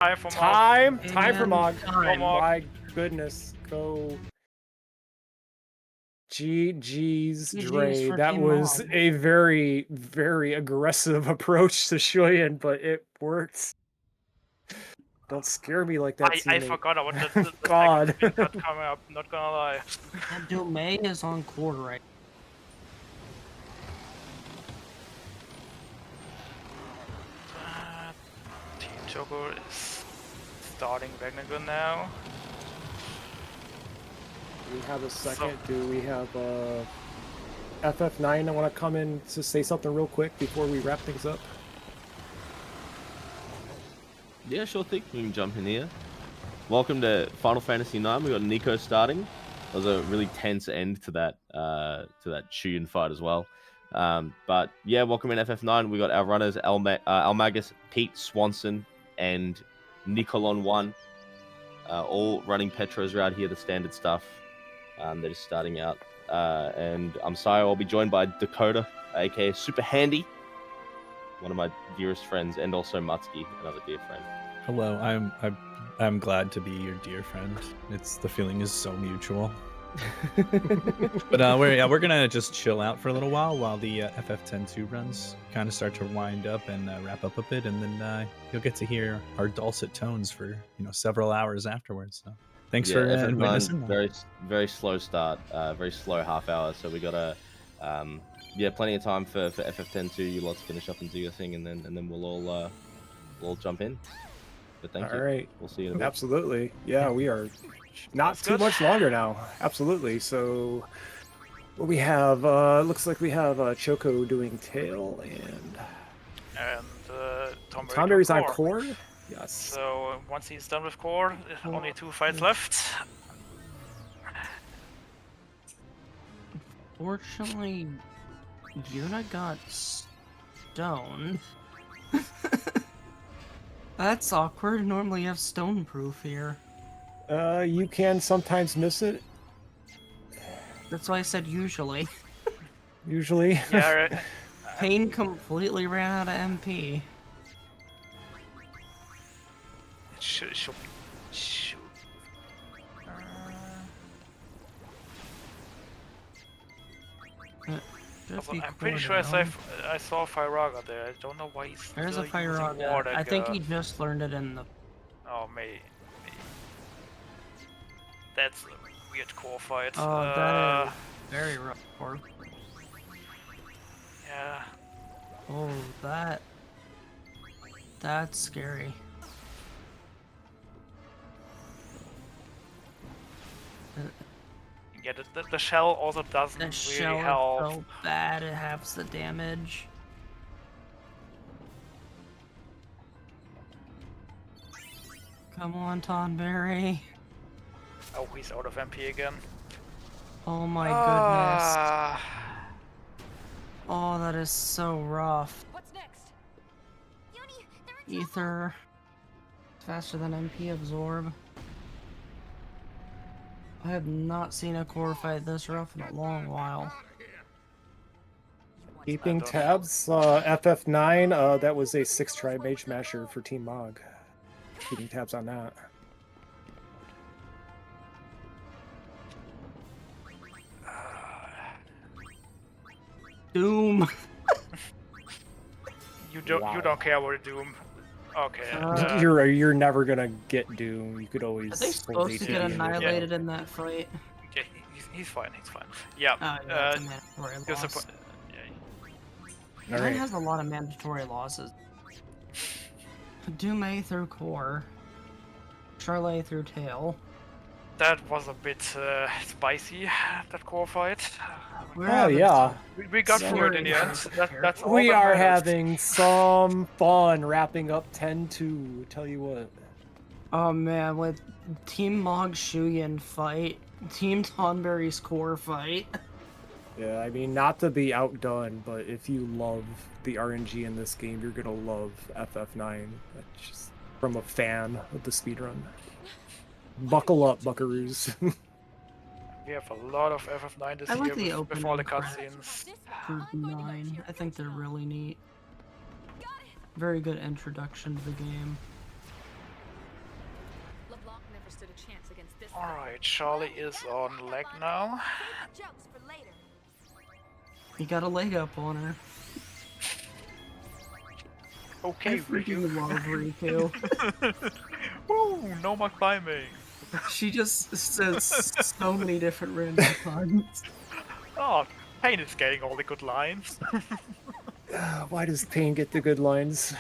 Time for Time for Mog. Time. My goodness, go. GG's Dre. That was a very, very aggressive approach to Shuyan, but it worked. Don't scare me like that, I forgot about the God. second screenshot coming up, not gonna lie. And Domain is on quarter right. Team Choco is starting Wagner now. Do we have a second? Do we have FF9 I want to come in to say something real quick before we wrap things up? Yeah, sure thing. We can jump in here. Welcome to Final Fantasy IX. We got Nico starting. That was a really tense end to that Shuyan fight as well. But yeah, welcome in FF9. We got our runners eLmaGus, PeteSwanson, and Nicolon1, all running Petros around here, the standard stuff. They're just starting out. And I'm sorry, I'll be joined by Dakota, aka SuperHandi, one of my dearest friends, and also Muttski, another dear friend. Hello, I'm glad to be your dear friend. The feeling is so mutual. But we're gonna just chill out for a little while the FF10-2 runs kind of start to wind up and wrap up a bit, and then you'll get to hear our dulcet tones for several hours afterwards. So thanks for inviting us in. Very slow start, very slow half hour. So we got plenty of time for FF10-2. You lot to finish up and do your thing, and then we'll all jump in. But thank you. All right. We'll see you in a bit. Absolutely. Yeah, we are not too much longer now. Absolutely. So what we have, looks like we have Choco doing tail and Tonberry's on core. Yes. So once he's done with core, only 2 fights left. Fortunately, Yuna got stoned. That's awkward. Normally you have stone proof here. You can sometimes miss it. That's why I said usually. Usually. Yeah, right. Pain completely ran out of MP. Shoot. I'm pretty sure I saw Firaga there. I don't know why he's There's a Firaga. I think he just learned it in the... Oh, maybe. That's a weird core fight. Oh, that is very rough core. Yeah. Oh, that's scary. Yeah, the shell also doesn't The really shell help. is so bad, it halves the damage. Come on, Tonberry. Oh, he's out of MP again. Oh my goodness. Oh, that is so rough. What's next? Ether. Faster than MP absorb. I have not seen a core fight this rough in a long while. Keeping tabs, FF9, that was a 6-try Mage Masher for Team Mog. Keeping tabs on that. Doom! You don't care about the Doom. Okay. You're never gonna get Doom. You could always. Are they supposed to get annihilated in that fight? Yeah, he's fine. Yeah. That's a mandatory loss. All right. has a lot of mandatory losses. Doom through core. Charlotte through tail. That was a bit spicy, that core fight. Oh yeah. We got through it in the end. That's all we that are matters. having some fun wrapping up 10-2. Tell you what. Oh man, with Team Mog Shuyan fight, Team Tonberry's core fight. Yeah, I mean, not to be outdone, but if you love the RNG in this game, you're gonna love FF9. That's just from a fan of the speedrun. Buckle up, buckaroos. We have a lot of FF9 this I like year the with all the opening cutscenes. For 9, I think they're really neat. Very good introduction to the game. stood a chance against this. Alright, Charlie is on leg now. Save the jokes for later. You got a leg up on her. I Okay, freaking love Riku. Woo, no more climbing. She just says so many different random puns. Oh, Pain is getting all the good lines. Why does Pain get the good lines?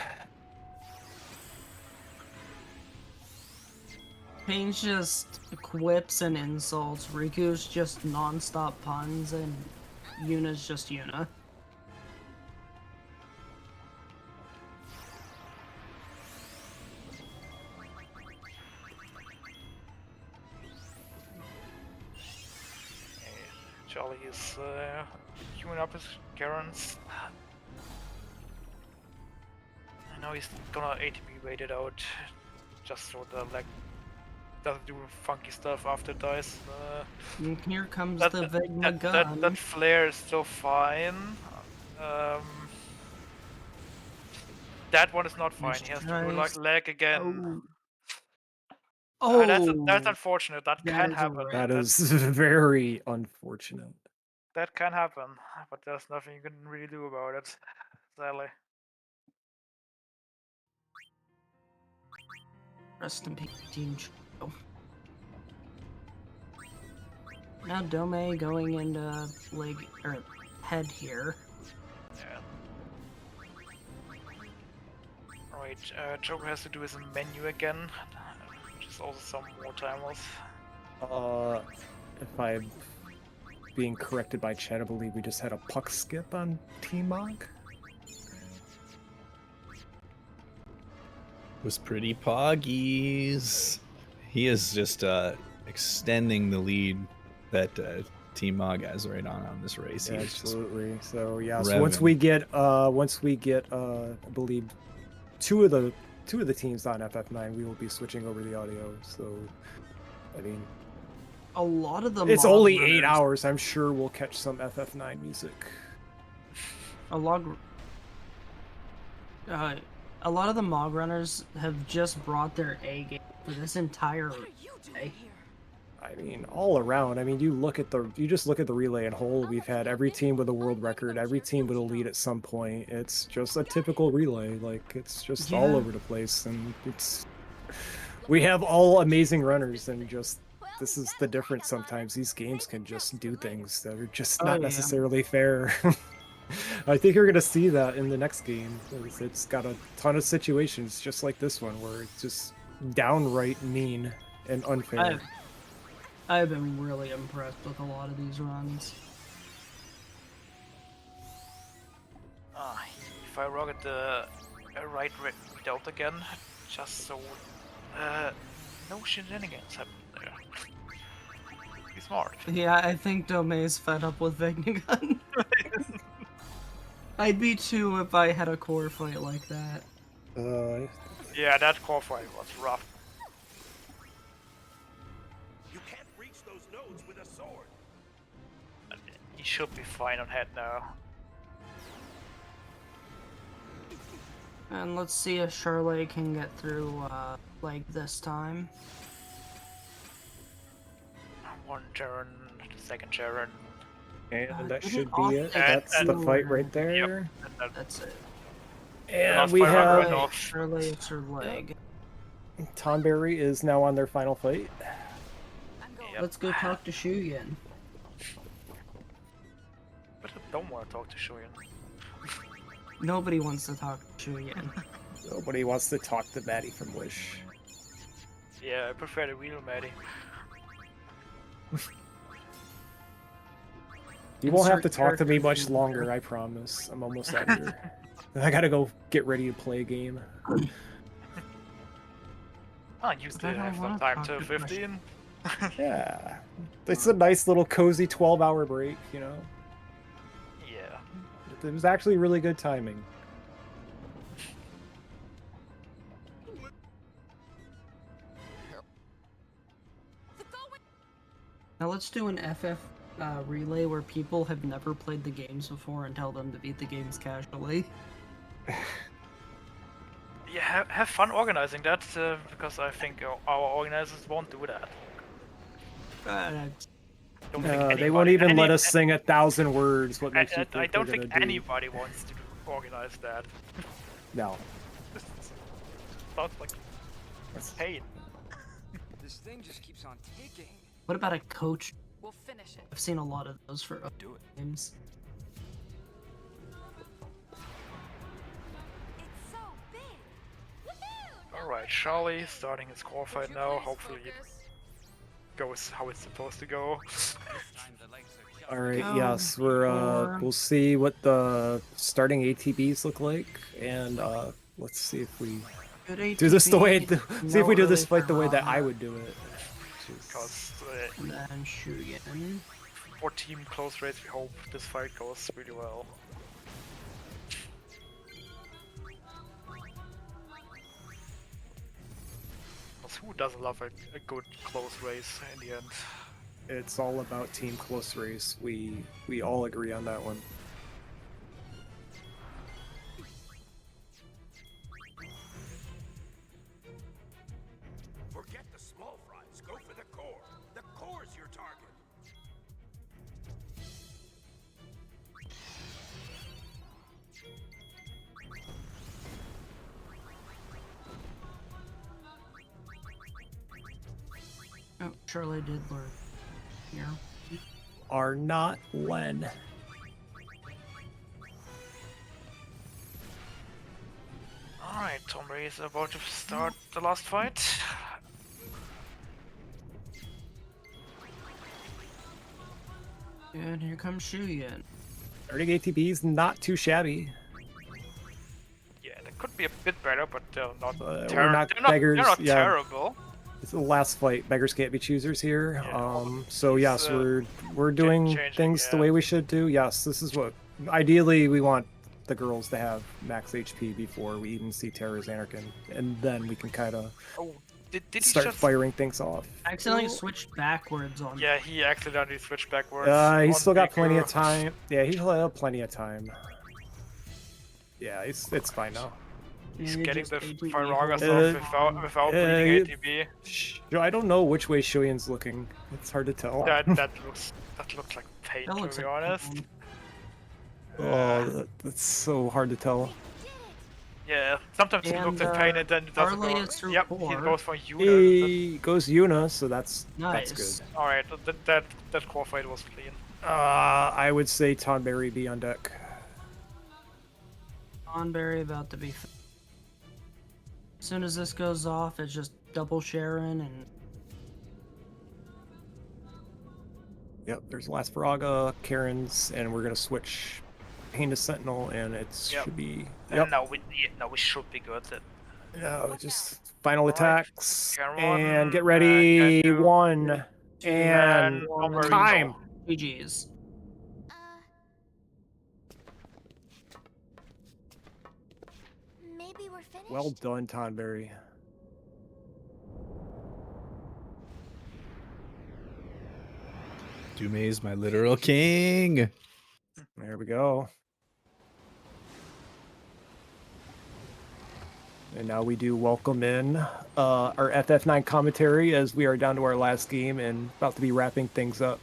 Pain's just quips and insults. Riku's just non-stop puns, and Yuna's just Yuna. Charlie is queuing up his Karens. I know he's gonna ATB wait it out, just so the leg doesn't do funky stuff after it dies. And here comes That, the that, Vegna that, gun. that flare is still fine. That one is not fine. Nice He has to tries. do like leg again. Oh, That's unfortunate. That that can is a happen. rip. That is very unfortunate. That can happen, but there's nothing you can really do about it, sadly. Rest in peace, Team Choco. Now Dome going into leg or head here. Yeah. Alright, Choco has to do his menu again, which is also some more timers. If I'm being corrected by chat, I believe we just had a puck skip on T-Mog. Was pretty poggies. He is just extending the lead that Team Mog has right on this race. Yeah, He's just absolutely. So yeah, so revving. once we get I believe two of the teams on FF9, we will be switching over the audio. So I mean, A lot of the it's mod only runners- 8 hours. I'm sure we'll catch some FF9 music. A lot of the mod runners have just brought their A game for this entire What are you doing day. here? I mean, all around. I mean, you just look at the relay in whole. We've had every team with a world record, every team with a lead at some point. It's just a typical relay. Like, it's just all Yeah. over the place, and we have all amazing runners, and just this is the difference. Sometimes these games can just do things that are just Oh, not yeah. necessarily fair. I think you're gonna see that in the next game. It's got a ton of situations just like this one where it's just downright mean and unfair. I've been really impressed with a lot of these runs. If I rocket the right belt again, just so no shenanigans happen there. Be smart. Yeah, I think Dome's fed up with Vignagun. I'd be too if I had a core fight like that. Yeah, that core fight was rough. You can't reach those nodes with a sword. He should be fine on head now. And let's see if Charlotte can get through like this time. One turn, second turn. And that Get should it off be it. the That's the fight floor. right there. And then That's it. And Last we fight have right off. Charlotte, it's her leg. Tonberry is now on their final fight. I'm going. Yep. Let's go talk to Shuyin. But I don't want to talk to Shoyan. Nobody wants to talk to Shuyin. Nobody wants to talk to Maddie from Wish. Yeah, I prefer the real Maddie. You won't have to Insert talk to me character much sheet longer, here. I promise. I'm almost out of here. I gotta go get ready to play a game. I used to I don't have some wanna time talk till to 15. Yeah. It's a nice little cozy 12-hour break, you know? Yeah. It was actually really good timing. Now let's do an FF relay where people have never played the games before and tell them to beat the games casually. Yeah, have fun organizing that, because I think our organizers won't do that. Don't think they won't even let us any- sing 1,000 words. What makes you I think don't they're think gonna do? anybody wants to organize that. No. Sounds like pain. This thing just keeps on ticking. What about a coach? We'll finish it. I've seen a lot of those for Do it. games. It's so big. Woohoo! Alright, Charlie starting his core fight now. Hopefully it goes how it's supposed to go. All right. Go Yes, for- we'll see what the starting ATBs look like, and let's see if we Good do this the way. ATB, See if we no do this early fight the way that I Ferrara, would do it. Jeez. Because And then Shuyin. for team close race, we hope this fight goes really well. Because who doesn't love a good close race in the end? It's all about team close race. We all agree on that one. Forget the small fries. Go for the core. The core's your target. Oh, Charlie did learn. Here. Are not Len. Alright, Tonberry is about to start the last fight. And here comes Shuyin. Starting ATBs not too shabby. Yeah, that could be a bit better, but they're not, We're not beggars. They're not Yeah. terrible. It's the last fight. Beggars can't be choosers here. Yeah, So he's, yes, we're doing changing, things the yeah. way we should do. Yes, this is what ideally we want the girls to have max HP before we even see Terra's Anarchin, and then we can kind of Oh, did he start just... firing things off. I accidentally switched backwards on. Yeah, he accidentally switched backwards. He's on still got plenty of Miku. time. Yeah, he'll have plenty of time. Yeah, it's fine now. He's Yeah, getting just the ATB Firagas hold. off without bleeding ATB. I don't know which way Shuyin's looking. It's hard to tell. That looks like pain, That looks to be like honest. pain. That's so hard to tell. Yeah, sometimes he And, looks at pain and then it doesn't Harley go. is through Yep, he core. goes for Yuna. He goes Yuna, so that's Nice. good. Alright, that core fight was clean. I would say Tonberry be on deck. Tonberry about to be. As soon as this goes off, it's just double Sharon and Yep, there's Last Viraga, Karen's, and we're gonna switch Pain to Sentinel, and it Yep. should be. And Yep. now we should be good. No, just final Alright, attacks Karen and one, get ready. Karen two, 1 two, and Tonberry time. go. GG's. Maybe we're finished. Well done, Tonberry. Dume's my literal king. There we go. And now we do welcome in our FF9 commentary as we are down to our last game and about to be wrapping things up.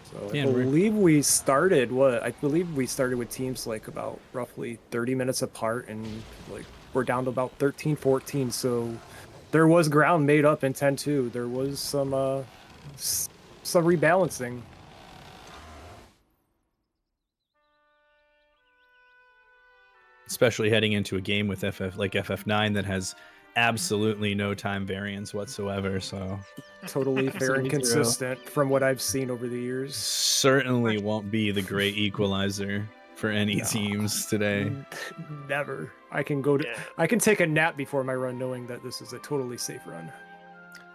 So Yeah, I believe we started with teams like about roughly 30 minutes apart, and like we're down to about 13, 14. So there was ground made up in 10-2. There was some rebalancing. Especially heading into a game with FF9 that has absolutely no time variance whatsoever. So Totally fair and Absolutely true. consistent from what I've seen over the years. certainly won't be the great equalizer for any No. teams today. Never. I can go to. Yeah. I can take a nap before my run, knowing that this is a totally safe run.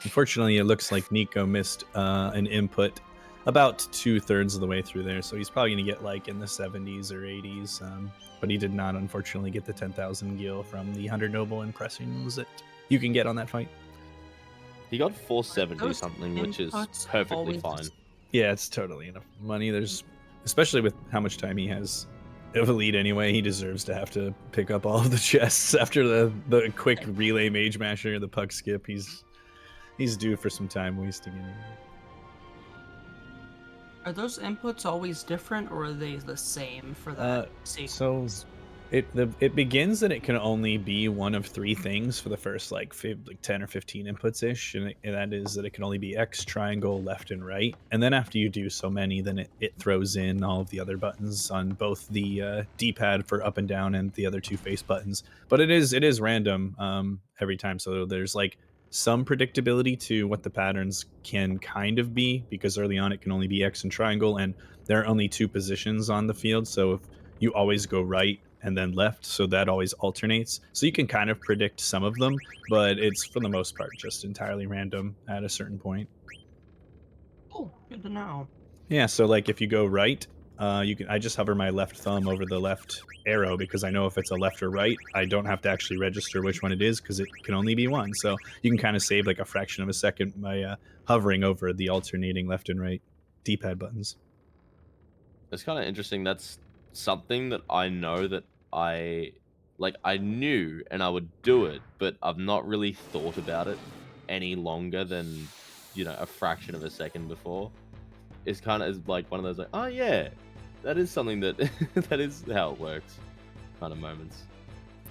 Unfortunately, it looks like Nico missed an input about 2/3 of the way through there, so he's probably going to get like in the 70s or 80s. But he did not, unfortunately, get the 10,000 gil from the 100 noble impressions that you can get on that fight. He got 470 Those something, which is inputs perfectly always fine. just- Yeah, it's totally enough money. There's, especially with how much time he has of Elite anyway. He deserves to have to pick up all of the chests after the quick relay mage masher, the puck skip. He's due for some time wasting anyway. Are those inputs always different, or are they the same for that sequence? So it begins that it can only be one of three things for the first like 10 or 15 inputs ish, and that is that it can only be X, triangle, left, and right. And then after you do so many, then it throws in all of the other buttons on both the D-pad for up and down and the other two face buttons. But it is random every time. So there's like some predictability to what the patterns can kind of be, because early on it can only be X and triangle, and there are only two positions on the field. So if you always go right and then left, so that always alternates. So you can kind of predict some of them, but it's for the most part just entirely random at a certain point. Oh, good to know. Yeah, so like if you go right, I just hover my left thumb over the left arrow, because I know if it's a left or right, I don't have to actually register which one it is, because it can only be one. So you can kind of save like a fraction of a second by hovering over the alternating left and right D-pad buttons. It's kind of interesting. That's something that I know that I knew and I would do it, but I've not really thought about it any longer than, a fraction of a second before. It's kind of like one of those like, oh yeah, that is something that that is how it works kind of moments.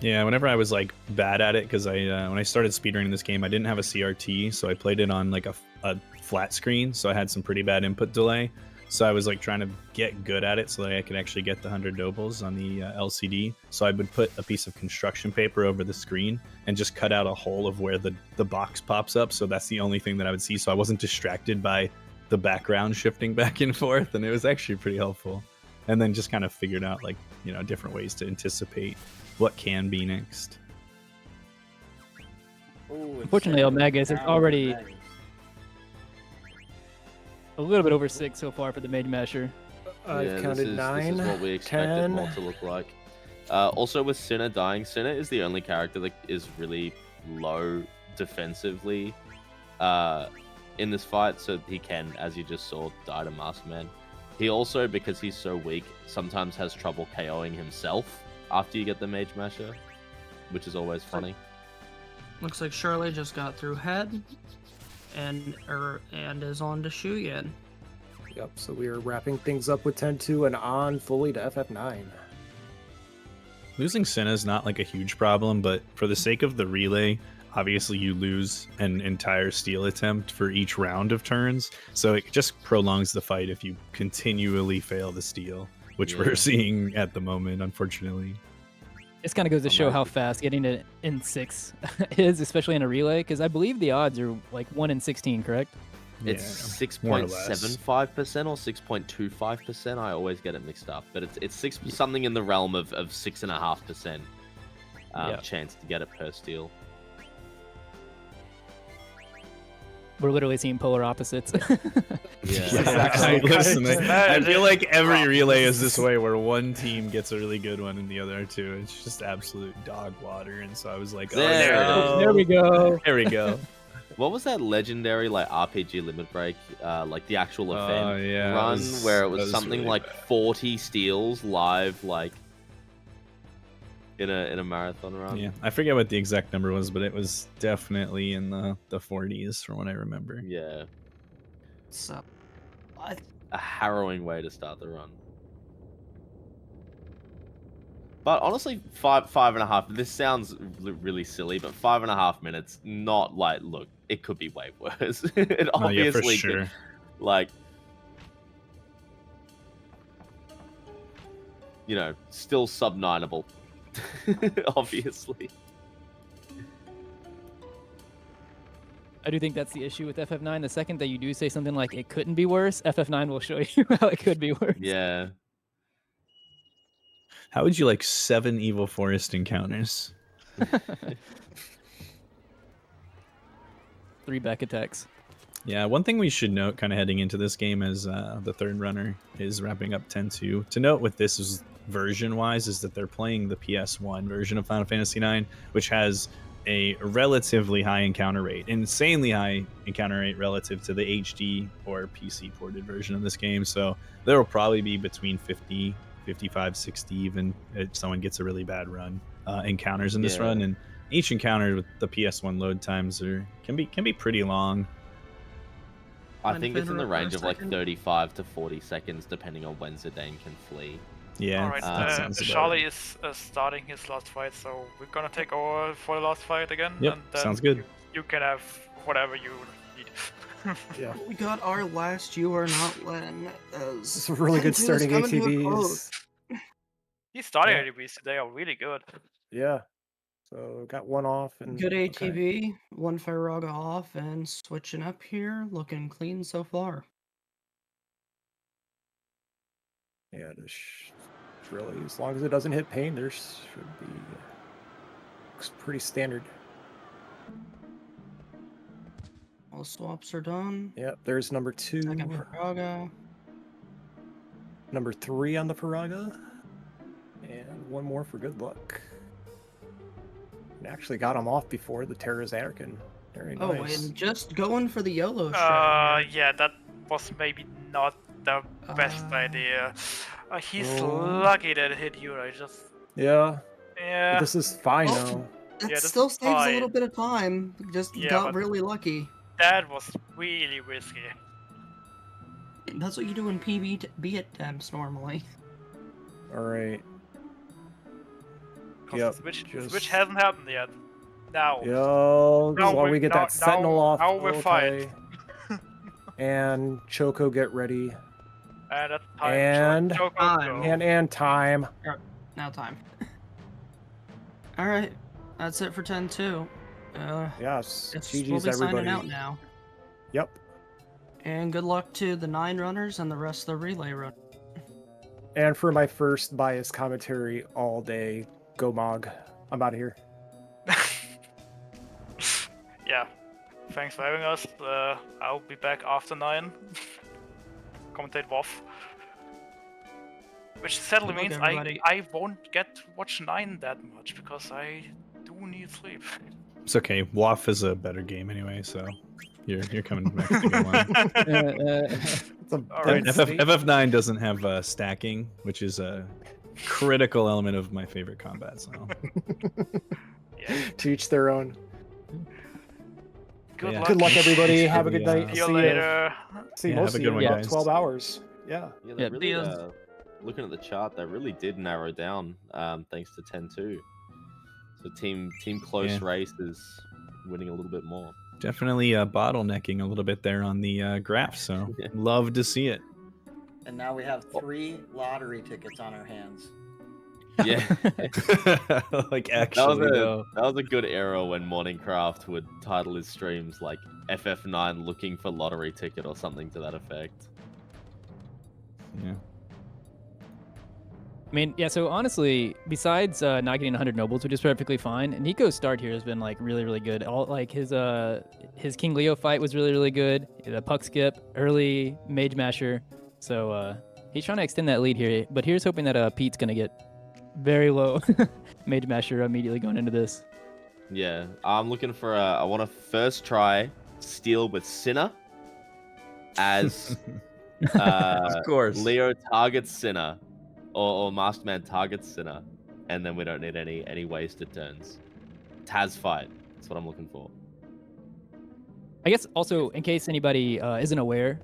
Yeah, whenever I was like bad at it, because when I started speedrunning this game, I didn't have a CRT, so I played it on like a flat screen, so I had some pretty bad input delay. So I was like trying to get good at it so that I could actually get the 100 nobles on the LCD. So I would put a piece of construction paper over the screen and just cut out a hole of where the box pops up. So that's the only thing that I would see. So I wasn't distracted by the background shifting back and forth. And it was actually pretty helpful. And then just kind of figured out like, different ways to anticipate what can be next. Unfortunately, eLmaGus is already a little bit over 6 so far for the Mage Masher. I've counted 9, this is what we expected 10. more to look like. Also with Sinner dying, Sinner is the only character that is really low defensively in this fight, so he can, as you just saw, die to Masterman. He also, because he's so weak, sometimes has trouble KOing himself after you get the Mage Masher, which is always funny. Looks like Shirley just got through head and is on to Shuyan. Yep, so we are wrapping things up with 10-2 and on fully to FF9. Losing Senna is not like a huge problem, but for the sake of the relay, obviously you lose an entire steal attempt for each round of turns, so it just prolongs the fight if you continually fail the steal, which we're seeing at the moment, unfortunately. This kind of goes to show how fast getting it in 6 is, especially in a relay, because I believe the odds are like 1 in 16, correct? It's 6.75% or 6.25%. I always get it mixed up, but it's something in the realm of 6.5% chance to get it per steal. We're literally seeing polar opposites. Listen, I feel like every relay is this way, where one team gets a really good one and the other two, it's just absolute dog water. And so I was like, there we go. There we go. What was that legendary like RPG limit break, like the actual event run, it where it was something really like bad. 40 steals live, like in a marathon run? Yeah, I forget what the exact number was, but it was definitely in the 40s from what I remember. Yeah. So, A harrowing way to start the run. But honestly, 5.5. This sounds really silly, but 5.5 minutes. Not like, look, it could be way worse. It obviously for sure. could, like, still sub-9able. Obviously. I do think that's the issue with FF9. The second that you do say something like it couldn't be worse, FF9 will show you how it could be worse. Yeah. How would you like 7 Evil Forest encounters? 3 back attacks. Yeah, one thing we should note kind of heading into this game as the third runner is wrapping up 10-2. To note with this is version-wise is that they're playing the PS1 version of Final Fantasy IX, which has a relatively high encounter rate, insanely high encounter rate relative to the HD or PC ported version of this game. So there will probably be between 50 55, 60 even if someone gets a really bad run. Encounters in this Yeah. run, and each encounter with the PS1 load times can be pretty long. I Mind think if I it's in the interrupt for a range of like second? 35 to 40 seconds, depending on when Zidane can flee. Yeah, Alright, that sounds about Charlie right. is starting his last fight, so we're gonna take over for the last fight again. Yep, and then sounds good. You can have whatever you need. Yeah. We got our last You Are Not Len as This is a really good 10-2 is starting coming to a close. ATBs. These starting Yeah. ATBs today are really good. Yeah. So got one off and Good okay. ATB, one Firaga off, and switching up here, looking clean so far. Yeah, really, as long as it doesn't hit pain, there should be looks pretty standard. All swaps are done. Yep, there's number 2, Second Firaga. number 3 on the Firaga, and one more for good luck. And actually got him off before the Terra's Anarchan. Very Oh, nice. and just going for the YOLO strat here. Yeah, that was maybe not the best idea. He's Oh. lucky that it hit you. I just Yeah, yeah. but this is fine Oh. though. That Yeah, this still is saves a fine. little bit of time. Just Yeah, got but- really lucky. That was really risky. That's what you do in PB attempts normally. All right. 'Cause Yep, the switch just- hasn't happened yet. Now. Yo, Now while we- we get now- that Sentinel off. now we're fine. okay. And Choco, get ready. And at time. And- Choco Time. go. And time. Now time. Alright, that's it for 10-2. Yes. We'll GG's be everybody. signing out now. Yep. And good luck to the 9 runners and the rest of the relay run. And for my first bias commentary all day, go Mog. I'm out of here. Yeah. Thanks for having us. I'll be back after 9. Commentate WoW. Which sadly Good luck, means everybody. I won't get to watch 9 that much because I do need sleep. It's okay. WAF is a better game anyway, so you're coming back to game one. It's a All I mean, right. FF9 doesn't have stacking, which is a critical element of my favorite combat. So Yeah. To each their own. Good Yeah. luck. Good luck, everybody. Have a Yeah. good night. See you later. See Yeah, most have a of good you one, in about guys. 12 hours. Yeah. Yeah, they Yeah, really, Diaz. looking at the chart, they really did narrow down thanks to 10-2. So team close Yeah. race is winning a little bit more. definitely bottlenecking a little bit there on the graph. So Yeah. love to see it. And now we have 3 lottery tickets on our hands. Yeah. Like That was, actually, though. that was a good era when Morningcraft would title his streams like FF9 looking for lottery ticket or something to that effect. Yeah. I mean, yeah, so honestly, besides not getting 100 nobles, which is perfectly fine, Nico's start here has been like really, really good. All like his King Leo fight was really, really good. The puck skip, early mage masher. So he's trying to extend that lead here. But here's hoping that Pete's gonna get very low mage masher immediately going into this. Yeah, I'm looking for I want to first try steal with Sinner as Of course. Leo targets Sinner or Masked Man targets Sinner, and then we don't need any wasted turns. Taz fight. That's what I'm looking for. I guess also, in case anybody isn't aware,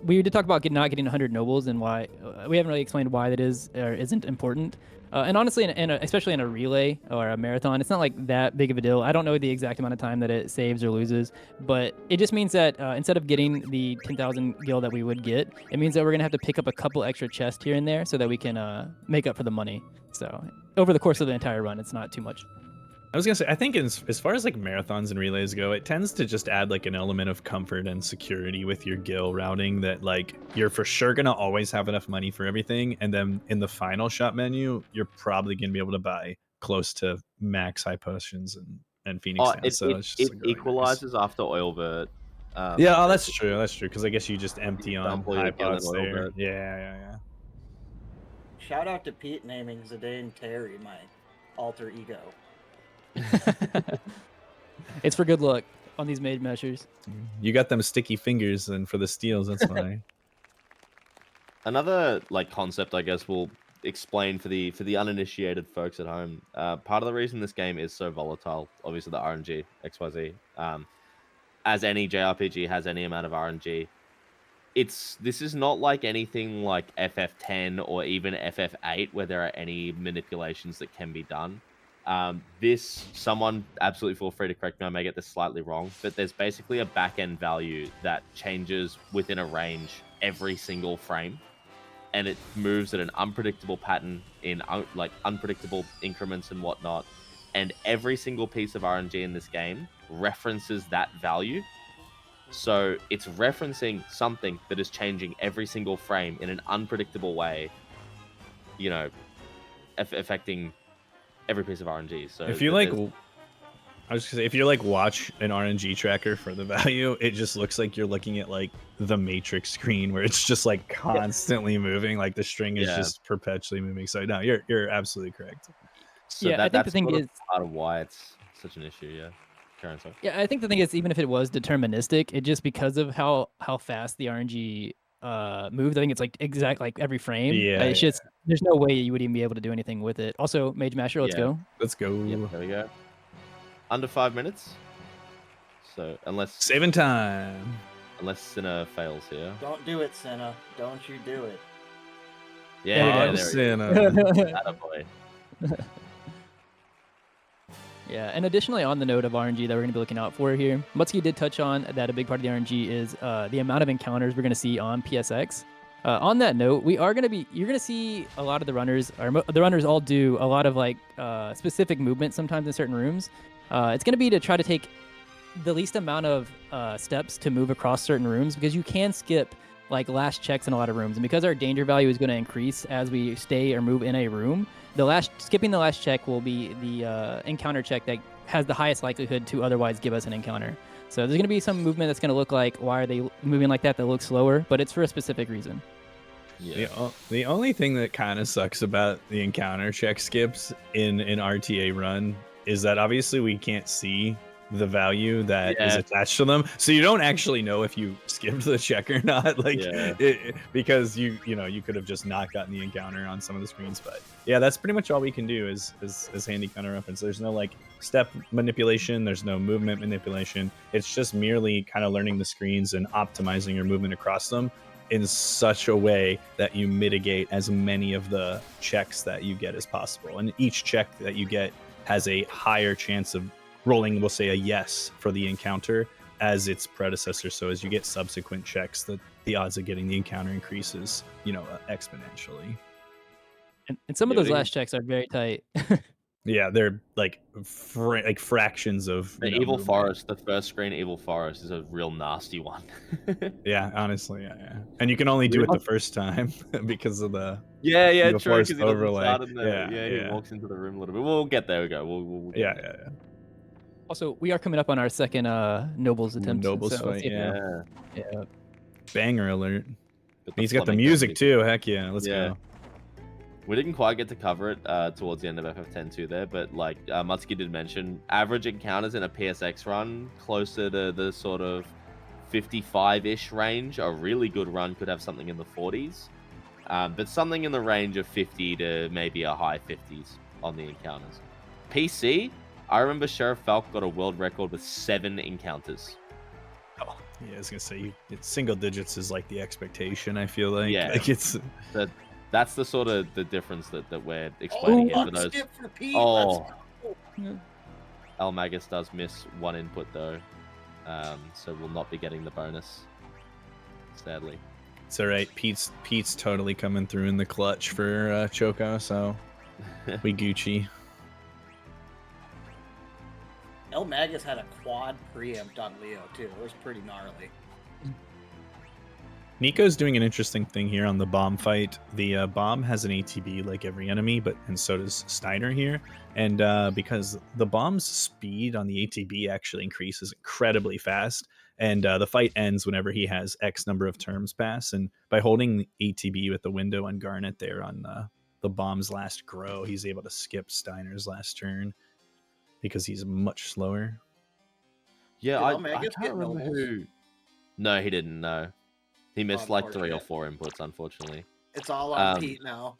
we did talk about not getting 100 nobles and why we haven't really explained why that is or isn't important. And honestly, especially in a relay or a marathon, it's not like that big of a deal. I don't know the exact amount of time that it saves or loses, but it just means that instead of getting the 10,000 gil that we would get, it means that we're gonna have to pick up a couple extra chests here and there so that we can make up for the money. So over the course of the entire run, it's not too much. I was gonna say, I think as far as like marathons and relays go, it tends to just add like an element of comfort and security with your gil routing that like you're for sure gonna always have enough money for everything, and then in the final shop menu, you're probably gonna be able to buy close to max high potions and Phoenix Oh, Downs, so it it's just, like, really nice. equalizes after Oilvert. Yeah, oh, that's true. That's true. Because I guess you just empty on Dump all your high gil in pots there. Oilbert. Yeah. Shout out to Pete naming Zidane Terry my alter ego. It's for good luck on these mage measures. You got them sticky fingers, and for the steals, that's why. Another like concept I guess we'll explain for the uninitiated folks at home. Part of the reason this game is so volatile, obviously the RNG XYZ, as any JRPG has any amount of RNG. This is not like anything like FF10 or even FF8 where there are any manipulations that can be done. Someone absolutely feel free to correct me, I may get this slightly wrong, but there's basically a back end value that changes within a range every single frame, and it moves at an unpredictable pattern in like unpredictable increments and whatnot. And every single piece of RNG in this game references that value. So it's referencing something that is changing every single frame in an unpredictable way, you know, affecting every piece of RNG. So if you like, I was gonna say, if you like watch an RNG tracker for the value, it just looks like you're looking at like the Matrix screen where it's just like constantly moving, like the string is just perpetually moving. So no, you're absolutely correct. So I think the thing is part of why it's such an issue. Yeah. Yeah, I think the thing is, even if it was deterministic, it just because of how fast the RNG moves, I think it's like exact like every frame. Yeah, It's just there's no way you would even be able to do anything with it. Also, Mage Masher, let's go. Let's go. Yep, there we go. Under 5 minutes. So unless saving time, unless Cinna fails here. Don't do it, Cinna. Don't you do it. Yeah, there Cinna. Attaboy. Yeah, and additionally on the note of RNG that we're going to be looking out for here, Muttski did touch on that a big part of the RNG is the amount of encounters we're going to see on PSX. On that note, you're going to see a lot of the runners, or the runners all do a lot of like specific movement sometimes in certain rooms. It's going to be to try to take the least amount of steps to move across certain rooms, because you can skip like last checks in a lot of rooms, and because our danger value is going to increase as we stay or move in a room, skipping the last check will be the encounter check that has the highest likelihood to otherwise give us an encounter. So there's going to be some movement that's going to look like, why are they moving like that looks slower, but it's for a specific reason. Yeah. The only thing that kind of sucks about the encounter check skips in an RTA run is that obviously we can't see the value that is attached to them, so you don't actually know if you skipped the check or not, like because you could have just not gotten the encounter on some of the screens. But yeah, that's pretty much all we can do is handy counter reference. There's no like step manipulation, there's no movement manipulation. It's just merely kind of learning the screens and optimizing your movement across them in such a way that you mitigate as many of the checks that you get as possible, and each check that you get has a higher chance of rolling, we'll say, a yes for the encounter as its predecessor. So as you get subsequent checks, the odds of getting the encounter increases, exponentially. And some of those last checks are very tight. Yeah, they're like fractions of the Evil Forest. The first screen Evil Forest is a real nasty one. Yeah, honestly, yeah. And you can only do it the first time because of the true, forest because he overlay. He walks into the room a little bit. We'll get there. We go. We'll get there. Also, we are coming up on our second Nobles attempt. Nobles fight, yeah. Banger alert. He's got the music too. Heck yeah, let's go. We didn't quite get to cover it towards the end of FF10 too there, but like Muttski did mention, average encounters in a PSX run closer to the sort of 55-ish range. A really good run could have something in the 40s, but something in the range of 50 to maybe a high 50s on the encounters. PC, I remember Sheriff Falk got a world record with 7 encounters. Oh, yeah, I was gonna say single digits is like the expectation. I feel like it's that's the sort of the difference that we're explaining here for those. eLmaGus does miss 1 input though, so we'll not be getting the bonus, sadly. It's all right. Pete's totally coming through in the clutch for Choco, so we Gucci. eLmaGus had a quad preempt on Leo too. It was pretty gnarly. Nico's doing an interesting thing here on the bomb fight. The bomb has an ATB like every enemy, and so does Steiner here. And because the bomb's speed on the ATB actually increases incredibly fast, and the fight ends whenever he has X number of turns pass. And by holding the ATB with the window on Garnet there on the bomb's last grow, he's able to skip Steiner's last turn because he's much slower. Yeah, I can't remember who. No, he didn't. No. He missed like 3 or 4 inputs, unfortunately. It's all on Pete now.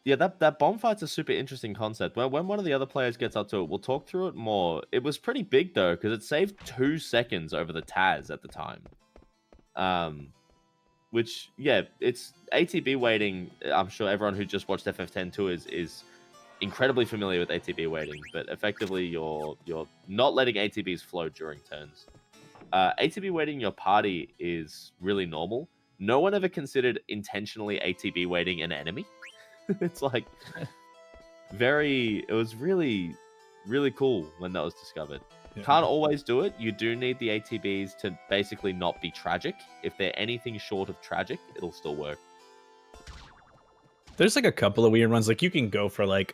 Yeah, that bomb fight's a super interesting concept. When one of the other players gets up to it, we'll talk through it more. It was pretty big though, because it saved 2 seconds over the Taz at the time. Which yeah, it's ATB waiting. I'm sure everyone who just watched FF10 is incredibly familiar with ATB waiting, but effectively you're not letting ATBs flow during turns. ATB waiting in your party is really normal. No one ever considered intentionally ATB waiting an enemy. It's like it was really, really cool when that was discovered. Yeah. Can't always do it. You do need the ATBs to basically not be tragic. If they're anything short of tragic, it'll still work. There's like a couple of weird ones. Like you can go for like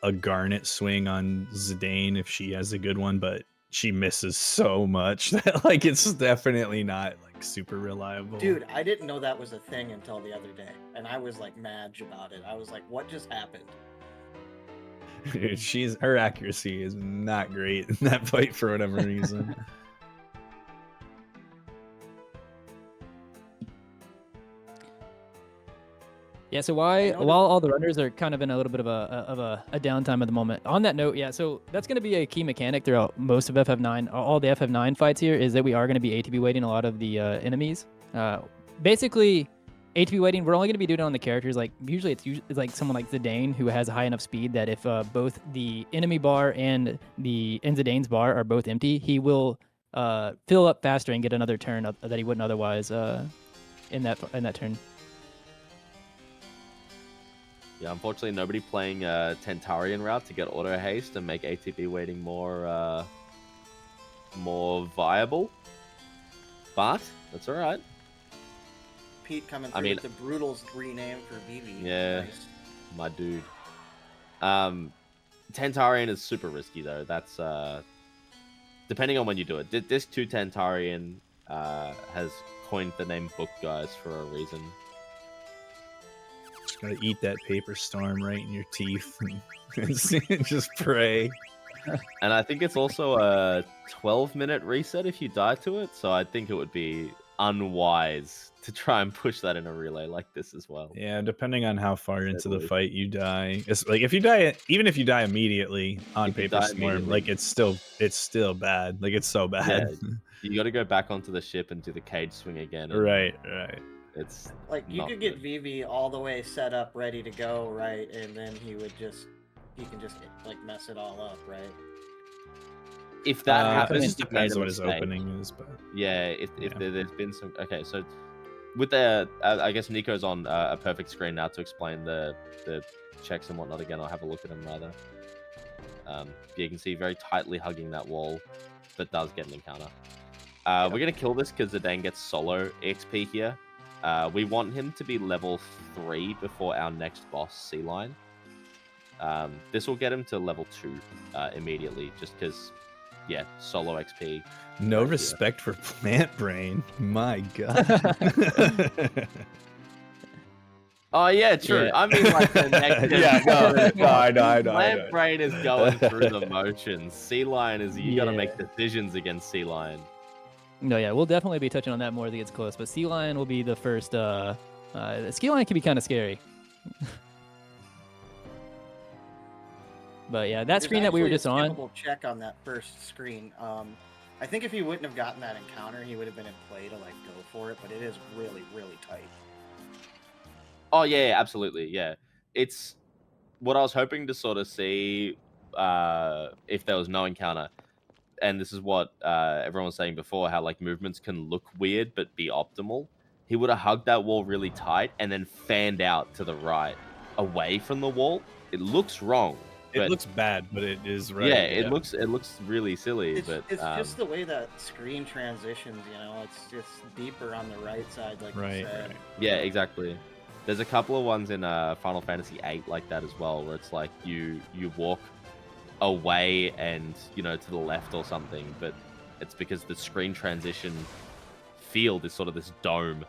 a Garnet swing on Zidane if she has a good one, but she misses so much that like it's definitely not like super reliable. Dude, I didn't know that was a thing until the other day, and I was like mad about it. I was like, what just happened? Dude, her accuracy is not great in that fight for whatever reason. Yeah, so while all the runners are kind of in a little bit of a downtime at the moment, on that note, yeah, so that's going to be a key mechanic throughout most of FF9, all the FF9 fights here, is that we are going to be ATB waiting a lot of the enemies. Basically, ATB waiting, we're only going to be doing it on the characters, like, usually it's like someone like Zidane, who has a high enough speed that if both the enemy bar and Zidane's bar are both empty, he will fill up faster and get another turn that he wouldn't otherwise in that turn. Yeah, unfortunately, nobody playing Tentarian route to get auto haste and make ATB waiting more viable. But that's all right. Pete coming through with the Brutals rename for Vivi. Yeah, nice. My dude. Tentarian is super risky though. That's depending on when you do it. This 2 Tentarian has coined the name Book Guys for a reason. Just gotta eat that paper storm right in your teeth and just pray. And I think it's also a 12-minute reset if you die to it, so I think it would be unwise to try and push that in a relay like this as well. Yeah, depending on how far into the fight you die. It's like if you die, even if you die immediately on paper storm, like it's still bad. Like it's so bad. Yeah, you got to go back onto the ship and do the cage swing again. Right. It's like you could get Vivi all the way set up, ready to go, right, and then he can just like mess it all up, right? If that happens, it just depends what his opening is, but yeah, if there's been some so with the I guess Nico's on a perfect screen now to explain the checks and whatnot again. I'll have a look at them rather. You can see very tightly hugging that wall, but does get an encounter. We're gonna kill this because Zidane gets solo XP here. We want him to be level 3 before our next boss, Sealion. This will get him to level 2 immediately, just because, yeah, solo XP. No respect for Plant Brain. My God. Oh, yeah, true. Yeah. I mean, like, the next... I know. Plant Brain is going through the motions. Sealion is... You got to make decisions against Sealion. No, yeah, we'll definitely be touching on that more as it gets close, but Sealion will be the first, Sealion can be kind of scary. But yeah, that screen that we were just on. Check on that first screen. I think if he wouldn't have gotten that encounter, he would have been in play to like go for it, but it is really, really tight. Oh yeah, absolutely, yeah. It's what I was hoping to sort of see if there was no encounter. And this is what everyone was saying before, how like movements can look weird but be optimal. He would have hugged that wall really tight and then fanned out to the right, away from the wall. It looks wrong. It looks bad, but it is right. Yeah, it looks really silly. It's just the way that screen transitions. You know, it's just deeper on the right side, like you said. Right. Yeah, exactly. There's a couple of ones in Final Fantasy VIII like that as well, where it's like you walk away and to the left or something, but it's because the screen transition field is sort of this dome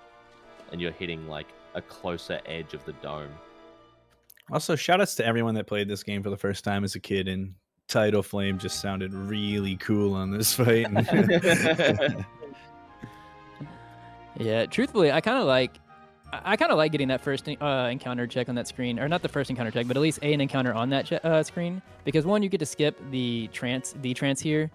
and you're hitting like a closer edge of the dome. Also, shout outs to everyone that played this game for the first time as a kid, and Tidal Flame just sounded really cool on this fight. Yeah, truthfully, I kind of like I kind of like getting that first encounter check on that screen, or not the first encounter check, but at least an encounter on that screen, because one, you get to skip the trance here.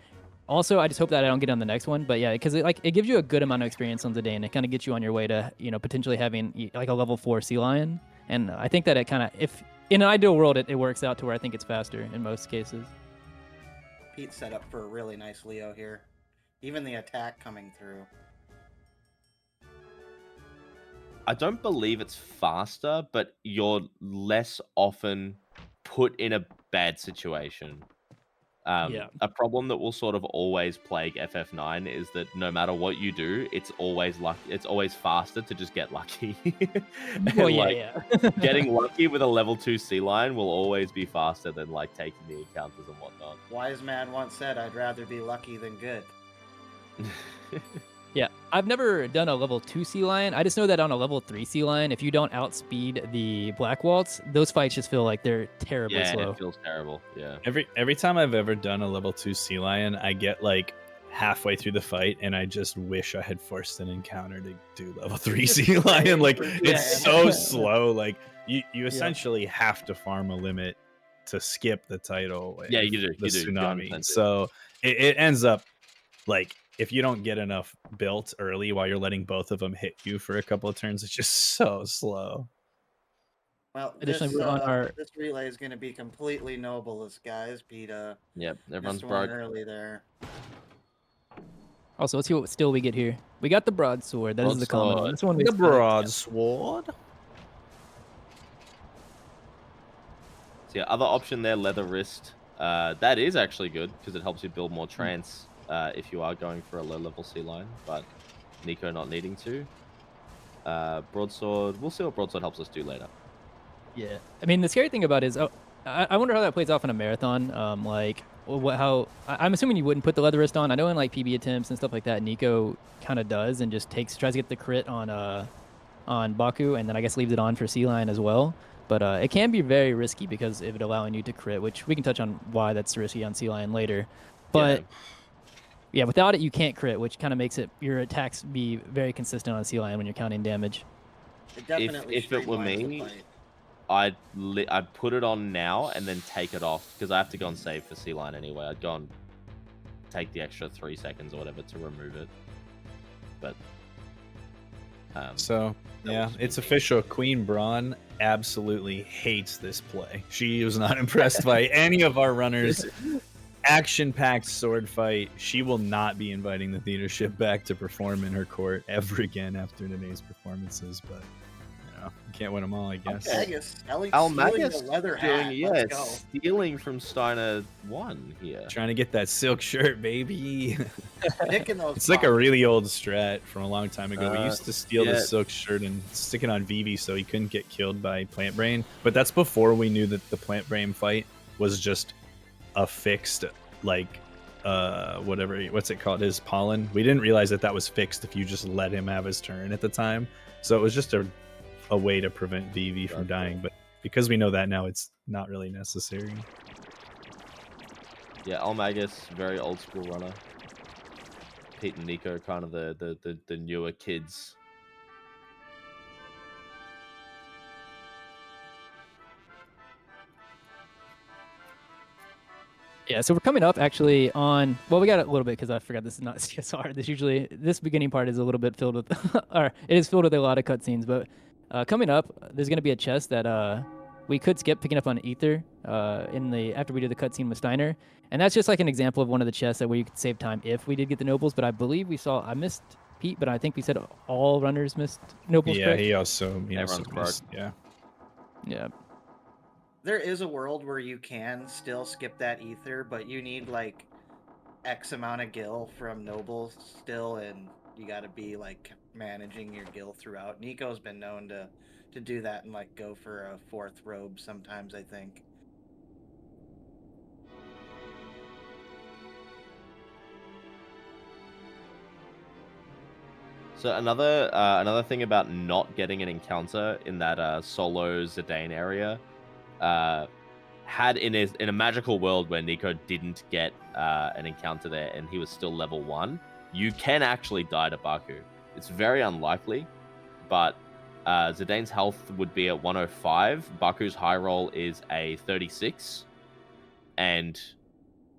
Also, I just hope that I don't get on the next one, but yeah, because it gives you a good amount of experience on Zidane. It kind of gets you on your way to potentially having like a level 4 Sealion, and I think that it kind of, if in an ideal world, it works out to where I think it's faster in most cases. Pete set up for a really nice Leo here. Even the attack coming through. I don't believe it's faster, but you're less often put in a bad situation. A problem that will sort of always plague FF9 is that no matter what you do, it's always it's always faster to just get lucky. Well, yeah. Getting lucky with a level 2 Sealion will always be faster than like taking the encounters and whatnot. Wise man once said, "I'd rather be lucky than good." Yeah, I've never done a level 2 Sealion. I just know that on a level 3 Sealion, if you don't outspeed the Black Waltz, those fights just feel like they're terribly slow. Yeah, it feels terrible. Yeah. Every time I've ever done a level 2 Sealion, I get like halfway through the fight and I just wish I had forced an encounter to do level 3 Sealion. Like it's so slow. Like you essentially have to farm a limit to skip the title. Yeah, you do. The You do. tsunami. So it ends up like, if you don't get enough built early while you're letting both of them hit you for a couple of turns, it's just so slow. Well, Additionally, this, we're on our... this relay is going to be completely nobleless, guys. Pete, yep, everyone's missed one broke. early there. Also, let's see what still we get here. We got the broadsword. That is the common one. This one the broadsword. So yeah, other option there, leather wrist. That is actually good because it helps you build more trance. If you are going for a low-level Sealion, but Nico not needing to. Broadsword, we'll see what Broadsword helps us do later. Yeah, I mean, the scary thing about it is, I wonder how that plays off in a marathon. I'm assuming you wouldn't put the leather wrist on. I know in like PB attempts and stuff like that, Nico kind of does and just tries to get the crit on Baku, and then I guess leaves it on for Sealion as well. But it can be very risky because of it allowing you to crit, which we can touch on why that's risky on Sealion later. But yeah, without it, you can't crit, which kind of makes your attacks be very consistent on Sealion when you're counting damage. If it were me, I'd put it on now and then take it off because I have to go and save for Sealion anyway. I'd go and take the extra 3 seconds or whatever to remove it. But so yeah, it's official. Queen Braun absolutely hates this play. She was not impressed by any of our runners. Action-packed sword fight. She will not be inviting the theater ship back to perform in her court ever again after today's performances. But you can't win them all, I guess. eLmaGus the leather hat. Stealing from Steiner 1 here. Trying to get that silk shirt, baby. Those it's like a really old strat from a long time ago. We used to steal the silk shirt and stick it on Vivi so he couldn't get killed by Plant Brain. But that's before we knew that the Plant Brain fight was just a fixed, like, what's it called? His pollen. We didn't realize that was fixed if you just let him have his turn at the time. So it was just a way to prevent Vivi from dying. But because we know that now, it's not really necessary. Yeah, eLmaGus, very old school runner. Pete and Nico, kind of the newer kids. Yeah, so we're coming up actually on, well, we got a little bit because I forgot this is not CSR. This beginning part is a little bit filled with, or it is filled with a lot of cutscenes, but coming up, there's going to be a chest that we could skip picking up on Ether after we do the cutscene with Steiner. And that's just like an example of one of the chests that where you could save time if we did get the nobles, but I believe I missed Pete, but I think we said all runners missed nobles. Yeah, correct? he also missed, yeah. There is a world where you can still skip that ether, but you need like X amount of gil from nobles still, and you got to be like managing your gil throughout. Nico's been known to do that and like go for a 4th robe sometimes, I think. So another thing about not getting an encounter in that solo Zidane area, had in a magical world where Nico didn't get an encounter there and he was still level 1, you can actually die to Baku. It's very unlikely, but Zidane's health would be at 105. Baku's high roll is a 36. And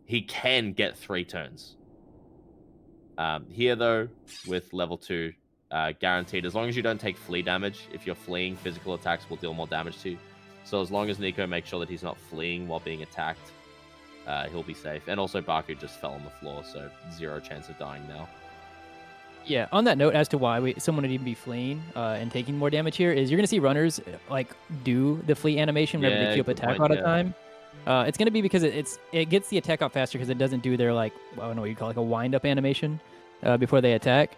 he can get 3 turns. Here, though, with level 2, guaranteed, as long as you don't take flee damage, if you're fleeing, physical attacks will deal more damage to you. So as long as Nico makes sure that he's not fleeing while being attacked, he'll be safe. And also, Baku just fell on the floor, so 0 chance of dying now. Yeah, on that note, as to why someone would even be fleeing and taking more damage here, is you're going to see runners like do the flee animation whenever they queue up attack all the time. It's going to be because it gets the attack out faster because it doesn't do their, like, I don't know what you call it, like a wind-up animation before they attack.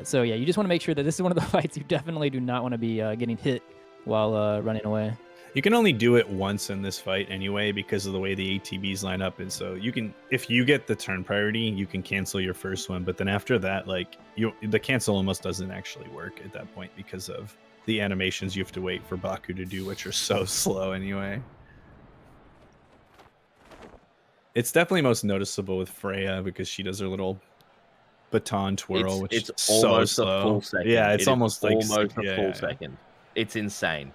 So yeah, you just want to make sure that this is one of the fights you definitely do not want to be getting hit while running away. You can only do it once in this fight anyway because of the way the ATBs line up, and so you can, if you get the turn priority, you can cancel your first one, but then after that, like, the cancel almost doesn't actually work at that point because of the animations you have to wait for Baku to do, which are so slow anyway. It's definitely most noticeable with Freya because she does her little baton twirl, which is so almost slow. a full second. Yeah, it's almost like almost a yeah. full second. It's insane.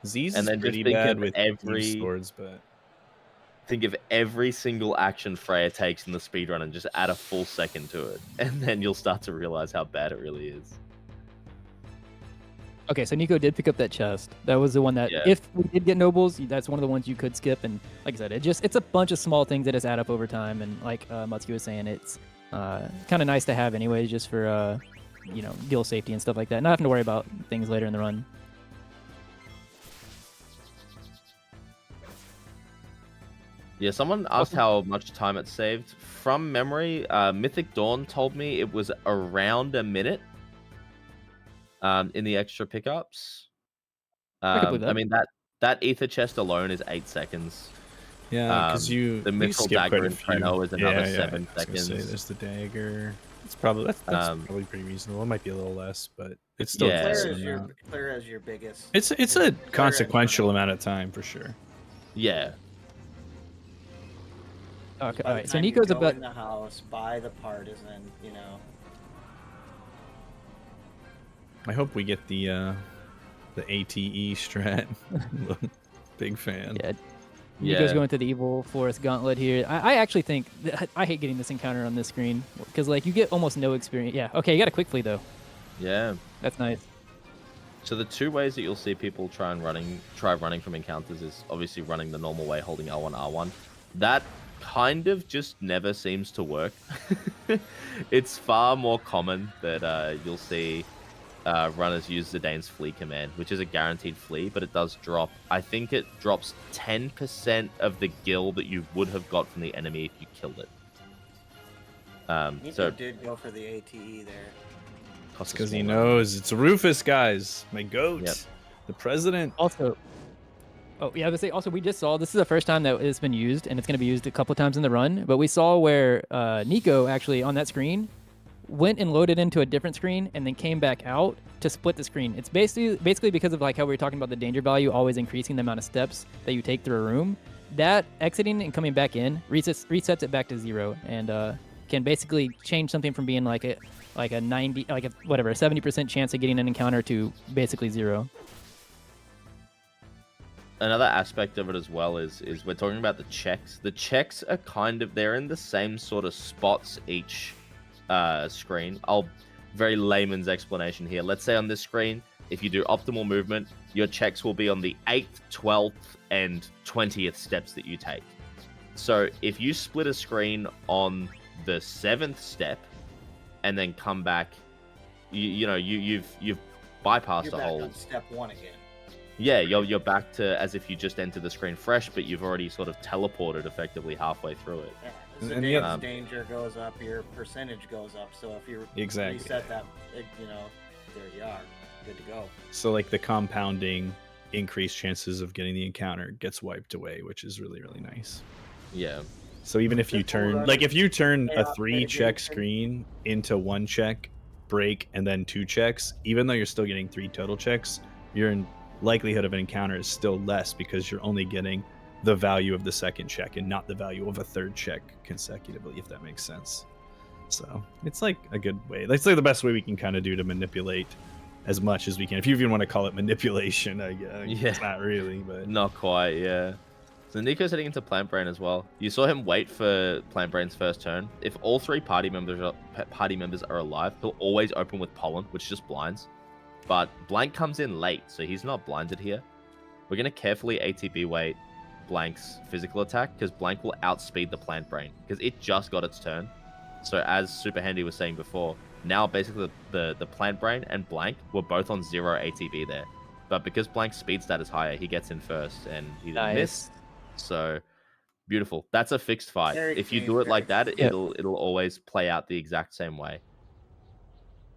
Z's and is then pretty just think bad of with every swords, but think of every single action Freya takes in the speedrun and just add a full second to it, and then you'll start to realize how bad it really is. Okay, so Nico did pick up that chest. That was the one that, if we did get nobles, that's one of the ones you could skip. And like I said, it's a bunch of small things that just add up over time. And like Muttski was saying, it's kind of nice to have anyways, just for guild safety and stuff like that. Not having to worry about things later in the run. Yeah, someone asked how much time it saved. From memory, Mythic Dawn told me it was around a minute. In the extra pickups. I mean, that ether chest alone is 8 seconds. Yeah, because the mithril dagger in Treno is another 7 seconds. Say, there's the dagger. It's probably that's probably pretty reasonable. It might be a little less, but it's still Clear as your biggest. It's a consequential amount of time for sure. Yeah. Okay, By all the right. So time you Nico's go about in the house, buy the partisan, I hope we get the ATE strat. Big fan. Yeah. Nico's going to the Evil Forest Gauntlet here. I actually think I hate getting this encounter on this screen because like you get almost no experience. Yeah. Okay, you got a quick flee though. Yeah. That's nice. So the 2 ways that you'll see people try running from encounters is obviously running the normal way, holding L1, R1. That kind of just never seems to work. It's far more common that you'll see runners use Zidane's flee command, which is a guaranteed flee, but it does drop. I think it drops 10% of the gil that you would have got from the enemy if you killed it. Nico did go for the ATE there. Because he knows it's Rufus, guys. My goat. Yep. The president. Also, I would say also we just saw this is the first time that it's been used, and it's going to be used a couple times in the run. But we saw where Nico actually on that screen went and loaded into a different screen and then came back out to split the screen. It's basically because of like how we were talking about the danger value always increasing the amount of steps that you take through a room. That exiting and coming back in resets it back to 0 and can basically change something from being like a 70% chance of getting an encounter to basically 0. Another aspect of it as well is we're talking about the checks. The checks are they're in the same sort of spots each screen. Very layman's explanation here. Let's say on this screen, if you do optimal movement, your checks will be on the 8th, 12th, and 20th steps that you take. So if you split a screen on the 7th step and then come back, you've bypassed the whole. On step 1 again. Yeah, you're back to as if you just entered the screen fresh, but you've already sort of teleported effectively halfway through it. Yeah. The danger goes up, your percentage goes up. So if you reset that, there you are, good to go. So like the compounding increased chances of getting the encounter gets wiped away, which is really, really nice. Yeah. So even if you turn a 3-check screen into 1 check, break, and then 2 checks, even though you're still getting 3 total checks, your likelihood of an encounter is still less because you're only getting the value of the 2nd check and not the value of a 3rd check consecutively, if that makes sense. So it's like a good way. It's like the best way we can kind of do to manipulate as much as we can. If you even want to call it manipulation, I guess. Yeah. It's not really, but Not quite, yeah. So Nico's heading into Plant Brain as well. You saw him wait for Plant Brain's first turn. If all 3 party members are alive, he'll always open with Pollen, which just blinds. But Blank comes in late, so he's not blinded here. We're going to carefully ATB wait Blank's physical attack, because Blank will outspeed the Plant Brain, because it just got its turn. So as SuperHandi was saying before, now basically the Plant Brain and Blank were both on 0 ATB there. But because Blank's speed stat is higher, he gets in first, and he didn't miss. So beautiful. That's a fixed fight. If you do it like that, it'll always play out the exact same way.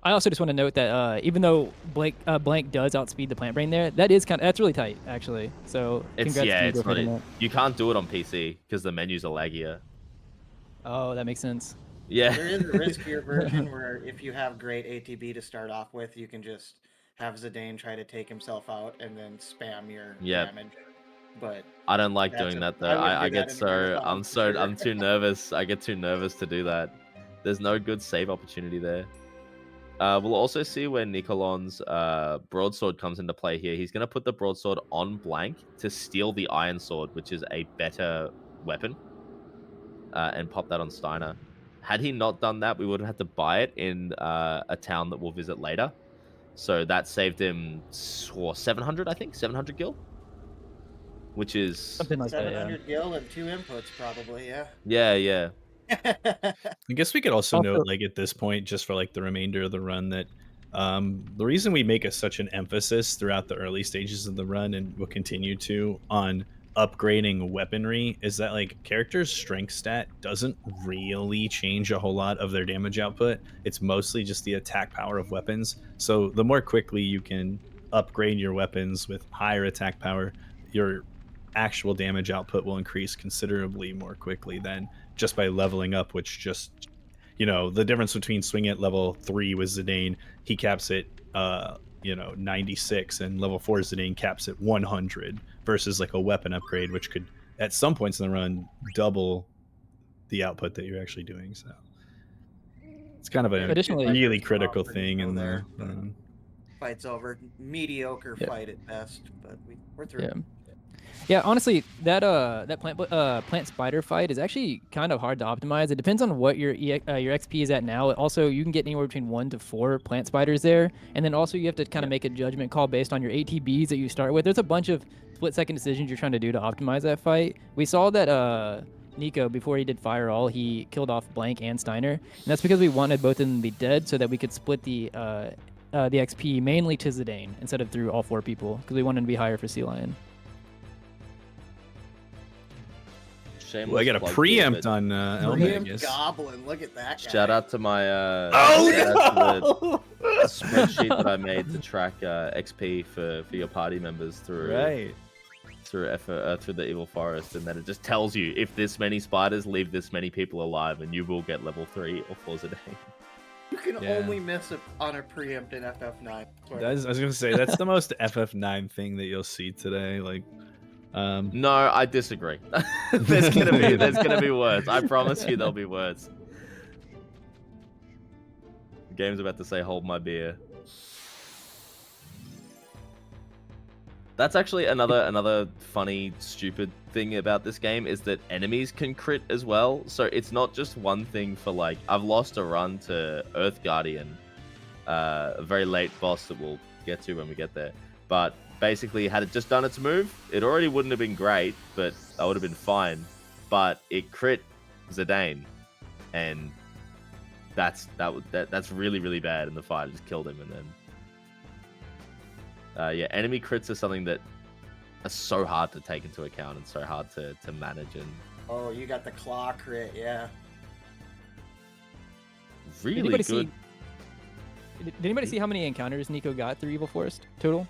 I also just want to note that even though Blank does outspeed the Plant Brain there, that's really tight actually. So It's congrats to you not. You can't do it on PC because the menus are laggier. Oh, that makes sense. Yeah. There is a riskier version where if you have great ATB to start off with, you can just have Zidane try to take himself out and then spam your damage. But I don't like doing that though. I get I'm too nervous. I get too nervous to do that. There's no good save opportunity there. We'll also see where Nikolon's broadsword comes into play here. He's going to put the broadsword on Blank to steal the iron sword, which is a better weapon, and pop that on Steiner. Had he not done that, we would have had to buy it in a town that we'll visit later. So that saved him 700, I think, 700 gil. Which is something like 700 gil and 2 inputs, probably. Yeah. Yeah. I guess we could also note, like at this point, just for like the remainder of the run, that the reason we make such an emphasis throughout the early stages of the run, and will continue to, on upgrading weaponry, is that like characters' strength stat doesn't really change a whole lot of their damage output. It's mostly just the attack power of weapons. So the more quickly you can upgrade your weapons with higher attack power, your actual damage output will increase considerably more quickly than just by leveling up, which just, the difference between swinging at level 3 with Zidane, he caps it 96, and level 4 Zidane caps it 100, versus like a weapon upgrade, which could at some points in the run double the output that you're actually doing. So it's kind of a really critical thing in there. Fight's over. Mediocre fight at best, but we're through. Yeah, honestly, that plant spider fight is actually kind of hard to optimize. It depends on what your XP is at now. Also, you can get anywhere between 1 to 4 plant spiders there, and then also you have to kind of make a judgment call based on your ATBs that you start with. There's a bunch of split-second decisions you're trying to do to optimize that fight. We saw that Nico, before he did Fire All, he killed off Blank and Steiner, and that's because we wanted both of them to be dead so that we could split the XP mainly to Zidane instead of through all 4 people, because we wanted to be higher for Sealion. Well, I got a preempt on eLmaGus. Goblin, look at that guy. Shout out to my the spreadsheet that I made to track XP for your party members through the Evil Forest, and then it just tells you if this many spiders leave this many people alive, and you will get level 3 or 4 a day. You can only miss it on a preempt in FF9. I was gonna say that's the most FF9 thing that you'll see today. Like, no, I disagree. there's gonna be words. I promise you, there'll be words. The game's about to say, "Hold my beer." That's actually another funny, stupid thing about this game is that enemies can crit as well. So it's not just one thing for like, I've lost a run to Earth Guardian, a very late boss that we'll get to when we get there. But basically, had it just done its move, it already wouldn't have been great, but that would have been fine. But it crit Zidane, and that's really, really bad in the fight. It just killed him, and then enemy crits are something that are so hard to take into account and so hard to manage. And you got the claw crit, yeah. Really good. Did anybody see how many encounters Nico got through Evil Forest total?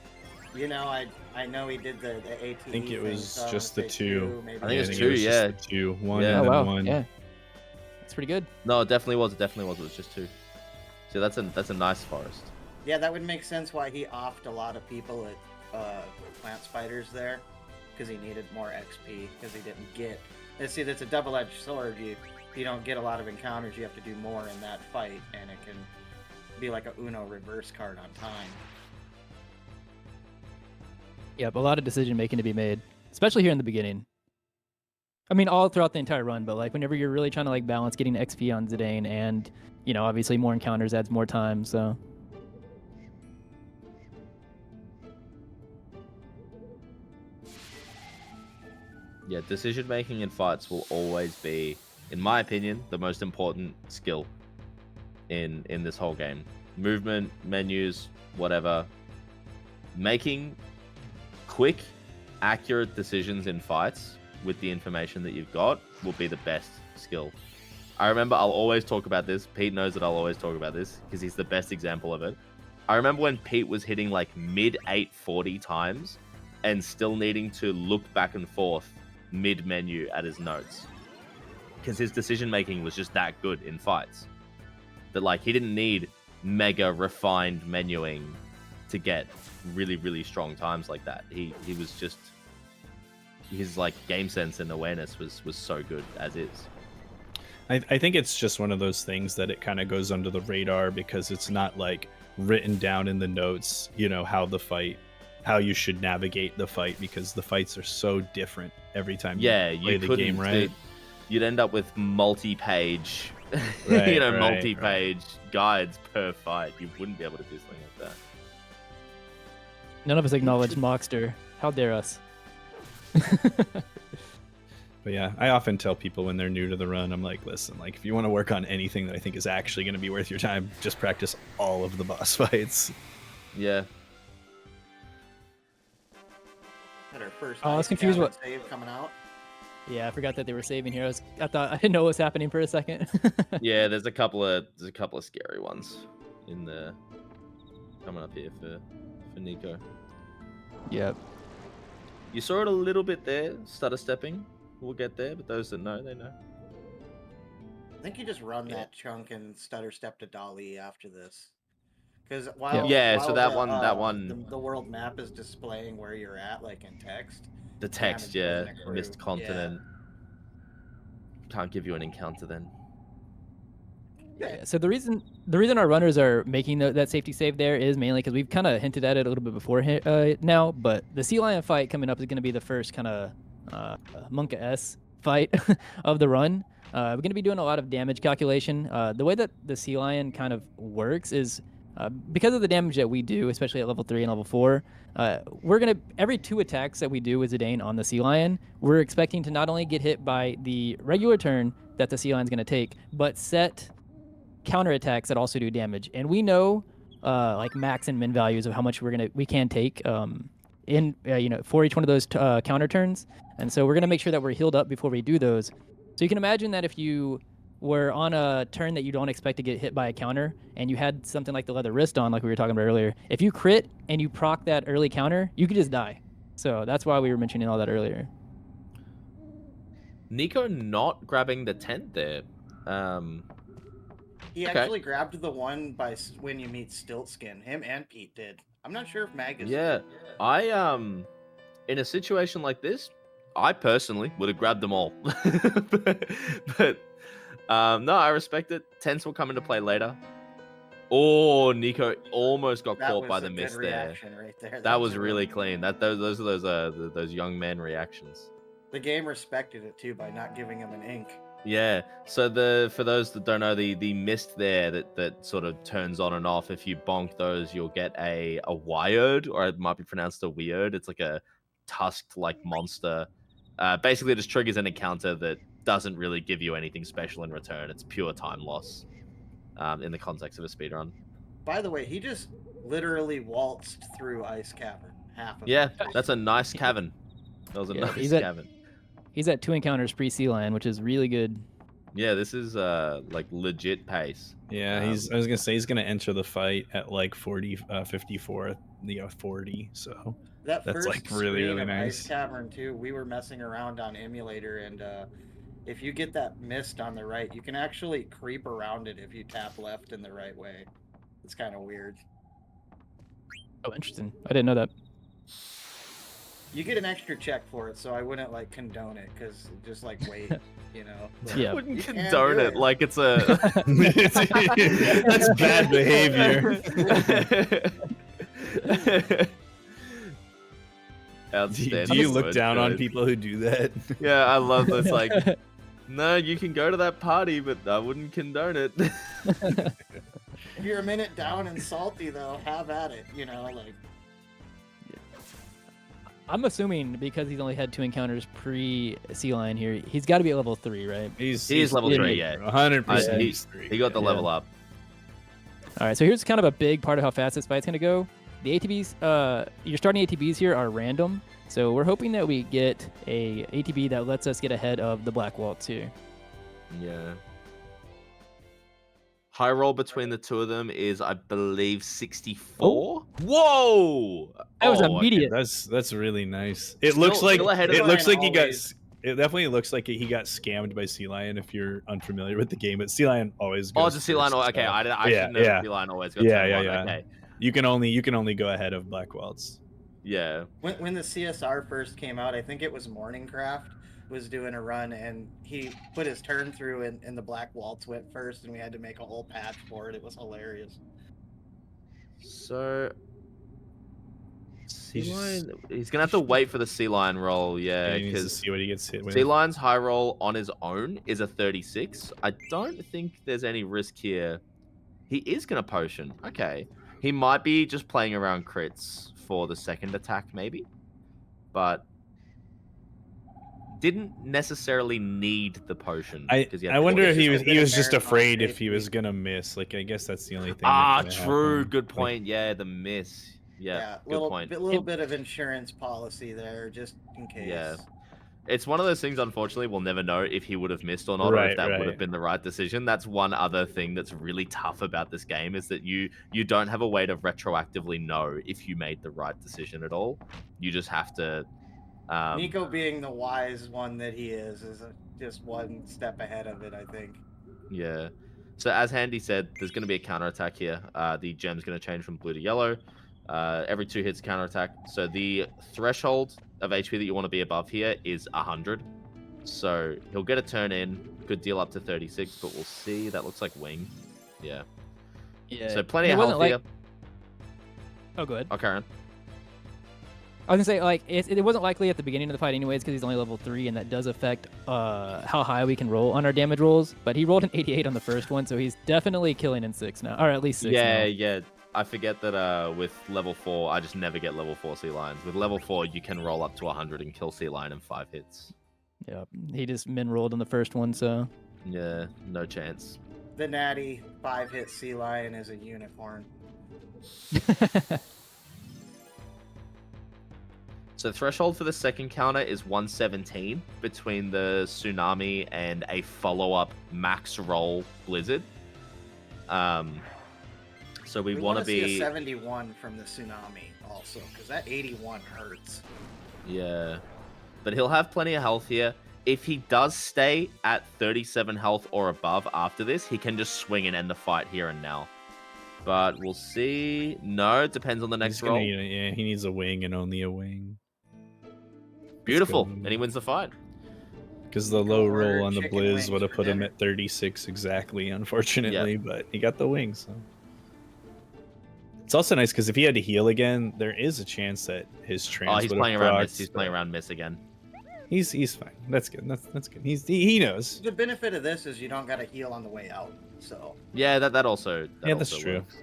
I know he did the AT. I think it was just the 2. I think it was 2, yeah. 2. 1 and then 1. Yeah. That's pretty good. No, it definitely was. It was just 2. So that's a nice forest. Yeah, that would make sense why he offed a lot of people at plant spiders there, because he needed more XP, because he didn't get. And see, that's a double-edged sword. you don't get a lot of encounters, you have to do more in that fight, and it can be like a Uno reverse card on time. Yep, a lot of decision making to be made, especially here in the beginning. I mean, all throughout the entire run, but like whenever you're really trying to like balance getting XP on Zidane and, you know, obviously more encounters adds more time, so. Yeah, decision making in fights will always be, in my opinion, the most important skill in this whole game. Movement, menus, whatever. Making quick, accurate decisions in fights with the information that you've got will be the best skill. I remember I'll always talk about this. Pete knows that I'll always talk about this because he's the best example of it. I remember when Pete was hitting like mid 840 times and still needing to look back and forth mid-menu at his notes because his decision-making was just that good in fights that like he didn't need mega refined menuing to get really, really strong times like that. He was just, his like game sense and awareness was so good as is. I think it's just one of those things that it kind of goes under the radar because it's not like written down in the notes, you know, how you should navigate the fight, because the fights are so different every time you play the game, right? You'd end up with multi-page, Right, multi-page guides per fight. You wouldn't be able to do something like that. None of us acknowledged Moxter. How dare us? But yeah, I often tell people when they're new to the run, I'm like, listen, like if you want to work on anything that I think is actually going to be worth your time, just practice all of the boss fights. Yeah. At our first I was confused what save coming out. Yeah, I forgot that they were saving here. I thought I didn't know what was happening for a second. Yeah, there's a couple of scary ones in the coming up here for Nico. Yep. You saw it a little bit there, stutter stepping. We'll get there, but those that know, they know. I think you just run that chunk and stutter step to Dali after this. Because while so that the, one the world map is displaying where you're at, like in text. The text, missed continent. Can't give you an encounter then. Yeah. So the reason our runners are making that safety save there is mainly because we've kind of hinted at it a little bit before now, but the Sealion fight coming up is going to be the first kind of Monka S fight of the run. We're going to be doing a lot of damage calculation. The way that the Sealion kind of works is because of the damage that we do, especially at level 3 and level 4, we're going to, every 2 attacks that we do with Zidane on the Sealion, we're expecting to not only get hit by the regular turn that the Sealion's going to take, but set counterattacks that also do damage. And we know like max and min values of how much we can take for each one of those counter turns. And so we're going to make sure that we're healed up before we do those. So you can imagine that if you were on a turn that you don't expect to get hit by a counter and you had something like the leather wrist on, like we were talking about earlier, if you crit and you proc that early counter, you could just die. So that's why we were mentioning all that earlier. Nico not grabbing the tent there. He actually grabbed the one by when you meet Stiltskin. Him and Pete did. I'm not sure if Magus did. I in a situation like this, I personally would have grabbed them all. but no, I respect it. Tents will come into play later. Oh, Nico almost got caught by the miss there. Right that was really clean. Those are those young man reactions. The game respected it too by not giving him an ink. Yeah. So for those that don't know, the mist there that sort of turns on and off. If you bonk those, you'll get a wired, or it might be pronounced a weird. It's like a tusked like monster. Basically, it just triggers an encounter that doesn't really give you anything special in return. It's pure time loss in the context of a speedrun. By the way, he just literally waltzed through Ice Cavern. Half of it. That's a nice cavern. That was a nice cavern. He's at 2 encounters pre-Sealion, which is really good. Yeah, this is like legit pace. Yeah, I was gonna say he's gonna enter the fight at like 54, 40. So that's first like really nice. Ice Cavern too. We were messing around on emulator, and if you get that mist on the right, you can actually creep around it if you tap left in the right way. It's kind of weird. Oh, interesting. I didn't know that. You get an extra check for it, so I wouldn't like condone it, because just like wait, you know. Yeah. I wouldn't You can condone do it it. like it's a. That's bad behavior. Outstanding. Do you look words, down on guys. people who do that? Yeah, I love this. Like, no, you can go to that party, but I wouldn't condone it. If you're a minute down and salty though, have at it, you know, like. I'm assuming because he's only had 2 encounters pre-Sealion here, he's got to be at level 3, right? He's level 3, yeah. 100%. He got the level up. All right, so here's kind of a big part of how fast this fight's gonna go. The ATBs, your starting ATBs here are random, so we're hoping that we get a ATB that lets us get ahead of the Black Waltz here. Yeah. High roll between the two of them is, I believe, 64. Whoa! That was Oh, okay. immediate. That's really nice. It looks like ahead of it looks like he got. always- It definitely looks like he got scammed by Sealion. If you're unfamiliar with the game, but Sealion always goes. Oh, it's a Sealion. first, Okay, so- I Yeah, shouldn't have. yeah. Sealion always got Yeah, turn yeah, one. yeah. Okay. You can only go ahead of Black Waltz. Yeah. When the CSR first came out, I think it was Morningcraft was doing a run, and he put his turn through, and the Black Waltz went first, and we had to make a whole patch for it. It was hilarious. So, Sealion, he's gonna have to wait for the Sealion roll, yeah, he needs to because see what he gets hit with. Sealion's high roll on his own is a 36. I don't think there's any risk here. He is gonna potion. Okay, he might be just playing around crits for the second attack, maybe, but didn't necessarily need the potion. I had wonder to- if he just was a bit of just marathon afraid if he safety. was gonna miss. Like I guess that's the only thing. Ah, that can true. happen. Good Like, point. Yeah, the miss. Yeah, good point. Little bit of insurance policy there, just in case. Yeah. It's one of those things, unfortunately, we'll never know if he would have missed or not, or Right, if that would right. have been the right decision. That's one other thing that's really tough about this game, is that you don't have a way to retroactively know if you made the right decision at all. You just have to... Nico, being the wise one that he is just one step ahead of it, I think. Yeah. So as Handy said, there's going to be a counterattack here. The gem's going to change from blue to yellow. Every 2 hits counterattack. So the threshold of HP that you want to be above here is 100. So he'll get a turn in. Could deal up to 36, but we'll see. That looks like wing. Yeah. Yeah. So plenty It of wasn't health here. Oh, go ahead. Oh, Karen. I was gonna say, like, it wasn't likely at the beginning of the fight anyways, because he's only level 3, and that does affect how high we can roll on our damage rolls. But he rolled an 88 on the first one, so he's definitely killing in 6 now, or at least 6 Yeah, now. yeah. I forget that with level 4, I just never get level 4 sea lions. With level 4, you can roll up to 100 and kill sea lion in 5 hits. Yeah, he just min rolled on the first one, so. Yeah, no chance. The natty 5-hit sea lion is a unicorn. So threshold for the second counter is 117 between the Tsunami and a follow-up max roll Blizzard. So we want to see be... a 71 from the Tsunami also, because that 81 hurts. Yeah. But he'll have plenty of health here. If he does stay at 37 health or above after this, he can just swing and end the fight here and now. But we'll see. No, it depends on the next roll. Yeah, he needs a wing and only a wing. Beautiful. good. And he wins the fight. Because the low order roll on the chicken Blizz wings would have for put him dinner. at 36 exactly, unfortunately, but he got the wing, so. It's also nice because if he had to heal again, there is a chance that his trans Oh, he's would playing have around procced, miss. He's playing but around miss again. He's fine. That's good. That's good. He knows. The benefit of this is you don't got to heal on the way out, so. Yeah, that also. Yeah, that's also true. works.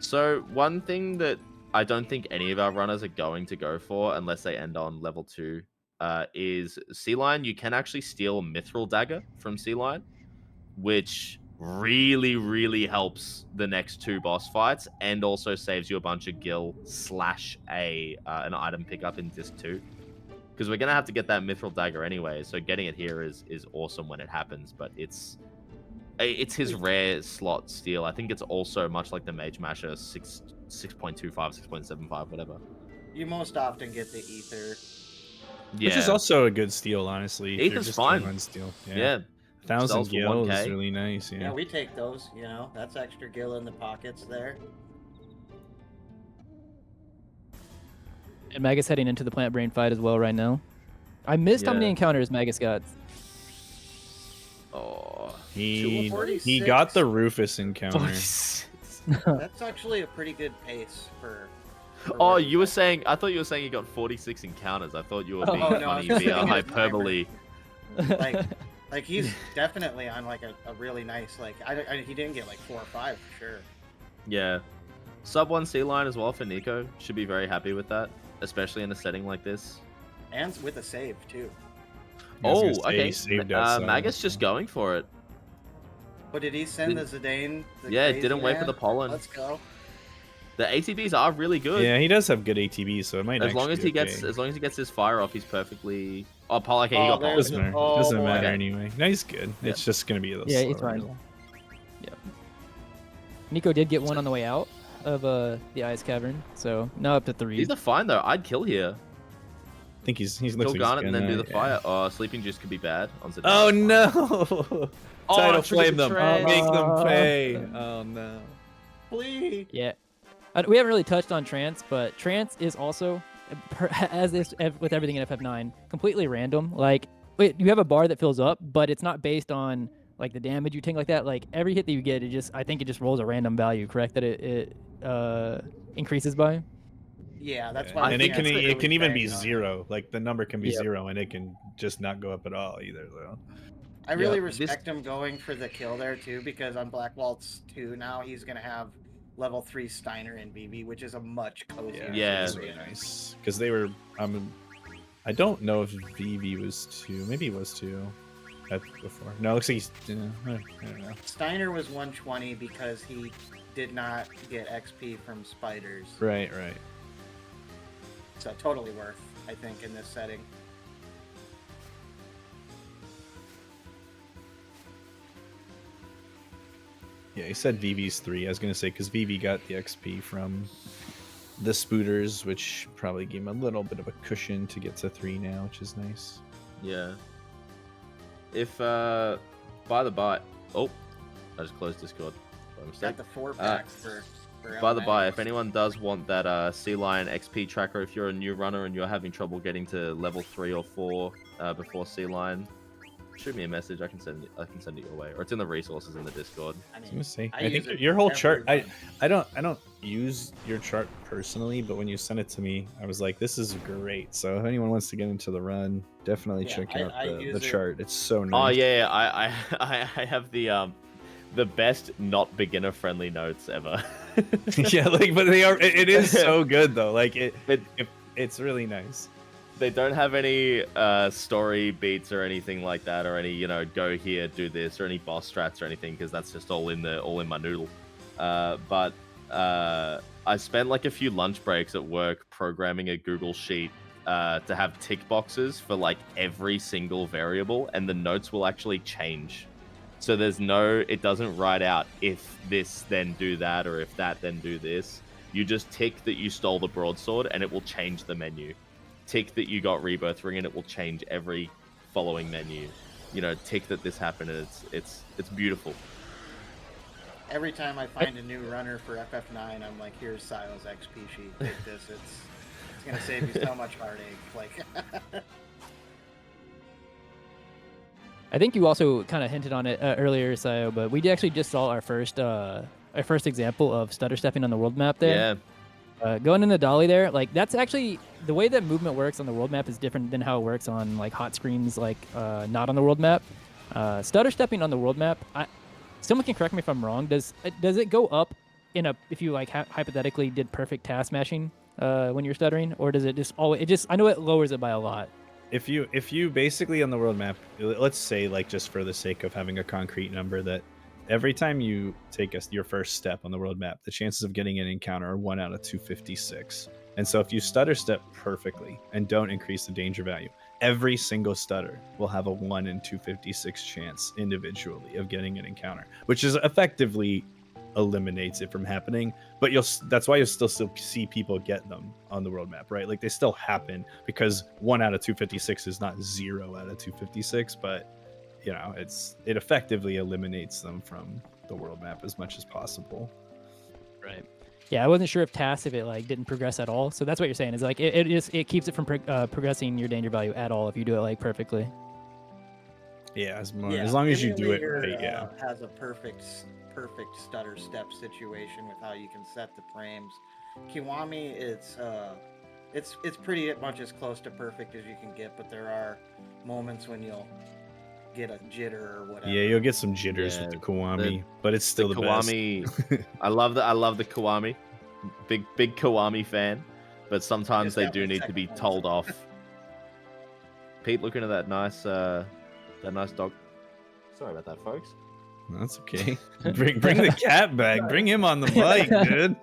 So one thing that I don't think any of our runners are going to go for unless they end on level 2 is Sealion. You can actually steal Mithril Dagger from Sealion, which really, really helps the next 2 boss fights and also saves you a bunch of gil / an item pickup in disc 2. Because we're going to have to get that Mithril Dagger anyway, so getting it here is awesome when it happens, but it's his rare slot steal. I think it's also much like the Mage Masher 6.25, 6.75, whatever. You most often get the ether. Yeah. Which is also a good steal, honestly. if you're Ether's just fine. doing one steal. Yeah. 1,000 Spells for gil is 1K. really nice. Yeah, Yeah. we take those, you know. That's extra gil in the pockets there. And Magus heading into the plant brain fight as well right now. I missed how many Yeah. encounters Magus got. Oh, He 46. got the Rufus encounter. 46. That's actually a pretty good pace for Oh, where you were he's at. saying? I thought you were saying you got 46 encounters. I thought you were being Oh, no, I was funny just via looking at his timer. hyperbole. Like he's definitely on like a really nice like he didn't get like 4 or 5 for sure. Yeah. Sub 1 Sealion as well for Nico. Should be very happy with that, especially in a setting like this. And with a save too. I was Oh, gonna say he okay. saved outside. Magus just going for it. But did he send the Zidane? Yeah, didn't wait for the pollen. Let's go. The ATBs are really good. Yeah, he does have good ATB, so it might As long as actually he be gets, okay. as long as he gets his fire off, he's perfectly. Oh, Paul. Okay, he got pollen. there's Doesn't the- matter. oh, Doesn't boy. matter Okay. anyway. No, he's good. Yeah. It's just gonna be a little Yeah, he's slower. fine. Yeah. Nico did get one on the way out of the ice cavern, so now up to 3. These are fine though. I'd kill here. I think he's looks Kill like Garnet he's and then do gonna- the fire. Oh, sleeping juice could be bad on Zidane. Oh no! Oh, Tidal triggered flame the them. trance. Make them pay. Oh no. Please. Yeah. We haven't really touched on trance, but trance is also, as is with everything in FF9, completely random. Like, you have a bar that fills up, but it's not based on like the damage you take like that. Like every hit that you get, I think it just rolls a random value, correct? That it increases by. Yeah, that's Yeah, why. and we it can can't it really can even be bang on it. 0. Like the number can be Yep. 0, and it can just not go up at all either. Though. I really Yeah, this- respect him going for the kill there too, because on Black Waltz 2 now he's gonna have level 3 Steiner and BB, which is a much cozier. Yeah. It's really nice because they were. I don't know if VV was 2. Maybe he was 2 before. No, it looks like he's. I don't know. Steiner was 120 because he did not get XP from spiders. Right. So totally worth, I think, in this setting. Yeah, he said VV's 3. I was gonna say because VV got the XP from the spooters, which probably gave him a little bit of a cushion to get to 3 now, which is nice. Yeah. If by the by, oh, I just closed Discord by mistake. Got the 4-pack for By the by, eLmaGus. if anyone does want that Sea Lion XP tracker, if you're a new runner and you're having trouble getting to level 3 or 4 before Sea Lion, shoot me a message. I can send it your way, or it's in the resources in the Discord. I I was mean, gonna say, I I use think it your whole every chart. time. I don't use your chart personally, but when you sent it to me, I was like, this is great. So if anyone wants to get into the run, definitely Yeah, check I out the use it. chart. It's so Oh nice. yeah, I have the best not beginner friendly notes ever. Yeah, like, but they are. It is so good though. Like But it's really nice. they don't have any story beats or anything like that, or any go here, do this, or any boss strats or anything, because that's just all in my noodle. But I spent like a few lunch breaks at work programming a Google sheet to have tick boxes for like every single variable, and the notes will actually change. So it doesn't write out if this then do that, or if that then do this. You just tick that you stole the broadsword, and it will change the menu. Tick that you got Rebirth Ring, and it will change every following menu. Tick that this happened, and it's beautiful. Every time I find a new runner for FF9, I'm like, here's Silo's XP sheet. Take this. It's gonna save you so much heartache. Like, I think you also kind of hinted on it earlier, Sayo, but we actually just saw our first example of stutter stepping on the world map there. Yeah. Going in the dolly there, like that's actually the way that movement works on the world map is different than how it works on like hot screens, like not on the world map. Stutter stepping on the world map, someone can correct me if I'm wrong. Does it go up if you like hypothetically did perfect task mashing when you're stuttering, or does it just always? I know it lowers it by a lot. If you basically on the world map, let's say like just for the sake of having a concrete number, that every time you take your first step on the world map, the chances of getting an encounter are 1 out of 256. And so if you stutter step perfectly and don't increase the danger value, every single stutter will have a 1 in 256 chance individually of getting an encounter, which is effectively eliminates it from happening. But that's why you'll still see people get them on the world map, right? Like they still happen because 1 out of 256 is not 0 out of 256, but it effectively eliminates them from the world map as much as possible. Right. Yeah, I wasn't sure if TAS, if it like didn't progress at all. So that's what you're saying is like it keeps it from progressing your danger value at all if you do it like perfectly. Yeah, as Yeah, long as you do it Emulator, right. Yeah. has a perfect stutter step situation with how you can set the frames. Kiwami, it's pretty much as close to perfect as you can get, but there are moments when you'll get a jitter or whatever. Yeah, you'll get some jitters with the Kiwami, but it's still the Kiwami. best. I love the Kiwami. Big Kiwami fan, but sometimes Just they got do my need to second be one, told so- off. Pete, looking at that nice dog. Sorry about that, folks. That's okay. Bring the cat back. Bring him on the mic, dude.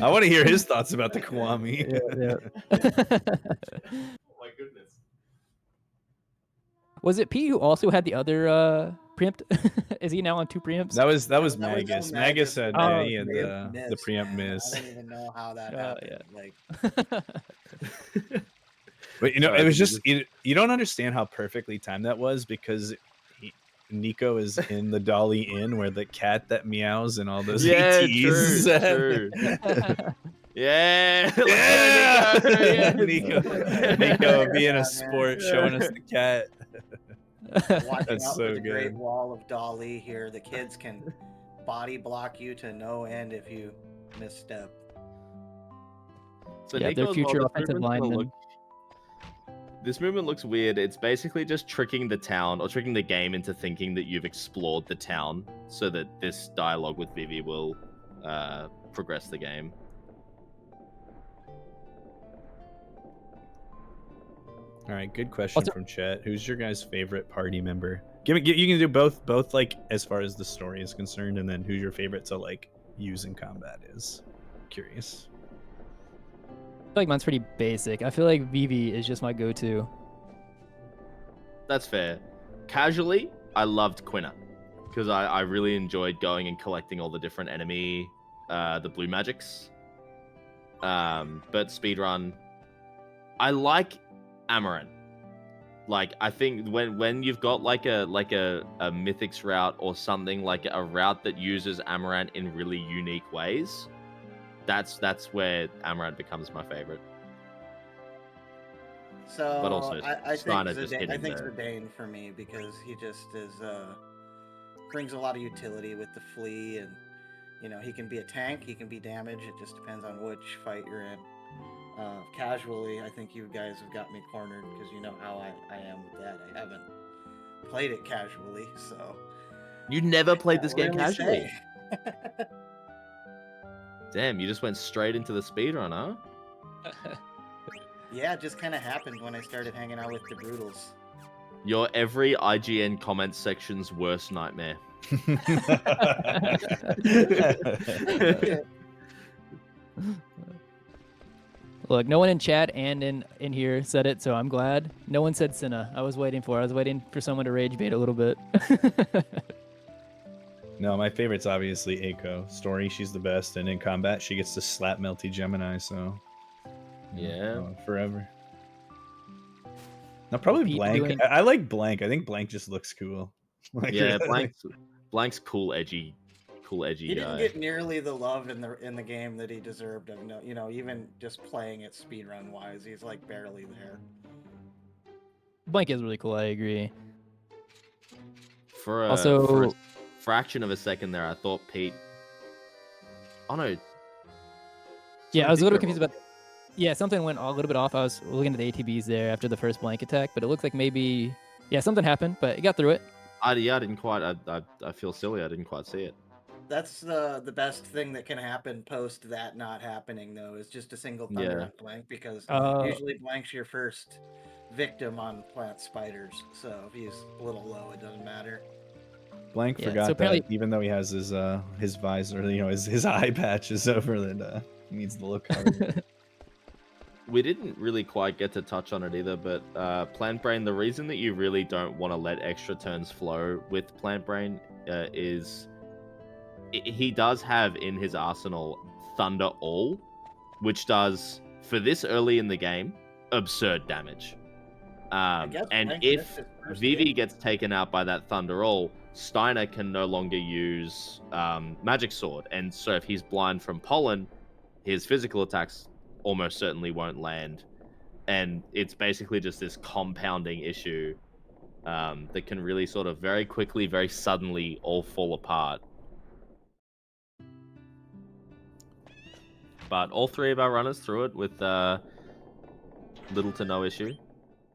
I want to hear his thoughts about the Kiwami. Yeah. Oh my goodness. Was it P who also had the other preempt? Is he now on 2 preempts? That was That was Magus. all Magus had Oh, he had the preempt man. miss. I don't even know how that happened. Yeah. Like, But you know, Sorry, it was did just you don't understand how perfectly timed that was because Nico is in the Dolly Inn where the cat that meows and all those Yeah, ATs. true. Yeah. Yeah, Let's go, Nico. Yes. Nico being Yeah, a man. sport, showing us the cat. watching That's out so for the Great good. Wall of Dolly here, the kids can body block you to no end if you misstep. So Yeah, their Nico's future well, offensive lineman. This movement looks weird. It's basically just tricking the town or tricking the game into thinking that you've explored the town so that this dialogue with Vivi will progress the game. All right, good question from chat. Who's your guys' favorite party member? You can do both like as far as the story is concerned, and then who your favorite to like use in combat is. Curious. I feel like mine's pretty basic. I feel like Vivi is just my go-to. That's fair. Casually, I loved Quina because I really enjoyed going and collecting all the different enemy, the blue magics. But speedrun, I like Amaran. Like I think when you've got like a Mythics route or something like a route that uses Amaran in really unique ways, that's where Amaran becomes my favorite. So But also, I think Steiner just hitting there. Zidane for me because he just is brings a lot of utility with the flea, and you know he can be a tank, he can be damage. It just depends on which fight you're in. Casually, I think you guys have got me cornered because you know how I am with that. I haven't played it casually, so You never played this game really casually. say. Damn, you just went straight into the speedrun, huh? Yeah, it just kind of happened when I started hanging out with the Brutals. You're every IGN comment section's worst nightmare. Look, no one in chat and in here said it, so I'm glad. No one said Cinna. I was waiting for someone to rage bait a little bit. No, my favorite's obviously Aiko. Story, she's the best, and in combat, she gets to slap Melty Gemini, so Yeah. forever. No, probably Pete Blank. doing- I like Blank. I think Blank just looks cool. Like, Yeah, really. Blank's cool, edgy He didn't guy. get nearly the love in the game that he deserved. Of no, you know, even just playing it speedrun wise, he's like barely there. Blank is really cool. I agree. For Also- a fraction of a second there, I thought Pete. Oh no. Yeah, I was a little Something confused about. Yeah, something went a little bit off. I was looking at the ATBs there after the first blank attack, but it looked like maybe something happened, but he got through it. I didn't quite. I feel silly. I didn't quite see it. That's the best thing that can happen post that not happening though, is just a single thunder Yeah. on Blank, because Oh. usually Blank's your first victim on plant spiders. So if he's a little low, it doesn't matter. Blank Yeah, so forgot apparently- that even though he has his visor, you know, his eye patch is over, that he needs to look covered. We didn't really quite get to touch on it either, but Plant Brain, the reason that you really don't want to let extra turns flow with Plant Brain is he does have in his arsenal Thunder All, which does, for this early in the game, absurd damage. I guess And Blank if missed his first Vivi hit. gets taken out by that Thunder All, Steiner can no longer use Magic Sword, and so if he's blind from pollen, his physical attacks almost certainly won't land. And it's basically just this compounding issue that can really sort of very quickly, very suddenly all fall apart. But all three of our runners through it with little to no issue.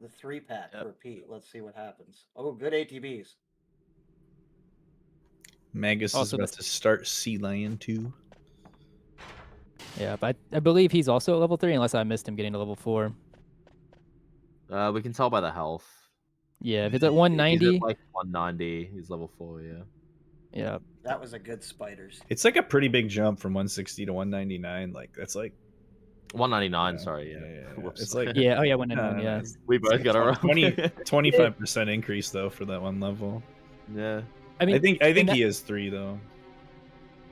The 3-pack for Pete. Let's see what happens. Oh, good ATBs. Magus is Also, about to start Sealion 2. Yeah, but I believe he's also at level 3, unless I missed him getting to level 4. We can tell by the health. Yeah, if it's at He's 190. at like 190. He's level 4, yeah. Yeah. That was a good spiders. It's like a pretty big jump from 160 to 199. Like that's like 199, yeah, sorry, yeah. Whoops. It's like Yeah, oh yeah, 199, yeah. We both got it wrong. 25% increase though for that one level. Yeah. I mean, I think that, he is 3 though.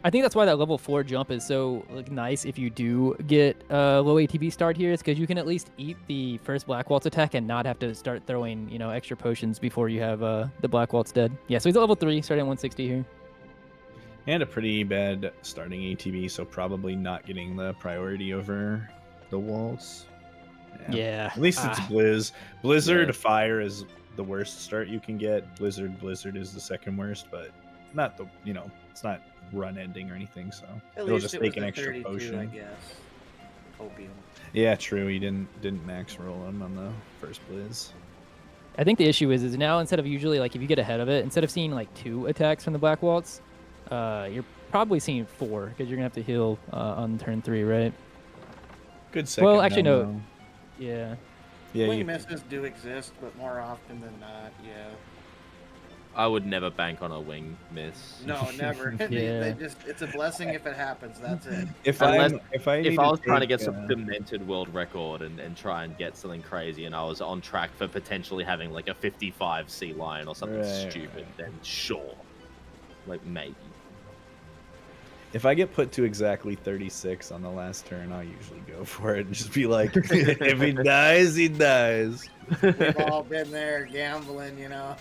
I think that's why that level 4 jump is so like nice if you do get low ATB start here, is because you can at least eat the first Black Waltz attack and not have to start throwing, you know, extra potions before you have the Black Waltz dead. Yeah, so he's at level 3, starting at 160 here. And a pretty bad starting ATB, so probably not getting the priority over the walls. Yeah. At least it's Blizz. Blizzard Yeah. Fire is the worst start you can get. Blizzard is the second worst, but not the, you know, it's not run ending or anything, so At it'll least just it take was an the extra 32, potion. I guess. Opium. Yeah, true. He didn't max roll him on the first Blizz. I think the issue is now instead of usually like if you get ahead of it, instead of seeing like 2 attacks from the Black Waltz, you're probably seeing 4 because you're gonna have to heal on turn 3, right? Good second. Well, actually, round, no. though. Yeah. Yeah, Wing you, misses do exist, but more often than not, yeah. I would never bank on a wing miss. No, never. Yeah. they just, it's a blessing if it happens. That's it. if Unless- I If need I was trying to take, get some demented world record and try and get something crazy, and I was on track for potentially having like a 55 sea lion or something Right, stupid, then sure, like maybe. if I get put to exactly 36 on the last turn, I'll usually go for it and just be like, if he dies, he dies. We've all been there gambling, you know.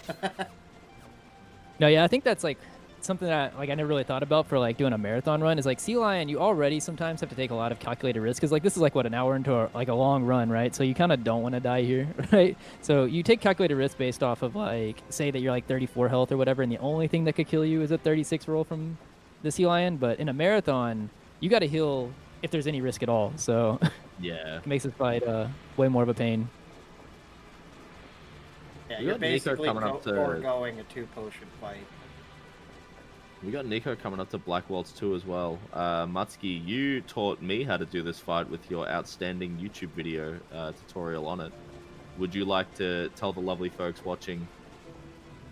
No, yeah, I think that's like something that like I never really thought about for like doing a marathon run is like Sea Lion, you already sometimes have to take a lot of calculated risks because like this is like what, an hour into like a long run, right? So you kind of don't want to die here, right? So you take calculated risk based off of like say that you're like 34 health or whatever, and the only thing that could kill you is a 36 roll from the Sea Lion. But in a marathon, you got to heal if there's any risk at all. So Yeah. it makes this fight way more of a pain. Yeah, We you're got Nico basically coming up to- foregoing a 2-potion fight. We got Nico coming up to Black Waltz 2 as well. Muttski, you taught me how to do this fight with your outstanding YouTube video tutorial on it. Would you like to tell the lovely folks watching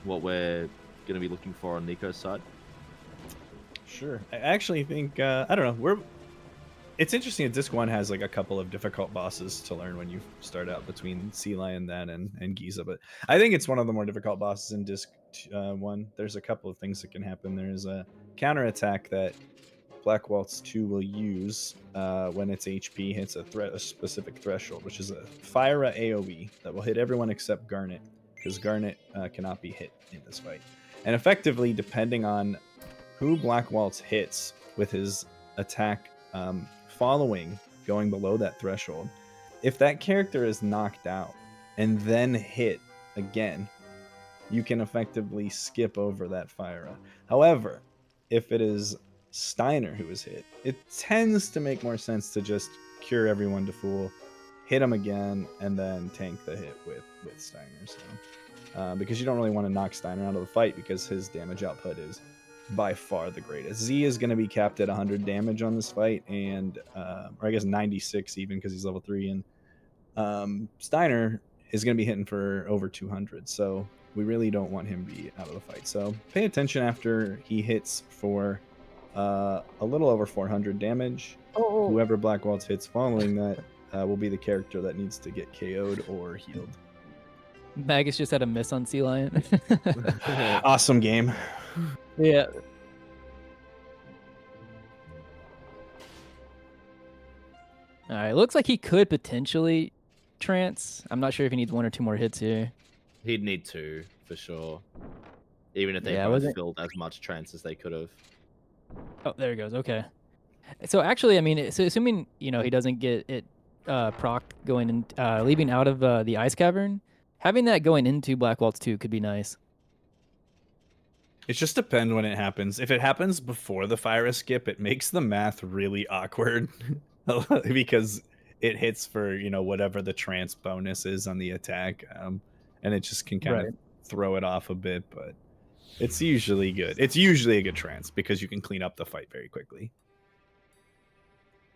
what we're going to be looking for on Nico's side? Sure. I actually think I don't know. It's interesting that Disc 1 has like a couple of difficult bosses to learn when you start out between Sea Lion then and Giza, but I think it's one of the more difficult bosses in Disc 1. There's a couple of things that can happen. There's a counterattack that Black Waltz 2 will use when its HP hits a specific threshold, which is a Fyra AoE that will hit everyone except Garnet, because Garnet cannot be hit in this fight. And effectively, depending on who Black Waltz hits with his attack following going below that threshold, if that character is knocked out and then hit again, you can effectively skip over that Fyra. However, if it is Steiner who is hit, it tends to make more sense to just cure everyone to full, hit him again, and then tank the hit with Steiner. So, because you don't really want to knock Steiner out of the fight because his damage output is by far the greatest. Z is going to be capped at 100 damage on this fight, and or I guess 96 even because he's level 3, and Steiner is going to be hitting for over 200. So we really don't want him to be out of the fight. So pay attention after he hits for a little over 400 damage. Whoever Black Waltz hits following that will be the character that needs to get KO'd or healed. Magus just had a miss on Sea Lion. Awesome game. Yeah. All right, looks like he could potentially trance. I'm not sure if he needs 1 or 2 more hits here. He'd need 2 for sure. even if they Yeah, both wasn't- filled as much trance as they could have. Oh, there it goes. Okay. So actually, I mean, so assuming he doesn't get it proc going in, leaving out of the ice cavern, having that going into Black Waltz 2 could be nice. It just depends when it happens. If it happens before the fire skip, it makes the math really awkward because it hits for whatever the trance bonus is on the attack, and it just can kind of throw it off a bit. But it's usually good. It's usually a good trance because you can clean up the fight very quickly.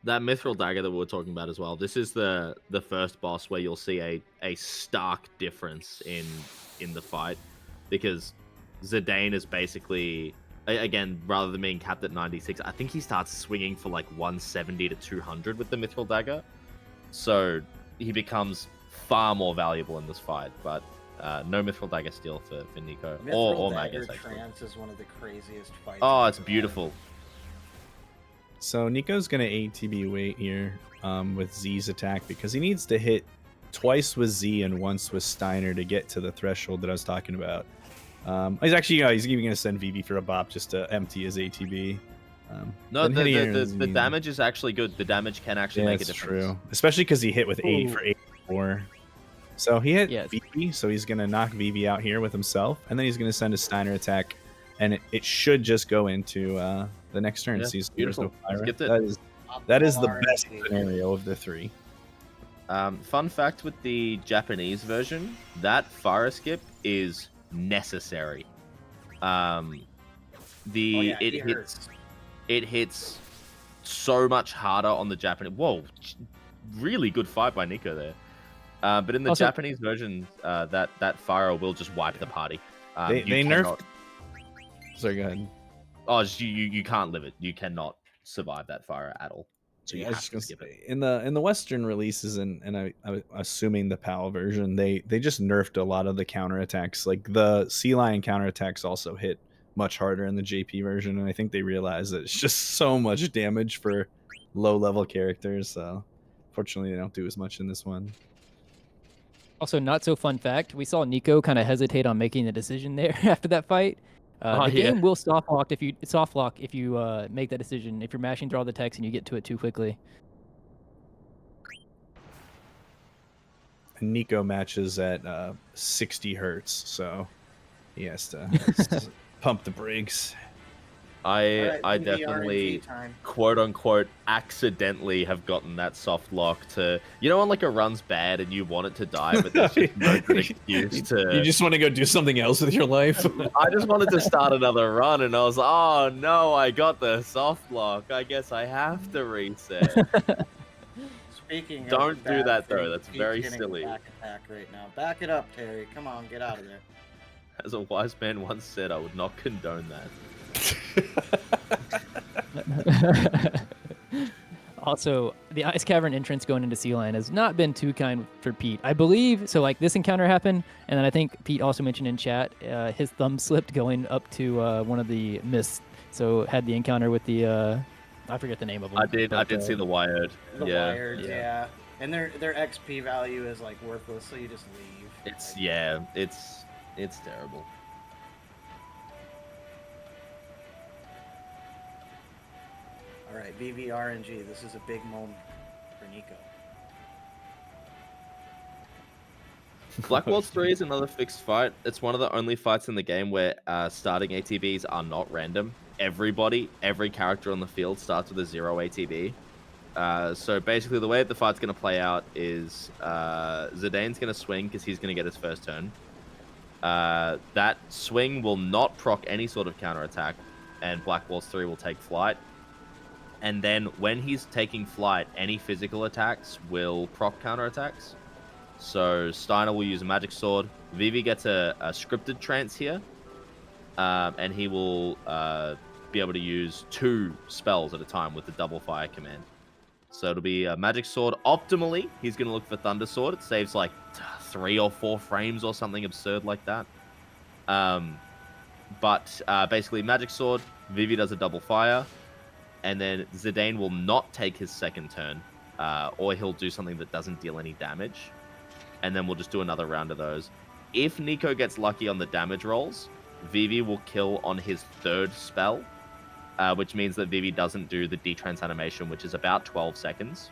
That mithril dagger that we were talking about as well. This is the first boss where you'll see a stark difference in the fight, because Zidane is basically, again, rather than being capped at 96, I think he starts swinging for like 170 to 200 with the mithril dagger. So he becomes far more valuable in this fight. But no mithril dagger steal for Nico or dagger Magus. Actually. trance is one of the craziest fights. Oh, I've it's ever beautiful. So Nico's gonna ATB wait here with Z's attack because he needs to hit twice with Z and once with Steiner to get to the threshold that I was talking about. He's actually he's even gonna send Vivi for a bop just to empty his ATB. No, the damage is actually good. The damage can actually make a that's difference. true, especially because he hit with 8 for 84. So he hit Yes. Vivi, so he's gonna knock Vivi out here with himself, and then he's gonna send a Steiner attack, and it should just go into the next turn. Yeah, Sees beautiful. there's no fire. Skipped it. That is the RNG. best scenario of the 3. Fun fact with the Japanese version, that fire skip is necessary. It hits so much harder on the Japanese. Whoa, really good fight by Nico there. But in the Also- Japanese version, that fire will just wipe the party. They You nerfed. cannot- Sorry, go ahead. Oh, you can't live it. You cannot survive that fire at all. So you I was have just to gonna skip it. say, in the Western releases and I'm assuming the PAL version, they just nerfed a lot of the counterattacks. Like the Sealion counterattacks also hit much harder in the JP version, and I think they realized that it's just so much damage for low level characters. So fortunately, they don't do as much in this one. Also, not so fun fact: we saw Nico kind of hesitate on making the decision there after that fight. The game will soft lock if you make that decision. If you're mashing through all the text and you get to it too quickly. And Nico matches at 60 hertz, so he has to pump the brakes. I Alright, Vivi, definitely RNG time. quote unquote accidentally have gotten that soft lock to, when like a run's bad and you want it to die, but there's just no good excuse to. You just want to go do something else with your life. I just wanted to start another run, and I was like, oh no, I got the soft lock. I guess I have to reset. Speaking of Don't do bad that, though. things, That's Pete's very getting a silly. Back attack right now. Back it up, Terry. Come on, get out of there. As a wise man once said, I would not condone that. Also, the ice cavern entrance going into Sealion has not been too kind for Pete. I believe so. Like this encounter happened, and then I think Pete also mentioned in chat his thumb slipped going up to one of the mists. So had the encounter with the I forget the name of them. I did see the wired. The yeah. wired, yeah. And their XP value is like worthless, so you just leave. It's terrible. All right, VV RNG. This is a big moment for Nico. Black Waltz 3 is another fixed fight. It's one of the only fights in the game where starting ATBs are not random. Every character on the field starts with a 0 ATB. So basically the way the fight's going to play out is Zidane's going to swing because he's going to get his first turn. That swing will not proc any sort of counterattack, and Black Waltz 3 will take flight. And then when he's taking flight, any physical attacks will proc counterattacks. So Steiner will use a magic sword. Vivi gets a scripted trance here. And he will be able to use 2 spells at a time with the double fire command. So it'll be a magic sword. Optimally, he's going to look for Thunder Sword. It saves like 3 or 4 frames or something absurd like that. But basically, magic sword, Vivi does a double fire. And then Zidane will not take his second turn, or he'll do something that doesn't deal any damage. And then we'll just do another round of those. If Nico gets lucky on the damage rolls, Vivi will kill on his 3rd spell, which means that Vivi doesn't do the detrans animation, which is about 12 seconds,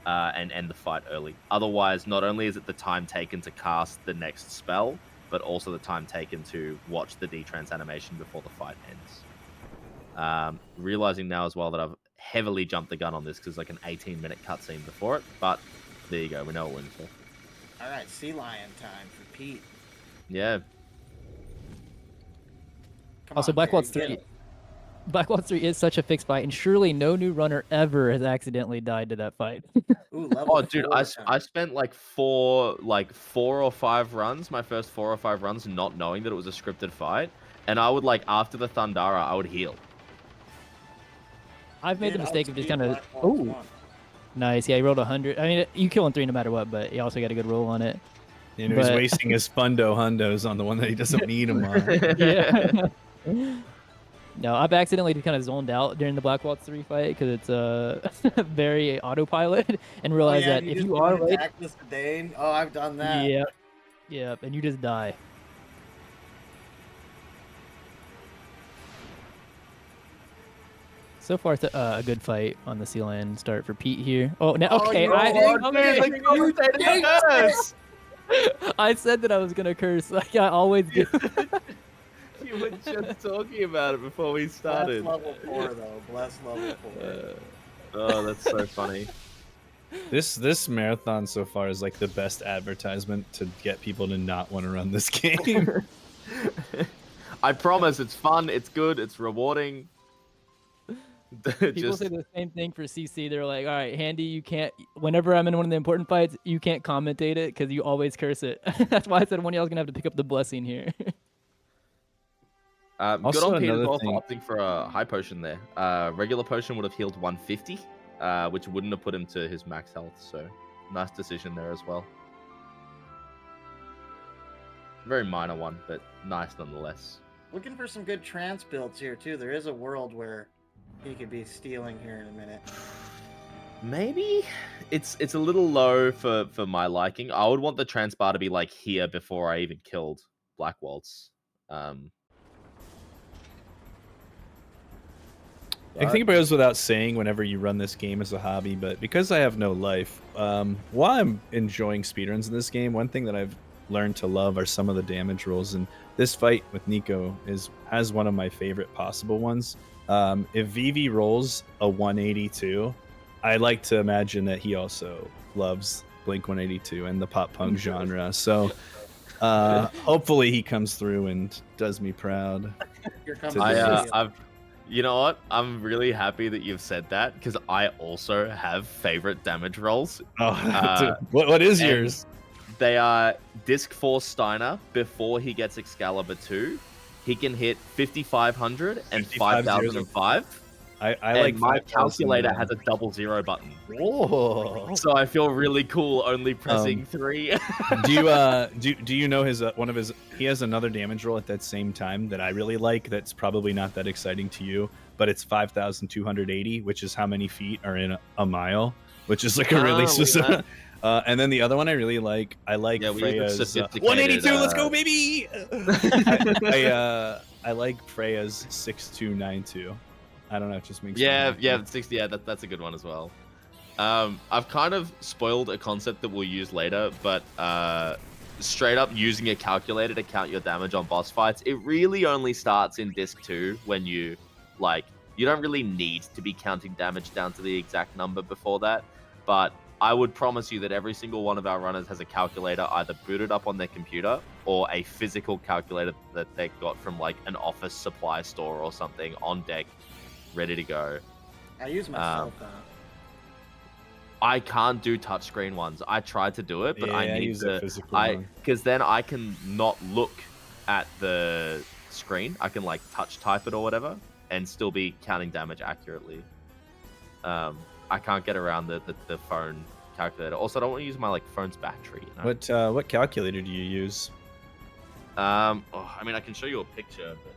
and end the fight early. Otherwise, not only is it the time taken to cast the next spell, but also the time taken to watch the detrans animation before the fight ends. Realizing now as well that I've heavily jumped the gun on this because like an 18-minute cutscene before it, but there you go, we know what we're in for. All right, Sealion time for Pete. Yeah. Come Also, on, Black Waltz Terry, 3. get it. Black Waltz 3 is such a fixed fight, and surely no new runner ever has accidentally died to that fight. Ooh, level Oh, dude, 4 I time. spent like four or five runs, my first 4 or 5 runs, not knowing that it was a scripted fight, and I would like after the Thundara, I would heal. I've made the Did mistake of just outspeed kind of. Black Waltz Oh, 1. nice. Yeah, he rolled 100. I mean, you kill in 3 no matter what, but he also got a good roll on it. You know, he's But- wasting his fundo hundos on the one that he doesn't need them on. Yeah. No, I've accidentally kind of zoned out during the Black Waltz 3 fight because it's very autopilot and realize that if you are right, attack the Sedan. Oh, I've done that. yeah, and you just die. So far, it's a good fight on the Sealion start for Pete here. Oh, now okay, I said that I was gonna curse. Like I always do. You were just talking about it before we started. Bless level 4 though. Bless level 4. Oh, that's so funny. This marathon so far is like the best advertisement to get people to not want to run this game. I promise, it's fun, it's good, it's rewarding. People say the same thing for CC. They're like, all right, Handy, you can't, whenever I'm in one of the important fights, you can't commentate it because you always curse it. That's why I said one of y'all's going to have to pick up the blessing here. Good Also on Peter as another well thing- for opting for a high potion there. Regular potion would have healed 150, which wouldn't have put him to his max health, so nice decision there as well. Very minor one, but nice nonetheless. Looking for some good trance builds here too. There is a world where he could be stealing here in a minute. Maybe it's a little low for my liking. I would want the trans bar to be like here before I even killed Black Waltz. I think it goes without saying whenever you run this game as a hobby, but because I have no life, while I'm enjoying speedruns in this game, one thing that I've learned to love are some of the damage rolls, and this fight with Nico has one of my favorite possible ones. If Vivi rolls a 182, I like to imagine that he also loves Blink 182 and the pop punk genre. So hopefully he comes through and does me proud. Here comes I've you know what? I'm really happy that you've said that because I also have favorite damage rolls. Oh, what is and yours? They are Disc Force Steiner before he gets Excalibur 2. He can hit 5,500 and 5,005. I and like my 5,000 calculator now. has a 00 button. Whoa. So I feel really cool only pressing 3. do you know his one of his? He has another damage roll at that same time that I really like. That's probably not that exciting to you, but it's 5,280, which is how many feet are in a mile, which is like a really specific. And then the other one I really like. I like Freya's 182. Let's go, baby! I like Freya's 6292. I don't know. It just makes me happy. 60. Yeah, that's a good one as well. I've kind of spoiled a concept that we'll use later, but straight up using a calculator to count your damage on boss fights, it really only starts in Disc 2 when you don't really need to be counting damage down to the exact number before that, but I would promise you that every single one of our runners has a calculator either booted up on their computer or a physical calculator that they got from like an office supply store or something on deck, ready to go. I use myself I can't do touchscreen ones. I tried to do it, but I need use to. a physical one. Because then I can not look at the screen. I can like touch type it or whatever, and still be counting damage accurately. I can't get around the phone calculator. Also, I don't want to use my like phone's battery. You know? What calculator do you use? I mean, I can show you a picture. But...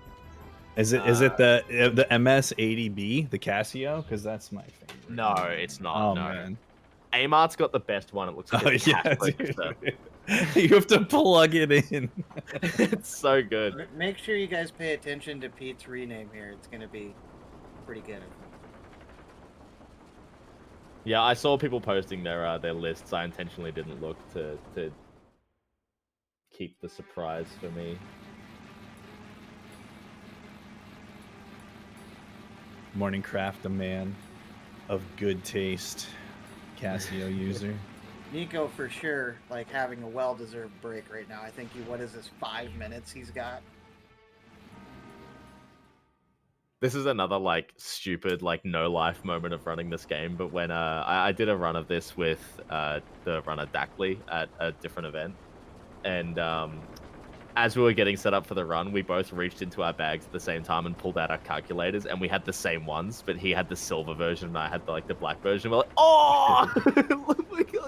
Is it the MS80B, the Casio? Because that's my favorite. No, it's not. Oh no. man. Amart's got the best one. It looks like a cash register. You have to plug it in. It's so good. Make sure you guys pay attention to Pete's rename here. It's gonna be pretty good. Yeah, I saw people posting their lists. I intentionally didn't look to keep the surprise for me. Morning Craft, a man of good taste. Casio user. Nico for sure, like having a well-deserved break right now. I think what is this, 5 minutes he's got? This is another like stupid like no life moment of running this game. But when I did a run of this with the runner Dackley at a different event, and as we were getting set up for the run, we both reached into our bags at the same time and pulled out our calculators, and we had the same ones, but he had the silver version and I had the black version. We're like, oh,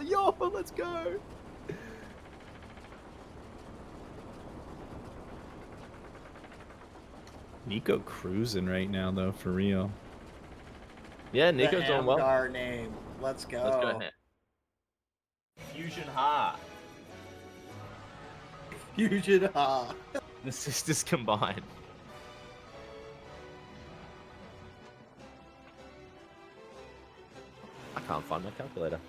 yo, let's go. Nico cruising right now, though, for real. Yeah, Nico's the doing well. Our name. Let's go. Let's go. Fusion Ha. Fusion Ha. The sisters combined. I can't find my calculator.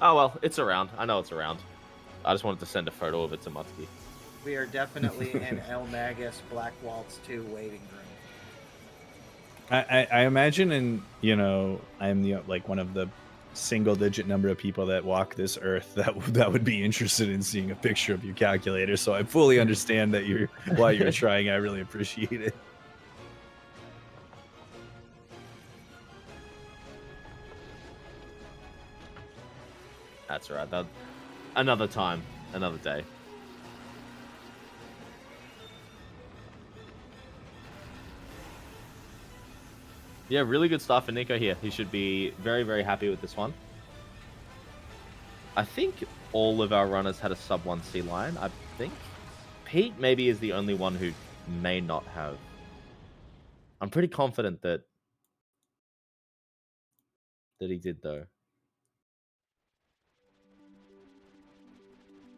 Oh well, it's around. I know it's around. I just wanted to send a photo of it to Muttski. We are definitely in eLmaGus Black Waltz 2 waiting room. I imagine, and I'm the one of the single-digit number of people that walk this earth that would be interested in seeing a picture of your calculator. So I fully understand that why you're trying. I really appreciate it. That's all right. Another time, another day. Yeah, really good stuff for Nico here. He should be very, very happy with this one. I think all of our runners had a sub 1 sea lion, I think. Pete maybe is the only one who may not have. I'm pretty confident that he did, though.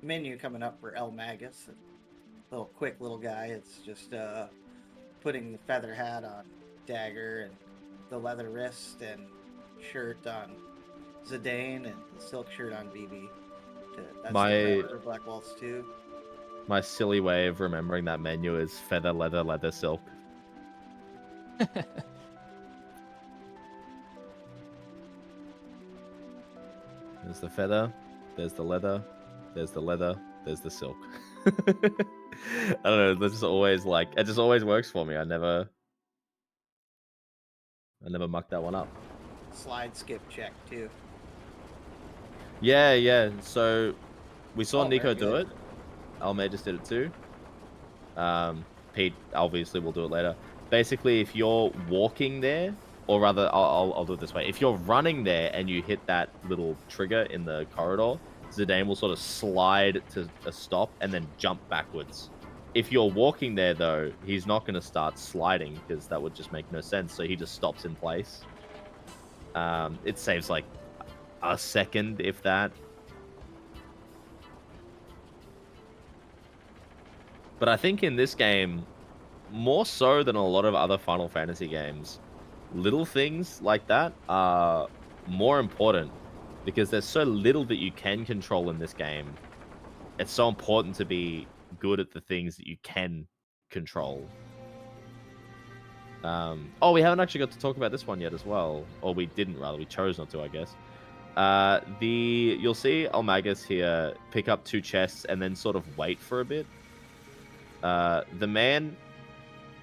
Menu coming up for eLmaGus. Quick little guy. It's just putting the feather hat on Dagger and the leather wrist and shirt on Zidane and the silk shirt on BB. That's the for Black Waltz 2. My silly way of remembering that menu is feather, leather, leather, silk. There's the feather, there's the leather, there's the leather, there's the silk. I don't know, that's just always it just always works for me. I never mucked that one up. Slide skip check too. Yeah. So we saw Nico do good. it. eLmaGus did it too. Pete obviously will do it later. Basically, if you're walking there, or rather, I'll do it this way. If you're running there and you hit that little trigger in the corridor, Zidane will sort of slide to a stop and then jump backwards. If you're walking there, though, he's not going to start sliding because that would just make no sense. So he just stops in place. It saves like a second, if that. But I think in this game, more so than a lot of other Final Fantasy games, little things like that are more important because there's so little that you can control in this game. It's so important to be good at the things that you can control. Oh, we haven't actually got to talk about this one yet as well. Or we didn't, rather. We chose not to, I guess. You'll see eLmaGus here pick up 2 chests and then sort of wait for a bit. The man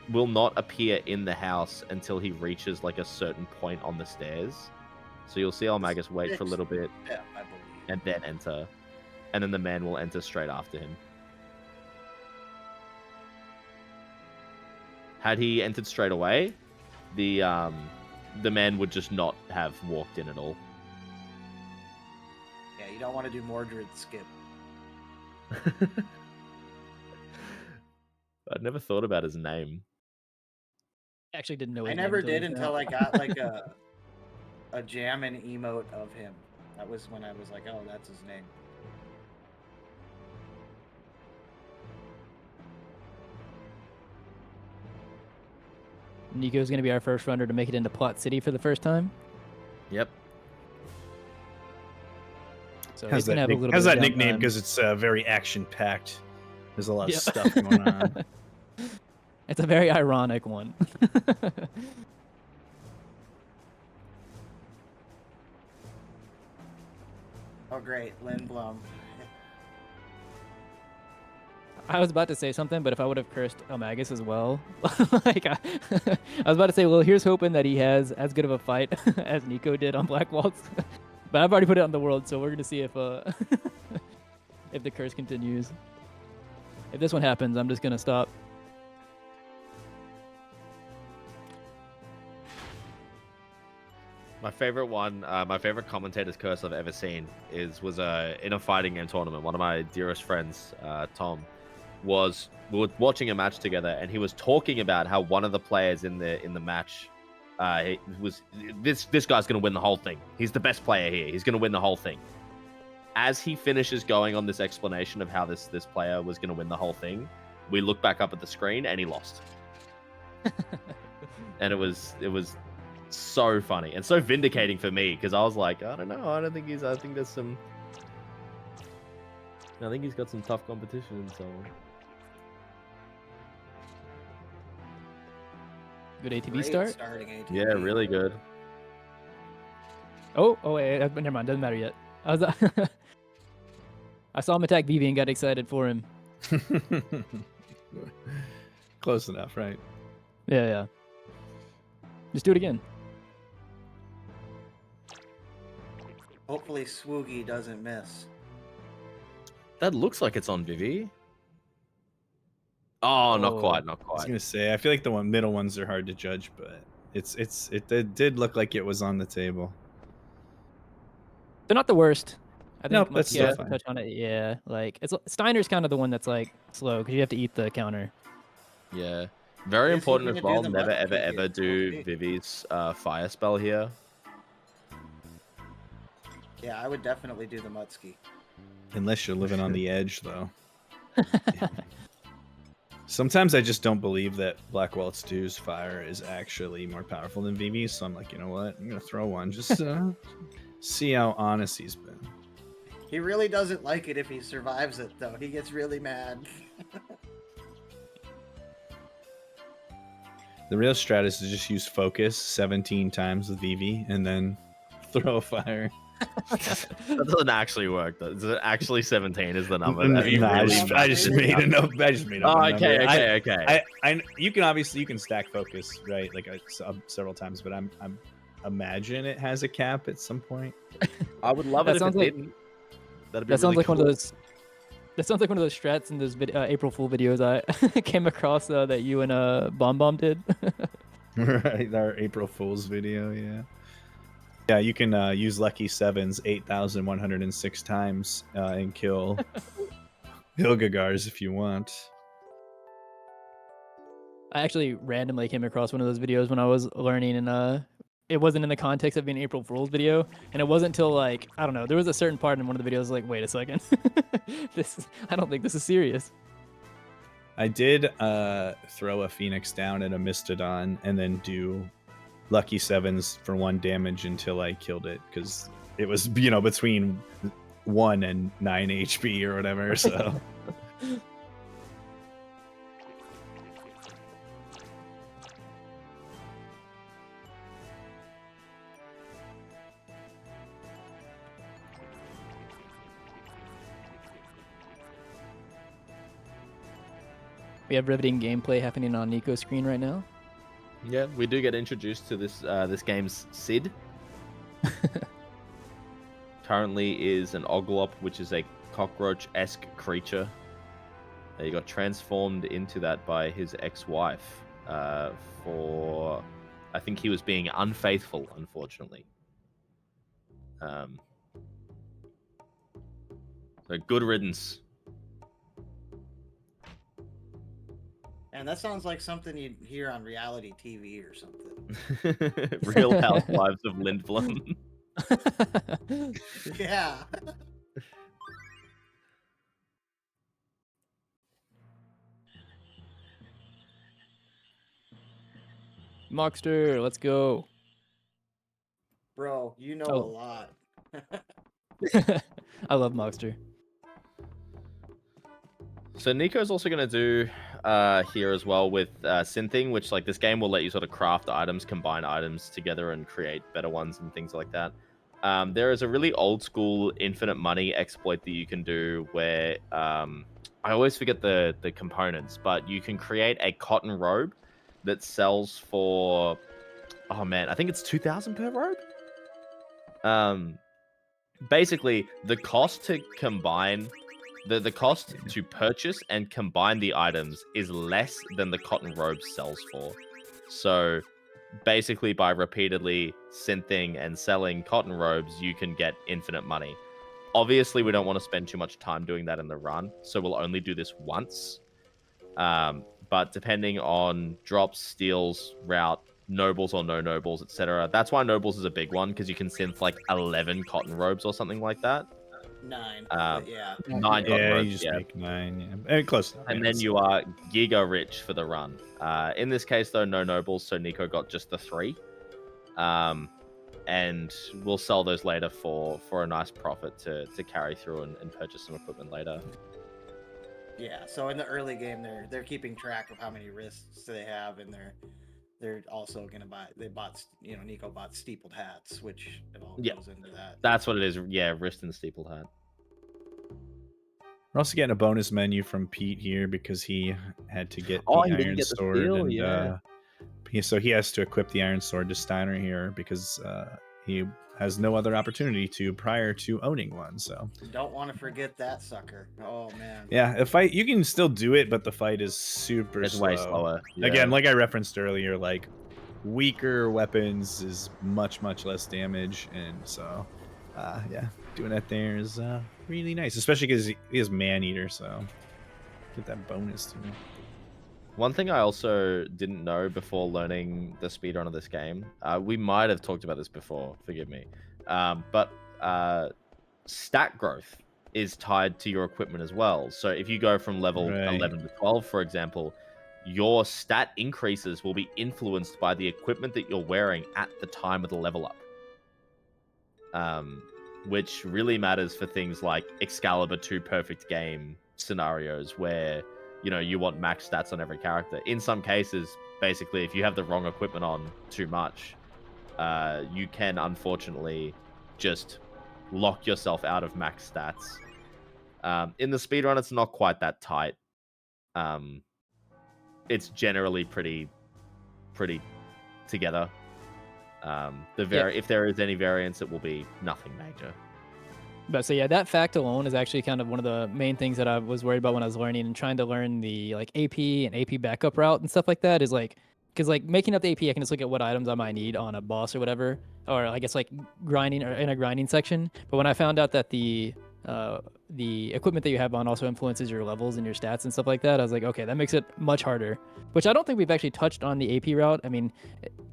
will not appear in the house until he reaches like a certain point on the stairs. So you'll see eLmaGus wait for a little bit and then enter. And then the man will enter straight after him. Had he entered straight away, the man would just not have walked in at all. Yeah, you don't want to do Mordred skip. I'd never thought about his name. Actually didn't know. I never did until I got like a jammin' emote of him. That was when I was like, oh, that's his name. Nico's gonna be our first runner to make it into Plot City for the first time. Yep. So Has he's gonna have a little has bit that of nickname downtime. because it's very action packed. There's a lot of Yeah. stuff going on. It's a very ironic one. Oh, great, Lynn Blum. I was about to say something, but if I would have cursed eLmaGus as well, like I was about to say, well, here's hoping that he has as good of a fight as Nico did on Black Waltz. But I've already put it on the world, so we're gonna see if if the curse continues. If this one happens, I'm just gonna stop. My favorite one, my favorite commentator's curse I've ever seen was in a fighting game tournament. One of my dearest friends, Tom, we were watching a match together, and he was talking about how one of the players in the match, this guy's gonna win the whole thing. He's the best player here. He's gonna win the whole thing. As he finishes going on this explanation of how this player was gonna win the whole thing, we look back up at the screen and he lost. And it was so funny and so vindicating for me, because I was like, I don't know, I think he's got some tough competition and so on. Good ATV Great start. starting ATV. Yeah, really good. Oh wait, never mind. Doesn't matter yet. I saw him attack Vivi and got excited for him. Close enough, right? Yeah. Just do it again. Hopefully Swoogie doesn't miss. That looks like it's on Vivi. Oh, not Oh. quite, not I was quite. gonna say, I feel like the middle ones are hard to judge, but it did look like it was on the table. They're not the worst. I think Nope, that's Muttski still has to fine. touch on it. Yeah, like Steiner's kind of the one that's like slow because you have to eat the counter. Yeah. Very Is he important as gonna do well. the Never, Muttski ever, here? ever do Okay. Vivi's fire spell here. Yeah, I would definitely do the Muttski. Unless you're living on the edge, though. Sometimes I just don't believe that Black Waltz 2's fire is actually more powerful than Vivi's, so I'm like, you know what? I'm gonna throw one just see how honest he's been. He really doesn't like it if he survives it, though. He gets really mad. The real strat is to just use focus 17 times with Vivi and then throw a fire. That doesn't actually work. Though. Is it actually 17 is the number? Nah, Have you I really just made a note. I just made up. Oh, a number. okay. You can stack focus, right? Like several times, but I'm imagine it has a cap at some point. I would love That it if sounds it like- didn't. That'd be That sounds really like cool. one of those. That sounds like one of those strats in those April Fool videos I came across that you and Bomb did. Right, our April Fool's video, yeah. Yeah, you can use Lucky Sevens 8,106 times and kill Hilgagars if you want. I actually randomly came across one of those videos when I was learning, and it wasn't in the context of being an April Fool's video, and it wasn't until like I don't know, there was a certain part in one of the videos like, wait a second, I don't think this is serious. I did throw a Phoenix down at a Mistodon and then do Lucky Sevens for 1 damage until I killed it because it was between 1 and 9 HP or whatever. So. We have riveting gameplay happening on Nico's screen right now. Yeah, we do get introduced to this game's Sid. Currently is an Oglop, which is a cockroach-esque creature. He got transformed into that by his ex-wife for, I think he was being unfaithful, unfortunately. So good riddance. And that sounds like something you'd hear on reality TV or something. Real Housewives of Lindblom. Yeah. Mockster, let's go. Bro, you know Oh. a lot. I love Mockster. So Nico's also going to do here as well with synthing, which like this game will let you sort of craft items, combine items together and create better ones and things like that. There is a really old school infinite money exploit that you can do where I always forget the components, but you can create a cotton robe that sells for, oh man, I think it's 2,000 per robe. Basically the cost to combine the cost to purchase and combine the items is less than the cotton robe sells for. So basically by repeatedly synthing and selling cotton robes, you can get infinite money. Obviously, we don't want to spend too much time doing that in the run, so we'll only do this once. But depending on drops, steals, route, nobles or no nobles, etc. That's why nobles is a big one, because you can synth like 11 cotton robes or something like that. 9. Yeah. 9 cotton Yeah, robes, you just yeah. make 9. Yeah. Close enough. And yeah, then you are giga rich for the run. In this case, though, no nobles, so Nico got just the 3. And we'll sell those later for a nice profit to carry through and purchase some equipment later. Yeah, so in the early game, they're keeping track of how many risks they have, and they're also gonna buy. Nico bought steepled hats, which it all Yeah. goes into that. That's what it is. Yeah, wrist and steepled hat. We're also getting a bonus menu from Pete here because he had to get Oh, the he didn't iron get the sword, steel, and yeah. so he has to equip the iron sword to Steiner here because he has no other opportunity to prior to owning one. So Don't want to forget that sucker. Oh man. yeah, the fight, you can still do it, but the fight is super It's slow. way slower. Yeah. Again, like I referenced earlier, like weaker weapons is much less damage, and so yeah, doing that there is really nice, especially because he is man eater, so get that bonus too. One thing I also didn't know before learning the speedrun of this game, we might have talked about this before, forgive me, but stat growth is tied to your equipment as well. So if you go from level 11 to 12, for example, your stat increases will be influenced by the equipment that you're wearing at the time of the level up. Which really matters for things like Excalibur 2 perfect game scenarios where, you want max stats on every character. In some cases, basically, if you have the wrong equipment on too much, you can unfortunately just lock yourself out of max stats. In the speedrun, it's not quite that tight. It's generally pretty together. If there is any variance, it will be nothing major. But so yeah, that fact alone is actually kind of one of the main things that I was worried about when I was learning and trying to learn the like AP and AP backup route and stuff like that. Is like, because like making up the AP, I can just look at what items I might need on a boss or whatever, or I guess like grinding or in a grinding section. But when I found out that the equipment that you have on also influences your levels and your stats and stuff like that, I was like, okay, that makes it much harder. Which I don't think we've actually touched on the AP route. I mean,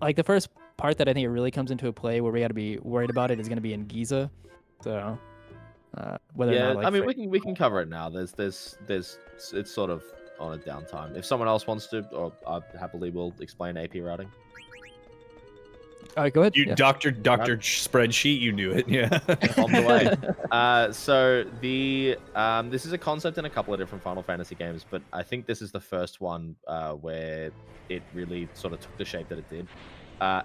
like the first part that I think it really comes into a play where we got to be worried about it is going to be in Giza. So. Whether or not, like, I mean, we can cover it now. There's it's sort of on a downtime. If someone else wants to, or I happily will explain AP routing. All right, go ahead. You Doctor spreadsheet, you do it. Yeah. On the way. So this is a concept in a couple of different Final Fantasy games, but I think this is the first one where it really sort of took the shape that it did.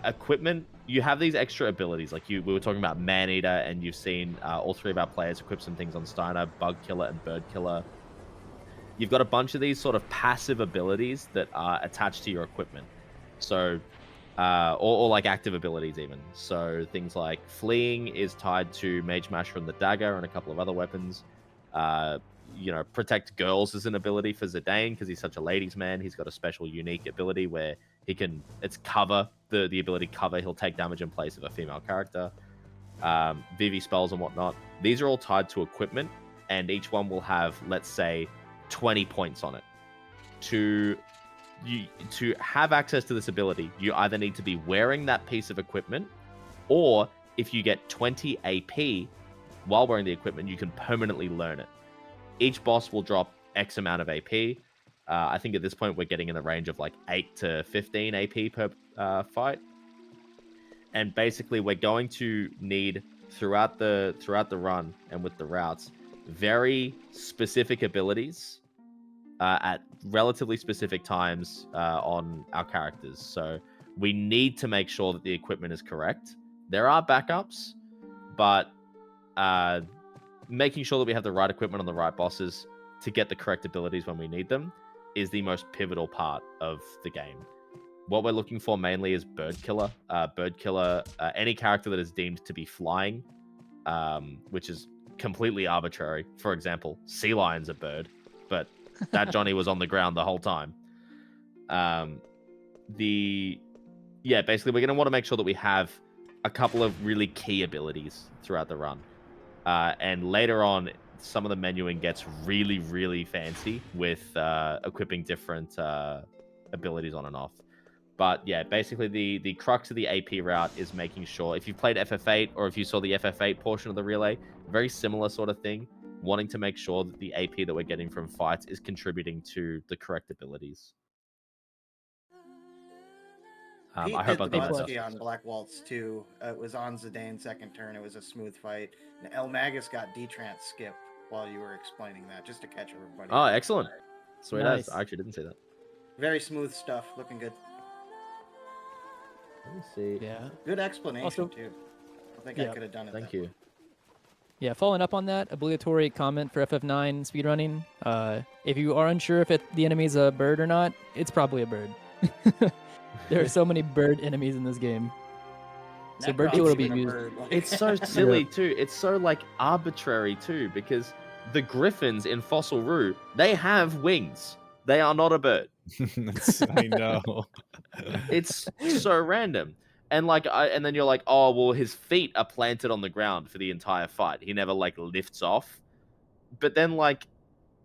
Equipment, you have these extra abilities, like we were talking about Man-Eater, and you've seen all 3 of our players equip some things on Steiner, Bug Killer and Bird Killer. You've got a bunch of these sort of passive abilities that are attached to your equipment. So, or like active abilities even. So things like Fleeing is tied to Mage Masher and the Dagger and a couple of other weapons. Protect Girls is an ability for Zidane because he's such a ladies' man. He's got a special unique ability where it's cover, the ability cover, he'll take damage in place of a female character. Vivi spells and whatnot. These are all tied to equipment, and each one will have, let's say, 20 points on it. To to have access to this ability, you either need to be wearing that piece of equipment, or if you get 20 AP while wearing the equipment, you can permanently learn it. Each boss will drop X amount of AP. I think at this point we're getting in the range of like 8 to 15 AP per fight. And basically we're going to need throughout the run and with the routes very specific abilities at relatively specific times on our characters. So we need to make sure that the equipment is correct. There are backups, but making sure that we have the right equipment on the right bosses to get the correct abilities when we need them is the most pivotal part of the game. What we're looking for mainly is Bird Killer. Any character that is deemed to be flying, which is completely arbitrary. For example, Sealion's a bird, but that Johnny was on the ground the whole time. Basically, we're going to want to make sure that we have a couple of really key abilities throughout the run. And later on, some of the menuing gets really, really fancy with equipping different abilities on and off. But yeah, basically the crux of the AP route is making sure, if you've played FF8 or if you saw the FF8 portion of the relay, very similar sort of thing, wanting to make sure that the AP that we're getting from fights is contributing to the correct abilities. Pete I hope did I the got that. Muttski on Black Waltz too. It was on Zidane's second turn. It was a smooth fight. And eLmaGus got D-Trance skip while you were explaining that, just to catch everybody. Oh, excellent. Sweet Nice. as. I actually didn't see that. Very smooth stuff. Looking good. Let me see. Yeah. Good explanation Also- too. I think I Yeah. could have done it. Thank that you. way. Yeah, following up on that, obligatory comment for FF9 speedrunning. If you are unsure if the enemy's a bird or not, it's probably a bird. There are so many bird enemies in this game. So That bird killer will be probably used. been a bird, like- It's so silly too. It's so like arbitrary too, because the griffins in Fossil Roo, they have wings. They are not a bird. I know. It's so random. And like, and then you're like, oh well, his feet are planted on the ground for the entire fight. He never like lifts off. But then like,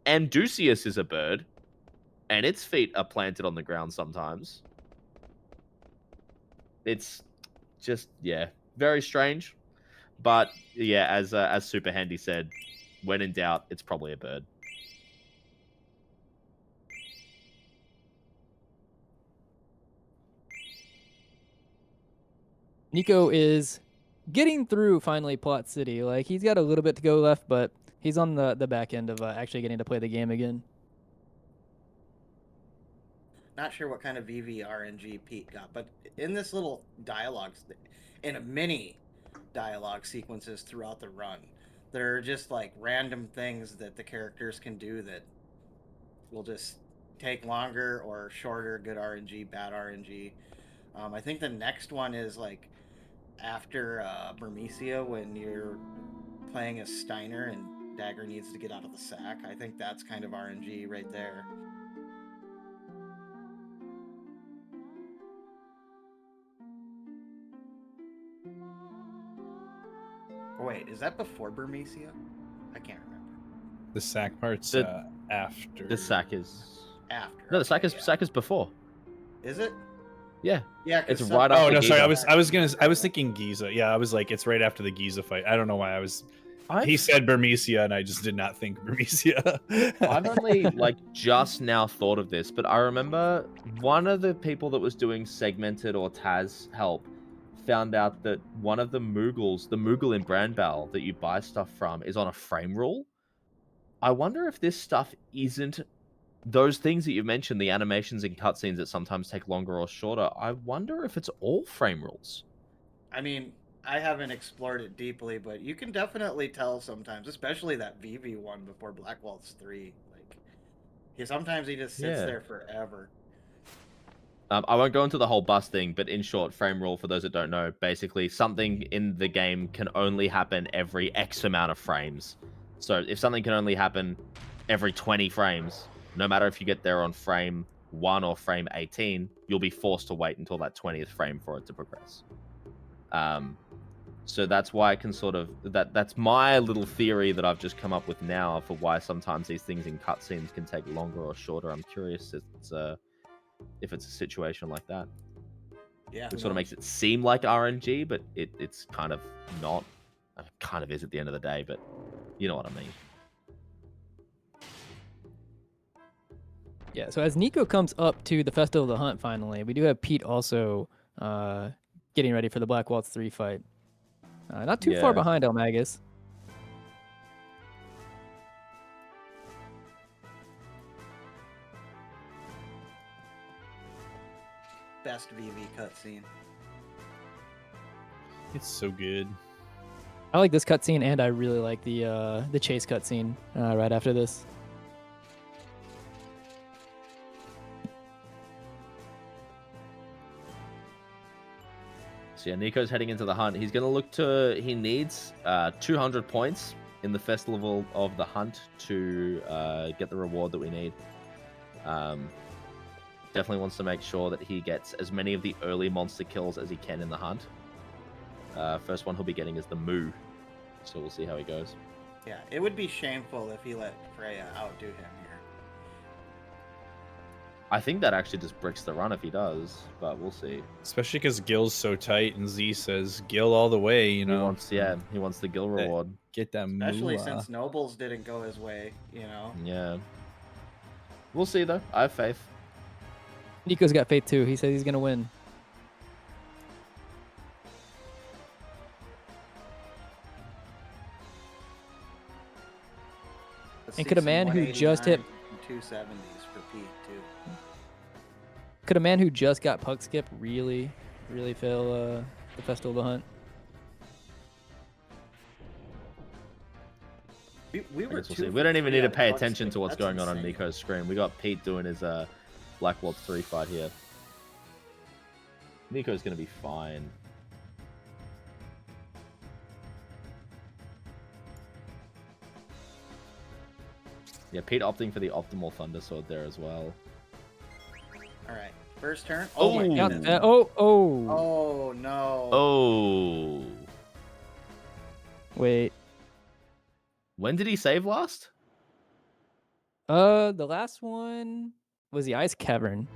Andusius is a bird, and its feet are planted on the ground sometimes. It's just very strange. But yeah, as SuperHandi said, when in doubt, it's probably a bird. Nico is getting through finally Plot City. Like he's got a little bit to go left, but he's on the back end of actually getting to play the game again. Not sure what kind of VV RNG Pete got, but in this little dialogue, in a mini dialogue sequences throughout the run, there are just like random things that the characters can do that will just take longer or shorter. Good RNG, bad RNG. I think the next one is like after Burmecia, when you're playing as Steiner and Dagger needs to get out of the sack. I think that's kind of RNG right there. Wait, is that before Burmecia? I can't remember. The sack part's after. The sack is After. no, the sack okay, is sack is before. Is it? Yeah, Yeah, it's 'cause right some- after Oh no, sorry. Giza. I was thinking Giza. Yeah, I was like, it's right after the Giza fight. I don't know why I was. He said Burmecia, and I just did not think Burmecia. I've only like just now thought of this, but I remember one of the people that was doing segmented or Taz help found out that one of the Moogles, the Moogle in Brandbell that you buy stuff from, is on a frame rule. I wonder if this stuff isn't those things that you mentioned, the animations and cutscenes that sometimes take longer or shorter. I wonder if it's all frame rules. I mean, I haven't explored it deeply, but you can definitely tell sometimes, especially that VV one before Black Waltz 3. Like, sometimes he just sits there forever. I won't go into the whole bus thing, but in short, frame rule, for those that don't know, basically something in the game can only happen every X amount of frames. So if something can only happen every 20 frames, no matter if you get there on frame 1 or frame 18, you'll be forced to wait until that 20th frame for it to progress. So that's why I can sort of... That's my little theory that I've just come up with now for why sometimes these things in cutscenes can take longer or shorter. I'm curious if it's a situation like that. Yeah. Which sort of makes it seem like RNG, but it's kind of not. It kind of is at the end of the day, but you know what I mean. Yeah, so as Nico comes up to the Festival of the Hunt finally, we do have Pete also getting ready for the Black Waltz 3 fight. Not too far Yeah. behind eLmaGus. Best VV cutscene. It's so good. I like this cutscene, and I really like the chase cutscene right after this. So yeah, Nico's heading into the hunt. He's gonna look to. He needs 200 points in the Festival of the Hunt to get the reward that we need. Definitely wants to make sure that he gets as many of the early monster kills as he can in the hunt. First one he'll be getting is the Moo, so we'll see how he goes. Yeah, it would be shameful if he let Freya outdo him here. I think that actually just bricks the run if he does, but we'll see. Especially because Gil's so tight, and Z says Gil all the way. You know, He wants the Gil reward. Get that Especially moolah. since Nobles didn't go his way, you know. Yeah. We'll see though. I have faith. Nico's got faith too. He says he's gonna win. And could a man who just hit 270s for Pete too. Could a man who just got puck skip really fail the Festival of the Hunt? We were We'll see. We don't even need to pay attention to what's going on Nico's screen. We got Pete doing his Black Waltz 3 fight here. Nico's gonna be fine. Yeah, Pete opting for the optimal Thunder Sword there as well. All right, first turn. Oh, my Yeah, goodness. Oh no. Oh. Wait. When did he save last? The last one was the Ice Cavern.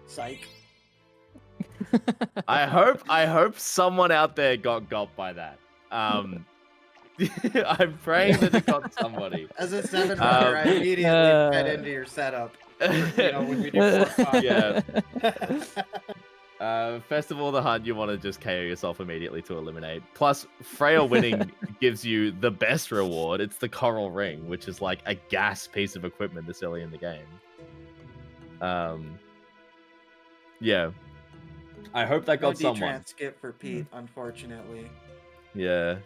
Psych. I hope someone out there got by that. I'm praying that it got somebody. As a 7 runner, I immediately fed into your setup. You know, when we do 4-5. Yeah. Festival of the Hunt, you want to just KO yourself immediately to eliminate. Plus, Freya winning gives you the best reward. It's the Coral Ring, which is like a gas piece of equipment this early in the game. Yeah. I hope that got someone. Skip for Pete, unfortunately. Yeah.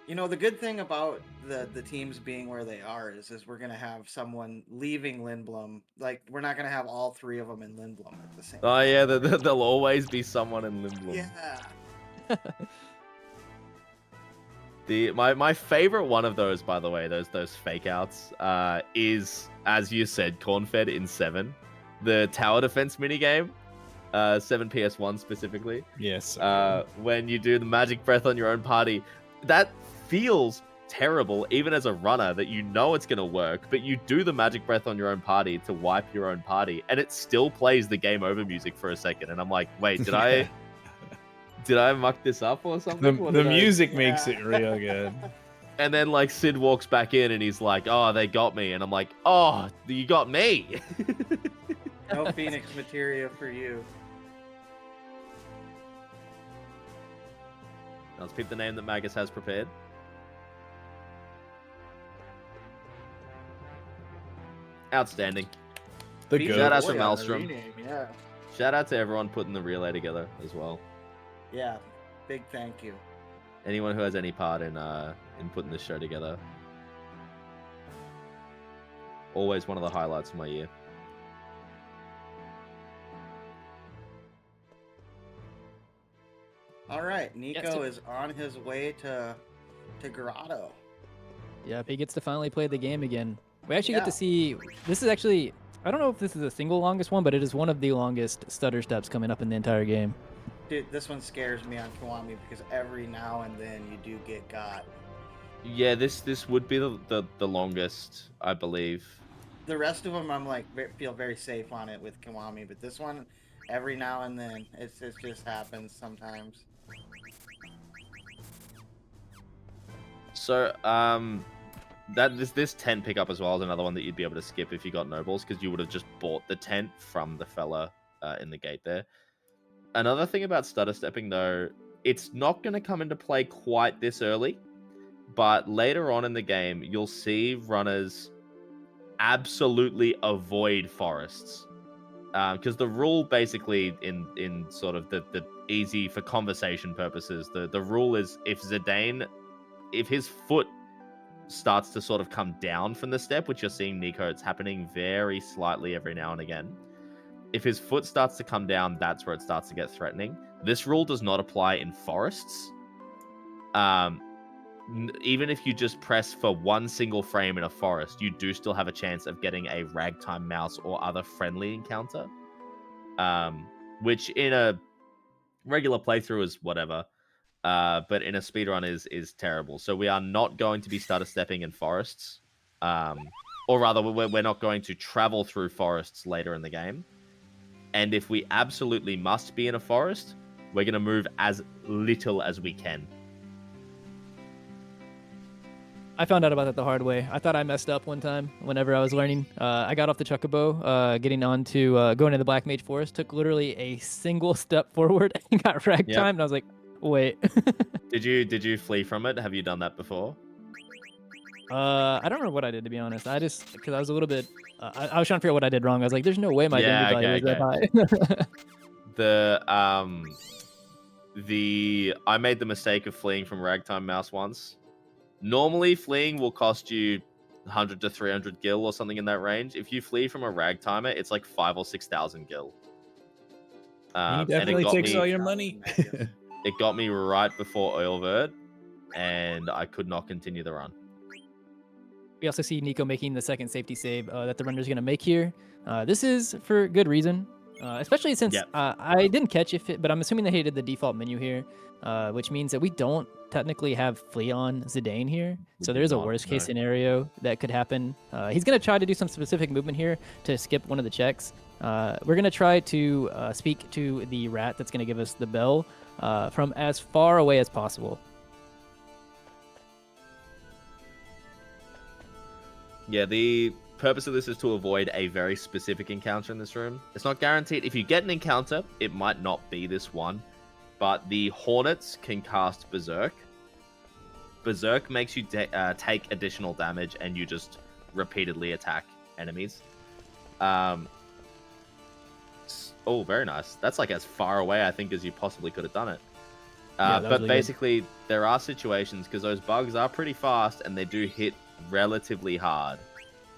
You know, the good thing about the teams being where they are is we're going to have someone leaving Lindblom. Like, we're not going to have all three of them in Lindblom at the same time. Oh, yeah, there'll always be someone in Lindblom. Yeah. My favorite one of those, by the way, those fake outs, is, as you said, Cornfed in 7. The tower defense minigame. 7 PS1 specifically. Yes. When you do the magic breath on your own party, that feels terrible, even as a runner, that you know it's gonna work, but you do the magic breath on your own party to wipe your own party, and it still plays the game over music for a second, and I'm like, wait, did I muck this up or something? The music makes it real good. And then like Sid walks back in and he's like, oh, they got me, and I'm like, oh, you got me. No Phoenix materia for you. Now let's pick the name that Magus has prepared. Outstanding. The goat. Shout out to Boy, on the Maelstrom. rename, yeah. Shout out to everyone putting the relay together as well. Yeah, big thank you. Anyone who has any part in putting this show together. Always one of the highlights of my year. All right, Nico is on his way to Grotto. Yep, he gets to finally play the game again. We actually get to see. This is actually. I don't know if this is the single longest one, but it is one of the longest stutter steps coming up in the entire game. Dude, this one scares me on Kiwami because every now and then you do get got. Yeah, this would be the longest, I believe. The rest of them, I'm like feel very safe on it with Kiwami, but this one, every now and then, it just happens sometimes. So this tent pickup as well is another one that you'd be able to skip if you got nobles, because you would have just bought the tent from the fella in the gate there. Another thing about stutter stepping though, it's not going to come into play quite this early, but later on in the game you'll see runners absolutely avoid forests, because the rule basically in sort of the easy for conversation purposes, the rule is if his foot starts to sort of come down from the step, which you're seeing Nico, it's happening very slightly every now and again. If his foot starts to come down, that's where it starts to get threatening. This rule does not apply in forests. Even if you just press for one single frame in a forest, you do still have a chance of getting a ragtime mouse or other friendly encounter, which in a regular playthrough is whatever, but in a speedrun is terrible. So we are not going to be stutter stepping in forests, or rather we're not going to travel through forests later in the game. And if we absolutely must be in a forest, we're going to move as little as we can. I found out about that the hard way. I thought I messed up one time whenever I was learning. I got off the Chocobo, getting on to going to the Black Mage Forest, took literally a single step forward and got ragtime. Yep. And I was like, wait. Did you flee from it? Have you done that before? I don't remember what I did, to be honest. Because I was a little bit, I was trying to figure out what I did wrong. I was like, there's no way my danger value was that high. I made the mistake of fleeing from Ragtime Mouse once. Normally, fleeing will cost you 100 to 300 gil or something in that range. If you flee from a Ragtimer, it's like 5,000 or 6,000 gil. He definitely takes all your money. It got me right before Oilvert, and I could not continue the run. We also see Nico making the second safety save that the runner's going to make here. This is for good reason, especially since I didn't catch but I'm assuming that he did the default menu here, which means that we don't technically have flee on Zidane here. So there is a worst case scenario that could happen. He's going to try to do some specific movement here to skip one of the checks. We're going to try to speak to the rat that's going to give us the bell from as far away as possible. Yeah, the purpose of this is to avoid a very specific encounter in this room. It's not guaranteed. If you get an encounter, it might not be this one, but the Hornets can cast Berserk. Berserk makes you take additional damage, and you just repeatedly attack enemies. Oh, very nice. That's like as far away, I think, as you possibly could have done it. But really basically, there are situations, because those bugs are pretty fast, and they do hit relatively hard.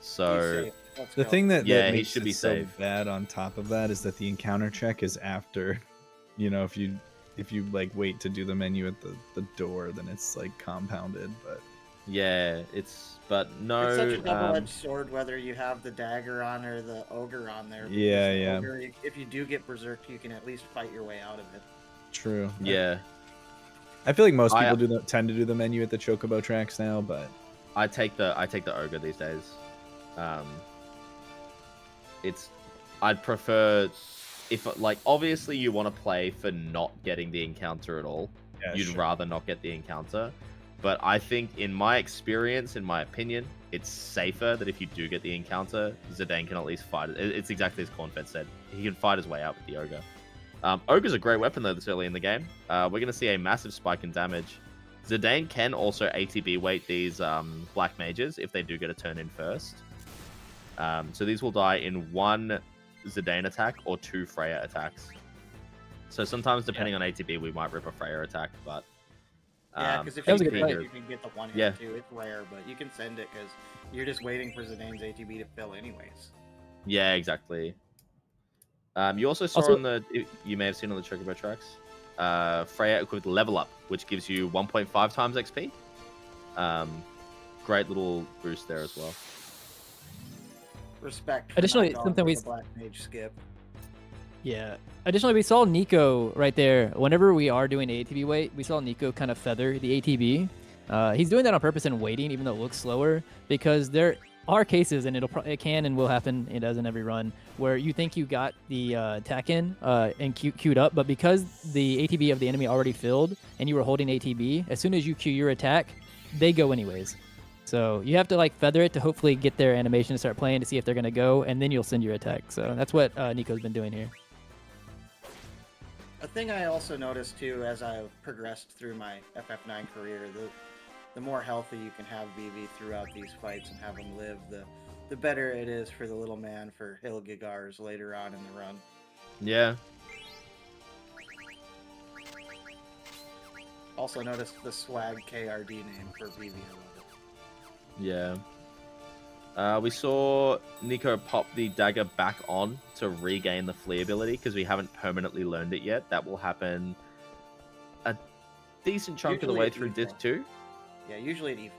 So the thing that he should be so safe. Bad on top of that is that the encounter check is after, if you like wait to do the menu at the door, then it's like compounded. But yeah, it's no. It's such a double-edged sword whether you have the dagger on or the ogre on there. Yeah. Ogre, if you do get berserked, you can at least fight your way out of it. True. Yeah. I feel like most people tend to do the menu at the Chocobo tracks now, but I take the ogre these days. I'd prefer if obviously you want to play for not getting the encounter at all. Yeah, you'd rather not get the encounter, but I think in my experience, in my opinion, it's safer that if you do get the encounter, Zidane can at least fight it. It's exactly as Cornfed said. He can fight his way out with the ogre. Ogre's a great weapon though this early in the game. We're going to see a massive spike in damage. Zidane can also ATB weight these black mages if they do get a turn in first. So these will die in one Zidane attack or two Freya attacks. So sometimes, depending on ATB, we might rip a Freya attack, but because if you can get the one hit too, it's rare, but you can send it because you're just waiting for Zidane's ATB to fill anyways. Yeah, exactly. You also saw you may have seen on the Chocobo tracks, Freya equipped Level Up, which gives you 1.5 times XP. Great little boost there as well. Respect. Additionally, something we Black Mage skip. Yeah. Additionally, we saw Nico right there. Whenever we are doing ATB wait, we saw Nico kind of feather the ATB. He's doing that on purpose and waiting, even though it looks slower, because there are cases, and it can and will happen, it does in every run, where you think you got the attack in and queued up, but because the ATB of the enemy already filled and you were holding ATB, as soon as you queue your attack, they go anyways. So you have to like feather it to hopefully get their animation to start playing to see if they're going to go, and then you'll send your attack. So that's what Nico's been doing here. A thing I also noticed too as I've progressed through my FF9 career, the more healthy you can have BB throughout these fights and have him live, the better it is for the little man for Hill Gigars later on in the run. Yeah. Also noticed the swag KRD name for BB. I love it. Yeah. We saw Nico pop the dagger back on to regain the flee ability because we haven't permanently learned it yet. That will happen a decent chunk of the way through Disc 2. Yeah, usually at E4.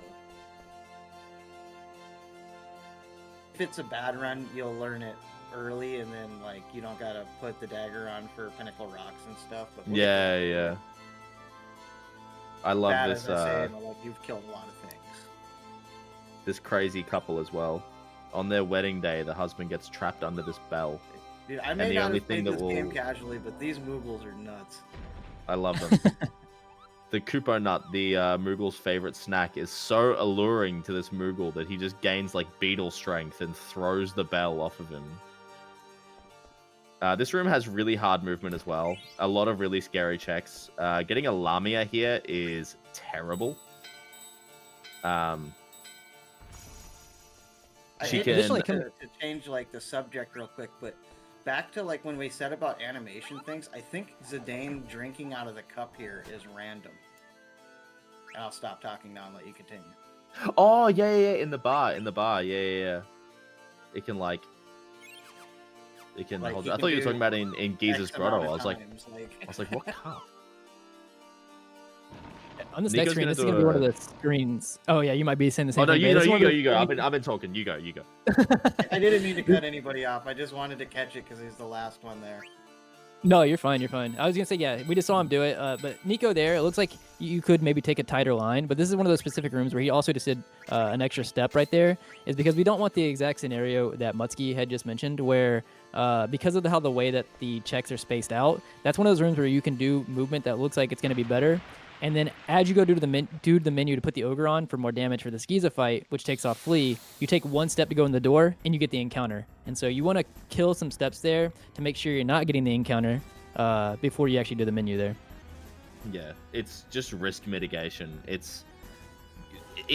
If it's a bad run, you'll learn it early, and then like you don't gotta put the dagger on for Pinnacle Rocks and stuff. But Yeah, yeah. I love bad, this. as I say, like you've killed a lot of things. This crazy couple as well. On their wedding day, the husband gets trapped under this bell. Dude, I may the not only have thing played that this game will- casually, but these Moogles are nuts. I love them. The Kupo Nut, the Moogle's favorite snack, is so alluring to this Moogle that he just gains like beetle strength and throws the bell off of him. This room has really hard movement as well. A lot of really scary checks. Getting a Lamia here is terrible. She can... to change like the subject real quick, but back to like when we said about animation things, I think Zidane drinking out of the cup here is random. And I'll stop talking now and let you continue. Oh, yeah, in the bar, yeah. It can like... It can Like, hold... he I can thought you were do talking about in Gizar's X grotto. amount I of was like, times, what cup? On this Nico's next screen, gonna this is do going to be one of a- the screens. Oh, yeah, you might be saying the same Oh, no, thing. you but go, this is one of you go. those I've been talking. You go. I didn't mean to cut anybody off. I just wanted to catch it because he's the last one there. No, you're fine. I was gonna say, yeah, we just saw him do it. But Nico there, it looks like you could maybe take a tighter line. But this is one of those specific rooms where he also just did an extra step right there, is because we don't want the exact scenario that Muttski had just mentioned, where because of how the way that the checks are spaced out, that's one of those rooms where you can do movement that looks like it's gonna be better. And then as you go do the menu to put the ogre on for more damage for the Giza fight, which takes off flee, you take one step to go in the door and you get the encounter. And so you want to kill some steps there to make sure you're not getting the encounter before you actually do the menu there. Yeah, it's just risk mitigation.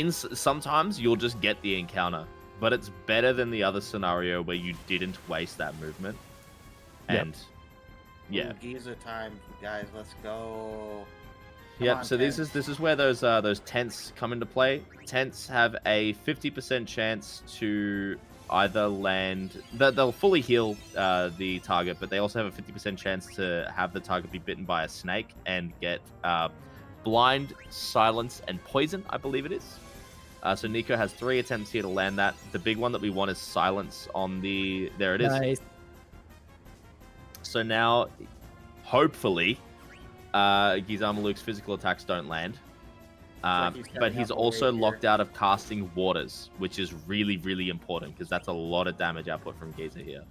Sometimes you'll just get the encounter, but it's better than the other scenario where you didn't waste that movement. And yeah, Ooh, Giza time, guys. Let's go. Yep. So this is where those tents come into play. Tents have a 50% chance to either land. They'll fully heal the target, but they also have a 50% chance to have the target be bitten by a snake and get blind, silence, and poison. I believe it is. So Nico has 3 attempts here to land that. The big one that we want is silence on the. There it is. Nice. So now, hopefully, Gizaramaluke's physical attacks don't land. But he's also locked out of casting waters, which is really, really important because that's a lot of damage output from Giza here.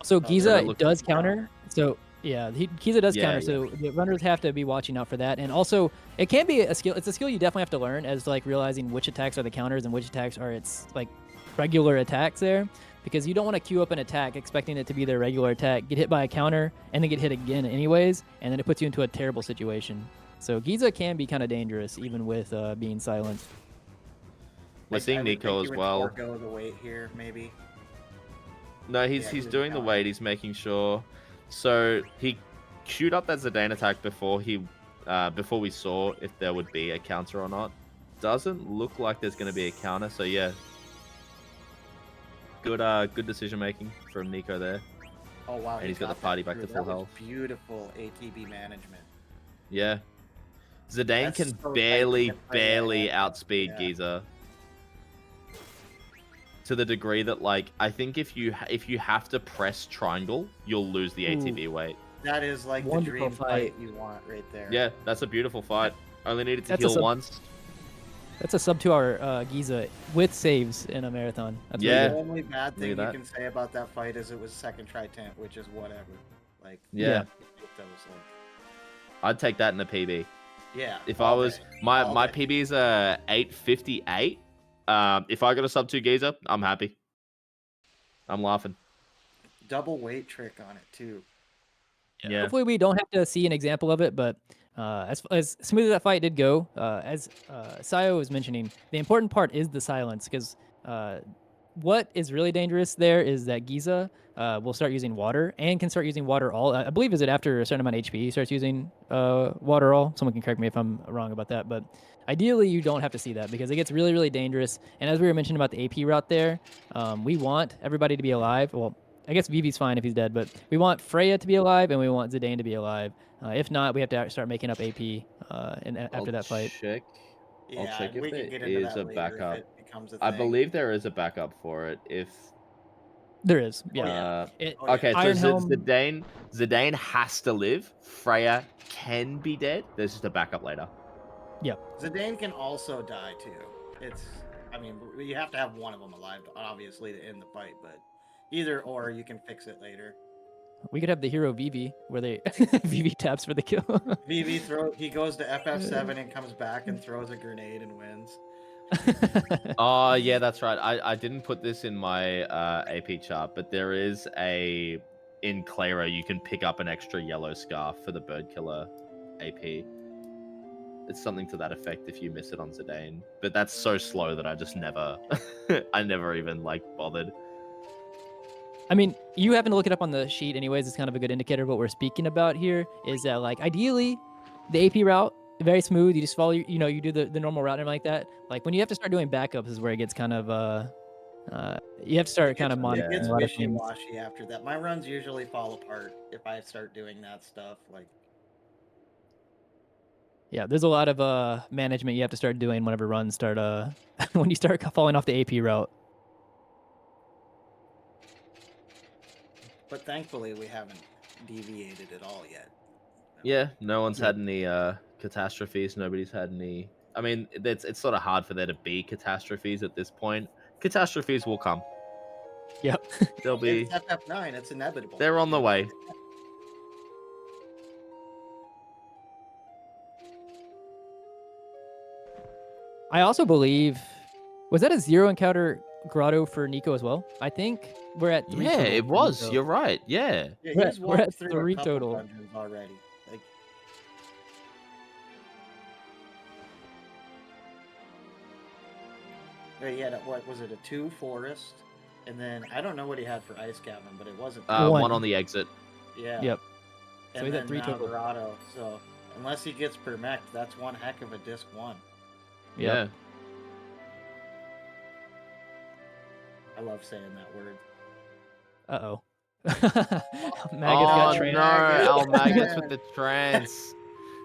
So Giza look- does counter. So yeah, Giza does Yeah, counter. So the runners have to be watching out for that. And also, it can be a skill. It's a skill you definitely have to learn, as like realizing which attacks are the counters and which attacks are its like regular attacks there. Because you don't want to queue up an attack expecting it to be their regular attack, get hit by a counter, and then get hit again anyways, and then it puts you into a terrible situation. So Giza can be kind of dangerous, even with being silent. We're seeing Nico as well. Go the weight here, maybe. No, he's doing the weight. He's making sure. So he queued up that Zidane attack before we saw if there would be a counter or not. Doesn't look like there's going to be a counter. So yeah. Good decision making from Nico there. Oh wow! And he's got the party back to full health. Beautiful ATB management. Yeah. Zidane That's can so barely tight to play that outspeed yeah. Giza. to the degree that like I think if you have to press triangle, you'll lose the ATB weight. That is like the Wonderful dream fight fight. you want right there. Yeah, that's a beautiful fight. Only needed to That's a heal sub- once. That's a sub 2-hour Giza with saves in a marathon. That's Yeah. The only bad thing you that. can say about that fight is it was second try tent, which is whatever. Like, Yeah. that was like, I'd take that in a PB. yeah. If all I was day, my all my day. PB is 858. If I got a sub 2 Giza, I'm happy. I'm laughing. Double weight trick on it too. Yeah. Hopefully we don't have to see an example of it, but as smooth as that fight did go, as Sayo was mentioning, the important part is the silence, because what is really dangerous there is that Giza will start using water and can start using water all. I believe is it after a certain amount of HP he starts using water all. Someone can correct me if I'm wrong about that, but ideally you don't have to see that because it gets really, really dangerous. And as we were mentioning about the AP route there, we want everybody to be alive. Well, I guess Vivi's fine if he's dead, but we want Freya to be alive and we want Zidane to be alive. If not, we have to start making up AP after that fight. Check. I'll Yeah, check if we there can get into is that a later backup. if it becomes a thing. I believe there is a backup for it. If There is, yeah. Okay, Iron so Helm- Zidane has to live. Freya can be dead. There's just a backup later. Yep. Zidane can also die too. I mean, you have to have one of them alive, obviously, to end the fight. But either or, you can fix it later. We could have the hero Vivi, where they Vivi taps for the kill. Vivi he goes to FF7 and comes back and throws a grenade and wins. Oh yeah, that's right. I didn't put this in my AP chart, but there is in Clara you can pick up an extra yellow scarf for the bird killer AP. It's something to that effect if you miss it on Zidane. But that's so slow that I just never I never even like bothered. I mean, you happen to look it up on the sheet anyways. It's kind of a good indicator of what we're speaking about here is that, like, ideally, the AP route, very smooth. You just follow, you do the normal route and everything like that. Like, when you have to start doing backups is where it gets kind of, you have to start kind of monitoring. It gets a lot of things. wishy-washy after that. My runs usually fall apart if I start doing that stuff. Like, Yeah, there's a lot of management you have to start doing whenever runs start, when you start falling off the AP route. but thankfully we haven't deviated at all yet. Yeah, no one's had any catastrophes. Nobody's had any. I mean, it's sort of hard for there to be catastrophes at this point. Catastrophes will come. Yep. They'll be. It's FF9. It's inevitable. They're on the way. I also believe, was that a 0 encounter grotto for Nico as well? I think we're at 3 Yeah, total it for was. Nico. You're right. Yeah. Yeah, We're he's at walked through 3 a couple total. dungeons already. Like, yeah, he had what was it? A 2 forest, and then I don't know what he had for ice cavern, but it wasn't. One on the exit. Yeah. Yep. So And he's then at 3 now total. Grotto. So unless he gets permect, that's one heck of a disc 1. Yeah. I love saying that word. Uh-oh. Magus Oh got no, trained. eLmaGus with the trance.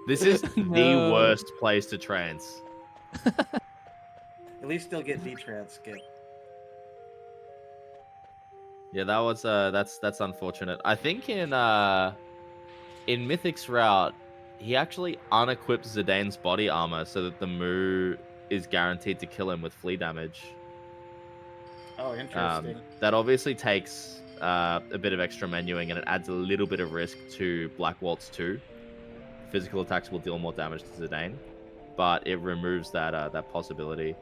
This is the No. worst place to trance. At least he'll get V-Trans skip. Yeah, that was that's unfortunate. I think in Mythic's route, he actually unequipped Zidane's body armor so that the Mu is guaranteed to kill him with flea damage. Oh, interesting. That obviously takes a bit of extra menuing, and it adds a little bit of risk to Black Waltz 2. Physical attacks will deal more damage to Zidane, but it removes that possibility.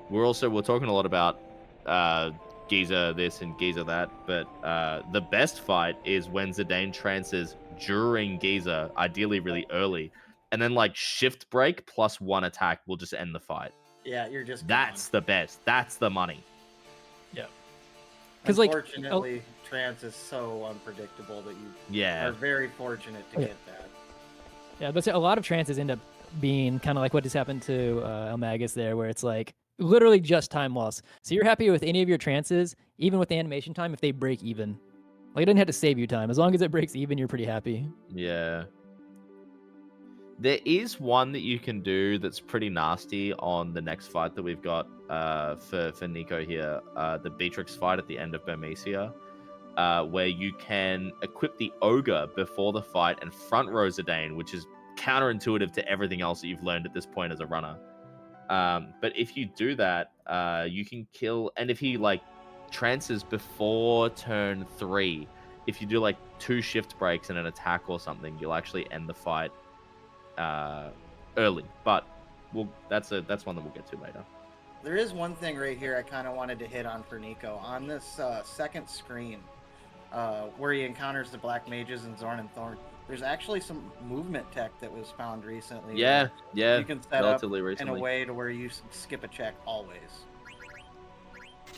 We're talking a lot about Giza this and Giza that, but the best fight is when Zidane trances during Giza, ideally really early, and then like shift break plus 1 attack will just end the fight. Yeah, you're just That's the best. That's the money. Yeah. Because like, unfortunately, trance is so unpredictable that you are very fortunate to get that. Yeah, but a lot of trances end up being kind of like what just happened to eLmaGus there, where it's like literally just time loss. So you're happy with any of your trances, even with the animation time, if they break even. Like, it doesn't have to save you time. As long as it breaks even, you're pretty happy. Yeah. There is one that you can do that's pretty nasty on the next fight that we've got for Nico here, the Beatrix fight at the end of Burmecia, where you can equip the Ogre before the fight and front row Zidane, which is counterintuitive to everything else that you've learned at this point as a runner. But if you do that, you can kill, and if he like trances before turn 3, if you do like 2 shift breaks and an attack or something, you'll actually end the fight early. But that's one that we'll get to later. There is one thing right here I kind of wanted to hit on for Nico. On this second screen, where he encounters the Black Mages and Zorn and Thorn, there's actually some movement tech that was found recently. Yeah, You can set up relatively in a way to where you skip a check always.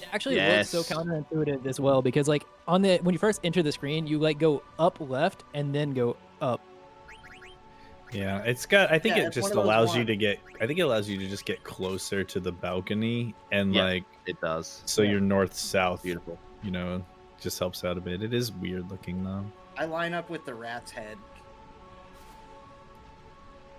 It actually looks so counterintuitive as well, because like when you first enter the screen, you like go up left and then go up. Yeah, it's got. I think it it's one just of those allows you ones. to get. I think it allows you to just get closer to the balcony and Yeah, like. it does. So you're north south. Beautiful. You know, just helps out a bit. It is weird looking though. I line up with the rat's head.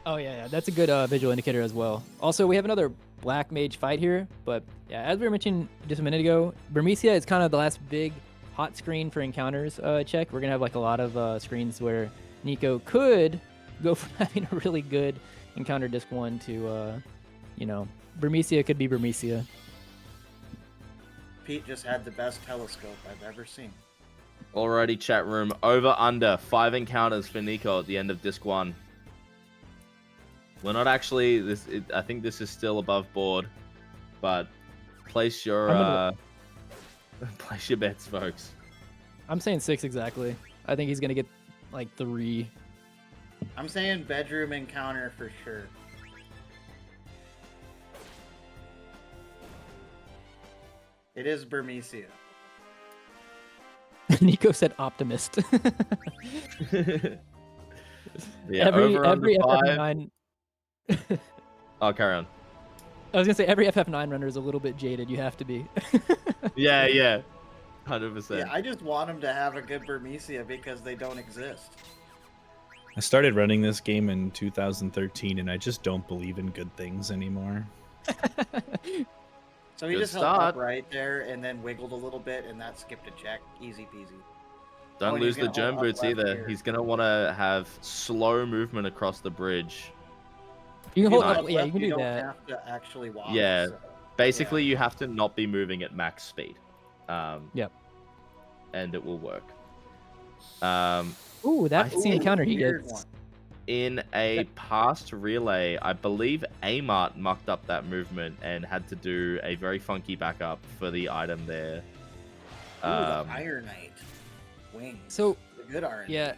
Oh yeah, that's a good visual indicator as well. Also, we have another Black Mage fight here, but yeah, as we were mentioning just a minute ago, Burmecia is kind of the last big hot screen for encounters check. We're gonna have like a lot of screens where Nico could go from having a really good encounter disc 1 to, Burmecia could be Burmecia. Pete just had the best telescope I've ever seen. Alrighty, chat room. Over under 5 encounters for Nico at the end of disc 1. We're not actually I think this is still above board, but place your place your bets, folks. I'm saying 6 exactly. I think he's gonna get like 3. I'm saying bedroom encounter for sure. It is Burmecia. Nico said optimist. Yeah, every over under 5. FF9. Oh, carry on. I was gonna say every FF9 runner is a little bit jaded. You have to be. Yeah, 100%. Yeah, I just want them to have a good Burmecia because they don't exist. I started running this game in 2013, and I just don't believe in good things anymore. So he Good just held start. up right there and then wiggled a little bit, and that skipped a check. Easy peasy. Don't and he's lose the gonna germ hold up boots left either. here. He's gonna want to have slow movement across the bridge. You can hold. Nice. Yeah, you can do don't that. have to actually walk. Yeah, so, basically you have to not be moving at max speed. Yep. And it will work. Ooh, that's the think encounter he weird gets. one. In a past relay, I believe Amart mucked up that movement and had to do a very funky backup for the item there. Ooh, the Ironite wings. So The good RNG. yeah,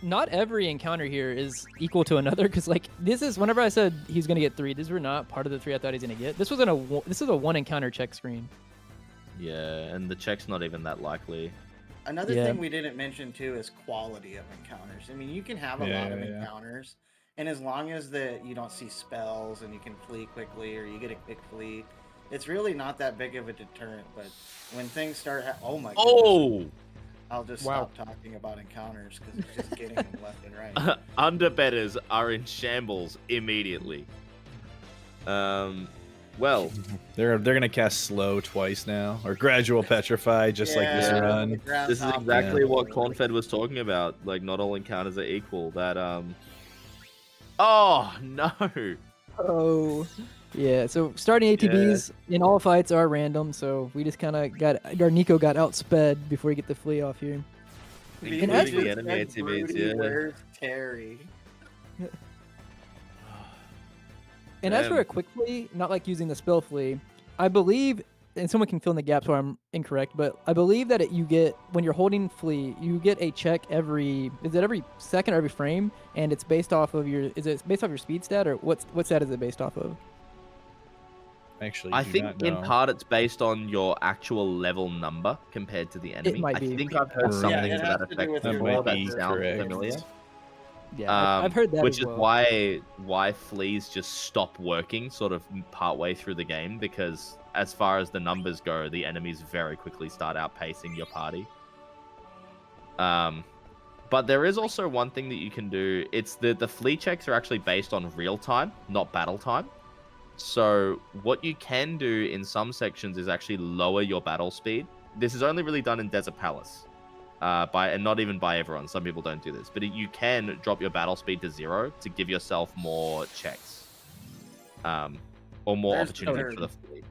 not every encounter here is equal to another, because like this is whenever I said he's gonna get 3, these were not part of the 3 I thought he's gonna get. This is a 1 encounter check screen. Yeah, and the check's not even that likely. Another Yeah. thing we didn't mention too is quality of encounters. I mean, you can have a lot of encounters, and as long as you don't see spells and you can flee quickly or you get a quick flee, it's really not that big of a deterrent. But when things start, oh my goodness, Oh! I'll just Wow. stop talking about encounters because it's just getting them left and right. Underbetters are in shambles immediately. Well, They're gonna cast slow twice now, or gradual petrify, just like this Yeah, the run. ground this is top exactly is what really- Cornfed was talking about. Like, not all encounters are equal. That, Oh, no! Oh, yeah. So starting ATBs in all fights are random. So we just kind of our Nico got outsped before we get the flea off here. He And just actually- the enemy said, ATBs, "Broody, yeah. where's Terry?" And as for Damn. a quick flee, not like using the spell flee, I believe, and someone can fill in the gaps where I'm incorrect, but I believe that you get, when you're holding flee, you get a check every second or every frame, and it's based off of is it based off your speed stat, or what stat is it based off of? Actually, I do think not in know. part it's based on your actual level number compared to the enemy. might I be. think I've heard Yeah, something it to has that to do effect with That your might before that be sounds correct. familiar. Yeah, I've heard that Which as well. is why fleas just stop working sort of partway through the game, because as far as the numbers go, the enemies very quickly start outpacing your party. But there is also one thing that you can do. It's the fleet checks are actually based on real time, not battle time. So what you can do in some sections is actually lower your battle speed. This is only really done in Desert Palace, and not even by everyone. Some people don't do this, but you can drop your battle speed to 0 to give yourself more checks, or more There's opportunity the for the fleet.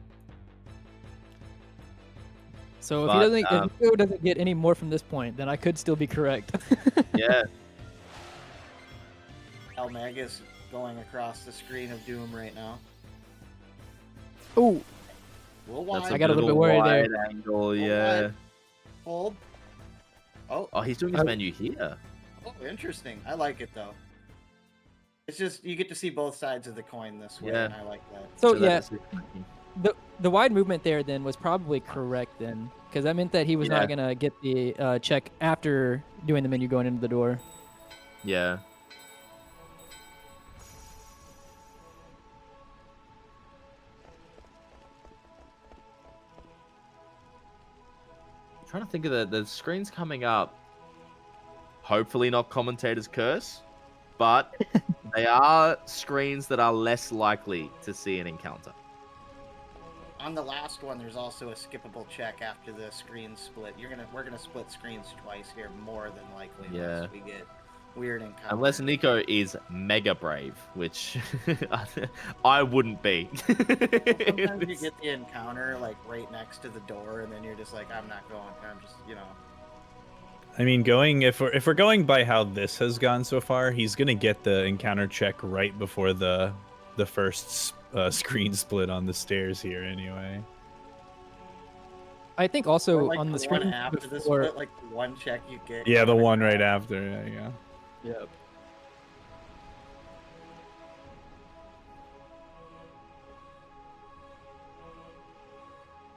So But, if Nico doesn't get any more from this point, then I could still be correct. Yeah. eLmaGus going across the screen of doom right now. Oh, Wide. I got a little bit worried there. Wide angle, Little yeah. wide. Hold. Oh, he's doing his menu here. Oh, interesting. I like it though. It's just you get to see both sides of the coin this way, Yeah. and I like that. So that yeah, is- the wide movement there then was probably correct then, because that meant that he was Yeah. not gonna get the check after doing the menu going into the door. Yeah. I'm trying to think of the screens coming up. Hopefully not commentator's curse, but they are screens that are less likely to see an encounter. On the last one, there's also a skippable check after the screen split. We're gonna split screens twice here, more than likely, unless Yeah. we get weird encounters. Unless Nico is mega brave, which I wouldn't be. Sometimes you get the encounter like right next to the door, and then you're just like, I'm not going. I'm just, I mean, if we're going by how this has gone so far, he's gonna get the encounter check right before the first screen split on the stairs here, anyway. I think Or, also like, on the one screen after the before. split, like the one check you get. Yeah, the one right after. Yeah. Yep.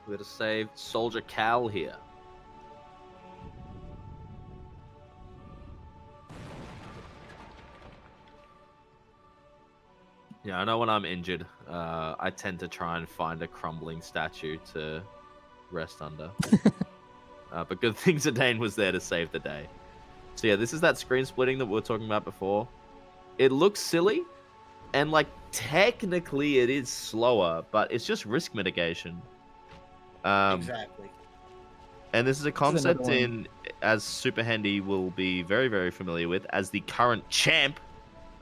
We're to save Soldier Cal here. Yeah, I know when I'm injured, I tend to try and find a crumbling statue to rest under. But good thing Zidane was there to save the day. So yeah, this is that screen splitting that we were talking about before. It looks silly, and like technically it is slower, but it's just risk mitigation. Exactly. And this is a another concept one. as SuperHandi will be very, very familiar with, as the current champ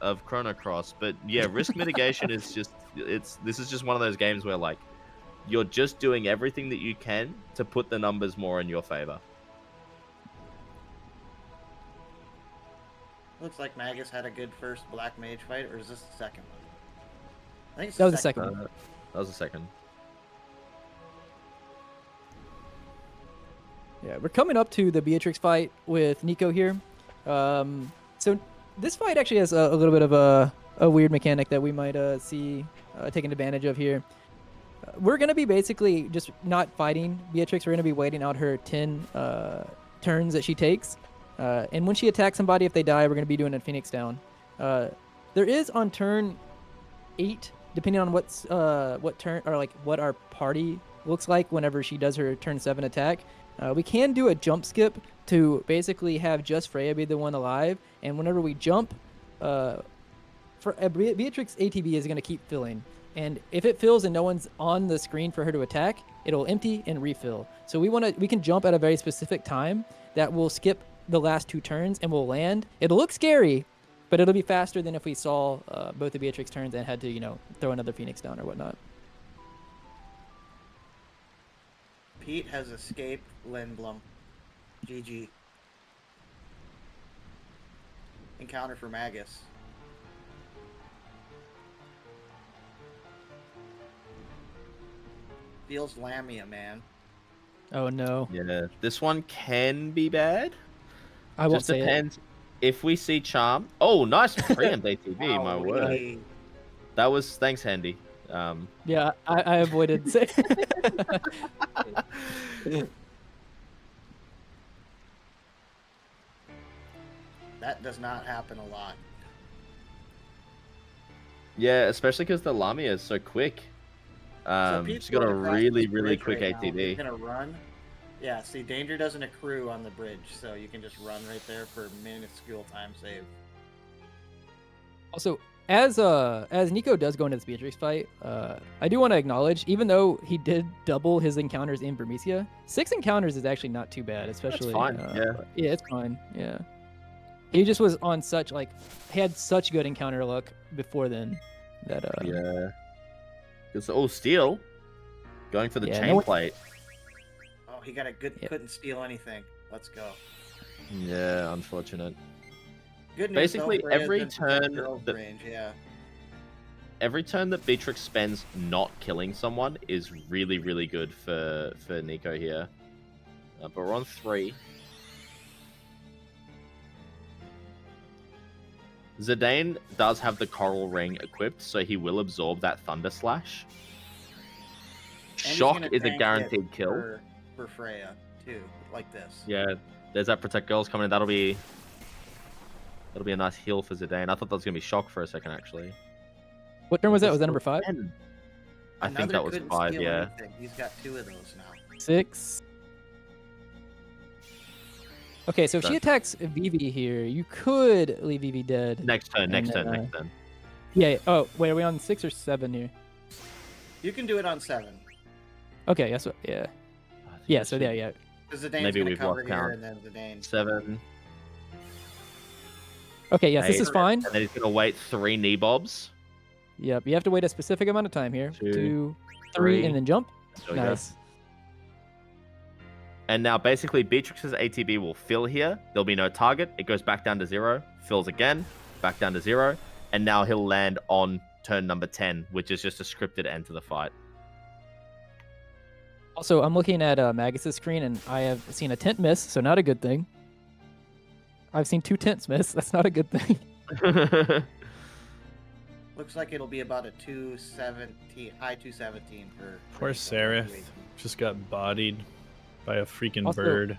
of Chrono Cross. But yeah, risk mitigation is just this is just one of those games where like you're just doing everything that you can to put the numbers more in your favor. Looks like Magus had a good first Black Mage fight, or is this the second one? I think it's That was the second one. That was the second. Yeah, we're coming up to the Beatrix fight with Nico here. So this fight actually has a little bit of a weird mechanic that we might see taken advantage of here. We're going to be basically just not fighting Beatrix. We're going to be waiting out her 10 turns that she takes. And when she attacks somebody, if they die, we're going to be doing a Phoenix down. There is on turn 8, depending on what turn or like what our party looks like whenever she does her turn 7 attack. We can do a jump skip to basically have just Freya be the one alive, and whenever we jump, Beatrix ATB is going to keep filling, and if it fills and no one's on the screen for her to attack, it'll empty and refill. So we can jump at a very specific time that will skip the last 2 turns and we'll land. It'll look scary, but it'll be faster than if we saw both the Beatrix turns and had to throw another Phoenix down or whatnot. Pete has escaped Lindblom. GG. Encounter for Magus. Feels Lamia, man. Oh no. Yeah, this one can be bad. I won't Just say it. depends if we see charm. Oh, nice preempt ATV, my word. Hey, That was thanks, Handy. Yeah, I avoided saying. that does not happen a lot. Yeah, especially because the Lamia is so quick. So Pete's She's got a going across really, this really bridge quick right now. He's ATV. gonna run Yeah, see, danger doesn't accrue on the bridge, so you can just run right there for minuscule time save. Also, as Nico does go into this Beatrix fight, I do want to acknowledge, even though he did double his encounters in Bermesia, 6 encounters is actually not too bad, especially. fine, yeah. Yeah, it's fine. Yeah. He just was on such he had such good encounter luck before then that Yeah. Oh, steal. Going for the Yeah, chain no one- plate. Oh, he got a good. Yeah. Couldn't steal anything. Let's go. Yeah, unfortunate. Good news, Basically, though, Freya's every in turn girl's that- range, yeah. Every turn that Beatrix spends not killing someone is really, really good for Nico here. But we're on 3. Zidane does have the Coral Ring equipped, so he will absorb that Thunder Slash. And he's Shock gonna is a tank it guaranteed kill. for Freya too, like this. Yeah, there's that Protect Girls coming in. That'll be a nice heal for Zidane. I thought that was gonna be Shock for a second, actually. What turn was that? Was that number 5? I think Another that was couldn't 5. steal Yeah. anything. He's got 2 of those now. 6. Okay, so if she Done. attacks Vivi here, you could leave Vivi dead. Next turn. And Next then, turn. Next turn. Yeah. Oh, wait, are we on 6 or 7 here? You can do it on 7. Okay, yes, yeah. Yeah, so yeah. Because Zidane's Maybe gonna we've cover lost here, count. and then Zidane. 7. Okay, yes, this 8, is fine. And then he's gonna wait 3 knee bobs. Yep, you have to wait a specific amount of time here. 2, 2, 3, 3. and then jump. There we go. Nice. And now basically Beatrix's ATB will fill here. There'll be no target. It goes back down to 0. Fills again. Back down to 0. And now he'll land on turn number 10, which is just a scripted end to the fight. Also, I'm looking at Magus's screen, and I have seen a tent miss, so not a good thing. I've seen 2 tents miss. That's not a good thing. Looks like it'll be about a 217, high 217 for. Poor Seraph. Just got bodied by a freaking Also, bird.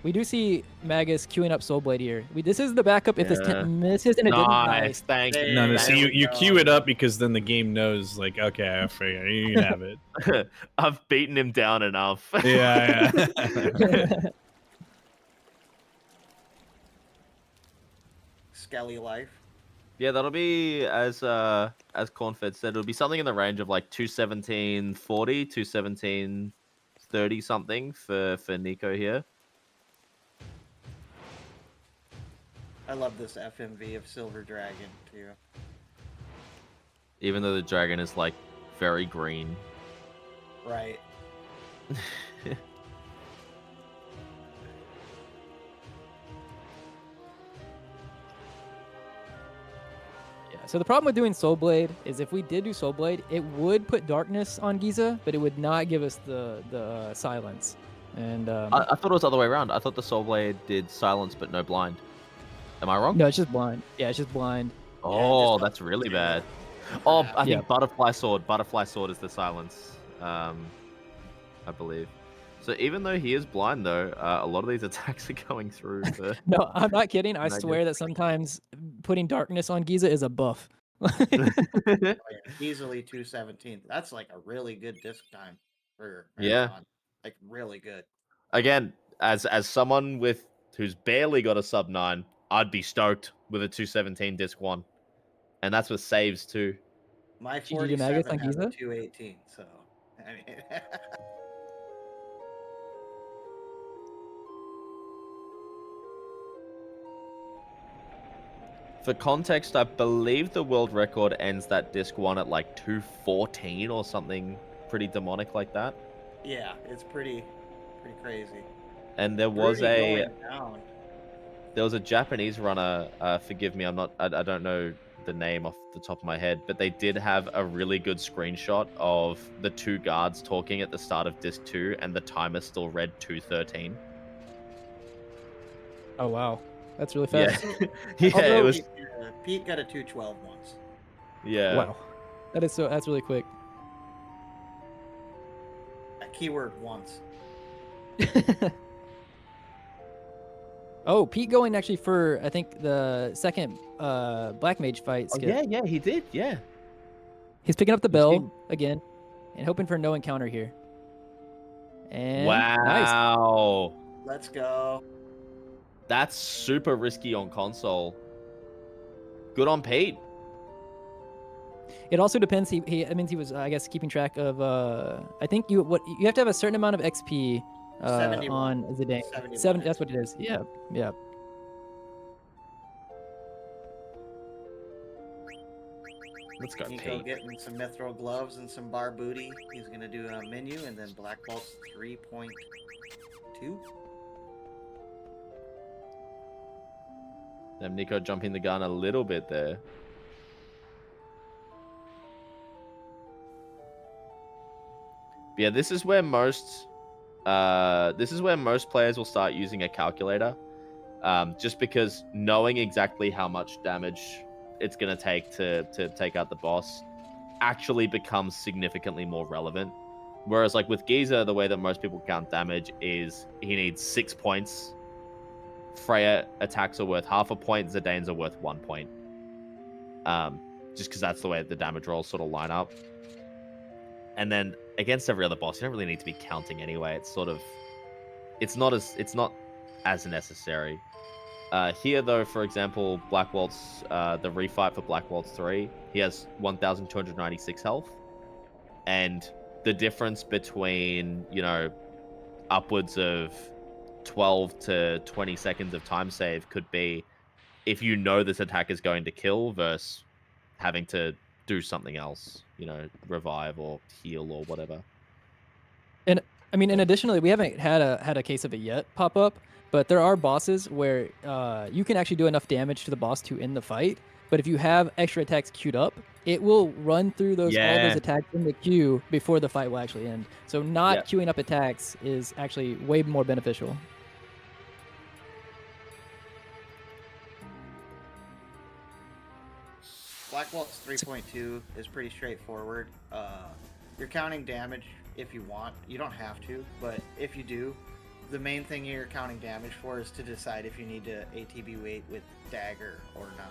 We do see Magus queuing up Soulblade here. This is the backup if this Yeah. tent misses, and it didn't. Nice. Thank you. No, no, There see, we you go. queue it up because then the game knows, like, okay, I figure you can have it. I've beaten him down enough. Yeah. Skelly life. Yeah, that'll be as Cornfed said, it'll be something in the range of like 217.40, 217.30 something for Nico here. I love this FMV of Silver Dragon too. Even though the dragon is like very green. Right. Yeah, so the problem with doing Soulblade is if we did do Soulblade, it would put darkness on Giza, but it would not give us the silence. And I thought it was the other way around. I thought the Soul Blade did silence but no blind. Am I wrong? no, it's just blind. Yeah, it's just blind. Oh, just that's really bad. Oh, I think Yeah. Butterfly Sword. Butterfly Sword is the silence, I believe. So even though he is blind, though, a lot of these attacks are going through. For... No, I'm not kidding. I Not swear good. that sometimes putting darkness on Giza is a buff. Oh, yeah, easily 217. That's like a really good disc time for Yeah. Marathon. Like really good. Again, as someone who's barely got a sub 9, I'd be stoked with a 217 disc 1, and that's with saves too. My Did you do Magus 47 on has a Giza? 218, so I mean For context, I believe the world record ends that disc 1 at like 214 or something pretty demonic like that. yeah, it's pretty crazy. And there was Rudy going down. there was a Japanese runner. Forgive me, I don't know the name off the top of my head, but they did have a really good screenshot of the 2 guards talking at the start of disc 2, and the timer still read 213. Oh wow, that's really Yeah, fast. yeah, it Although was. Pete got a 212 once. Yeah, Wow, that's really quick. A keyword once. Oh, Pete going actually for I think the second Black Mage fight. Oh, Skip. yeah, he did. Yeah, He's picking up the He's bell getting- again and hoping for no encounter here. And nice. Wow. Let's go. That's super risky on console. Good on Pete. It also depends. It means he was, I guess, keeping track of. I think you have to have a certain amount of XP 71. on Zidane. 71 That's what it is. Yeah, yeah. Let's go, Nico Pete. getting some mithril gloves and some bar booty. He's gonna do a menu and then Black Bolt's 3.2. Them Nico jumping the gun a little bit there. Yeah, this is where most players will start using a calculator, just because knowing exactly how much damage it's gonna take to take out the boss actually becomes significantly more relevant. Whereas like with Giza, the way that most people count damage is he needs 6 points. Freya attacks are worth half a point. Zidane's are worth 1 point. Just because that's the way the damage rolls sort of line up. And then against every other boss, you don't really need to be counting anyway. It's sort of, it's not as necessary. Here though, for example, Black Waltz, the refight for Black Waltz 3, he has 1,296 health, and the difference between, you know, upwards of 12 to 20 seconds of time save could be if you know this attack is going to kill versus having to do something else, you know, revive or heal or whatever. And I mean, and additionally, we haven't had a case of it yet pop up, but there are bosses where you can actually do enough damage to the boss to end the fight. But if you have extra attacks queued up, it will run through all those attacks in the queue before the fight will actually end. So not queuing up attacks is actually way more beneficial. Black Waltz 3.2 is pretty straightforward. You're counting damage if you want. You don't have to, but if you do, the main thing you're counting damage for is to decide if you need to ATB wait with dagger or not.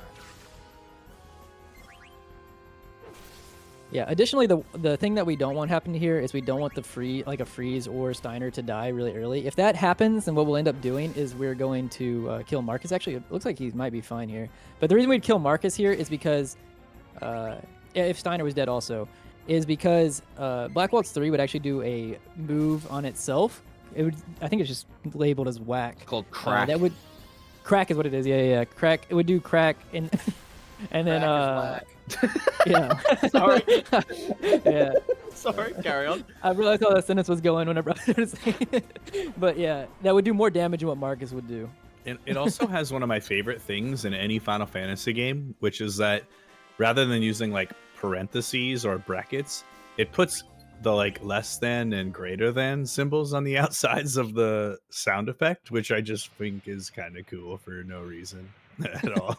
Yeah. Additionally, the thing that we don't want happen here is we don't want a freeze or Steiner to die really early. If that happens, then what we'll end up doing is we're going to kill Marcus. Actually, it looks like he might be fine here. But the reason we'd kill Marcus here is because if Steiner was dead also, is because Black Waltz 3 would actually do a move on itself. It would, I think it's just labeled as whack. It's called crack. Crack is what it is. Yeah. Crack. It would do crack and then yeah. Sorry. Yeah. Sorry. Carry on. I realized how that sentence was going whenever I was saying it. But yeah, that would do more damage than what Marcus would do. It also has one of my favorite things in any Final Fantasy game, which is that rather than using like parentheses or brackets, it puts the like less than and greater than symbols on the outsides of the sound effect, which I just think is kind of cool for no reason at all.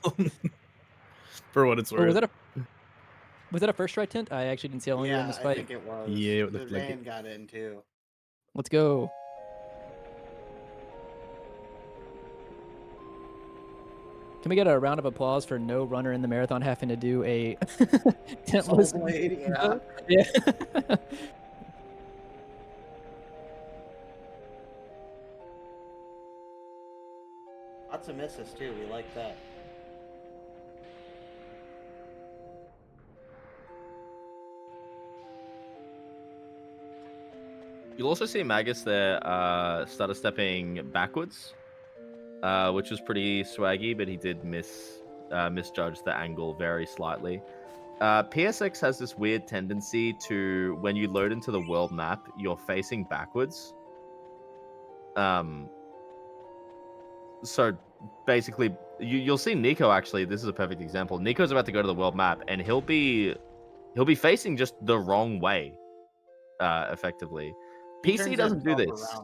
For what it's worth. Was that a first try tent? I actually didn't see how long you were in this fight. I think it was. Yeah, it the looked like van it. got in too. Let's go. Can we get a round of applause for no runner in the marathon having to do a tentless? Yeah. Lots of misses too. We like that. You'll also see Magus there started stepping backwards, which was pretty swaggy, but he did misjudge the angle very slightly. PSX has this weird tendency to, when you load into the world map, you're facing backwards. So basically, you'll see Nico actually. This is a perfect example. Nico's about to go to the world map, and he'll be facing just the wrong way, effectively. PC doesn't do this.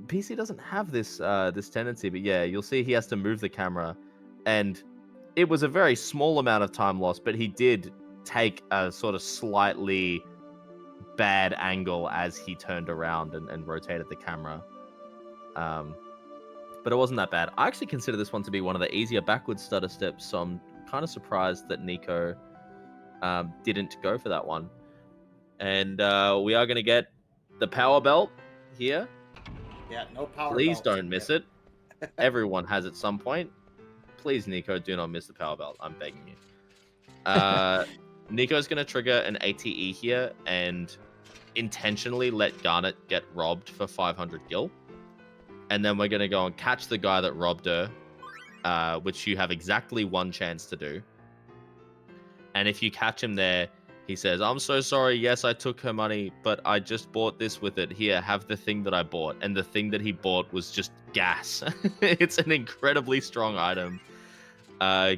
PC doesn't have this this tendency, but yeah, you'll see he has to move the camera, and it was a very small amount of time lost, but he did take a sort of slightly bad angle as he turned around and rotated the camera. But it wasn't that bad. I actually consider this one to be one of the easier backwards stutter steps, so I'm kind of surprised that Nico didn't go for that one. And we are going to get the power belt here. Yeah, no power Please belts. don't miss it. Everyone has at some point. Please, Nico, do not miss the power belt. I'm begging you. Nico's going to trigger an ATE here and intentionally let Garnet get robbed for 500 gil. And then we're going to go and catch the guy that robbed her, which you have exactly one chance to do. And if you catch him there, he says, I'm so sorry. Yes, I took her money, but I just bought this with it. Here, have the thing that I bought. And the thing that he bought was just gas. It's an incredibly strong item.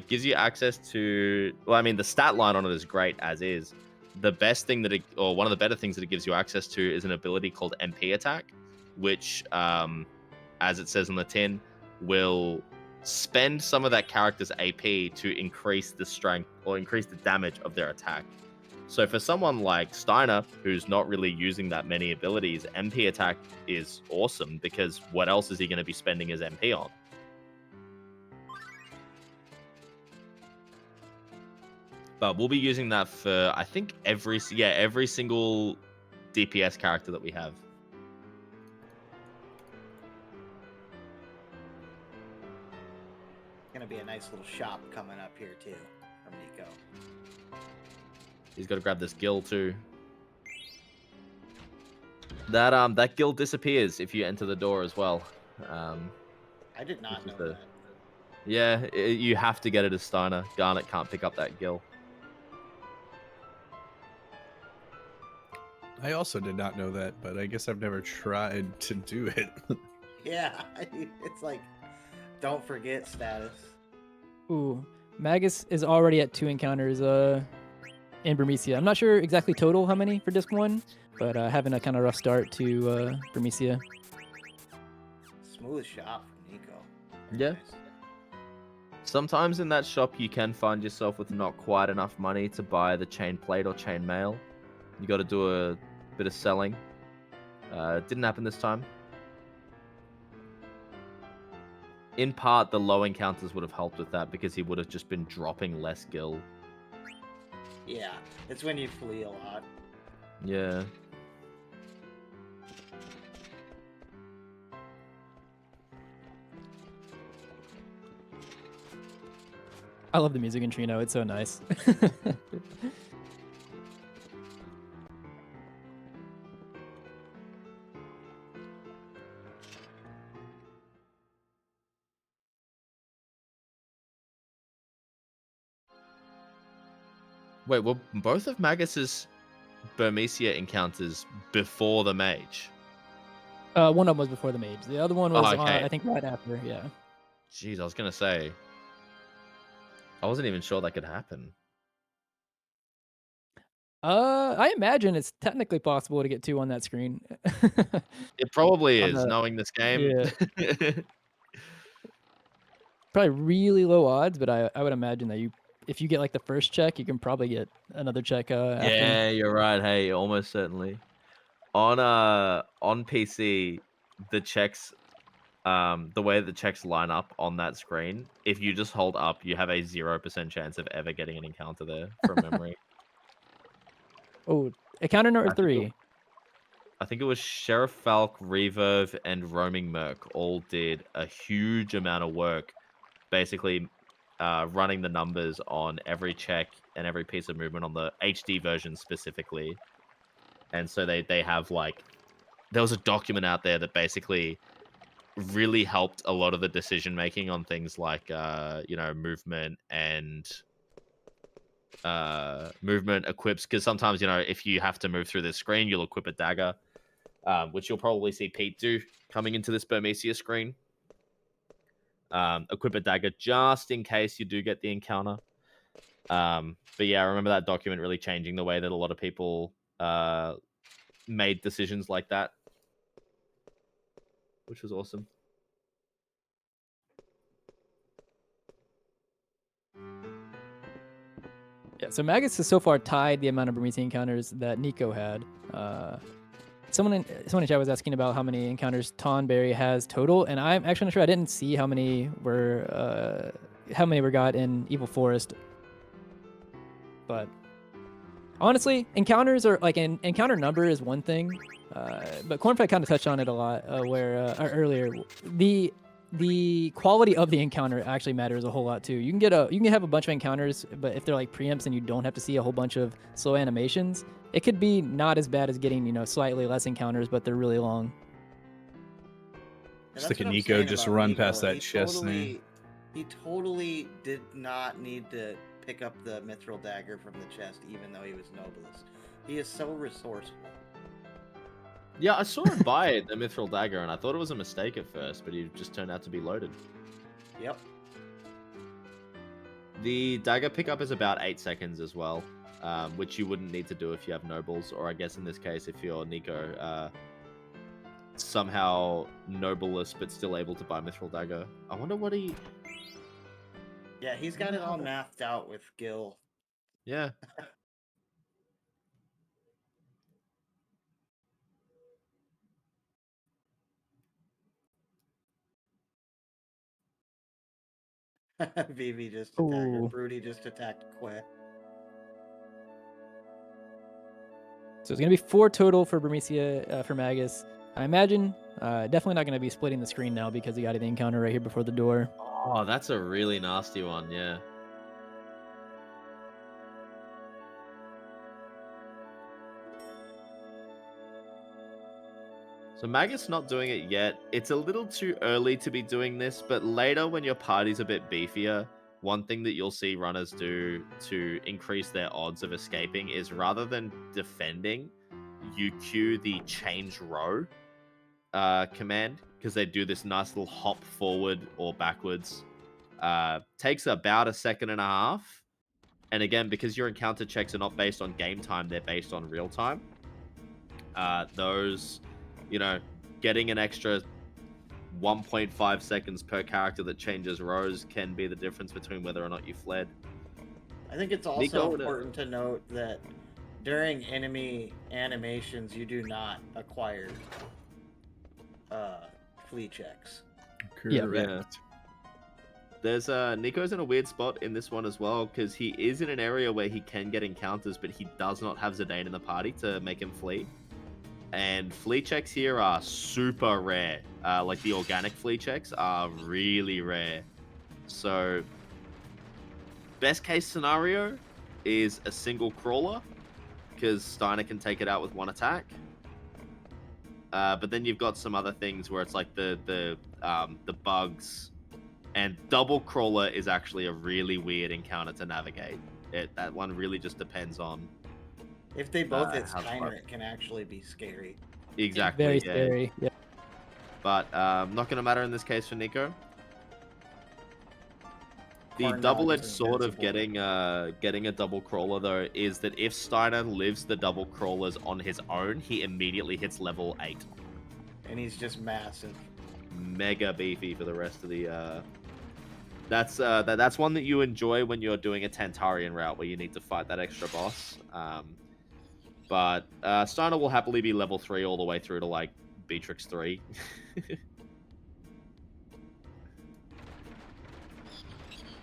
Gives you access to, well, I mean, the stat line on it is great as is. The best thing that it, or one of the better things that it gives you access to is an ability called MP attack, which, as it says on the tin, will spend some of that character's AP to increase the strength or increase the damage of their attack. So for someone like Steiner, who's not really using that many abilities, MP attack is awesome because what else is he going to be spending his MP on? But we'll be using that for, I think, every single DPS character that we have. Gonna be a nice little shop coming up here too from Nico. He's got to grab this gil too. That gil disappears if you enter the door as well. I did not know that. Yeah, you have to get it as Steiner. Garnet can't pick up that gil. I also did not know that, but I guess I've never tried to do it. Yeah, it's like, don't forget status. Ooh, Magus is already at 2 encounters in Burmecia. I'm not sure exactly total how many for disc 1, but having a kind of rough start to Burmecia. Smooth shop from Nico. Yeah. Nice. Sometimes in that shop you can find yourself with not quite enough money to buy the chain plate or chain mail. You got to do a bit of selling. Didn't happen this time. In part, the low encounters would have helped with that because he would have just been dropping less gil. Yeah, it's when you flee a lot. Yeah. I love the music in Trino. It's so nice. Wait, were both of Magus's Burmecia encounters before the mage? One of them was before the mage. The other one was, okay. I think, right after. Yeah. Jeez, I was gonna say. I wasn't even sure that could happen. I imagine it's technically possible to get 2 on that screen. It probably On is, the- knowing this game. Yeah. Probably really low odds, but I would imagine that if you get like the first check, you can probably get another check after. Yeah, you're right. Hey, almost certainly. On PC, the checks, the way the checks line up on that screen, if you just hold up, you have a 0% chance of ever getting an encounter there from memory. Oh, encounter number 3. I think it was Sheriff Falk, Reverve, and Roaming Merc all did a huge amount of work, basically running the numbers on every check and every piece of movement on the HD version specifically. And so they have like, there was a document out there that basically really helped a lot of the decision making on things like movement and movement equips, because sometimes if you have to move through this screen, you'll equip a dagger, which you'll probably see Pete do coming into this Burmecia screen. Equip a dagger just in case you do get the encounter. But yeah, I remember that document really changing the way that a lot of people made decisions like that, which was awesome. Yeah, so Magus has so far tied the amount of Burmecia encounters that Nico had. Someone in chat was asking about how many encounters Tonberry has total, and I'm actually not sure. I didn't see how many were got in Evil Forest, but Honestly, encounters are like an encounter number is one thing, but Cornfed kind of touched on it a lot earlier. The quality of the encounter actually matters a whole lot too. You can have a bunch of encounters, but if they're like preempts and you don't have to see a whole bunch of slow animations, it could be not as bad as getting slightly less encounters, but they're really long. And Just that's like a what I'm Nico saying just about run Nico. past that chest there. He totally did not need to pick up the mithril dagger from the chest, even though he was noblest. He is so resourceful. Yeah, I saw him buy the mithril dagger, and I thought it was a mistake at first, but he just turned out to be loaded. Yep. The dagger pickup is about 8 seconds as well, which you wouldn't need to do if you have nobles, or I guess in this case, if you're Nico, somehow noblest but still able to buy mithril dagger. I wonder what he... Yeah, he's got it all mathed out with Gil. Yeah. Vivi just attacked her. Ooh. Broody just attacked Que. So it's gonna be 4 total for Burmecia for Magus. I imagine definitely not gonna be splitting the screen now because he got the encounter right here before the door. Oh, that's a really nasty one, yeah. So Magus not doing it yet. It's a little too early to be doing this, but later when your party's a bit beefier, one thing that you'll see runners do to increase their odds of escaping is rather than defending, you cue the change row command, because they do this nice little hop forward or backwards. Takes about 1.5 seconds. And again, because your encounter checks are not based on game time, they're based on real time. Those, getting an extra 1.5 seconds per character that changes rows can be the difference between whether or not you fled. I think it's also important to note that during enemy animations, you do not acquire flea checks. Correct. Yeah. There's Nico's in a weird spot in this one as well, because he is in an area where he can get encounters, but he does not have Zidane in the party to make him flee. And flea checks here are super rare. Like the organic flea checks are really rare. So, best case scenario is a single crawler, because Steiner can take it out with one attack. But then you've got some other things where it's like the bugs, and double crawler is actually a really weird encounter to navigate. That one really just depends on. If they both hit Steiner, it can actually be scary. Exactly. Very scary. Yeah. But not going to matter in this case for Nico. The Corn double-edged dog is sword of invincible. getting a double crawler though is that if Steiner lives the double crawlers on his own, he immediately hits level 8. And he's just massive. Mega beefy for the rest of the. That's one that you enjoy when you're doing a Tantarian route where you need to fight that extra boss. But Steiner will happily be level 3 all the way through to like Beatrix 3.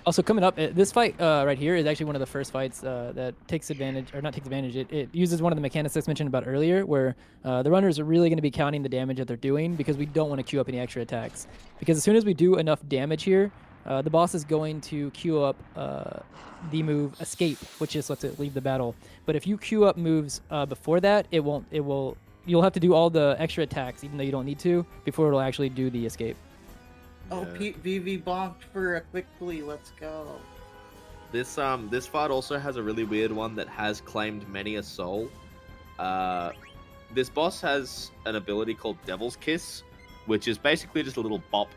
Also coming up, this fight right here is actually one of the first fights that takes advantage, or not takes advantage, it uses one of the mechanics that's mentioned about earlier, where the runners are really going to be counting the damage that they're doing, because we don't want to queue up any extra attacks. Because as soon as we do enough damage here, the boss is going to queue up the move Escape, which just lets it leave the battle. But if you queue up moves before that, you'll have to do all the extra attacks, even though you don't need to, before it'll actually do the Escape. Oh, Pete VV bonked for a quick plea. Let's go. This fight also has a really weird one that has claimed many a soul. This boss has an ability called Devil's Kiss, which is basically just a little bop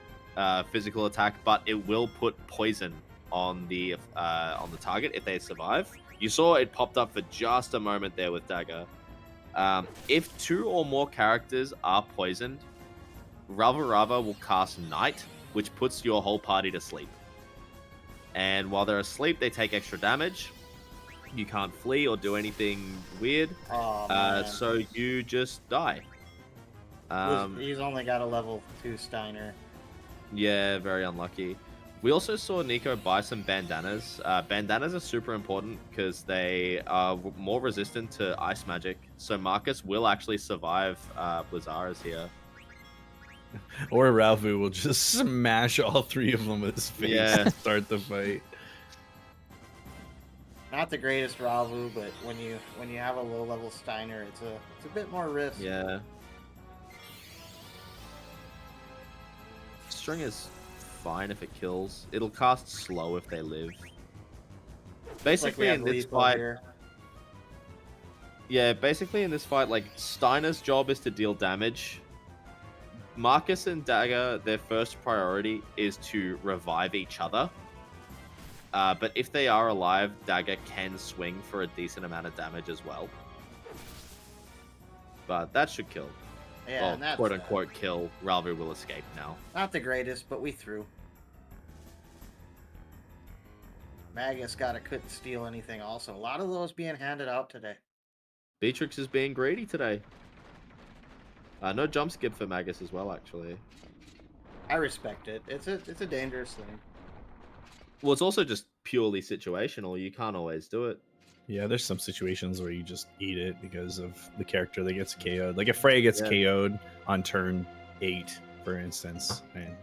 physical attack, but it will put poison on the target if they survive. You saw it popped up for just a moment there with Dagger. If 2 or more characters are poisoned, Rava will cast Night, which puts your whole party to sleep. And while they're asleep, they take extra damage. You can't flee or do anything weird. Oh, so you just die. He's only got a level 2 Steiner. Yeah, very unlucky. We also saw Nico buy some bandanas. Bandanas are super important because they are more resistant to ice magic. So Marcus will actually survive Blizzaras here. Or Ralvu will just smash all three of them with his face to start the fight. Not the greatest Ralvu, but when you have a low level Steiner, it's a bit more risk. Yeah. String is fine if it kills. It'll cast slow if they live. Basically in this fight, basically in this fight, like Steiner's job is to deal damage. Marcus and Dagger, their first priority is to revive each other. But if they are alive, Dagger can swing for a decent amount of damage as well. But that should kill. Yeah, well, and that's quote unquote kill. Ralvu will escape now. Not the greatest, but we threw. Magus couldn't steal anything also. A lot of those being handed out today. Beatrix is being greedy today. No jump skip for Magus as well, actually. I respect it. It's a dangerous thing. Well, it's also just purely situational. You can't always do it. Yeah, there's some situations where you just eat it because of the character that gets KO'd. Like if Frey gets KO'd on turn 8, for instance, and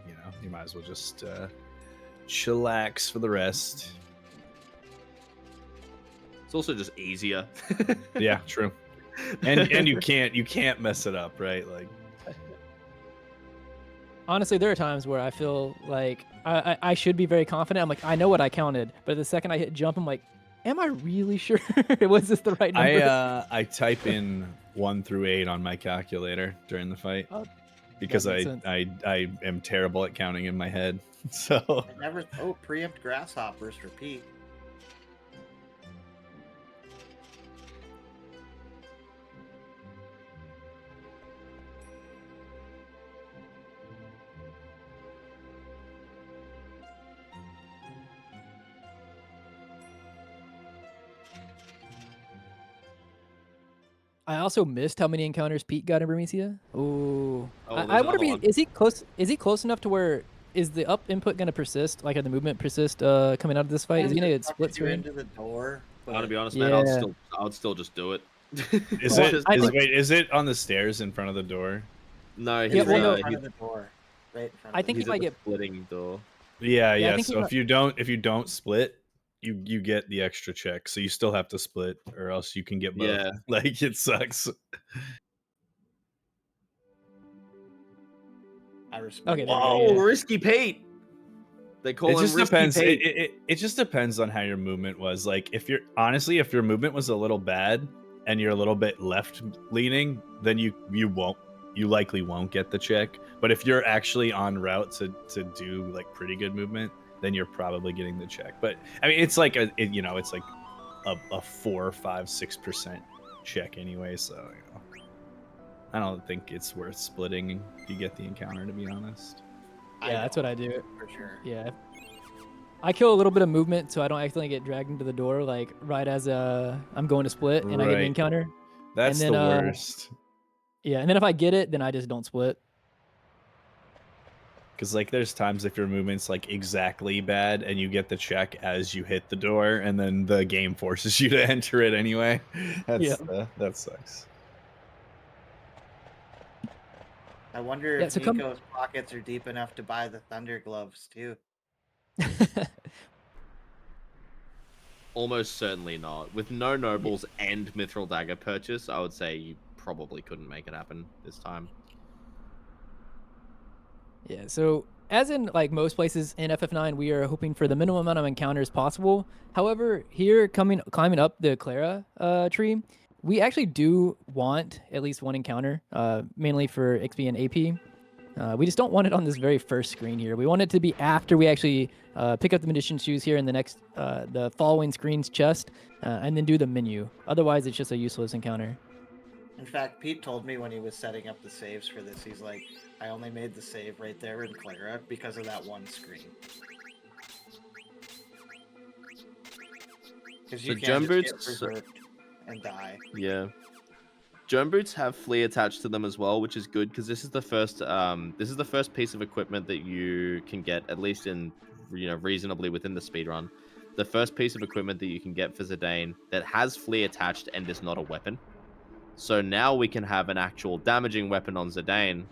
you might as well just chillax for the rest. It's also just easier. Yeah, true. And you can't mess it up, right? Like honestly, there are times where I feel like I should be very confident. I'm like, I know what I counted, but the second I hit jump, I'm like, am I really sure? Was this the right number? I type in 1 through 8 on my calculator during the fight because I am terrible at counting in my head. So preempt grasshoppers for Pete. I also missed how many encounters Pete got in Bermesia. Ooh. I there's wonder, another one. is he close? Is he close enough to where is the up input going to persist? Like, are the movement persist coming out of this fight? Is he going to get split screen? Into the door. I gotta be honest, man. I would still just do it. Is it on the stairs in front of the door? No, he's in front of the door. Right in front of I think he might get splitting door. Yeah. So if you don't split, you get the extra check. So you still have to split, or else you can get both. Yeah. Like it sucks. I respect. Okay. Oh, Risky Pete. They call him Risky depends. Pete. It just depends on how your movement was. Like if your movement was a little bad and you're a little bit left leaning, then you likely won't get the check. But if you're actually en route to do like pretty good movement, then you're probably getting the check. But I mean, it's like it's like a 4, 5, 6% check anyway. So I don't think it's worth splitting if you get the encounter, to be honest. Yeah, that's what I do. For sure. Yeah. I kill a little bit of movement so I don't accidentally get dragged into the door, like right as I'm going to split and I get the encounter. That's and then, the worst. Yeah, and then if I get it, then I just don't split. Because like there's times if your movement's like exactly bad and you get the check as you hit the door, and then the game forces you to enter it anyway. That sucks. I wonder if Nico's pockets are deep enough to buy the Thunder Gloves too. Almost certainly not. With no nobles and Mithril Dagger purchase, I would say you probably couldn't make it happen this time. Yeah, so as in like most places in FF9, we are hoping for the minimum amount of encounters possible. However, here climbing up the Clara tree, we actually do want at least one encounter, mainly for XP and AP. We just don't want it on this very first screen here. We want it to be after we actually pick up the magician's shoes here in the next, the following screen's chest, and then do the menu. Otherwise, it's just a useless encounter. In fact, Pete told me when he was setting up the saves for this, he's like, I only made the save right there in Clara because of that one screen. Because you can't just get reserved and die. Yeah. Germ boots have flea attached to them as well, which is good because this is the first piece of equipment that you can get, at least in reasonably within the speedrun. The first piece of equipment that you can get for Zidane that has Flea attached and is not a weapon. So now we can have an actual damaging weapon on Zidane,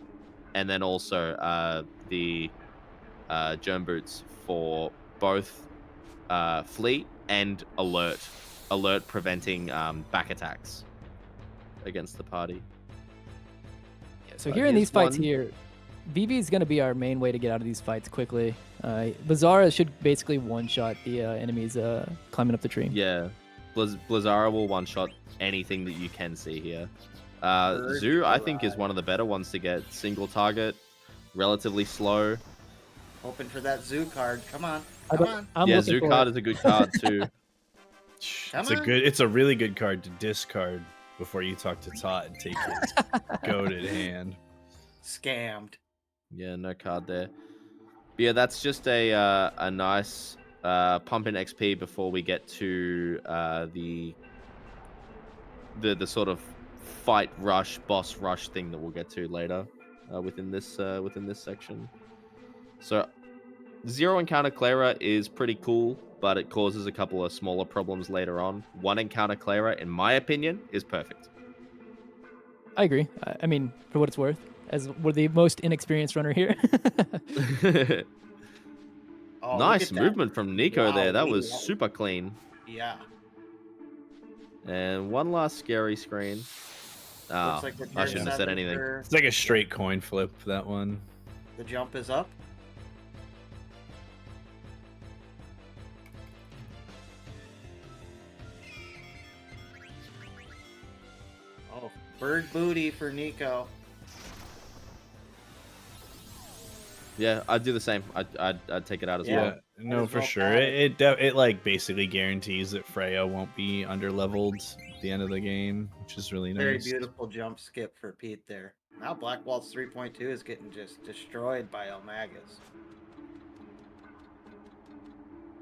and then also the germ boots for both Flea and alert preventing back attacks against the party. So here in these fights here, Vivi is going to be our main way to get out of these fights quickly. Blizzara should basically one-shot the enemies climbing up the tree. Yeah, Blizzara will one-shot anything that you can see here. Zoo, I think, is one of the better ones to get. Single target, relatively slow. Hoping for that Zoo card. Come on. Come on. Yeah, Zoo card is a good card too. It's a really good card to discard before you talk to Todd and take his goated hand. Scammed. Yeah, no card there. But yeah, that's just a nice pump in XP before we get to the sort of fight rush, boss rush thing that we'll get to later within this section. So 0 encounter Clara is pretty cool, but it causes a couple of smaller problems later on. 1 encounter Clara, in my opinion, is perfect. I agree. I mean, for what it's worth, as we're the most inexperienced runner here. Oh, nice movement from Nico there. That was wow. super clean. Yeah. And one last scary screen. Oh, like I shouldn't have said anything. It's like a straight coin flip, that one. The jump is up. Oh, bird booty for Nico. Yeah, I'd do the same. I'd take it out as Yeah, well. no, for sure. It like basically guarantees that Freya won't be underleveled at the end of the game, which is really nice. Very beautiful jump skip for Pete there. Now Black Waltz 3.2 is getting just destroyed by eLmaGus.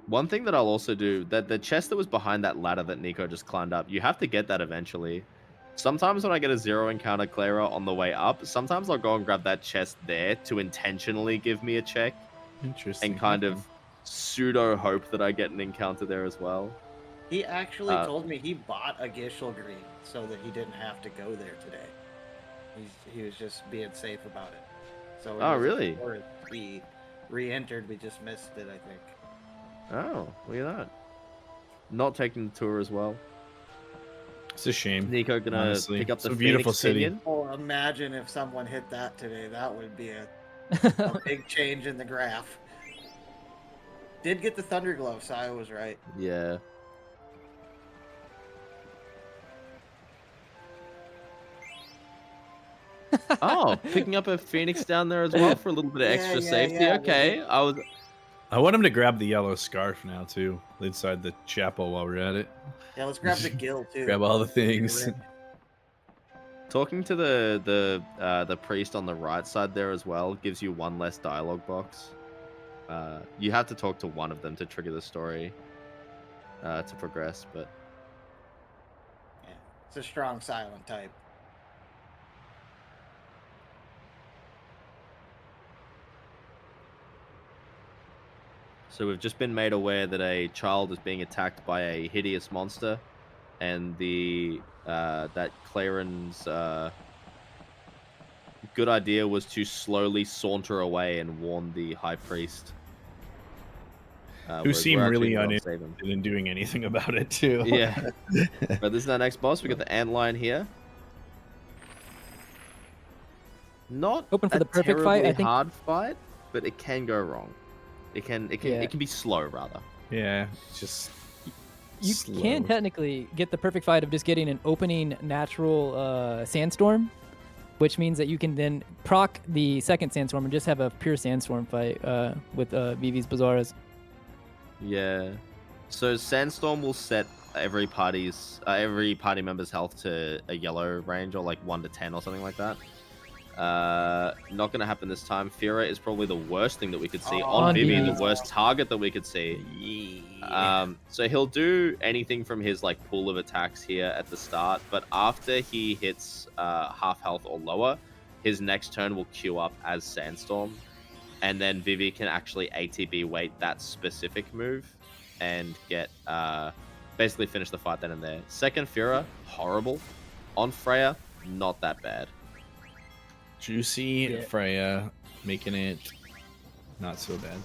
One thing that I'll also do, that the chest that was behind that ladder that Nico just climbed up, you have to get that eventually. Sometimes when I get a 0 encounter Clara on the way up, sometimes I'll go and grab that chest there to intentionally give me a check. Interesting. And kind of pseudo hope that I get an encounter there as well. He actually told me he bought a Gishel Green so that he didn't have to go there today. He was just being safe about it. So Oh, really? We re-entered, we just missed it, I think. Oh, look at that. Not taking the tour as well. It's a shame. Nico gonna honestly. pick up It's the a beautiful Phoenix city. Pinion. Oh, imagine if someone hit that today. That would be a big change in the graph. Did get the Thunderglow, so I was right. Yeah. Oh, picking up a Phoenix down there as well for a little bit of extra safety. Okay, I want him to grab the yellow scarf now too, inside the chapel while we're at it. Yeah, let's grab the gill too. Grab all the things. Talking to the priest on the right side there as well gives you one less dialogue box. You have to talk to one of them to trigger the story to progress, but yeah, it's a strong silent type. So we've just been made aware that a child is being attacked by a hideous monster, and that Claren's good idea was to slowly saunter away and warn the high priest. Who seem really uninterested in doing anything about it too. Yeah. But this is our next boss. We got the antlion here. Not Hoping for the perfect fight, I think. hard fight, but it can go wrong. It can be slow rather. Yeah, it's just You slow. can technically get the perfect fight of just getting an opening natural sandstorm, which means that you can then proc the second sandstorm and just have a pure sandstorm fight with Vivi's Bizarras. Yeah. So sandstorm will set every party member's health to a yellow range, or like 1 to 10 or something like that. Not gonna happen this time. Fira is probably the worst thing that we could see on Vivi, the worst target that we could see. So he'll do anything from his like pool of attacks here at the start, but after he hits half health or lower, his next turn will queue up as Sandstorm. and then Vivi can actually ATB wait that specific move and get basically finish the fight then and there. Second Fira, horrible. On Freya, not that bad. Juicy Yeah. Freya, making it not so bad.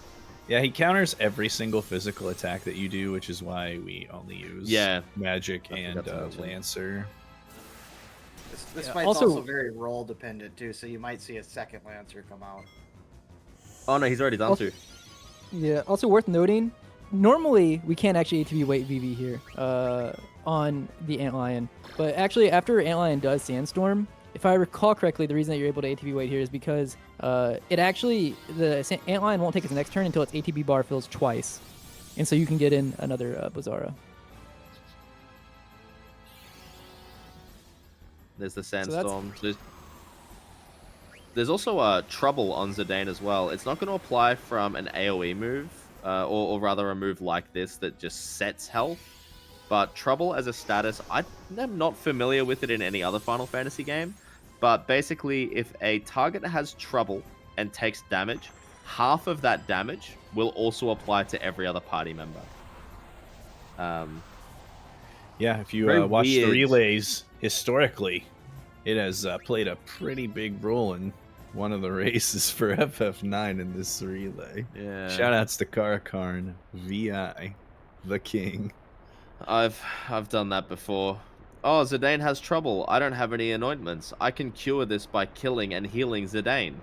Yeah, he counters every single physical attack that you do, which is why we only use magic I and forgot to mention. Lancer. This Yeah, fight's also- also very role dependent too, so you might see a second Lancer come out. Oh no, he's already done Also- two. Yeah, also worth noting, normally we can't actually ATB weight VV here on the Antlion. But actually, after Antlion does Sandstorm, if I recall correctly, the reason that you're able to ATB weight here is because it actually, the Antlion won't take its next turn until its ATB bar fills twice. And so you can get in another Bizarro. There's the that's- Sandstorm. There's also Trouble on Zidane as well. It's not going to apply from an AoE move, or rather a move like this that just sets health. But Trouble as a status, I am not familiar with it in any other Final Fantasy game. But basically, if a target has Trouble and takes damage, half of that damage will also apply to every other party member. Yeah, if you Very watch the weird. relays historically, it has played a pretty big role in one of the races for FF9 in this relay. Yeah. Shoutouts to Karakarn, VI, the king. I've done that before. Oh, Zidane has trouble. I don't have any anointments. I can cure this by killing and healing Zidane.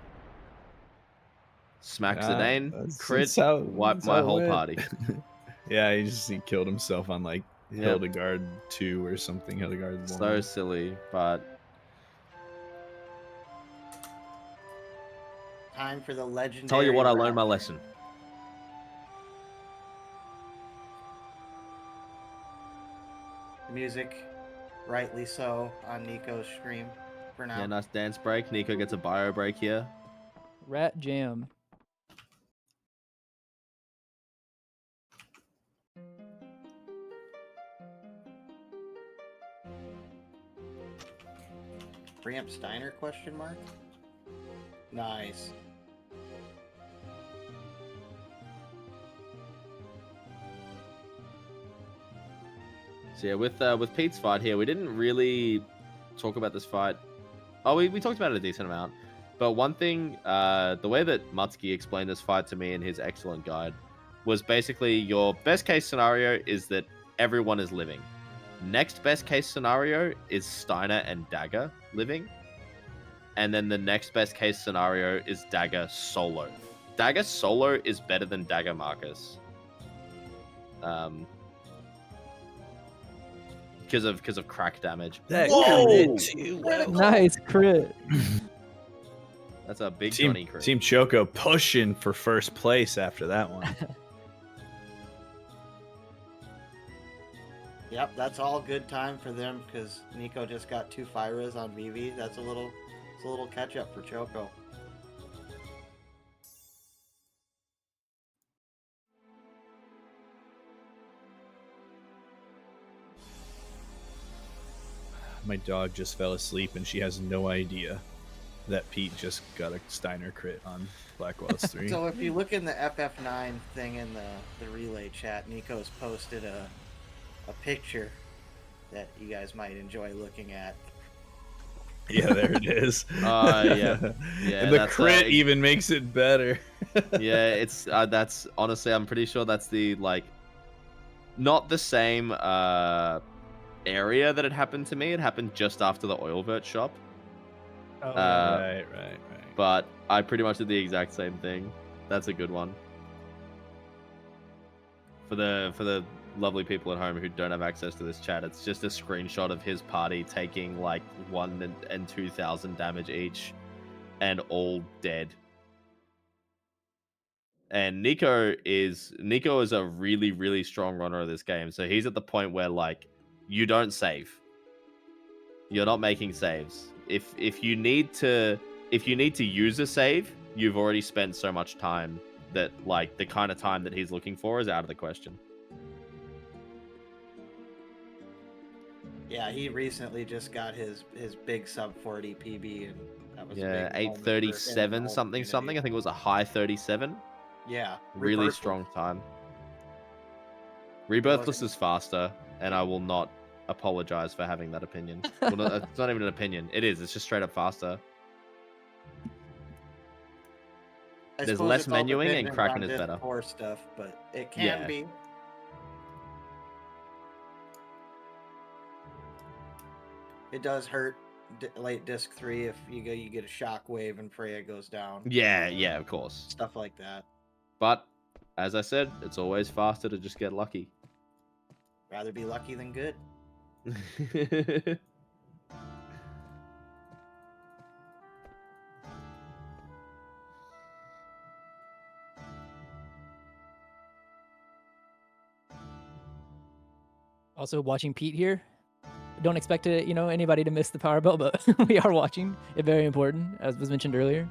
Smack Zidane, crit, wipe my whole party. Yeah, he killed himself on like Hildegard 2 or something. Hildegard 1. So silly, but Time for the legendary. tell you what, I learned round. my lesson. Music, rightly so, on Nico's stream for now. Yeah, nice dance break. Nico gets a bio break here. Rat Jam. Preamp Steiner question mark? Nice. So yeah, with Pete's fight here, we didn't really talk about this fight. Oh, we talked about it a decent amount. But one thing, the way that Muttski explained this fight to me in his excellent guide was basically your best case scenario is that everyone is living. Next best case scenario is Steiner and Dagger living. And then the next best case scenario is Dagger solo. Dagger solo is better than Dagger Marcus. Because of crack damage. That Whoa! crit too well. Nice crit. That's a big Johnny crit. Team Choco pushing for first place after that one. Yep, that's all good time for them because Nico just got 2 Firas on VV. That's a little catch up for Choco. My dog just fell asleep and she has no idea that Pete just got a Steiner crit on Blackwell's 3. So if you look in the FF9 thing in the relay chat, Nico's posted a picture that you guys might enjoy looking at. Yeah, there it is. Yeah. Yeah, And the that's, crit even makes it better. Yeah, it's that's honestly, I'm pretty sure that's the not the same area that it happened to me. It happened just after the oil vert shop. Oh, Right. But I pretty much did the exact same thing. That's a good one. For the lovely people at home who don't have access to this chat, it's just a screenshot of his party taking like 1,000 and 2,000 damage each, and all dead. And Nico is a really, really strong runner of this game. So he's at the point where like you don't save. You're not making saves. If you need to use a save, you've already spent so much time that like the kind of time that he's looking for is out of the question. Yeah, he recently just got his big sub 40 PB in That was a Yeah, big moment for 8:37 him and the whole something something. I community. think it was a high 37. Yeah, Really Rebirthless. strong time. wasn't- Rebirthless is faster, and I will not apologize for having that opinion. Well, no, it's not even an opinion. It is. It's just straight up faster. I There's suppose less it's all menuing and dependent Kraken on is this better. core stuff, but it can Yeah. be. It does hurt late disc 3 if you get a shockwave and Freya goes down. Yeah, yeah, of course. Stuff like that. But as I said, it's always faster to just get lucky. Rather be lucky than good. Also watching Pete here. Don't expect it, anybody to miss the power bell, but we are watching. It's very important, as was mentioned earlier.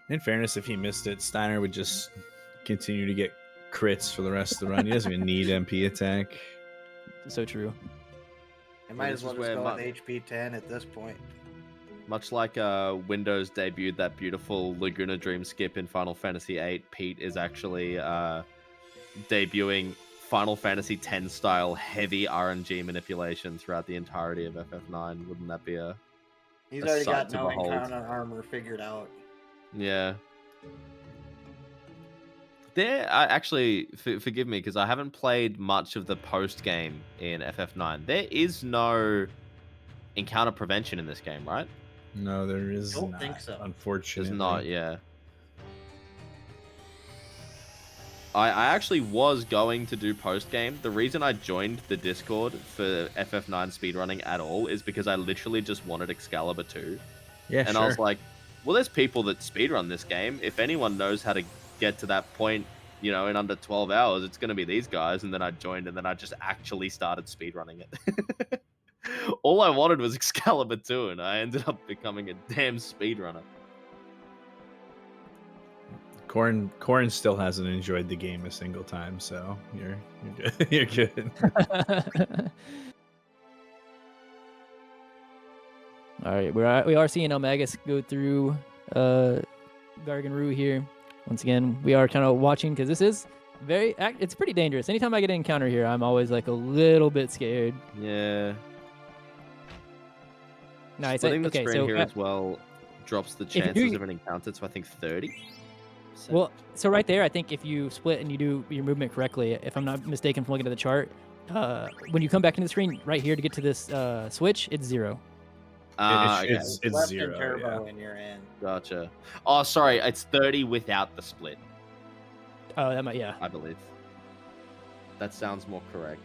In fairness, if he missed it, Steiner would just continue to get crits for the rest of the run. He doesn't even need MP attack. So true. It might Yeah, as this well is just where go with HP 10 at this point. Much like Windows debuted that beautiful Laguna Dream skip in Final Fantasy VIII, Pete is actually debuting Final Fantasy X style heavy RNG manipulation throughout the entirety of FF9. Wouldn't that be a He's a already sight got to no behold? encounter armor figured out. Yeah. There, actually, forgive me, because I haven't played much of the post game in FF9. There is no encounter prevention in this game, right? No, there is Don't not. think so. Unfortunately, There's not, yeah. I actually was going to do post game. The reason I joined the Discord for FF9 speedrunning at all is because I literally just wanted Excalibur 2. Yeah, And I was like, well, there's people that speedrun this game. If anyone knows how to get to that point, in under 12 hours, it's going to be these guys. And then I joined, and then I just actually started speedrunning it. All I wanted was Excalibur 2, and I ended up becoming a damn speedrunner. Corn still hasn't enjoyed the game a single time, so you're good. You're good. All right, we are seeing eLmaGus go through Garganru here. Once again, we are kind of watching because this is it's pretty dangerous. Anytime I get an encounter here, I'm always like a little bit scared. Yeah. Nice. Splitting the Okay, screen so here as well drops the chances of an encounter to, I think, 30. Well, so right there, I think if you split and you do your movement correctly, if I'm not mistaken from looking at the chart, when you come back into the screen right here to get to this switch, it's 0. It's Left 0. and turbo Yeah. and you're in. Gotcha. Oh, sorry, it's 30 without the split, Oh, that might, yeah. I believe. That sounds more correct.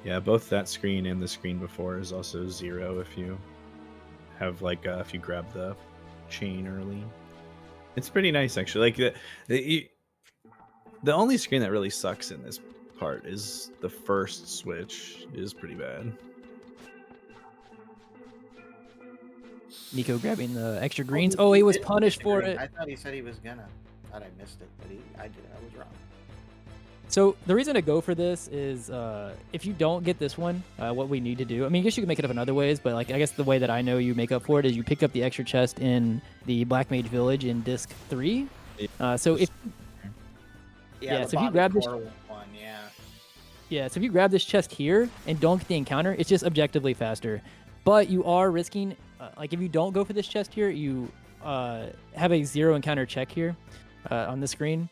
Yeah, both that screen and the screen before is also 0 if you have if you grab the chain early. It's pretty nice actually. The only screen that really sucks in this part is the first switch is pretty bad. Nico grabbing the extra greens. Oh, he was punished for it. I thought he said he was gonna. Thought I missed it, but I did. I was wrong. So the reason to go for this is if you don't get this one, what we need to do, I mean, I guess you can make it up in other ways, but I guess the way that I know you make up for it is you pick up the extra chest in the Black Mage Village in disc 3. So if Yeah, so if you grab this one, yeah. Yeah, so if you grab this chest here and don't get the encounter, it's just objectively faster. But you are risking, if you don't go for this chest here, you have a 0 encounter check here on the screen.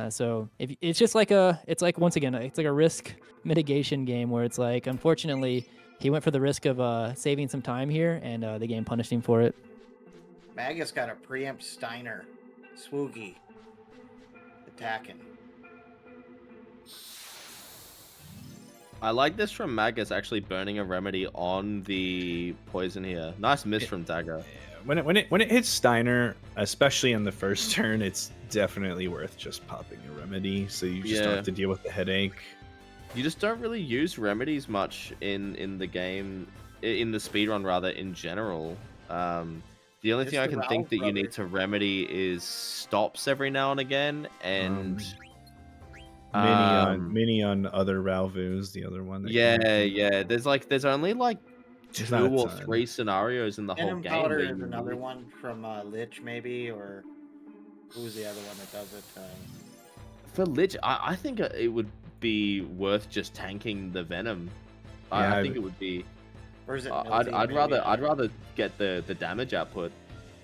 So if it's just once again, it's like a risk mitigation game where it's like, unfortunately, he went for the risk of saving some time here, and the game punished him for it. Magus got a preempt Steiner. Swoogie. Attacking. I like this from Magus actually burning a remedy on the poison here. Nice miss from Dagger. When it hits Steiner, especially in the first turn, it's definitely worth just popping a remedy, so you just don't have to deal with the headache. You just don't really use remedies much in the game, in the speedrun rather, in general. The only thing I can think that you need to remedy is stops every now and again, and Mini on other Ralvus, the other one. Yeah. There's only two not a or ton. three scenarios in the whole Venom game. Powder where is you another really- one from Lich, maybe, or who's the other one that does it? For Lich, I think it would be worth just tanking the Venom. Yeah, I think it would be. Or is it? I'd Milty, rather maybe? I'd rather get the damage output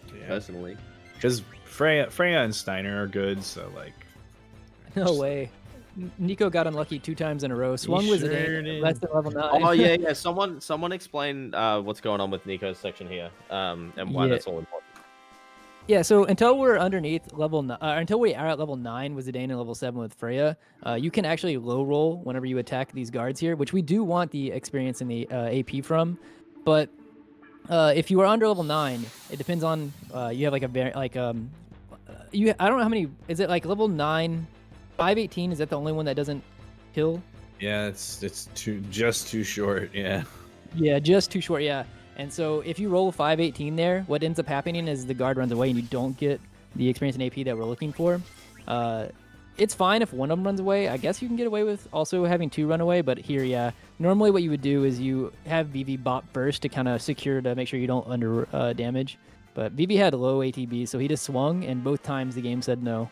Yeah. personally. Because Freya and Steiner are good, so like. No way. Nico got unlucky 2 times in a row. Swung was sure Zidane, less than level 9. Oh yeah. Someone explain what's going on with Nico's section here, and why Yeah. that's all important. Yeah, so until we're underneath until we are at level 9 with Zidane and level 7 with Freya, you can actually low roll whenever you attack these guards here, which we do want the experience and the AP from. But if you are under level 9, it depends on you have like a very I don't know how many is it like level 9, 518 is that the only one that doesn't kill? Yeah, it's just too short. Yeah. Yeah, just too short. Yeah. And so if you roll 518 there, what ends up happening is the guard runs away and you don't get the experience and AP that we're looking for. It's fine if one of them runs away. I guess you can get away with also having 2 run away, but here, yeah. Normally what you would do is you have VV bop first to kind of secure to make sure you don't under damage. But VV had low ATB, so he just swung, and both times the game said no.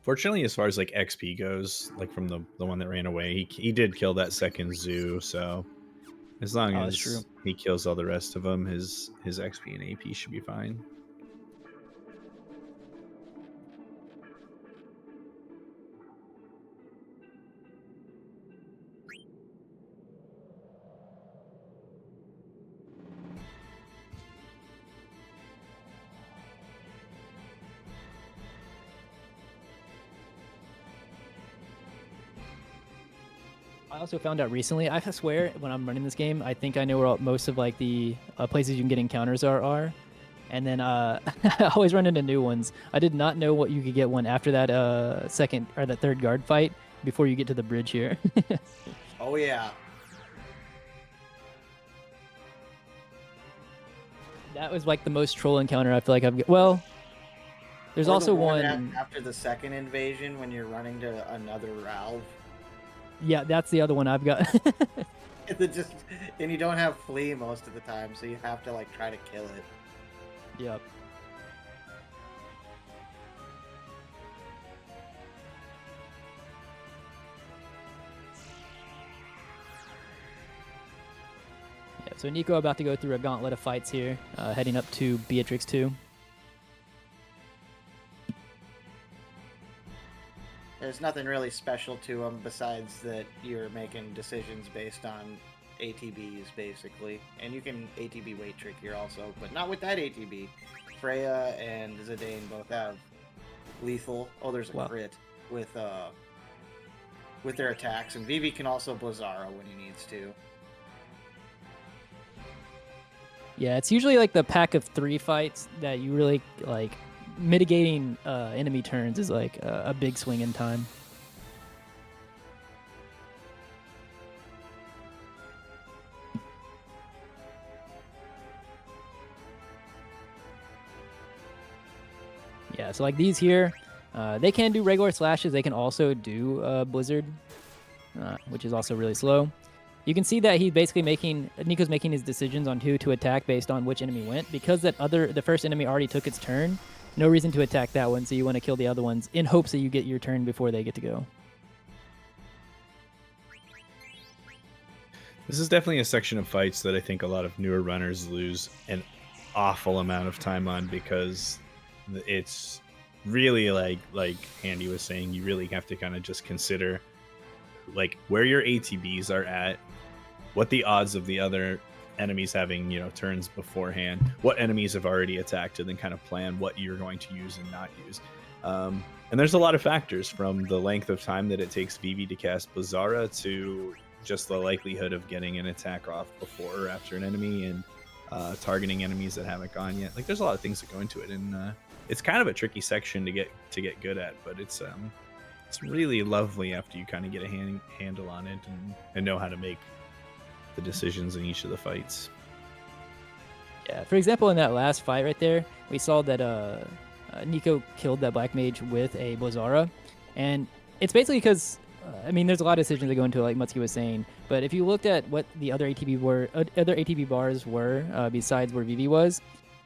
Fortunately, as far as like XP goes, like from the one that ran away, he did kill that second zoo. So as long Oh, as that's true. he kills all the rest of them, his XP and AP should be fine. I also found out recently, I swear, when I'm running this game, I think I know where most of like the places you can get encounters are. And then I always run into new ones. I did not know what you could get one after that second or that third guard fight before you get to the bridge here. Oh yeah. That was like the most troll encounter I feel like I've well, there's Or the also one one after the second invasion when you're running to another Ralph. yeah, that's the other one I've got. And you don't have flee most of the time, so you have to like try to kill it. Yep. Yeah, so Nico about to go through a gauntlet of fights here, heading up to Beatrix 2. There's nothing really special to them besides that you're making decisions based on ATBs, basically. And you can ATB weight trick here also, but not with that ATB. Freya and Zidane both have lethal. Oh, there's a Wow. crit with their attacks, and Vivi can also Blizzara when he needs to. Yeah, it's usually like the pack of 3 fights that you really like. Mitigating enemy turns is like a big swing in time. Yeah, so like these here, they can do regular slashes. They can also do Blizzard, which is also really slow. You can see that he's basically Nico's making his decisions on who to attack based on which enemy went. Because the first enemy already took its turn, no reason to attack that one, so you want to kill the other ones in hopes that you get your turn before they get to go. This is definitely a section of fights that I think a lot of newer runners lose an awful amount of time on, because it's really like Handy was saying, you really have to kind of just consider like where your ATBs are at, what the odds of the other enemies having, turns beforehand, what enemies have already attacked, and then kind of plan what you're going to use and not use. And there's a lot of factors, from the length of time that it takes Vivi to cast Blizzara to just the likelihood of getting an attack off before or after an enemy, and targeting enemies that haven't gone yet. Like, there's a lot of things that go into it, and it's kind of a tricky section to get good at, but it's really lovely after you kind of get a handle on it and know how to make the decisions in each of the fights. Yeah, for example, in that last fight right there, we saw that Nico killed that Black Mage with a Blizzara, and it's basically because I mean, there's a lot of decisions that go into it, like Muttski was saying. But if you looked at what the other ATB bars were, besides where Vivi was,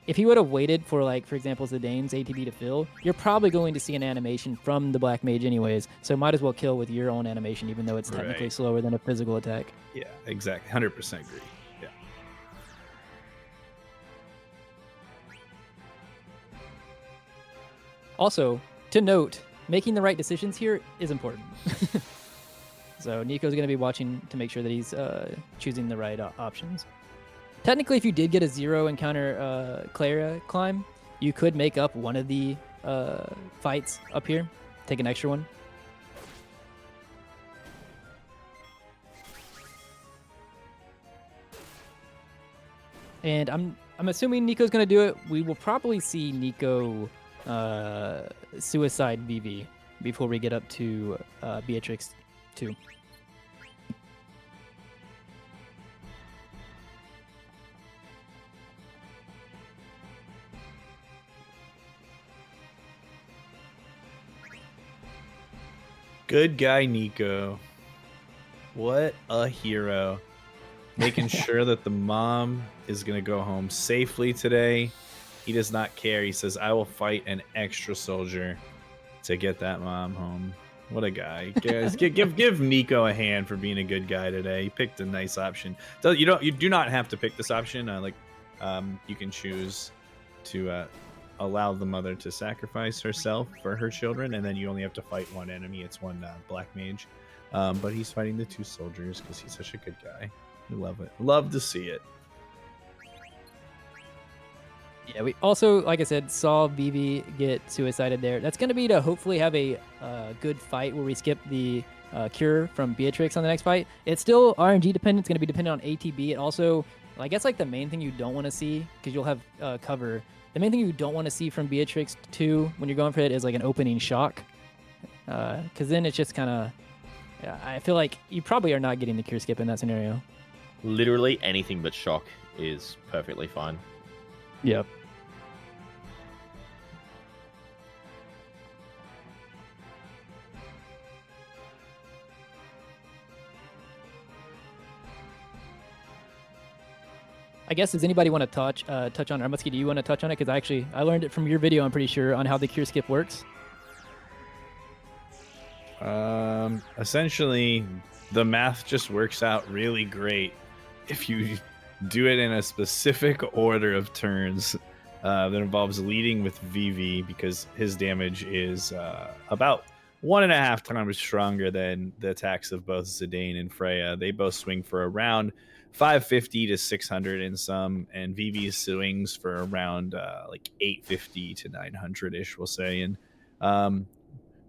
if he would have waited for, like, for example, Zidane's ATB to fill, you're probably going to see an animation from the Black Mage anyways. So might as well kill with your own animation, even though it's technically Right. slower than a physical attack. Yeah, exactly. 100% agree. Yeah. Also, to note, making the right decisions here is important. So Nico's going to be watching to make sure that he's choosing the right options. Technically, if you did get a 0 encounter Clara climb, you could make up one of the fights up here. Take an extra one. And I'm assuming Nico's going to do it. We will probably see Nico suicide VV before we get up to Beatrix 2. Good guy, Nico. What a hero. Making sure that the mom is going to go home safely today. He does not care. He says, I will fight an extra soldier to get that mom home. What a guy. Guys, give Nico a hand for being a good guy today. He picked a nice option. You do not have to pick this option. You can choose to allow the mother to sacrifice herself for her children, and then you only have to fight one enemy. It's one Black Mage. But he's fighting the 2 soldiers because he's such a good guy. We love it. Love to see it. Yeah, we also, like I said, saw Vivi get suicided there. That's going to be to hopefully have a good fight where we skip the cure from Beatrix on the next fight. It's still RNG dependent. It's going to be dependent on ATB. It also, I guess, like the main thing you don't want to see, because you'll have cover. The main thing you don't want to see from Beatrix 2 when you're going for it is like an opening shock. Because then it's just kind of, I feel like you probably are not getting the cure skip in that scenario. Literally anything but shock is perfectly fine. Yep. I guess, does anybody want to touch on Muttski? Do you want to touch on it? Because I learned it from your video, I'm pretty sure, on how the cure skip works. Essentially, the math just works out really great if you do it in a specific order of turns that involves leading with VV, because his damage is about 1.5 times stronger than the attacks of both Zidane and Freya. They both swing for around 550 to 600 in some, and VV swings for around like 850 to 900-ish, we'll say. And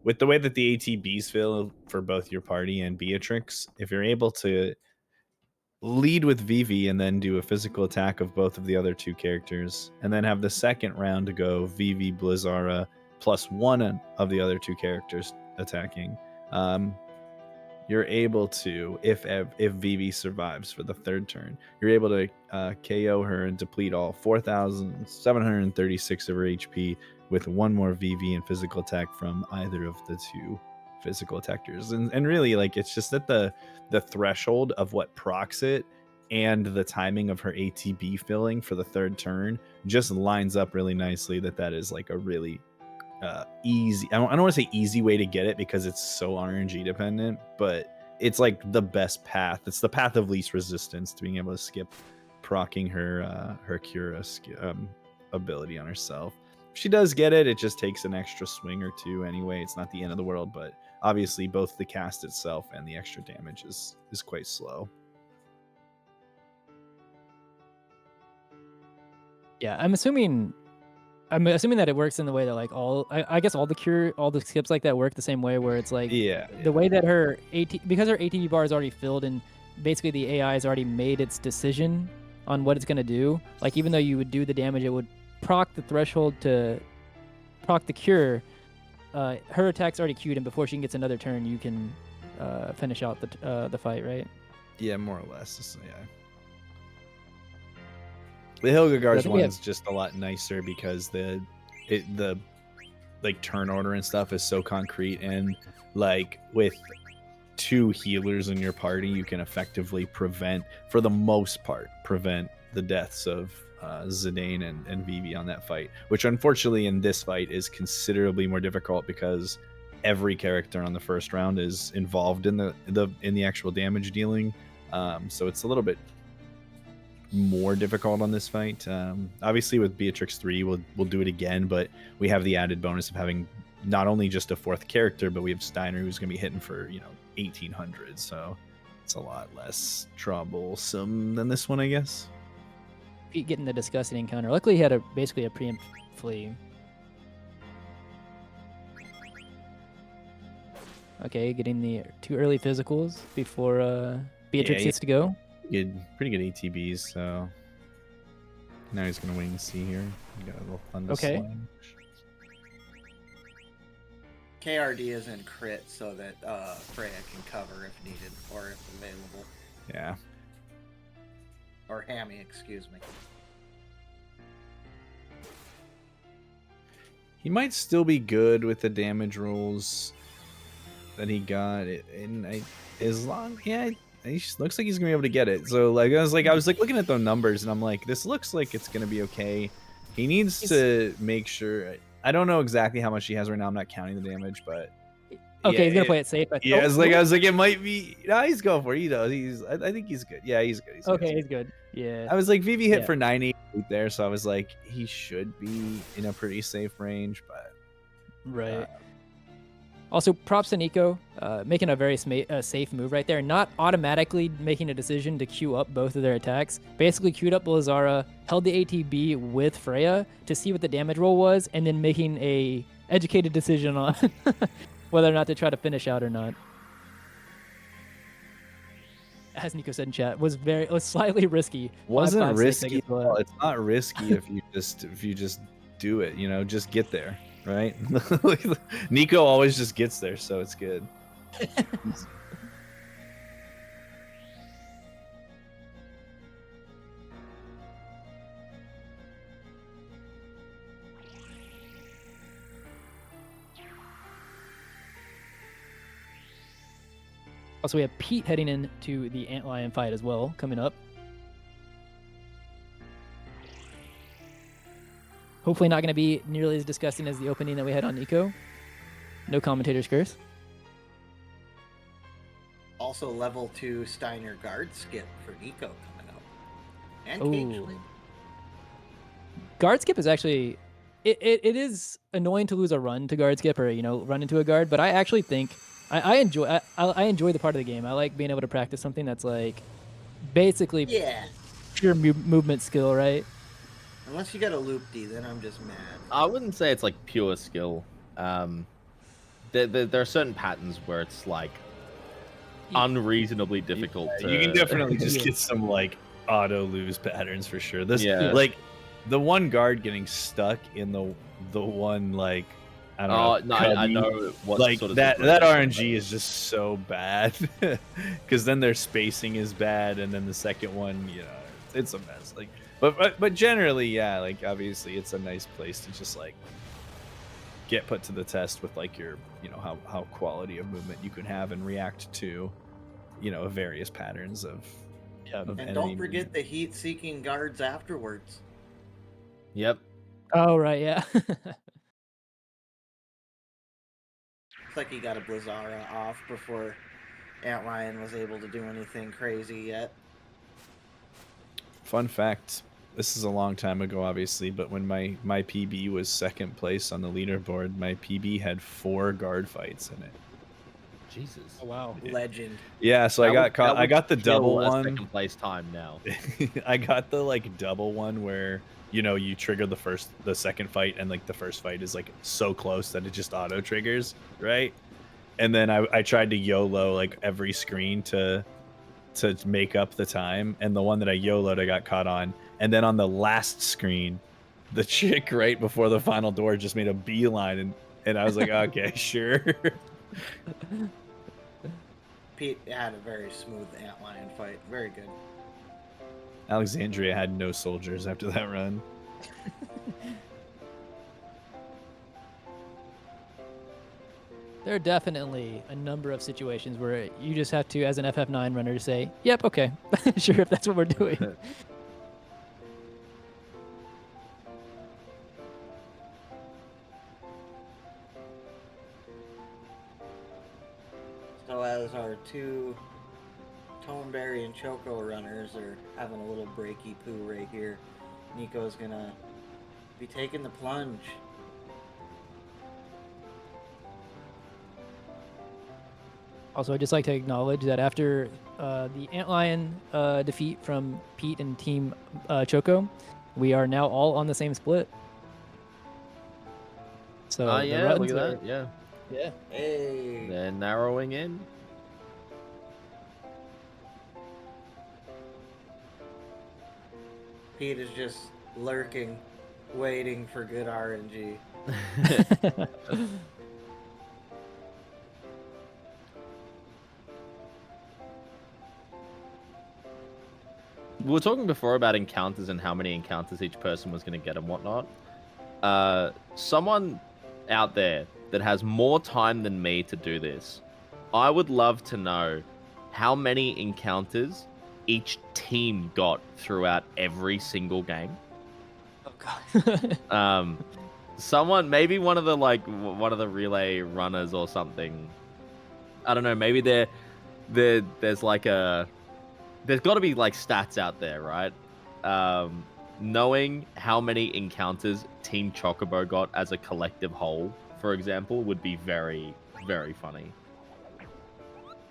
with the way that the ATBs feel for both your party and Beatrix, if you're able to lead with VV and then do a physical attack of both of the other 2 characters, and then have the second round to go VV Blizzara plus 1 of the other 2 characters attacking, you're able to, if VV survives for the 3rd turn, you're able to KO her and deplete all 4,736 of her HP with 1 more VV and physical attack from either of the 2 physical attackers. And really, like, it's just that the threshold of what procs it and the timing of her ATB filling for the 3rd turn just lines up really nicely. That is like a really easy, I don't want to say easy way to get it because it's so RNG dependent, but it's like the best path. It's the path of least resistance to being able to skip proccing her cure ability on herself. If she does get it, it just takes an extra swing or 2 anyway. It's not the end of the world, but obviously both the cast itself and the extra damage is quite slow. Yeah, I'm assuming that it works in the way that, like, I guess all the skips like that work the same way, where it's like the way that her because her ATB bar is already filled and basically the AI has already made its decision on what it's going to do. Like, even though you would do the damage, it would proc the threshold to proc the cure. Her attack's already queued, and before she gets another turn, you can finish out the fight, right? Yeah, more or less. Yeah. The Hilgegar's one is just a lot nicer because the like turn order and stuff is so concrete, and like with 2 healers in your party, you can effectively prevent, for the most part, the deaths of Zidane and Vivi on that fight, which unfortunately in this fight is considerably more difficult because every character on the first round is involved in the actual damage dealing. So it's a little bit more difficult on this fight. Obviously with Beatrix 3 we'll do it again, but we have the added bonus of having not only just a 4th character, but we have Steiner who's going to be hitting for 1800, so it's a lot less troublesome than this one, I guess. Pete getting the disgusting encounter. Luckily, he had basically a preempt flee. Okay, getting the 2 early physicals before Beatrix gets to go. Pretty good ATBs, so now he's gonna wait and see here. We got a little thunder Okay. slam. KRD is in crit so that Freya can cover if needed or if available. Yeah. Or Hammy, excuse me. He might still be good with the damage rolls that he got, and as long, he looks like he's gonna be able to get it. So I was looking at the numbers, and I'm like, this looks like it's gonna be okay. He needs to make sure. I don't know exactly how much he has right now. I'm not counting the damage, but Okay, he's gonna play it safe. Yeah, I was like, it might be. No, he's going for it. He knows. I think he's good. Yeah, he's good. He's good. Yeah. I was like, Vivi hit for 90 there, so I was like, he should be in a pretty safe range, but right. Also, props to Nico, making a very safe move right there. Not automatically making a decision to queue up both of their attacks. Basically queued up Blizzara, held the ATB with Freya to see what the damage roll was, and then making a educated decision on whether or not to try to finish out or not. As Nico said in chat, was slightly risky. Wasn't risky. Well, it's not risky if you just do it. Just get there. Right? Nico always just gets there, so it's good. Also, we have Pete heading into the Antlion fight as well, coming up. Hopefully not going to be nearly as disgusting as the opening that we had on Nico. No commentator's curse. Also, level 2 Steiner guard skip for Nico coming up. And Ooh. Kingsley. Guard skip is actually... It is annoying to lose a run to guard skip or, run into a guard, but I actually think... I enjoy the part of the game. I like being able to practice something that's like basically pure movement skill, right? Unless you got a loop D, then I'm just mad. I wouldn't say it's like pure skill. There are certain patterns where it's like unreasonably difficult. You can definitely just get some like auto lose patterns for sure. Like the one guard getting stuck in the one like I don't know. I know what like sort of that RNG is just so bad because then their spacing is bad, and then the second one, it's a mess. Like, but generally, like obviously, it's a nice place to just like get put to the test with like your, how quality of movement you can have and react to, various patterns of and don't forget the heat-seeking guards afterwards. Yep. Oh right, yeah. Looks like he got a Blizzara off before Antlion was able to do anything crazy yet. Fun fact, this is a long time ago, obviously, but when my PB was 2nd place on the leaderboard, my PB had 4 guard fights in it. Jesus. Oh, wow. Legend. Yeah, so I got caught. I got the double one. 2nd place time now. I got the like double one where you trigger the second fight, and like the first fight is like so close that it just auto triggers, right? And then I tried to YOLO like every screen to make up the time, and the one that I YOLO'd I got caught on, and then on the last screen, the chick right before the final door just made a beeline, and I was like, okay, sure. Pete had a very smooth Antlion fight. Very good. Alexandria had no soldiers after that run. there are definitely a number of situations where you just have to, as an FF9 runner, say, "Yep, okay, sure, if that's what we're doing." So as our two Tonberry and Choco runners are having a little breaky poo right here, Nico's gonna be taking the plunge. Also, I'd just like to acknowledge that after the Antlion defeat from Pete and Team Choco, we are now all on the same split. So the yeah, runs look at are- that. Yeah. Yeah. Hey. They're narrowing in. Pete is just lurking, waiting for good RNG. We were talking before about encounters and how many encounters each person was going to get and whatnot. Someone out there that has more time than me to do this, I would love to know how many encounters each team got throughout every single game. Oh god. Someone, maybe one of the relay runners or something. I don't know. Maybe there's like a. There's got to be like stats out there, right? Knowing how many encounters Team Chocobo got as a collective whole, for example, would be very, very funny.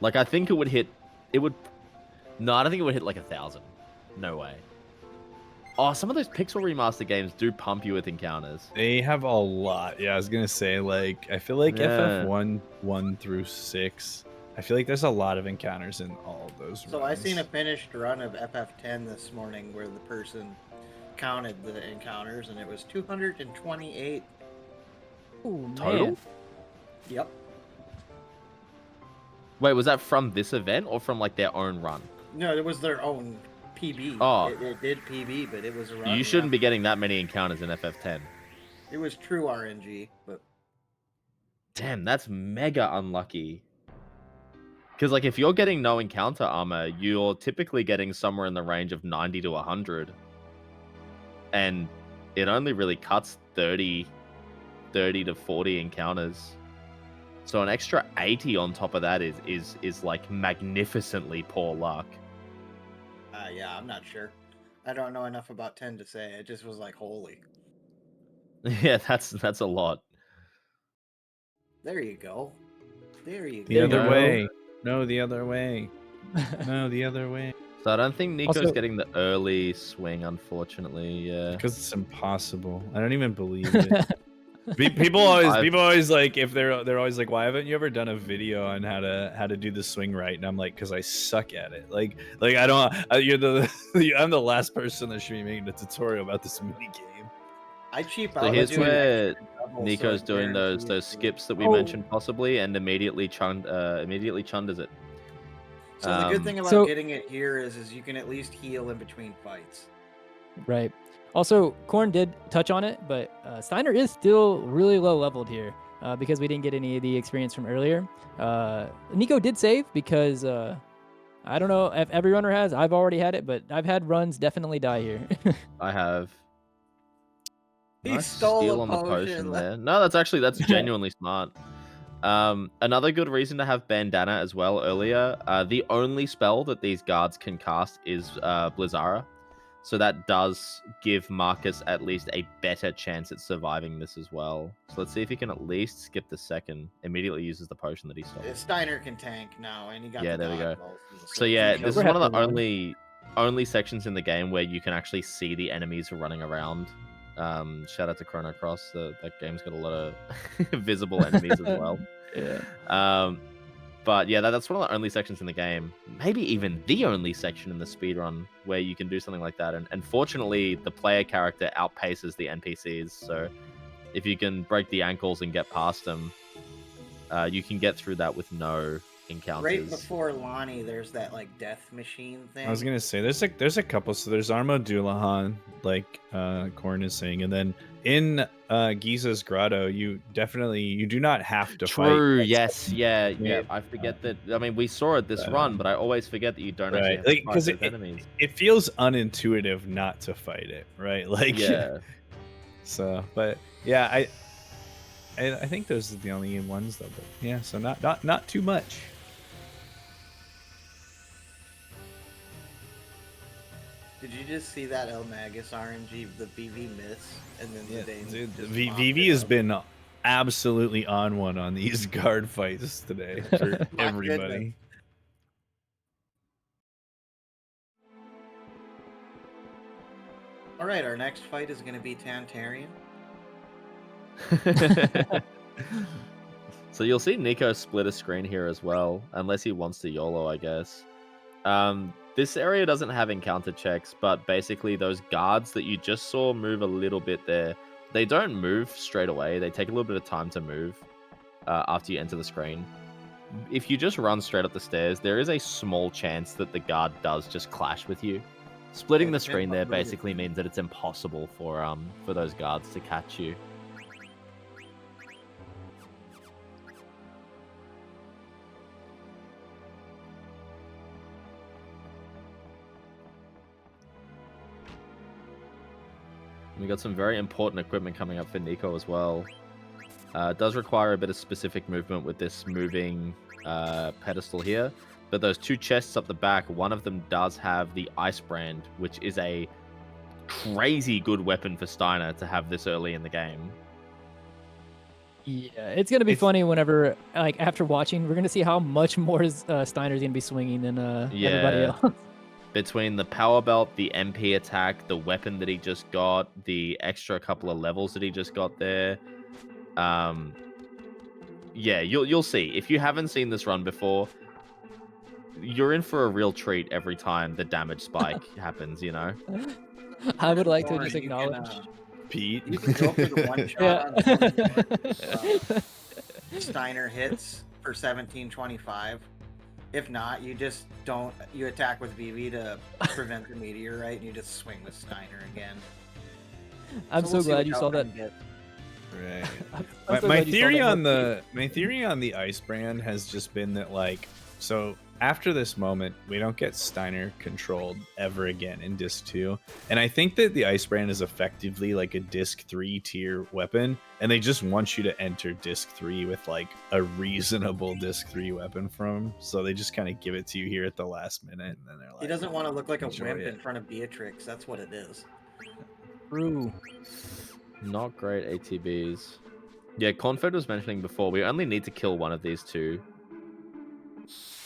Like, I think it would hit. It would. No, I don't think it would hit like 1,000. No way. Oh, some of those Pixel Remaster games do pump you with encounters. They have a lot. Yeah, I was gonna say, like, I feel like FF1 1 through 6. I feel like there's a lot of encounters in all of those. So I seen a finished run of FF10 this morning where the person counted the encounters and it was 228. Ooh, Total? man. Yep. Wait, was that from this event or from like their own run? No, it was their own PB. Oh. It did PB, but it was a run. You shouldn't be getting that many encounters in FF10. It was true RNG, but Damn, that's mega unlucky. Because, like, if you're getting no encounter armor, you're typically getting somewhere in the range of 90 to 100. And it only really cuts 30 to 40 encounters. So an extra 80 on top of that is like, magnificently poor luck. yeah, I'm not sure. I don't know enough about 10 to say. It just was like, holy. Yeah, that's a lot. There you go. There you The go. other go. way. No, the other way. No, the other way. So I don't think Nico's Also- getting the early swing, unfortunately. Yeah. Because it's impossible. I don't even believe it. People always like, if they're always like, why haven't you ever done a video on how to do the swing right? And I'm like, because I suck at it. Like I don't. I'm the last person that should be making a tutorial about this mini game. I cheap So out. here's doing where extra double, Nico's so it doing guarantees those to- skips that we Oh. mentioned possibly, and immediately chunders it. So the good thing about So- getting it here is you can at least heal in between fights. Right. Also, Korn did touch on it, but Steiner is still really low leveled here because we didn't get any of the experience from earlier. Nico did save because I don't know if every runner has. I've already had it, but I've had runs definitely die here. I have. He Nice stole steal a on the potion. potion there. No, that's genuinely smart. Another good reason to have Bandana as well earlier. The only spell that these guards can cast is Blizzara. So that does give Marcus at least a better chance at surviving this as well. So let's see if he can at least skip the second. Immediately uses the potion that he stole. Steiner can tank now, and he got Yeah, the there we go. dodge balls. So yeah, Joker this is had one of to the run. only sections in the game where you can actually see the enemies running around. Shout out to Chrono Cross. That game's got a lot of visible enemies as well. Yeah. But yeah, that's one of the only sections in the game, maybe even the only section in the speedrun where you can do something like that. And fortunately, the player character outpaces the NPCs. So if you can break the ankles and get past them, you can get through that with no encounters. Right before Lonnie, there's that like death machine thing. I was gonna say there's a couple. So there's Armo Dulahan, like Korn is saying, and then in Giza's Grotto, you do not have to fight. True. That's Yes. something Yeah. you Yeah. made. I forget that. I mean, we saw it this run, but I always forget that you don't actually Right, have to fight because those enemies. it feels unintuitive not to fight it, right? Like, Yeah. So, but yeah, I think those are the only ones though. But yeah, so not too much. Did you just see that eLmaGus RNG, the VV miss, and then Yeah, Zidane dude, just VV mopped it has up? been absolutely on one on these guard fights today for My everybody. goodness. All right, our next fight is going to be Tantarian. So you'll see Nico split a screen here as well, unless he wants to YOLO, I guess. This area doesn't have encounter checks, but basically those guards that you just saw move a little bit there, they don't move straight away. They take a little bit of time to move after you enter the screen. If you just run straight up the stairs, there is a small chance that the guard does just clash with you. Splitting the screen there basically means that it's impossible for those guards to catch you. We got some very important equipment coming up for Nico as well. It does require a bit of specific movement with this moving pedestal here. But those two chests up the back, one of them does have the Ice Brand, which is a crazy good weapon for Steiner to have this early in the game. Yeah, it's gonna be funny whenever, like, after watching, we're gonna see how much more Steiner's gonna be swinging than everybody else. Between the power belt, the MP attack, the weapon that he just got, the extra couple of levels that he just got there. Yeah, you'll see. If you haven't seen this run before, you're in for a real treat every time the damage spike happens, you know? I would like to Or just you acknowledge can, Pete. You can go for the one shot on Steiner hits for 1725. If not, you just don't. You attack with VV to prevent the meteorite, and you just swing with Steiner again. I'm so glad you saw that. Right. My theory on the Ice Brand has just been that, like, so after this moment, we don't get Steiner controlled ever again in Disc 2. And I think that the Ice Brand is effectively like a Disc 3 tier weapon, and they just want you to enter Disc 3 with like a reasonable Disc 3 weapon from him. So they just kind of give it to you here at the last minute, and then they're like, He doesn't want to look like a enjoy wimp it. in front of Beatrix. That's what it is. True. Not great ATBs. Yeah, Confed was mentioning before, we only need to kill one of these two.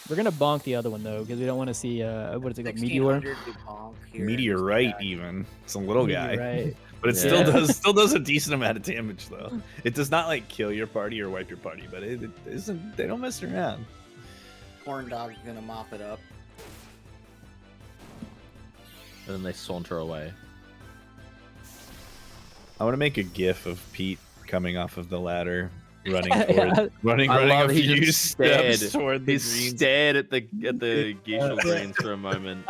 We're gonna bonk the other one though, because we don't want to see what is it called, Meteor? 1600 we bonk here. Meteorite even. It's a little guy. Meteorite. But it Yeah. still does a decent amount of damage though. It does not like kill your party or wipe your party, but it isn't, they don't mess around. Corn Dog's gonna mop it up. And then they saunter away. I want to make a gif of Pete coming off of the ladder, running Yeah. toward, running I a love he few just steps stared. toward the He greens. stared at the Geishel greens for a moment.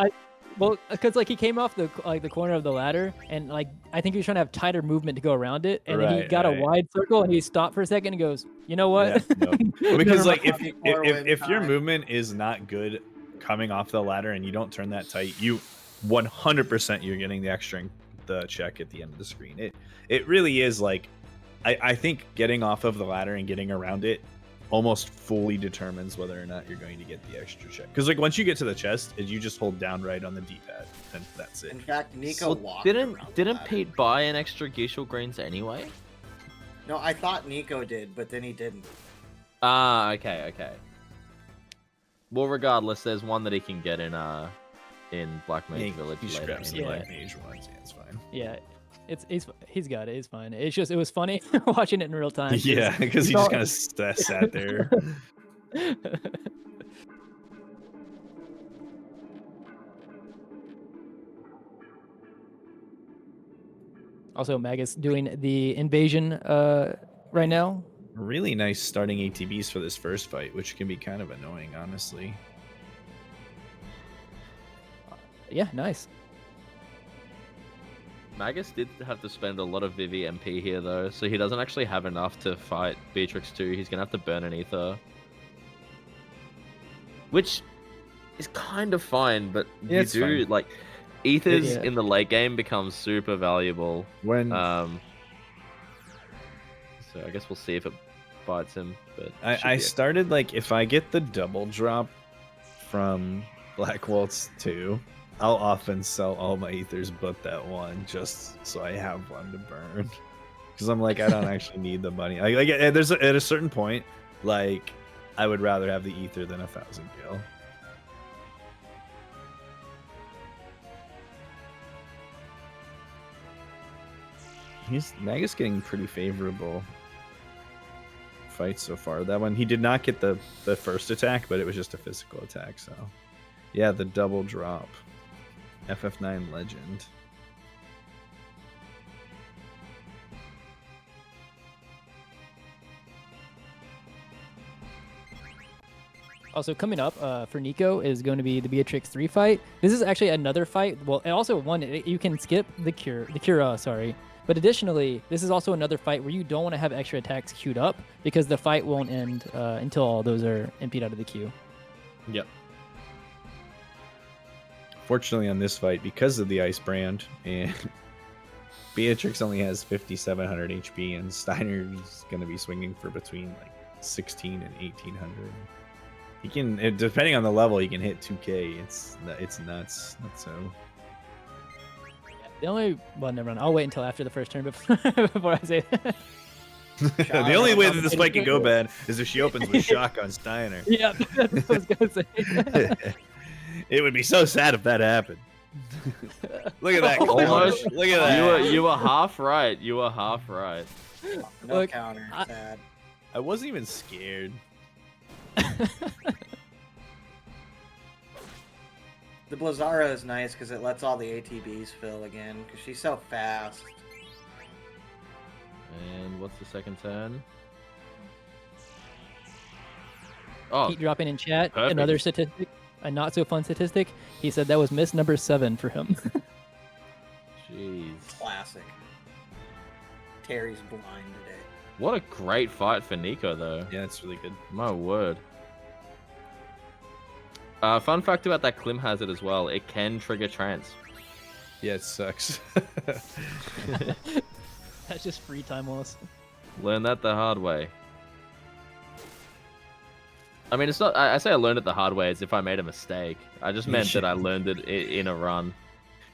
Well, because like he came off the corner of the ladder, and like I think he was trying to have tighter movement to go around it, and then he Right, got right. a wide circle, and he stopped for a second and goes, "You know what?" Yeah, no. Well, because like if Before win your time. movement is not good coming off the ladder and you don't turn that tight, you 100% you're getting the check at the end of the screen. It really is like I think getting off of the ladder and getting around it almost fully determines whether or not you're going to get the extra check. Because like once you get to the chest, you just hold down right on the D-pad and that's it. In fact, Nico walked didn't around the ladder. Pete buy an extra Geishel greens anyway? No, I thought Nico did, but then he didn't. Ah, okay. Well, regardless, there's one that he can get in Black Mage Village He later scraps the anyway. Black Mage ones. Yeah, it's fine. Yeah, he's got it. It's fine. It's just it was funny watching it in real time. Yeah, because he just kind of sat there. Also, Magus doing the invasion right now. Really nice starting ATBs for this first fight, which can be kind of annoying, honestly. Yeah, nice. Magus did have to spend a lot of Vivi MP here though, so he doesn't actually have enough to fight Beatrix 2. He's gonna have to burn an ether. Which is kind of fine, but Yeah, you it's do fine. like ethers Yeah. in the late game become super valuable. When So I guess we'll see if it bites him. But I started like if I get the double drop from Black Waltz 2, I'll often sell all my ethers but that one just so I have one to burn. Because I'm like I don't actually need the money. Like there's at a certain point, like I would rather have the ether than 1,000 gil. Magus getting pretty favorable fights so far. That one, he did not get the first attack, but it was just a physical attack. So, yeah, the double drop. FF9 Legend. Also coming up for Nico is going to be the Beatrix 3 fight. This is actually another fight. Well, and also one you can skip the Cura, sorry. But additionally, this is also another fight where you don't want to have extra attacks queued up because the fight won't end until all those are emptied out of the queue. Yep. Fortunately, on this fight, because of the Ice Brand, and Beatrix only has 5,700 HP, and Steiner's going to be swinging for between like 16 and 1,800. He can, depending on the level, he can hit 2K. It's nuts. Not so. The only, well, never mind. I'll wait until after the first turn before I say that. The only way that this fight can go bad is if she opens with shock on Steiner. Yeah, that's what I was gonna say. It would be so sad if that happened. Look at that. Almost. Look at that. You were half right. You were half right. No Look, counter. Sad. I wasn't even scared. The Blizzara is nice because it lets all the ATBs fill again because she's so fast. And what's the second turn? Oh, Keep dropping in chat. perfect. Another statistic, a not so fun statistic. He said that was miss number 7 for him. jeez. Classic. Terry's blind today. What a great fight for Nico, though. Yeah, it's really good. My word. Fun fact about that Klim hazard as well. It can trigger trance. Yeah, it sucks. That's just free time loss. Learn that the hard way. I mean, it's not. I say I learned it the hard way as if I made a mistake. I just meant that I learned it in a run.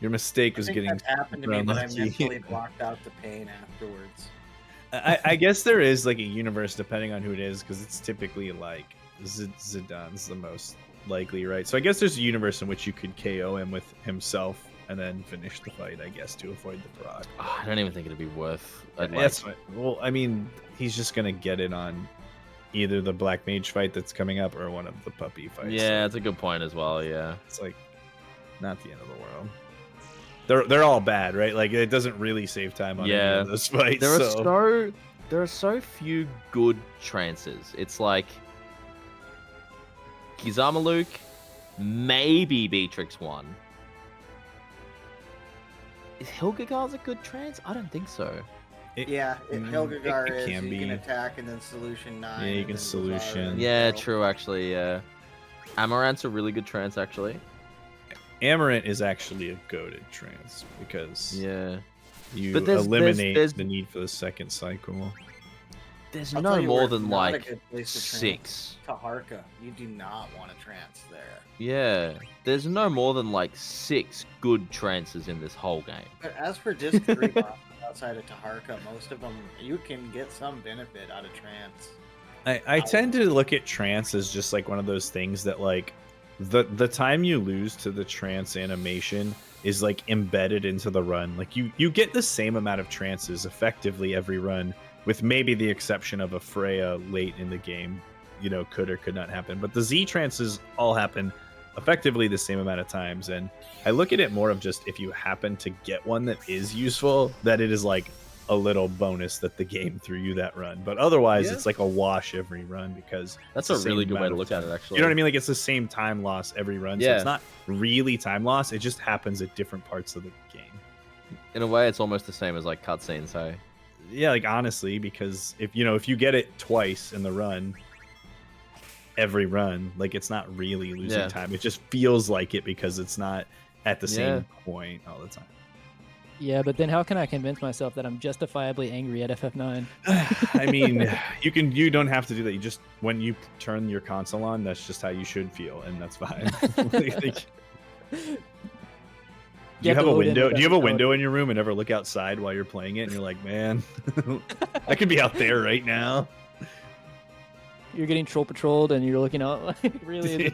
Your mistake I was think getting. that happened to me, but I unlucky. mentally blocked out the pain afterwards. I guess there is like a universe depending on who it is, because it's typically like Zidane's the most likely, right? So I guess there's a universe in which you could KO him with himself and then finish the fight, I guess, to avoid the proc. Oh, I don't even think it'd be worth. That's fine. Well, I mean, he's just gonna get it on either the Black Mage fight that's coming up or one of the puppy fights. Yeah, that's a good point as well. Yeah, it's like not the end of the world. They're all bad, right? Like it doesn't really save time on any of those fights. There are so few good trances. It's like Gizaramaluke, maybe Beatrix 1. Is Hilgegar's a good trance? I don't think so. Hilgegar it is. can You be. can attack and then solution 9. Yeah, you and can then solution. Blizzara. Yeah, So- true. Actually, yeah. Amaranth's a really good trance, actually. Amaranth is actually a goated trance because Yeah. you But there's- eliminate there's- the need for the second cycle. There's I'll no tell you more where than it's not a like good place to 6. Taharka. You do not want to trance there. Yeah, there's no more than like 6 good trances in this whole game. But as for Disc 3 bosses outside of Taharka, most of them, you can get some benefit out of trance. I tend to look at trance as just like one of those things that like the time you lose to the trance animation is like embedded into the run. Like you get the same amount of trances effectively every run, with maybe the exception of a Freya late in the game, could or could not happen. But the Z trances all happen effectively the same amount of times. And I look at it more of just if you happen to get one that is useful, that it is like a little bonus that the game threw you that run. But otherwise, it's like a wash every run because That's it's a the really same good way amount to of look at time. it, actually. You know what I mean? Like it's the same time loss every run. So Yeah. it's not really time loss. It just happens at different parts of the game. In a way, it's almost the same as like cutscenes, hey? Yeah, like honestly, because if you get it twice in the run, every run, like it's not really losing time. It just feels like it because it's not at the same point all the time. Yeah, but then how can I convince myself that I'm justifiably angry at FF9? I mean, you don't have to do that. You just when you turn your console on, that's just how you should feel, and that's fine. Do you have a window? Do you have a window in your room and ever look outside while you're playing it and you're like, man, I could be out there right now. You're getting troll patrolled and you're looking out like, really?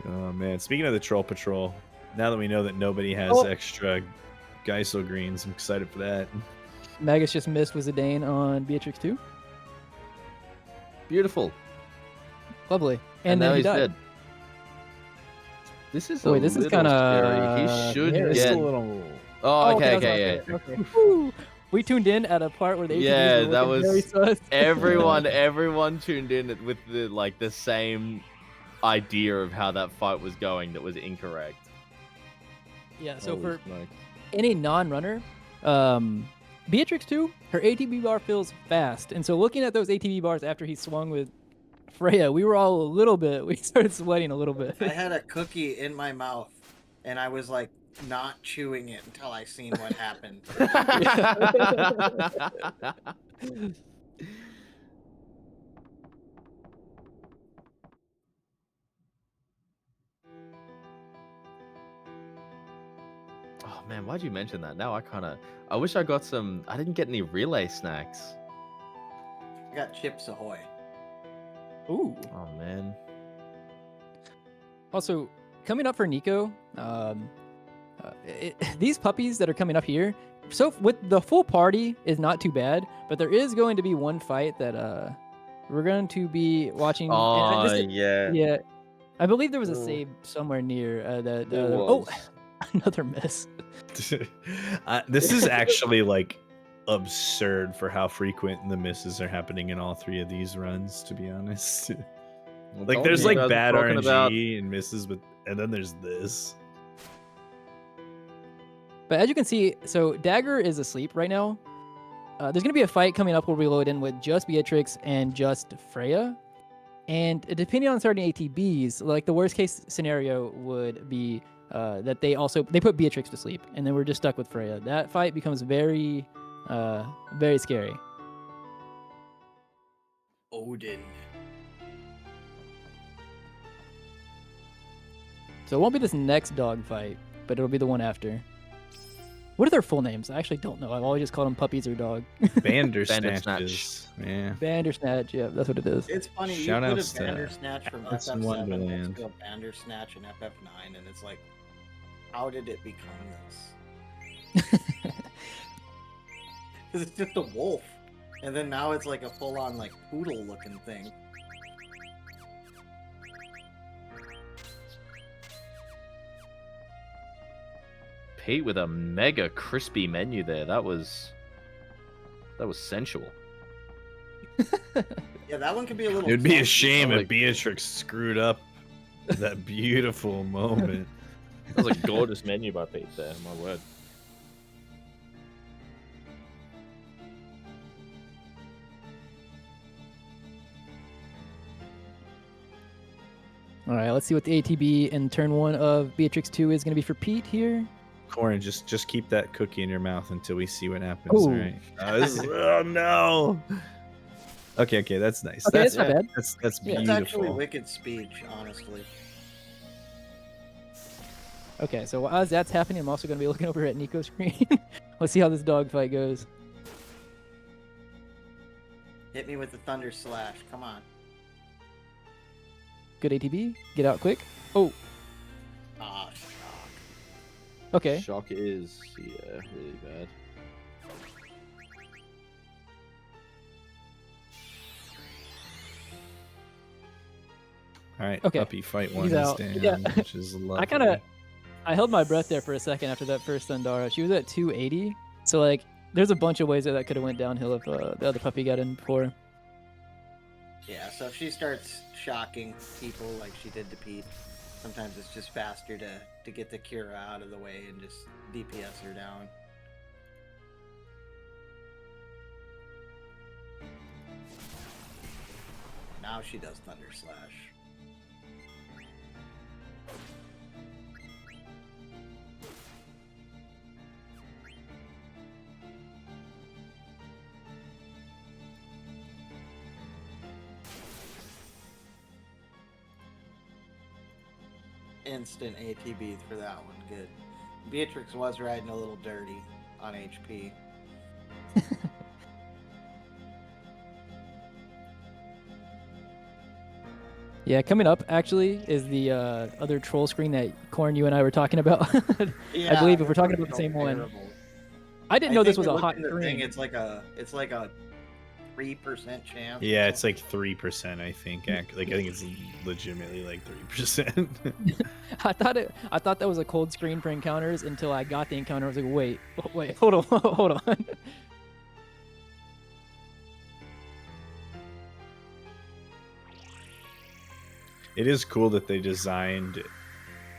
Oh man! Speaking of the troll patrol, now that we know that nobody has extra Geisel greens, I'm excited for that. Magus just missed with Zidane on Beatrix 2. Beautiful. Lovely. And then now he he's died. dead. This is Wait, this is kind of. He should get. A little... Oh, okay. Woo! We tuned in at a part where the ATVs were that looking very was sus. everyone tuned in with the same idea of how that fight was going that was incorrect. Yeah, so Holy for smokes. any non-runner, Beatrix 2, her ATB bar feels fast. And so looking at those ATB bars after he swung with Freya, we started sweating a little bit. I had a cookie in my mouth, and I was like not chewing it until I seen what happened. Oh man, why'd you mention that? Now I wish I got some. I didn't get any relay snacks. I got Chips Ahoy. Ooh. Oh man. Also, coming up for Nico, these puppies that are coming up here, so with the full party is not too bad, but there is going to be one fight that we're going to be watching. Oh yeah. Yeah. I believe there was a save somewhere near another miss. This is actually like absurd for how frequent the misses are happening in all three of these runs, to be honest. Like there's like bad RNG and misses, and then there's this. But as you can see, so Dagger is asleep right now. There's going to be a fight coming up where we load in with just Beatrix and just Freya. And depending on starting ATBs, like the worst case scenario would be that they put Beatrix to sleep, and then we're just stuck with Freya. That fight becomes very scary. Odin. So it won't be this next dog fight, but it'll be the one after. What are their full names? I actually don't know. I've always just called them puppies or dog. Bandersnatch. Yeah. Bandersnatch, yeah, that's what it is. It's funny, Shout you put outs a Bandersnatch from Alice in FF7 Wonderland. next to a Bandersnatch in FF9, and it's like, how did it become this? Because it's just a wolf. And then now it's like a full-on like poodle-looking thing. Pete with a mega crispy menu there. That was sensual. Yeah, that one could be a little. It'd be a funky. shame if Beatrix screwed up that beautiful moment. That was a gorgeous menu by Pete there, my word. All right, let's see what the ATB in turn 1 of Beatrix 2 is going to be for Pete here. Corin, just keep that cookie in your mouth until we see what happens. Ooh. All right. Oh no. Okay, that's nice. Okay, that's not bad. That's It's beautiful. actually wicked speech, honestly. Okay, so while that's happening, I'm also going to be looking over at Nico's screen. Let's see how this dog fight goes. Hit me with the Thunder Slash. Come on. Good ATB. Get out quick. Oh, Ah, shock. okay. Shock is really bad. All right, Okay. puppy fight one He's is out. down, Yeah. which is lovely. I held my breath there for a second after that first Thundara. She was at 280. So, like, there's a bunch of ways that could have went downhill if the other puppy got in before. Yeah, so if she starts shocking people like she did to Pete. Sometimes it's just faster to get the Kira out of the way and just DPS her down. Now she does Thunder Slash. Instant ATB for that one. Good. Beatrix was riding a little dirty on HP. Yeah, coming up actually is the other troll screen that Corn, you and I were talking about. I believe if we're talking about the same one. I didn't know this was a hot screen. It's like a 3% chance. Yeah, it's like 3%, I think. Like I think it's legitimately like 3%. I thought that was a cold screen for encounters until I got the encounter. I was like, wait, hold on, hold on. It is cool that they designed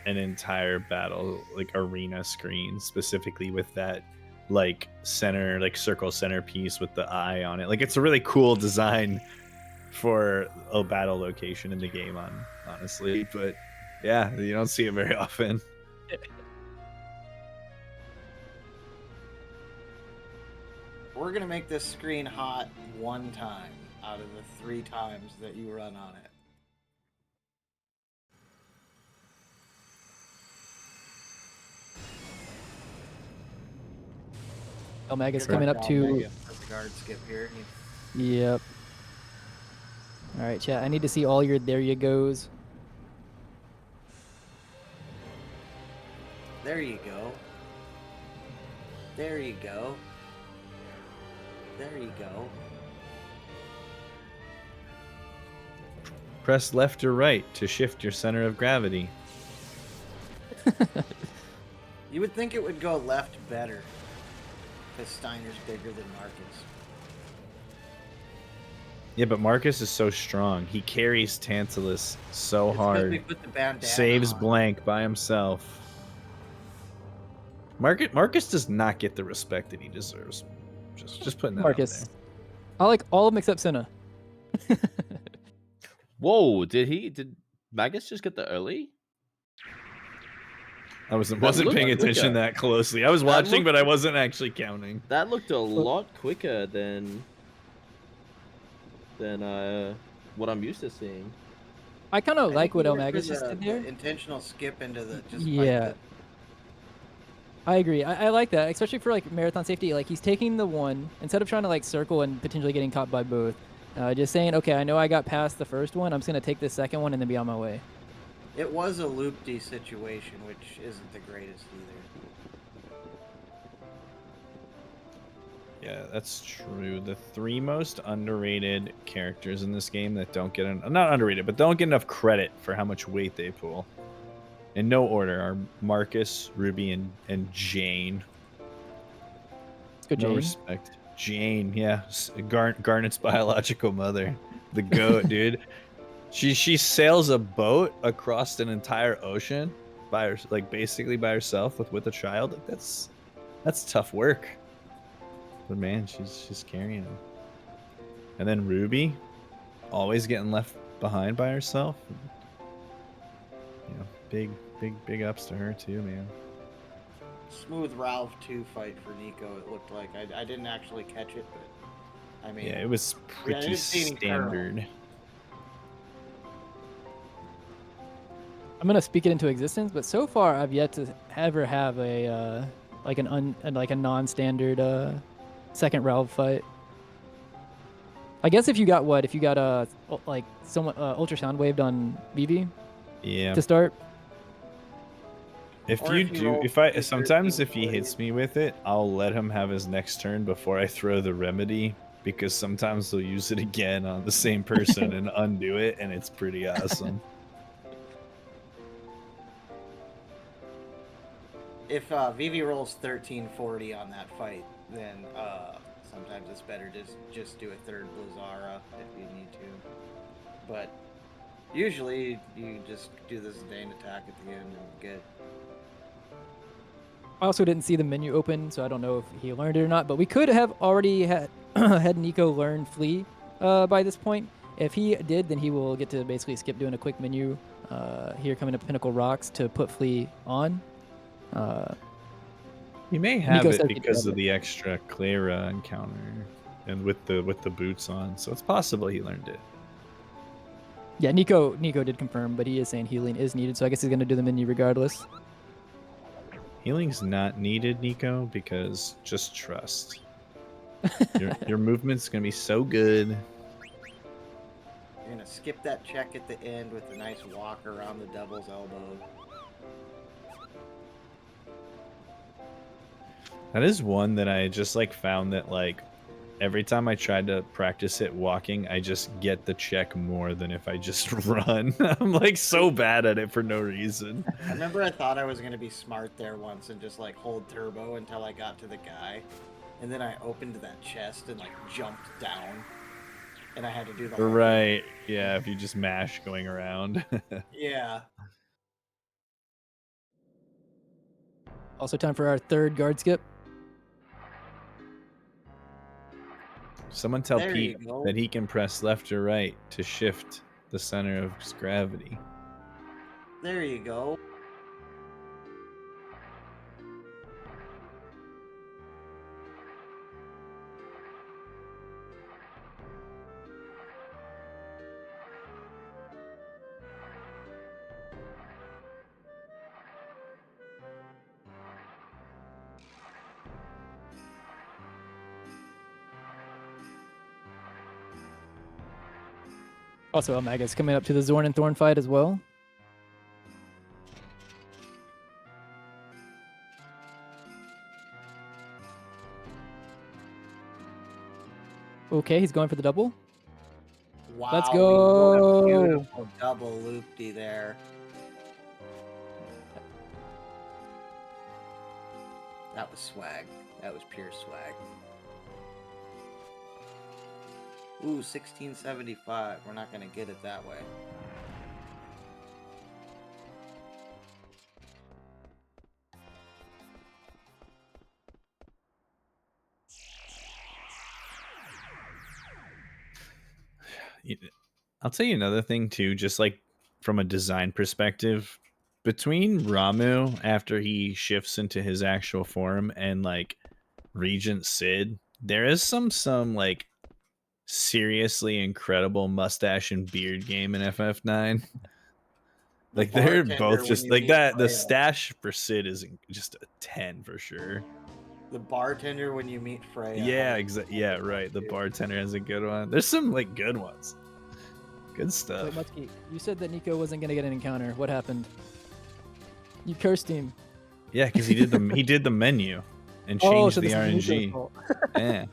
an entire battle like arena screen specifically with that like center, like circle centerpiece with the eye on it. Like it's a really cool design for a battle location in the game, honestly. But yeah, you don't see it very often. We're gonna make this screen hot one time out of the 3 times that you run on it. eLmaGus coming up to. The guard skip here. Yep. All right, chat. I need to see all your there you goes. There you go. There you go. There you go. Press left or right to shift your center of gravity. You would think it would go left better. Because Steiner's bigger than Marcus. Yeah, but Marcus is so strong. He carries Tantalus so hard. We put the bandana Saves on. blank by himself. Marcus does not get the respect that he deserves. Just putting that Marcus. out there. I like all of them except Senna. Whoa, did Magus just get the early? I wasn't That looked paying attention quicker. that closely. I was watching, but I wasn't actually counting. That looked a lot quicker than what I'm used to seeing. I kind of like what he went eLmaGus for just did the there. intentional skip into the just Yeah. I agree. I like that, especially for like marathon safety. Like he's taking the one instead of trying to like circle and potentially getting caught by both. Just saying, okay, I know I got past the first one. I'm just gonna take the second one and then be on my way. It was a loop-de situation, which isn't the greatest either. Yeah, that's true. The 3 most underrated characters in this game that don't get not underrated, but don't get enough credit for how much weight they pull. In no order are Marcus, Ruby, and Jane. Let's go, Jane. No respect. Jane, yeah, Garnet's biological mother, the goat, dude. She sails a boat across an entire ocean by her, like basically by herself with a child. Like that's tough work. But man, she's carrying him. And then Ruby, always getting left behind by herself. You know, big ups to her too, man. Smooth Ralph 2 fight for Nico, it looked like. I didn't actually catch it, but I mean... Yeah, it was pretty standard. I'm gonna speak it into existence, but so far I've yet to ever have a like a non-standard second Ralph fight. I guess if you got like someone ultrasound waved on Vivi, yeah, to start. If sometimes if he hits me with it, I'll let him have his next turn before I throw the remedy, because sometimes they'll use it again on the same person and undo it, and it's pretty awesome. If Vivi rolls 1340 on that fight, then sometimes it's better to just do a third Blizzara if you need to. But Usually, you just do the Zidane attack at the end and get. I also didn't see the menu open, so I don't know if he learned it or not. But we could have already had had Nico learn Flee by this point. If he did, then he will get to basically skip doing a quick menu here coming to Pinnacle Rocks to put Flee on. He may have Nico it says he because does of it. the extra Clara encounter and with the boots on, so it's possible he learned it. Yeah, Nico did confirm, but he is saying healing is needed, so I guess he's going to do the menu regardless. Healing's not needed, Nico, because just trust. Your movement's gonna be so good. You're gonna skip that check at the end with a nice walk around the devil's elbow. That is one that I just like found that like every time I tried to practice it walking, I just get the check more than if I just run. I'm like so bad at it for no reason. I remember I thought I was gonna be smart there once and just like hold turbo until I got to the guy, and then I opened that chest and like jumped down, and I had to do the whole Right. Yeah, if you just mash going around. Yeah. Also time for our third guard skip. Someone tell There you Pete go. that he can press left or right to shift the center of gravity. There you go. Also, eLmaGus coming up to the Zorn and Thorn fight as well. Okay, he's going for the double. Wow. Let's What a go. beautiful double loopty there. That was swag. That was pure swag. Ooh, 1675. We're not gonna get it that way. I'll tell you another thing too, just like from a design perspective, between Ramu after he shifts into his actual form and like Regent Sid, there is some like seriously incredible mustache and beard game in FF9. Like they're bartender both when just you like meet that. The Freya. stash for Sid is just a 10 for sure. The bartender when you meet Freya. Yeah, exactly. Yeah, right. The bartender has a good one. There's some like good ones. Good stuff. Wait, Muttski, you said that Nico wasn't going to get an encounter. What happened? You cursed him. Yeah, because he did the menu and changed so the this is Nico's RNG. fault. Yeah.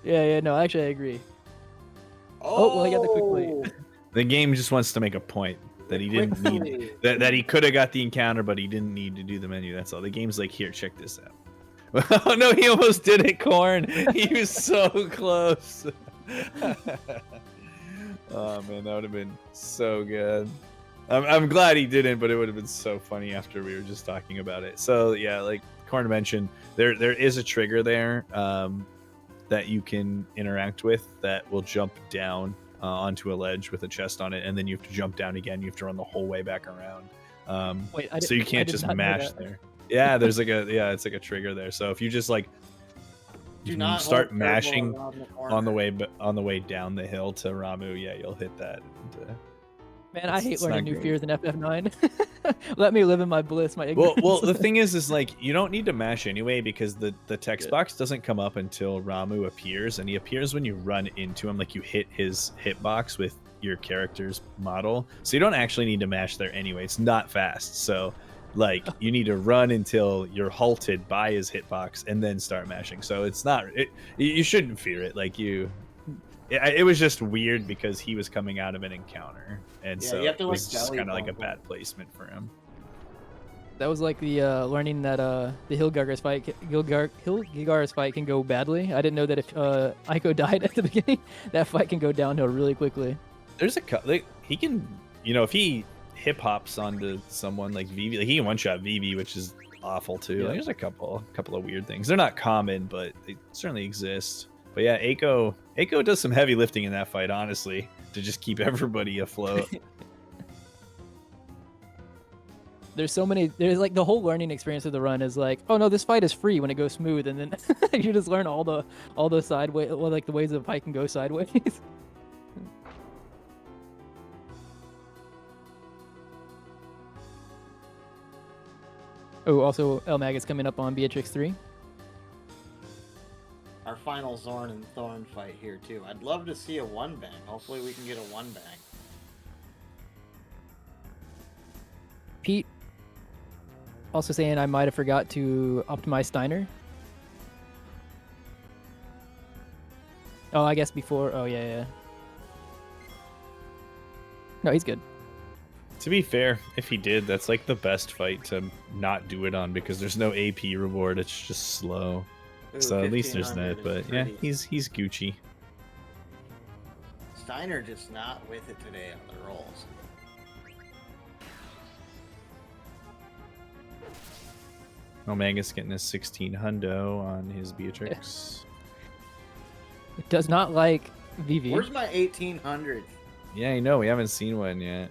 Yeah, no, actually I agree. Oh, well, he got the quick play. The game just wants to make a point that he didn't need that he could have got the encounter, but he didn't need to do the menu. That's all. The game's like, here, check this out. Oh no, he almost did it, Corn. He was so close. Oh man, that would have been so good. I'm glad he didn't, but it would have been so funny after we were just talking about it. So yeah, like Corn mentioned, there is a trigger there that you can interact with that will jump down onto a ledge with a chest on it, and then you have to jump down again. You have to run the whole way back around. Wait, so you can't just mash there. Yeah, there's like it's like a trigger there. So if you just like Do not start hold turbo mashing around the on the corner. way down the hill to Ramu, yeah, you'll hit that. Man, I hate it's learning not new great. fears in FF9. Let me live in my bliss, my ignorance. Well, the thing is like you don't need to mash anyway because the text box doesn't come up until Ramu appears, and he appears when you run into him, like you hit his hitbox with your character's model. So you don't actually need to mash there anyway. It's not fast, so like you need to run until you're halted by his hitbox and then start mashing. So it's not you shouldn't fear it. Like it was just weird because he was coming out of an encounter, and Yeah, so you have to, it was like, just belly kind of like a bump him. bad placement for him. That was like the learning that the Hilgar's fight can go badly. I didn't know that if Aiko died at the beginning, that fight can go downhill really quickly. There's a he can you know, if he hip hops onto someone like Vivi, like he can one shot Vivi, which is awful too. Yeah. Like, there's a couple of weird things. They're not common, but they certainly exist. But yeah, Eiko does some heavy lifting in that fight, honestly, to just keep everybody afloat. There's like the whole learning experience of the run is like, oh no, this fight is free when it goes smooth, and then you just learn all the sideways, well, like the ways the fight can go sideways. Oh, also eLmaGus coming up on Beatrix 3. Our final Zorn and Thorn fight here too. I'd love to see a one bang. Hopefully we can get a one bang. Pete also saying I might have forgot to optimize Steiner. Oh, I guess before. Oh yeah. No, he's good. To be fair, if he did, that's like the best fight to not do it on because there's no AP reward. It's just slow. Ooh, So at least there's 1500 that. But is yeah, pretty. he's Gucci. Steiner just not with it today on the rolls. eLmaGus getting a 16 hundo on his Beatrix. It does not like VV. Where's my 1800? Yeah, I know. We haven't seen one yet.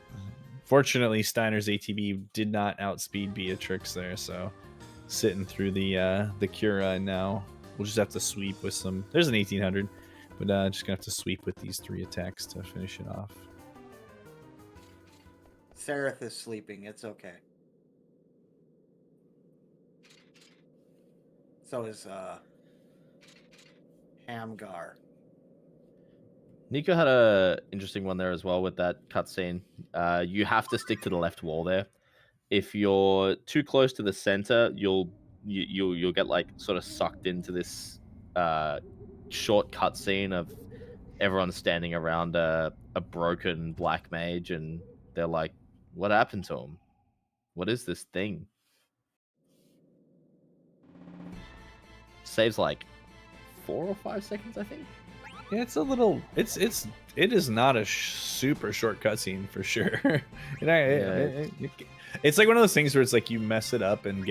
Fortunately, Steiner's ATB did not outspeed Beatrix there, so sitting through the Cura, and now we'll just have to sweep with some. There's an 1800, but just gonna have to sweep with these 3 attacks to finish it off. Seraph is sleeping. It's okay. So is Hamgar. Nico had a interesting one there as well with that cutscene. You have to stick to the left wall there. If you're too close to the center, you'll get like sort of sucked into this short cutscene of everyone standing around a broken black mage, and they're like, "What happened to him? What is this thing?" Saves like 4 or 5 seconds, I think. Yeah, it's a little. It is not a super short cutscene for sure. It's like one of those things where it's like you mess it up and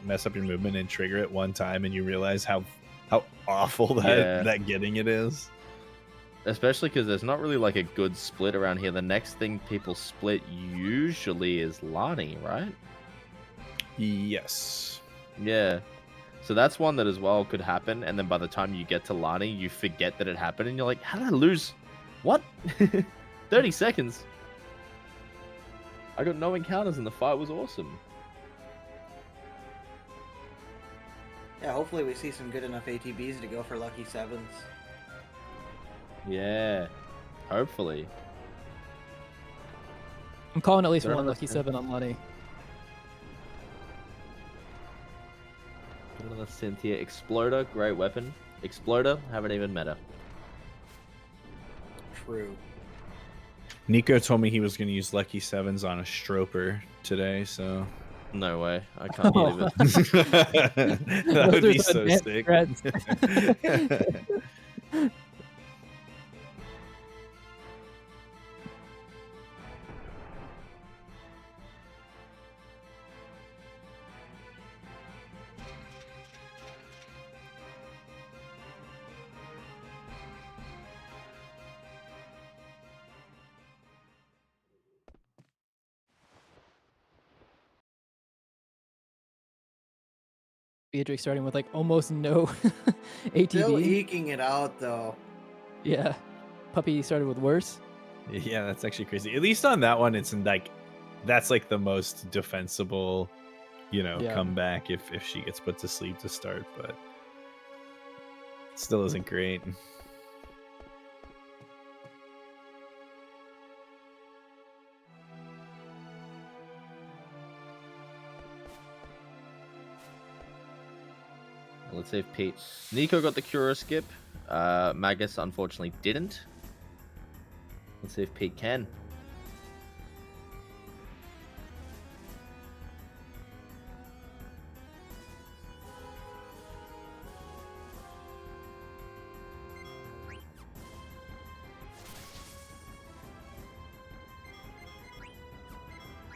mess up your movement and trigger it one time, and you realize how awful that getting it is. Especially because there's not really like a good split around here. The next thing people split usually is Lani, right? Yes. Yeah. So that's one that as well could happen, and then by the time you get to Lani, you forget that it happened, and you're like, how did I lose? What? 30 seconds? I got no encounters, and the fight was awesome. Yeah, hopefully we see some good enough ATBs to go for lucky 7s. Yeah. Hopefully. I'm calling at least They're one on the lucky same. 7 on Lani. Another Cynthia Exploder, great weapon. Exploder, haven't even met her. True. Nico told me he was going to use lucky 7s on a Stroper today, so No way, I can't believe it. that would Those be are so advanced sick. threats. Beatrix starting with like almost no ATB. Still eking it out though. Yeah. Puppy started with worse. Yeah, that's actually crazy. At least on that one, it's like that's like the most defensible, Yeah. comeback if she gets put to sleep to start, but still isn't great. Let's see if Pete. Nico got the Cura skip. Magus unfortunately didn't. Let's see if Pete can.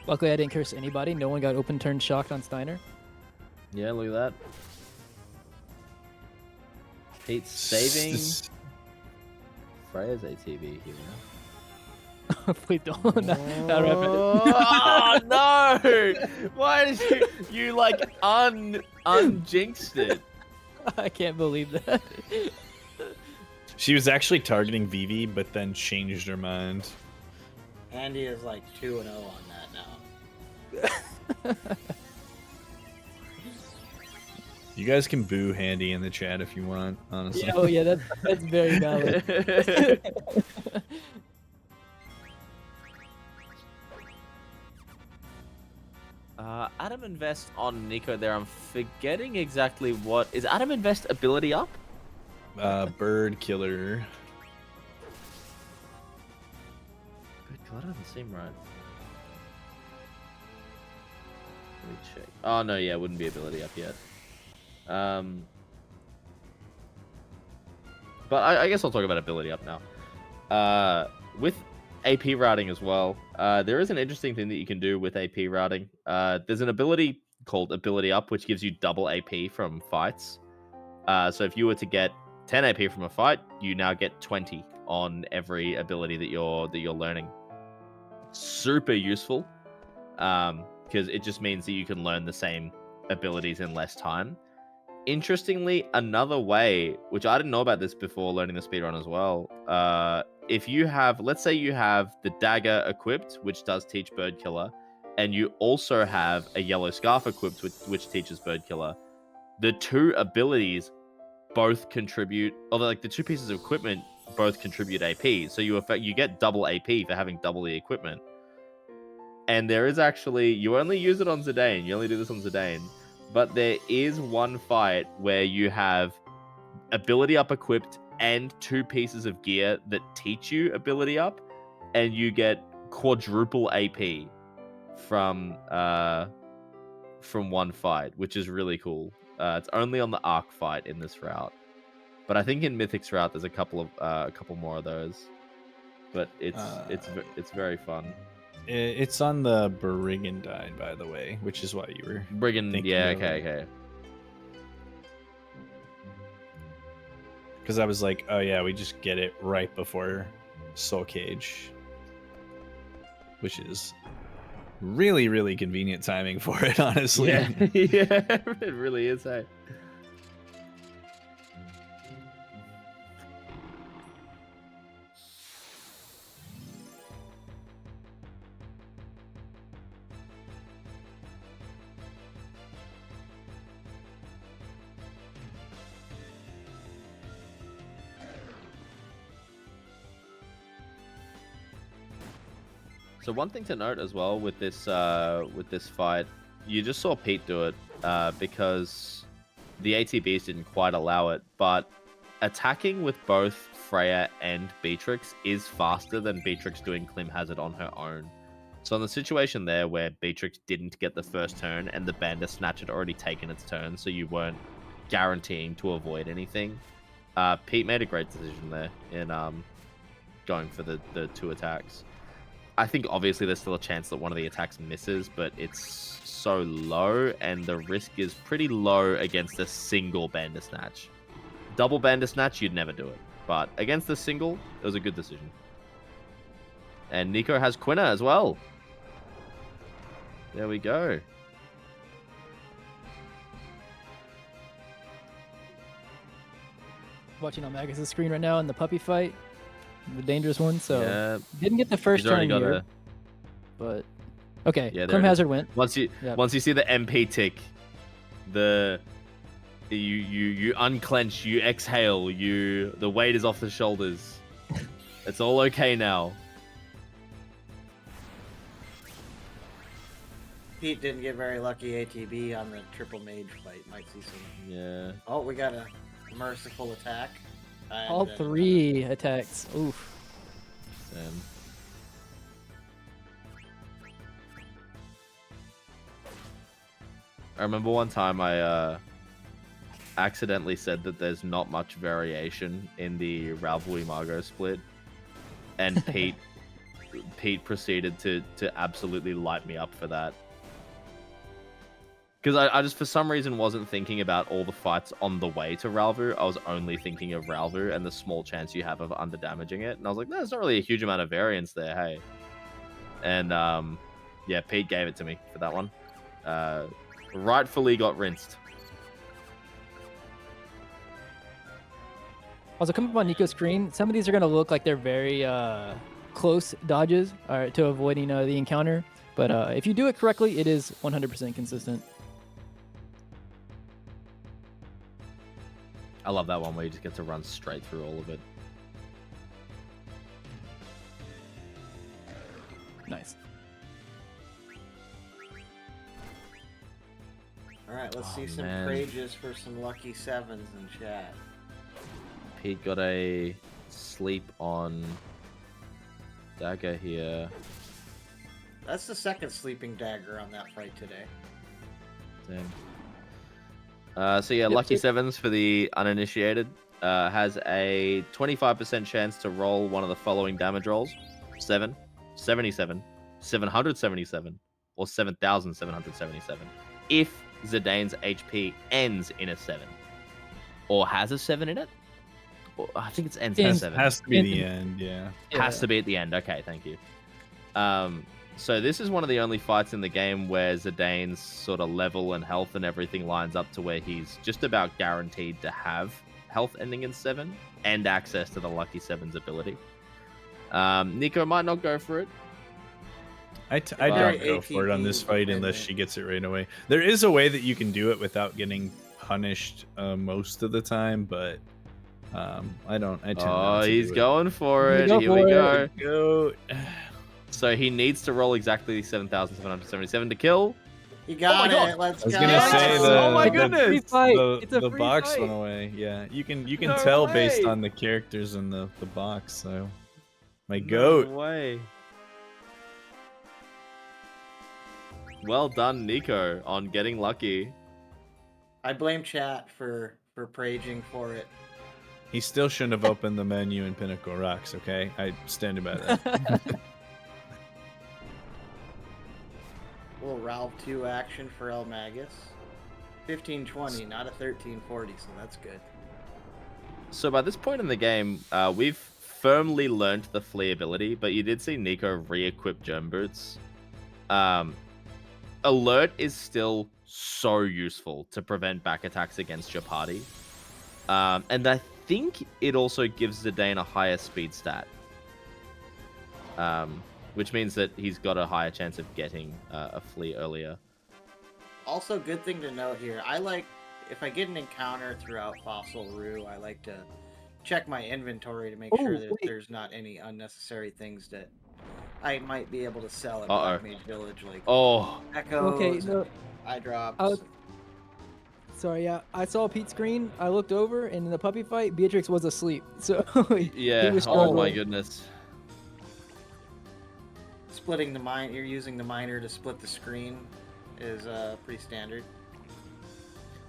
Luckily, I didn't curse anybody. No one got open turn shocked on Steiner. Yeah, look at that. Pete's saving Freya's ATV here. Please don't. Not Oh no! Why did you like unjinxed it? I can't believe that. She was actually targeting Vivi, but then changed her mind. Andy is like 2-0 on that now. You guys can boo Handy in the chat if you want, honestly. Yeah, oh yeah, that's very valid. Adam Invest on Nico there. I'm forgetting exactly what is Adam Invest ability up? Bird Killer. Bird Killer doesn't seem right. Let me check. Oh no, yeah, wouldn't be ability up yet. But I guess I'll talk about ability up now. With AP routing as well, there is an interesting thing that you can do with AP routing. There's an ability called ability up, which gives you double AP from fights. So if you were to get 10 AP from a fight, you now get 20 on every ability that you're learning. Super useful, because it just means that you can learn the same abilities in less time. Interestingly, another way, which I didn't know about this before learning the speedrun as well, if you have, let's say you have the dagger equipped, which does teach bird killer, and you also have a yellow scarf equipped, which teaches bird killer, the two abilities both contribute, although like the two pieces of equipment both contribute AP, so you get double AP for having double the equipment. And there is actually, you only use it on Zidane, you only do this on Zidane, but there is one fight where you have ability up equipped and two pieces of gear that teach you ability up, and you get quadruple AP from one fight, which is really cool. It's only on the Arc fight in this route, but I think in Mythic's route there's a couple more of those. But it's very fun. It's on the Brigandine, by the way, which is what you were Brigand. Yeah, okay. Because I was like, oh yeah, we just get it right before Soul Cage, which is really, really convenient timing for it, honestly. Yeah, yeah, it really is. Hey. So one thing to note as well with this fight, you just saw Pete do it because the ATBs didn't quite allow it, but attacking with both Freya and Beatrix is faster than Beatrix doing Clim Hazard on her own. So in the situation there where Beatrix didn't get the first turn and the Bandersnatch had already taken its turn, so you weren't guaranteeing to avoid anything, Pete made a great decision there in going for the two attacks. I think obviously there's still a chance that one of the attacks misses, but it's so low and the risk is pretty low against a single Bandersnatch. Double Bandersnatch, you'd never do it. But against the single, it was a good decision. And Nico has Quina as well. There we go. Watching on eLmaGus' screen right now in the puppy fight. The dangerous one, so yeah. Didn't get the first turn here, but okay. Yeah, Clim Hazard went. Once you see the MP tick, you unclench, you exhale, the weight is off the shoulders. It's all okay now. Pete didn't get very lucky ATB on the triple mage fight. Might see some. Yeah. Oh, we got a merciful attack. All three attacks. Oof. I remember one time I accidentally said that there's not much variation in the Ralph eLmaGus split, and Pete Pete proceeded to absolutely light me up for that. Because I just, for some reason, wasn't thinking about all the fights on the way to Ralvu. I was only thinking of Ralvu and the small chance you have of underdamaging it. And I was like, there's not really a huge amount of variance there, hey. And, yeah, Pete gave it to me for that one. Rightfully got rinsed. Also, coming up on Nico's screen, some of these are going to look like they're very close dodges to avoiding the encounter. But if you do it correctly, it is 100% consistent. I love that one where you just get to run straight through all of it. Nice. Alright, let's see some man. prages for some lucky sevens in chat. Pete got a sleep on dagger here. That's the second sleeping dagger on that fight today. Damn. So yeah, lucky sevens for the uninitiated. Has a 25% chance to roll one of the following damage rolls: 7, 77, 777, or 7,777. If Zidane's HP ends in a 7, or has a 7 in it. Or, I think it's ends in a 7. Has to be the end, yeah. Has to be at the end. Okay, thank you. So this is one of the only fights in the game where Zidane's sort of level and health and everything lines up to where he's just about guaranteed to have health ending in 7 and access to the Lucky 7's ability. Nico might not go for it. I don't go for it on this fight unless she gets it right away. There is a way that you can do it without getting punished most of the time, but I tend not to he's do it. going for it. Here we go. So he needs to roll exactly 7,777 to kill. You got it. Let's go. I was gonna say Oh my goodness. the box went away. Yeah, you can tell based on the characters in the box. So my goat. No way. Well done, Nico, on getting lucky. I blame chat for praging for it. He still shouldn't have opened the menu in Pinnacle Rocks. Okay, I stand by that. Little Ralph 2 action for eLmaGus. 1520, not a 1340, so that's good. So by this point in the game, we've firmly learnt the flea ability, but you did see Nico re-equip Germ Boots. Alert is still so useful to prevent back attacks against your party. And I think it also gives Zidane a higher speed stat. Which means that he's got a higher chance of getting a flea earlier. Also, good thing to note here, I like, if I get an encounter throughout Fossil Rue, I like to check my inventory to make sure that there's not any unnecessary things that I might be able to sell at Black Mage Village, like echoes, Okay, no, eye drops. Sorry, yeah. I saw Pete's screen, I looked over, and in the puppy fight, Beatrix was asleep. So yeah, he was oh my goodness. Splitting the mine, you're using the miner to split the screen is pretty standard.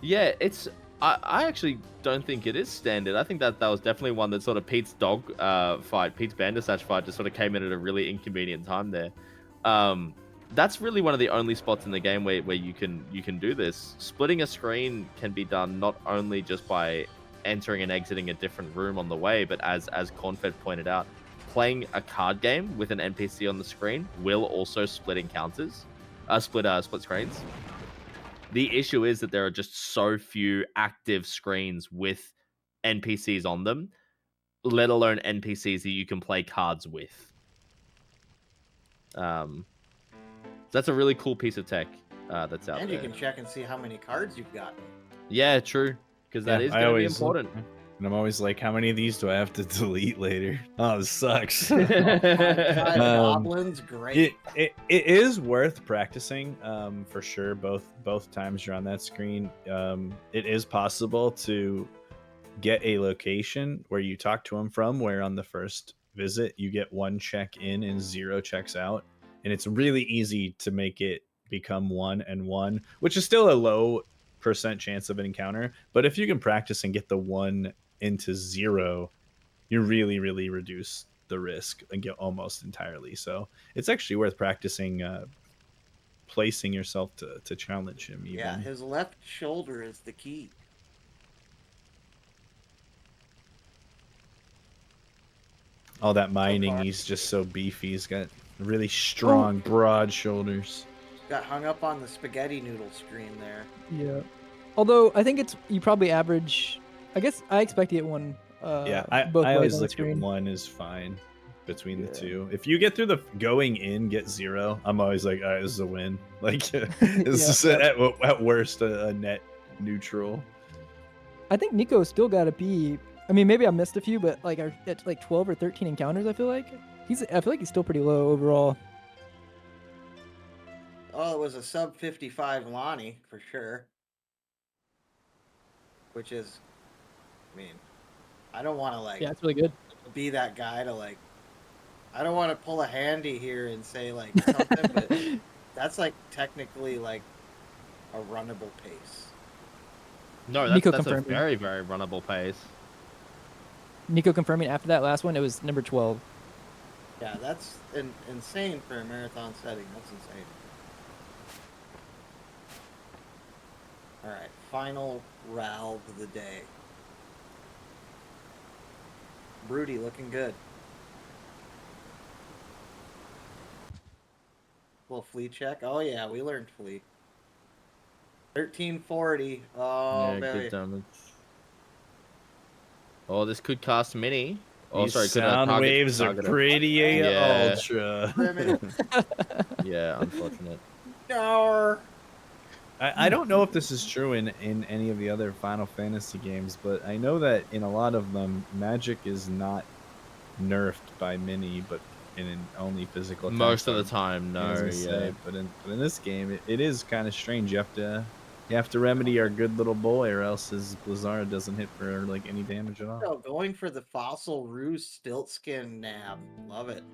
Yeah, it's. I actually don't think it is standard. I think that was definitely one that sort of Pete's dog fight, Pete's Bandersnatch fight, just sort of came in at a really inconvenient time there. That's really one of the only spots in the game where you can do this. Splitting a screen can be done not only just by entering and exiting a different room on the way, but as Cornfed pointed out, playing a card game with an NPC on the screen will also split encounters, split screens. The issue is that there are just so few active screens with NPCs on them, let alone NPCs that you can play cards with. That's a really cool piece of tech that's out there. And you can check and see how many cards you've gotten. Yeah, true. Because that is going to be important. And I'm always like, how many of these do I have to delete later? Oh, this sucks. Goblins, great. It is worth practicing, for sure. Both times you're on that screen, it is possible to get a location where you talk to them from, where on the first visit you get 1 check in and 0 checks out, and it's really easy to make it become 1 and 1, which is still a low % chance of an encounter. But if you can practice and get the 1 into 0, you really reduce the risk and get almost entirely. So it's actually worth practicing placing yourself to challenge him. Even. Yeah, his left shoulder is the key. All that mining, he's just so beefy. He's got really strong, broad shoulders. Got hung up on the spaghetti noodle screen there. Yeah. Although I think you probably average. I guess I expect to get one. I both ways always on the look at screen. one is fine between the two. If you get through the going in, get 0, I'm always like, all right, this is a win. Like, this is at worst a net neutral. I think Nico's still got to be. I mean, maybe I missed a few, but like at like 12 or 13 encounters, I feel like I feel like he's still pretty low overall. Oh, it was a sub 55 Lonnie for sure. Which is, I mean, I don't want to like. Yeah, it's really good. Be that guy to like. I don't want to pull a handy here and say like something, but that's like technically like a runnable pace. No, Nico that's a confirmed. very, very runnable pace. Nico confirming after that last one, it was number 12. Yeah, that's insane for a marathon setting. That's insane. All right, final RAL of the day. Broody looking good. Little flea check. Oh yeah, we learned flea. 1340. Oh, yeah, baby. good damage. Oh, this could cast mini. Oh, These sorry, sound waves are pretty Yeah. ultra. Yeah, unfortunate. No. I don't know if this is true in any of the other Final Fantasy games, but I know that in a lot of them, magic is not nerfed by mini, but in only physical attacks. Most of the time, no. Yeah. But in this game, it is kind of strange. You have to remedy our good little boy, or else his Blizzard doesn't hit for like any damage at all. Oh, going for the fossil ruse stilt skin nab. Love it.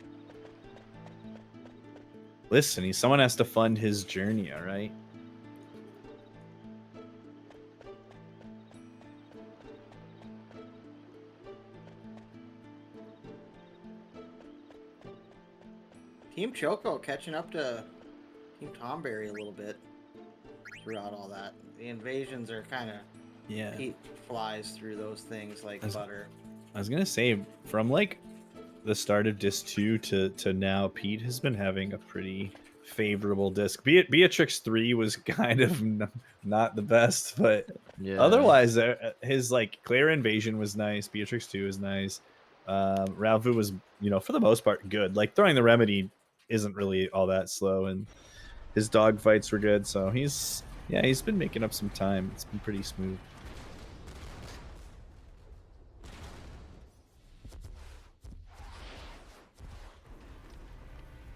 Listen, someone has to fund his journey, all right? Team Choco catching up to Team Tonberry a little bit throughout all that. The invasions are kind of Pete flies through those things like butter. I was gonna say, from like the start of Disc 2 to now, Pete has been having a pretty favorable disc. Beatrix 3 was kind of not the best, but otherwise, his like Claire Invasion was nice. Beatrix 2 is nice. Ralvu was, for the most part, good. Like throwing the remedy isn't really all that slow, and his dog fights were good. So he's been making up some time. It's been pretty smooth.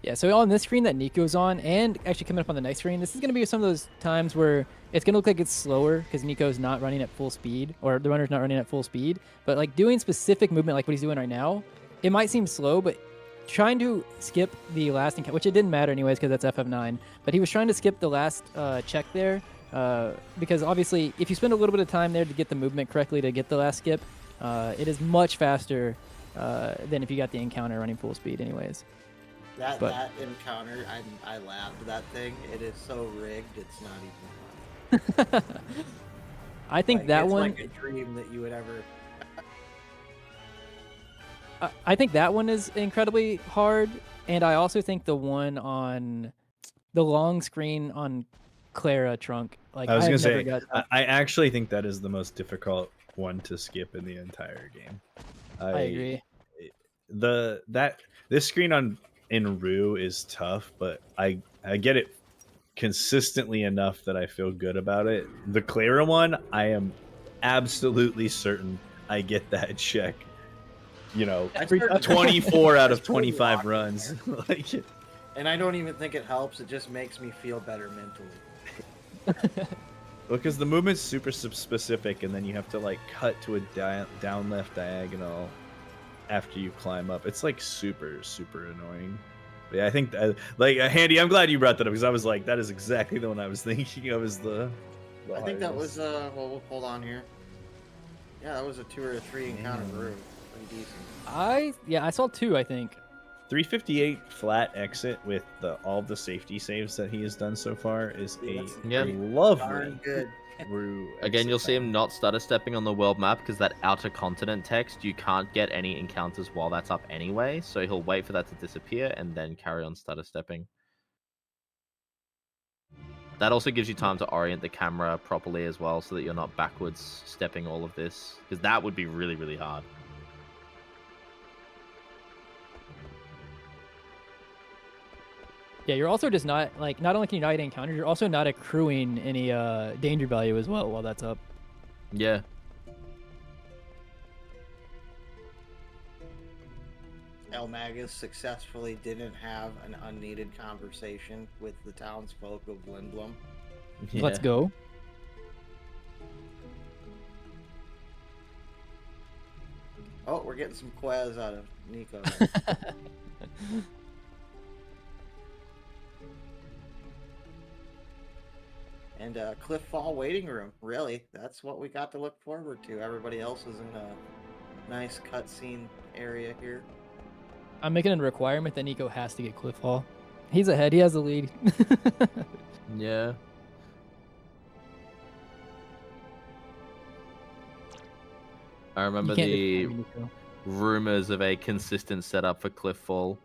Yeah, so on this screen that Nico's on, and actually coming up on the next screen, this is going to be some of those times where it's going to look like it's slower because Nico's not running at full speed, or the runner's not running at full speed. But like doing specific movement like what he's doing right now, it might seem slow, but trying to skip the last encounter, which it didn't matter anyways because that's FF9, but he was trying to skip the last check there because obviously if you spend a little bit of time there to get the movement correctly to get the last skip, it is much faster than if you got the encounter running full speed anyways. That encounter, I laughed at that thing. It is so rigged, it's not even funny. I think that it's one... like a dream that you would ever... I think that one is incredibly hard, and I also think the one on the long screen on Clara Trunk. Like I was gonna say, I actually think that is the most difficult one to skip in the entire game. I agree. This screen in Rue is tough, but I get it consistently enough that I feel good about it. The Clara one, I am absolutely certain I get that check. 24 out of 25 runs. And I don't even think it helps. It just makes me feel better mentally. Because the movement's super specific, and then you have to like cut to a down left diagonal after you climb up. It's like super annoying. But yeah, I think Handy, I'm glad you brought that up because I was like, that is exactly the one I was thinking of as the I think that was well, hold on here. Yeah, that was a 2 or a 3 encounter Rue. pretty decent. I saw 2, I think. 358 flat exit with all the safety saves that he has done so far is Yeah, a that's lovely darn good. through Again, exit you'll see time. him not stutter stepping on the world map because that outer continent text, you can't get any encounters while that's up anyway. So he'll wait for that to disappear and then carry on stutter stepping. That also gives you time to orient the camera properly as well so that you're not backwards stepping all of this, because that would be really, really hard. Yeah, you're also just not not only can you not get encounters, you're also not accruing any danger value as well while that's up. Yeah. eLmaGus successfully didn't have an unneeded conversation with the townsfolk of Lindblom. Let's go. Oh, we're getting some quez out of Nico. And Cliff Fall waiting room. Really, that's what we got to look forward to. Everybody else is in a nice cutscene area here. I'm making it a requirement that Nico has to get Cliff Hall. He's ahead. He has the lead. Yeah. I remember You can't the defeat Nico. rumors of a consistent setup for Cliff Fall.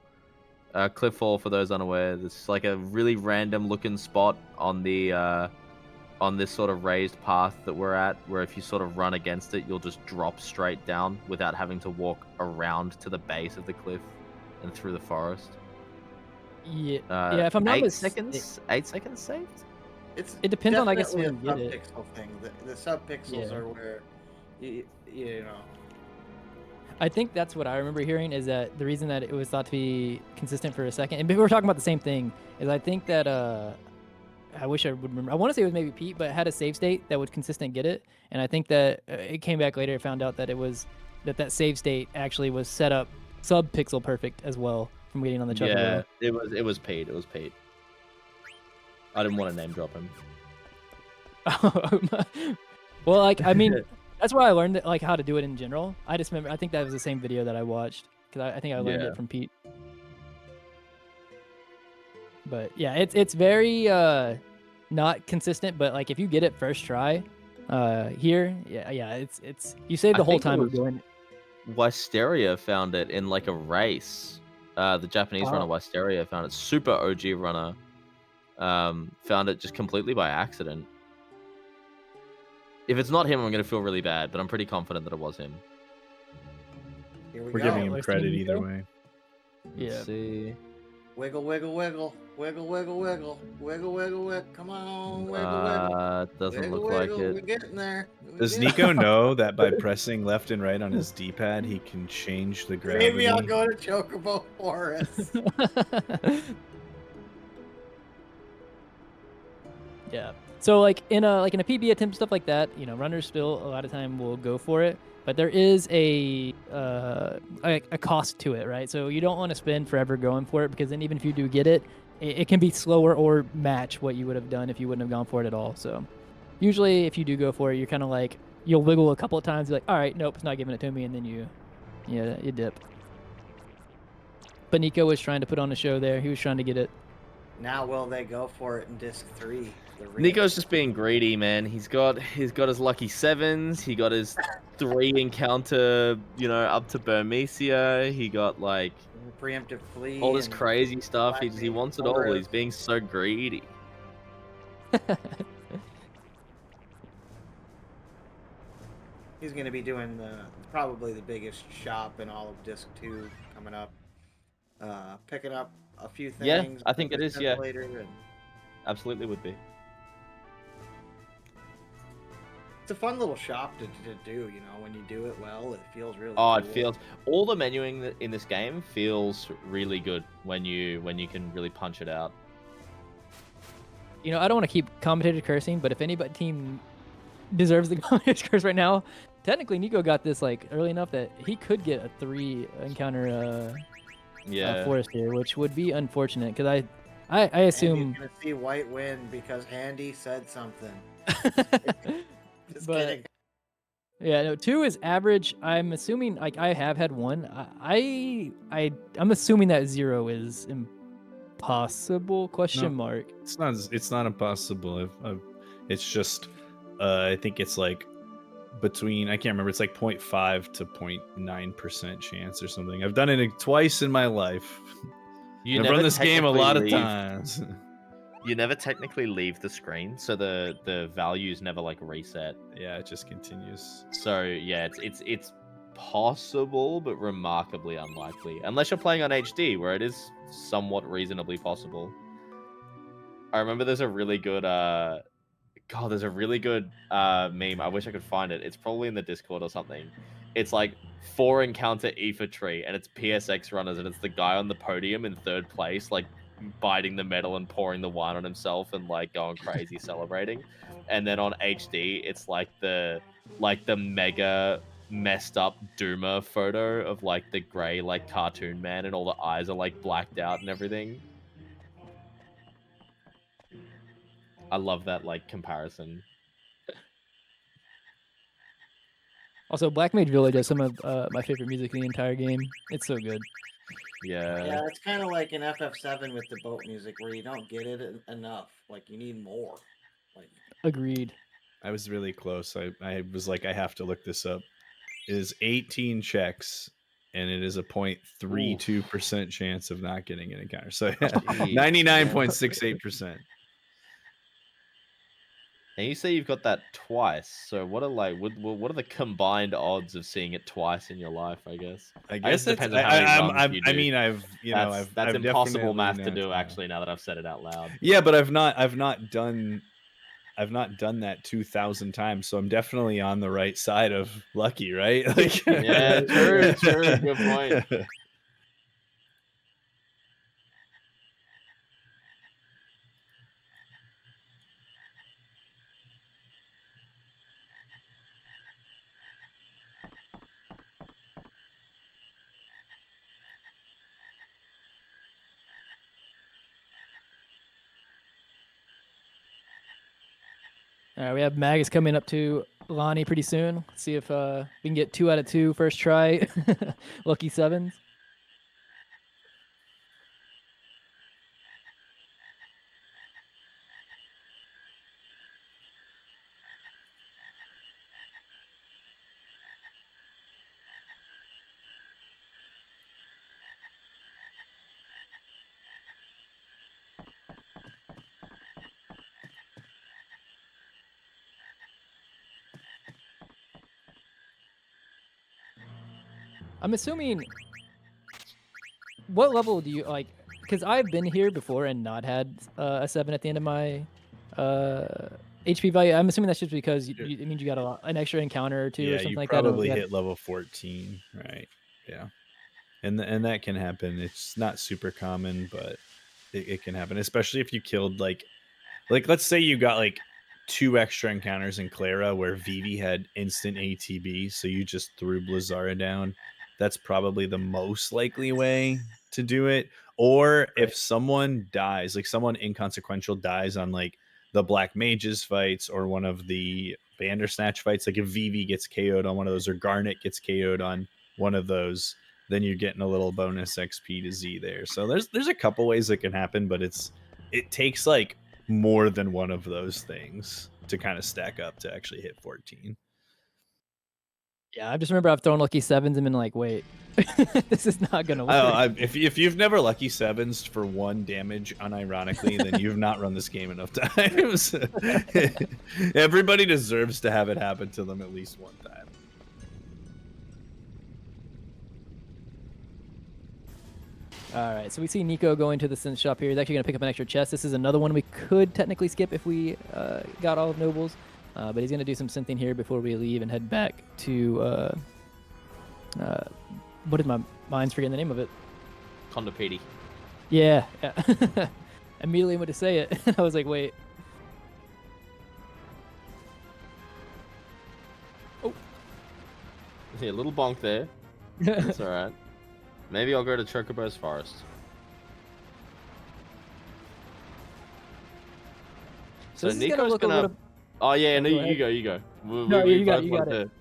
Cliff Fall, for those unaware, it's like a really random looking spot on the on this sort of raised path that we're at, where if you sort of run against it, you'll just drop straight down without having to walk around to the base of the cliff and through the forest. Yeah, yeah. If I'm not 8 mistaken, seconds, 8 seconds saved. it depends on, I guess, definitely where a you get it. subpixel thing. The subpixels Yeah. are where you know. I think that's what I remember hearing, is that the reason that it was thought to be consistent for a second, and we were talking about the same thing, is I think that I wish I would remember. I want to say it was maybe Pete, but it had a save state that would consistent get it, and I think that it came back later and found out that it was that save state actually was set up sub-pixel perfect as well from getting on the Choco. Yeah, it was Pete. It was Pete. I didn't want to name drop him. Well, like, I mean, that's where I learned that, like, how to do it in general. I just remember, I think that was the same video that I watched, because I think I learned it from Pete. But yeah, it's very not consistent, but like if you get it first try here, yeah, it's you save the whole time of doing it. Wisteria found it in like a race. The Japanese runner Wisteria found it. Super OG runner found it just completely by accident. If it's not him, I'm gonna feel really bad, but I'm pretty confident that it was him. Here we We're go. giving him credit either way. Yeah. Let's see. Wiggle, wiggle, wiggle, wiggle, wiggle, wiggle, wiggle, wiggle, wiggle. Come on, wiggle, wiggle. Doesn't wiggle, look like wiggle. it. We're getting there. Does Nico know that by pressing left and right on his D-pad, he can change the gravity? Maybe I'll go to Chocobo Forest. Yeah. So like in a PB attempt, stuff like that, you know, runners still a lot of time will go for it, but there is a cost to it, right? So you don't want to spend forever going for it, because then even if you do get it, it can be slower or match what you would have done if you wouldn't have gone for it at all. So usually if you do go for it, you're kind of like, you'll wiggle a couple of times, you're like, all right, nope, it's not giving it to me, and then you dip. But Nico was trying to put on a show there. He was trying to get it. Now will they go for it in disc 3? Nico's just being greedy, man. He's got his lucky 7s. He got his 3 encounter, you know, up to Burmecia. He got like preemptive flee. All this crazy stuff. He wants it all. He's being so greedy. He's going to be doing probably the biggest shop in all of disc 2 coming up. Picking up a few things. Yeah, I think it is. Yeah, later and... absolutely would be. It's a fun little shop to do, you know, when you do it well, it feels really cool. It feels, all the menuing in this game feels really good when you can really punch it out. You know, I don't want to keep commentator cursing, but if any team deserves the commentator curse right now, technically Nico got this like early enough that he could get a 3 encounter forest here, which would be unfortunate, because I assume Andy's gonna see white win because Handy said something. Just but kidding. Yeah, no, 2 is average. I'm assuming, like, I have had 1. I'm assuming that 0 is impossible? Question mark. It's not impossible. It's just I think it's like between, I can't remember, it's like 0.5 to 0.9% chance or something. I've done it twice in my life. I've run this game a lot of times. You never technically leave the screen, so the values never like reset. Yeah, it just continues. So yeah, it's possible, but remarkably unlikely, unless you're playing on HD, where it is somewhat reasonably possible. I remember there's a really good there's a really good meme. I wish I could find it. It's probably in the Discord or something. It's like 4 encounter ether tree, and it's PSX runners, and it's the guy on the podium in 3rd place, like biting the medal and pouring the wine on himself and like going crazy celebrating. And then on HD, it's like the mega messed up Doomer photo of like the gray like cartoon man, and all the eyes are like blacked out and everything. I love that like comparison. Also, Black Mage Village has some of my favorite music in the entire game. It's so good. Yeah, it's kind of like an FF7 with the boat music, where you don't get it enough. Like, you need more. Like, agreed. I was really close. I was like, I have to look this up. It is 18 checks, and it is a 0.32% chance of not getting an encounter. So 99.68%. And you say you've got that twice. So what are the combined odds of seeing it twice in your life? I guess it depends on how many runs you do. I mean, I've that's impossible math to definitely do. Actually, now that I've said it out loud. Yeah, but I've not done that 2,000 times, so I'm definitely on the right side of lucky, right? Like, yeah, true. Good point. All right, we have Magus coming up to Lonnie pretty soon. Let's see if we can get 2 out of 2 first try. Lucky 7s. I'm assuming, what level do you like? Because I've been here before and not had a 7 at the end of my HP value. I'm assuming that's just because it means you got an extra encounter or 2 or something like that. Yeah, you probably hit level 14, right? Yeah, and that can happen. It's not super common, but it can happen, especially if you killed like let's say you got like 2 extra encounters in Clara where Vivi had instant ATB, so you just threw Blizzara down. That's probably the most likely way to do it. Or if someone dies, like someone inconsequential dies on like the Black Mages fights or one of the Bandersnatch fights, like if Vivi gets KO'd on one of those or Garnet gets KO'd on one of those, then you're getting a little bonus XP to Z there. So there's a couple ways it can happen, but it takes like more than one of those things to kind of stack up to actually hit 14. Yeah, I just remember I've thrown lucky 7s and been like, wait, this is not gonna work. If you've never lucky 7s for 1 damage unironically, then you've not run this game enough times. Everybody deserves to have it happen to them at least one time. All right, so we see Nico going to the synth shop here. He's actually going to pick up an extra chest. This is another one we could technically skip if we got all of Nobles. But he's going to do some synthing here before we leave and head back to... what is my mind's forgetting the name of it? Condopedi. Yeah. Immediately went to say it. I was like, wait. Oh. Yeah, a little bonk there. That's all right. Maybe I'll go to Chocobo's Forest. So Nico's gonna... Oh yeah, no, you go. You got it.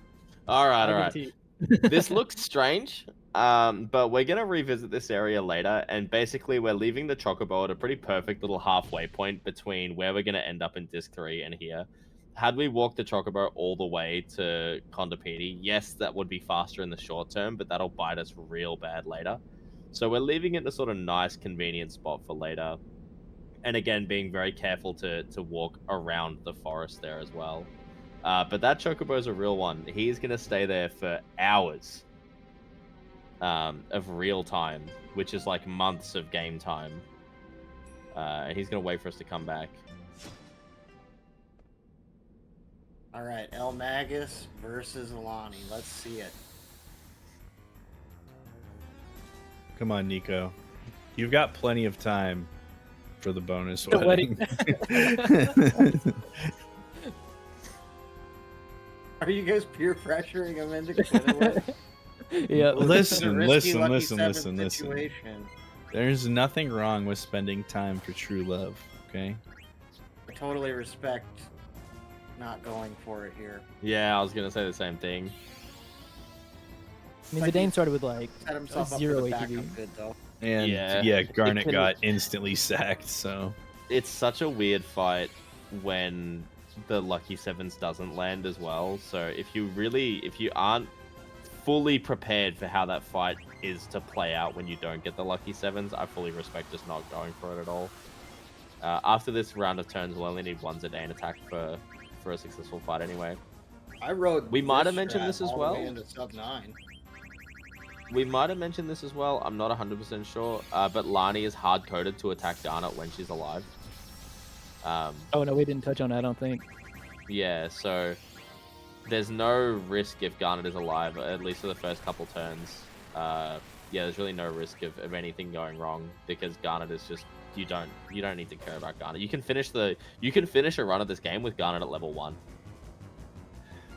All right, all I'll right. give it to you. This looks strange, but we're gonna revisit this area later, and basically we're leaving the Chocobo at a pretty perfect little halfway point between where we're gonna end up in Disc 3 and here. Had we walked the Chocobo all the way to Condopedi, yes, that would be faster in the short term, but that'll bite us real bad later. So we're leaving it in a sort of nice, convenient spot for later. And again, being very careful to walk around the forest there as well. But that Chocobo is a real one. He's going to stay there for hours of real time, which is like months of game time. And he's going to wait for us to come back. All right, eLmaGus versus Alani. Let's see it. Come on, Nico. You've got plenty of time for the bonus The wedding. Are you guys peer pressuring him into quitting? Yeah. Listen. There's nothing wrong with spending time for true love, okay? I totally respect not going for it here. Yeah, I was going to say the same thing. I mean, Zidane started with like Set himself up 0 for the ATV. backup good though. And Yeah. Garnet got instantly sacked, so It's such a weird fight when the Lucky Sevens doesn't land as well. So if you aren't fully prepared for how that fight is to play out when you don't get the Lucky Sevens, I fully respect just not going for it at all. After this round of turns, we'll only need one Zidane attack for a successful fight anyway. I rode. We might have this mentioned strat this as all the well. way into sub 9. We might have mentioned this as well. I'm not 100% sure. But Lani is hard-coded to attack Garnet when she's alive. Oh no, we didn't touch on that, I don't think. Yeah, so there's no risk if Garnet is alive, at least for the first couple turns. Yeah, there's really no risk of anything going wrong because Garnet is just you don't need to care about Garnet. You can finish a run of this game with Garnet at level 1.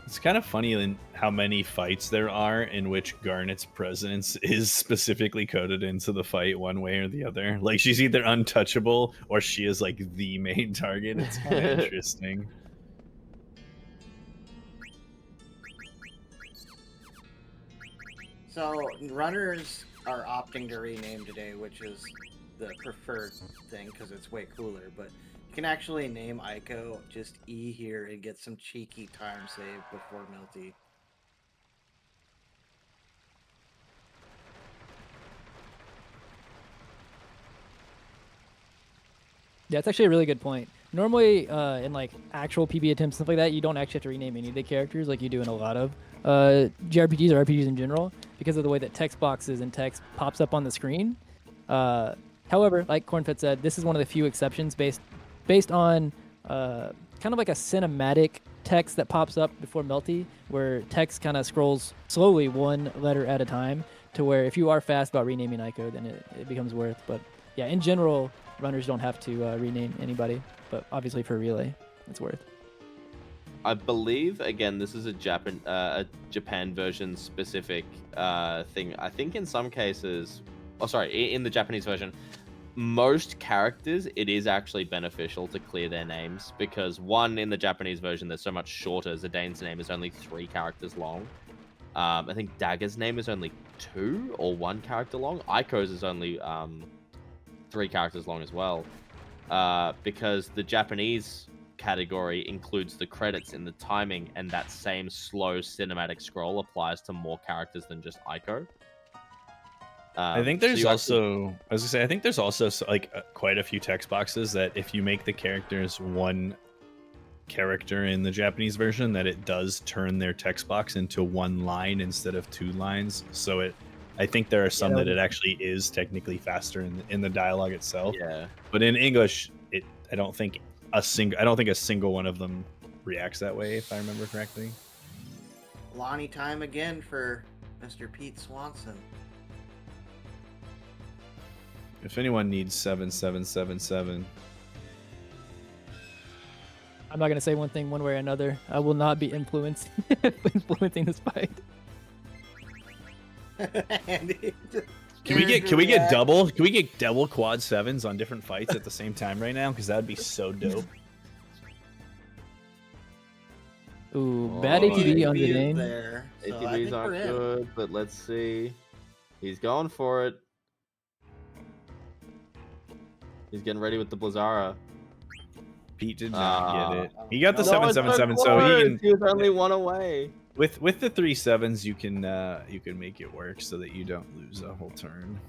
it's kind of funny in how many fights there are in which Garnet's presence is specifically coded into the fight one way or the other. Like she's either untouchable or she is like the main target. It's kind of interesting. So runners are opting to rename today, which is the preferred thing because it's way cooler. But you can actually name Ico just E here and get some cheeky time save before Milty. Yeah, it's actually a really good point. Normally, in like actual PB attempts, stuff like that, you don't actually have to rename any of the characters like you do in a lot of JRPGs or RPGs in general because of the way that text boxes and text pops up on the screen. However, like Cornfed said, this is one of the few exceptions based on kind of like a cinematic text that pops up before Melty, where text kind of scrolls slowly one letter at a time to where if you are fast about renaming Ico, then it becomes worth. But yeah, in general, runners don't have to rename anybody, but obviously for relay, it's worth. I believe again this is a Japan version specific thing. I think in some cases, in the Japanese version, most characters it is actually beneficial to clear their names because one, in the Japanese version, they're so much shorter. Zidane's name is only 3 characters long. I think Dagger's name is only 2 or 1 character long. Ico's is only 3 characters long as well, because the Japanese category includes the credits in the timing, and that same slow cinematic scroll applies to more characters than just Ico. I think there's I think there's also like quite a few text boxes that if you make the characters one character in the Japanese version, that it does turn their text box into 1 line instead of 2 lines. So I think there are some that it actually is technically faster in the dialogue itself. Yeah. But in English, I don't think a single one of them reacts that way, if I remember correctly. Lonnie time again for Mr. PeteSwanson. If anyone needs 7777, I'm not gonna say one thing one way or another. I will not be influencing this fight. Can we get double quad 7s on different fights at the same time right now? Because that'd be so dope. Ooh, bad ATB on the ATB is name. there, so I ATBs think aren't we're in. good, but let's see. He's going for it. He's getting ready with the Blizzara. Pete did not get it. Oh, He got the no. No, it's 777, so he close. can. He was only one away. With the 3-7s, you can make it work so that you don't lose a whole turn.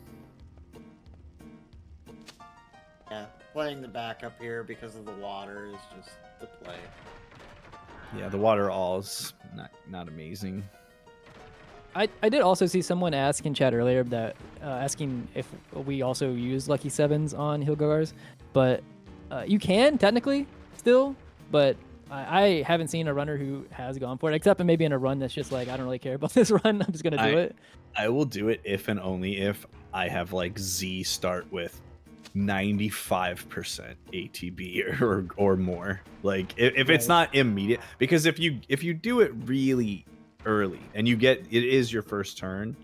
Yeah, playing the backup here because of the water is just the play. Yeah, the water all's not amazing. I did also see someone ask in chat earlier that asking if we also use Lucky Sevens on Hilgars, but you can technically still, but I haven't seen a runner who has gone for it, except maybe in a run that's just like, I don't really care about this run, I'm just gonna do it. I will do it if and only if I have like Z start with 95% ATB or more. Like if it's not immediate, because if you do it really early and it is your first turn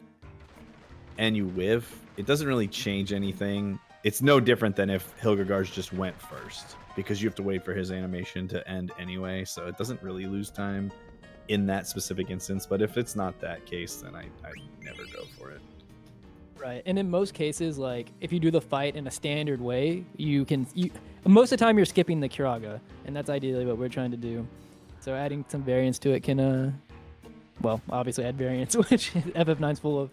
and you whiff, it doesn't really change anything. It's no different than if Hilgagars just went first, because you have to wait for his animation to end anyway, so it doesn't really lose time in that specific instance. But if it's not that case, then I never go for it. Right, and in most cases, like if you do the fight in a standard way, most of the time you're skipping the Kiraga, and that's ideally what we're trying to do. So adding some variance to it can, well, obviously add variance, which FF9's full of.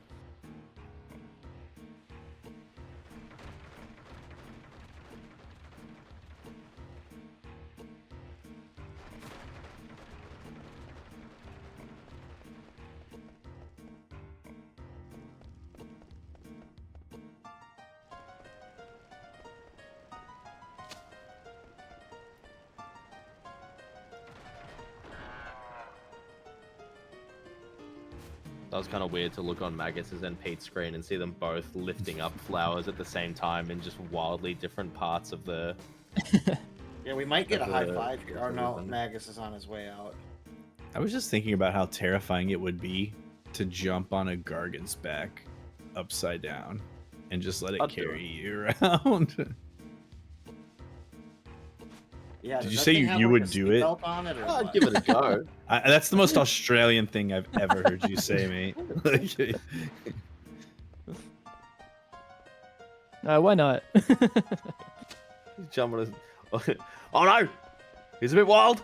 That was kind of weird to look on Magus's and Pete's screen and see them both lifting up flowers at the same time in just wildly different parts of the... Yeah, we might get a high five here. Or no, everything. Magus is on his way out. I was just thinking about how terrifying it would be to jump on a Gargan's back upside down and just let it carry you around. Yeah, Did does you that say thing you have, you like, would a do it? seatbelt on it or I'd what? give it a go. That's the most Australian thing I've ever heard you say, mate. Why not? He's jumping his... Oh no! He's a bit wild!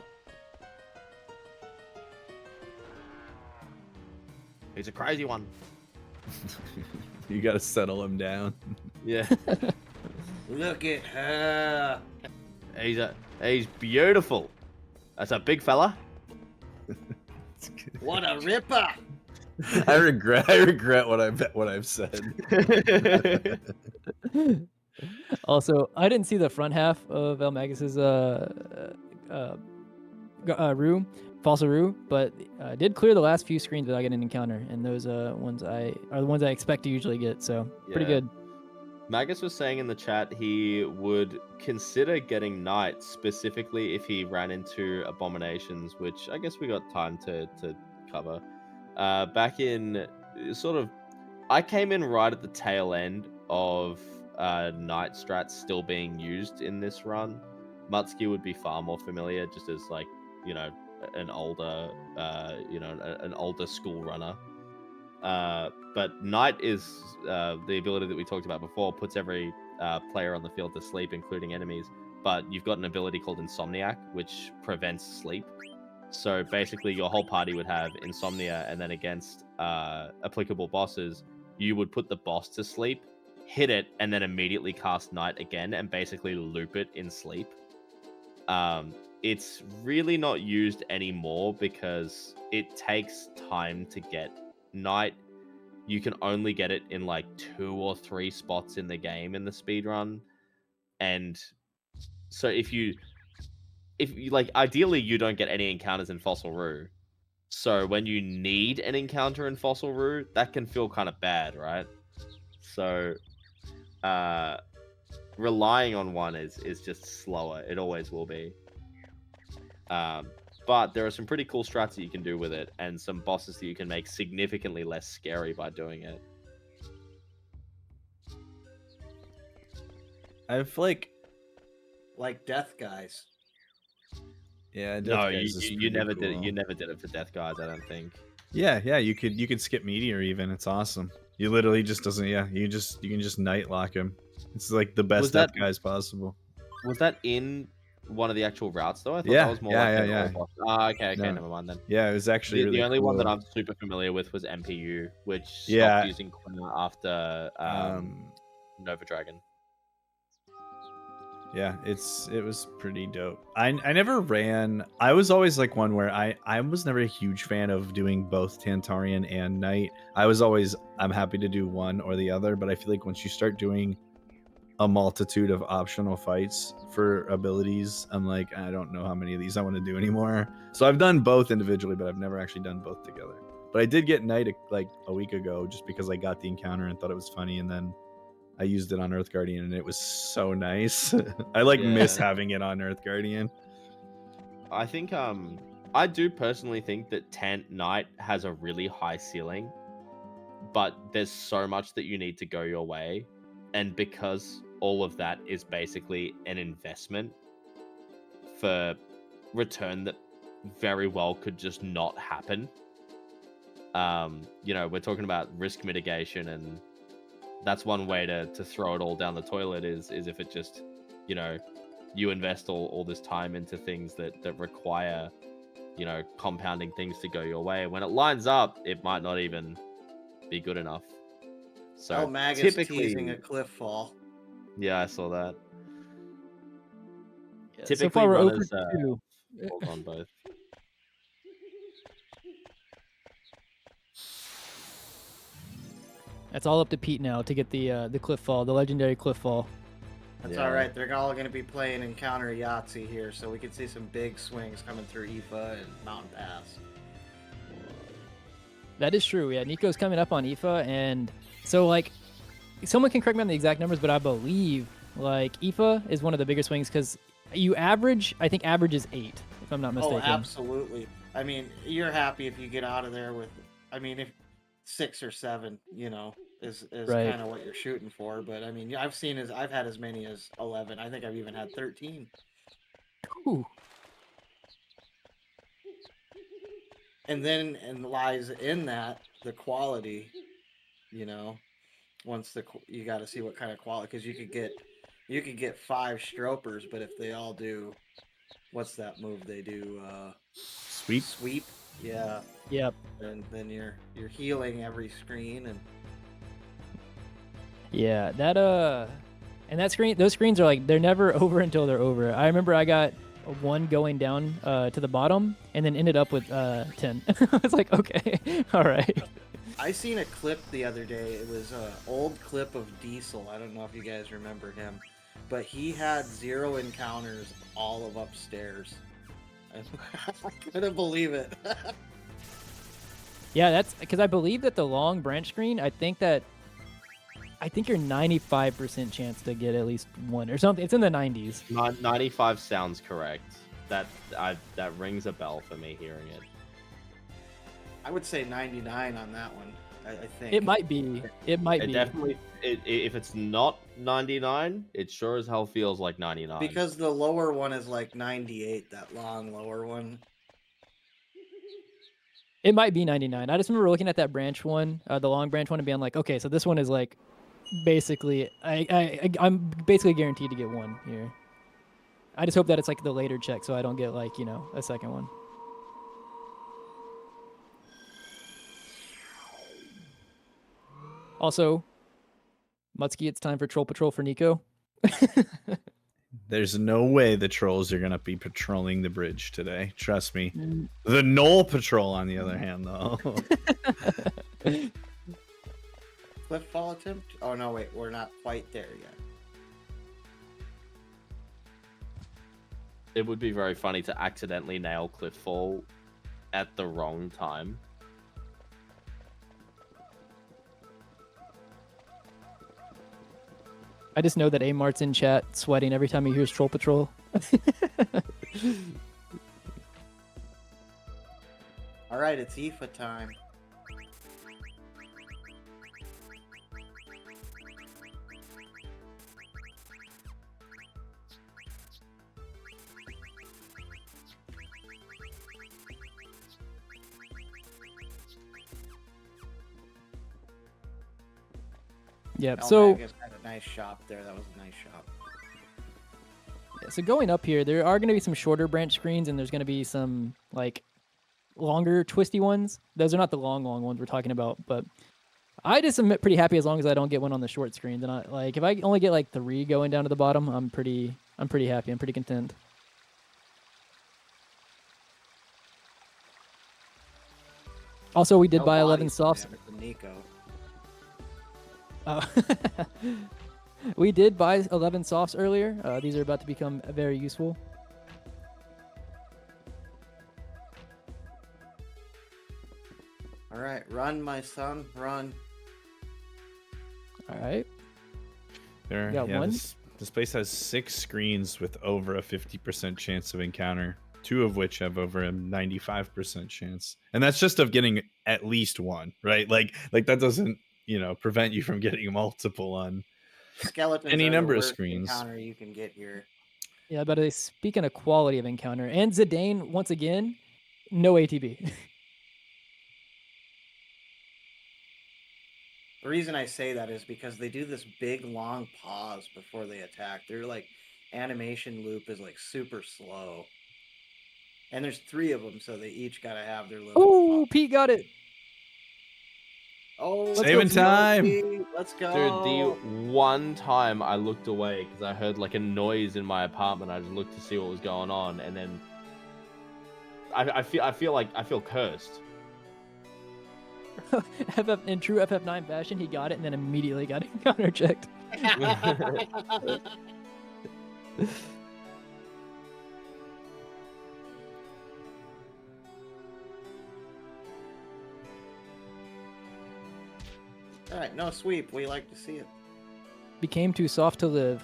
He's a crazy one. You gotta settle him down. Yeah. Look at her. He's beautiful. That's a big fella. What a ripper! I regret what I've said. Also, I didn't see the front half of eLmaGus's Rue, Falsa Rue, but I did clear the last few screens that I get an encounter, and those ones are the ones I expect to usually get, so pretty Yeah. good. Magus was saying in the chat he would consider getting Knight specifically if he ran into Abominations, which I guess we got time to cover. Back in sort of... I came in right at the tail end of Knight strats still being used in this run. Muttski would be far more familiar, just as like, you know, an older an older school runner. But Knight is the ability that we talked about before, puts every player on the field to sleep, including enemies. But you've got an ability called Insomniac, which prevents sleep. So basically, your whole party would have Insomnia, and then against applicable bosses, you would put the boss to sleep, hit it, and then immediately cast Knight again, and basically loop it in sleep. It's really not used anymore because it takes time to get Knight. You can only get it in like 2 or 3 spots in the game in the speedrun. And so if you like, ideally you don't get any encounters in Fossil Rue. So when you need an encounter in Fossil Rue, that can feel kind of bad, right? So relying on one is just slower. It always will be. But there are some pretty cool strats that you can do with it, and some bosses that you can make significantly less scary by doing it. I've like death guys. Yeah, Death No, Guys is you pretty never did it. cool. You never did it for Death Guys, I don't think. Yeah, you could skip Meteor even. It's awesome. You literally just doesn't. Yeah, you can just night lock him. It's like the best Was Death that- Guys possible. Was that in one of the actual routes though? I thought Yeah, that was more yeah, like an yeah. all boss. Ah, okay, No. never mind then. Yeah, it was actually The, really the only one that cool. I'm super familiar with was MPU, which stopped Yeah. using Quina after Nova Dragon. Yeah, it was pretty dope. I never ran. I was always like one where I was never a huge fan of doing both Tantarian and Knight. I was always I'm happy to do one or the other, but I feel like once you start doing a multitude of optional fights for abilities, I'm like, I don't know how many of these I want to do anymore. So I've done both individually, but I've never actually done both together. But I did get Knight like a week ago just because I got the encounter and thought it was funny, and then I used it on Earth Guardian and it was so nice. I miss having it on Earth Guardian. I think I do personally think that Tant Knight has a really high ceiling, but there's so much that you need to go your way, and because all of that is basically an investment for return that very well could just not happen. We're talking about risk mitigation, and that's one way to throw it all down the toilet is if it just, you invest all this time into things that require, compounding things to go your way. When it lines up, it might not even be good enough. So eLmaGus typically, teasing a cliff fall. Yeah, I saw that. Yeah, Typically, so far we're runners over 2. hold on both. That's all up to Pete now to get the cliff fall, the legendary cliff fall. That's all right. They're all going to be playing Encounter Yahtzee here, so we can see some big swings coming through IFA and Mountain Pass. That is true. Yeah, Nico's coming up on IFA, and so someone can correct me on the exact numbers, but I believe IFA is one of the bigger swings because you average. I think average is 8, if I'm not mistaken. Oh, absolutely. I mean, you're happy if you get out of there with. I mean, if 6 or 7, is Right. kind of what you're shooting for. But I mean, I've had as many as 11. I think I've even had 13. Ooh. And then lies in that the quality, once you got to see what kind of quality, because you could get 5 stropers, but if they all do, what's that move they do? Sweep. Yeah. Yep. And then you're healing every screen and. Yeah, those screens are they're never over until they're over. I remember I got 1 going down to the bottom and then ended up with 10. I was like, okay, all right. I seen a clip the other day. It was an old clip of Diesel. I don't know if you guys remember him, but he had 0 encounters all of upstairs. I couldn't believe it. Yeah, that's because I believe that the long branch screen, I think you're 95% chance to get at least 1 or something. It's in the 90s. 95 sounds correct. That rings a bell for me hearing it. I would say 99 on that one. I think It might be. Definitely. If it's not 99, it sure as hell feels like 99. because the lower one is like 98. That long lower one. It might be 99. I just remember looking at that branch one, the long branch one, and being like, okay, so this one is basically, I'm basically guaranteed to get 1 here. I just hope that it's the later check, so I don't get a second one. Also, Muttski, it's time for Troll Patrol for Nico. There's no way the trolls are gonna be patrolling the bridge today. Trust me. The Knoll Patrol, on the other hand, though. Cliff fall attempt? Oh no, wait, we're not quite there yet. It would be very funny to accidentally nail Cliffall at the wrong time. I just know that Amart's in chat sweating every time he hears Troll Patrol. All right, it's IFA time. Yep. So eLmaGus had a nice shop there. That was a nice shop. yeah, so going up here, there are going to be some shorter branch screens, and there's going to be some like longer twisty ones. Those are not the long ones we're talking about, but I just am pretty happy as long as I don't get one on the short screens. And I like if I only get like 3 going down to the bottom, I'm pretty happy. I'm pretty content. Also, we did No buy body 11 softs. slam for Nico. We did buy 11 softs earlier. These are about to become very useful. All right, run, my son, run. All right. There, got one. This place has 6 screens with over a 50% chance of encounter, 2 of which have over a 95% chance, and that's just of getting at least one, right? Like that doesn't, prevent you from getting multiple on Skeletons any are number the of worst screens. encounter you can get here. Yeah, but speaking of quality of encounter, and Zidane once again, no ATB. The reason I say that is because they do this big long pause before they attack. Their like animation loop is like super slow. And there's 3 of them, so they each gotta have their little Oh, Pete got it. Oh, saving time. Let's go. Dude, the one time I looked away because I heard like a noise in my apartment, I just looked to see what was going on, and then I feel cursed. In true FF9 fashion, he got it and then immediately got encounter checked. All right, no sweep. We like to see it. Became too soft to live.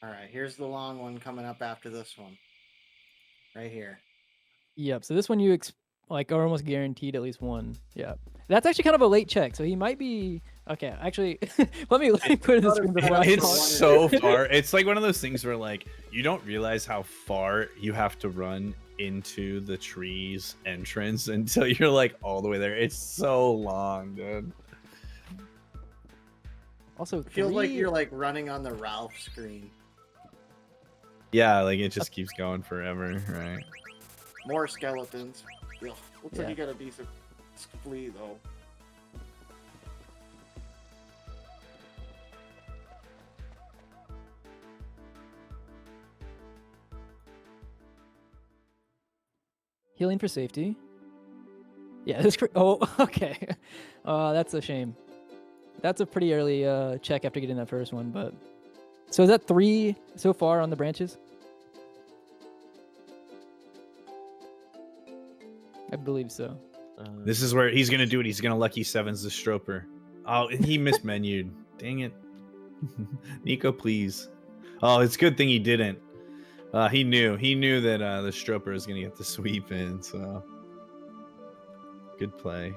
All right, here's the long one coming up after this one. Right here. Yep. So this one you are almost guaranteed at least one. Yeah. That's actually kind of a late check, so he might be okay. Actually, let me put it in the screen before I It's talk. so far. It's like one of those things where like you don't realize how far you have to run into the tree's entrance until you're like all the way there. It's so long, dude. Also, It feels like you're like running on the Ralph screen. Yeah, like it just keeps going forever, right? More skeletons. Ugh, looks like Yeah. you got a decent flea though. Healing for safety. Yeah, this. Oh, okay. That's a shame. That's a pretty early check after getting that first one, but. So is that 3 so far on the branches? I believe so. This is where he's gonna do it. He's gonna lucky sevens the Stroper. Oh, he mismenued. Dang it. Nico, please. Oh, it's a good thing he didn't. He knew that the Stroper was gonna get the sweep in, so good play.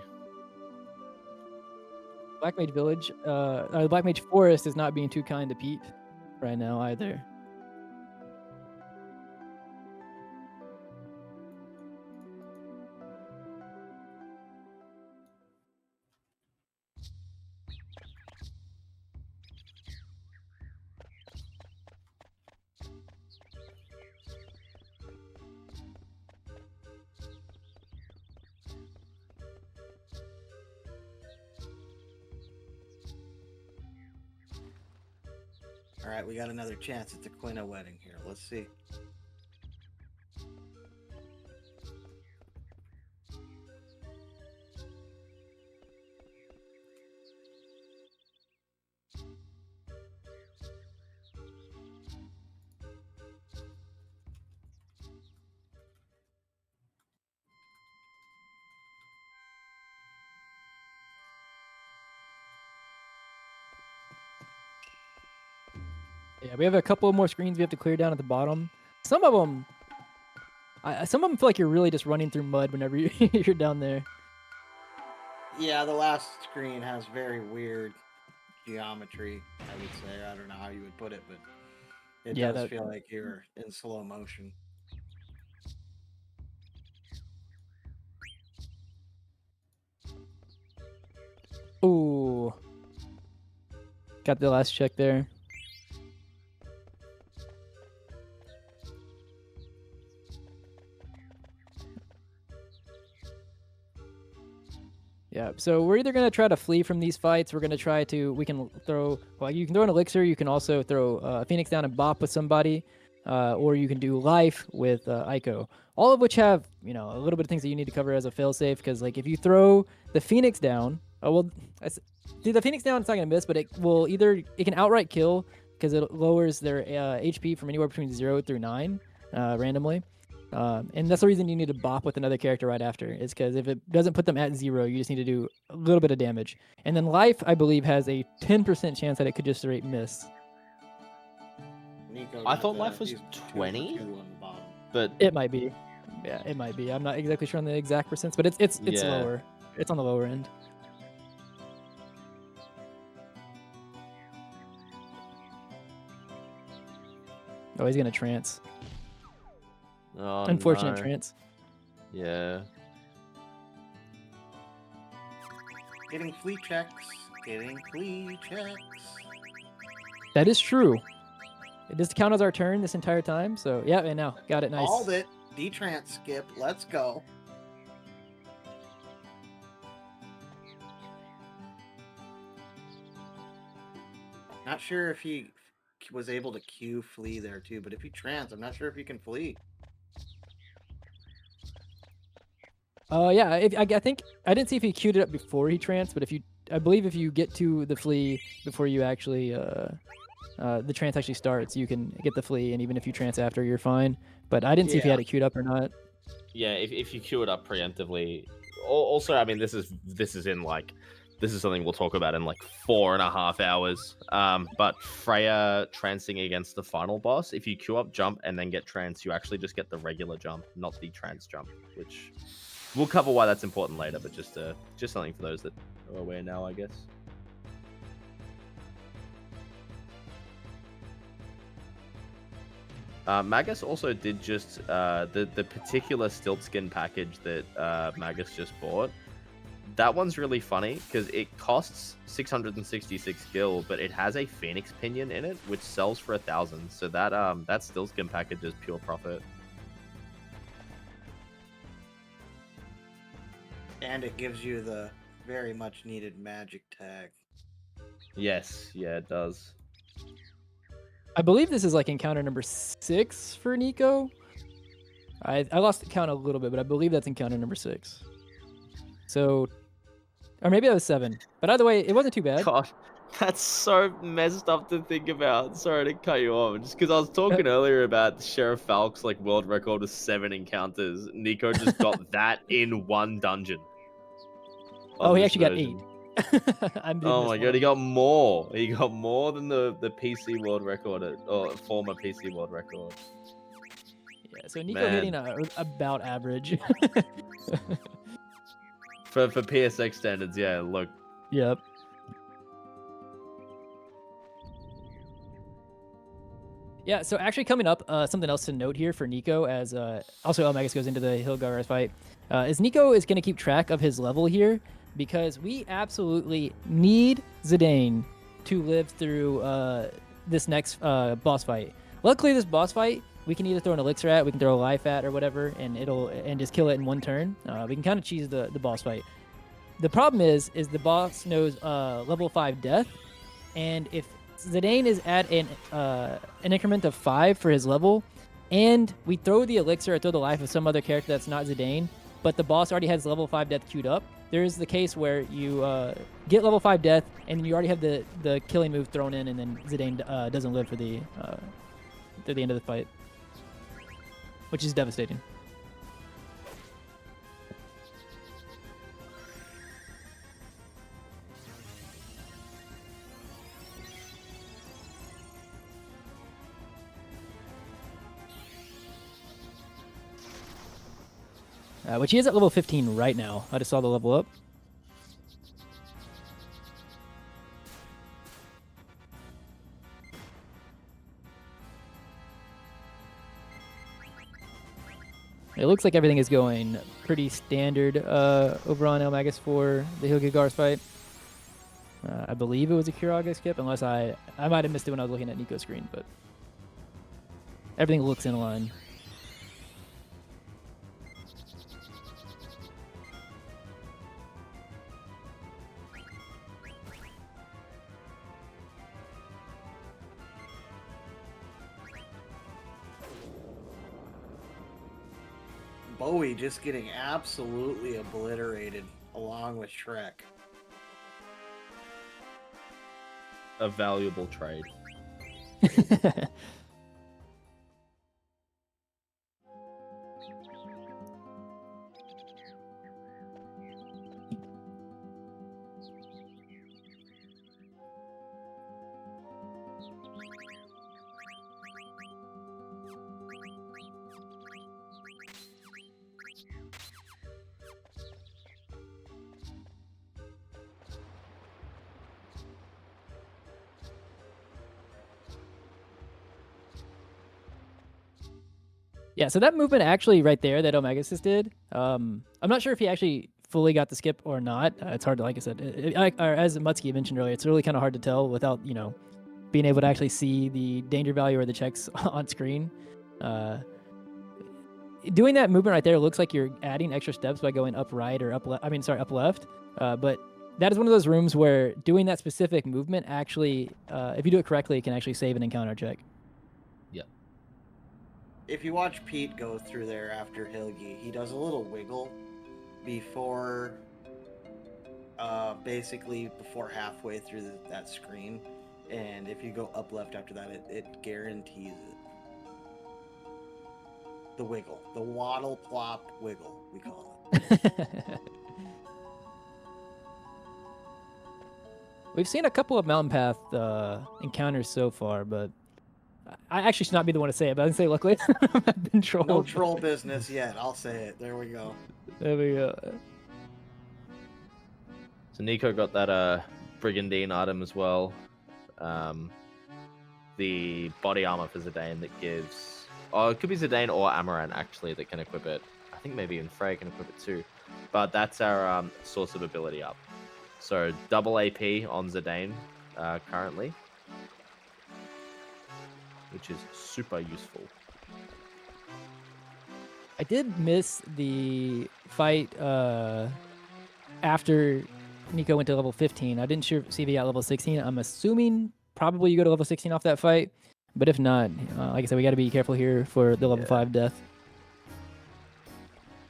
Black Mage Village, Black Mage Forest is not being too kind to Pete right now either. All right, we got another chance at the Quina wedding here. Let's see. Yeah, we have a couple more screens we have to clear down at the bottom. Some of them feel like you're really just running through mud whenever you're down there. Yeah, the last screen has very weird geometry, I would say. I don't know how you would put it, but it Yeah, does that- feel like you're in slow motion. Ooh. Got the last check there. Yeah, so we're either going to try to flee from these fights. We're going to try to, we can throw, well, you can throw an elixir. You can also throw Phoenix down and bop with somebody. Or you can do life with Ico. All of which have, you know, a little bit of things that you need to cover as a failsafe. Because, like, if you throw the Phoenix down, see, the Phoenix down, it's not going to miss, but it will either, it can outright kill because it lowers their HP from anywhere between 0 through 9 randomly. And that's the reason you need to bop with another character right after, is because if it doesn't put them at 0, you just need to do a little bit of damage. And then life, I believe, has a 10% chance that it could just straight miss. Nico I got thought the- life was he's 2 for 20, 2 on the bottom. but It might be. Yeah, it might be. I'm not exactly sure on the exact percents, but it's Yeah. lower. It's on the lower end. Oh, he's gonna trance. oh, Unfortunate no. trance. Yeah. Getting flea checks. Getting flea checks. That is true. It does count as our turn this entire time, so yeah, and now got it. Nice. Called it. Detrance skip. Let's go. Not sure if he was able to Q flee there too, but if he trance, I'm not sure if he can flee. Yeah, I think I didn't see if he queued it up before he trance, but I believe if you get to the flea before you actually the trance actually starts, you can get the flea, and even if you trance after, you're fine. But I didn't see if he had it queued up or not. Yeah, if you queue it up preemptively. Also, I mean, this is in like, this is something we'll talk about in like 4.5 hours. But Freya trancing against the final boss, if you queue up jump and then get trance, you actually just get the regular jump, not the trance jump, which we'll cover why that's important later. But just something for those that are aware now, I guess. Magus also did just the particular stilt skin package that Magus just bought. That one's really funny because it costs 666 gil, but it has a phoenix pinion in it, which sells for 1,000. So that stilt skin package is pure profit. And it gives you the very much needed magic tag. Yes, yeah, it does. I believe this is like encounter number 6 for Nico. I lost the count a little bit, but I believe that's encounter number 6. So, or maybe that was 7. But either way, it wasn't too bad. God, that's so messed up to think about. Sorry to cut you off. Just because I was talking earlier about Sheriff Falk's like world record of 7 encounters. Nico just got that in 1 dungeon. Oh, he actually got 8. Oh my god, he got more. He got more than the PC world record, or former PC world record. Yeah, so Nico Man. hitting about average. For PSX standards, yeah, look. Yep. Yeah, so actually coming up, something else to note here for Nico, as also eLmaGus goes into the Hilgar's fight, is Nico is going to keep track of his level here, because we absolutely need Zidane to live through this next boss fight. Luckily, this boss fight, we can either throw an elixir at, we can throw a life at, or whatever, and just kill it in 1 turn. We can kind of cheese the boss fight. The problem is the boss knows level 5 death, and if Zidane is at an increment of 5 for his level, and we throw the elixir or throw the life of some other character that's not Zidane, but the boss already has level 5 death queued up, there is the case where you get level 5 death, and you already have the killing move thrown in, and then Zidane doesn't live for through the end of the fight, which is devastating. Which he is at level 15 right now. I just saw the level up. It looks like everything is going pretty standard over on eLmaGus for the Hilgagars fight. I believe it was a Kuraga skip, unless I might have missed it when I was looking at Nico's screen, but everything looks in line. Bowie just getting absolutely obliterated along with Shrek. A valuable trade. Yeah, so that movement actually right there that eLmaGus did, I'm not sure if he actually fully got the skip or not. It's hard to, like I said, or as Muttski mentioned earlier, it's really kind of hard to tell without, you know, being able to actually see the danger value or the checks on screen. Doing that movement right there looks like you're adding extra steps by going up right or up left. I mean, sorry, up left. But that is one of those rooms where doing that specific movement actually, if you do it correctly, it can actually save an encounter check. Yep. If you watch Pete go through there after Hilgi, he does a little wiggle before, basically before halfway through that screen. And if you go up left after that, it guarantees it. The wiggle. The waddle plop wiggle, we call it. We've seen a couple of Mountain Path encounters so far, but I actually should not be the one to say it, but I can say luckily I've been trolled. No troll business yet, I'll say it. There we go. There we go. So Nico got that Brigandine item as well. The body armor for Zidane that gives... Oh, it could be Zidane or Amaran, actually, that can equip it. I think maybe even Frey can equip it too. But that's our source of ability up. So double AP on Zidane currently, which is super useful. I did miss the fight after Nico went to level 15. I didn't see if he got level 16. I'm assuming probably you go to level 16 off that fight. But if not, like I said, we got to be careful here for the level 5 death.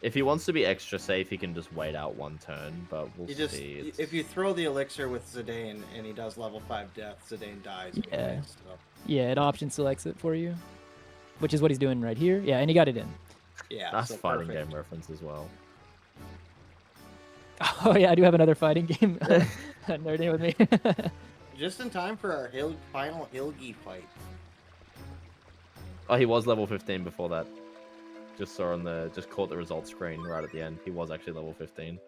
If he wants to be extra safe, he can just wait out one turn, but we'll see. If you throw the elixir with Zidane and he does level 5 death, Zidane dies. Yeah. Anyways, so. Yeah, it option selects it for you, which is what he's doing right here. Yeah, and he got it in. Yeah, that's so fighting perfect. game reference as well. Oh yeah, I do have another fighting game nerding with me. Just in time for our final Hilgi fight. Oh, he was level 15 before that. Just caught the results screen right at the end. He was actually level 15.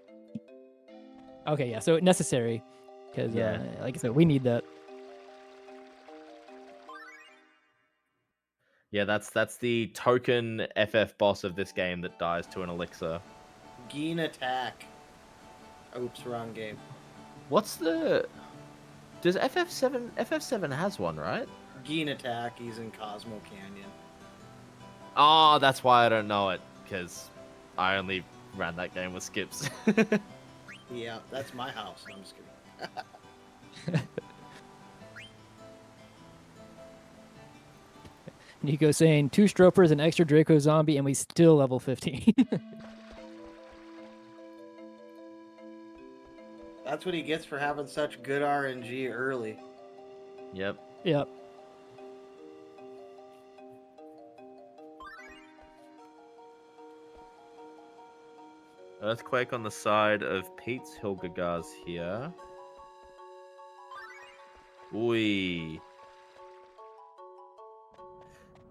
Okay, yeah, so necessary, because like I said, we need that. Yeah, that's the token FF boss of this game that dies to an elixir. Geen attack. Oops, wrong game. What's the... Does FF7 has one, right? Geen attack, he's in Cosmo Canyon. Oh, that's why I don't know it, because I only ran that game with skips. Yeah, that's my house. I'm just kidding. Nico saying 2 Stropers, an extra Draco zombie, and we still level 15. That's what he gets for having such good RNG early. Yep. Yep. Earthquake on the side of Pete's Hilgagars here. Ooh.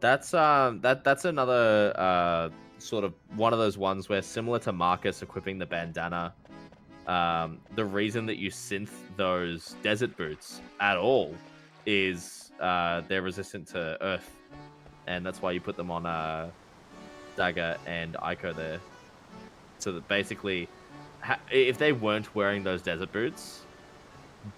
That's another sort of one of those ones where, similar to Marcus equipping the bandana, the reason that you synth those desert boots at all is they're resistant to earth, and that's why you put them on Dagger and Aiko there. So that basically, if they weren't wearing those desert boots,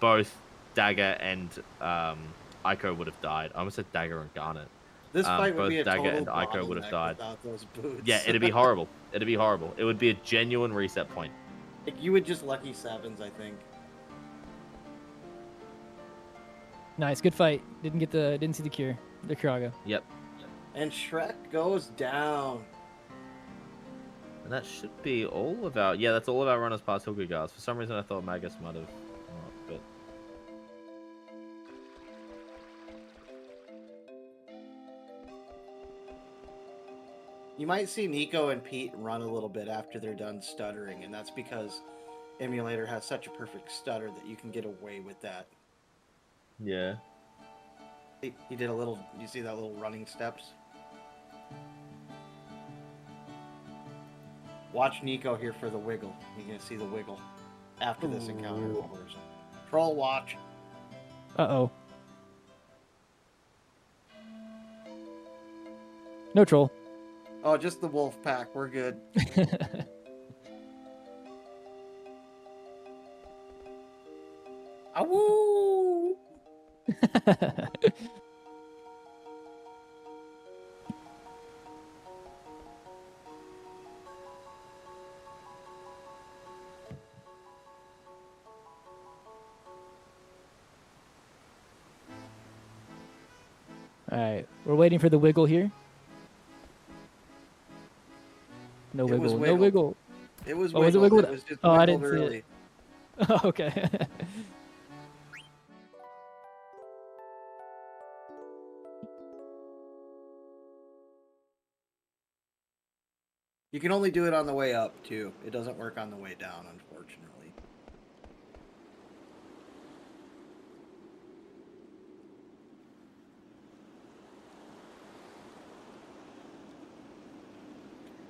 both Dagger and Aiko would have died. I almost said Dagger and Garnet. This fight would Both be a Dagger total and Aiko would have bottleneck died. without those boots. Yeah, it'd be horrible. It'd be horrible. It would be a genuine reset point. Like, you would just lucky sevens, I think. Nice, good fight. Didn't see the cure. The Kuraga. Yep. And Shrek goes down. And that should be all of our... Yeah, that's all of our runners past Hilgagars. For some reason, I thought Magus might have... But... You might see Nico and Pete run a little bit after they're done stuttering, and that's because Emulator has such a perfect stutter that you can get away with that. Yeah. He did a little... You see that little running steps? Watch Nico here for the wiggle. You're going to see the wiggle after this encounter, of course. Troll watch. Uh-oh. No troll. Oh, just the wolf pack. We're good. Awoo! Alright, we're waiting for the wiggle here. No It was wiggle, no wiggle. It was Oh, was it wiggled. wiggled? It was just Oh, I wiggled didn't see early. it. Oh, okay. You can only do it on the way up, too. It doesn't work on the way down, unfortunately.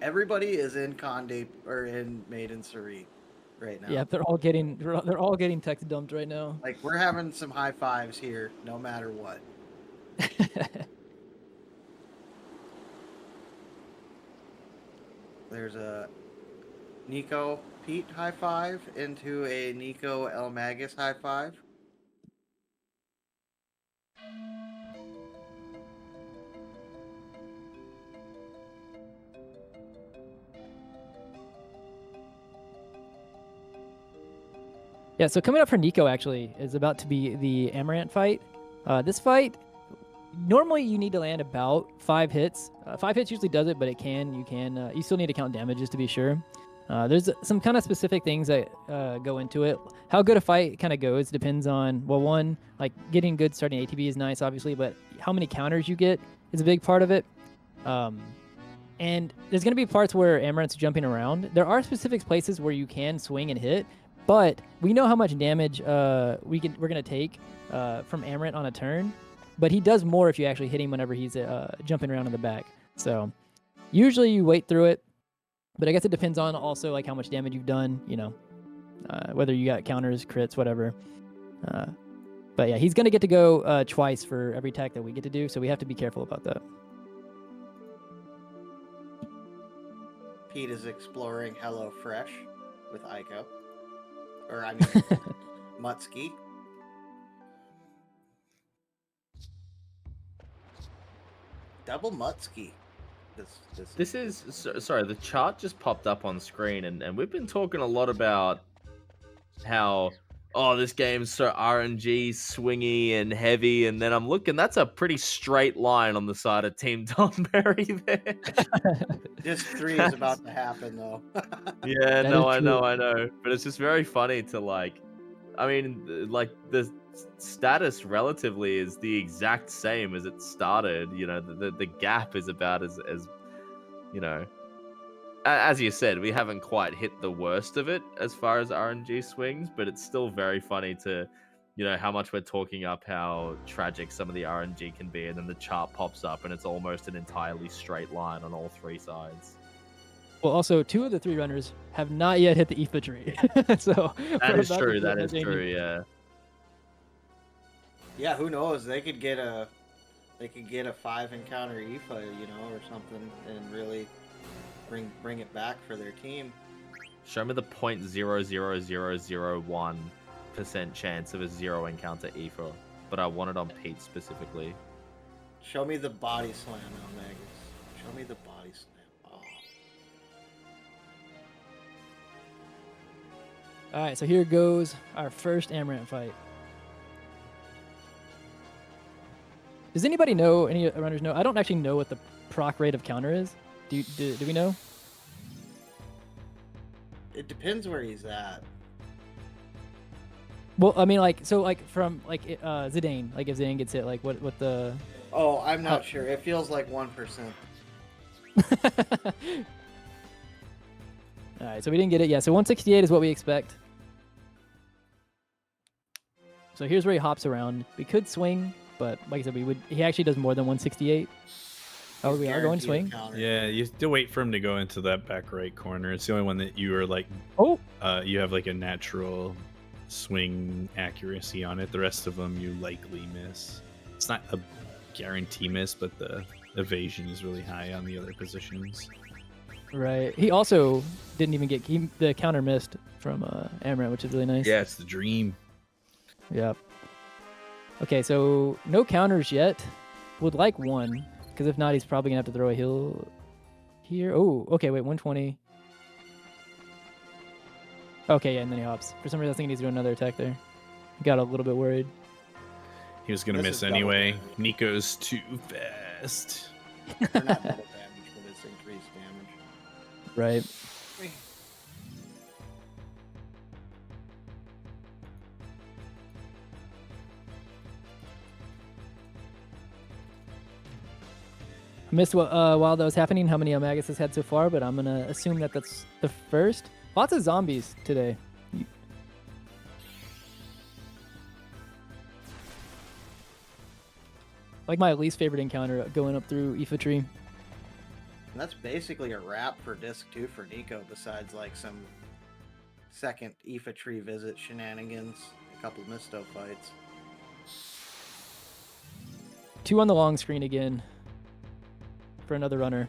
Everybody is in Conde or in Maiden Suri right now. Yeah, they're all getting text dumped right now. Like, we're having some high fives here, no matter what. There's a Nico Pete high five into a Nico eLmaGus high five. Yeah, so coming up for Nico actually is about to be the Amaranth fight. This fight, normally you need to land about 5 hits. 5 hits usually does it, but you still need to count damages to be sure. There's some kind of specific things that go into it. How good a fight kind of goes depends on, well, one, like getting good starting ATB is nice, obviously, but how many counters you get is a big part of it. And there's going to be parts where Amaranth's jumping around. There are specific places where you can swing and hit, but we know how much damage we're going to take from Amaranth on a turn. But he does more if you actually hit him whenever he's jumping around in the back. So usually you wait through it, but I guess it depends on also like how much damage you've done, whether you got counters, crits, whatever. But yeah, he's going to get to go twice for every attack that we get to do, so we have to be careful about that. Pete is exploring Hello Fresh with Aiko. Or, I mean, Muttski. Double Muttski. This is... Sorry, the chart just popped up on screen, and we've been talking a lot about how... Oh, this game's so RNG, swingy, and heavy, and then I'm looking, that's a pretty straight line on the side of Team Tonberry there. Disc 3 is about to happen, though. Yeah, no, I know. But it's just very funny to, like... I mean, like, the status relatively is the exact same as it started. The gap is about as as you said, we haven't quite hit the worst of it as far as RNG swings, but it's still very funny to, how much we're talking up how tragic some of the RNG can be, and then the chart pops up and it's almost an entirely straight line on all 3 sides. Well, also, 2 of the 3 runners have not yet hit the IFA tree. So that is true. That is true. Yeah. Yeah, who knows? They could get a 5 encounter IFA, or something, and really bring it back for their team. Show me the 0.00001% chance of a 0 encounter Aether, but I want it on Pete specifically. Show me the body slam, eLmaGus. Show me the body slam. Oh. All right, so here goes our first Amaranth fight. Does anybody know? Any runners know? I don't actually know what the proc rate of counter is. Do we know? It depends where he's at. Well, I mean, like, so, like, from, like, Zidane, like, if Zidane gets hit, like, what the... Oh, I'm not sure. It feels like 1%. Alright, so we didn't get it. Yeah, so 168 is what we expect. So here's where he hops around. We could swing, but, like I said, he actually does more than 168. Oh, we are going to swing? Yeah, you have to wait for him to go into that back right corner. It's the only one that you are, like... Oh! You have, like, a natural swing accuracy on it. The rest of them you likely miss. It's not a guarantee miss, but the evasion is really high on the other positions. Right. He also didn't even get... the counter missed from Amaranth, which is really nice. Yeah, it's the dream. Yep. Okay, so no counters yet. Would like one. Because if not, he's probably going to have to throw a heal here. Oh, okay, wait, 120. Okay, yeah, and then he hops. For some reason, I think he's doing another attack there. Got a little bit worried. He was going to miss anyway. Nico's too fast. They're not double damage, but it's increased damage. Right. I missed what, while that was happening, how many eLmaGus has had so far, but I'm going to assume that that's the first. Lots of zombies today. Like my least favorite encounter going up through Aether Tree. And that's basically a wrap for Disc 2 for Nico, besides like some second Aether Tree visit shenanigans, a couple Misto fights. 2 on the long screen again for another runner.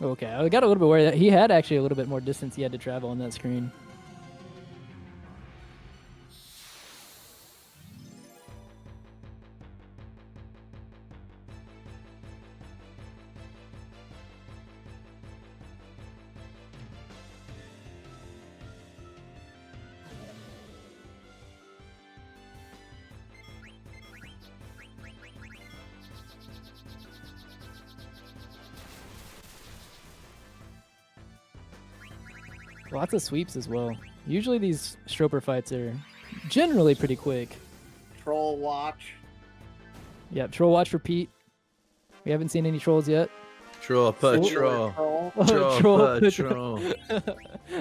Okay, I got a little bit worried that he had actually a little bit more distance he had to travel on that screen. Lots of sweeps as well. Usually these Stroper fights are generally pretty quick. Troll watch. Yep, troll watch for Pete. We haven't seen any trolls yet. Troll patrol. Troll patrol.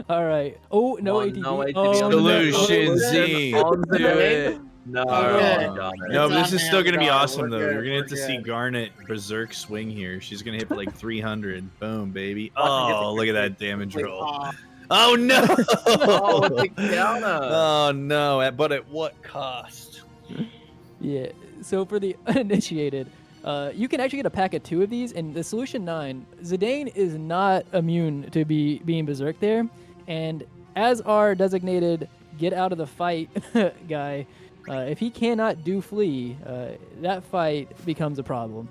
All right. Oh, no ATB. No ATB. Oh, Solution no. Z. Do it. No, Okay. No, but this is still gonna be It's on awesome hand, though. we're You're gonna have to good. see Garnet berserk swing here. She's gonna hit for like 300. Boom, baby. Watch her hit Oh, the look at that damage Wait, roll. Oh no! Oh, with the counter. Oh no! But at what cost? Yeah. So for the uninitiated, you can actually get a pack of 2 of these, and the Solution 9, Zidane is not immune to being berserk there, and as our designated get out of the fight guy, if he cannot do flee, that fight becomes a problem.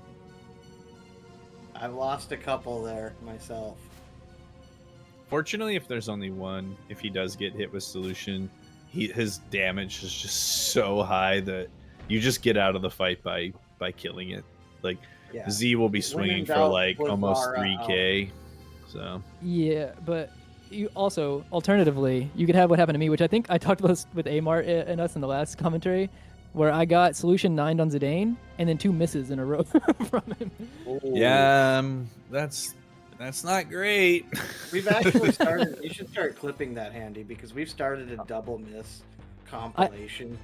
I've lost a couple there myself. Fortunately, if there's only one, if he does get hit with Solution, his damage is just so high that you just get out of the fight by killing it. Like Yeah. Z will be swinging for like almost 3k. So Yeah, but you also, alternatively, you could have what happened to me, which I think I talked about this with Amar and us in the last commentary. where I got solution 9 on Zidane and then 2 misses in a row from him. Yeah, that's not great. We've actually started. You should start clipping that, Handy, because we've started a double miss compilation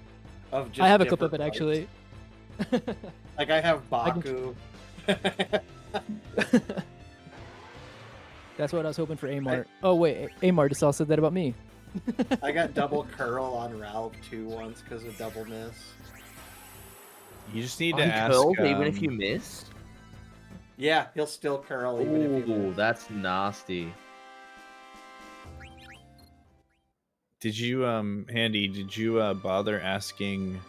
of just. I have a clip of different it actually. fights. Like I have I can- Baku. That's what I was hoping for Amar. Oh wait, Amar just also said that about me. I got double curl on Ralph too once because of double miss. You just need to On ask. curls, even if you miss. Yeah, he'll still curl even if you Ooh, miss. that's nasty. Did you, Handy? Did you bother asking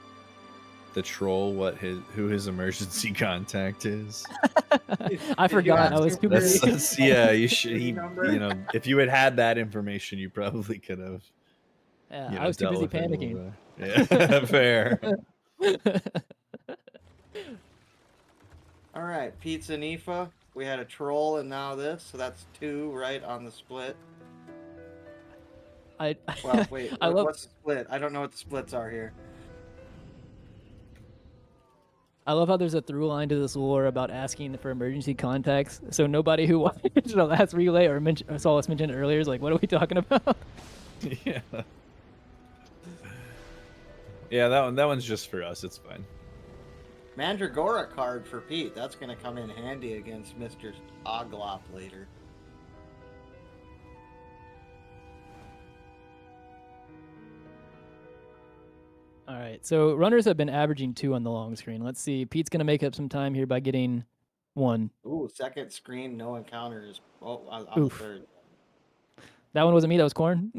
the troll who his emergency contact is? I forgot. I was too busy. Yeah, you should. If you had that information, you probably could have. Yeah, I was too busy panicking. Yeah, fair. All right, Pizza Nifa. We had a troll and now this, so that's 2 right on the split. Well, wait, what's the split? I don't know what the splits are here. I love how there's a through line to this lore about asking for emergency contacts. So nobody who watched the last relay or saw us mention it earlier is like, what are we talking about? Yeah. Yeah, that one's just for us. It's fine. Mandragora card for Pete. That's going to come in handy against Mr. Oglop later. All right, so runners have been averaging 2 on the long screen. Let's see. Pete's going to make up some time here by getting 1. Ooh, second screen, no encounters. Oh, on the Oof. third. That one wasn't me, that was Corn.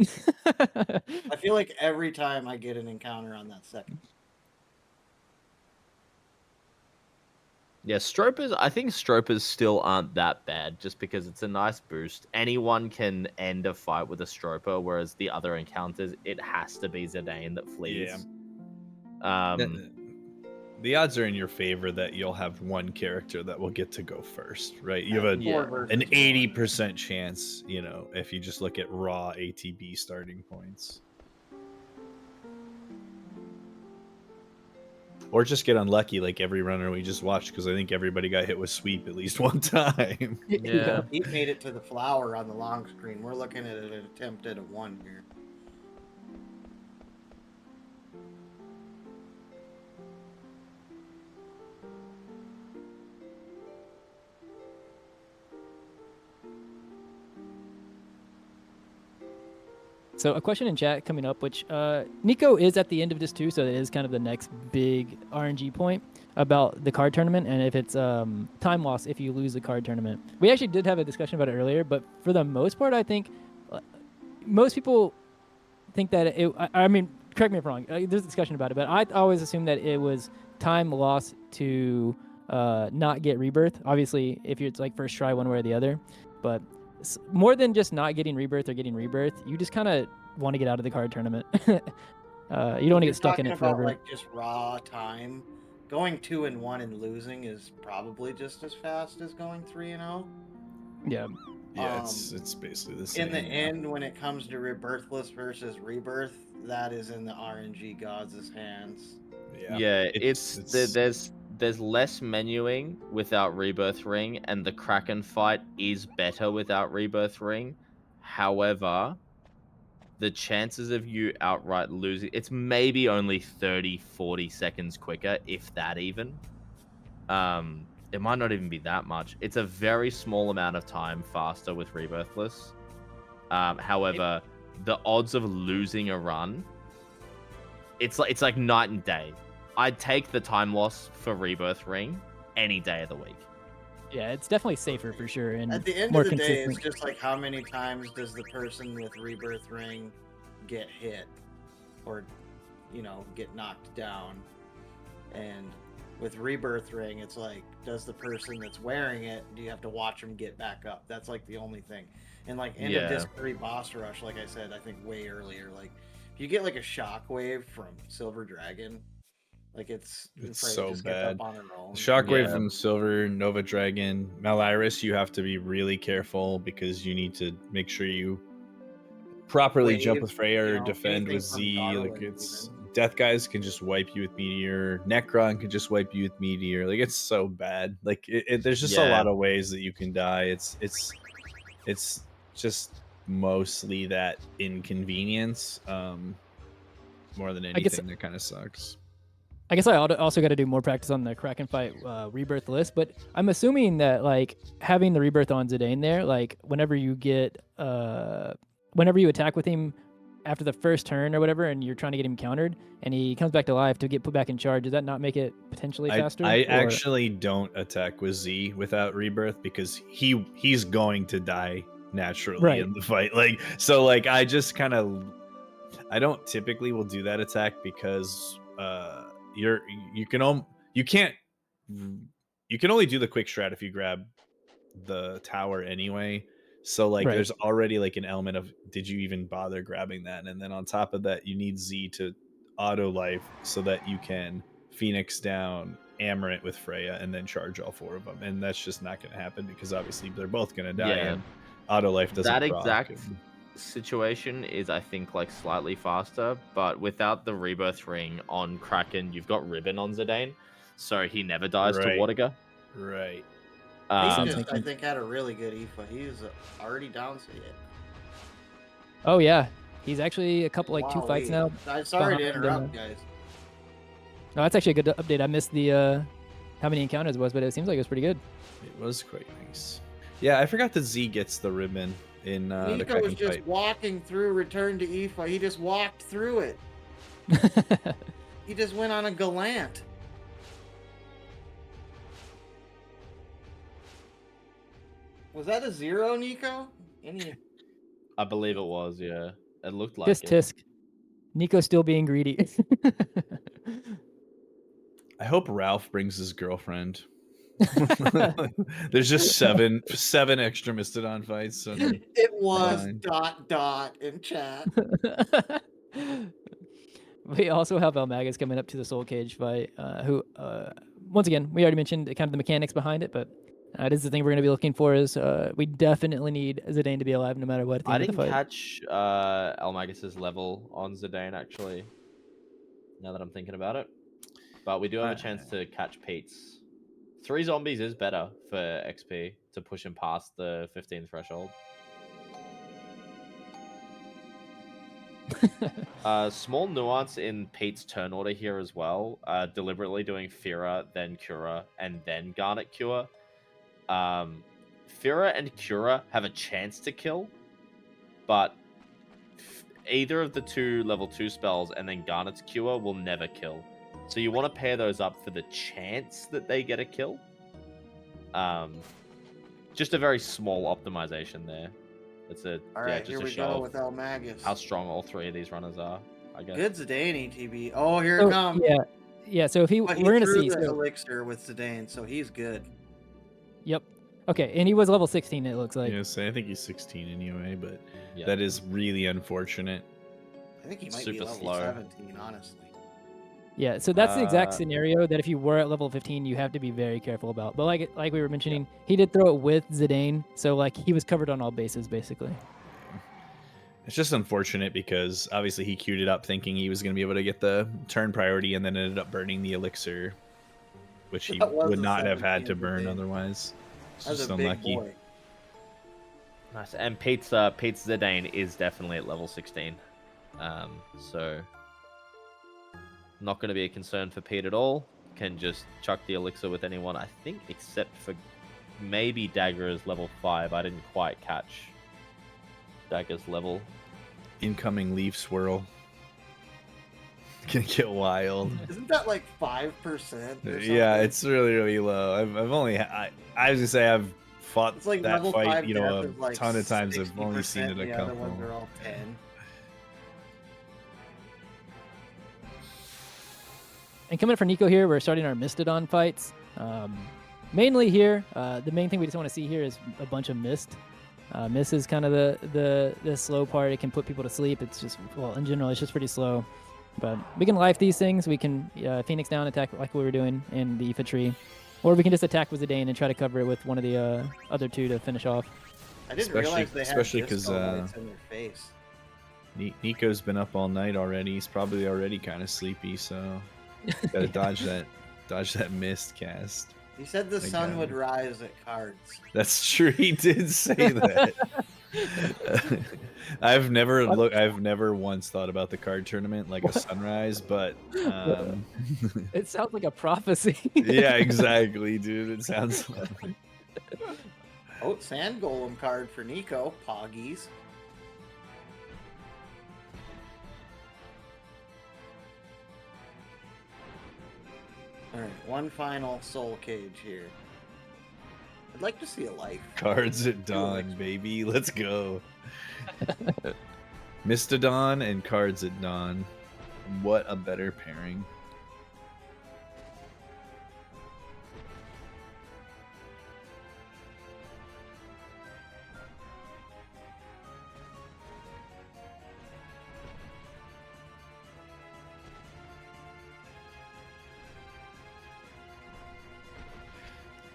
I feel like every time I get an encounter on that second. Yeah, Stropers, I think Stropers still aren't that bad just because it's a nice boost. Anyone can end a fight with a Stroper, whereas the other encounters, it has to be Zidane that flees. The odds are in your favor that you'll have one character that will get to go first, right? You have an 80% chance, if you just look at raw ATB starting points. Or just get unlucky like every runner we just watched, because I think everybody got hit with sweep at least one time. Yeah. He made it to the flower on the long screen. We're looking at an attempt at a 1 here. So a question in chat coming up, which Nico is at the end of this too, so it is kind of the next big RNG point about the card tournament and if it's time loss if you lose the card tournament. We actually did have a discussion about it earlier, but for the most part, I think most people think that I mean, correct me if I'm wrong. There's a discussion about it, but I always assumed that it was time loss to not get rebirth. Obviously, if it's like first try one way or the other, but more than just not getting rebirth or getting rebirth, you just kind of want to get out of the card tournament. You don't want to get stuck in it forever. Like just raw time. Going 2-1 and losing is probably just as fast as going 3-0. Yeah. Yeah, it's basically the same. In the end, when it comes to rebirthless versus rebirth, that is in the RNG gods' hands. Yeah, there's less menuing without Rebirth Ring, and the Kraken fight is better without Rebirth Ring. However, the chances of you outright losing, it's maybe only 30-40 seconds quicker, if that even. It might not even be that much. It's a very small amount of time faster with Rebirthless. However, the odds of losing a run, it's like night and day. I'd take the time loss for Rebirth Ring any day of the week. Yeah, it's definitely safer for sure. And at the end more of the day, consistent. it's just like how many times does the person with Rebirth Ring get hit or, get knocked down? And with Rebirth Ring, it's like, does the person that's wearing it, do you have to watch them get back up? That's like the only thing. And like end of Disc 3 boss rush, like I said, I think way earlier, like if you get like a shockwave from Silver Dragon, like it's so just bad. Gets up on her own. Shockwave from Silver, Nova Dragon, Maliris, you have to be really careful because you need to make sure you properly jump with Freya or defend with Z. Like it's Death Guys can just wipe you with Meteor. Necron can just wipe you with Meteor. Like, it's so bad. Like, there's just a lot of ways that you can die. It's just mostly that inconvenience, more than anything that kind of sucks. I guess I also got to do more practice on the Kraken fight rebirth list, but I'm assuming that like having the rebirth on Zidane there, like whenever you attack with him after the first turn or whatever, and you're trying to get him countered, and he comes back to life to get put back in charge, does that not make it potentially faster? I actually don't attack with Z without rebirth because he's going to die naturally in the fight. Like, so like I just kind of, I don't typically will do that attack because you can only do the quick strat if you grab the tower anyway. So like there's already like an element of, did you even bother grabbing that? And then on top of that, you need Z to auto life so that you can Phoenix down, Amarant with Freya, and then charge all 4 of them. And that's just not going to happen because obviously they're both going to die. And auto life doesn't that proc. Exact situation is, I think, like slightly faster, but without the rebirth ring on Kraken, you've got Ribbon on Zidane, so he never dies to Waterga. Right. I think had a really good EFA. He's already down to it. Oh yeah, he's actually a couple 2 fights now. I'm sorry to interrupt, guys. No, that's actually a good update. I missed the how many encounters it was, but it seems like it was pretty good. It was quite nice. Yeah, I forgot that Z gets the ribbon in the Nico Kraken was just fight. walking through Return to EFA. He just walked through it. He just went on a gallant. Was that a 0, Nico? I believe it was, yeah. It looked like Tisk. Nico still being greedy. I hope Ralph brings his girlfriend. There's just seven extra Mistodon fights. So it was ... in chat. We also have eLmaGus coming up to the Soul Cage fight, who, once again, we already mentioned kind of the mechanics behind it, but it is the thing we're going to be looking for is we definitely need Zidane to be alive no matter what. I didn't catch eLmaGus's level on Zidane, actually, now that I'm thinking about it. But we do have a chance to catch Pete's. 3 zombies is better for XP to push him past the 15 threshold. Small nuance in Pete's turn order here as well. Deliberately doing Fira, then Cura, and then Garnet Cure. Fira and Cura have a chance to kill, but either of the 2 level 2 spells and then Garnet's Cure will never kill. So you want to pair those up for the chance that they get a kill. Just a very small optimization there. It's a Alright, just here a we show go with eLmaGus. how strong all 3 of these runners are, I guess. Good Zidane ETB. Oh, here it comes. Yeah. So if we're gonna see the elixir with Zidane, so he's good. Yep. Okay, and he was level 16. It looks like. Yes, I think he's 16 anyway, but that is really unfortunate. I think he might be level 17, honestly. Yeah, so that's the exact scenario that if you were at level 15, you have to be very careful about. But like we were mentioning, he did throw it with Zidane, so like he was covered on all bases basically. It's just unfortunate because obviously he queued it up thinking he was going to be able to get the turn priority and then ended up burning the elixir, which he would not have had to burn otherwise. It's just unlucky. Nice. And Pete's Zidane is definitely at level 16. So not going to be a concern for Pete at all. Can just chuck the elixir with anyone, I think, except for maybe Dagger's level 5. I didn't quite catch Dagger's level. Incoming leaf swirl. Gonna get wild. Isn't that like 5%? Yeah, it's really, really low. I've only, I was gonna say I've fought it's like that fight, you know, a like ton of times. I've only seen it a couple. The other ones are all 10. And coming up for Nico here, we're starting our Mistodon fights. Mainly here, the main thing we just want to see here is a bunch of mist. Mist is kind of the slow part. It can put people to sleep. It's just, well, in general, it's just pretty slow. But we can life these things. We can Phoenix down, attack like we were doing in the Ifa tree. Or we can just attack with Zidane and try to cover it with one of the other 2 to finish off. I didn't realize they had especially because in their face. Nico's been up all night already. He's probably already kind of sleepy, so gotta dodge that mist cast. He said the sun would rise at cards. That's true. He did say that. I've never once thought about the card tournament like a sunrise, but It sounds like a prophecy. yeah, exactly, dude. It sounds like... Oh, Sand Golem card for Nico. Poggies. Alright, one final soul cage here. I'd like to see a life. Cards at dawn, baby. Let's go. Mistodon and cards at dawn. What a better pairing.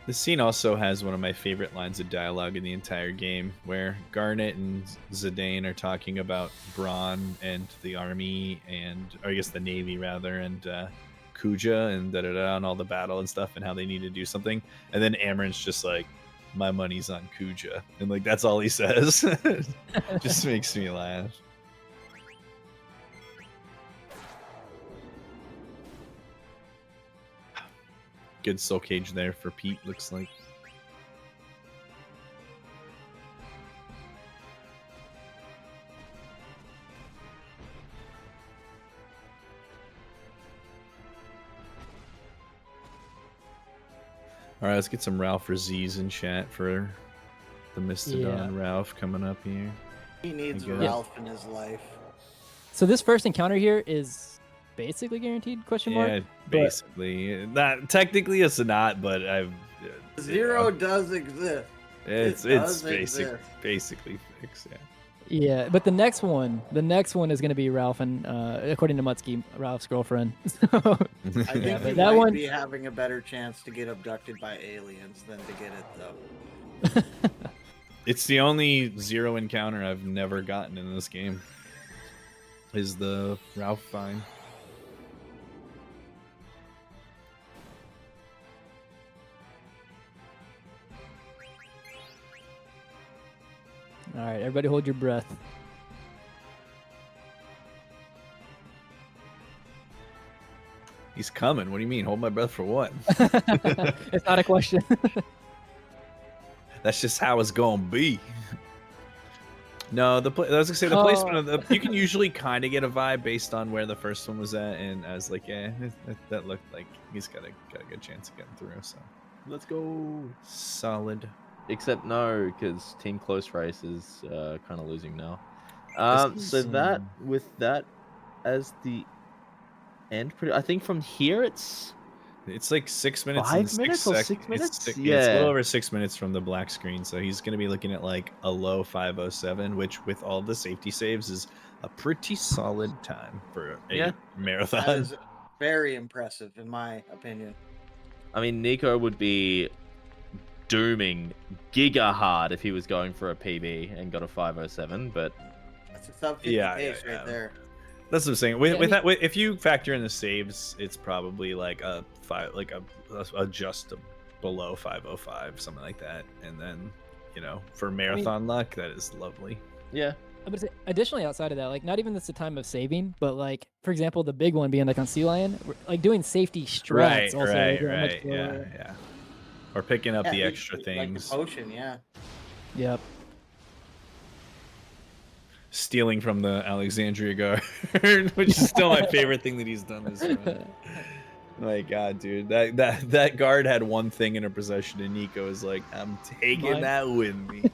The scene also has one of my favorite lines of dialogue in the entire game, where Garnet and Zidane are talking about Braun and the army, or I guess the navy rather, and Kuja and and all the battle and stuff, and how they need to do something. And then Amaranth's just like, "My money's on Kuja," and like that's all he says. Just makes me laugh. Good soul cage there for Pete, looks like. All right, let's get some Ralph Razzies in chat for the Mistodon Ralph coming up here. He needs Ralph in his life. So this first encounter here is basically guaranteed? Question mark. Yeah, basically. Not technically, it's not, but I've. Zero does exist. It's basically fixed. Yeah. Yeah, but the next one is going to be Ralph, and according to Muttski, Ralph's girlfriend. So, I think but he that might one be having a better chance to get abducted by aliens than to get it though. It's the only zero encounter I've never gotten in this game. Is the Ralph find. All right, everybody hold your breath. He's coming. What do you mean? Hold my breath for what? It's not a question. That's just how it's gonna be. No, I was gonna say the placement of the. You can usually kind of get a vibe based on where the first one was at, and I was like, yeah, that looked like he's got a good chance of getting through. So let's go. Solid. Except no, because Team Close Race is kind of losing now. So that with that as the end, I think from here it's like 6 minutes. 5 minutes or 6 minutes? It's a little over 6 minutes from the black screen, so he's going to be looking at like a low 5:07, which with all the safety saves is a pretty solid time for a marathon. That is very impressive, in my opinion. I mean, Nico would be dooming giga hard if he was going for a PB and got a 5:07, but that's a sub 50 pace right there. That's what I'm saying. If you factor in the saves, it's probably like a just below 5:05, something like that. And then, for marathon luck, that is lovely. Yeah. But additionally, outside of that, like not even this a time of saving, but like for example, the big one being like on Sealion, like doing safety strats. Right. Yeah. Or picking up the extra things. Like the potion, yeah. Yep. Stealing from the Alexandria guard, which is still my favorite thing that he's done this run. My God, dude, that guard had one thing in her possession, and Nico is like, "I'm taking that with me."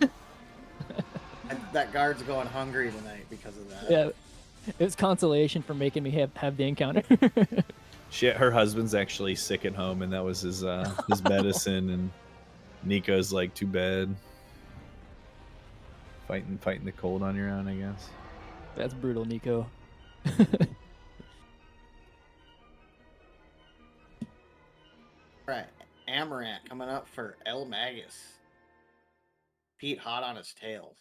That guard's going hungry tonight because of that. Yeah, it was consolation for making me have the encounter. Her husband's actually sick at home, and that was his medicine. And Nico's like, "Too bad." Fighting the cold on your own, I guess. That's brutal, Nico. Right, Amaranth coming up for eLmaGus. Pete hot on his tails.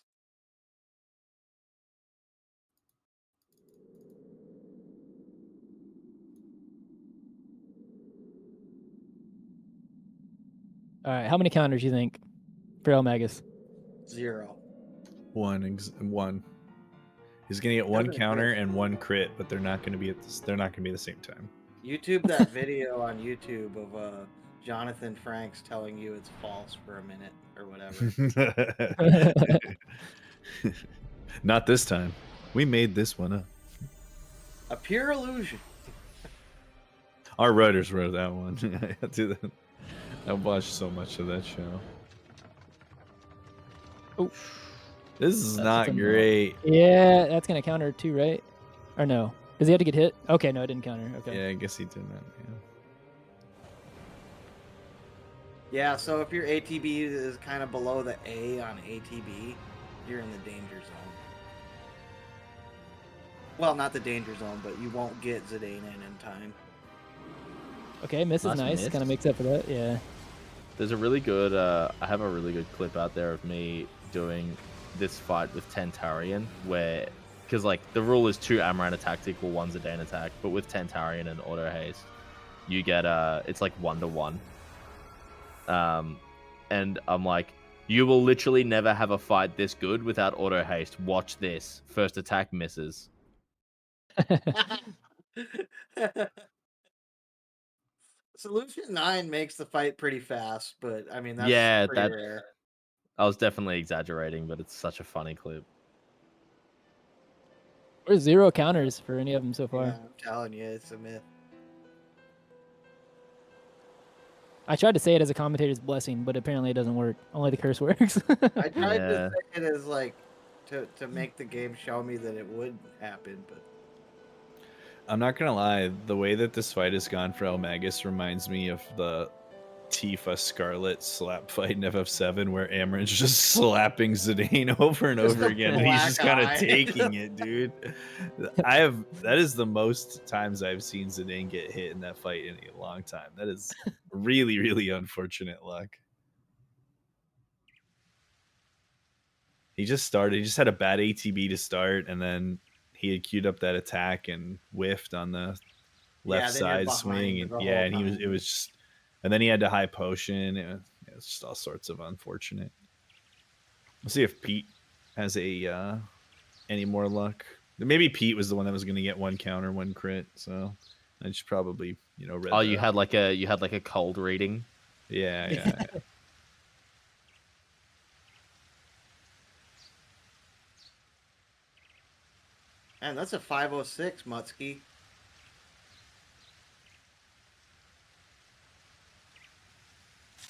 All right, how many counters you think for eLmaGus? 0. One. He's gonna get one Doesn't counter exist. and one crit, but they're not gonna be at this. They're not gonna be at the same time. YouTube that video on YouTube of Jonathan Franks telling you it's false for a minute or whatever. Not this time. We made this one up. A pure illusion. Our writers wrote that one. I do that. I watched so much of that show. Oh, This is that's not a no. great. Yeah, that's gonna counter too, right? Or no? Does he have to get hit? Okay, no, it didn't counter. Okay. Yeah, I guess he did that. Yeah. Yeah, so if your ATB is kind of below the A on ATB, you're in the danger zone. Well, not the danger zone, but you won't get Zidane in time. Okay, miss is Nice nice. miss. Kind of makes up for that. Yeah. There's a really good, I have a really good clip out there of me doing this fight with Tentarian, where, because like the rule is 2 Amaran attack equal 1 Zidane attack, but with Tentarian and auto haste, you get it's like 1-to-1. And I'm like, you will literally never have a fight this good without auto haste. Watch this. First attack misses. Solution 9 makes the fight pretty fast, but I mean, that's Yeah, pretty that rare. I was definitely exaggerating, but it's such a funny clip. Or 0 counters for any of them so far. Yeah, I'm telling you, it's a myth. I tried to say it as a commentator's blessing, but apparently it doesn't work. Only the curse works. I tried Yeah. to say it as like to make the game show me that it would happen, but I'm not gonna lie, the way that this fight has gone for eLmaGus reminds me of the Tifa Scarlet slap fight in FF7 where Amaran's just slapping Zidane over and Just over a again, and he's black just kind of eye. taking it, dude. That is the most times I've seen Zidane get hit in that fight in a long time. That is really, really unfortunate luck. He just had a bad ATB to start, and then he had queued up that attack and whiffed on the left then you're side behind swing, and the whole and time. it was just, and then he had to high potion. It was just all sorts of unfortunate. We'll see if Pete has any more luck. Maybe Pete was the one that was going to get 1 counter, 1 crit. So I should probably read. Oh, you had like a cold reading. Yeah. man, that's a 506 Muttski.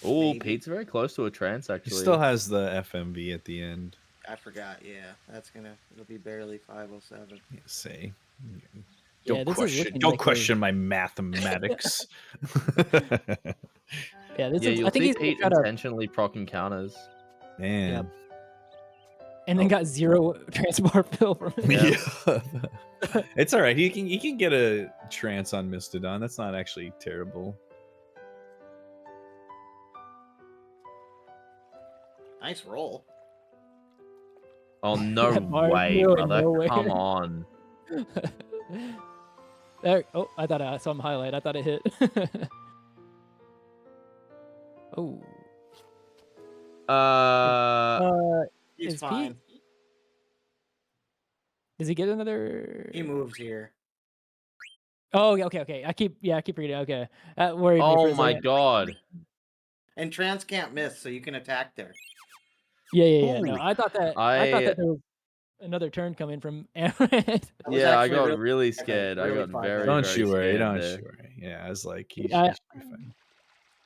Oh, Maybe. Pete's very close to a trance He actually. still has the FMV at the end. I forgot. Yeah, it'll be barely 507. Say. Yeah, this is looking Don't like question my mathematics. Yeah, this Yeah, is. you'll I think see he's gonna Pete try to, intentionally procking counters. Man. Yep. And then got 0 transport fill from it. Yeah. It's all right. He can get a trance on Mistodon. That's not actually terrible. Nice roll. Oh no That bar is way, going brother! nowhere. Come on. There. Oh, I thought I saw him highlight. I thought it hit. Oh. He's Is fine. Pete? Does he get another? He moves here. Oh, okay. I keep reading. Okay. That worried me for Oh a my second. god. And trance can't miss, so you can attack there. Yeah. No, Ooh. I thought that there was another turn coming from Amaranth. Yeah, I actually got really really scared. I really got fun. very, Don't very you worry. scared Don't there. you worry. Yeah, I was like, he I- should be fine.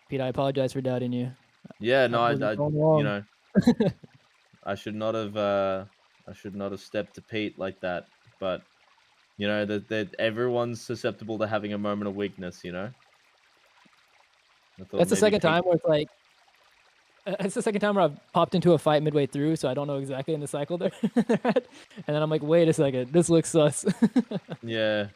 Pete, I apologize for doubting you. Yeah, no, I wasn't going wrong. you know, I should not have stepped to Pete like that. But you know that everyone's susceptible to having a moment of weakness. You know. I thought That's the maybe second Pete- time where it's like. It's the second time where I've popped into a fight midway through, so I don't know exactly in the cycle they're at. And then I'm like, wait a second, this looks sus. Yeah.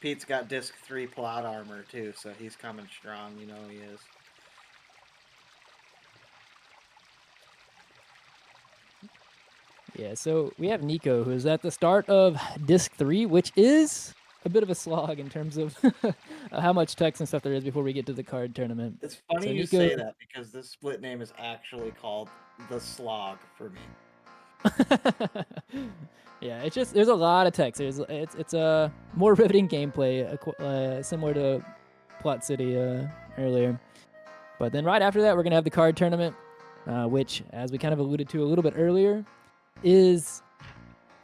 Pete's got disc 3 plot armor too, so he's coming strong. You know he is. Yeah, so we have Nico, who's at the start of Disc 3, which is a bit of a slog in terms of how much text and stuff there is before we get to the card tournament. It's funny So you Nico- say that because this split name is actually called the Slog for me. Yeah, it's just there's a lot of text. It's a more riveting gameplay, similar to Plot City earlier. But then right after that, we're gonna have the card tournament, which, as we kind of alluded to a little bit earlier, is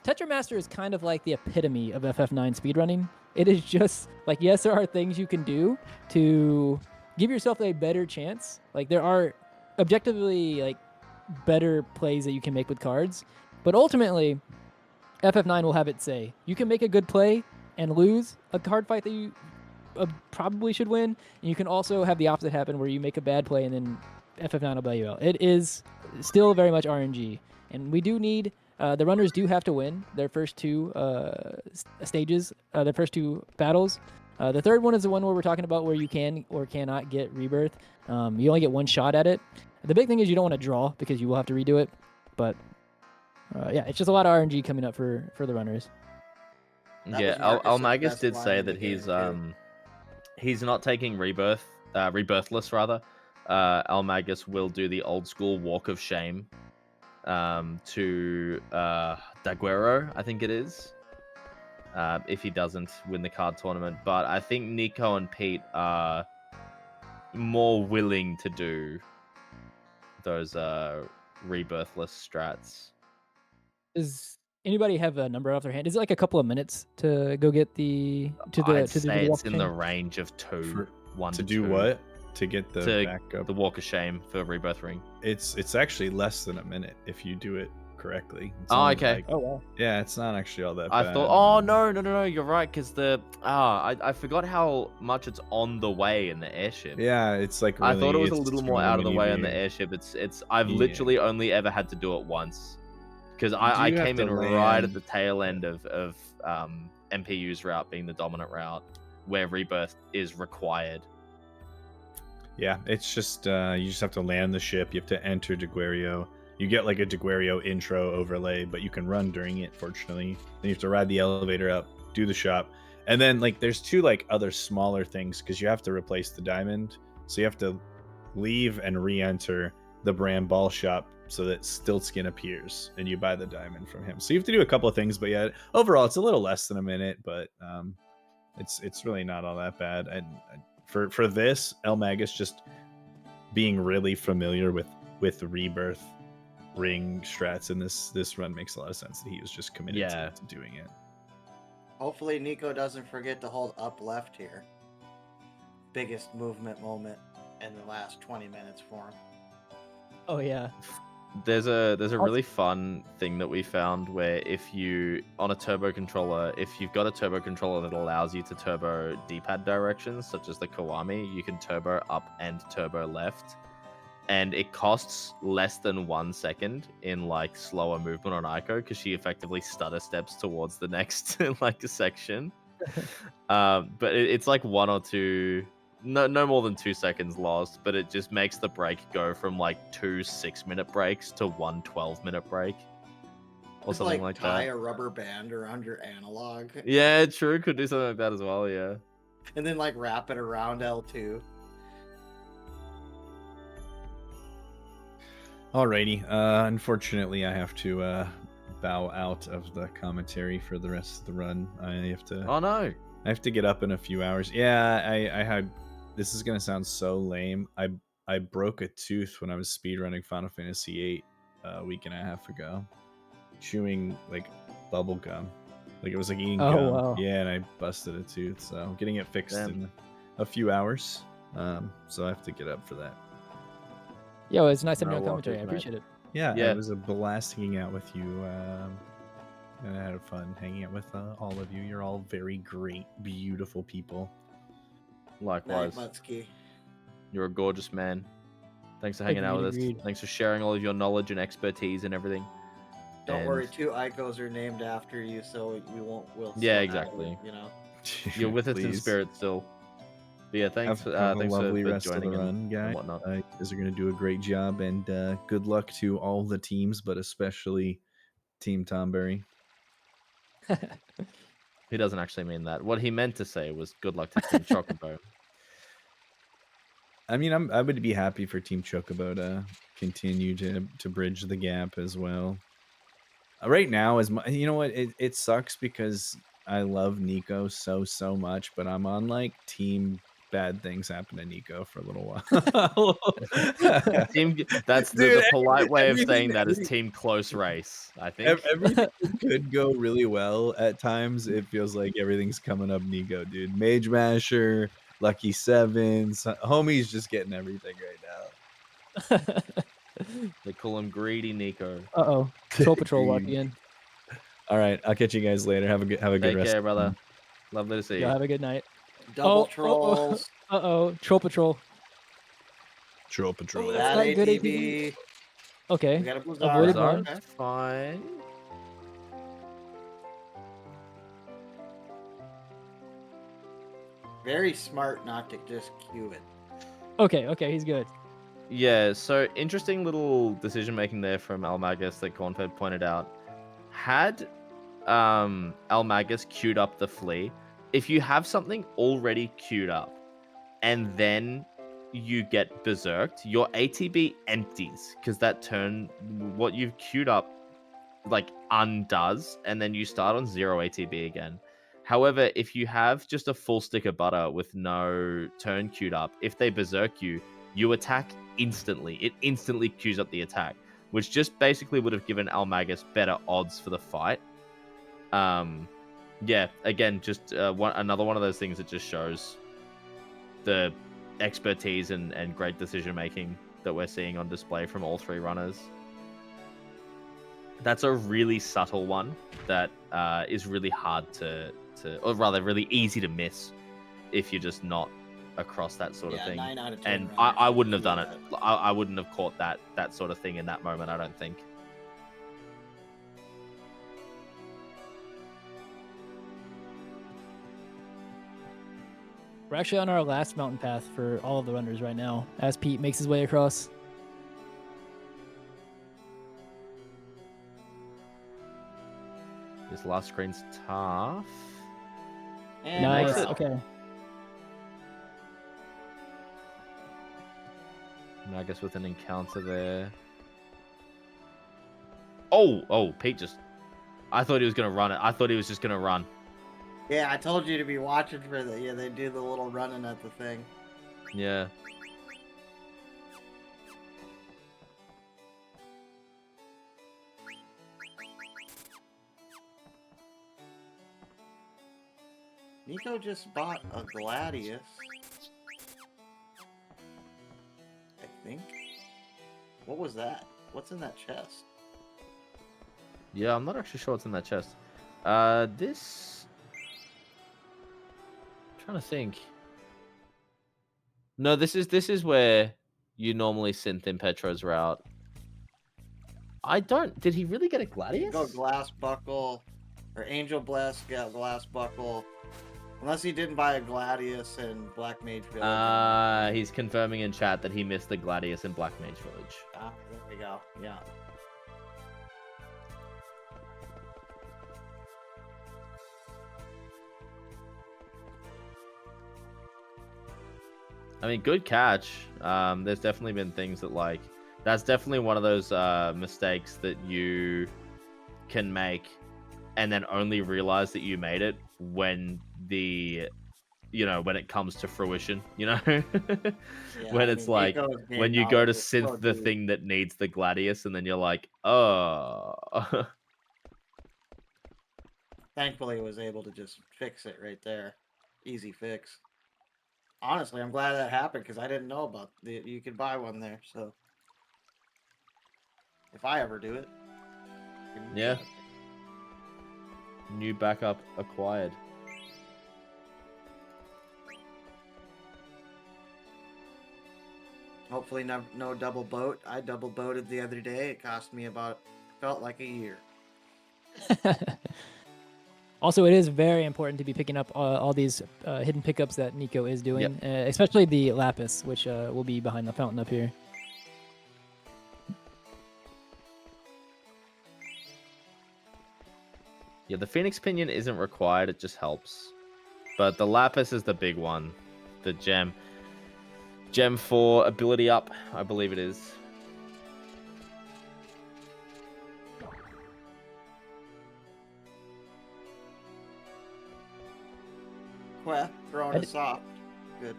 Tetra Master is kind of like the epitome of FF9 speedrunning. It is just like, yes, there are things you can do to give yourself a better chance. Like there are objectively like better plays that you can make with cards, but ultimately FF9 will have its say. You can make a good play and lose a card fight that you probably should win, and you can also have the opposite happen where you make a bad play and then FF9 will bail you out. It is still very much RNG, and we do need the runners do have to win their first two stages, their first two battles. The third one is the one where we're talking about where you can or cannot get rebirth. You only get one shot at it. The big thing is you don't want to draw because you will have to redo it. But yeah, it's just a lot of RNG coming up for the runners. Yeah, eLmaGus did say that he's not taking rebirthless rather. eLmaGus will do the old school walk of shame to Daguerro, I think it is, if he doesn't win the card tournament. But I think Nico and Pete are more willing to do those rebirthless strats. Does anybody have a number off their hand? Is it like a couple of minutes to go get the I'd say it's in the range of one to do two. what? To get the backup. The walk of shame for rebirth ring. It's actually less than a minute if you do it correctly. It's Oh, only okay. like- Oh wow. yeah, it's not actually all that I bad. thought, oh no, you're right, because I forgot how much it's on the way in the airship. Yeah, it's like I thought it was a it's little more really out of the way in the easy. airship. I've literally only ever had to do it once, because I do have came to in right at land- the tail end of MPU's route being the dominant route, where rebirth is required. Yeah, it's just you just have to land the ship. You have to enter Daguerro. You get like a Daguerro intro overlay, but you can run during it, fortunately. Then you have to ride the elevator up, do the shop, and then like there's two like other smaller things because you have to replace the diamond. So you have to leave and re-enter the Bram Ball shop so that Stiltskin appears and you buy the diamond from him. So you have to do a couple of things, but yeah, overall it's a little less than a minute, but it's really not all that bad. And for this, eLmaGus just being really familiar with the rebirth ring strats in this run makes a lot of sense that he was just committed to doing it. Hopefully Nico doesn't forget to hold up left here. Biggest movement moment in the last 20 minutes for him. Oh yeah. There's a really fun thing that we found where if you on a turbo controller, if you've got a turbo controller that allows you to turbo D-pad directions, such as the Kiwami, you can turbo up and turbo left, and it costs less than 1 second in like slower movement on Aiko because she effectively stutter steps towards the next like section. But it's like 1 or 2. No more than 2 seconds lost, but it just makes the break go from like 2 6-minute breaks to 1 12-minute break. Or Just something like tie that. a rubber band around your analog. Yeah, true. Could do something like that as well, yeah. And then like wrap it around L2. Alrighty. Unfortunately, I have to bow out of the commentary for the rest of the run. I have to. Oh no! I have to get up in a few hours. Yeah, I had. This is gonna sound so lame. I broke a tooth when I was speedrunning Final Fantasy VIII a week and a half ago, chewing like bubble gum. Like it was like eating gum. Wow. Yeah, and I busted a tooth. So I'm getting it fixed in a few hours. So I have to get up for that. Yo, it's nice having No you on commentary. I walkers, appreciate it. Yeah, Yeah. it was a blast hanging out with you. And I had fun hanging out with all of you. You're all very great, beautiful people. Likewise. Muttski. You're a gorgeous man. Thanks for hanging out with us. Agreed. Thanks for sharing all of your knowledge and expertise and everything. Don't And worry, 2 Icos are named after you, so we won't. We'll Yeah, still have exactly. you, you know. You're with us in Please. spirit still. But yeah, thanks. Have Thanks a lovely for rest of the joining run, and guys. whatnot. You guys are going to do a great job, and good luck to all the teams, but especially Team Tonberry. He doesn't actually mean that. What he meant to say was good luck to Team Chocobo. I mean, I would be happy for Team Chocobo to continue to bridge the gap as well. Right now, you know what, it sucks because I love Nico so much, but I'm on like team bad things happen to Nico for a little while. That's Dude, the polite way of saying that is everything- team close race, I think. Everything could go really well at times. It feels like everything's coming up Nico, dude. Mage Masher, Lucky Sevens, homie's just getting everything right now. They call him Greedy Nico. Uh-oh. Troll Patrol walking in. All right, I'll catch you guys later. Have a good Take rest. care, brother. Lovely to see Y'all you. have a good night. Double Oh, trolls. Uh-oh. Troll Patrol. Troll Patrol. That's Bad not good ATB. Okay. We got a Avoided Blizzard. one. Okay. Fine. Very smart not to just queue it. Okay, he's good. Yeah, so interesting little decision making there from eLmaGus that Cornfed pointed out. Had eLmaGus queued up the flea, if you have something already queued up and then you get berserked, your ATB empties because that turn, what you've queued up, like undoes, and then you start on 0 ATB again. However, if you have just a full stick of butter with no turn queued up, if they berserk you, you attack instantly. It instantly queues up the attack, which just basically would have given eLmaGus better odds for the fight. Yeah, again, just another one of those things that just shows the expertise and great decision making that we're seeing on display from all three runners. That's a really subtle one that is really hard to, or rather, really easy to miss if you're just not across that sort of thing. 9 out of 10 And runners I wouldn't have do done it. I wouldn't have caught that sort of thing in that moment, I don't think. We're actually on our last mountain path for all of the runners right now, as Pete makes his way across. This last screen's tough. And Nice. we're out. Okay. Magus with an encounter there. Oh, Pete just... I thought he was going to run it. I thought he was just going to run. Yeah, I told you to be watching for the. Yeah, they do the little running at the thing. Yeah. Nico just bought a Gladius. I think. What was that? What's in that chest? Yeah, I'm not actually sure what's in that chest. This... I'm trying to think. No, this is where you normally synth in Petro's route. I don't... Did he really get a Gladius? Go Glass Buckle. Or Angel Bless got Glass Buckle. Unless he didn't buy a Gladius in Black Mage Village. He's confirming in chat that he missed the Gladius in Black Mage Village. Ah, there we go. Yeah. I mean, good catch. There's definitely been things that, like, that's definitely one of those mistakes that you can make and then only realize that you made it when when it comes to fruition, Yeah, when I it's mean, like, Nico's game when you go to knowledge is so synth the deep. thing that needs the Gladius and then you're like, oh. Thankfully, I was able to just fix it right there. Easy fix. Honestly, I'm glad that happened because I didn't know about you could buy one there. So if I ever do it, Yeah. New backup acquired. Hopefully, no double boat. I double boated the other day. It cost me felt like a year. Also, it is very important to be picking up all these hidden pickups that Nico is doing, especially the Lapis, which will be behind the fountain up here. Yeah, the Phoenix Pinion isn't required, it just helps. But the Lapis is the big one. The gem. Gem for ability up, I believe it is. Well, throwing us off. Good.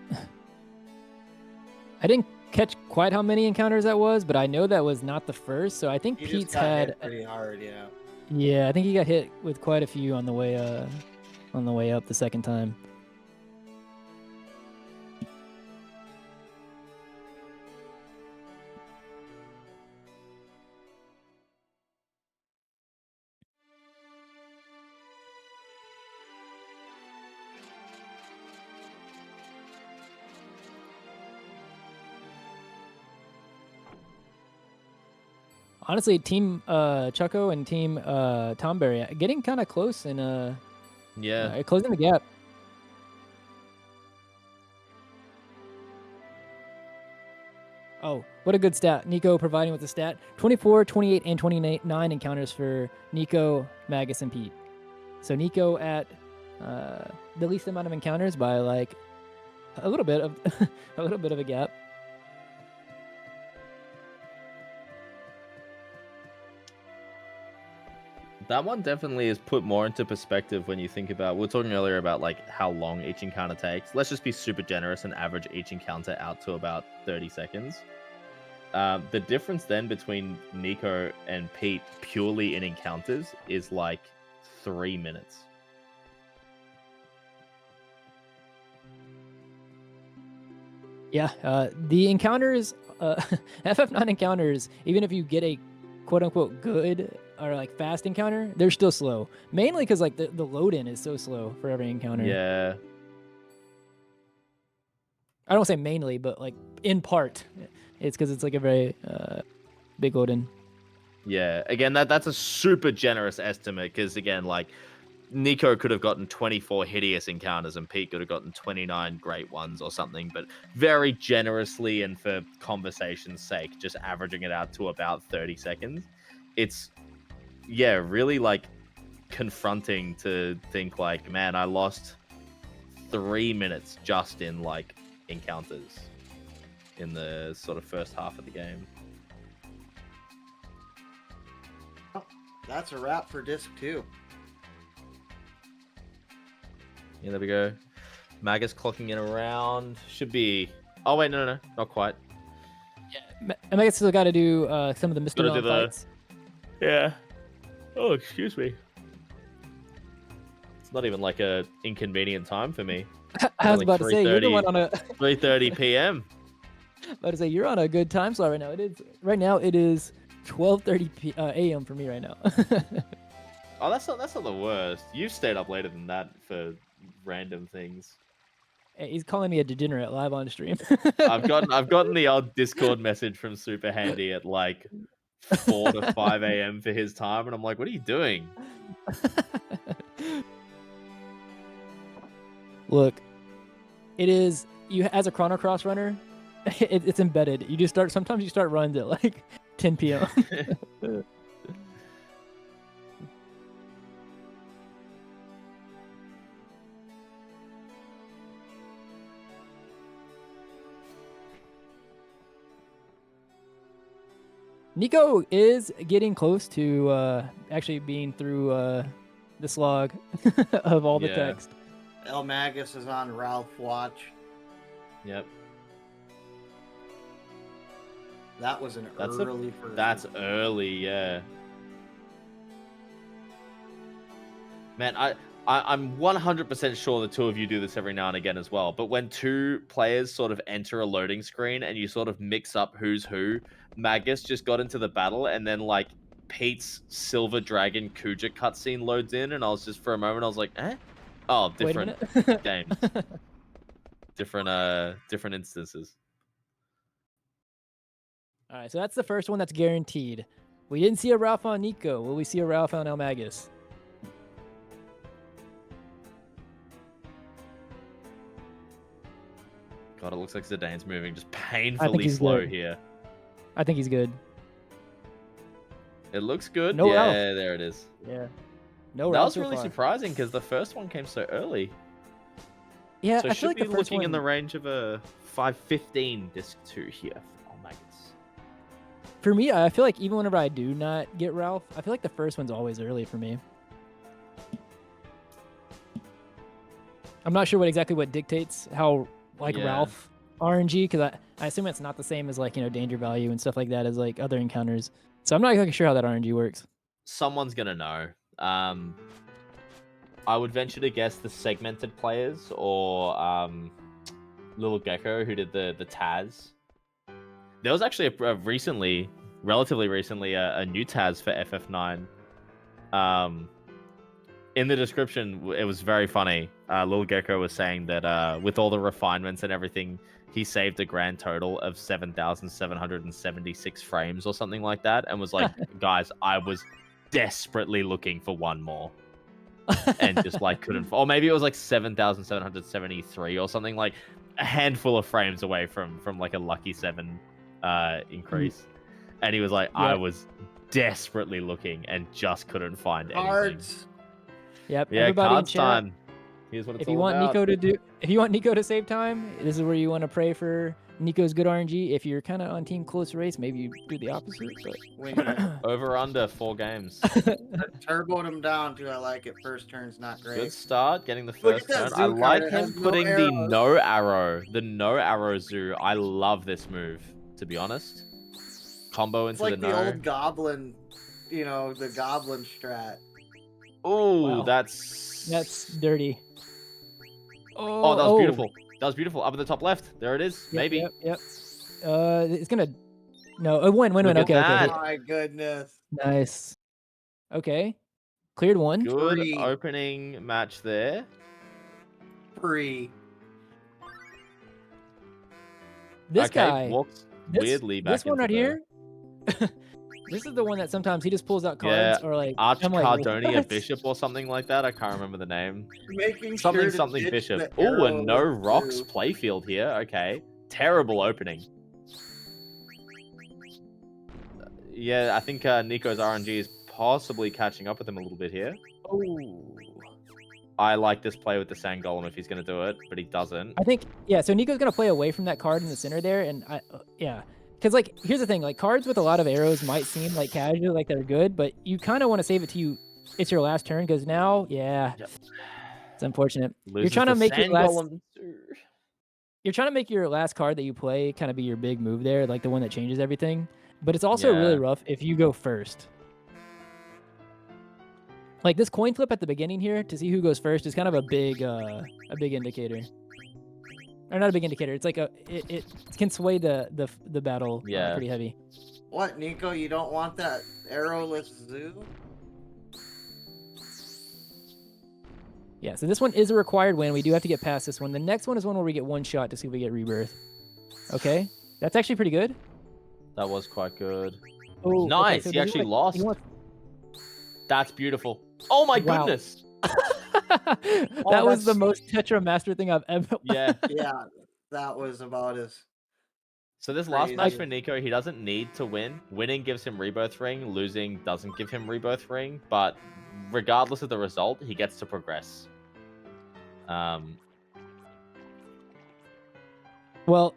I didn't catch quite how many encounters that was, but I know that was not the first. So I think He Pete's just got had. hit pretty hard, yeah. Yeah, I think he got hit with quite a few on the way up the second time. Honestly, Team Choco and Team Tonberry getting kind of close and closing the gap. Oh, what a good stat. Nico providing with the stat. 24, 28, and 29 encounters for Nico, Magus, and Pete. So Nico at the least amount of encounters by like a little bit of a little bit of a gap. That one definitely is put more into perspective when you think about, we were talking earlier about like how long each encounter takes. Let's just be super generous and average each encounter out to about 30 seconds. The difference then between Nico and Pete purely in encounters is like 3 minutes. Yeah, the encounters, FF9 encounters, even if you get a quote-unquote good or like fast encounter, they're still slow. Mainly because like the load-in is so slow for every encounter. Yeah. I don't say mainly, but like in part, it's because it's like a very big load-in. Yeah, again, that's a super generous estimate because, again, like, Nico could have gotten 24 hideous encounters and Pete could have gotten 29 great ones or something, but very generously and for conversation's sake, just averaging it out to about 30 seconds. It's, yeah, really, like, confronting to think, like, man, I lost 3 minutes just in, like, encounters in the sort of first half of the game. That's a wrap for disc 2. Yeah, there we go. Magus clocking in around. Should be... Oh, wait, no, not quite. Yeah, I guess still got to do some of the mystery fights. Yeah. Oh, excuse me. It's not even like a inconvenient time for me. I was about to say, you're the one on a... 3:30 p.m. About to say, you're on a good time slot right now. Right now, it is 12:30 a.m. for me right now. Oh, that's not the worst. You've stayed up later than that for random things. Hey, he's calling me a degenerate live on stream. I've gotten the odd Discord message from SuperHandi at like 4 to 5 a.m. for his time, and I'm like, what are you doing? Look, it is you as a Chrono Cross runner. It's embedded. You just start. Sometimes you start runs at like 10 p.m. Nico is getting close to actually being through the slog of all the text. eLmaGus is on Ralph watch. Yep. That was an early version. That's early, yeah. Man, I'm 100% sure the two of you do this every now and again as well. But when two players sort of enter a loading screen and you sort of mix up who's who, Magus just got into the battle and then like Pete's Silver Dragon Kuja cutscene loads in and I was just for a moment I was like, eh? Oh, different games. Different instances. All right, so that's the first one that's guaranteed. We didn't see a Ralph on Nico. Will we see a Ralph on eLmaGus? God, it looks like Zidane's moving just painfully slow here. I think he's good. It looks good. No yeah, Ralph. there it is. Yeah. No That Ralph was so really far. surprising because the first one came so early. Yeah, So I should feel like be the first looking one. in the range of a 515 disc 2 here for eLmaGus. For me, I feel like even whenever I do not get Ralph, I feel like the first one's always early for me. I'm not sure what dictates how like Yeah. Ralph RNG, because I assume it's not the same as like, you know, danger value and stuff like that as like other encounters. So I'm not exactly sure how that RNG works. Someone's gonna know. I would venture to guess the segmented players or Little Gecko who did the Taz. There was actually relatively recently, a new Taz for FF9. In the description, it was very funny. Little Gecko was saying that with all the refinements and everything, he saved a grand total of 7,776 frames or something like that, and was like, guys, I was desperately looking for one more. And just like couldn't, or maybe it was like 7,773 or something, like a handful of frames away from like a lucky 7 increase. And he was like, I was desperately looking and just couldn't find anything. Cards. Yep. Yeah, everybody in cards chat, time. Here's what it's if all you want about. if you want Nico to save time, this is where you want to pray for Nico's good RNG. If you're kind of on team close race, maybe you do the opposite. But Over under 4 games. Turboed him down too. I like it. First turn's not great. Good start, getting the Look first at that turn. I zoo like card, it him has no putting the arrows. no arrow zoo. I love this move, to be honest. Combo It's into like the the no. old goblin, you know, the goblin strat. Oh, Wow. that's dirty. Oh, that was beautiful. That was beautiful. Up at the top left. There it is. Yep, Maybe. Yep. It's gonna. No, a win. Look at Okay. that. Oh my goodness. Nice. Okay. Cleared one. Good Free. opening match there. Free. This Okay, guy. walks weirdly back This one into right the- here. This is the one that sometimes he just pulls out Yeah, cards or like Archcardonia what? Bishop or something like that. I can't remember the name. Making Something sure to something ditch Bishop. the Oh, and no arrow rocks zoo. playfield here. Okay, terrible opening. Yeah, I think Nico's RNG is possibly catching up with him a little bit here. Oh. I like this play with the Sand Golem if he's going to do it, but he doesn't. I think so Nico's gonna play away from that card in the center there, and because like here's the thing, like cards with a lot of arrows might seem like casual, like they're good, but you kind of want to save it to you. It's your last turn because now, it's unfortunate. Loses You're trying to the make your Sand last. Golem. You're trying to make your last card that you play kind of be your big move there, like the one that changes everything. But it's also really rough if you go first. Like this coin flip at the beginning here to see who goes first is kind of a big indicator. Or not a big indicator. It's like it can sway the battle pretty heavy. What, Nico? You don't want that arrowless zoo? Yeah, so this one is a required win. We do have to get past this one. The next one is one where we get one shot to see if we get rebirth. Okay, that's actually pretty good. That was quite good. Oh, nice. Okay, so he actually lost. That's beautiful. Oh my Wow. goodness. That was the most Tetra Master thing I've ever. Yeah. Yeah, that was about as. So this last match Crazy. for Nico, he doesn't need to win. Winning gives him Rebirth Ring. Losing doesn't give him Rebirth Ring. But regardless of the result, he gets to progress. Well,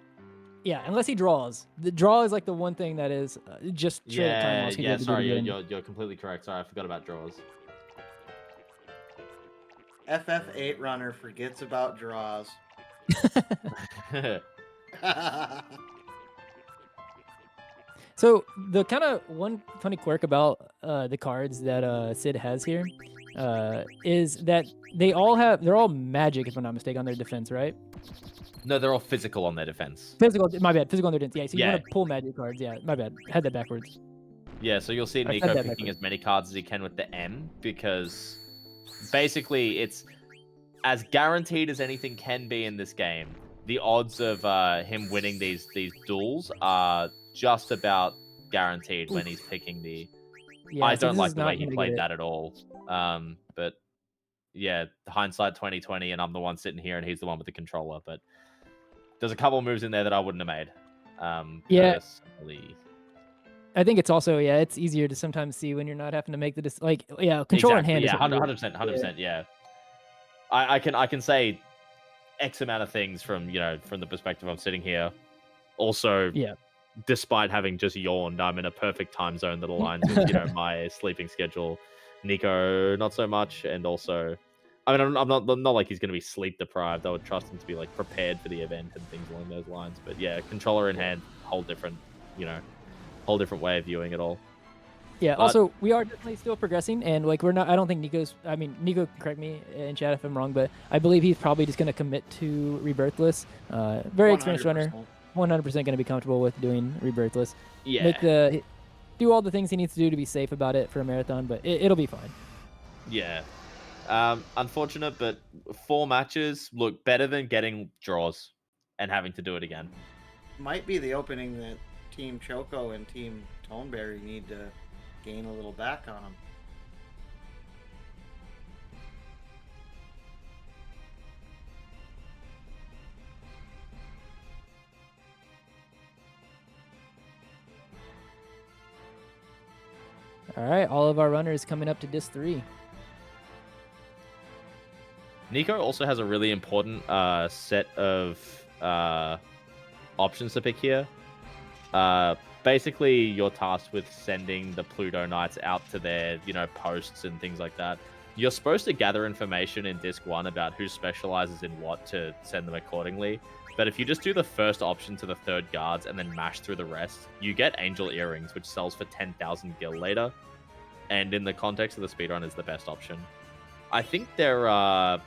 yeah, unless he draws. The draw is like the one thing that is just straight up time loss. Sorry, you're completely correct. Sorry, I forgot about draws. FF8 runner forgets about draws. So the kind of one funny quirk about the cards that Sid has here is that they're all magic, if I'm not mistaken, on their defense, right? No, they're all physical on their defense. Physical, my bad. Physical on their defense. Yeah, so you Yeah. want to pull magic cards. Yeah, my bad. Had that backwards. Yeah, so you'll see I said Nico that picking backwards. as many cards as he can with the M, because basically it's as guaranteed as anything can be in this game. The odds of him winning these duels are just about guaranteed when he's picking the... Yeah, I so don't this like is the not way he gonna get played it. that at all. But yeah, hindsight 2020, and I'm the one sitting here and he's the one with the controller. But there's a couple of moves in there that I wouldn't have made. Yeah. Personally. I think it's also it's easier to sometimes see when you're not having to make the controller in hand. Yeah, Is 100%. Yeah, I can say X amount of things from from the perspective I'm sitting here. Also, despite having just yawned, I'm in a perfect time zone that aligns with my sleeping schedule. Nico, not so much, and also, I mean, I'm not like he's going to be sleep deprived. I would trust him to be like prepared for the event and things along those lines. But yeah, controller in hand, whole different way of viewing it all. Yeah. But- also, we are definitely still progressing, and like we're not. I don't think Nico's. I mean, Nico can correct me in chat if I'm wrong, but I believe he's probably just going to commit to Rebirthless. Very experienced runner. 100% going to be comfortable with doing Rebirthless. Yeah. Do all the things he needs to do to be safe about it for a marathon, but it'll be fine. Yeah. Unfortunate, but 4 matches look better than getting draws and having to do it again. Might be the opening that Team Choco and Team Tonberry need to gain a little back on them. All right, all of our runners coming up to Disc 3. Nico also has a really important set of options to pick here. Basically, you're tasked with sending the Pluto Knights out to their, posts and things like that. You're supposed to gather information in Disc 1 about who specializes in what to send them accordingly. But if you just do the first option to the 3rd guards and then mash through the rest, you get Angel Earrings, which sells for 10,000 gil later. And in the context of the speedrun, is the best option. I think there are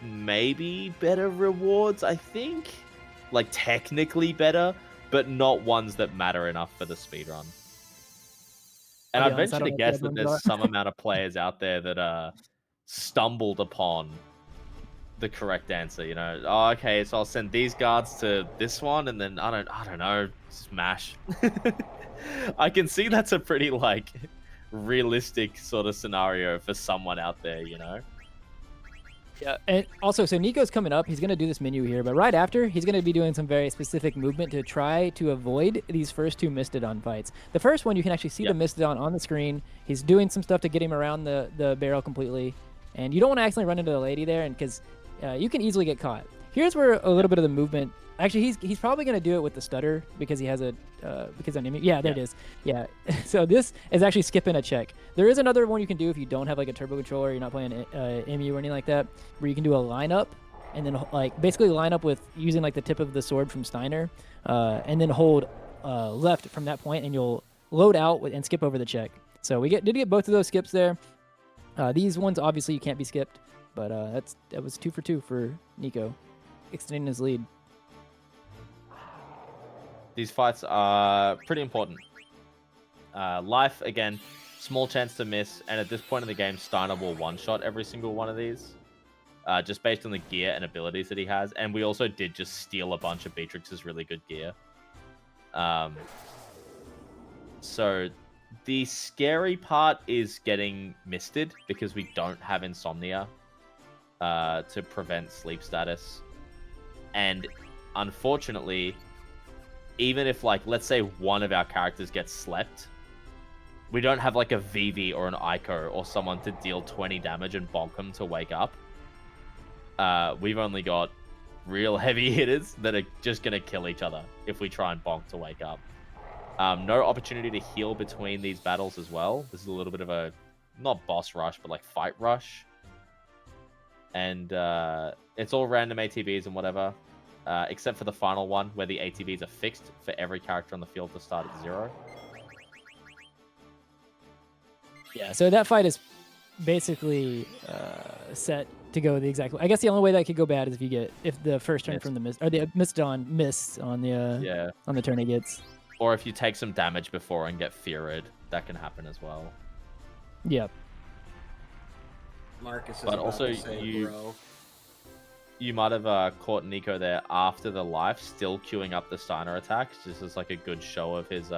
maybe better rewards, like technically better, but not ones that matter enough for the speedrun. And I'd venture to guess that there's some amount of players out there that stumbled upon the correct answer. Oh, okay, so I'll send these guards to this one, and then I don't know, smash. I can see that's a pretty realistic sort of scenario for someone out there. Yeah, and also, so Nico's coming up. He's going to do this menu here, but right after, he's going to be doing some very specific movement to try to avoid these first 2 Mistodon fights. The first one, you can actually see the Mistodon on the screen. He's doing some stuff to get him around the barrel completely, and you don't want to accidentally run into the lady there, and because you can easily get caught. Here's where a little bit of the movement. Actually, he's probably going to do it with the stutter because he has a there it is. Yeah. So this is actually skipping a check. There is another one you can do if you don't have like a turbo controller, you're not playing MU or anything like that, where you can do a lineup and then basically line up with using like the tip of the sword from Steiner, and then hold left from that point, and you'll load out and skip over the check. So we did get both of those skips there. These ones obviously you can't be skipped, but that was 2 for 2 for Nico, extending his lead. These fights are pretty important. Life, again, small chance to miss, and at this point in the game, Steiner will one-shot every single one of these, just based on the gear and abilities that he has. And we also did just steal a bunch of Beatrix's really good gear. So the scary part is getting misted, because we don't have Insomnia to prevent sleep status. And unfortunately, even if, let's say one of our characters gets slept, we don't have, a Vivi or an Ico or someone to deal 20 damage and bonk them to wake up. We've only got real heavy hitters that are just going to kill each other if we try and bonk to wake up. No opportunity to heal between these battles as well. This is a little bit of a, not boss rush, but, fight rush. And it's all random ATBs and whatever. Except for the final one, where the ATBs are fixed for every character on the field to start at 0. Yeah, so that fight is basically set to go the exact way. I guess the only way that could go bad is if the first turn from the mist, or the Mistodon missed on the on the turn it gets. Or if you take some damage before and get feared, that can happen as well. Yep. Marcus is but about also to say, bro. You might have caught Nico there after the life, still queuing up the Steiner attacks, just as a good show of his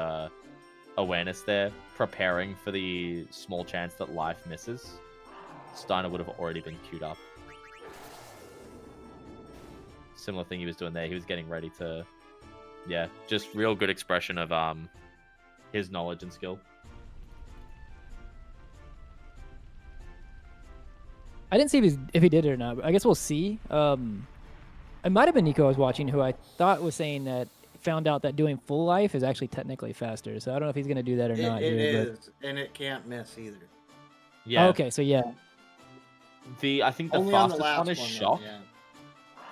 awareness there, preparing for the small chance that life misses. Steiner would have already been queued up. Similar thing he was doing there. He was getting ready to, just real good expression of his knowledge and skill. I didn't see if he did it or not. But I guess we'll see. It might have been Nico I was watching, who I thought was saying that found out that doing full life is actually technically faster. So I don't know if he's gonna do that or not. It here, is, and it can't miss either. Yeah. Okay, so yeah. I think the Only on the fastest last one is one, though, shock. yeah.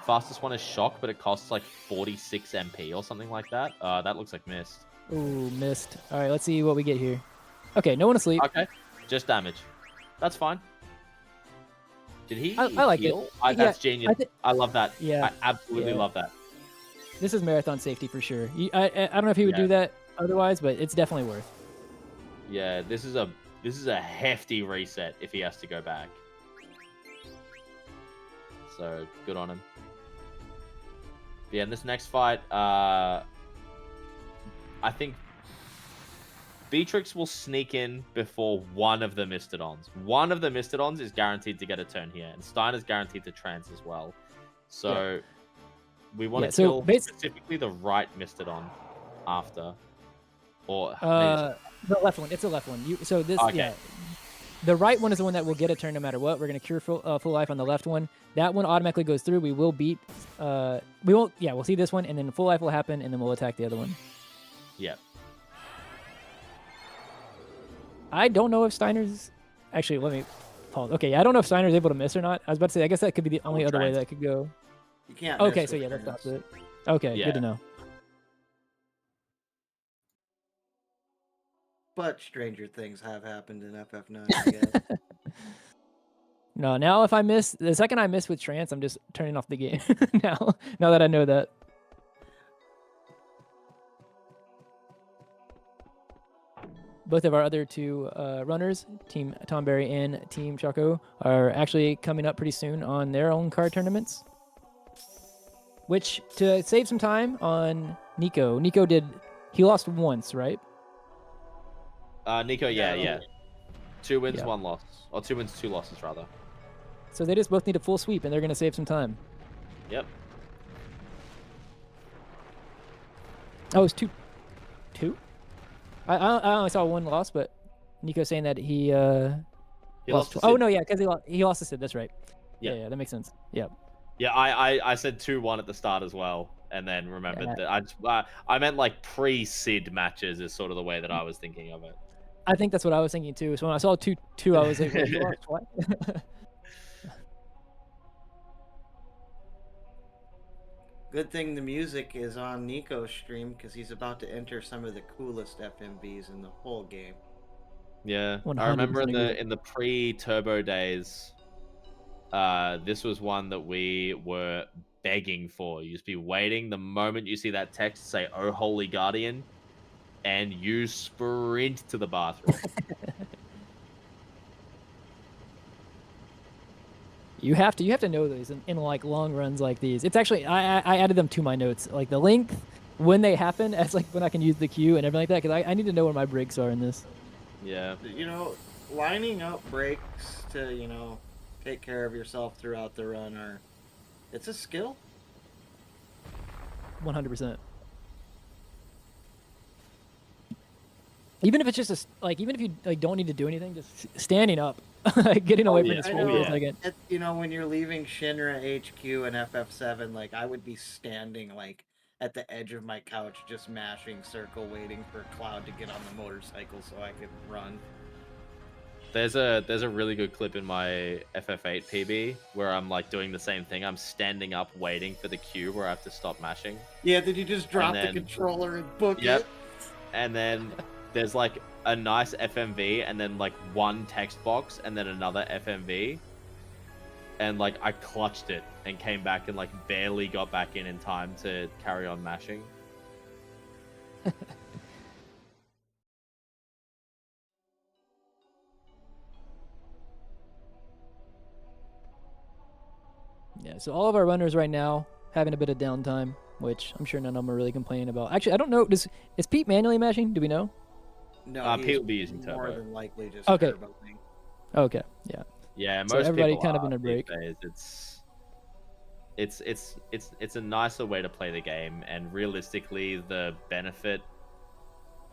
Fastest one is shock, but it costs like 46 MP or something like that. That looks like missed. Ooh, missed. All right, let's see what we get here. Okay, no one asleep. Okay, just damage. That's fine. Did he? I like heal? it. That's Yeah, genius. I love that. Yeah, I absolutely yeah. love that. This is marathon safety for sure. I don't know if he would do that otherwise, but it's definitely worth. Yeah, this is a hefty reset if he has to go back. So good on him. Yeah, in this next fight, I think Beatrix will sneak in before one of the Mistodons. One of the Mistodons is guaranteed to get a turn here, and Stein is guaranteed to trans as well. So we want to kill specifically the right Mistodon after, or the left one. It's the left one. Yeah. The right one is the one that will get a turn no matter what. We're gonna cure full life on the left one. That one automatically goes through. We will beat. We won't. Yeah, we'll see this one, and then full life will happen, and then we'll attack the other one. Yep. I don't know if Steiner's actually. Let me pause. Okay, I don't know if Steiner's able to miss or not. I was about to say. I guess that could be the only other way that could go. You can't. Okay, so yeah, that stops it. Okay, good to know. But stranger things have happened in FF9, I guess. No, now if I miss, the second I miss with trance, I'm just turning off the game. now that I know that. Both of our other two runners, Team Tonberry and Team Choco, are actually coming up pretty soon on their own card tournaments. Which, to save some time on Nico he lost once, right? Nico, yeah. 2 wins, 1 loss. Or 2 wins, 2 losses, rather. So they just both need a full sweep, and they're going to save some time. Yep. Oh, it's 2? I only saw 1 loss, but Nico's saying that he lost. Oh, no, yeah, because he lost to Sid. That's right. Yeah, that makes sense. Yeah. Yeah, I said 2-1 at the start as well, and then remembered that I meant like pre-Sid matches is sort of the way that I was thinking of it. I think that's what I was thinking too. So when I saw 2-2, I was like, "Wait, you lost what?" Good thing the music is on Nico's stream because he's about to enter some of the coolest FMVs in the whole game. Yeah, I remember in the pre-Turbo days, this was one that we were begging for. You just be waiting the moment you see that text say "Oh Holy Guardian," and you sprint to the bathroom. You have to know these in like long runs like these. It's actually I added them to my notes, like the length, when they happen, as like when I can use the queue and everything like that, because I need to know where my breaks are in this. Yeah. Lining up breaks to take care of yourself throughout the run it's a skill. 100%. Even if it's just even if you don't need to do anything, just standing up, getting away from the screen for a second. When you're leaving Shinra HQ and FF7, I would be standing at the edge of my couch, just mashing circle, waiting for Cloud to get on the motorcycle so I could run. There's a really good clip in my FF8 PB where I'm doing the same thing. I'm standing up waiting for the queue where I have to stop mashing. Yeah, did you just drop the controller and book it? And then there's a nice FMV and then one text box and then another FMV. And I clutched it and came back and barely got back in time to carry on mashing. Yeah, so all of our runners right now having a bit of downtime, which I'm sure none of them are really complaining about. Actually, I don't know. Is Pete manually mashing? Do we know? No, Pete will be using turbo. More than likely just okay. turboing. Okay, yeah. Yeah, most so everybody people kind of are in a break. These days. It's a nicer way to play the game, and realistically, the benefit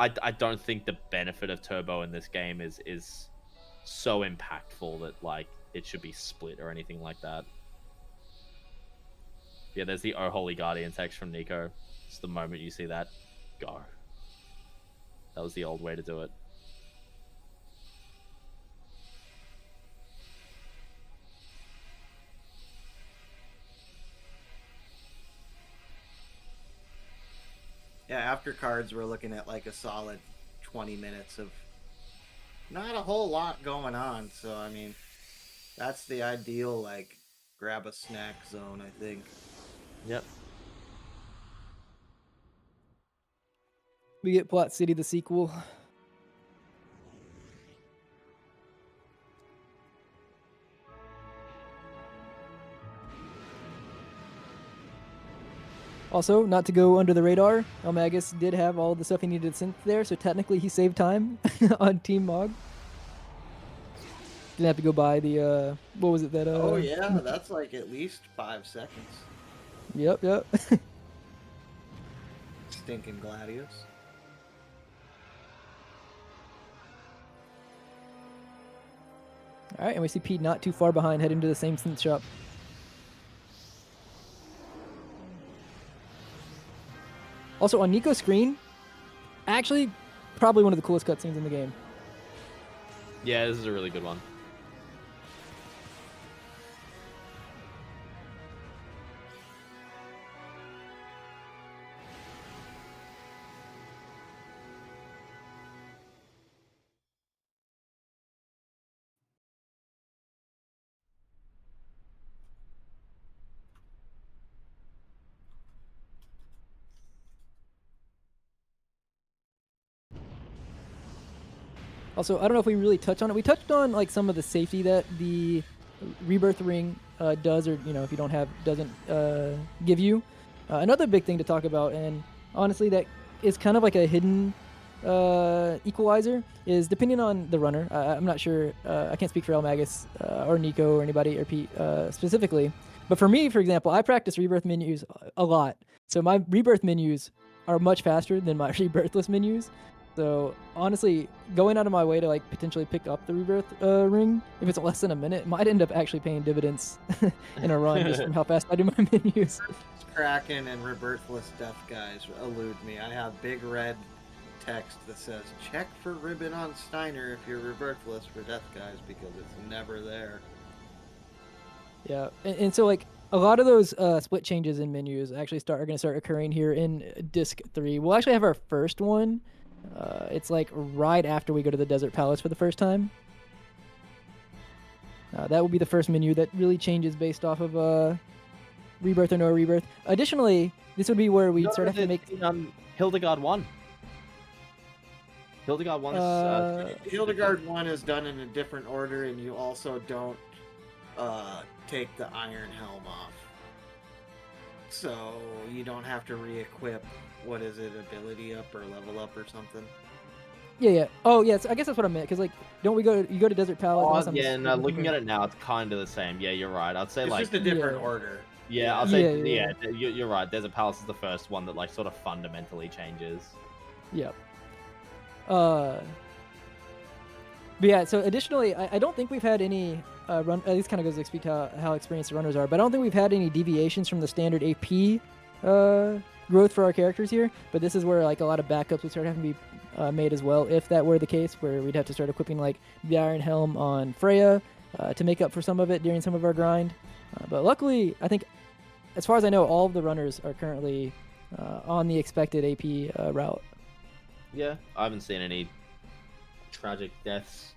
I don't think the benefit of turbo in this game is so impactful that like it should be split or anything like that. Yeah, there's the Oh Holy Guardian text from Nico. It's the moment you see that, go. That was the old way to do it. Yeah, after cards, we're looking at like a solid 20 minutes of not a whole lot going on. So, I mean, that's the ideal, like, grab a snack zone, I think. Yep. We get Plot City, the sequel. Also, not to go under the radar, eLmaGus did have all the stuff he needed to synth there, so technically he saved time on Team Mog. Didn't have to go buy the, what was it that, Oh, yeah, that's like at least 5 seconds. Yep. Stinking Gladius. Alright, and we see Pete not too far behind, heading to the same synth shop. Also, on Nico's screen, actually, probably one of the coolest cutscenes in the game. Yeah, this is a really good one. Also, I don't know if we really touched on it. We touched on like some of the safety that the rebirth ring does, or if you don't have, doesn't give you. Another big thing to talk about, and honestly, that is kind of like a hidden equalizer, is depending on the runner. I'm not sure. I can't speak for eLmaGus or Nico or anybody or Pete specifically. But for me, for example, I practice rebirth menus a lot. So my rebirth menus are much faster than my rebirthless menus. So honestly, going out of my way to like potentially pick up the rebirth ring, if it's less than a minute, might end up actually paying dividends in a run just from how fast I do my menus. Kraken and rebirthless death guys elude me. I have big red text that says, check for ribbon on Steiner if you're rebirthless for death guys, because it's never there. Yeah, and so like a lot of those split changes in menus actually are going to start occurring here in Disc 3. We'll actually have our first one. It's like right after we go to the Desert Palace for the first time. That will be the first menu that really changes based off of rebirth or no rebirth. Additionally, this would be where we'd start having to make... Hildegard 1. Hildegard 1 Hildegard 1 is done in a different order, and you also don't take the Iron Helm off. So you don't have to re-equip, what is it, ability up or level up or something? Yeah. Oh, yes. I guess that's what I meant. Because like, don't we go? You go to Desert Palace. Oh, yeah. No, looking at it now, it's kind of the same. Yeah, you're right. I'd say it's like just a different order. Yeah, I'll say you're right. Desert Palace is the first one that like sort of fundamentally changes. Yep. But yeah. So additionally, I don't think we've had any run. This kind of goes to speak to how experienced the runners are. But I don't think we've had any deviations from the standard AP growth for our characters here. But this is where like a lot of backups would start having to be made as well, if that were the case, where we'd have to start equipping like the Iron Helm on Freya to make up for some of it during some of our grind. But luckily, I think, as far as I know, all of the runners are currently on the expected AP route. Yeah, I haven't seen any tragic deaths.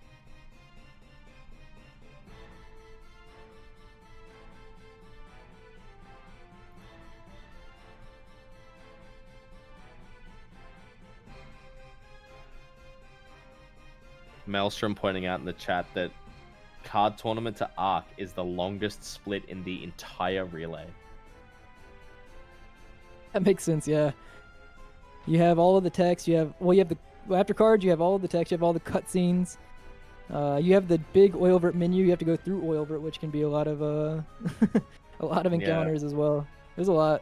Maelstrom pointing out in the chat that card tournament to Arc is the longest split in the entire relay. That makes sense, yeah. You have all of the text, you have the after cards, you have all of the text, you have all the cutscenes. You have the big Oilvert menu, you have to go through Oilvert, which can be a lot of a lot of encounters as well. There's a lot.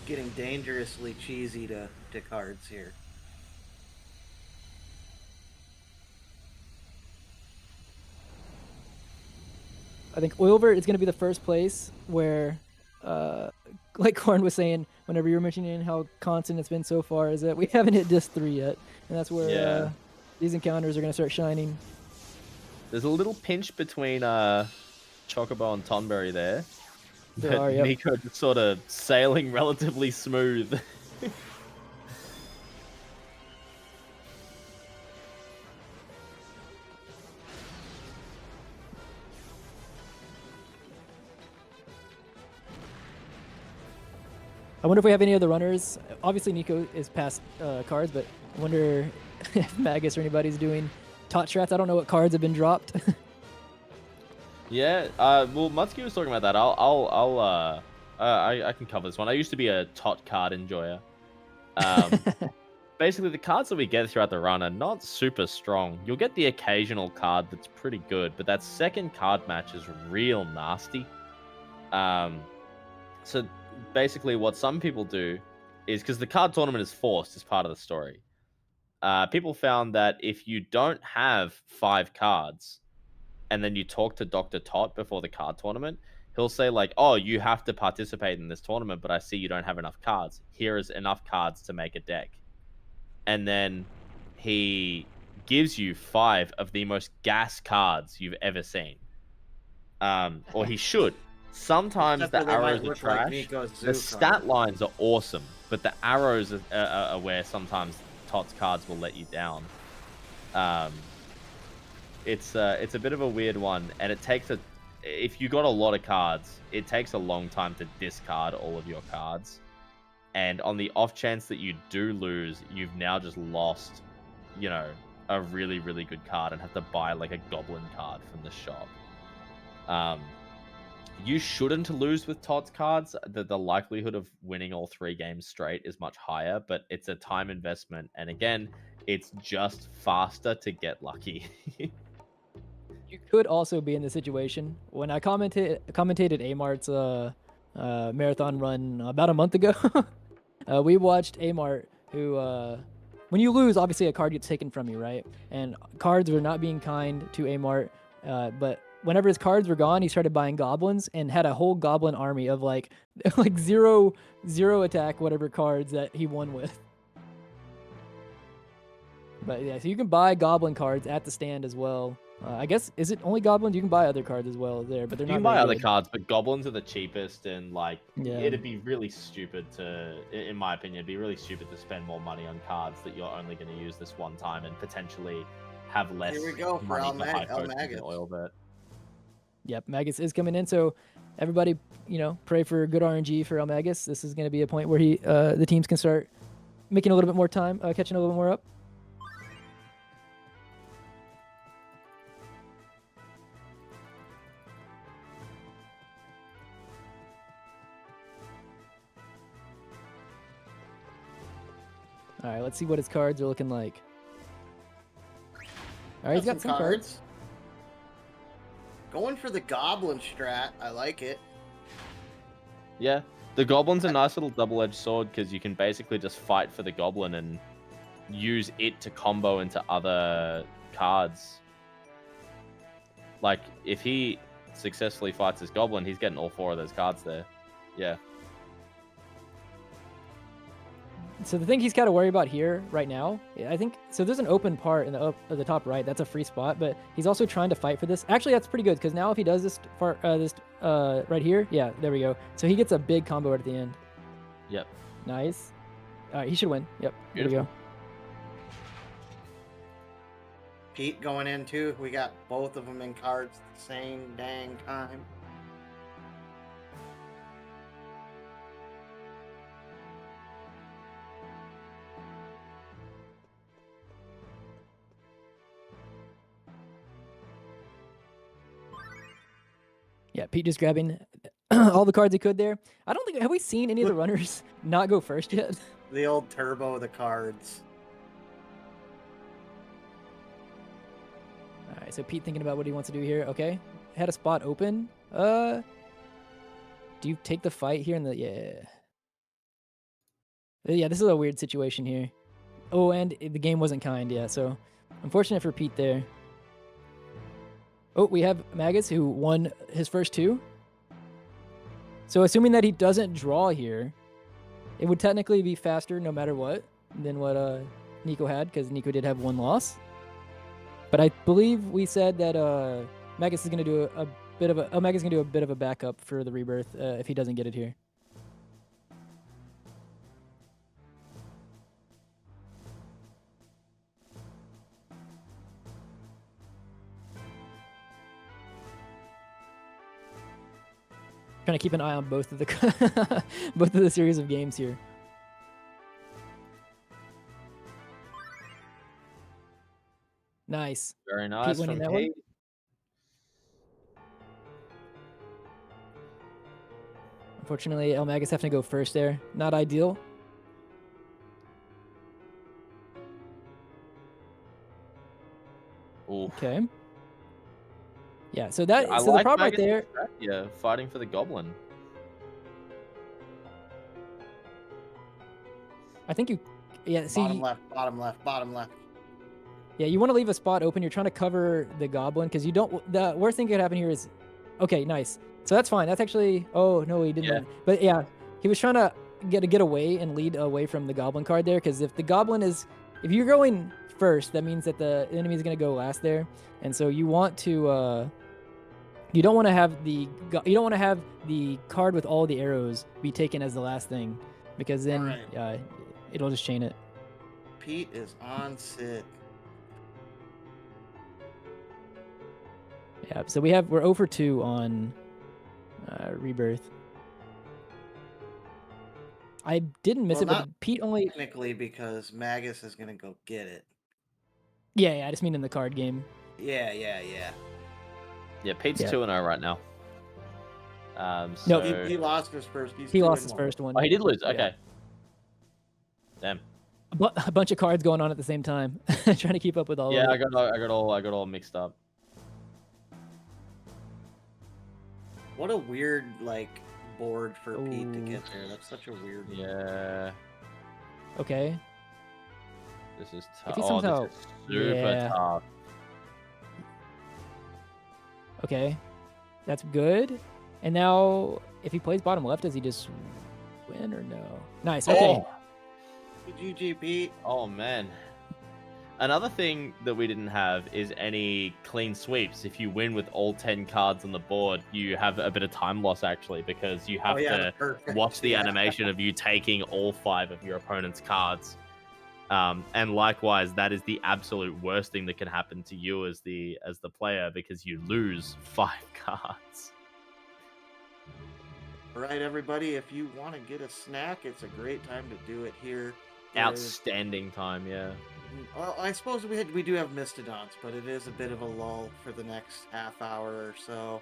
getting dangerously cheesy to cards here. I think Oilvert is going to be the first place where, like Corn was saying, whenever you were mentioning how constant it's been so far, is that we haven't hit disc 3 yet, and that's where these encounters are going to start shining. There's a little pinch between Chocobo and Tonberry there. There But are, yep. Nico just sort of sailing relatively smooth. I wonder if we have any other runners. Obviously, Nico is past cards, but I wonder if Magus or anybody's doing tot strats. I don't know what cards have been dropped. Yeah, well, Muttski was talking about that. I can cover this one. I used to be a tot card enjoyer. Basically, the cards that we get throughout the run are not super strong. You'll get the occasional card that's pretty good, but that second card match is real nasty. So basically, what some people do is, because the card tournament is forced as part of the story, people found that if you don't have 5 cards, and then you talk to Dr. Tot before the card tournament, he'll say like, oh, you have to participate in this tournament, but I see you don't have enough cards. Here is enough cards to make a deck. And then he gives you 5 of the most gas cards you've ever seen. Or he should. Sometimes Except the they might arrows are look like trash. Nico's The zoo stat card. lines are awesome, but the arrows are where sometimes Tot's cards will let you down. It's a bit of a weird one, and it takes if you got a lot of cards, it takes a long time to discard all of your cards. And on the off chance that you do lose, you've now just lost, you know, a really, really good card and have to buy like a goblin card from the shop. You shouldn't lose with Todd's cards. The likelihood of winning all 3 games straight is much higher, but it's a time investment. And again, it's just faster to get lucky. You could also be in the situation when I commentated Amart's marathon run about a month ago. We watched Amart, who, when you lose, obviously a card gets taken from you, right? And cards were not being kind to Amart, but whenever his cards were gone, he started buying goblins and had a whole goblin army of like zero attack whatever cards that he won with. But yeah, so you can buy goblin cards at the stand as well. I guess, is it only goblins? You can buy other cards as well there, but they're You not can buy very other good. cards, but goblins are the cheapest, and like Yeah. it'd be really stupid to, in my opinion, it'd be really stupid to spend more money on cards that you're only going to use this one time and potentially have less Here we go for money for high potions eLmaGus. and oil bet. Yep, Magus is coming in, so everybody, pray for good RNG for eLmaGus. This is going to be a point where the teams can start making a little bit more time, catching a little bit more up. All right, let's see what his cards are looking like. All right, he's got some cards. Going for the goblin strat. I like it. Yeah, the goblin's a nice little double-edged sword because you can basically just fight for the goblin and use it to combo into other cards. Like, if he successfully fights his goblin, he's getting all 4 of those cards there. Yeah. So the thing he's got to worry about here right now, I think, so there's an open part in the top right. That's a free spot, but he's also trying to fight for this. Actually, that's pretty good because now if he does this right here, yeah, there we go. So he gets a big combo at the end. Yep. Nice. All right, he should win. Yep. Beautiful. There we go. Pete going in too. We got both of them in cards at the same dang time. Yeah, Pete just grabbing all the cards he could there. I don't think, have we seen any of the runners not go first yet? The old turbo of the cards. All right, so Pete thinking about what he wants to do here. Okay, had a spot open. Do you take the fight here in the, yeah. Yeah, this is a weird situation here. Oh, and the game wasn't kind, yeah, so unfortunate for Pete there. Oh, we have Magus who won his first 2. So assuming that he doesn't draw here, it would technically be faster no matter what than what Nico had, because Nico did have 1 loss. But I believe we said that Magus is going to do a bit of a Magus is going to do a bit of a backup for the rebirth if he doesn't get it here. Trying to keep an eye on both of the both of the series of games here. Nice. Very nice winning from that one? Pete. Unfortunately, eLmaGus having to go first there. Not ideal. Ooh. Okay. Yeah, so that I so the like problem right Magus' there. Yeah, fighting for the goblin. I think you, yeah. See, Bottom left, bottom left, bottom left. yeah, you want to leave a spot open. You're trying to cover the goblin because you don't. The worst thing that could happen here is, okay, nice. So that's fine. That's actually. Oh no, he didn't. Yeah. Win. But yeah, he was trying to get away and lead away from the goblin card there because if the goblin is, if you're going first, that means that the enemy is gonna go last there, and so you want to. You don't want to have the card with all the arrows be taken as the last thing, because then it'll just chain it. Pete is on sick. Yeah, so we're 0 for 2 on rebirth. I didn't miss it, but Pete only technically because Magus is gonna go get it. Yeah, I just mean in the card game. Yeah. Yeah, Pete's Yeah. 2-0 right now. No, So... he lost his first. He lost his first one. Oh, he did lose. Yeah. Okay. Damn. A bunch of cards going on at the same time, trying to keep up with all. Yeah, of I it. got all mixed up. What a weird board for Pete to get there. That's such a weird. Yeah. Okay. This is If tough. he Oh, somehow, this is super tough. Okay, that's good. And now, if he plays bottom left, does he just win or no? Nice. Okay. Oh. GG, Pete. Oh man. Another thing that we didn't have is any clean sweeps. If you win with all 10 cards on the board, you have a bit of time loss actually, because you have to watch the animation of you taking all 5 of your opponent's cards. And likewise, that is the absolute worst thing that can happen to you as the player, because you lose 5 cards. All right, everybody. If you want to get a snack, it's a great time to do it here. Outstanding time, yeah. Well, I suppose we do have Mistodons, but it is a bit of a lull for the next half hour or so.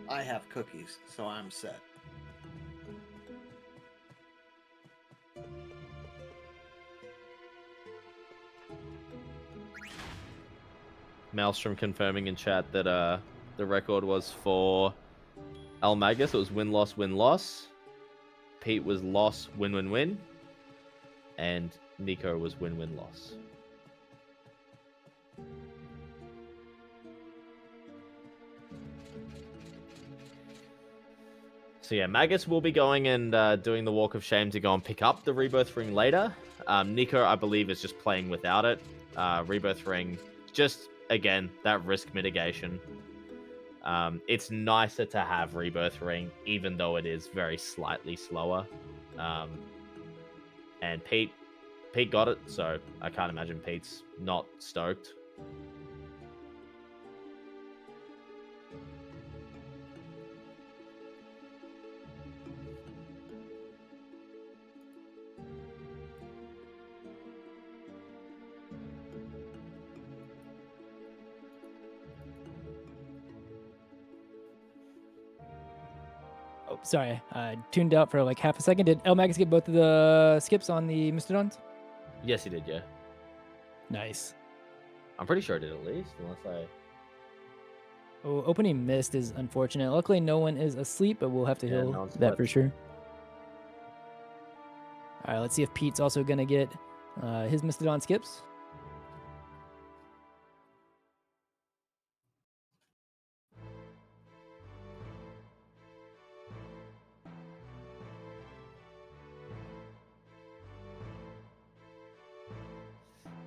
I have cookies, so I'm set. Maelstrom confirming in chat that the record was for eLmaGus. It was win-loss, win-loss. Pete was loss, win-win-win. And Nico was win-win-loss. So yeah, Magus will be going and doing the Walk of Shame to go and pick up the Rebirth Ring later. Nico, I believe, is just playing without it. Rebirth Ring, just, again, that risk mitigation. It's nicer to have Rebirth Ring, even though it is very slightly slower. And Pete got it, so I can't imagine Pete's not stoked. Oh, sorry. I tuned out for like half a second. Did eLmaGus get both of the skips on the Mastodons? Yes, he did, yeah. Nice. I'm pretty sure I did at least, unless I... Oh, opening mist is unfortunate. Luckily, no one is asleep, but we'll have to Yeah, heal no one's that for slept. sure. All right, let's see if Pete's also going to get his Mistodon skips.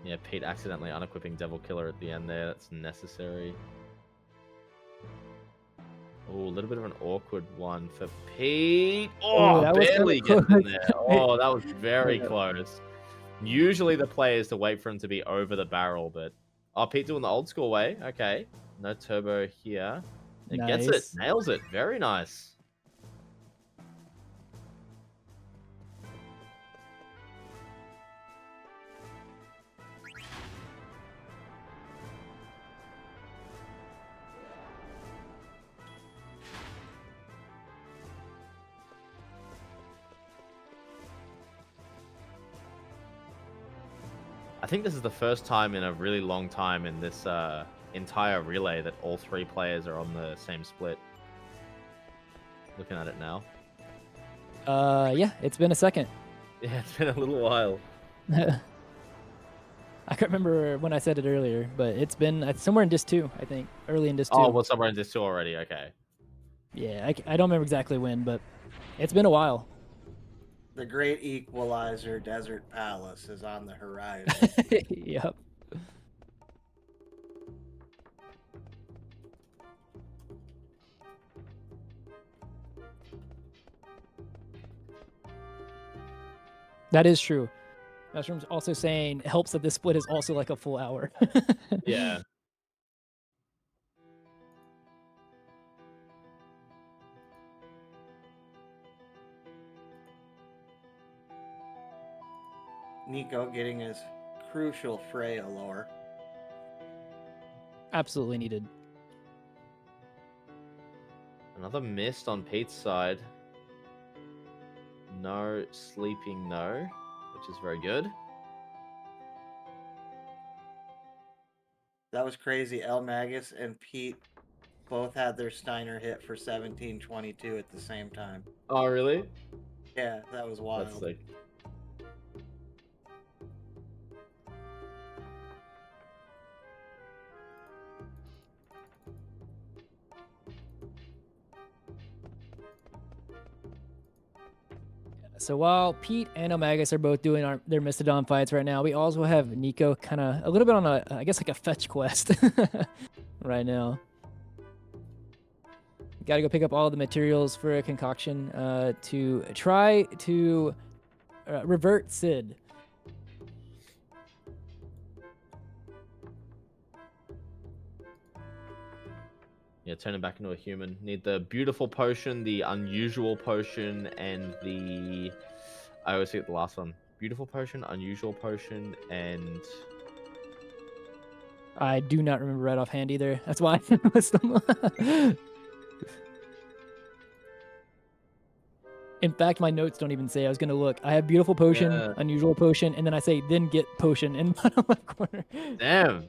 Yeah, Pete accidentally unequipping Devil Killer at the end there. That's necessary. Oh, a little bit of an awkward one for Pete. Oh, that was kinda barely gets in close. there. Oh, that was very close. Usually the play is to wait for him to be over the barrel, but... Oh, Pete doing the old school way. Okay. No turbo here. It gets it. Nice. Nails it. Very nice. I think this is the first time in a really long time in this entire relay that all three players are on the same split. Looking at it now. Yeah, it's been a second. Yeah, it's been a little while. I can't remember when I said it earlier, but it's been somewhere in Disc 2, I think. Early in Disc 2. Oh, well, somewhere in Disc 2 already. Okay. Yeah, I don't remember exactly when, but it's been a while. The great equalizer, Desert Palace, is on the horizon. Yep. That is true. Mushroom's also saying it helps that this split is also like a full hour. Yeah. Nico getting his crucial Freya lore. Absolutely needed. Another mist on Pete's side. No sleeping, no, which is very good. That was crazy. eLmaGus and Pete both had their Steiner hit for 1722 at the same time. Oh, really? Yeah, that was wild. That's sick. So while Pete and eLmaGus are both doing their Mistodon fights right now, we also have Nico kind of a little bit on a, I guess, like a fetch quest right now. Got to go pick up all the materials for a concoction to try to revert Sid. Yeah, turn him back into a human. Need the beautiful potion, the unusual potion, and the... I always forget the last one. Beautiful potion, unusual potion, and... I do not remember right offhand either. That's why I list them. In fact, my notes don't even say. I was going to look. I have beautiful potion, Yeah. unusual potion, and then I say, then get potion in the bottom left corner. Damn.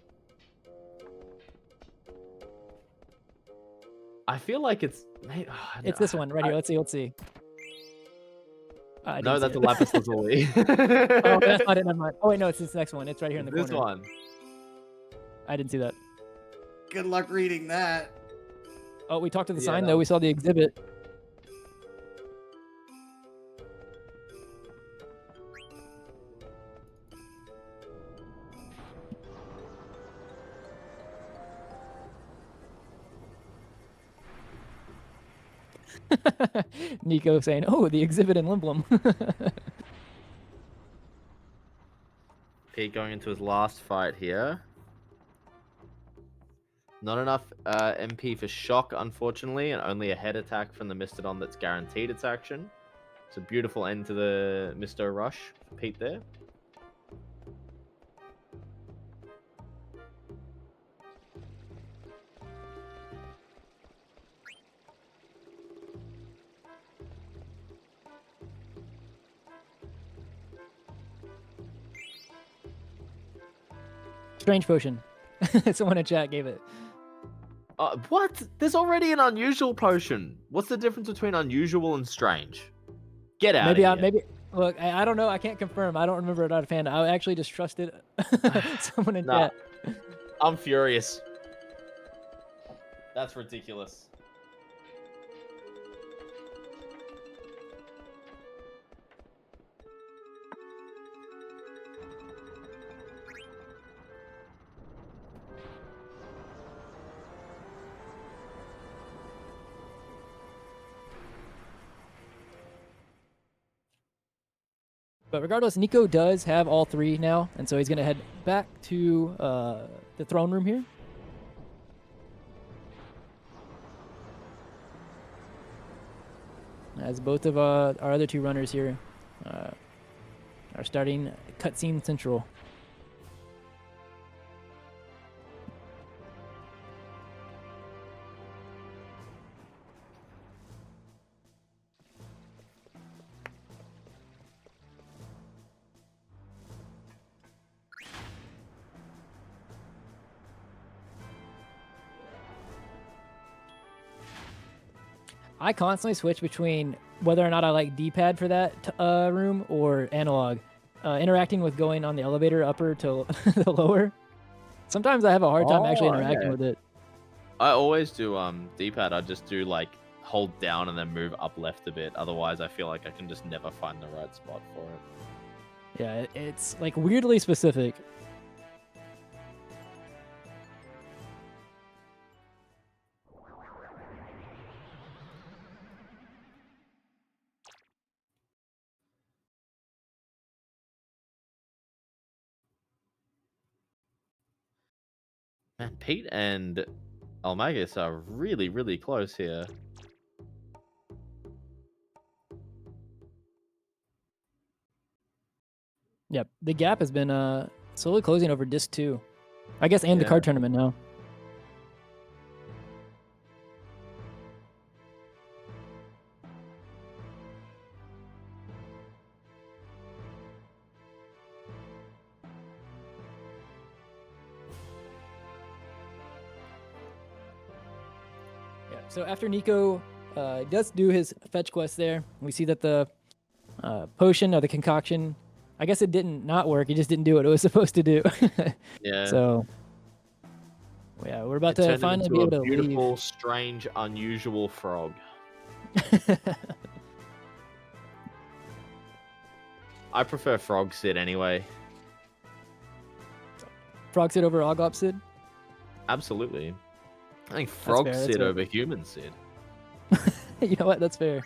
I feel like it's... It's this one right here. Let's see. I No, didn't that's see a it. lapis lazuli. Oh, that's not it. Never mind. Oh, wait, no, it's this next one. It's right here in the This corner. one. I didn't see that. Good luck reading that. Oh, we talked to the Yeah, sign, that though. We was- saw the exhibit. Nico saying, oh, the exhibit in Limblom. Pete going into his last fight here. Not enough MP for shock, unfortunately, and only a head attack from the Mistodon that's guaranteed its action. It's a beautiful end to the Misto Rush for Pete there. Strange potion. Someone in chat gave it. What? There's already an unusual potion. What's the difference between unusual and strange? Get out Maybe of here. maybe look, I don't know. I can't confirm. I don't remember it offhand. I actually just trusted someone in Nah, chat. I'm furious. That's ridiculous. But regardless, Nico does have all 3 now, and so he's going to head back to the throne room here. As both of our other 2 runners here are starting cutscene central. I constantly switch between whether or not I like D-pad for that room or analog. Interacting with going on the elevator upper to the lower. Sometimes I have a hard time actually interacting with it. I always do D-pad. I just do like hold down and then move up left a bit. Otherwise, I feel like I can just never find the right spot for it. Yeah, it's like weirdly specific. Man, Pete and eLmaGus are really, really close here. Yep, the gap has been slowly closing over disc 2. I guess, and the card tournament now. Yeah, so after Nico does do his fetch quest there, we see that the potion or the concoction, I guess it didn't not work. He just didn't do what it was supposed to do. Yeah. So, yeah, we're about It to turned finally into be a able to beautiful, leave. strange, unusual frog. I prefer Frog Sid anyway. Frog Sid over Oglop Sid? Absolutely. I think Frog fair, that's Sid fair. over Human Sid. You know what? That's fair.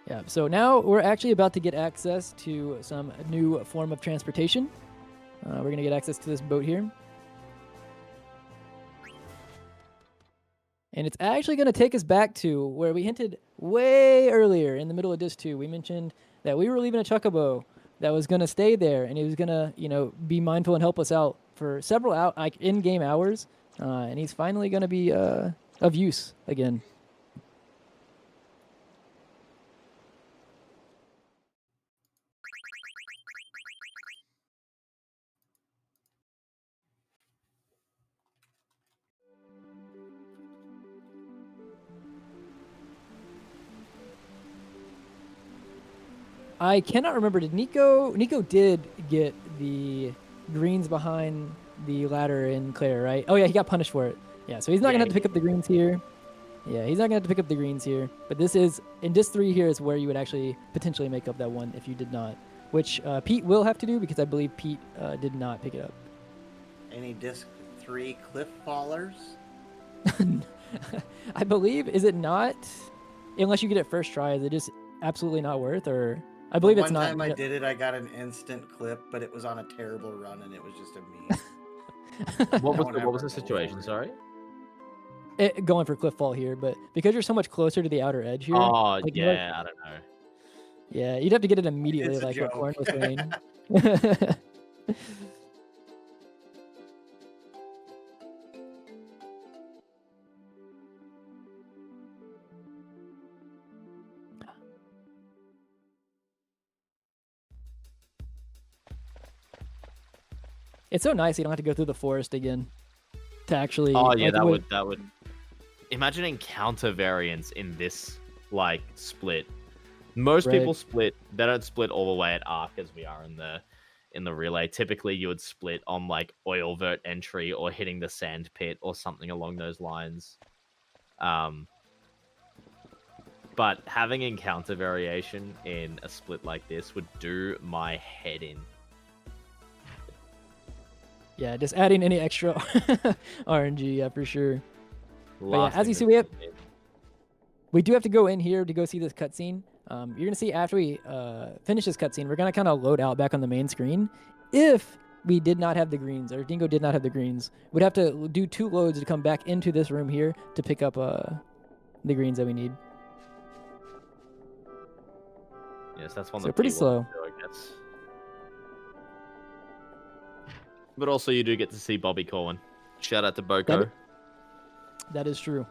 Yeah, so now we're actually about to get access to some new form of transportation. We're going to get access to this boat here. And it's actually going to take us back to where we hinted way earlier in the middle of Disc 2. We mentioned that we were leaving a Chocobo that was going to stay there, and he was going to, be mindful and help us out for several in-game hours. And he's finally going to be of use again. I cannot remember. Did Nico did get the greens behind the ladder in Claire, right? Oh yeah, he got punished for it. Yeah, so he's not gonna have to pick up the greens here. Yeah, he's not gonna have to pick up the greens here. But this is in disc 3 here is where you would actually potentially make up that one if you did not, which Pete will have to do because I believe Pete did not pick it up. Any disc 3 cliff fallers? I believe, is it not? Unless you get it first try, is it just absolutely not worth? Or I believe it's not. One time I did it, I got an instant clip, but it was on a terrible run, and it was just a meme. What was the situation? Sorry. Going for cliff fall here, but because you're so much closer to the outer edge here. Oh yeah, I don't know. Yeah, you'd have to get it immediately, It's a like what joke. Warren was saying. It's so nice you don't have to go through the forest again to actually. Oh yeah, like, that would. Imagine encounter variants in this like split. Most Right. people split. They don't split all the way at arc as we are in the relay. Typically, you would split on like oil vert entry or hitting the sand pit or something along those lines. But having encounter variation in a split like this would do my head in. Yeah, just adding any extra RNG, yeah, for sure. But yeah, Last as you thing see, that- we do have to go in here to go see this cutscene. You're gonna see after we finish this cutscene, we're gonna kind of load out back on the main screen. If we did not have the greens, or Dingo did not have the greens, we'd have to do 2 loads to come back into this room here to pick up the greens that we need. Yes, that's one So that pretty T1 slow. do, I guess. But also, you do get to see Bobby Corwin. Shout out to Boko. That is true.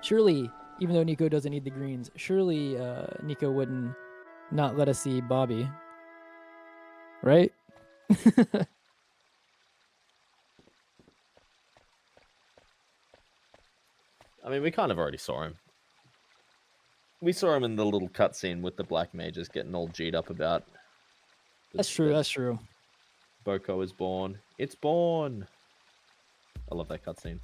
Surely, even though Nico doesn't need the greens, surely Nico wouldn't not let us see Bobby. Right? I mean, we kind of already saw him. We saw him in the little cutscene with the black mages getting all G'd up about. That's true, that's true. Boko is born. It's born. I love that cutscene.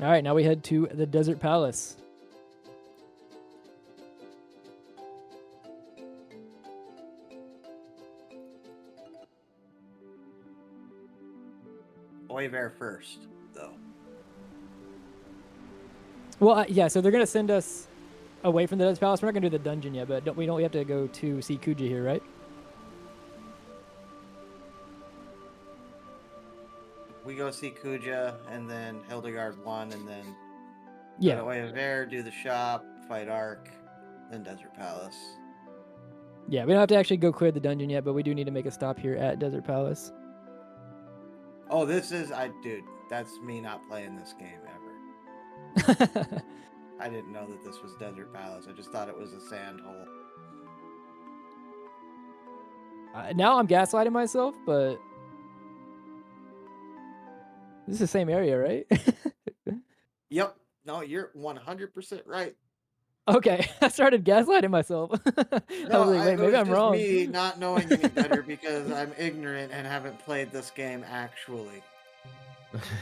All right, now we head to the Desert Palace. Oiver first, though. Well, yeah, so they're going to send us away from the Desert Palace. We're not going to do the dungeon yet, but we have to go to see Kuja here, right? We go see Kuja, and then Hildegard 1, and then Yeah. go to Oiver, do the shop, fight Ark, then Desert Palace. Yeah, we don't have to actually go clear the dungeon yet, but we do need to make a stop here at Desert Palace. Oh, dude, that's me not playing this game ever. I didn't know that this was Desert Palace. I just thought it was a sand hole. Now I'm gaslighting myself, but this is the same area, right? Yep. No, you're 100% right. Okay, I started gaslighting myself. I was like, wait, maybe I'm wrong. Me not knowing any better because I'm ignorant and haven't played this game actually.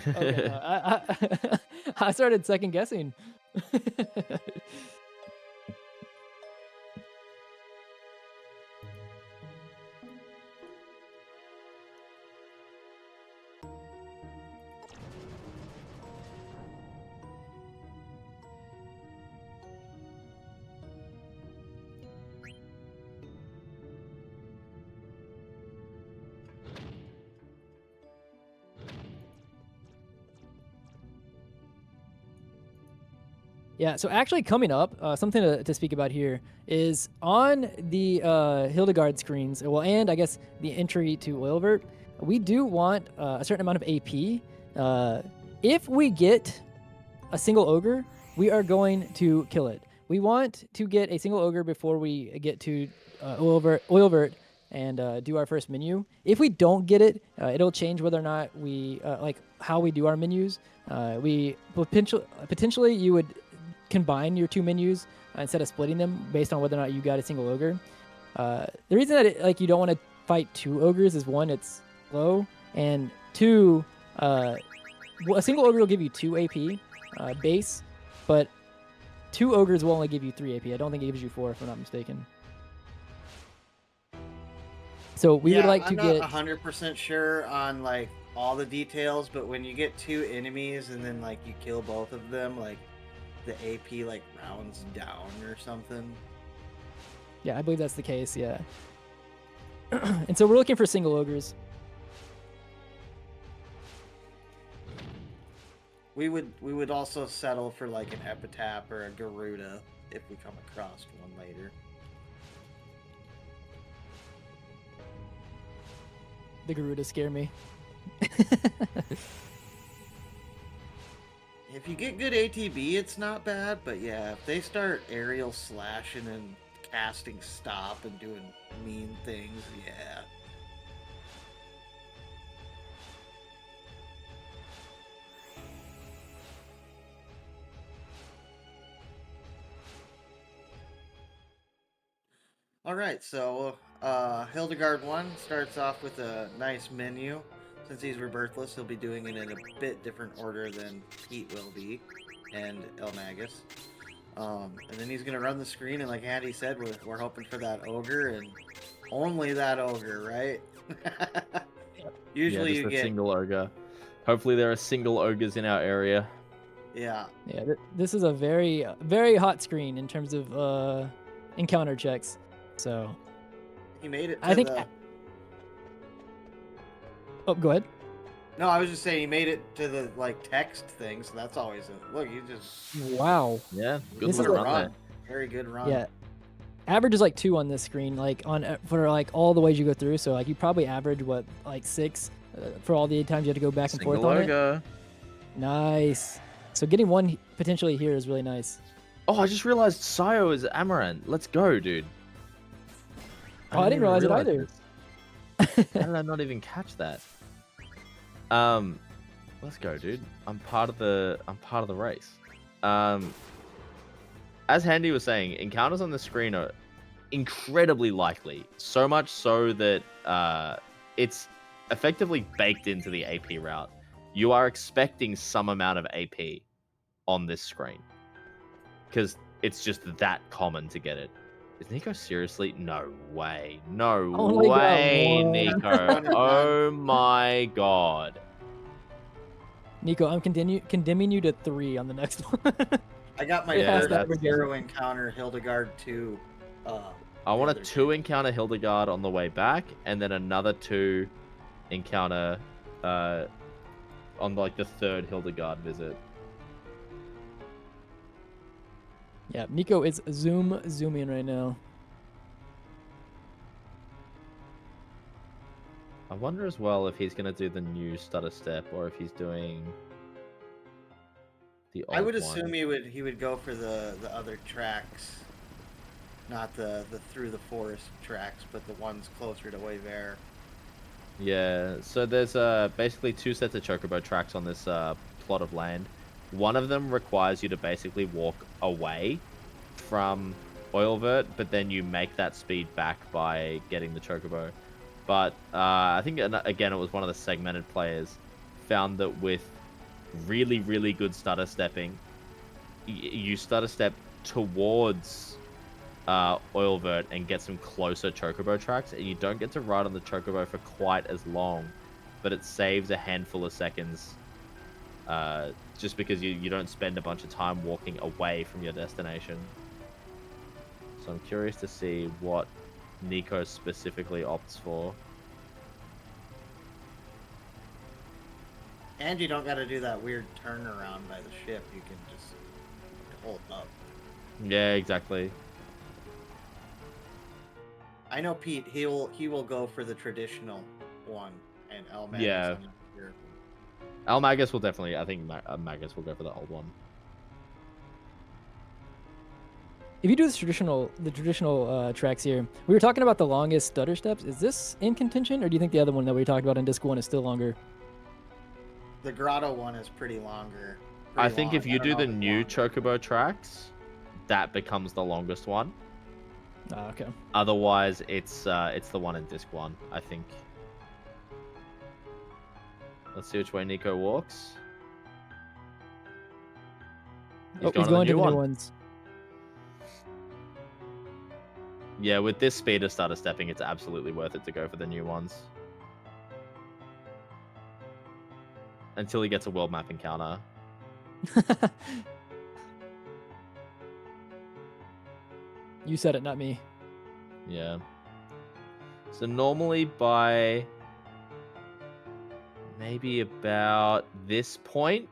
Okay, no, I started second guessing. Yeah, so actually coming up, something to speak about here is on the Hildegard screens, well, and I guess the entry to Oilvert, we do want a certain amount of AP. If we get a single ogre, we are going to kill it. We want to get a single ogre before we get to Oilvert and do our first menu. If we don't get it, it'll change whether or not we like how we do our menus. We potentially you would combine your 2 menus instead of splitting them based on whether or not you got a single ogre. The reason that you don't want to fight 2 ogres is 1, it's low, and 2, a single ogre will give you 2 AP base, but 2 ogres will only give you 3 AP. I don't think it gives you 4 if I'm not mistaken. So we would like to get. I'm not 100% sure on like all the details, but when you get 2 enemies and then like you kill both of them, like the AP like rounds down or something. Yeah, I believe that's the case. Yeah. And so we're looking for single ogres. We would also settle for like an epitaph or a Garuda if we come across one later. The Garuda scare me. If you get good ATB, it's not bad, but yeah, if they start aerial slashing and casting stop and doing mean things, yeah. Alright, so Hildegard 1 starts off with a nice menu. Since he's rebirthless, he'll be doing it in a bit different order than Pete will be, and eLmaGus. And then he's going to run the screen, and like Andy said, we're hoping for that ogre, and only that ogre, right? Usually just you a get... single ogre. Hopefully there are single ogres in our area. Yeah. Yeah, this is a very, very hot screen in terms of encounter checks. So He made it to I think. the... Oh, go ahead. No, I was just saying he made it to the like text thing, so that's always a look. You just Wow. Yeah, good This little is a run there. very good run. Yeah. Average is like 2 on this screen, like on for like all the ways you go through. So like you probably average what, like 6 for all the times you have to go back and forth Single on ogre. it. Nice. So getting one potentially here is really nice. Oh, I just realized Sayo is Amaranth. Let's go, dude. Oh, I didn't realize it either. How did I not even catch that? Let's go, dude. I'm part of the race. As Handy was saying, encounters on the screen are incredibly likely. So much so that it's effectively baked into the AP route. You are expecting some amount of AP on this screen because it's just that common to get it. Is Nico seriously? No way. No Only got way, one. Nico. Oh my god. Nico, I'm condemning you to 3 on the next one. I got my Yeah, first that's- hero encounter Hildegard 2. I want a 2 encounter Hildegard on the way back, and then another 2 encounter on like the 3rd Hildegard visit. Yeah, Nico is zooming right now. I wonder as well if he's gonna do the new stutter step or if he's doing the old I would one. assume he would go for the other tracks, not the through the forest tracks, but the ones closer to Wayvare. Yeah, so there's basically 2 sets of chocobo tracks on this plot of land. One of them requires you to basically walk away from Oilvert, but then you make that speed back by getting the chocobo. But I think, again, it was one of the segmented players found that with really, really good stutter stepping, you stutter step towards Oilvert and get some closer chocobo tracks, and you don't get to ride on the chocobo for quite as long, but it saves a handful of seconds just because you don't spend a bunch of time walking away from your destination. So I'm curious to see what Nico specifically opts for. And you don't got to do that weird turnaround by the ship. You can just hold up. Yeah, exactly. I know Pete. He will go for the traditional one, and eLmaGus. Yeah. I'm not sure. eLmaGus will definitely. I think Magus will go for the old one. If you do the traditional tracks here, we were talking about the longest stutter steps. Is this in contention, or do you think the other one that we talked about in Disc 1 is still longer? The grotto one is pretty longer. I think if long. you I do don't know the if it's new longer. chocobo tracks, that becomes the longest one. Okay. Otherwise, it's the one in Disc 1, I think. Let's see which way Nico walks. He's going to the new ones. Yeah, with this speed of stutter stepping, it's absolutely worth it to go for the new ones. Until he gets a world map encounter. You said it, not me. Yeah. So normally by maybe about this point,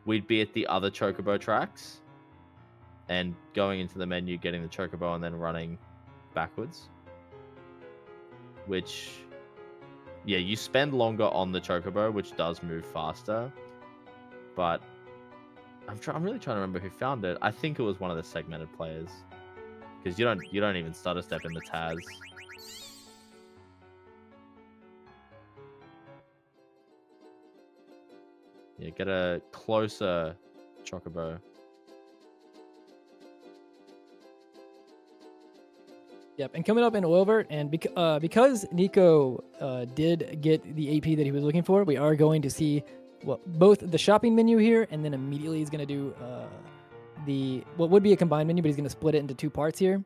we'd be at the other Chocobo tracks and going into the menu, getting the Chocobo, and then running backwards. Which, yeah, you spend longer on the Chocobo, which does move faster. But I'm really trying to remember who found it. I think it was one of the segmented players, because you don't even stutter step in the Taz. Yeah, get a closer Chocobo. Yep, and coming up in Oilvert, and because Nico did get the AP that he was looking for, we are going to see both the shopping menu here, and then immediately he's going to do what would be a combined menu, but he's going to split it into 2 parts here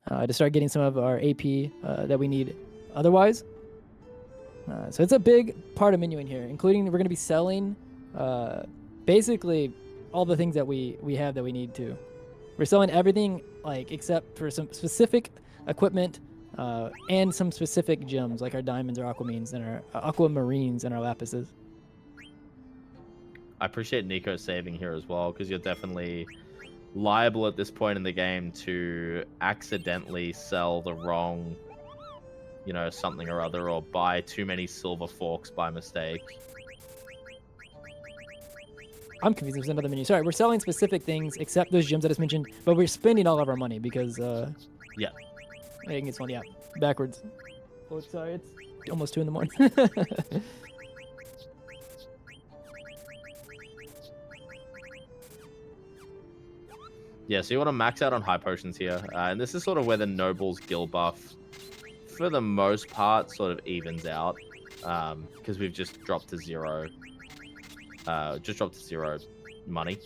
to start getting some of our AP that we need otherwise. So it's a big part of menu in here, including we're going to be selling basically all the things that we have that we need to. We're selling everything except for some specific equipment and some specific gems like our diamonds, our aquamines, and our aquamarines and our lapises. I appreciate Nico saving here as well, because you're definitely liable at this point in the game to accidentally sell the wrong, something or other, or buy too many silver forks by mistake. I'm confused. There's another menu. Sorry, we're selling specific things except those gems that I just mentioned, but we're spending all of our money because yeah. I think it's one. Yeah, backwards. Oh, sorry, it's almost 2 in the morning. Yeah, so you want to max out on high potions here. And this is sort of where the Noble's Gil buff, for the most part, sort of evens out. Because we've just dropped to 0. Just dropped to 0 money.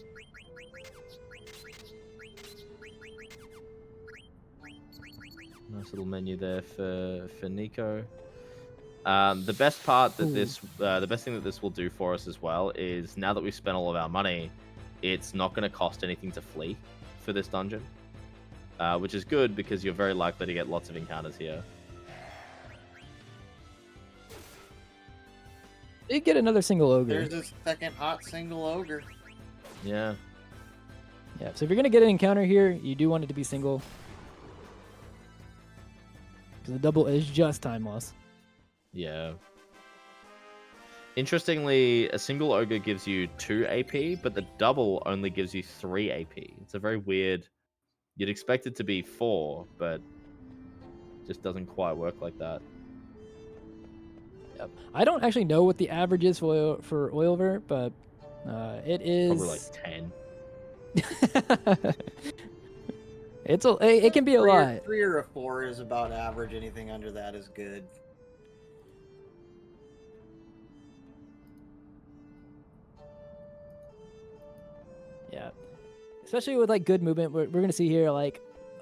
Nice little menu there for Nico. The best part that the best thing that this will do for us as well is, now that we've spent all of our money, it's not going to cost anything to flee for this dungeon, which is good because you're very likely to get lots of encounters here. Did get another single ogre. There's this second hot single ogre. Yeah. Yeah, so if you're going to get an encounter here, you do want it to be single. Because the double is just time loss. Yeah. Interestingly, a single ogre gives you 2 AP, but the double only gives you 3 AP. It's a very weird... You'd expect it to be 4, but it just doesn't quite work like that. Yep. I don't actually know what the average is for Oilvert, but it is... Probably like 10. It can be a lot. 3 or a 4 is about average. Anything under that is good. Yeah, especially with good movement, we're gonna see here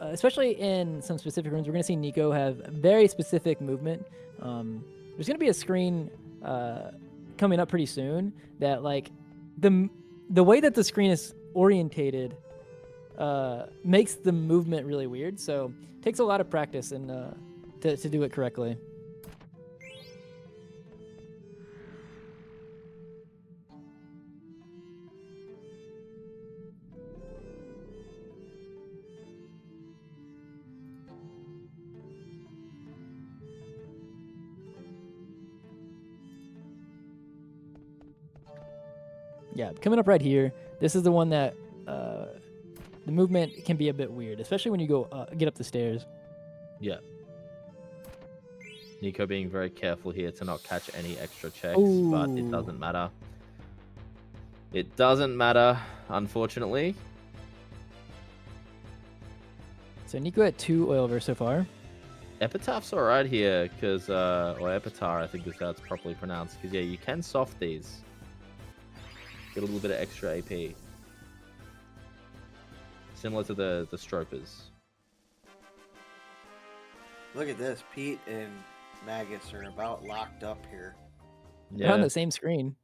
especially in some specific rooms, we're gonna see Nico have very specific movement. There's gonna be a screen coming up pretty soon that the way that the screen is orientated makes the movement really weird. So it takes a lot of practice and to do it correctly. Yeah, coming up right here, this is the one that the movement can be a bit weird, especially when you go get up the stairs. Yeah. Nico being very careful here to not catch any extra checks, but it doesn't matter. It doesn't matter, unfortunately. So Nico had 2 Oilver so far. Epitaph's alright here, because, or Epitar, I think is how it's properly pronounced, because, yeah, you can soft these. Get a little bit of extra AP. Similar to the Stropers. Look at this. Pete and Magus are about locked up here. Yeah. They're on the same screen.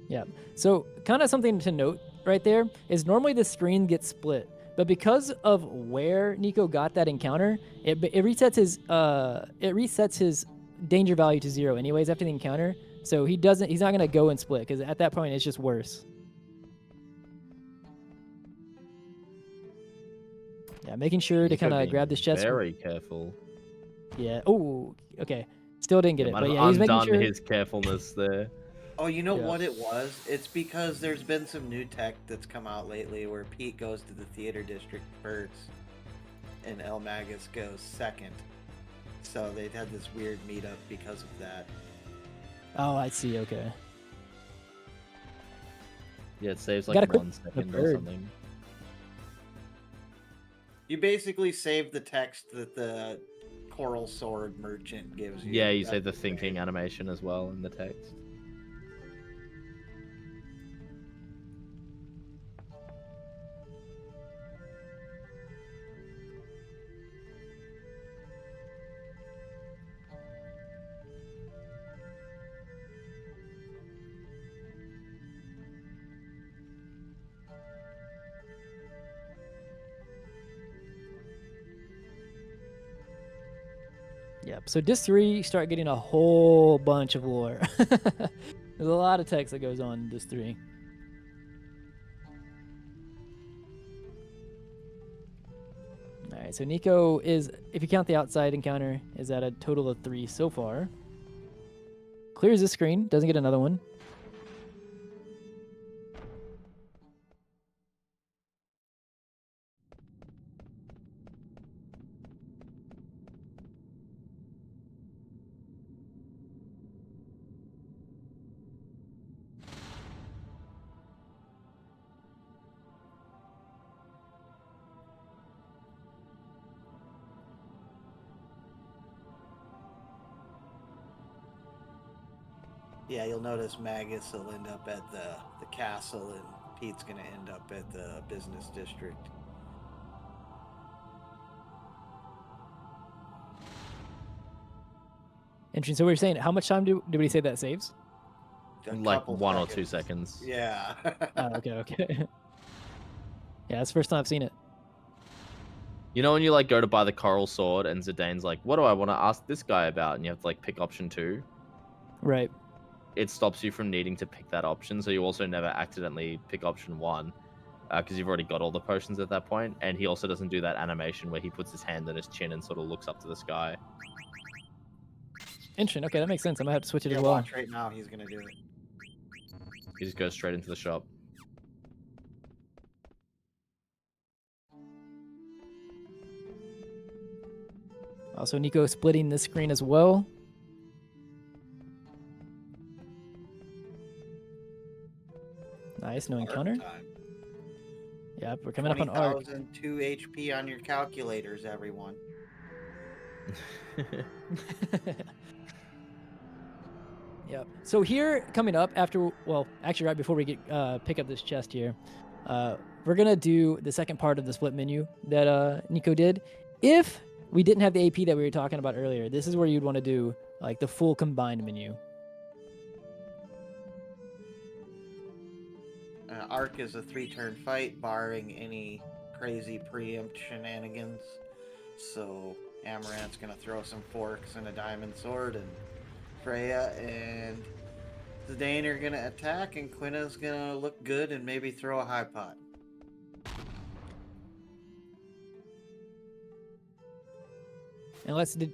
Yeah. So kind of something to note right there is normally the screen gets split, but because of where Nico got that encounter, it resets his danger value to 0 anyways after the encounter. So he's not gonna go and split because at that point it's just worse. Yeah, making sure to kind of grab this chest. Very careful. Yeah. Oh, okay. Still didn't get it, Might but have yeah, he's making undone sure. his carefulness there. Oh, you know Yeah. what it was? It's because there's been some new tech that's come out lately where Pete goes to the theater district first and eLmaGus goes second. So they've had this weird meetup because of that. Oh, I see. Okay. Yeah, it saves Gotta like click 1 the second or bird. something. You basically save the text that the Coral Sword merchant gives you. Yeah, you That's save the what thinking animation as well in the text. Yep. So disc 3, you start getting a whole bunch of lore. There's a lot of text that goes on in disc 3. All right. So Nico is, if you count the outside encounter, is at a total of 3 so far. Clears the screen, doesn't get another one. Yeah, you'll notice Magus will end up at the castle and Pete's gonna end up at the business district. Interesting. So we were saying, how much time did we say that saves? Like 1 or 2 seconds. Yeah. Oh, okay. Yeah, that's the first time I've seen it. You know when you like go to buy the Coral Sword and Zidane's like, what do I want to ask this guy about? And you have to like pick option 2. Right. It stops you from needing to pick that option, so you also never accidentally pick option 1 because you've already got all the potions at that point. And he also doesn't do that animation where he puts his hand on his chin and sort of looks up to the sky. Interesting. Okay, that makes sense. I might have to switch it Yeah, as well. watch right now. He's gonna do it. He just goes straight into the shop. Also, Nico splitting the screen as well. Nice, no encounter. Yep, we're coming up on arc. 20,002 HP on your calculators, everyone. Yep. So here, coming up after, well, actually right before we get pick up this chest here, we're gonna do the second part of the split menu that Nico did. If we didn't have the AP that we were talking about earlier, this is where you'd want to do like the full combined menu. Arc is a 3-turn fight, barring any crazy preempt shenanigans. So Amaranth's gonna throw some forks and a diamond sword, and Freya and Zidane are gonna attack, and Quina's gonna look good and maybe throw a high pot. Unless did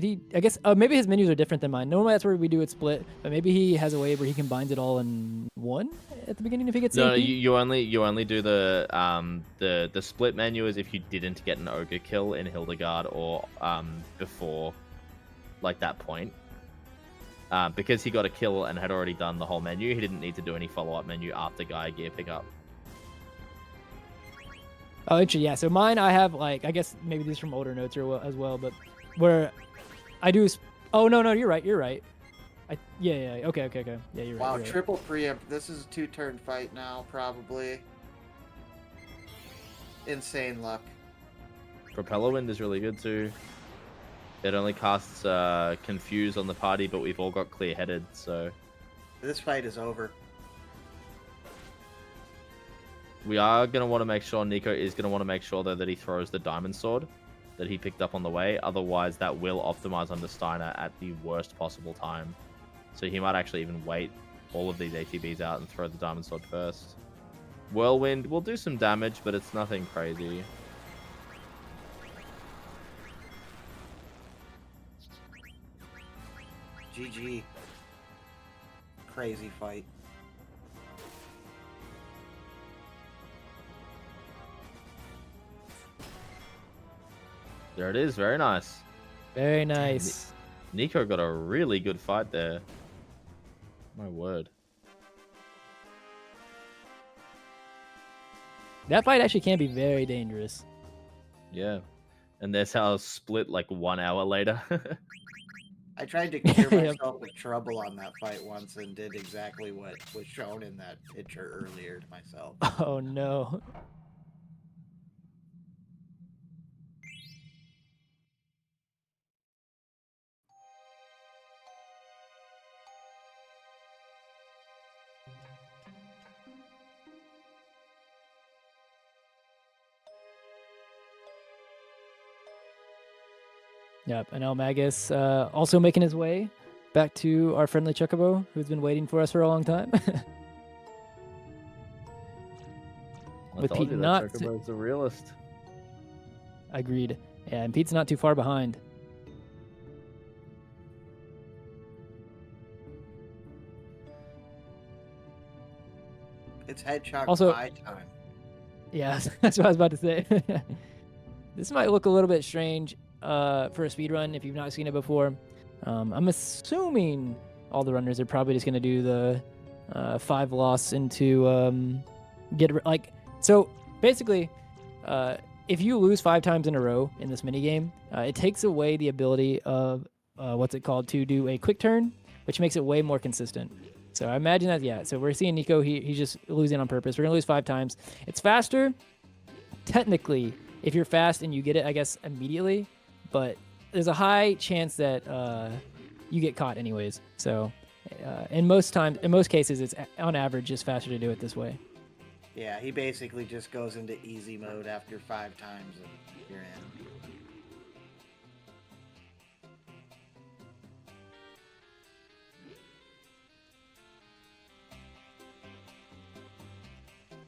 he? I guess maybe his menus are different than mine. Normally that's where we do it split, but maybe he has a way where he combines it all in one at the beginning if he gets No, AP? you only do the split menu as if you didn't get an ogre kill in Hildegard or before like that point. Because he got a kill and had already done the whole menu, he didn't need to do any follow-up menu after Gaia gear pickup. Oh, interesting. Yeah. So mine, I have like, I guess maybe these from older notes as well, but where I do. Oh no, you're right. Yeah. Okay. Yeah, you're right. Wow, you're right. triple preempt. This is a 2-turn fight now, probably. Insane luck. Propeller Wind is really good too. It only casts Confuse on the party, but we've all got clear-headed, so... This fight is over. We are going to want to make sure, Nico is going to want to make sure, though, that he throws the diamond sword that he picked up on the way. Otherwise, that will optimize onto Steiner at the worst possible time. So he might actually even wait all of these ATBs out and throw the diamond sword first. Whirlwind will do some damage, but it's nothing crazy. GG. Crazy fight. There it is. Very nice. Very nice. Nico got a really good fight there. My word. That fight actually can be very dangerous. Yeah. And there's how split like 1 hour later. I tried to cure Yep. myself of trouble on that fight once and did exactly what was shown in that picture earlier to myself. Oh no. Yep, and eLmaGus also making his way back to our friendly Chocobo, who's been waiting for us for a long time. I With told Pete you that not Chocobo's the realist. agreed. Yeah, and Pete's not too far behind. It's Hedgehog Also- pie time. Yeah, that's what I was about to say. This might look a little bit strange for a speed run if you've not seen it before. I'm assuming all the runners are probably just going to do the 5 loss into so basically if you lose 5 times in a row in this minigame, it takes away the ability of to do a quick turn, which makes it way more consistent. So I imagine that, yeah. So we're seeing Nico, he's just losing on purpose. We're going to lose 5 times. It's faster, technically, if you're fast and you get it, I guess, immediately. But there's a high chance that you get caught anyways. So in most cases, it's on average just faster to do it this way. Yeah, he basically just goes into easy mode after 5 times and you're in.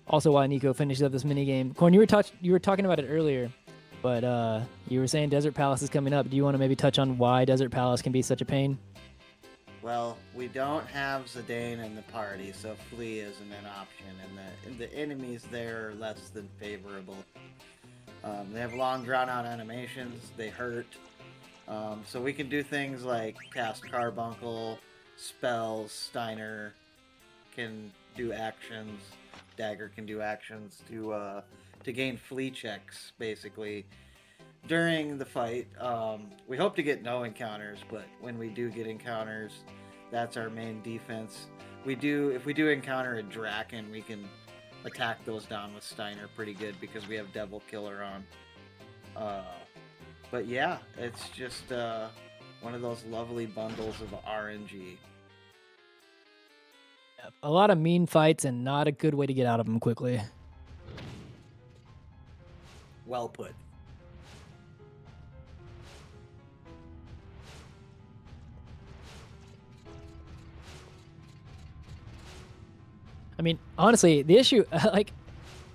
Also, while Nico finishes up this minigame, Corn, you were talking about it earlier, but you were saying Desert Palace is coming up. Do you want to maybe touch on why Desert Palace can be such a pain? Well, we don't have Zidane in the party, so Flea isn't an option, and the enemies there are less than favorable. They have long, drawn-out animations. They hurt. So we can do things like cast Carbuncle, spells. Steiner can do actions. Dagger can do actions to gain flea checks, basically. During the fight, we hope to get no encounters, but when we do get encounters, that's our main defense. If we do encounter a Draken, we can attack those down with Steiner pretty good because we have Devil Killer on. But yeah, it's just one of those lovely bundles of RNG. A lot of mean fights and not a good way to get out of them quickly. Well put. I mean, honestly, the issue, like,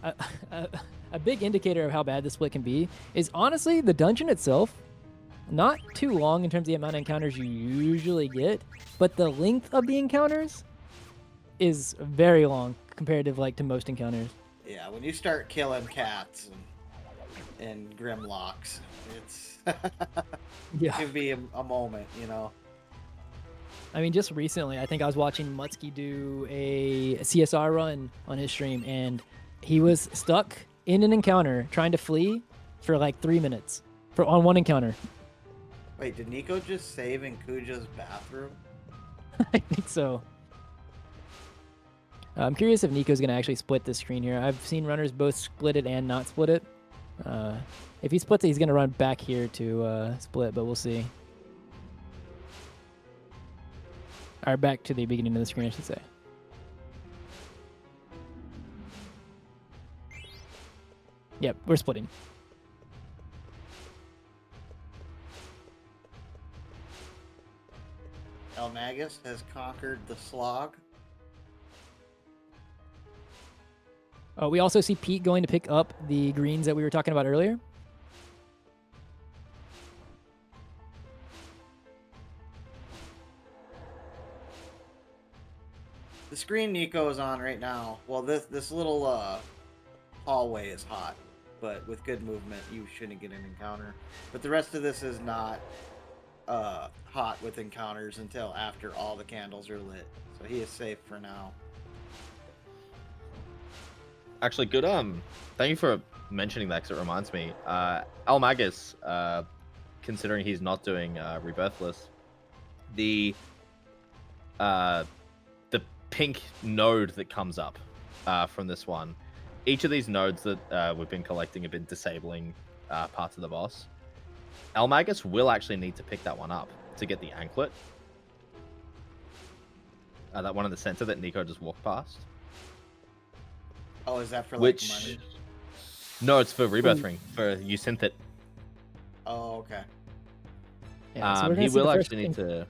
a big indicator of how bad the split can be is honestly the dungeon itself. Not too long in terms of the amount of encounters you usually get, but the length of the encounters is very long comparative, like, to most encounters. Yeah, when you start killing cats and Grimlocks, it's Yeah. it can be a moment, you know. I mean, just recently, I think I was watching Muttski do a CSR run on his stream, and he was stuck in an encounter trying to flee for like 3 minutes on one encounter. Wait, did Nico just save in Kuja's bathroom? I think so. I'm curious if Nico's going to actually split the screen here. I've seen runners both split it and not split it. If he splits it, he's going to run back here to split, but we'll see. Or back to the beginning of the screen, I should say. Yep, we're splitting. eLmaGus has conquered the slog. We also see Pete going to pick up the greens that we were talking about earlier. The screen Nico is on right now. Well, this little hallway is hot, but with good movement, you shouldn't get an encounter. But the rest of this is not hot with encounters until after all the candles are lit. So he is safe for now. Actually, good. Thank you for mentioning that, because it reminds me. eLmaGus, considering he's not doing Rebirthless, the pink node that comes up from this one. Each of these nodes that we've been collecting have been disabling parts of the boss. eLmaGus will actually need to pick that one up to get the anklet. That one in the center that Nico just walked past. Oh, is that for like Which... money? No, it's for Rebirth Ring. For you synth it. Oh, okay. Yeah, so we're gonna he see the will first actually need thing. to...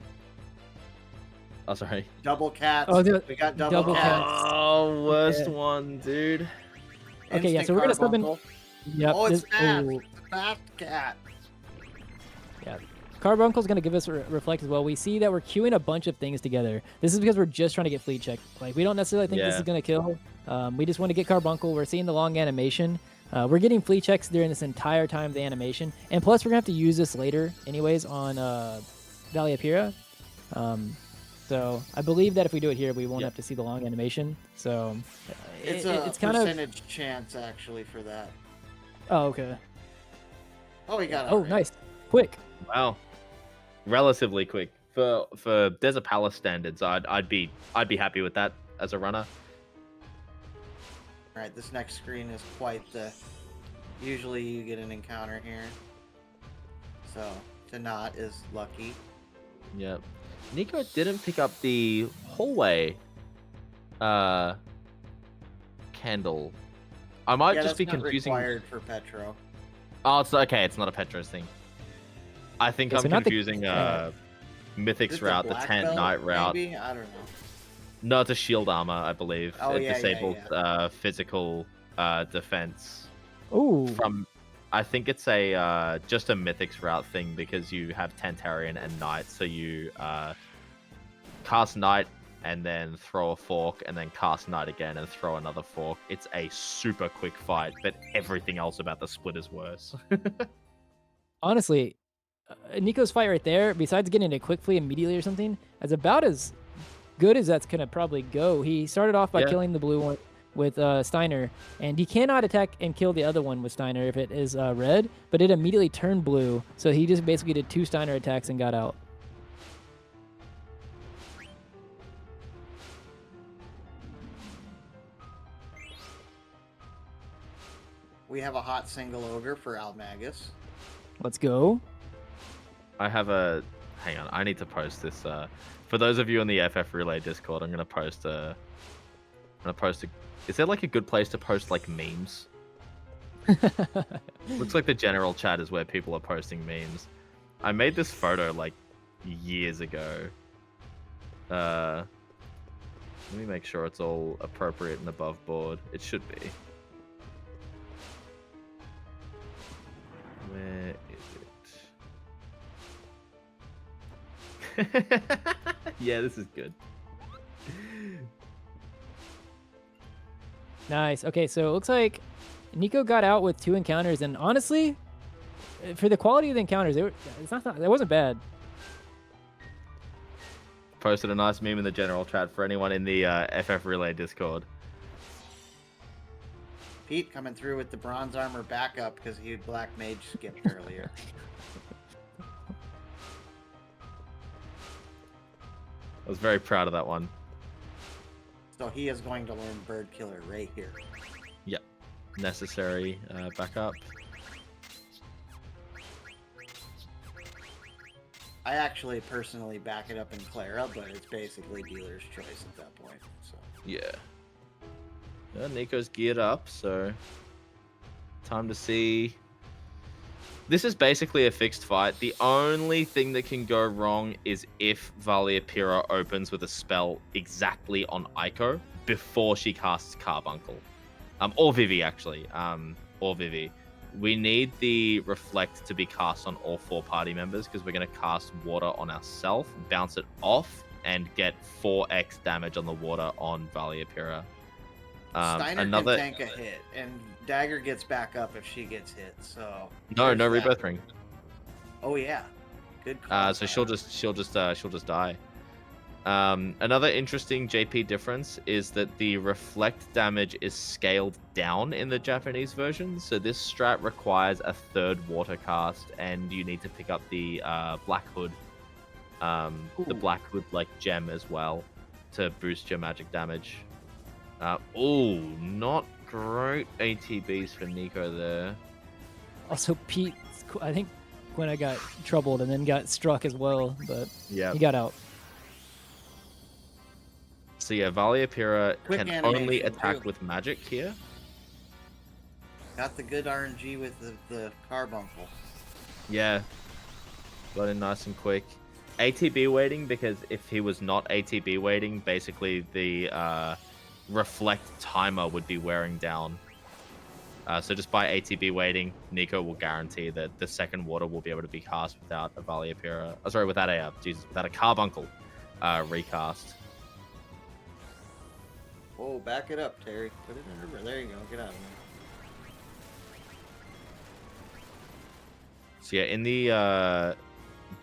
Oh, sorry. Double cats. Oh, We got double cats. Oh, worst one, dude. Okay, yeah, so we're gonna sub in. Carbuncle. Yep. Oh, it's this- fast. oh, It's a fast cat. yeah. Carbuncle's gonna give us a reflect as well. We see that we're queuing a bunch of things together. This is because we're just trying to get fleet check. Like, we don't necessarily think this Yeah. is gonna kill. We just want to get Carbuncle. We're seeing the long animation. We're getting fleet checks during this entire time of the animation, and plus we're gonna have to use this later, anyways, on Valley of Pyrrha. So I believe that if we do it here, we won't have to see the long animation. So It's it's a kind of. percentage chance actually for that. Oh, okay. Oh, we got it. Oh, right. nice, quick. Wow. Relatively quick. For Desert Palace standards, I'd be happy with that as a runner. All right, this next screen is quite the. Usually you get an encounter here. So Tiamat is lucky. Yep. Nico didn't pick up the hallway candle. I might Yeah, just be that's not confusing. required for Petro. Oh, it's okay. It's not a Petros thing. I think Yeah, I'm so not the- confusing Mythic's Is it route, the black 10th belt, Knight route. Maybe? I don't know. No, it's a shield armor, I believe. Oh, It yeah, disables yeah. physical defense Ooh. from. I think it's a just a Mythic's route thing because you have Tantarian and Knight, so you cast Knight and then throw a fork, and then cast Knight again and throw another fork. It's a super quick fight, but everything else about the split is worse. Honestly, Nico's fight right there, besides getting a quick flee immediately or something, is about as good as that's gonna probably go. He started off by Yeah. killing the blue one with Steiner, and he cannot attack and kill the other one with Steiner if it is red, but it immediately turned blue, so he just basically did 2 Steiner attacks and got out. We have a hot single ogre for eLmaGus. Let's go. I have a. Hang on, I need to post this. For those of you in the FF Relay Discord, I'm gonna post a. Is there like a good place to post like memes? Looks like the general chat is where people are posting memes. I made this photo like years ago. Let me make sure it's all appropriate and above board. It should be. Where is it? Yeah, this is good. Nice. Okay, so it looks like Nico got out with 2 encounters, and honestly, for the quality of the encounters, it wasn't bad. Posted a nice meme in the general chat for anyone in the FF Relay Discord. Pete coming through with the bronze armor backup because he black mage skipped earlier. I was very proud of that one. So he is going to learn Bird Killer right here. Yep. Necessary backup. I actually personally back it up in Clara, but it's basically dealer's choice at that point. So Yeah. Nico's geared up, so time to see. This is basically a fixed fight. The only thing that can go wrong is if Valiapira opens with a spell exactly on Aiko before she casts Carbuncle. Or Vivi, actually. Or Vivi. We need the Reflect to be cast on all 4 party members because we're going to cast water on ourselves, bounce it off, and get 4x damage on the water on Valiapira. Steiner can tank a hit, and Dagger gets back up if she gets hit. So no there's that. rebirth ring. Oh yeah, good call. So she'll just die. Another interesting JP difference is that the reflect damage is scaled down in the Japanese version. So this strat requires a 3rd water cast, and you need to pick up the Black Hood, the Black Hood like gem as well to boost your magic damage. Not great ATBs for Nico there. Also, Pete, I think Quina got troubled and then got struck as well, but yeah, he got out. So yeah, Valiapira Quick can only animation, attack too. with magic here. Got the good RNG with the Carbuncle. Yeah, got in nice and quick. ATB waiting, because if he was not ATB waiting, basically the reflect timer would be wearing down. So just by ATB waiting, Nico will guarantee that the 2nd water will be able to be cast without a Valiapira. Without a Carbuncle recast. Whoa, back it up, Terry. Put it in her. There you go. Get out of there. So yeah, in the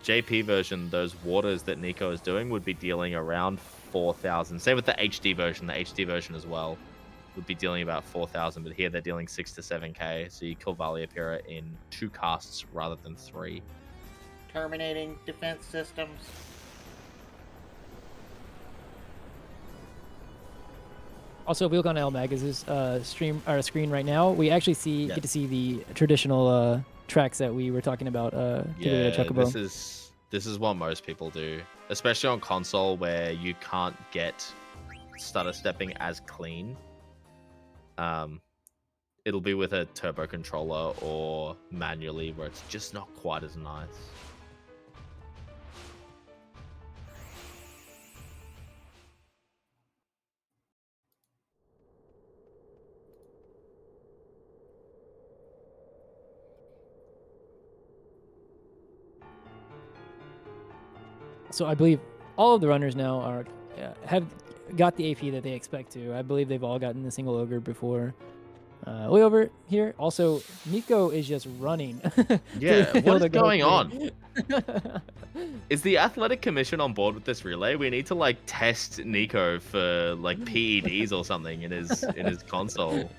JP version, those waters that Nico is doing would be dealing around 4,000. Same with the HD version. The HD version as well would be dealing about 4,000, but here they're dealing 6 to 7k. So you kill Valiapira in 2 casts rather than 3. Terminating defense systems. Also, if we look on eLmaGus' screen right now, we actually get to see the traditional tracks that we were talking about. Yeah, Chocobo. this is what most people do, especially on console where you can't get stutter stepping as clean. It'll be with a turbo controller or manually, where it's just not quite as nice. So I believe all of the runners now have got the AP that they expect to. I believe they've all gotten the single ogre before. Way over here. Also, Nico is just running. Yeah, what is going on? Is the athletic commission on board with this relay? We need to like test Nico for like PEDs or something in his console.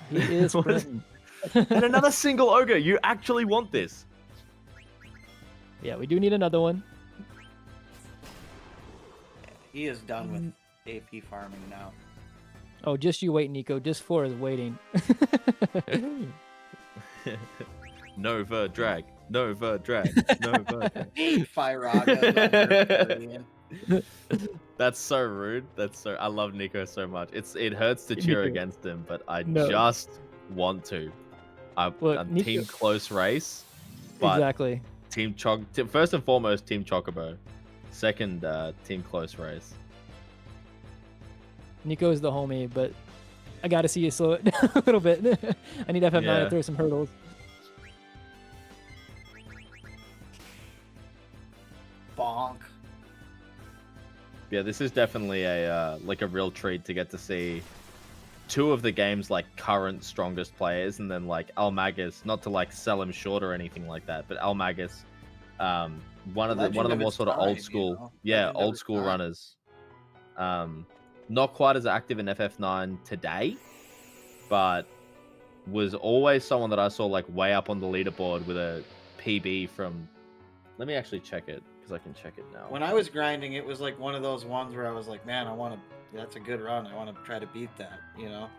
He is sprinting. And another single ogre. You actually want this? Yeah, we do need another one. He is done with AP farming now. Oh, just you wait, Nico. Just 4 is waiting. Nova drag. Nova drag. Nova drag. Firaga. That's so rude. I love Nico so much. It hurts to cheer against him, but I No. just want to. I'm Nico... team close race. But exactly. First and foremost, team Chocobo. Second, team close race. Nico's the homie, but I gotta see you slow it down a little bit. I need FF9 to throw some hurdles. Bonk. Yeah, this is definitely a real treat to get to see 2 of the game's like current strongest players, and then like eLmaGus, not to like sell him short or anything like that, but eLmaGus, one of the more sort of old school, old school runners. Not quite as active in FF9 today, but was always someone that I saw like way up on the leaderboard with a PB from. Let me actually check it because I can check it now. When I was grinding, it was like one of those ones where I was like, man, that's a good run. I want to try to beat that, you know?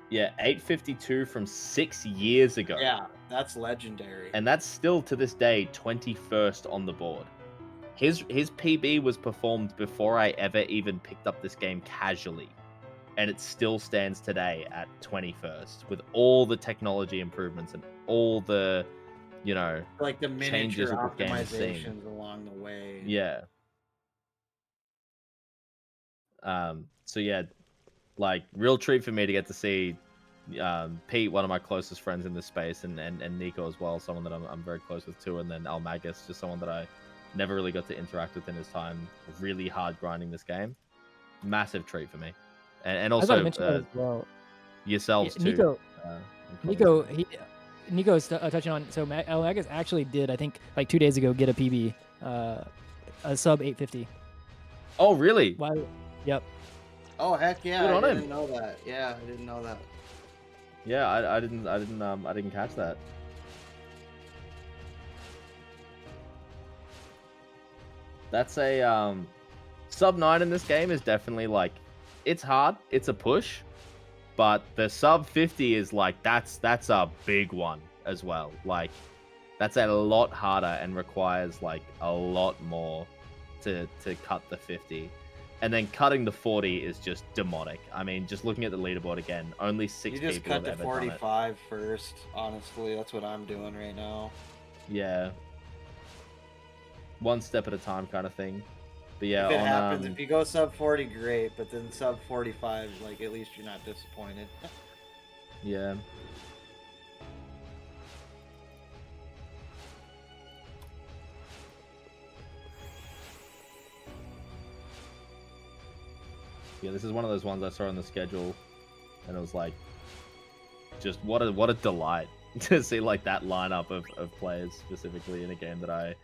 Yeah, 852 from 6 years ago. Yeah, that's legendary. And that's still to this day 21st on the board. His PB was performed before I ever even picked up this game casually. and it still stands today at 21st with all the technology improvements and all the, you know, Like the changes miniature that the game has seen. optimizations along the way. Yeah. So yeah, like real treat for me to get to see Pete, one of my closest friends in this space, and Nico as well, someone that I'm very close with too, and then eLmaGus, just someone that I never really got to interact with in his time really hard grinding this game. Massive treat for me. And I also thought I mentioned that as well. yourselves Yeah, too. Nico's touching on. So eLmaGus actually did, I think, like 2 days ago, get a PB, a sub 850. Oh really? Why? Yep. Oh heck yeah! Good on I him. didn't know that. Yeah, I didn't know that. Yeah, I didn't catch that. That's a sub 9 in this game is definitely like, it's hard, it's a push, but the sub 50 is like that's a big one as well. Like that's a lot harder and requires like a lot more to cut the 50. And then cutting the 40 is just demonic. I mean, just looking at the leaderboard again, only 6 You just people cut have to ever done it. 45 first. Honestly, that's what I'm doing right now. Yeah. One step at a time kind of thing. But yeah, If it on, happens, if you go sub 40, great. But then sub 45, like at least you're not disappointed. yeah. Yeah, this is one of those ones I saw on the schedule, and it was like, just what a delight to see like that lineup of players specifically in a game that I.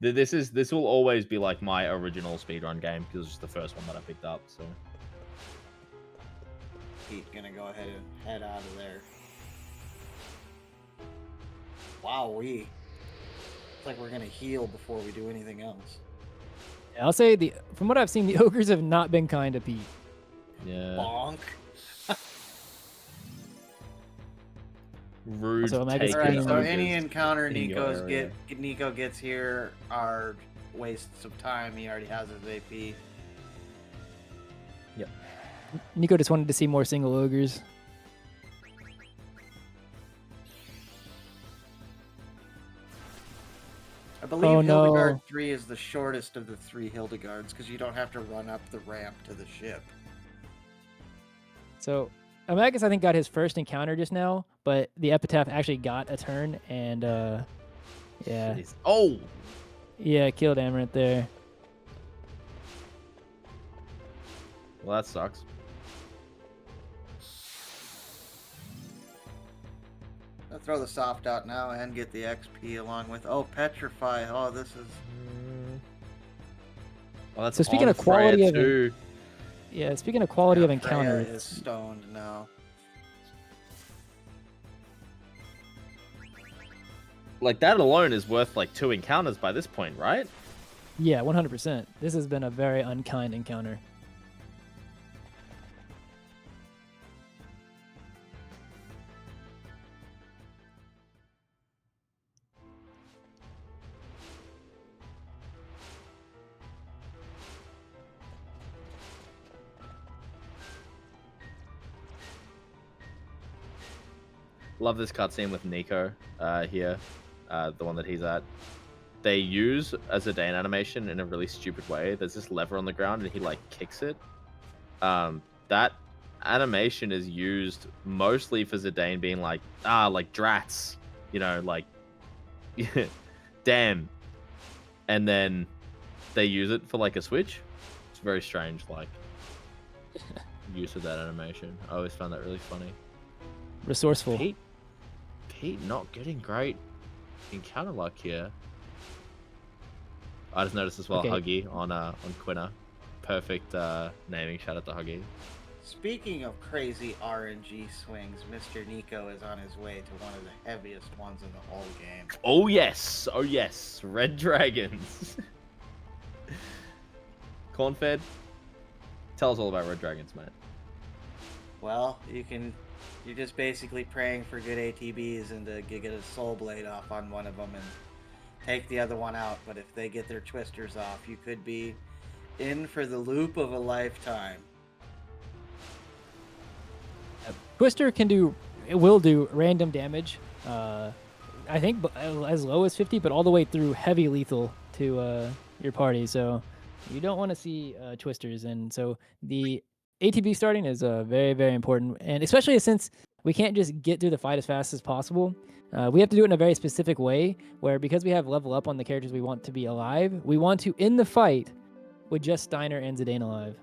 This will always be like my original speedrun game because it's just the first one that I picked up. So. Pete gonna go ahead and head out of there. Wow, it's like we're gonna heal before we do anything else. Yeah, I'll say from what I've seen, the ogres have not been kind to Pete. Yeah. Bonk. Rude. So Alright, so any encounter in your area. Nico gets here are wastes of time. He already has his AP. Yep. Nico just wanted to see more single ogres. I believe Oh, no. Hildegard 3 is the shortest of the 3 Hildegards because you don't have to run up the ramp to the ship. So eLmaGus, I think, got his first encounter just now, but the Epitaph actually got a turn, and yeah. Oh! Yeah, killed Amaranth there. Well, that sucks. I'll throw the soft out now and get the XP along with... Oh, Petrify. Oh, this is... Well, that's So speaking on of quality Freya too. Yeah, speaking of quality of Freya encounters, is stoned now. Like that alone is worth like 2 encounters by this point, right? yeah, 100%. This has been a very unkind encounter. Love this cutscene with Nico here, the one that he's at. They use a Zidane animation in a really stupid way. There's this lever on the ground and he like kicks it. That animation is used mostly for Zidane being like, like drats, you know, like, damn. And then they use it for like a switch. It's very strange, like, use of that animation. I always found that really funny. Resourceful. Pete not getting great encounter luck here. I just noticed as well, Okay. Huggy on Quinna. Perfect naming. Shout out to Huggy. Speaking of crazy RNG swings, Mr. Nico is on his way to one of the heaviest ones in the whole game. Oh yes, Red Dragons. Cornfed, tell us all about Red Dragons, mate. Well, you're just basically praying for good ATBs and to get a soul blade off on one of them and take the other one out. But if they get their twisters off, you could be in for the loop of a lifetime. Twister will do random damage. I think as low as 50, but all the way through heavy lethal to your party. So you don't want to see Twisters, and so the ATB starting is very, very important, and especially since we can't just get through the fight as fast as possible. We have to do it in a very specific way, where because we have level up on the characters we want to be alive, we want to end the fight with just Steiner and Zidane alive.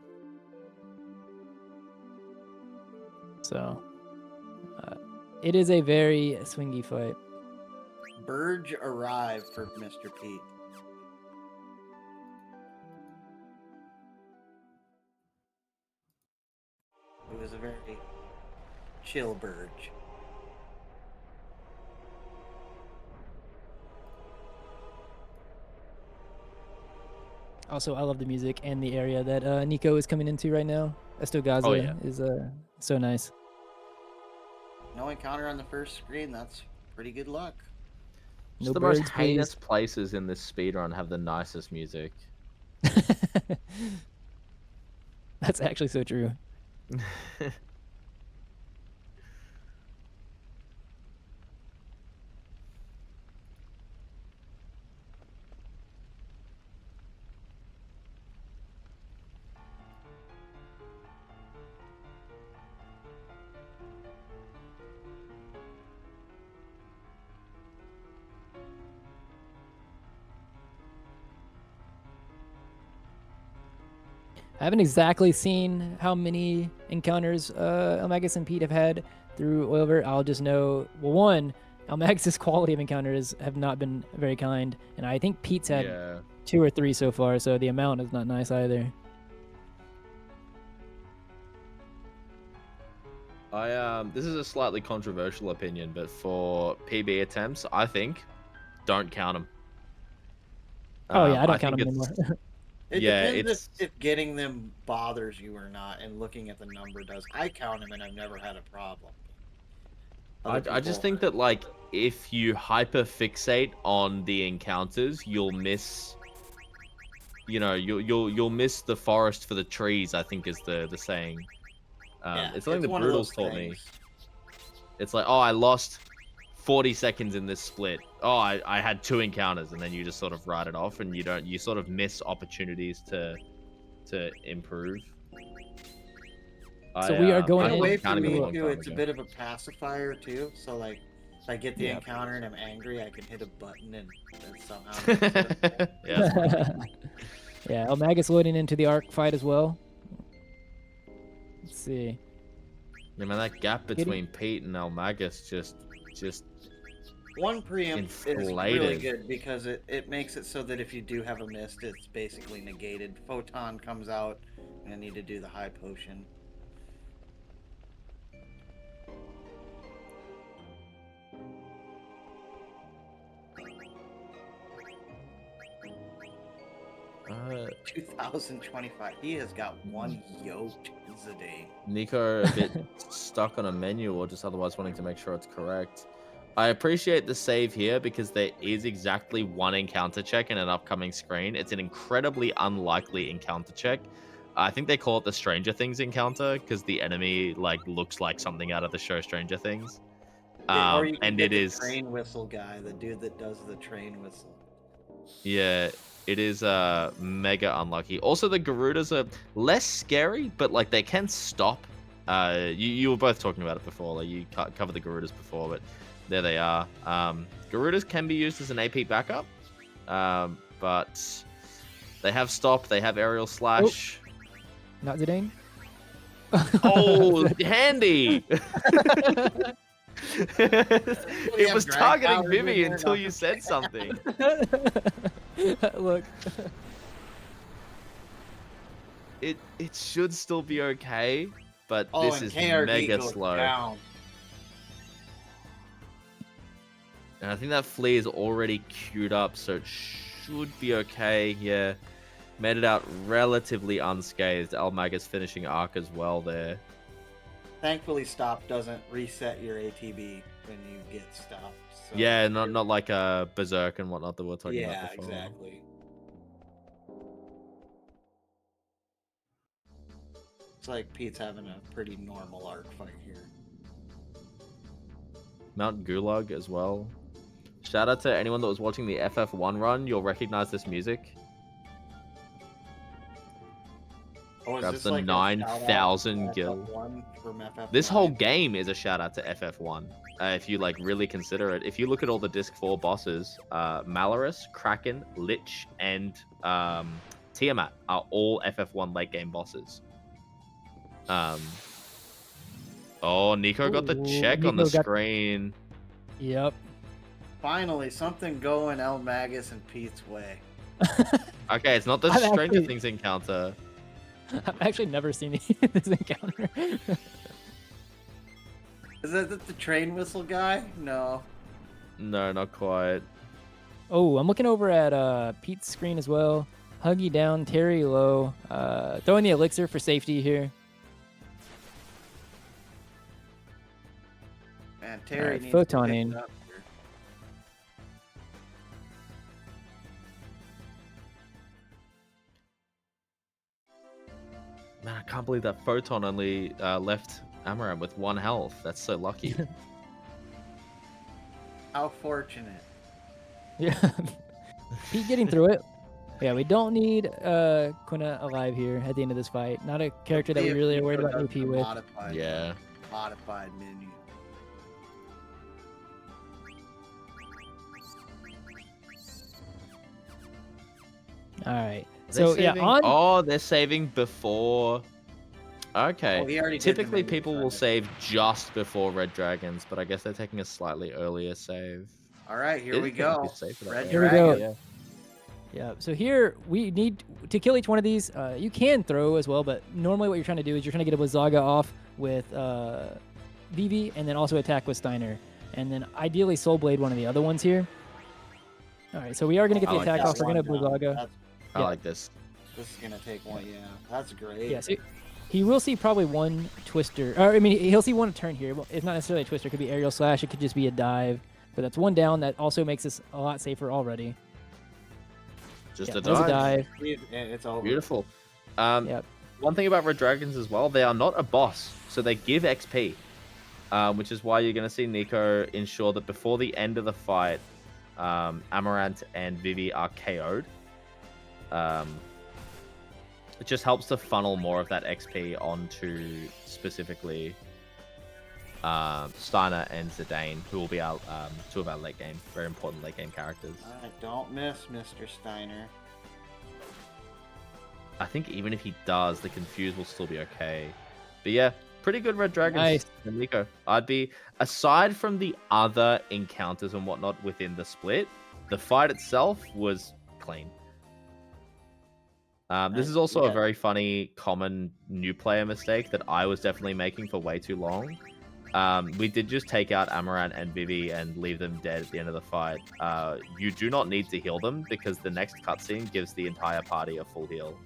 So it is a very swingy fight. Burge arrived for Mr. Pete. It was a very chill Burge. Also, I love the music and the area that Nico is coming into right now. Estogaza is so nice. No encounter on the first screen. That's pretty good luck. Just the most heinous places in this speedrun have the nicest music. That's actually so true. I haven't exactly seen how many encounters eLmaGus and Pete have had through Oilvert. I'll just know, well, one, eLmaGus's quality of encounters have not been very kind, and I think Pete's had 2 or 3 so far, so the amount is not nice either. This is a slightly controversial opinion, but for PB attempts, I think don't count them. Oh yeah, I don't count them anymore. It depends if getting them bothers you or not, and looking at the number does. I count them, and I've never had a problem. I just think that, like, if you hyper fixate on the encounters, you'll miss. You know, you'll miss the forest for the trees, I think is the saying. It's something the Brutals taught me. It's like, oh, I lost 40 seconds in this split. Oh, I had 2 encounters, and then you just sort of write it off, and you sort of miss opportunities to improve. So we are going away from me too. It's a bit of a pacifier too. So like, if I get the encounter and I'm angry, I can hit a button and somehow. Yeah, eLmaGus loading into the arc fight as well. Let's see. Yeah, man, that gap between Pete and eLmaGus just one preempt is really good because it makes it so that if you do have a mist, it's basically negated. Photon comes out, and I need to do the high potion. Uh, 2025. He has got one yoked Zidane. Nico a bit stuck on a menu, or just otherwise wanting to make sure it's correct. I appreciate the save here because there is exactly one encounter check in an upcoming screen. It's an incredibly unlikely encounter check. I think they call it the Stranger Things encounter because the enemy like looks like something out of the show Stranger Things. Or you can and get it the is train whistle guy, the dude that does the train whistle. Yeah, it is mega unlucky. Also, the Garudas are less scary, but like they can stop. You were both talking about it before. Like you covered the Garudas before, but there they are. Garudas can be used as an AP backup, but they have stop. They have aerial slash. Oh, not Zidane. Oh, handy! It was targeting Vivi until you said something. Look. It should still be okay, but Oh, this and is KRD mega goes slow. down. And I think that flea is already queued up, so it should be okay. Yeah, made it out relatively unscathed. eLmaGus finishing arc as well there. Thankfully, stop doesn't reset your ATB when you get stopped. So Yeah, not like a berserk and whatnot that we were talking about before. Yeah, exactly. It's like Pete's having a pretty normal arc fight here. Mount Gulag as well. Shout out to anyone that was watching the FF1 run. You'll recognize this music. Oh, is Grabs this the like a 9,000 shout-out to gil. FF1 from FF9? This whole game is a shout out to FF1. If you like really consider it. If you look at all the Disc 4 bosses, Malorus, Kraken, Lich, and Tiamat are all FF1 late game bosses. Oh, Nico got the check on the Nico got- screen. Yep. Finally, something going eLmaGus and Pete's way. Okay, it's not the I've Stranger actually- Things encounter. I've actually never seen this encounter. Is that the train whistle guy? No. No, not quite. Oh, I'm looking over at Pete's screen as well. Huggy down, Terry low. Throwing the elixir for safety here. Man, Terry Alright, needs to pick photoning. it up here. Man, I can't believe that Photon only left Amaran with 1 health. That's so lucky. How fortunate. Yeah. Pete getting through it. Yeah, we don't need Quina alive here at the end of this fight. Not a character that See we if really are worried Nico about does AP the with. Yeah. Modified menu. All right. Are they So yeah, saving- on. Oh, they're saving before. Okay. Oh, he already did the Typically, menu people for will it. save just before Red Dragons, but I guess they're taking a slightly earlier save. All right, here It we is gonna be go. safer that Red way. Here we go. Dragon. Yeah. So here we need to kill each one of these. You can throw as well, but normally what you're trying to do is you're trying to get a Wazaga off with Vivi, and then also attack with Steiner, and then ideally Soul Blade one of the other ones here. All right. So we are gonna get I the like attack that off. We're gonna one down. Wazaga. That's- I Yeah. like this. This is gonna take one. Yeah, that's great. Yeah, so he will see probably one twister. Or, I mean, he'll see one turn here. Well, it's not necessarily a twister. It could be aerial slash. It could just be a dive. But that's one down. That also makes us a lot safer already. Just Yeah, a there's dive. a dive. It's over. Beautiful. Yep. One thing about Red Dragons as well, they are not a boss, so they give XP, which is why you're going to see Nico ensure that before the end of the fight, Amaranth and Vivi are KO'd. It just helps to funnel more of that XP onto specifically Steiner and Zidane, who will be our two of our late game, very important late game characters. All right, don't miss, Mr. Steiner. I think even if he does, the Confuse will still be okay. But yeah, pretty good Red Dragons. Nice. And Nico. I'd be, aside from the other encounters and whatnot within the split, the fight itself was clean. This is also a very funny, common new player mistake that I was definitely making for way too long. We did just take out Amaranth and Vivi and leave them dead at the end of the fight. You do not need to heal them because the next cutscene gives the entire party a full heal.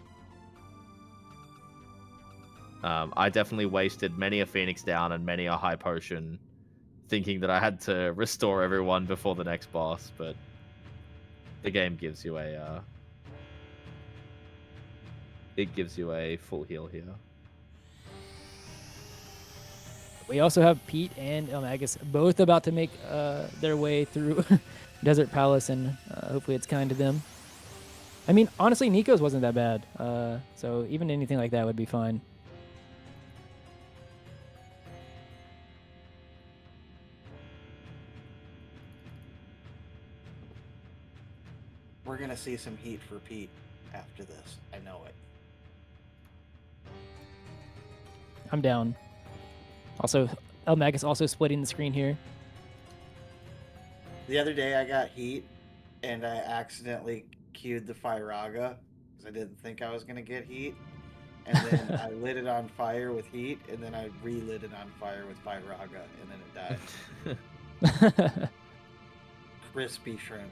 I definitely wasted many a Phoenix down and many a high potion thinking that I had to restore everyone before the next boss, but the game gives you a it gives you a full heal here. We also have Pete and eLmaGus both about to make their way through Desert Palace, and hopefully it's kind to them. I mean, honestly, Nico's wasn't that bad, so even anything like that would be fine. We're gonna see some heat for Pete after this. I know it. I'm down. Also, eLmaGus also splitting the screen here. The other day I got heat, and I accidentally queued the Firaga because I didn't think I was gonna get heat, and then I lit it on fire with heat, and then I relit it on fire with Firaga, and then it died. Crispy shrimp.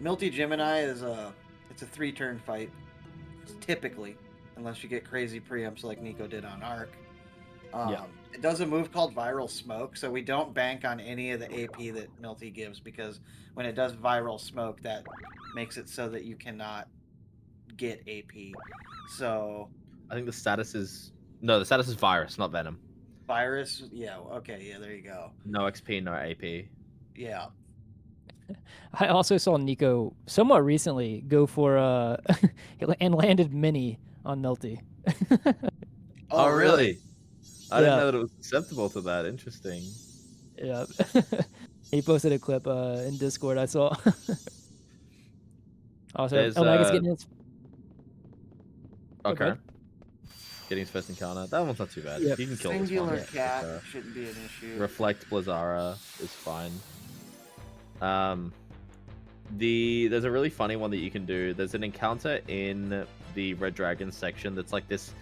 Milty Gemini is it's a 3-turn fight, typically, unless you get crazy preempts like Nico did on Arc. Yeah. It does a move called Viral Smoke, so we don't bank on any of the AP that Milty gives, because when it does Viral Smoke, that makes it so that you cannot get AP. So I think the status is the status is virus, not venom. Virus, yeah, okay, yeah, there you go. No XP, no AP. Yeah. I also saw Nico somewhat recently go for and landed mini on Melty. Oh, really? I didn't Yeah. know that it was susceptible to that. Interesting. Yeah. He posted a clip in Discord I saw. Also, There's, eLmaGus getting his. Okay. good. Getting his first encounter. That one's not too bad. Yep. You can kill Singular this one. cat shouldn't be an issue. Reflect Blizzara is fine. There's a really funny one that you can do. There's an encounter in the Red Dragon section that's like this.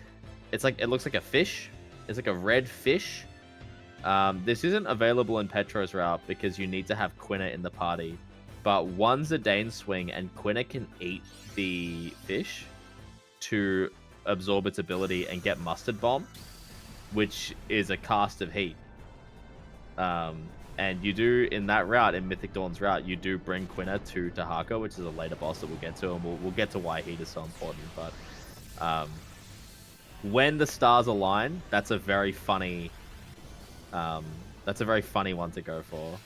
It's like, it looks like a fish. It's like a red fish. This isn't available in Petro's route because you need to have Quina in the party. But one Zidane swing and Quina can eat the fish to absorb its ability and get Mustard Bomb, which is a cast of heat. And you do, in that route, in Mythic Dawn's route, you do bring Quina to Tahako, which is a later boss that we'll get to, and we'll get to why heat is so important. But when the stars align, that's a very funny one to go for.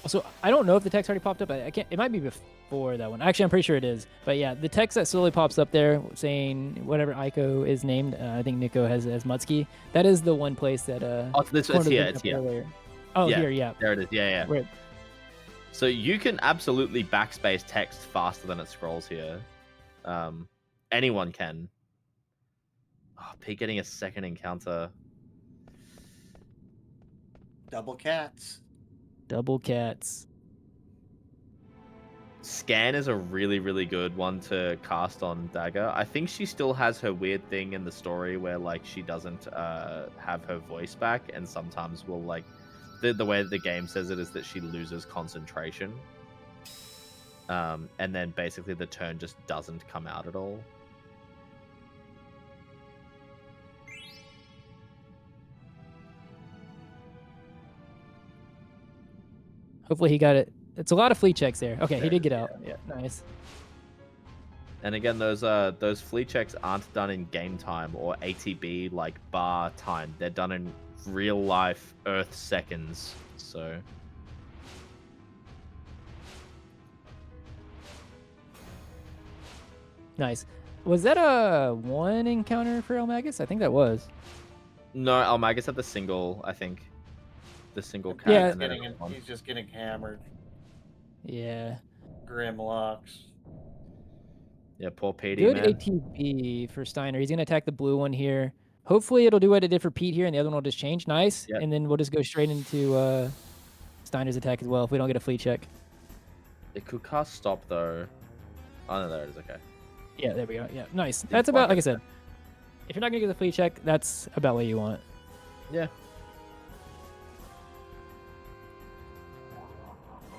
So I don't know if the text already popped up. I can't. It might be before that one. Actually, I'm pretty sure it is. But yeah, the text that slowly pops up there saying whatever Aiko is named. I think Nico has Muttski. That is the one place that. Oh, it's here. It's here. Earlier. Oh, yeah, here, yeah. There it is. Yeah. Right. So you can absolutely backspace text faster than it scrolls here. Anyone can. Oh, Pete getting a second encounter. Double cats. Double cats. Scan is a really, really good one to cast on Dagger. I think she still has her weird thing in the story where like she doesn't have her voice back, and sometimes will like the way that the game says it is that she loses concentration. And then basically the turn just doesn't come out at all. Hopefully he got it. It's a lot of fleet checks there. Okay, he did get out. Yeah, nice. And again, those fleet checks aren't done in game time or ATB like bar time. They're done in real life Earth seconds. So Nice. Was that a one encounter for eLmaGus? I think that was. no, eLmaGus had the single, I think. The single cat. Yeah. And then He's just getting hammered. Yeah. Grimlocks. Yeah, poor Petey, Good man. ATB for Steiner. He's going to attack the blue one here. Hopefully it'll do what it did for Pete here, and the other one will just change. Nice. Yep. And then we'll just go straight into Steiner's attack as well if we don't get a fleet check. It could cast stop though. Oh no, there it is. Okay. Yeah, there we go. Yeah, nice. That's about, like I said, if you're not going to get the fleet check, that's about what you want. Yeah.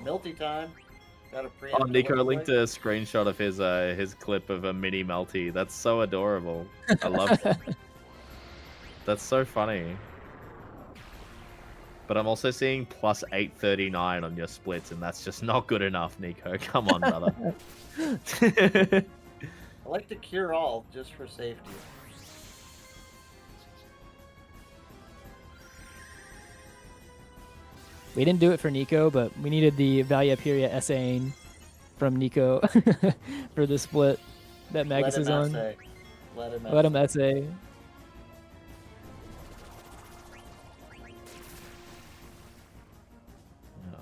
Melty time. Got a pre. Oh, Nico linked a screenshot of his clip of a mini Melty. That's so adorable. I love it. That's so funny. But I'm also seeing plus 839 on your splits, and that's just not good enough, Nico. Come on, brother. I like to cure all just for safety. We didn't do it for Nico, but we needed the Valia Pyria essaying from Nico for the split that Magus is on. Let him essay.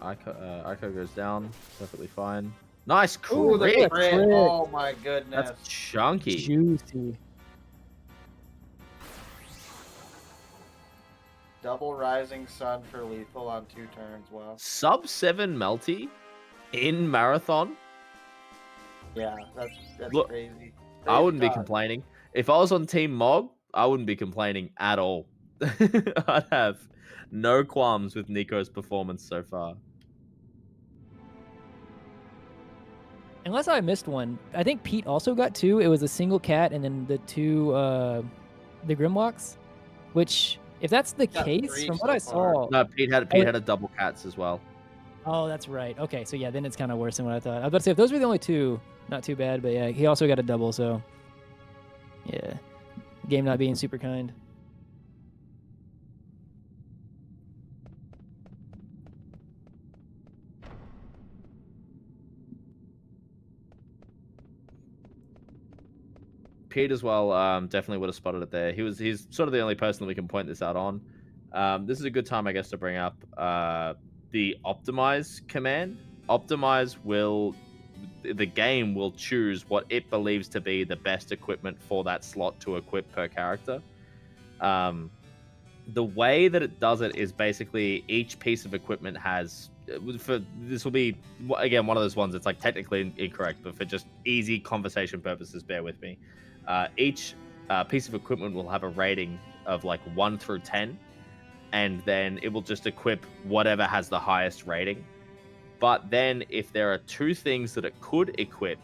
Aiko goes down. Perfectly fine. Nice Ooh, the crit. crit. Oh my goodness. That's chunky. Juicy. Double Rising Sun for lethal on 2 turns. Wow. Sub 7 Melty in Marathon. Yeah, that's Look, crazy. I wouldn't be God. complaining. If I was on Team Mog, I wouldn't be complaining at all. I'd have no qualms with Nico's performance so far. unless I missed one, I think Pete also got 2. It was a single cat and then the 2 the Grimlocks, which if that's the Got case, 3 from what so I far. saw. No, Pete had a double cats as well. Oh, that's right. Okay, so yeah, then it's kind of worse than what I thought. I was about to say if those were the only 2, not too bad, but yeah, he also got a double, so yeah, game not being super kind. Pete as well, definitely would have spotted it there. He's sort of the only person that we can point this out on. This is a good time, I guess, to bring up the optimize command. The game will choose what it believes to be the best equipment for that slot to equip per character. The way that it does it is basically each piece of equipment has. This will be again one of those ones that's like technically incorrect, but for just easy conversation purposes, bear with me. Each piece of equipment will have a rating of like 1 through 10, and then it will just equip whatever has the highest rating. But then if there are 2 things that it could equip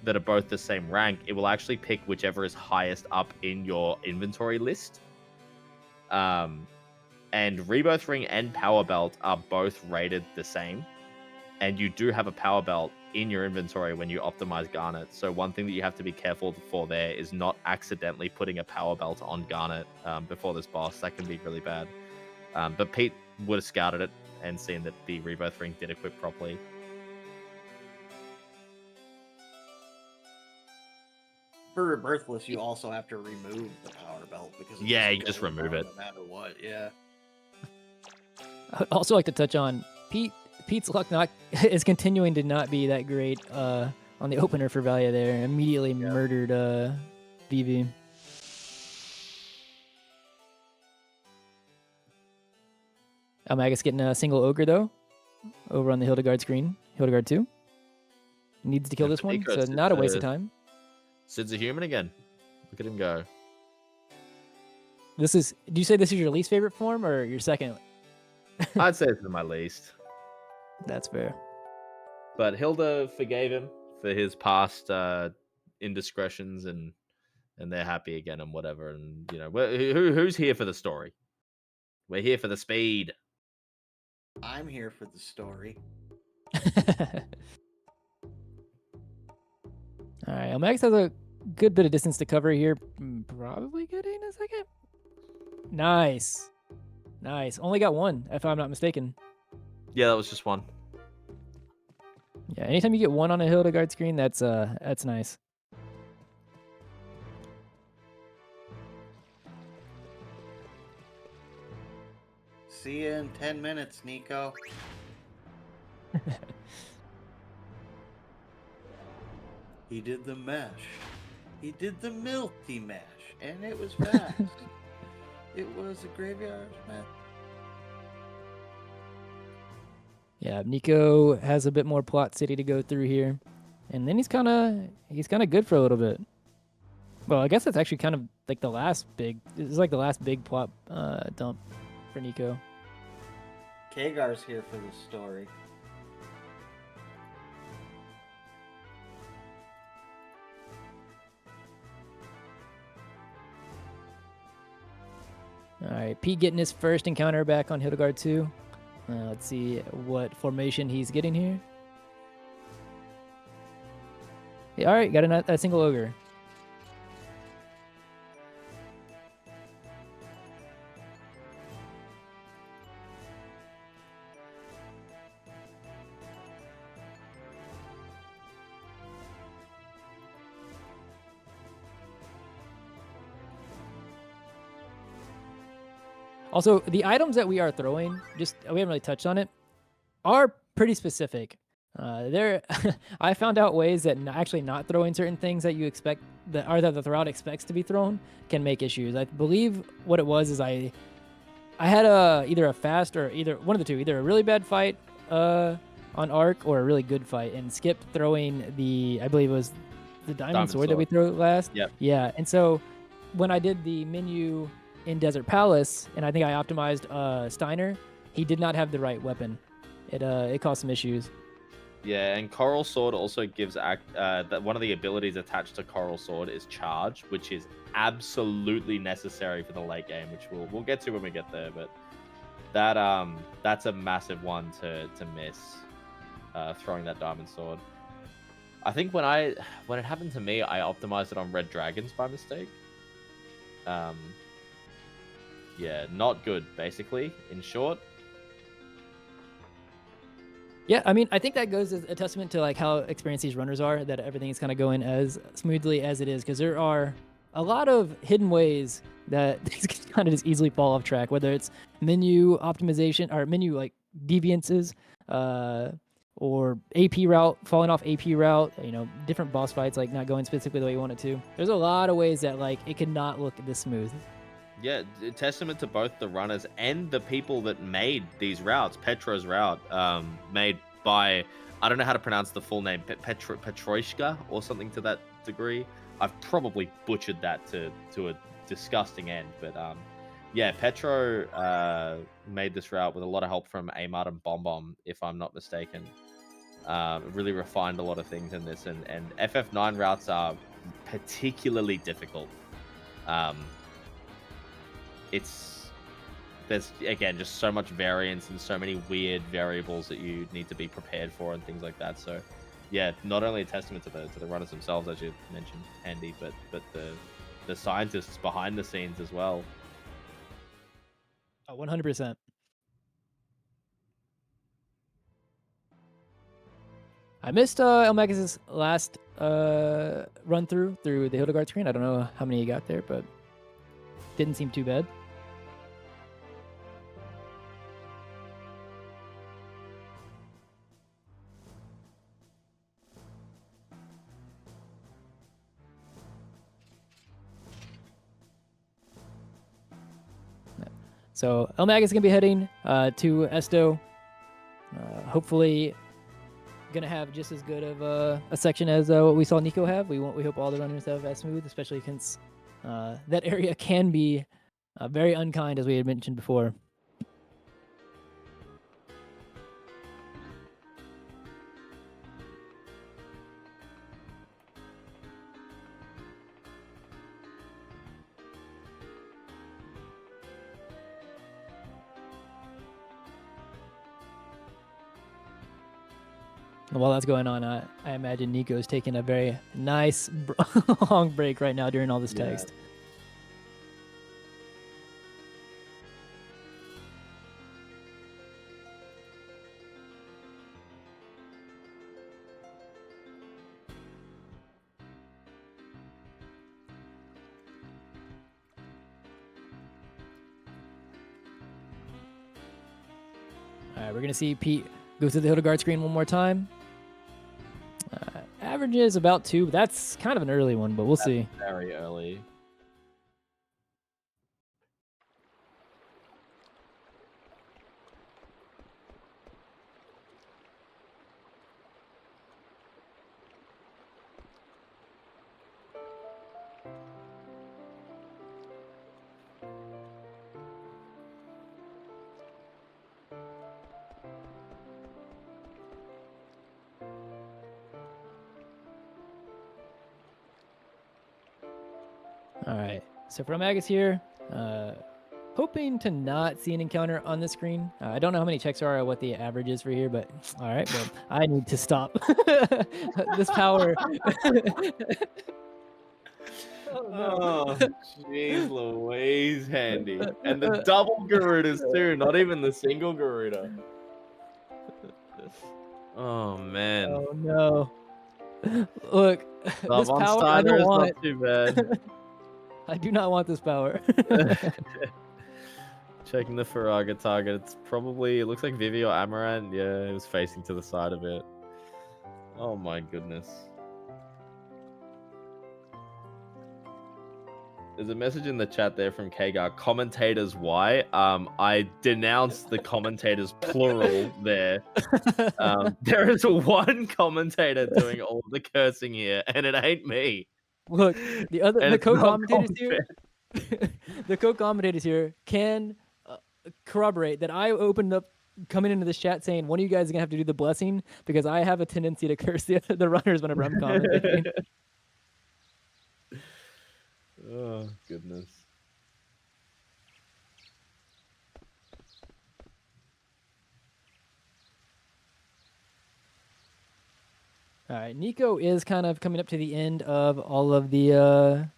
that are both the same rank, it will actually pick whichever is highest up in your inventory list. And Rebirth Ring and Power Belt are both rated the same. And you do have a Power Belt in your inventory when you optimize Garnet. So one thing that you have to be careful for there is not accidentally putting a Power Belt on Garnet before this boss. That can be really bad. But Pete would have scouted it and seen that the Rebirth Ring did equip properly. For Rebirthless, you also have to remove the power belt because it Yeah, doesn't you just go remove down it. no matter what. Yeah. I'd also like to touch on Pete's luck is continuing to not be that great on the opener for Valia there. Immediately murdered VV. eLmaGus getting a single ogre though over on the Hildegard screen. Hildegard 2 needs to kill this one, so not a waste of time. Sid's a human again. Look at him go. Do you say this is your least favorite form or your second? I'd say this is my least. That's fair. But Hilda forgave him for his past indiscretions, and they're happy again and whatever. And you know, who's here for the story? We're here for the speed. I'm here for the story. All right, eLmaGus has a good bit of distance to cover here. Probably getting a second. Nice. Only got 1, if I'm not mistaken. Yeah, that was just 1. Yeah, anytime you get 1 on a Hildegard screen, that's nice. See you in 10 minutes, Nico. He did the mash. He did the milky mash, and it was fast. It was a graveyard mash. Yeah, Nico has a bit more plot city to go through here, and then he's kind of good for a little bit. Well, I guess that's actually kind of like the last big. It's like the last big plot dump for Nico. Kagar's here for the story. All right, Pete getting his first encounter back on Hildegard 2. Let's see what formation he's getting here. Yeah, all right, got a single ogre. Also, the items that we are throwing, we haven't really touched on it, are pretty specific. I found out ways that actually not throwing certain things that you expect, that the throwout expects to be thrown, can make issues. I believe what it was is I had either a fast or either one of the two, either a really bad fight on Arc or a really good fight, and skipped throwing I believe it was the diamond sword that we threw last. Yep. Yeah, and so when I did the menu in Desert Palace, and I think I optimized Steiner, he did not have the right weapon. It caused some issues. Yeah, and Coral Sword also gives that one of the abilities attached to Coral Sword is Charge, which is absolutely necessary for the late game, which we'll get to when we get there. But that's a massive one to miss, throwing that Diamond Sword. I think when it happened to me, I optimized it on Red Dragons by mistake. Yeah, not good, basically, in short. Yeah, I mean, I think that goes as a testament to like how experienced these runners are, that everything is kind of going as smoothly as it is, because there are a lot of hidden ways that things can kind of just easily fall off track, whether it's menu optimization or menu like deviances, or AP route, falling off AP route, you know, different boss fights like not going specifically the way you want it to. There's a lot of ways that like it could not look this smooth. Yeah, testament to both the runners and the people that made these routes. Petra's route, made by, I don't know how to pronounce the full name, Petroishka or something to that degree. I've probably butchered that to a disgusting end, but yeah, Petro made this route with a lot of help from Amart and Bomb Bomb, if I'm not mistaken. Really refined a lot of things in this, and FF9 routes are particularly difficult. There's again just so much variance and so many weird variables that you need to be prepared for and things like that. So yeah, not only a testament to the runners themselves, as you mentioned, Handy, but the scientists behind the scenes as well. 100%. I missed eLmaGus' last run through the Hildegard screen. I don't know how many you got there, but didn't seem too bad. So eLmaGus is gonna be heading to Esto. Hopefully, gonna have just as good of a section as what we saw Nico have. We hope all the runners have as smooth, especially since that area can be very unkind, as we had mentioned before. While that's going on, I imagine Nico's taking a very nice long break right now during all this text. All right, we're going to see Pete go through the Hildegard screen one more time. Average is about 2. That's kind of an early one, but we'll see. Very early. All right, so for eLmaGus here, hoping to not see an encounter on the screen. I don't know how many checks are or what the average is for here, but all right, well, I need to stop. This power. Oh, jeez Louise, Handy. And the double Garudas too, not even the single Garuda. Oh, man. Oh, no. Look, this on power Steiner I don't is want. not too bad. I do not want this power. Checking the Faraga target. It's probably, it looks like Vivi or Amaranth. Yeah, it was facing to the side of it. Oh my goodness. There's a message in the chat there from Kagar. Commentators, why? I denounced the commentators plural there. There is one commentator doing all the cursing here, and it ain't me. Look, the co-commentators here, fair. the co-commentators here can corroborate that I opened up coming into this chat saying one of you guys is gonna have to do the blessing because I have a tendency to curse the runners whenever I'm commentating. Oh goodness. All right, Nico is kind of coming up to the end of all of the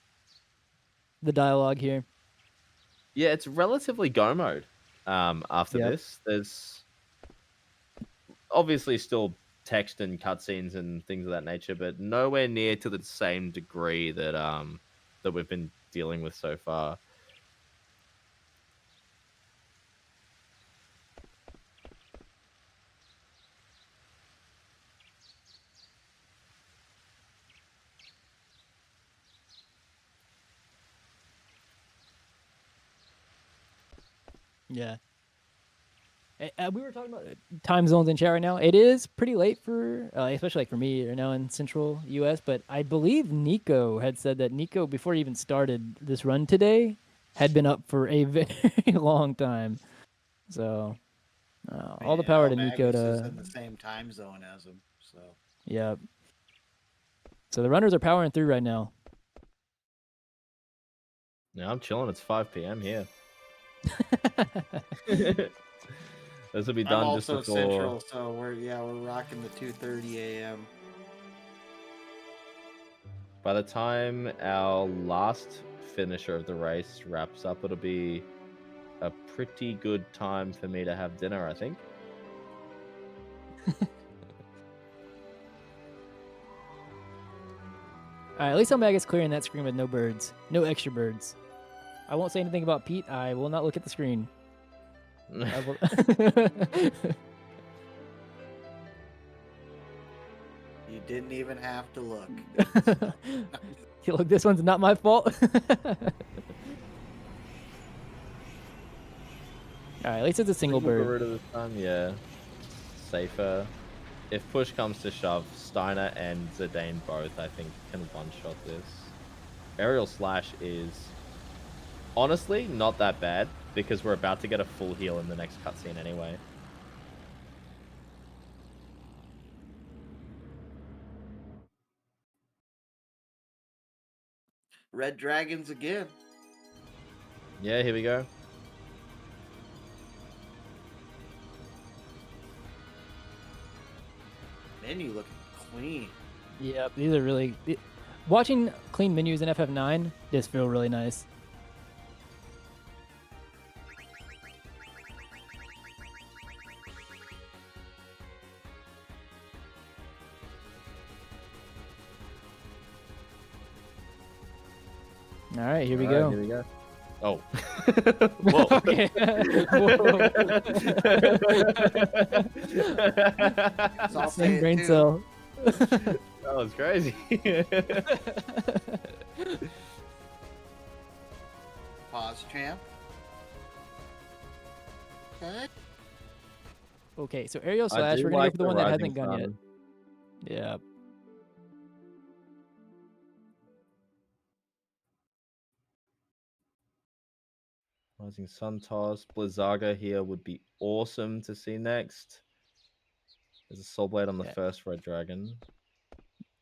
dialogue here. Yeah, it's relatively go mode. After Yep. this, there's obviously still text and cutscenes and things of that nature, but nowhere near to the same degree that that we've been dealing with so far. Yeah. We were talking about time zones in chat right now. It is pretty late for, especially like for me right now in central U.S. But I believe Nico had said that Nico, before he even started this run today, had been up for a very long time. So all the power to Nico eLmaGus is to. in the same time zone as him, so. Yeah. So the runners are powering through right now. Yeah, I'm chilling. It's 5 p.m. here. This will be done I'm just also before. central, so we're rocking the 2:30 a.m. By the time our last finisher of the race wraps up, it'll be a pretty good time for me to have dinner, I think. All right, at least eLmaGus clearing that screen with no birds, no extra birds. I won't say anything about Pete. I will not look at the screen. I will... You didn't even have to look. Look, this one's not my fault. All right, at least it's a single bird. Bird this time, yeah. Safer. If push comes to shove, Steiner and Zidane both, I think, can one-shot this. Aerial Slash is honestly not that bad because we're about to get a full heal in the next cutscene anyway. Red Dragons again. Yeah, here we go. Menu looking clean. Yep, these are really... Watching clean menus in FF9 just feel really nice. All right, here we go. Here we go. Oh. Whoa. Okay. Whoa. Same brain cell. That was crazy. Pause, champ. Okay. Okay, so aerial slash. We're gonna go for the one that hasn't gone yet. Yeah. Rising Sun Toss. Blizzaga here would be awesome to see next. There's a Soul Blade on the first Red Dragon.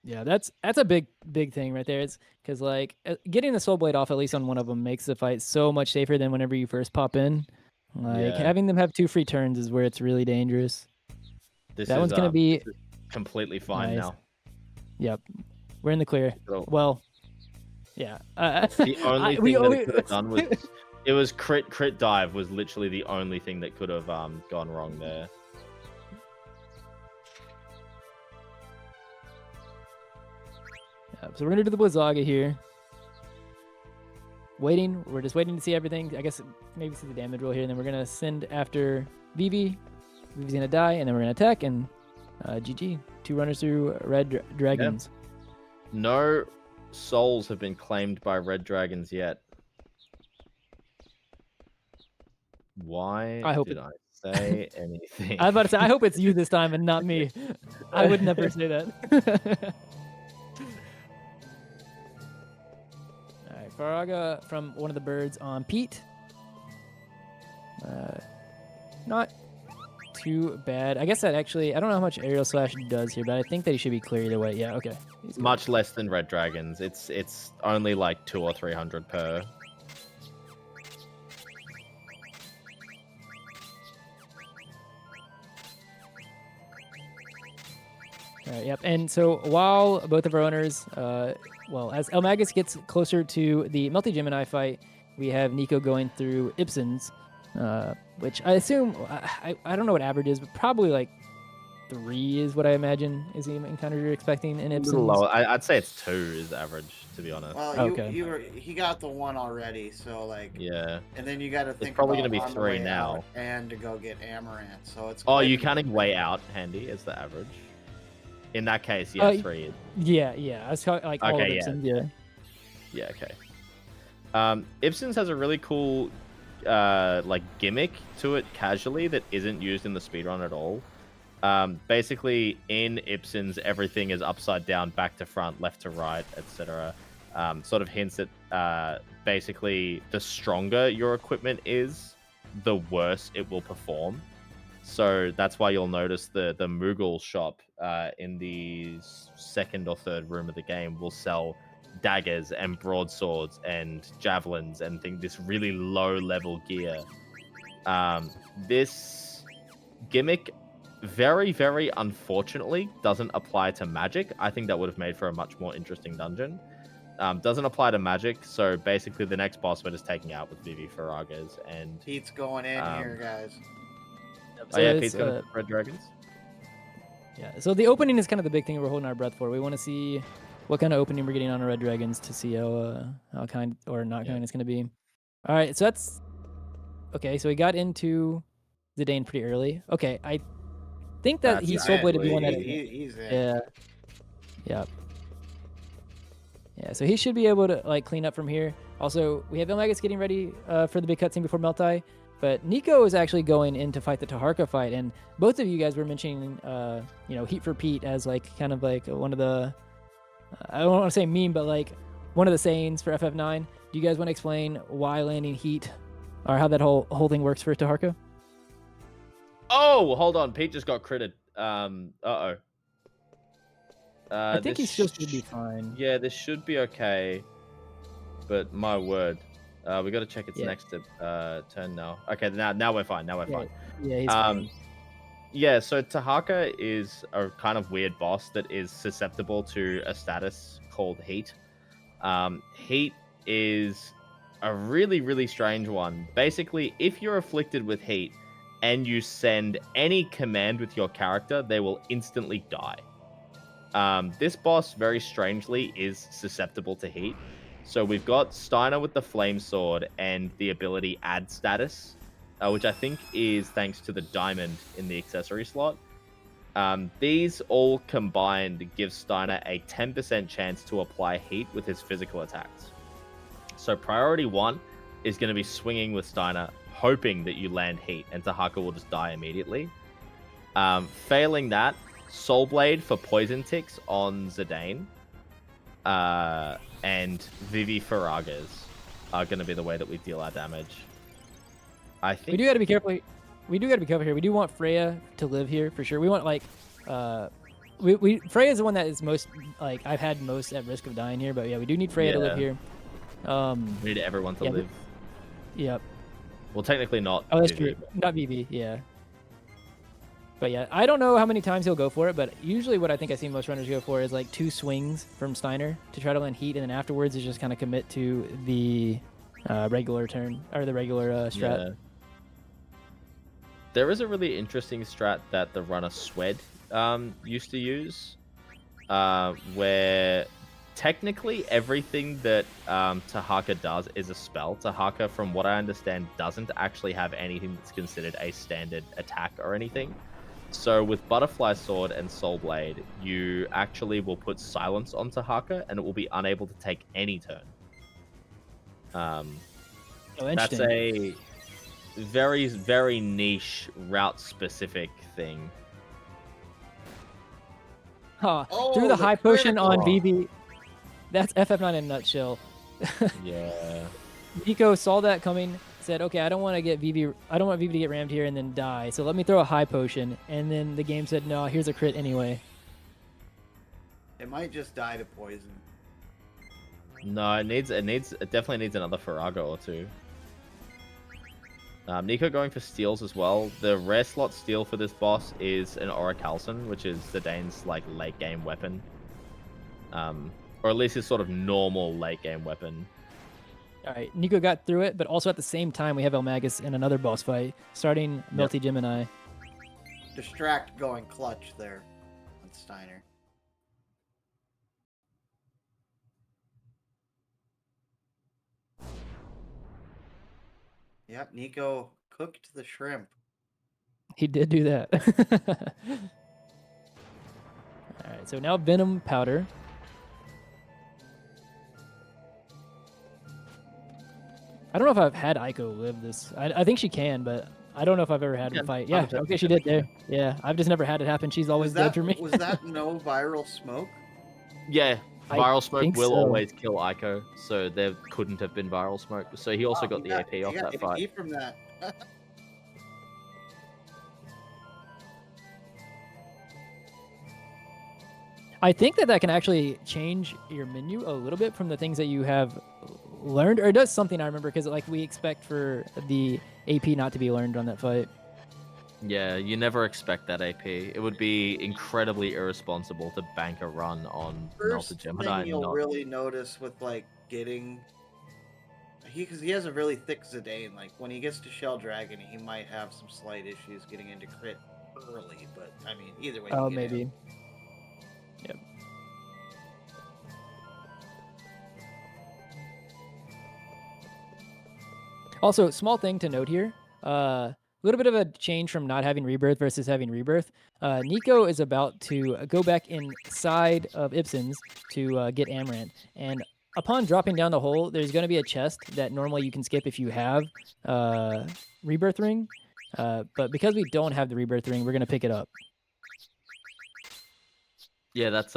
Yeah, that's a big thing right there. It's because like getting the Soul Blade off at least on one of them makes the fight so much safer than whenever you first pop in. Like having them have 2 free turns is where it's really dangerous. That one's gonna be completely fine now. Yep, we're in the clear. So, well, yeah. The only thing that it could have done was it was crit dive was literally the only thing that could have gone wrong there. So we're gonna do the Blizzaga here. Waiting. We're just waiting to see everything. I guess maybe see the damage roll here, and then we're gonna send after Vivi. Vivi's gonna die, and then we're gonna attack, and GG. 2 runners through Red Dragons. Yep. No souls have been claimed by Red Dragons yet. Why did I say anything? I was about to say, I hope it's you this time and not me. I would never say that. All right, Faraga from one of the birds on Pete. Not too bad. I guess that actually, I don't know how much aerial slash does here, but I think that he should be clear either way. Yeah, okay. He's good. Much less than red dragons. It's only like 200 or 300 per. All right, yep. And so while both of our owners, well, as eLmaGus gets closer to the Multi-Gemini fight, we have Nico going through Ibsen's, which I assume, I don't know what average is, but probably like 3 is what I imagine is the encounter you're expecting in A Ibsen's. little lower. I'd say it's 2 is average, to be honest. Well, Okay. he got the 1 already, so like. Yeah. And then you got to think It's probably about going to be on the 3 way now. out and to go get Amaranth, so it's. Oh, quite you a counting bit. way out handy as the average? In that case, yeah, 3. Yeah. I was talking like all of Okay, Ibsen's, yeah. Yeah, okay. Ibsen's has a really cool like gimmick to it casually that isn't used in the speedrun at all. Basically, in Ibsen's, everything is upside down, back to front, left to right, etc. Sort of hints at basically the stronger your equipment is, the worse it will perform. So that's why you'll notice the Moogle shop in the 2nd or 3rd room of the game will sell daggers and broadswords and javelins and this really low level gear. This gimmick very, very unfortunately doesn't apply to magic. I think that would have made for a much more interesting dungeon. Doesn't apply to magic, so basically the next boss we're just taking out with FFIX and Pete's going in here, guys. So oh yeah, it's, Pete's got red dragons. Yeah, so the opening is kind of the big thing we're holding our breath for. We want to see what kind of opening we're getting on our red dragons to see how kind or not kind it's going to be. All right, so that's okay. So we got into Zidane pretty early. Okay, I think that he's Soul Blade to be one that. He's in. Yeah. Yeah. Yeah, so he should be able to like clean up from here. Also, we have eLmaGus getting ready for the big cutscene before Meltai. But Nico is actually going in to fight the Taharka fight, and both of you guys were mentioning, Heat for Pete as like kind of like one of the, I don't want to say meme, but like one of the sayings for FF9. Do you guys want to explain why landing Heat, or how that whole thing works for Taharka? Oh, hold on, Pete just got critted. I think he's supposed to be fine. Yeah, this should be okay. But my word. We got to check its next turn now. Okay, now we're fine. Now we're fine. Yeah, he's fine. Yeah, so Taharka is a kind of weird boss that is susceptible to a status called Heat. Heat is a really, really strange one. Basically, if you're afflicted with Heat and you send any command with your character, they will instantly die. This boss, very strangely, is susceptible to Heat. So we've got Steiner with the Flame Sword and the ability Add Status, which I think is thanks to the diamond in the accessory slot. These all combined give Steiner a 10% chance to apply Heat with his physical attacks. So priority 1 is going to be swinging with Steiner, hoping that you land Heat, and Taharka will just die immediately. Failing that, Soul Blade for Poison Ticks on Zidane. And FFIX are going to be the way that we deal our damage. I think We do got to be careful. We do got to be careful here. We do want Freya to live here for sure. We want like, Freya is the one that is most like I've had most at risk of dying here. But yeah, we do need Freya to live here. We need everyone to live. Yep. Well, technically not. Oh, that's Vivi, true. Not VV. Yeah. But yeah, I don't know how many times he'll go for it, but usually what I think I see most runners go for is like 2 swings from Steiner to try to land Heat, and then afterwards is just kind of commit to the regular turn, or the regular strat. Yeah. There is a really interesting strat that the runner Swed used to use, where technically everything that Taharka does is a spell. Taharka, from what I understand, doesn't actually have anything that's considered a standard attack or anything. So with Butterfly Sword and Soul Blade, you actually will put silence on Taharka, and it will be unable to take any turn. That's a very, very niche route-specific thing. Huh. Oh, Threw the high potion on critical. VV. That's FF9 in a nutshell. Yeah. Nico saw that coming, said, okay, I don't want Vivi to get rammed here and then die. So let me throw a high potion. And then the game said, no, here's a crit anyway. It might just die to poison. No, it definitely needs another Farago or two. Nico going for steals as well. The rare slot steal for this boss is an Orichalcon, which is Zidane's like late game weapon. Or at least his sort of normal late game weapon. All right, Nico got through it, but also at the same time, we have eLmaGus in another boss fight, starting Melty Gemini. Distract going clutch there on Steiner. Yep, Nico cooked the shrimp. He did do that. All right, so now Venom Powder. I don't know if I've had Aiko live this. I think she can, but I don't know if I've ever had her fight. Yeah, okay, she did there. Yeah, I've just never had it happen. She's always dead for me. Was that no viral smoke? Yeah, viral smoke will so. always kill Aiko, so there couldn't have been viral smoke. So he also got the AP off that fight. AP from that. I think that can actually change your menu a little bit from the things that you have learned, or it does something I remember, because like we expect for the AP not to be learned on that fight. Yeah, you never expect that AP. It would be incredibly irresponsible to bank a run on Melted Gemini. Thing you'll really notice with like getting because he has a really thick Zidane. Like when he gets to Shell Dragon, he might have some slight issues getting into crit early. But I mean, either way. Oh, maybe. In. Yep. Also, small thing to note here. A little bit of a change from not having Rebirth versus having Rebirth. Nico is about to go back inside of Ibsen's to get Amaranth. And upon dropping down the hole, there's going to be a chest that normally you can skip if you have Rebirth Ring. But because we don't have the Rebirth Ring, we're going to pick it up. Yeah, that's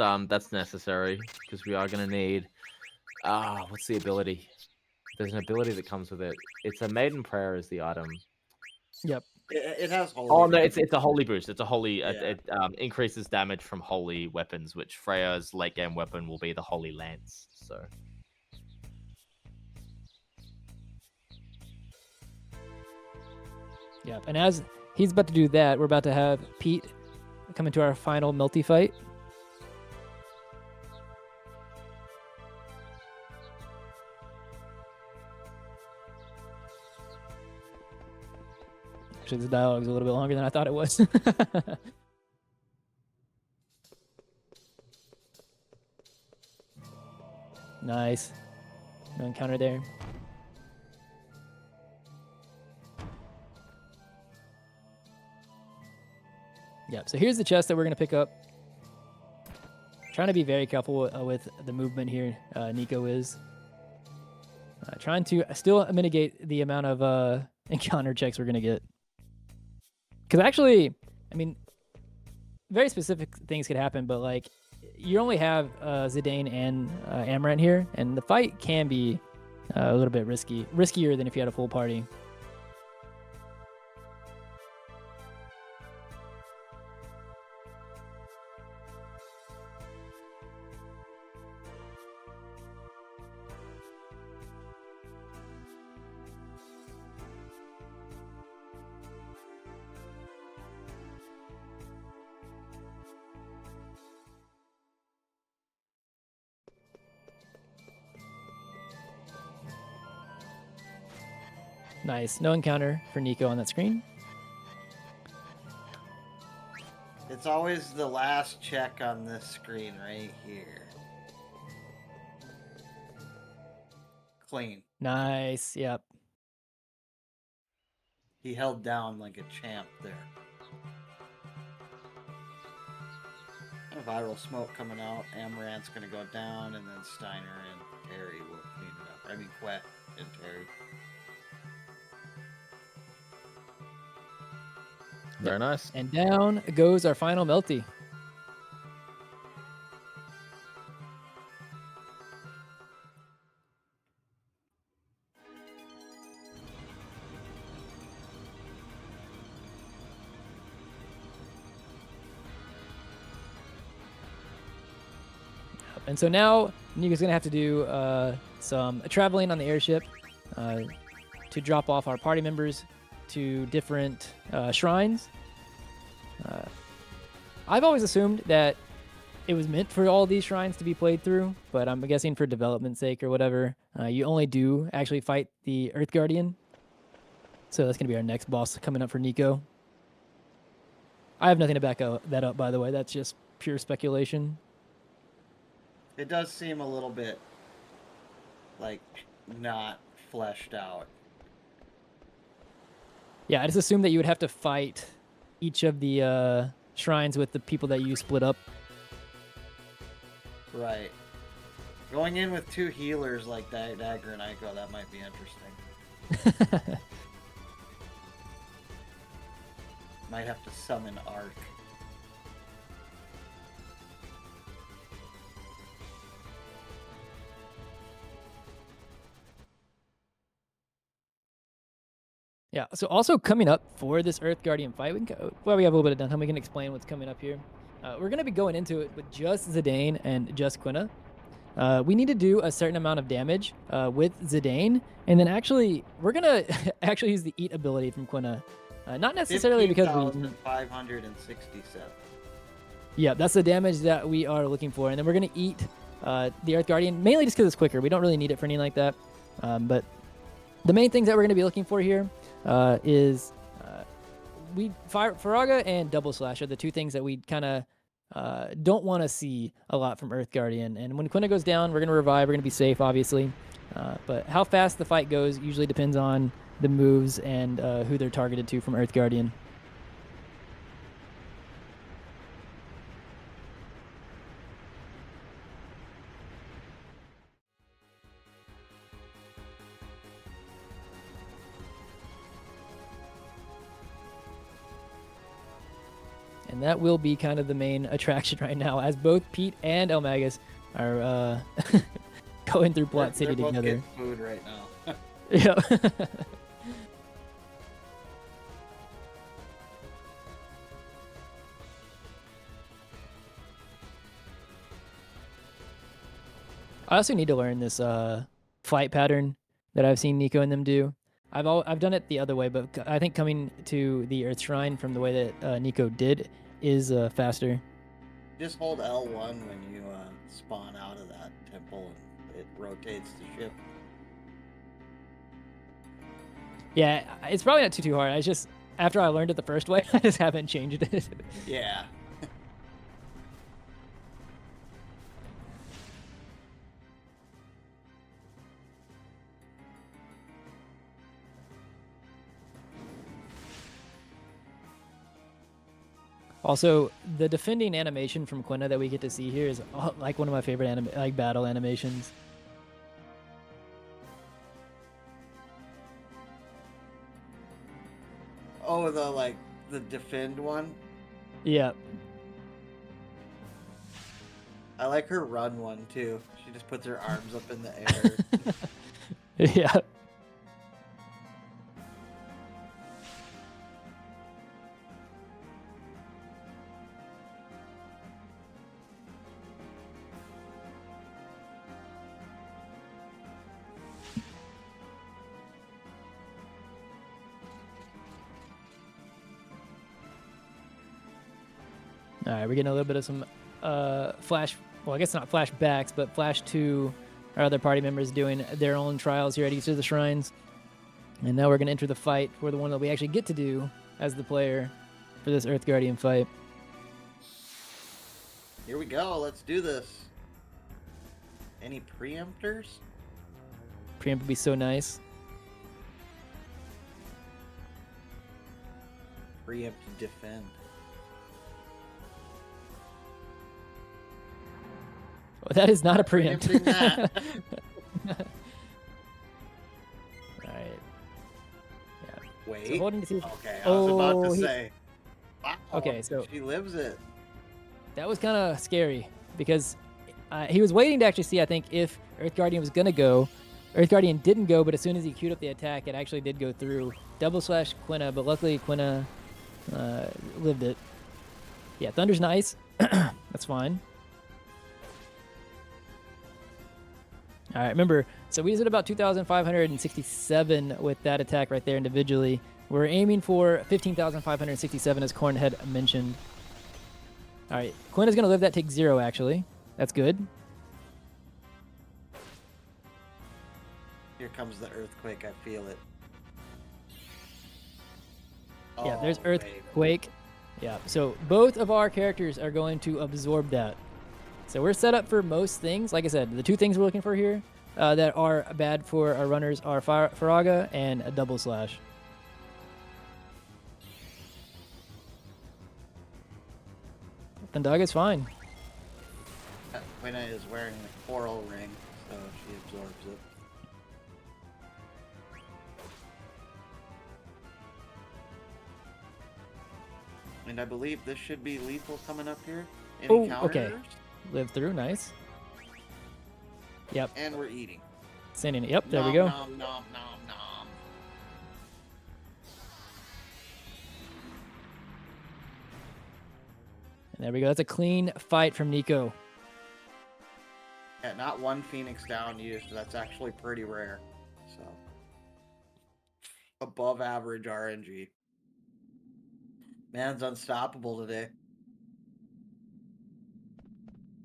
necessary, because we are going to need... what's the ability? There's an ability that comes with it. It's a Maiden Prayer is the item. Yep. It has holy. Oh no, it's a holy boost. It's a holy. Yeah. It increases damage from holy weapons, which Freya's late game weapon will be the holy lance. So. Yep. And as he's about to do that, we're about to have Pete come into our final Melty fight. Actually, this dialogue is a little bit longer than I thought it was. Nice. No encounter there. Yep, so here's the chest that we're going to pick up. Trying to be very careful with the movement here, Nico is. Trying to still mitigate the amount of encounter checks we're going to get. Because actually, I mean, very specific things could happen, but like, you only have Zidane and Amaranth here, and the fight can be a little bit riskier than if you had a full party. Nice. No encounter for Nico on that screen. It's always the last check on this screen right here. Clean. Nice. Yep. He held down like a champ there. A viral smoke coming out. Amaranth's going to go down, and then Steiner and Terry will clean it up. I mean, Quet and Terry. Very nice. And down goes our final Melty. And so now Nico's gonna have to do some traveling on the airship to drop off our party members to different shrines. I've always assumed that it was meant for all these shrines to be played through, but I'm guessing for development's sake or whatever, you only do actually fight the Earth Guardian. So that's going to be our next boss coming up for Nico. I have nothing to back that up, by the way. That's just pure speculation. It does seem a little bit like not fleshed out. Yeah, I just assumed that you would have to fight each of the shrines with the people that you split up. Right. Going in with 2 healers like Dagger and Ico, that might be interesting. Might have to summon Arc. Yeah, so also coming up for this Earth Guardian fight, we have a little bit of downtime, we can explain what's coming up here. We're going to be going into it with just Zidane and just Quina. We need to do a certain amount of damage with Zidane, and then actually, we're going to actually use the Eat ability from Quina. Not necessarily because we... 567. Yeah, that's the damage that we are looking for, and then we're going to eat the Earth Guardian, mainly just because it's quicker. We don't really need it for anything like that, but the main things that we're going to be looking for here is Faraga and Double Slash are the 2 things that we kind of don't want to see a lot from Earth Guardian. And when Quina goes down, we're going to revive. We're going to be safe, obviously. But how fast the fight goes usually depends on the moves and who they're targeted to from Earth Guardian. And that will be kind of the main attraction right now, as both Pete and eLmaGus are going through Plot City they're both together. getting food right now. Yeah. I also need to learn this flight pattern that I've seen Nico and them do. I've done it the other way, but I think coming to the Earth Shrine from the way that Nico did is faster. Just hold L1 when you spawn out of that temple and it rotates the ship. Yeah, it's probably not too hard. I just, after I learned it the first way, I just haven't changed it. Yeah. Also, the defending animation from Quina that we get to see here is like one of my favorite battle animations. Oh, the defend one? Yeah. I like her run one too. She just puts her arms up in the air. Yeah. All right, we're getting a little bit of some flash. Well, I guess not flashbacks, but flash to our other party members doing their own trials here at each of the shrines. And now we're going to enter the fight for the one that we actually get to do as the player for this Earth Guardian fight. Here we go. Let's do this. Any preemptors? Preempt would be so nice. Preempt defend. Oh, that is not a preempt. Preempting that. Right. Yeah. Wait. So holding to see. Okay, I was about to say. Wow, Okay, so she lives it. that was kind of scary because he was waiting to actually see, I think, if Earth Guardian was gonna go. Earth Guardian didn't go, but as soon as he queued up the attack, it actually did go through. Double slash Quina, but luckily Quina lived it. Yeah, Thunder's nice. That's fine. All right, remember, so we did about 2,567 with that attack right there individually. We're aiming for 15,567 as Corn had mentioned. All right, Quinn is going to live that take 0 actually. That's good. Here comes the earthquake. I feel it. Yeah, there's Oh, baby. Earthquake. Yeah, so both of our characters are going to absorb that. So we're set up for most things. Like I said, the two things we're looking for here that are bad for our runners are Faraga and a double slash. Thundaga is fine. Quina is wearing the coral ring, so she absorbs it. And I believe this should be lethal coming up here. Any Oh, counters? okay. Live through, nice. Yep. And we're eating. Sending it. Yep, there we Nom, go. nom, nom, nom, nom. And there we go. That's a clean fight from Nico. Yeah, not one Phoenix down used. That's actually pretty rare. So, above average RNG. Man's unstoppable today.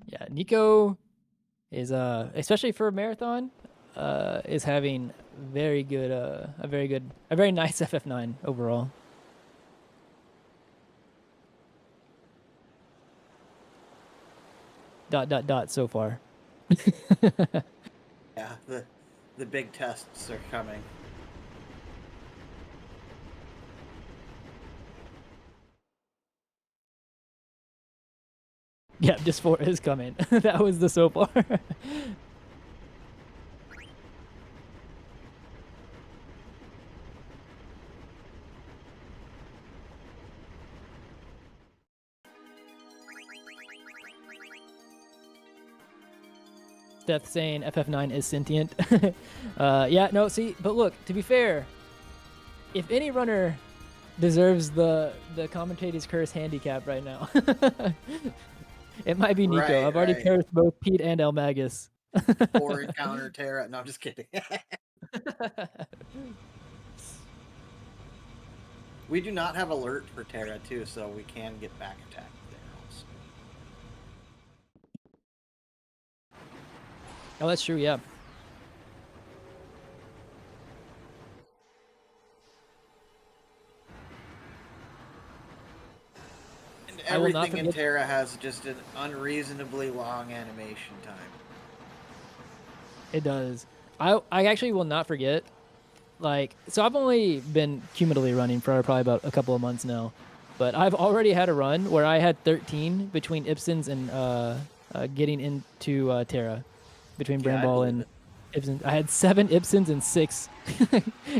Yeah, Nico is especially for a marathon, is having very good a very nice FF9 overall. So far. Yeah, the big tests are coming. Yeah, just 4 is coming. That was the so far. Death saying FF9 is sentient. Yeah, no, see, but look, to be fair, if any runner deserves the commentator's curse handicap right now, it might be Nico. Right, I've already right. cursed both Pete and eLmaGus. Or encounter Terra. No, I'm just kidding. We do not have alert for Terra too, so we can get back attack there also. Oh, that's true, yeah. And I will not everything in forget- Terra has just an unreasonably long animation time. It does. I actually will not forget. Like, so I've only been cumulatively running for probably about a couple of months now, but I've already had a run where I had 13 between Ipsons and getting into Terra, between Yeah, I Bramball believe and it. Ipsons. I had 7 Ipsons and 6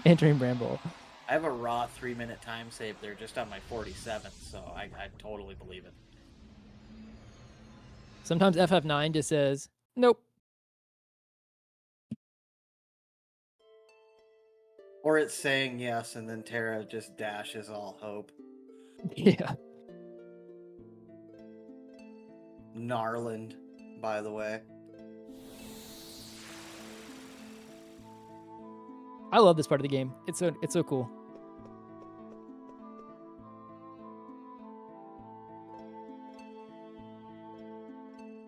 entering Bramball. I have a raw 3-minute time save there just on my 47th, so I totally believe it. Sometimes FF9 just says, nope. Or it's saying yes, and then Terra just dashes all hope. Yeah. Gnarland, by the way. I love this part of the game. It's so cool.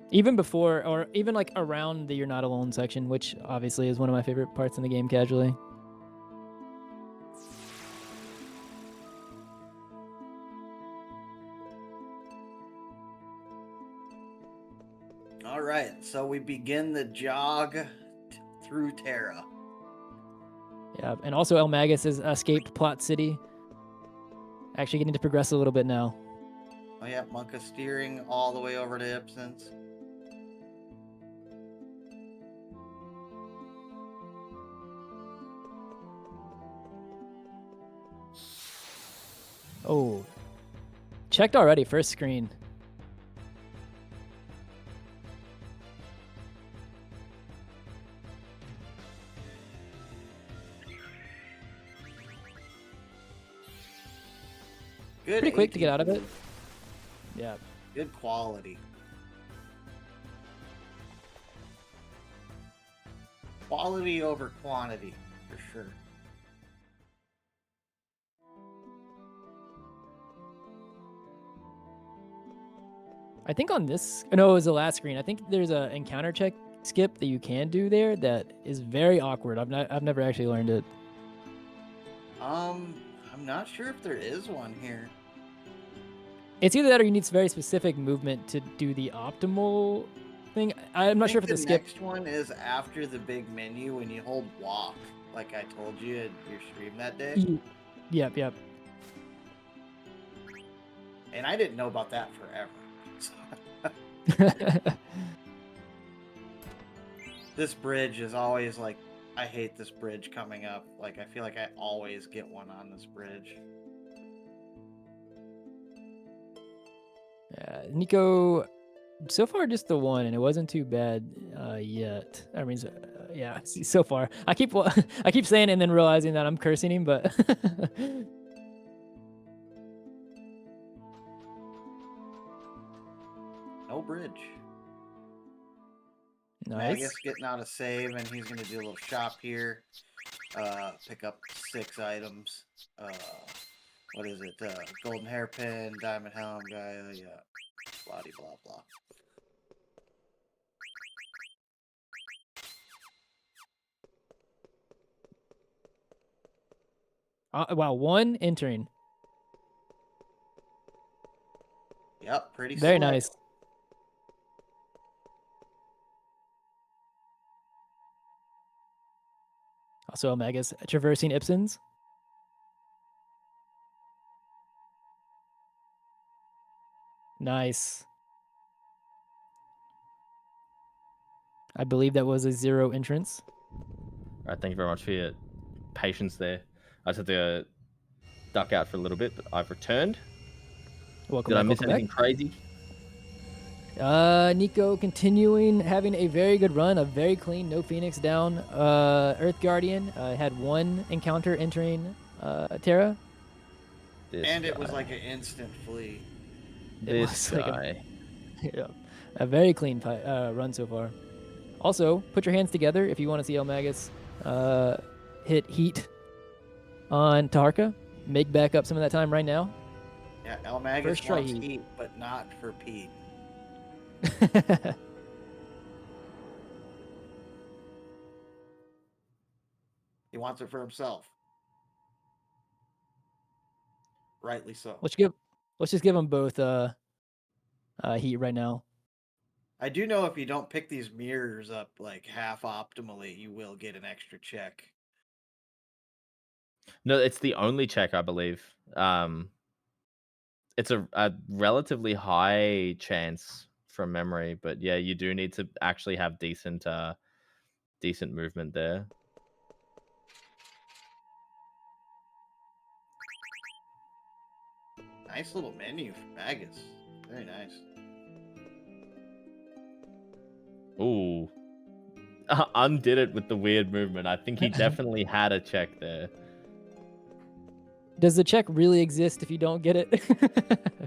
Even before, or even like around the You're Not Alone section, which obviously is one of my favorite parts in the game casually. All right, so we begin the jog through Terra. Yeah, and also eLmaGus has escaped Plot City. Actually getting to progress a little bit now. Oh yeah, Monka steering all the way over to Ipsons. Oh. Checked already, first screen. Good. Pretty quick to get 18. out of it. Yeah. Good quality. Quality over quantity, for sure. I think on this, no, it was the last screen. I think there's a encounter check skip that you can do there that is very awkward. I've never actually learned it. I'm not sure if there is one here. It's either that or you need very specific movement to do the optimal thing. I'm not sure if it's a skip. The next one is after the big menu when you hold walk, like I told you in your stream that day. Yep. And I didn't know about that forever. This bridge is always like, I hate this bridge coming up. Like, I feel like I always get one on this bridge. Nico, so far just the one, and it wasn't too bad yet. I mean, yeah, so far. I keep saying it and then realizing that I'm cursing him, but no bridge. Nice. Magus getting out a save, and he's gonna do a little shop here. Pick up 6 items. What is it? Golden hairpin, diamond helm guy, yeah. Blah blah blah. Wow, one entering. Yep, pretty very slick. nice. Also, eLmaGus traversing Ipsons. Nice. I believe that was a 0 entrance. All right, thank you very much for your patience there. I just had to duck out for a little bit, but I've returned. Welcome Did back, I miss welcome anything back. crazy? Nico continuing having a very good run, a very clean, no Phoenix down. Earth Guardian had 1 encounter entering Terra. And it was like an instant flee. This Like guy. a very clean run so far. Also, put your hands together if you want to see eLmaGus hit heat on Taharka. Make back up some of that time right now. Yeah, eLmaGus First try wants heat. heat, but not for Pete. He wants it for himself. Rightly so. Let's just give them both heat right now. I do know if you don't pick these mirrors up like half optimally, you will get an extra check. No, it's the only check, I believe. It's a relatively high chance from memory, but yeah, you do need to actually have decent movement there. Nice little menu for Magus. Very nice. Ooh. Undid it with the weird movement. I think he definitely had a check there. Does the check really exist if you don't get it?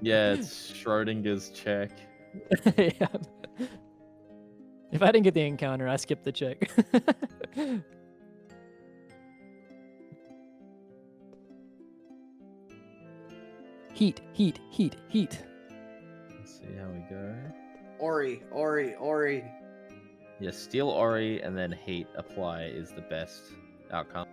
Yeah, it's Schrodinger's check. Yeah. If I didn't get the encounter, I skipped the check. Heat. Let's see how we go. Ori. Yeah, steal Ori and then heat apply is the best outcome.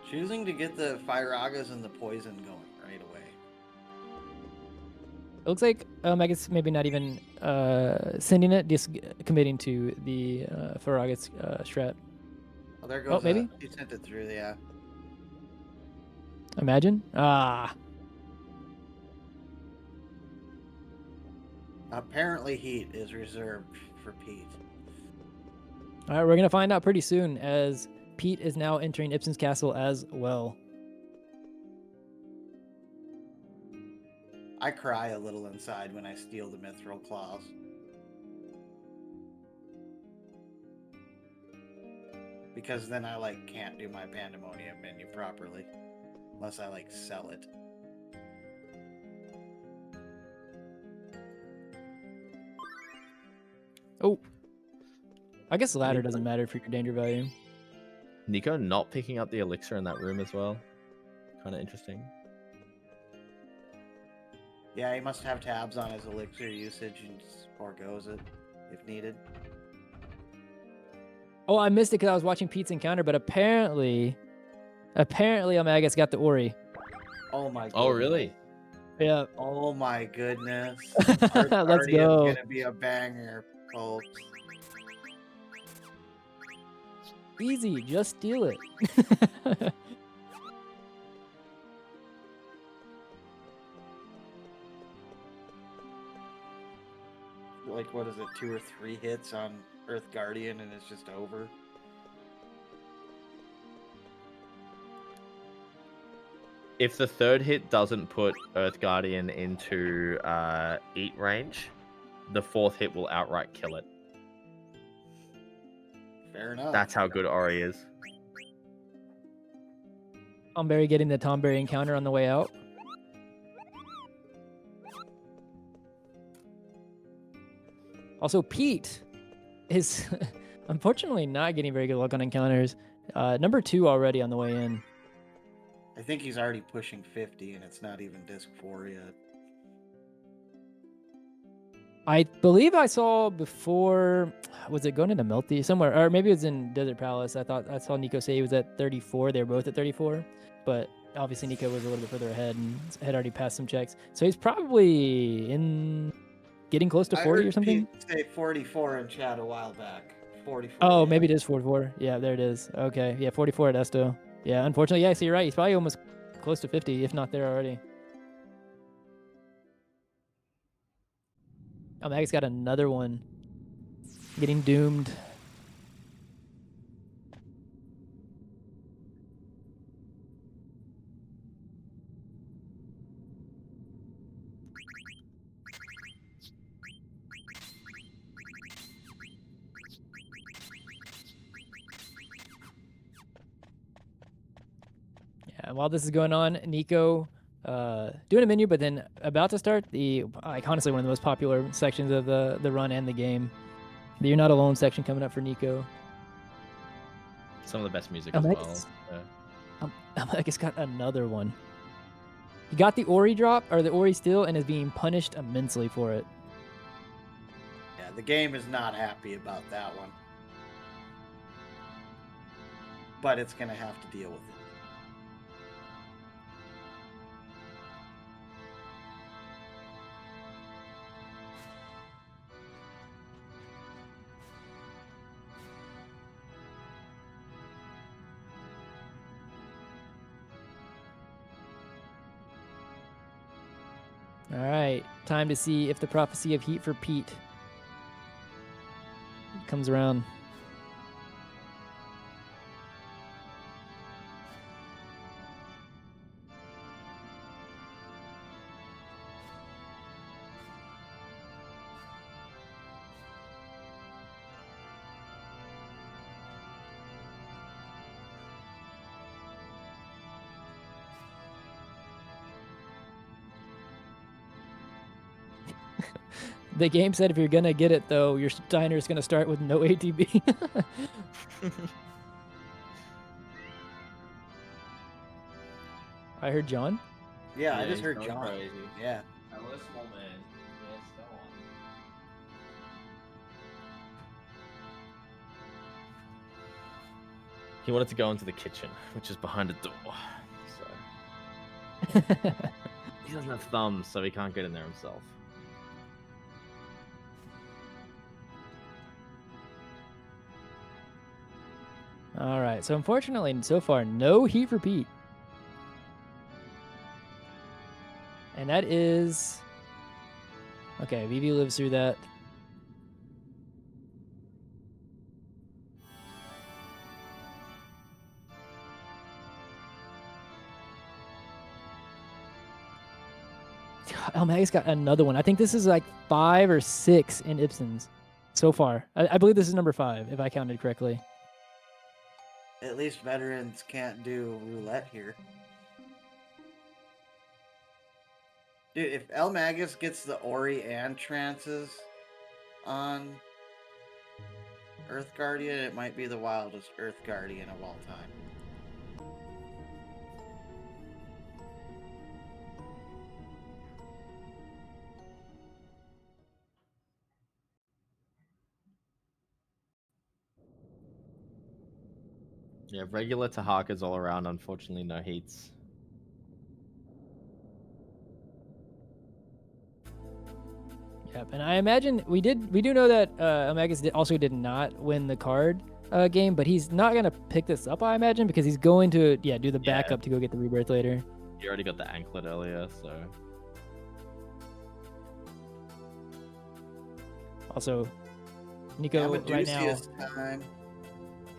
Choosing to get the Firagas and the poison going right away. It looks like eLmaGus maybe not even sending it, just committing to the Farragus strat. Oh, there goes. Maybe He sent it through. Yeah. Imagine. Apparently, heat is reserved for Pete. All right, we're gonna find out pretty soon as Pete is now entering Ipson's castle as well. I cry a little inside when I steal the mithril claws. because then I like can't do my pandemonium menu properly unless I like sell it. Oh. I guess ladder doesn't matter for your danger value. Nico not picking up the elixir in that room as well. Kind of interesting. Yeah, he must have tabs on his elixir usage and just forgoes it if needed. Oh, I missed it because I was watching Pete's encounter, but apparently eLmaGus got the Ori. Oh my god. Oh, really? Yeah. Oh my goodness. Let's Guardian's go. gonna be a banger, folks. Easy, just steal it. Like, what is it, 2 or 3 hits on Earth Guardian and it's just over? If the third hit doesn't put Earth Guardian into eat range, the fourth hit will outright kill it. Fair enough. That's how good Ori is. Tonberry getting the Tonberry encounter on the way out. Also, Pete is unfortunately not getting very good luck on encounters. Number 2 already on the way in. I think he's already pushing 50 and it's not even disc 4 yet. I believe I saw before, was it going into Melty somewhere, or maybe it was in Desert Palace. I thought I saw Nico say he was at 34. They were both at 34, but obviously Nico was a little bit further ahead and had already passed some checks. So he's probably in getting close to 40 or something. Pete say 44 in chat a while back. 44. Oh, yeah. maybe it is 44. Yeah, there it is. Okay, yeah, 44 at Esto. Yeah, unfortunately, yeah, so you're right. He's probably almost close to 50, if not there already. Oh, Mag's got another one. Getting doomed. Yeah, while this is going on, Nico doing a menu, but then about to start the, like, honestly, one of the most popular sections of the run and the game. The You're Not Alone section coming up for Nico. Some of the best music as well. Yeah. I guess got another one. He got the Ori drop, or the Ori steal, and is being punished immensely for it. Yeah, the game is not happy about that one. But it's going to have to deal with it. All right, time to see if the prophecy of heat for Pete comes around. The game said if you're gonna get it though, your diner is gonna start with no ATB. I heard John. Yeah, I just heard John. Crazy. Yeah. Hello, small man. Yes, go on. He wanted to go into the kitchen, which is behind a door. So he doesn't have thumbs, so he can't get in there himself. All right, so unfortunately, so far, no heat for Pete. And that is... Okay, Vivi lives through that. eLmaGus got another one. I think this is like 5 or 6 in Ibsen's so far. I believe this is number 5, if I counted correctly. At least veterans can't do roulette here. Dude, if eLmaGus gets the Ori and trances on Earth Guardian, it might be the wildest Earth Guardian of all time. Yeah, regular Tahakas all around. Unfortunately, no heats. Yep, and I imagine we do know that eLmaGus also did not win the card game, but he's not gonna pick this up, I imagine, because he's going to do the backup to go get the rebirth later. You already got the anklet earlier, so. Also, Nico right now. Time.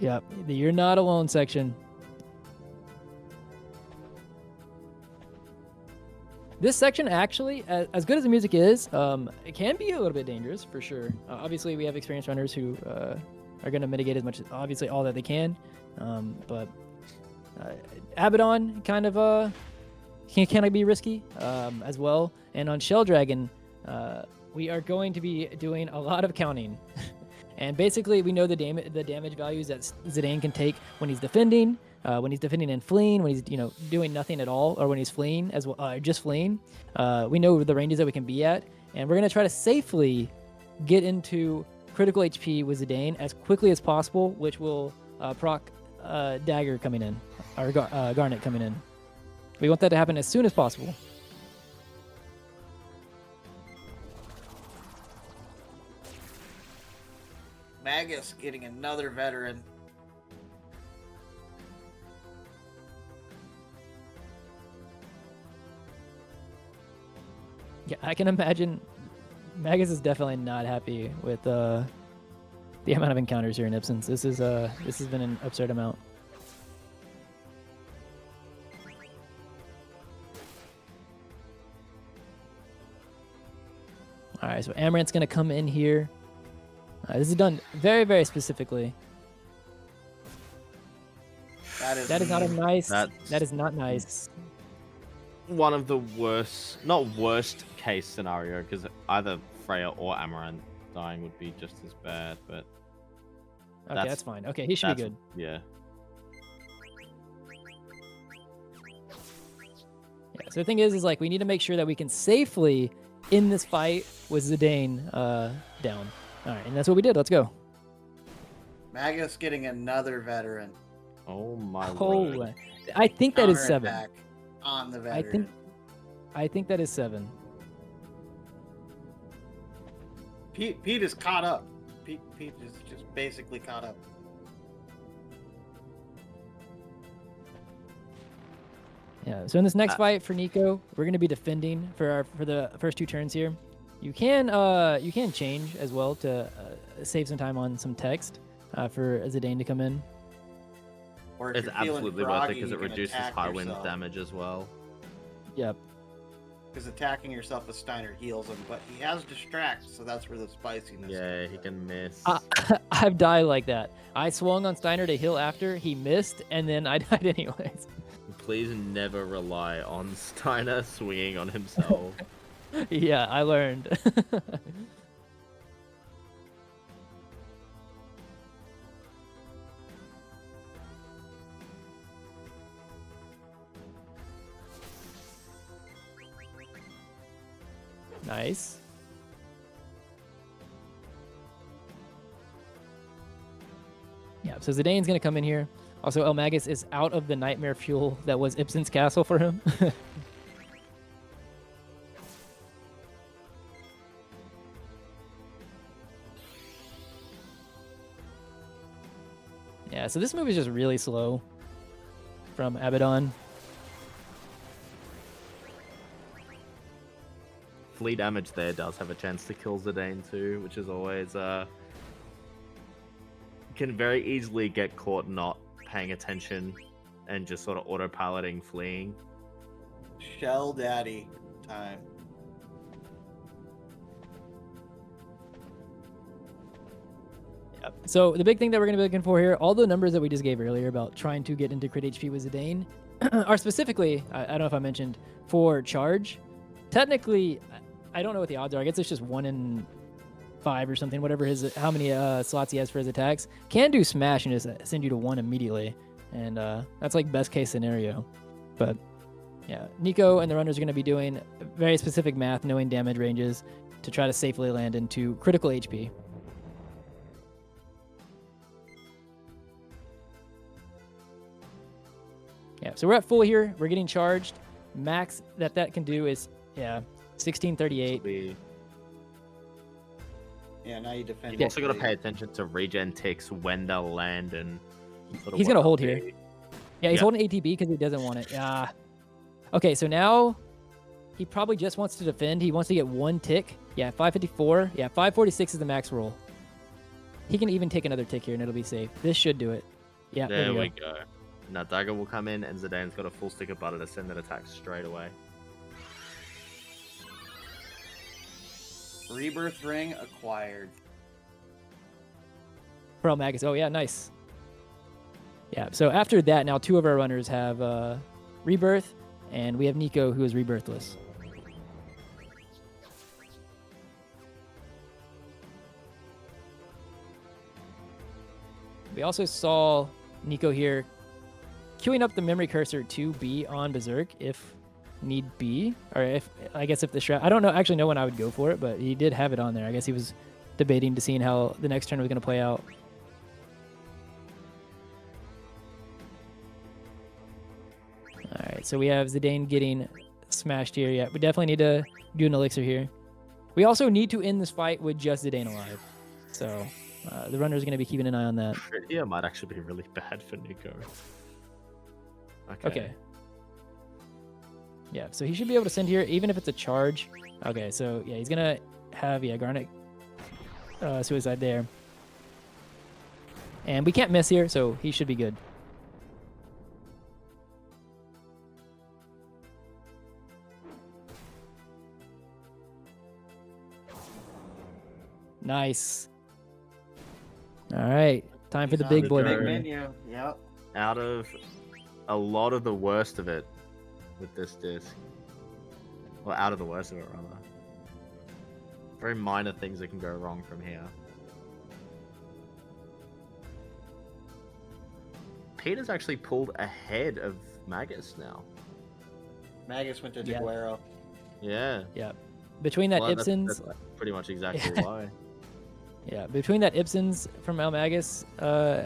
Yep, the you're not alone section. This section actually, as good as the music is, it can be a little bit dangerous for sure. Obviously, we have experienced runners who are going to mitigate as much, obviously, all that they can. But Abaddon kind of can be risky as well. And on Shell Dragon, we are going to be doing a lot of counting. And basically, we know the damage values that Zidane can take when he's defending, and fleeing, when he's doing nothing at all, or when he's fleeing as well, just fleeing. We know the ranges that we can be at, and we're gonna try to safely get into critical HP with Zidane as quickly as possible, which will proc Dagger coming in, or Garnet coming in. We want that to happen as soon as possible. Magus getting another veteran. Yeah, I can imagine Magus is definitely not happy with the amount of encounters here in Ipsens. This has been an absurd amount. All right, so Amarant's gonna come in here. This is done very, very specifically. That is not a nice. That is not nice. One of the worst, not worst case scenario, because either Freya or Amaranth dying would be just as bad, but okay, that's fine. Okay, he should be good. Yeah. Yeah. So the thing is like we need to make sure that we can safely end this fight with Zidane down. All right, and that's what we did. Let's go. Magus getting another veteran. Oh my word. I think that is 7. On the veteran. I think that is 7. Pete is caught up. Pete is just basically caught up. Yeah. So in this next fight for Nico, we're gonna be defending for the first 2 turns here. You can change as well to save some time on some text for Zidane to come in. Or if it's you're feeling absolutely groggy, worth it because you it can reduces attack high wind yourself. damage as well. Yep. Because attacking yourself with Steiner heals him, but he has distract, so that's where the spiciness. Yeah, he can miss. I've died like that. I swung on Steiner to heal after he missed, and then I died anyways. Please never rely on Steiner swinging on himself. Yeah, I learned. Nice. Yeah, so Zidane's gonna come in here. Also, eLmaGus is out of the nightmare fuel that was Ibsen's castle for him. Yeah, so this move is just really slow from Abaddon. Flea damage there does have a chance to kill Zidane too, which is always can very easily get caught not paying attention and just sort of autopiloting fleeing. Shell Daddy time. So the big thing that we're going to be looking for here, all the numbers that we just gave earlier about trying to get into crit HP with Zidane are specifically, I don't know if I mentioned, for charge. Technically, I don't know what the odds are. I guess it's just 1 in 5 or something, whatever how many slots he has for his attacks. Can do smash and just send you to 1 immediately. And that's like best case scenario. But yeah, Nico and the runners are going to be doing very specific math, knowing damage ranges to try to safely land into critical HP. Yeah, so we're at full here. We're getting charged. Max that can do is, 1638. Yeah, now you defend. You've also got to pay attention to regen ticks when they'll land and. Sort of He's what going to hold they'll here. do. Yeah, he's Yeah. holding ATB because he doesn't want it. Yeah. Okay, so now he probably just wants to defend. He wants to get 1 tick. Yeah, 554. Yeah, 546 is the max roll. He can even take another tick here and it'll be safe. This should do it. Yeah, There we go. Now Dagger will come in, and Zidane's got a full stick of butter to send that attack straight away. Rebirth ring acquired. For eLmaGus. Oh, yeah, nice. Yeah, so after that, now 2 of our runners have Rebirth, and we have Nico, who is Rebirthless. We also saw Nico here queuing up the memory cursor to be on Berserk if need be, or if I guess if the strat. I don't actually know when I would go for it, but he did have it on there. I guess he was debating to seeing how the next turn was going to play out. All right, so we have Zidane getting smashed here. Yeah, we definitely need to do an elixir here. We also need to end this fight with just Zidane alive. So the runner is going to be keeping an eye on that. Crit here might actually be really bad for Nico. Okay. Yeah, so he should be able to send here, even if it's a charge. Okay, so yeah, he's going to have, Garnet suicide there. And we can't miss here, so he should be good. Nice. All right, time for the big boy Big menu. menu. Yep. Out of a lot of the worst of it with this disc. Well, out of the worst of it, rather. Very minor things that can go wrong from here. Peter's actually pulled ahead of Magus now. Magus went to Yeah. Jaguaro. Yeah. Yeah. Between that Well, that's Ibsens, pretty much exactly why. yeah, between that Ibsens from eLmaGus,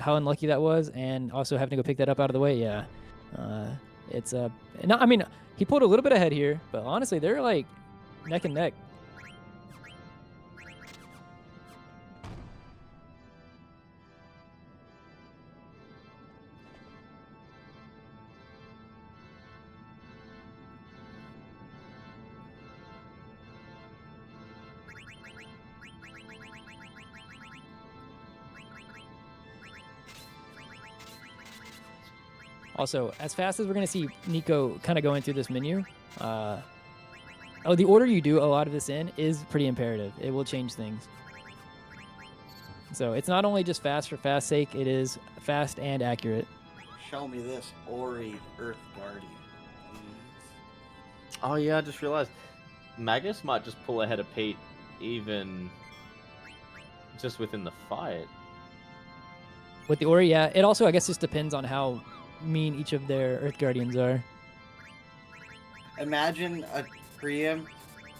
how unlucky that was, and also having to go pick that up out of the way, yeah. It's no, I mean, he pulled a little bit ahead here, but honestly, they're like neck and neck. Also, as fast as we're going to see Nico kind of going through this menu, the order you do a lot of this in is pretty imperative. It will change things. So it's not only just fast for fast sake, it is fast and accurate. Show me this Ori Earth Guardian, please. Oh yeah, I just realized Magus might just pull ahead of Pete even just within the fight. With the Ori, yeah. It also, I guess, just depends on how mean each of their Earth Guardians are. Imagine a preempt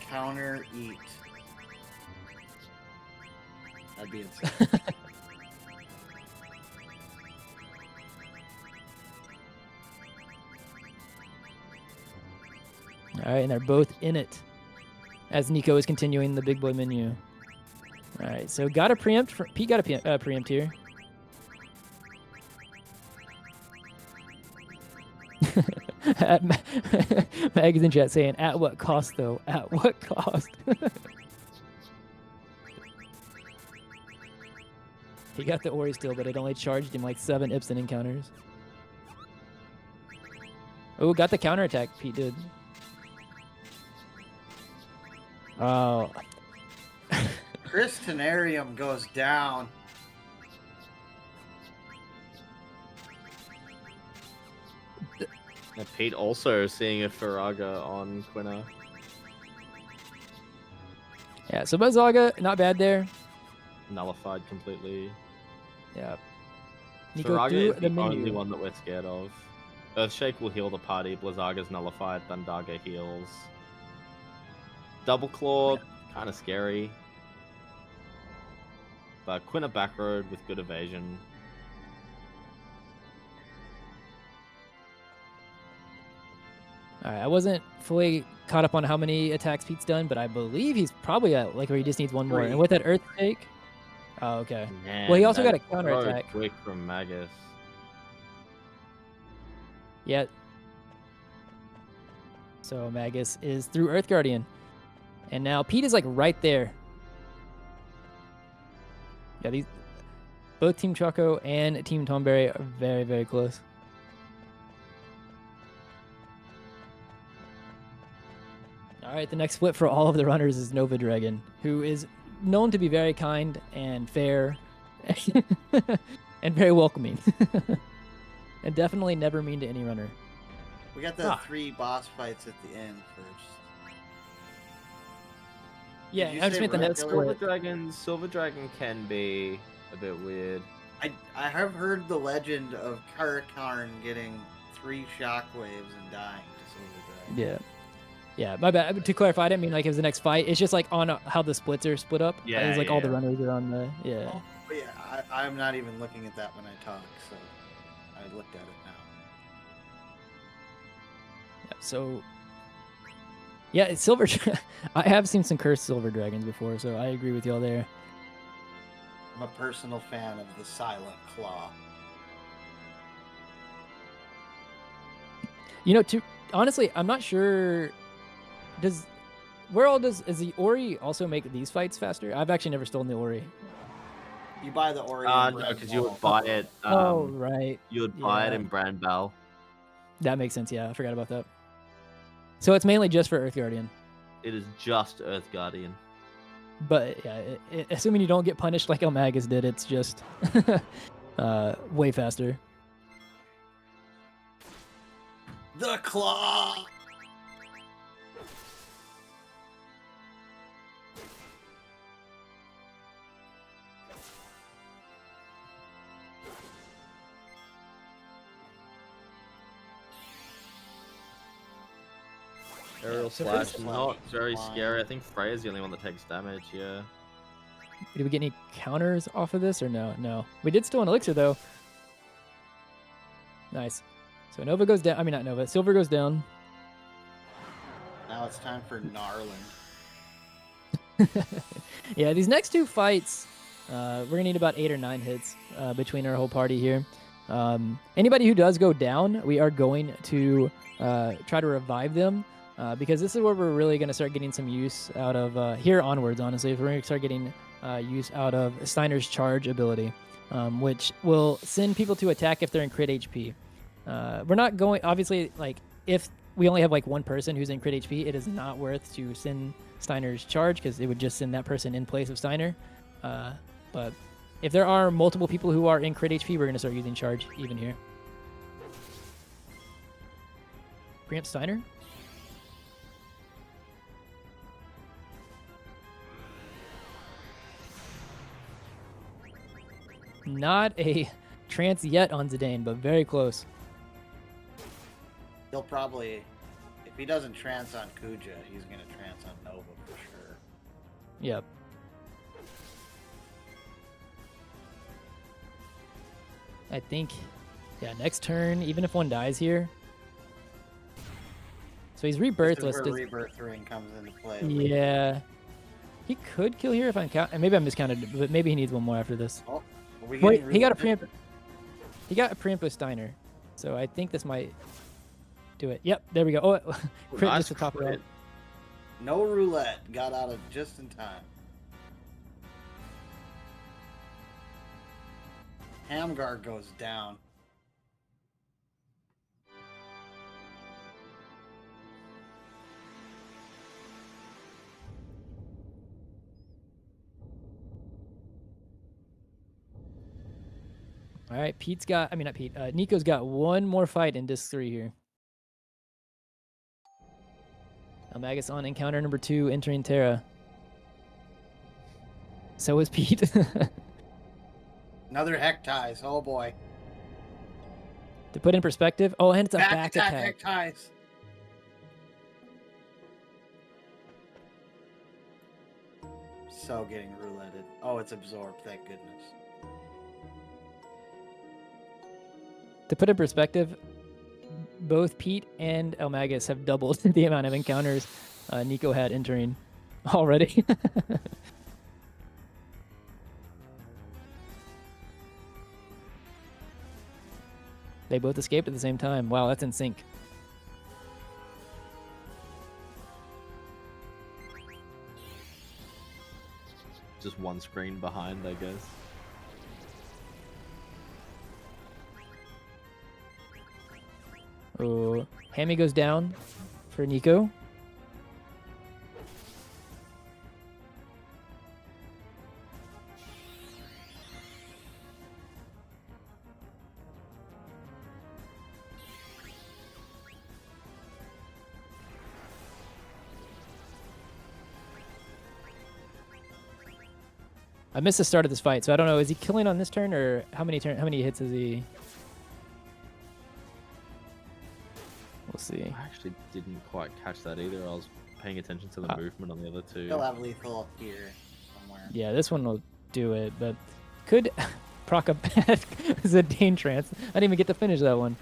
counter eat. That'd be insane. All right, and they're both in it as Nico is continuing the big boy menu. All right, so got a preempt. Pete got a preempt here. Mag's in chat saying, "At what cost, though? At what cost?" He got the Ori still, but it only charged him like 7 Ibsen encounters. Oh, got the counterattack. Pete did. Oh. Chris Tenarium goes down. And Pete also seeing a Faraga on Quina. Yeah, so Buzzaga, not bad there. Nullified completely. Yeah. Nico Faraga through is the the only menu. one that we're scared of. Earthshake will heal the party. Blizzaga's nullified. Thundaga heals. Double Claw, kind of scary. But Quina back road with good evasion. All right, I wasn't fully caught up on how many attacks Pete's done, but I believe he's probably at like where he just needs one more. And 3. with that Earth Shake, oh okay. Man, Well, he also that got a is counter so attack. quick from Magus. Yeah. So Magus is through Earth Guardian, and now Pete is like right there. Yeah, these both Team Choco and Team Tonberry are very, very close. All right, the next split for all of the runners is Nova Dragon, who is known to be very kind and fair and very welcoming. And definitely never mean to any runner. We got the 3 boss fights at the end first. Yeah, Did you I just say meant the Red next Killer? split. Silver Dragon can be a bit weird. I have heard the legend of Karakarn getting 3 shockwaves and dying to Silver Dragon. Yeah. Yeah, my bad. To clarify, I didn't mean like it was the next fight. It's just like on how the splits are split up. Yeah, It's like all the yeah. runners are on the, yeah. Oh, but yeah, I'm not even looking at that when I talk, so I looked at it now. Yeah, so, yeah, it's Silver. I have seen some cursed Silver Dragons before, so I agree with y'all there. I'm a personal fan of the Silent Claw. You know, honestly, I'm not sure. Does the Ori also make these fights faster? I've actually never stolen the Ori. You buy the Ori. No, because you would buy it. Oh, right. You would buy it Yeah. in Brand Bell. That makes sense. Yeah, I forgot about that. So it's mainly just for Earth Guardian. It is just Earth Guardian. But yeah, assuming you don't get punished like eLmaGus did, it's just way faster. The Claw! Aerial so slash, this not slash very fine. scary. I think Freya's the only one that takes damage, yeah. Did we get any counters off of this or no? No. We did steal an elixir though. Nice. So Nova goes down. I mean, not Nova. Silver goes down. Now it's time for Gnarland. Yeah, these next 2 fights, we're gonna need about 8 or 9 hits between our whole party here. Anybody who does go down, we are going to try to revive them because this is where we're really gonna start getting some use out of here onwards. Honestly, we're gonna start getting use out of Steiner's charge ability, which will send people to attack if they're in crit HP. We're not going, obviously, like if we only have like one person who's in crit HP, it is not worth to send Steiner's charge because it would just send that person in place of Steiner. But if there are multiple people who are in crit HP, we're going to start using charge even here. Preempt Steiner. Not a trance yet on Zidane, but very close. He'll probably, if he doesn't trance on Kuja, he's going to trance on Nova for sure. Yep. I think, yeah, next turn, even if one dies here. So he's rebirth. This is where Rebirth Ring comes into play. Yeah. He could kill here if I'm count. Maybe I'm miscounted, but maybe he needs one more after this. Oh, are we Wait, getting he got a really- preempt. He got a preempt with Steiner, so I think this might do it. Yep, there we go. Oh, crit Nice just to top it crit. out. No roulette. Got out of just in time. Hamgar goes down. All right, Pete's got. I mean, not Pete. Nico's got one more fight in disc 3 here. eLmaGus on encounter number 2, entering Terra. So is Pete. Another heck ties. Oh boy. To put in perspective, oh, and it's a Back back attack attack. heck ties. So getting rouletted. Oh, it's absorbed. Thank goodness. To put in perspective, both Pete and eLmaGus have doubled the amount of encounters Nico had entering already. They both escaped at the same time. Wow, that's in sync. Just one screen behind, I guess. Oh, Hammy goes down for Nico. I missed the start of this fight, so I don't know. Is he killing on this turn, or how many hits is he? We'll see. I actually didn't quite catch that either. I was paying attention to the movement on the other two. He'll have lethal here somewhere. Yeah, this one will do it, but could proc a bad Zidane trance. I didn't even get to finish that one.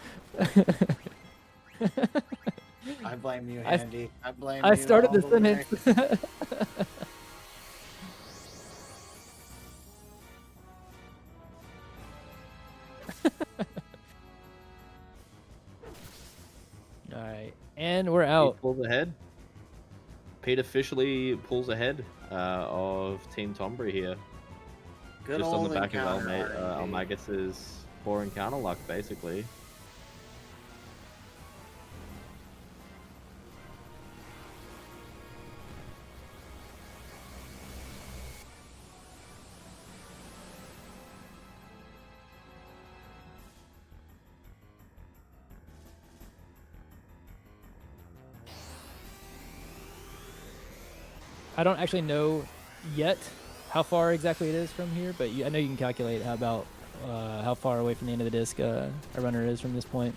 I blame you, Handy. I blame you. I started all the the way. sentence. All right, and we're out. Pete pulls ahead. Pete officially pulls ahead of Team Tonberry here. Good Just on old the back of encounter RNG. eLmaGus's 4 encounter luck, basically. I don't actually know yet how far exactly it is from here, but I know you can calculate about how far away from the end of the disc a runner is from this point.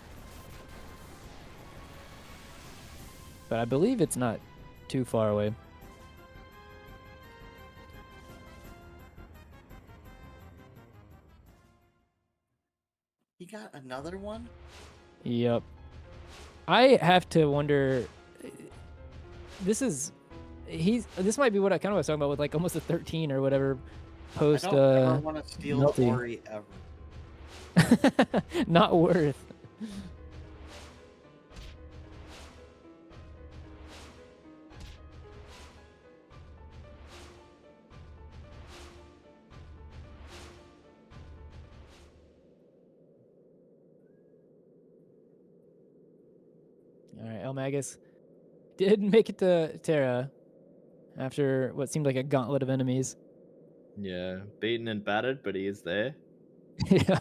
But I believe it's not too far away. He got another one? Yep. I have to wonder. This might be what I kind of was talking about with like almost a 13 or whatever post. I don't ever want to steal Melty. Ori ever. Not worth. All right, eLmaGus did make it to Terra after what seemed like a gauntlet of enemies. Yeah, beaten and battered, but he is there. Yeah.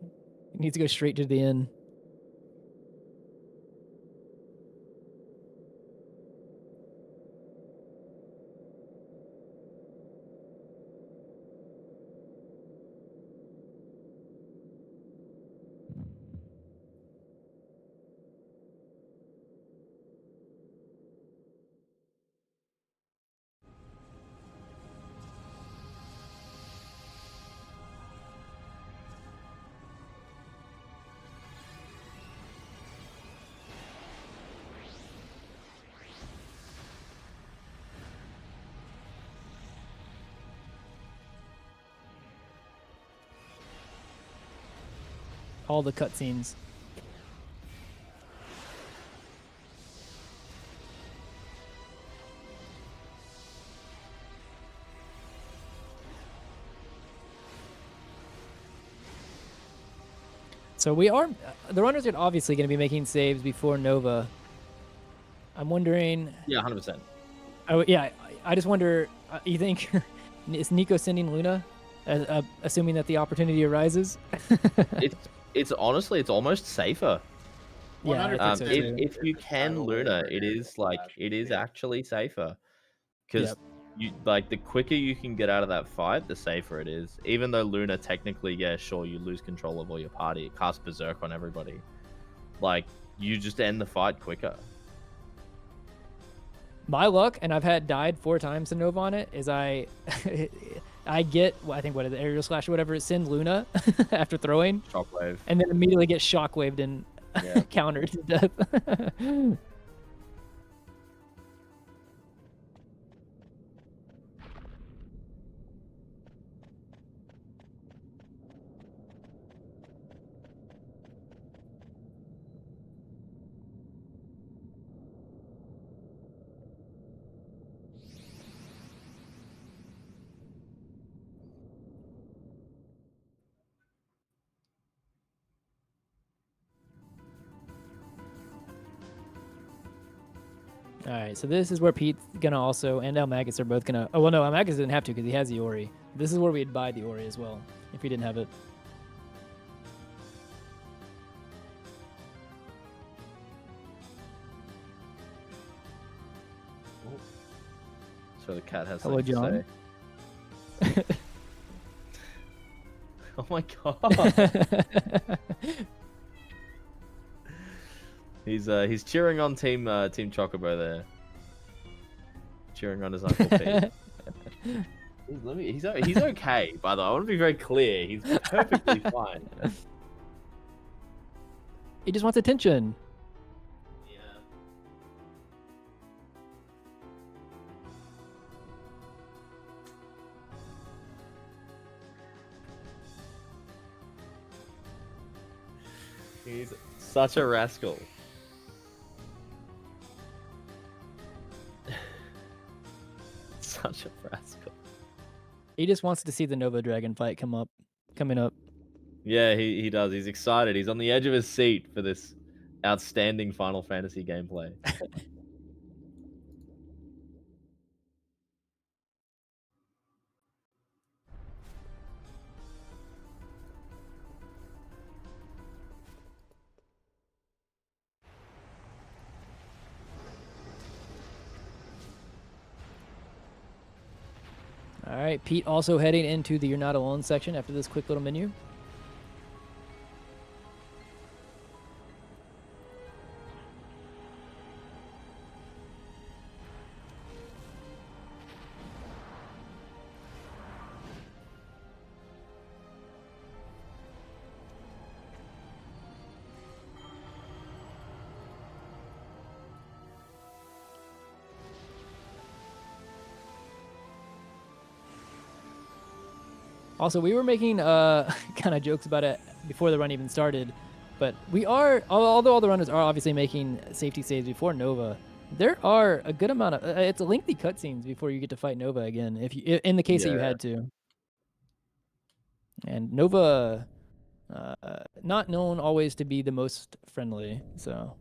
He needs to go straight to the end. All the cutscenes. So the runners are obviously going to be making saves before Nova. I'm wondering. Yeah, 100%. I just wonder. You think is Nico sending Luna, assuming that the opportunity arises? It's honestly, it's almost safer. Yeah, I think so too. If you can Luna, it is actually safer because Yep. you like the quicker you can get out of that fight, the safer it is. Even though Luna technically, yeah, sure, you lose control of all your party, it casts berserk on everybody. Like you just end the fight quicker. My luck, and I've had died 4 times to Nova on it, is I get, well, I think, what is it, aerial slash or whatever, send Luna after throwing, Shockwave. and then immediately get shockwaved and Yeah. countered to death. All right, so this is where Pete's gonna also, and eLmaGus are both gonna. Oh well, no, eLmaGus didn't have to because he has the Ori. This is where we'd buy the Ori as well if he didn't have it. So the cat has Hello, something John. to say. Oh my god. He's cheering on Team Chocobo there. Cheering on his Uncle Pete. He's okay, by the way. I want to be very clear. He's perfectly fine. He just wants attention. Yeah. He's such a rascal. Such a rascal. He just wants to see the Nova Dragon fight coming up. Yeah, he does. He's excited. He's on the edge of his seat for this outstanding Final Fantasy gameplay. All right, Pete also heading into the You're Not Alone section after this quick little menu. Also, we were making kind of jokes about it before the run even started, but we are, although all the runners are obviously making safety saves before Nova, there are a good amount of, it's a lengthy cutscenes before you get to fight Nova again, if you, in the case that you had to. And Nova, not known always to be the most friendly, so.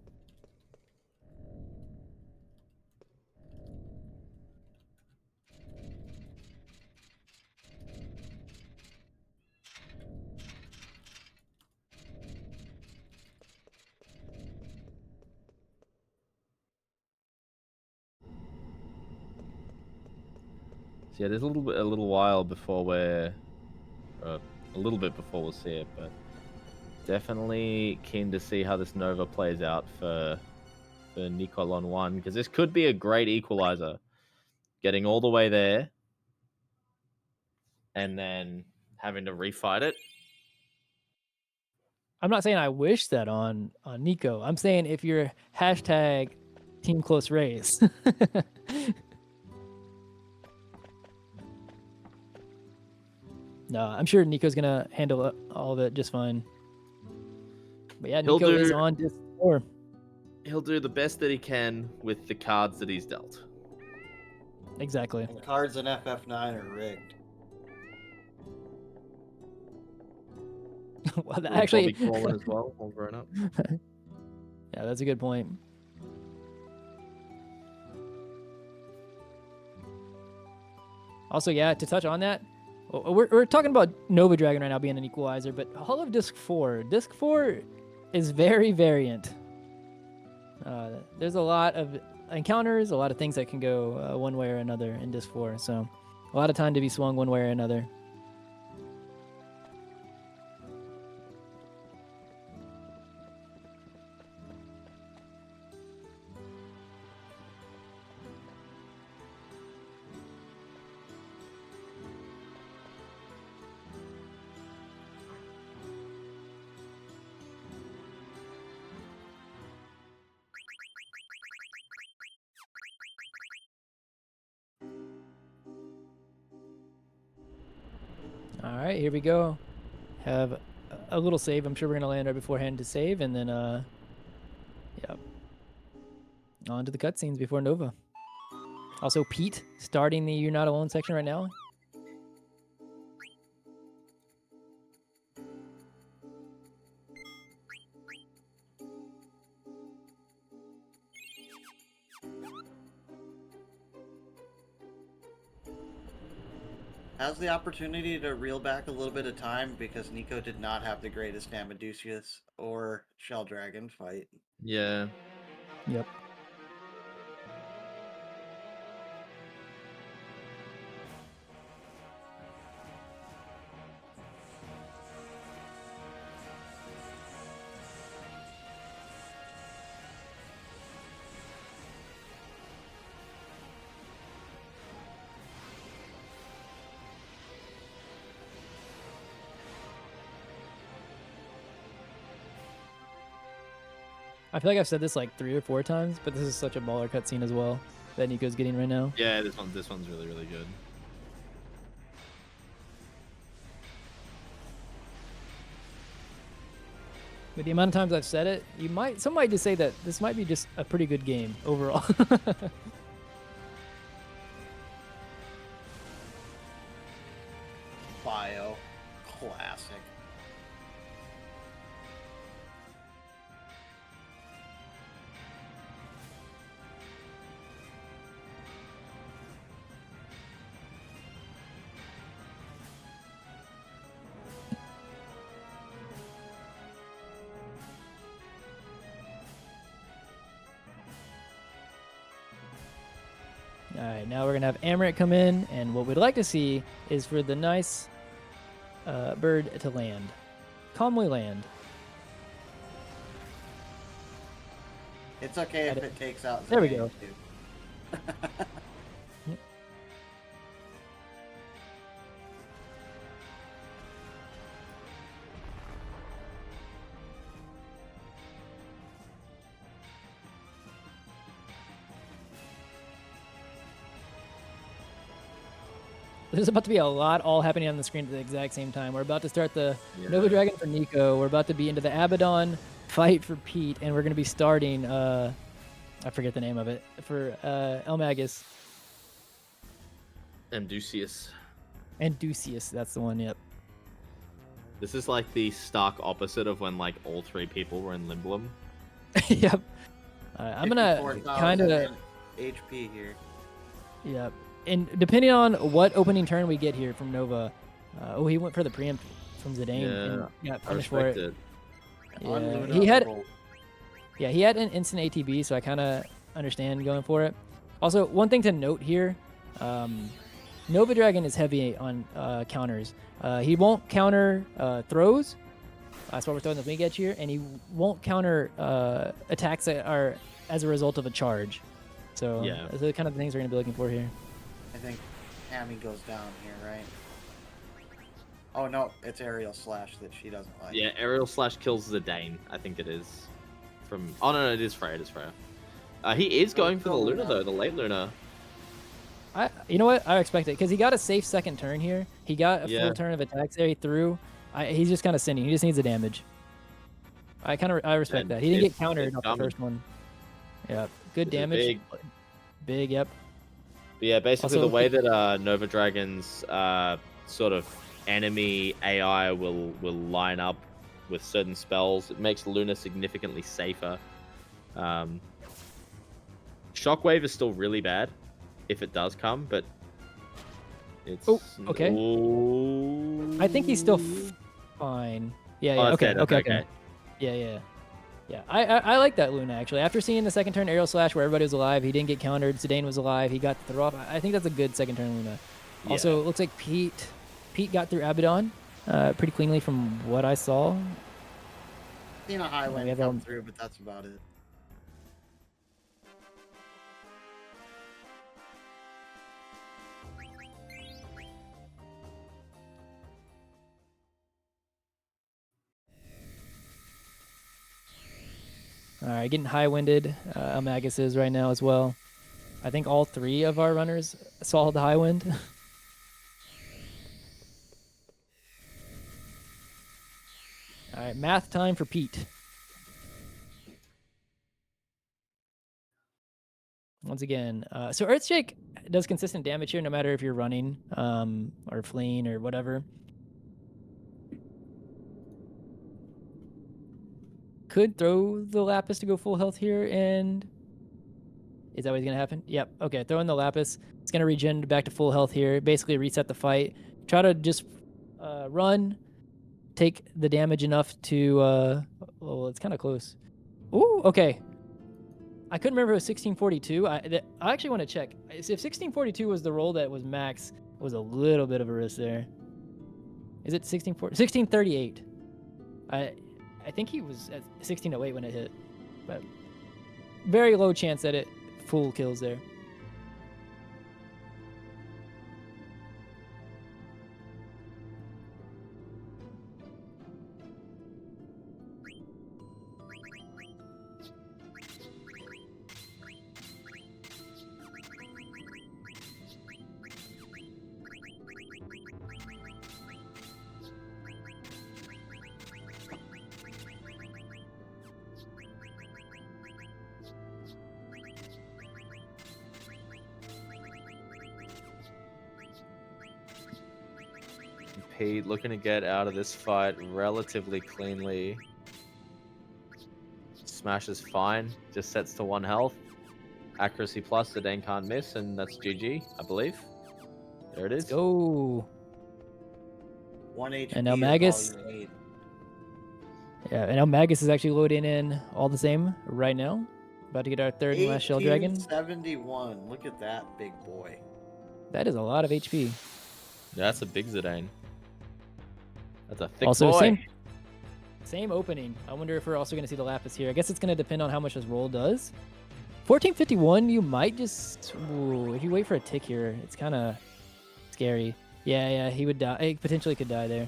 So yeah, there's a little while before we're, a little bit before we'll see it, but definitely keen to see how this Nova plays out for Nicole on 1, because this could be a great equalizer. Getting all the way there, and then having to refight it. I'm not saying I wish that on Nico. I'm saying if you're hashtag team close race. No, I'm sure Nico's gonna handle all of it just fine. But yeah, Nico is on disc 4. He'll do the best that he can with the cards that he's dealt. Exactly. And cards in FF9 are rigged. Well, that actually, Bobby as well, all grown up. Yeah, that's a good point. Also, yeah, to touch on that, we're talking about Nova Dragon right now being an equalizer, but all of Disc 4 is very variant. There's a lot of encounters, a lot of things that can go one way or another in Disc 4, so a lot of time to be swung one way or another. All right, here we go. Have a little save. I'm sure we're gonna land right beforehand to save, and then yep, on to the cutscenes before Nova. Also, Pete starting the "You're Not Alone" section right now. How's the opportunity to reel back a little bit of time because Nico did not have the greatest Amadeus or Shell Dragon fight. Yeah. Yep. I feel like I've said this like 3 or 4 times, but this is such a baller cutscene as well that Nico's getting right now. Yeah, this one's really, really good. With the amount of times I've said it, some might just say that this might be just a pretty good game overall. Bio. Classic. All right, now we're gonna have Amaret come in, and what we'd like to see is for the nice bird to land, calmly land. It's okay if it takes out. There we Zidane, go. too. Yep. There's about to be a lot all happening on the screen at the exact same time. We're about to start the Nova Dragon for Nico. We're about to be into the Abaddon fight for Pete, and we're going to be starting, I forget the name of it, for eLmaGus. Amdusius. Amdusius, that's the one, yep. This is like the stark opposite of when like all 3 people were in Limblum. Yep. I'm going to kind of... HP here. Yep. And depending on what opening turn we get here from Nova, he went for the preempt from Zidane and got punished for it. Yeah, he had an instant ATB, so I kind of understand going for it. Also, one thing to note here, Nova Dragon is heavy on counters. He won't counter throws. That's why we're throwing the wing edge here, and he won't counter attacks that are as a result of a charge. So those are the kind of things we're going to be looking for here. I think Amy goes down here, right? Oh no, it's Aerial Slash that she doesn't like. Yeah, Aerial Slash kills Zidane, I think it is. Oh no, it is Freya, He is going for the Luna though, the late Luna. You know what? I expect it, because he got a safe second turn here. He got a full turn of attacks there, he threw. He's just kind of sending, he just needs the damage. I respect that. He didn't get countered off the first one. Yeah, good damage. Big, yep. But yeah, basically also, the way that Nova Dragon's sort of enemy AI will line up with certain spells, it makes Luna significantly safer. Shockwave is still really bad if it does come, but it's... Oh, okay. I think he's still fine. Yeah, okay. Yeah. Yeah, I like that Luna, actually. After seeing the second turn aerial slash where everybody was alive, he didn't get countered, Zidane was alive, he got the throw off. I think that's a good second turn Luna. Also, it looks like Pete got through Abaddon pretty cleanly from what I saw. Seen a high wind come through, but that's about it. All right, getting high-winded. eLmaGus is right now as well. I think all 3 of our runners saw the high wind. All right, math time for Pete. Once again, so Earthshake does consistent damage here no matter if you're running or fleeing or whatever. Could throw the Lapis to go full health here, and is that what's going to happen? Yep. Okay, throw in the Lapis. It's going to regen back to full health here, basically reset the fight. Try to just run, take the damage enough to, well, it's kind of close. Ooh, okay. I couldn't remember if it was 1642. I actually want to check. If 1642 was the roll that was max, it was a little bit of a risk there. Is it 1638? I think he was at 1608 when it hit, but very low chance that it full kills there. Pete looking to get out of this fight relatively cleanly. Smash is fine, just sets to 1 health. Accuracy plus, the Dane can't miss, and that's GG, I believe. There it is. Let's go. 1 HP and is eLmaGus. all you need. Yeah, and eLmaGus is actually loading in all the same right now. About to get our third and last Shell Dragon. 1871. Look at that big boy. That is a lot of HP. Yeah, that's a big Zidane. That's a thick also, boy. Same opening. I wonder if we're also going to see the Lapis here. I guess it's going to depend on how much his roll does. 1451, you might just... Ooh, if you wait for a tick here, it's kind of scary. Yeah, he would die. He potentially could die there.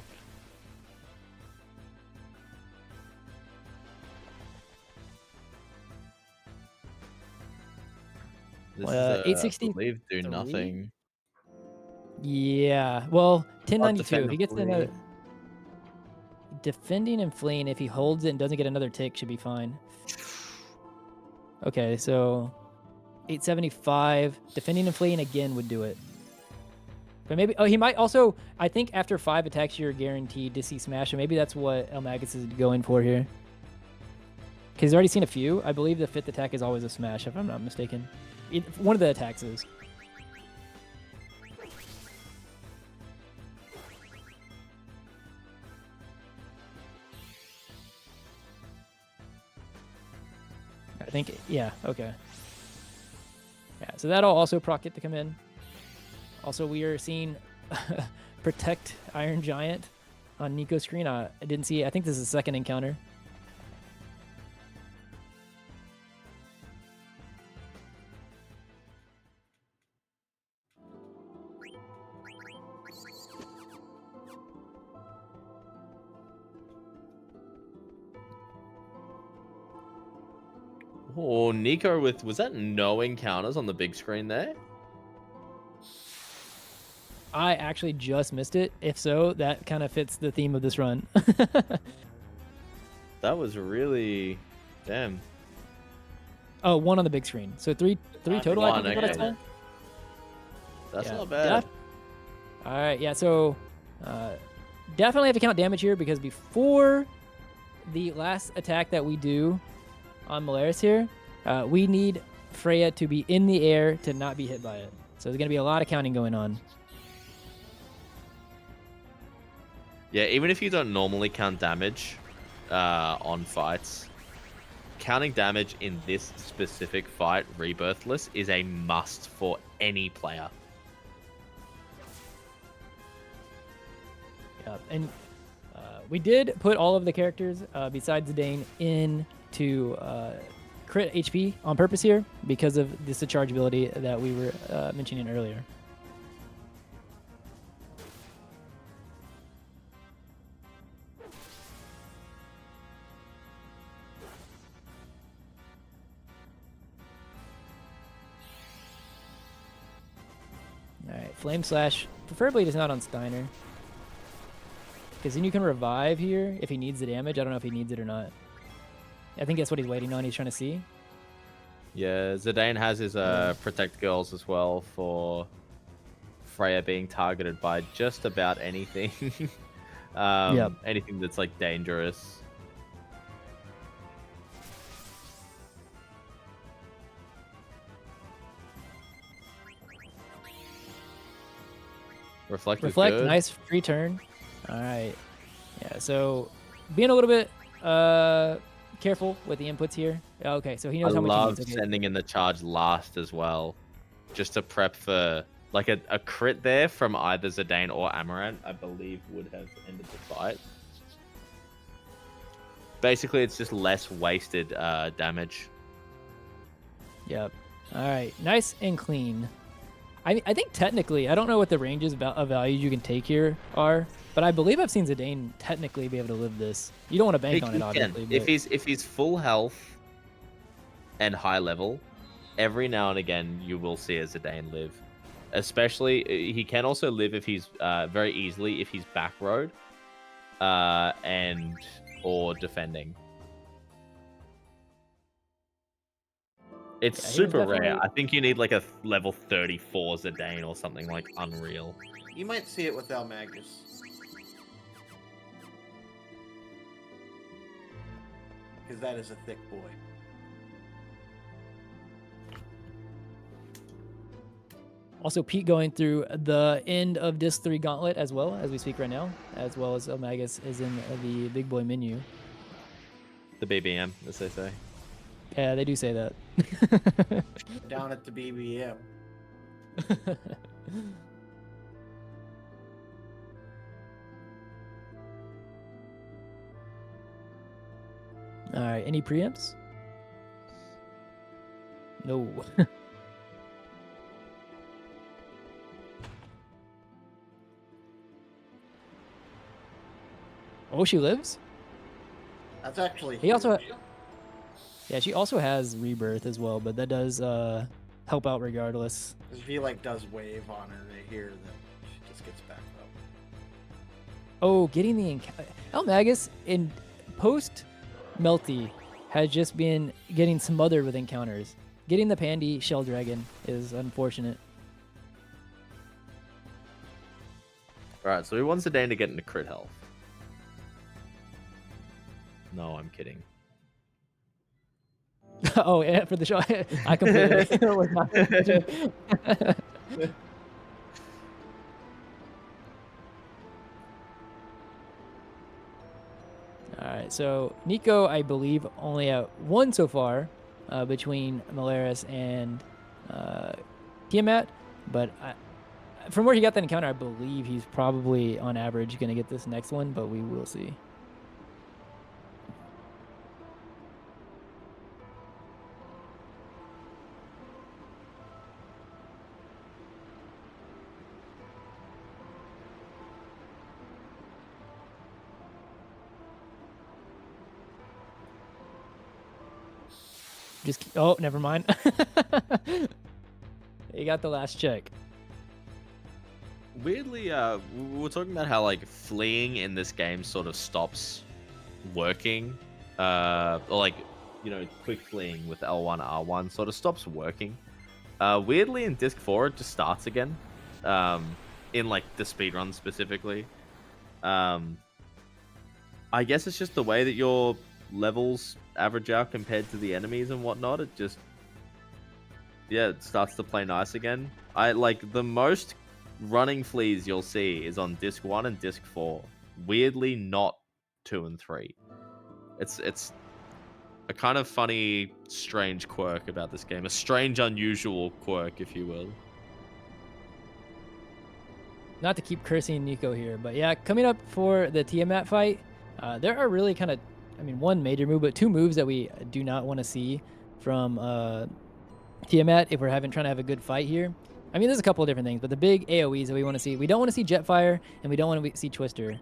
This is 860. I believe do nothing. Yeah, well, 1092. Defend He gets and another... flee. Defending and fleeing, if he holds it and doesn't get another tick, should be fine. Okay, so 875. Defending and fleeing again would do it. But maybe, oh, he might also, I think after 5 attacks, you're guaranteed to see smash, and maybe that's what eLmaGus is going for here. Because he's already seen a few. I believe the 5th attack is always a smash, if I'm not mistaken. One of the attacks is. I think, yeah, okay. Yeah, so that'll also proc it to come in. Also, we are seeing Protect Iron Giant on Nico's screen. I didn't see it. I think this is the second encounter. Oh, Nico with, was that no encounters on the big screen there? I actually just missed it. If so, that kind of fits the theme of this run. That was really, damn. Oh, 1 on the big screen. So three total, I think is what I saw. That's not bad. All right, yeah, so definitely have to count damage here because before the last attack that we do on Malaris here, we need Freya to be in the air to not be hit by it. So there's going to be a lot of counting going on. Yeah, even if you don't normally count damage on fights, counting damage in this specific fight, Rebirthless, is a must for any player. Yeah, and we did put all of the characters besides Zidane into crit HP on purpose here because of this chargeability that we were mentioning earlier. Alright, Flame Slash, preferably just not on Steiner. Because then you can revive here if he needs the damage. I don't know if he needs it or not. I think that's what he's waiting on. He's trying to see. Yeah, Zidane has his Protect Girls as well for Freya being targeted by just about anything. Yep. Anything that's like dangerous. Reflect, nice free turn. All right. Yeah, so being a little bit careful with the inputs here. Okay, so he knows how much he love needs. Okay. sending in the charge last as well, just to prep for like a crit there from either Zidane or Amaranth, I believe would have ended the fight. Basically, it's just less wasted damage. Yep. All right, nice and clean. I think technically, I don't know what the ranges of values you can take here are, but I believe I've seen Zidane technically be able to live this. You don't want to bank on it, obviously. But... If he's full health and high level, every now and again you will see a Zidane live. Especially, he can also live if he's very easily if he's back road and or defending. It's super rare. I think you need like a level 34 Zidane or something like unreal. You might see it with eLmaGus. Because that is a thick boy. Also, Pete going through the end of Disc 3 Gauntlet as well as we speak right now, as well as eLmaGus is in the big boy menu. The BBM, as they say. Yeah, they do say that. Down at the BBM. All right, any preempts? No. Oh, she lives? That's actually he also yeah, she also has Rebirth as well, but that does help out regardless. If he like does wave on her right here, then she just gets back up. Oh, getting the eLmaGus in post Melty has just been getting smothered with encounters. Getting the Pandy Shell Dragon is unfortunate. Alright, so he wants Zidane to get into crit health. No, I'm kidding. Oh, yeah, for the show. I completely was not. All right, so Nico, I believe, only at one so far between Malaris and Tiamat, but from where he got that encounter, I believe he's probably on average going to get this next one, but we will see. Oh, never mind. You got the last check. Weirdly, we were talking about how like fleeing in this game sort of stops working, or like, you know, quick fleeing with L1 R1 sort of stops working. Weirdly, in Disc 4 it just starts again, in like the speedrun specifically. I guess it's just the way that your levels average out compared to the enemies and whatnot. It just, yeah, it starts to play nice again. I like the most running fleas you'll see is on Disc 1 and Disc 4. Weirdly, not 2 and 3. It's a kind of funny, strange quirk about this game. A strange, unusual quirk, if you will. Not to keep cursing Nico here, but yeah, coming up for the Tiamat fight, there are really kind of, I mean, one major move, but two moves that we do not want to see from Tiamat if we're trying to have a good fight here. I mean, there's a couple of different things, but the big AoEs that we want to see, we don't want to see Jetfire, and we don't want to see Twister.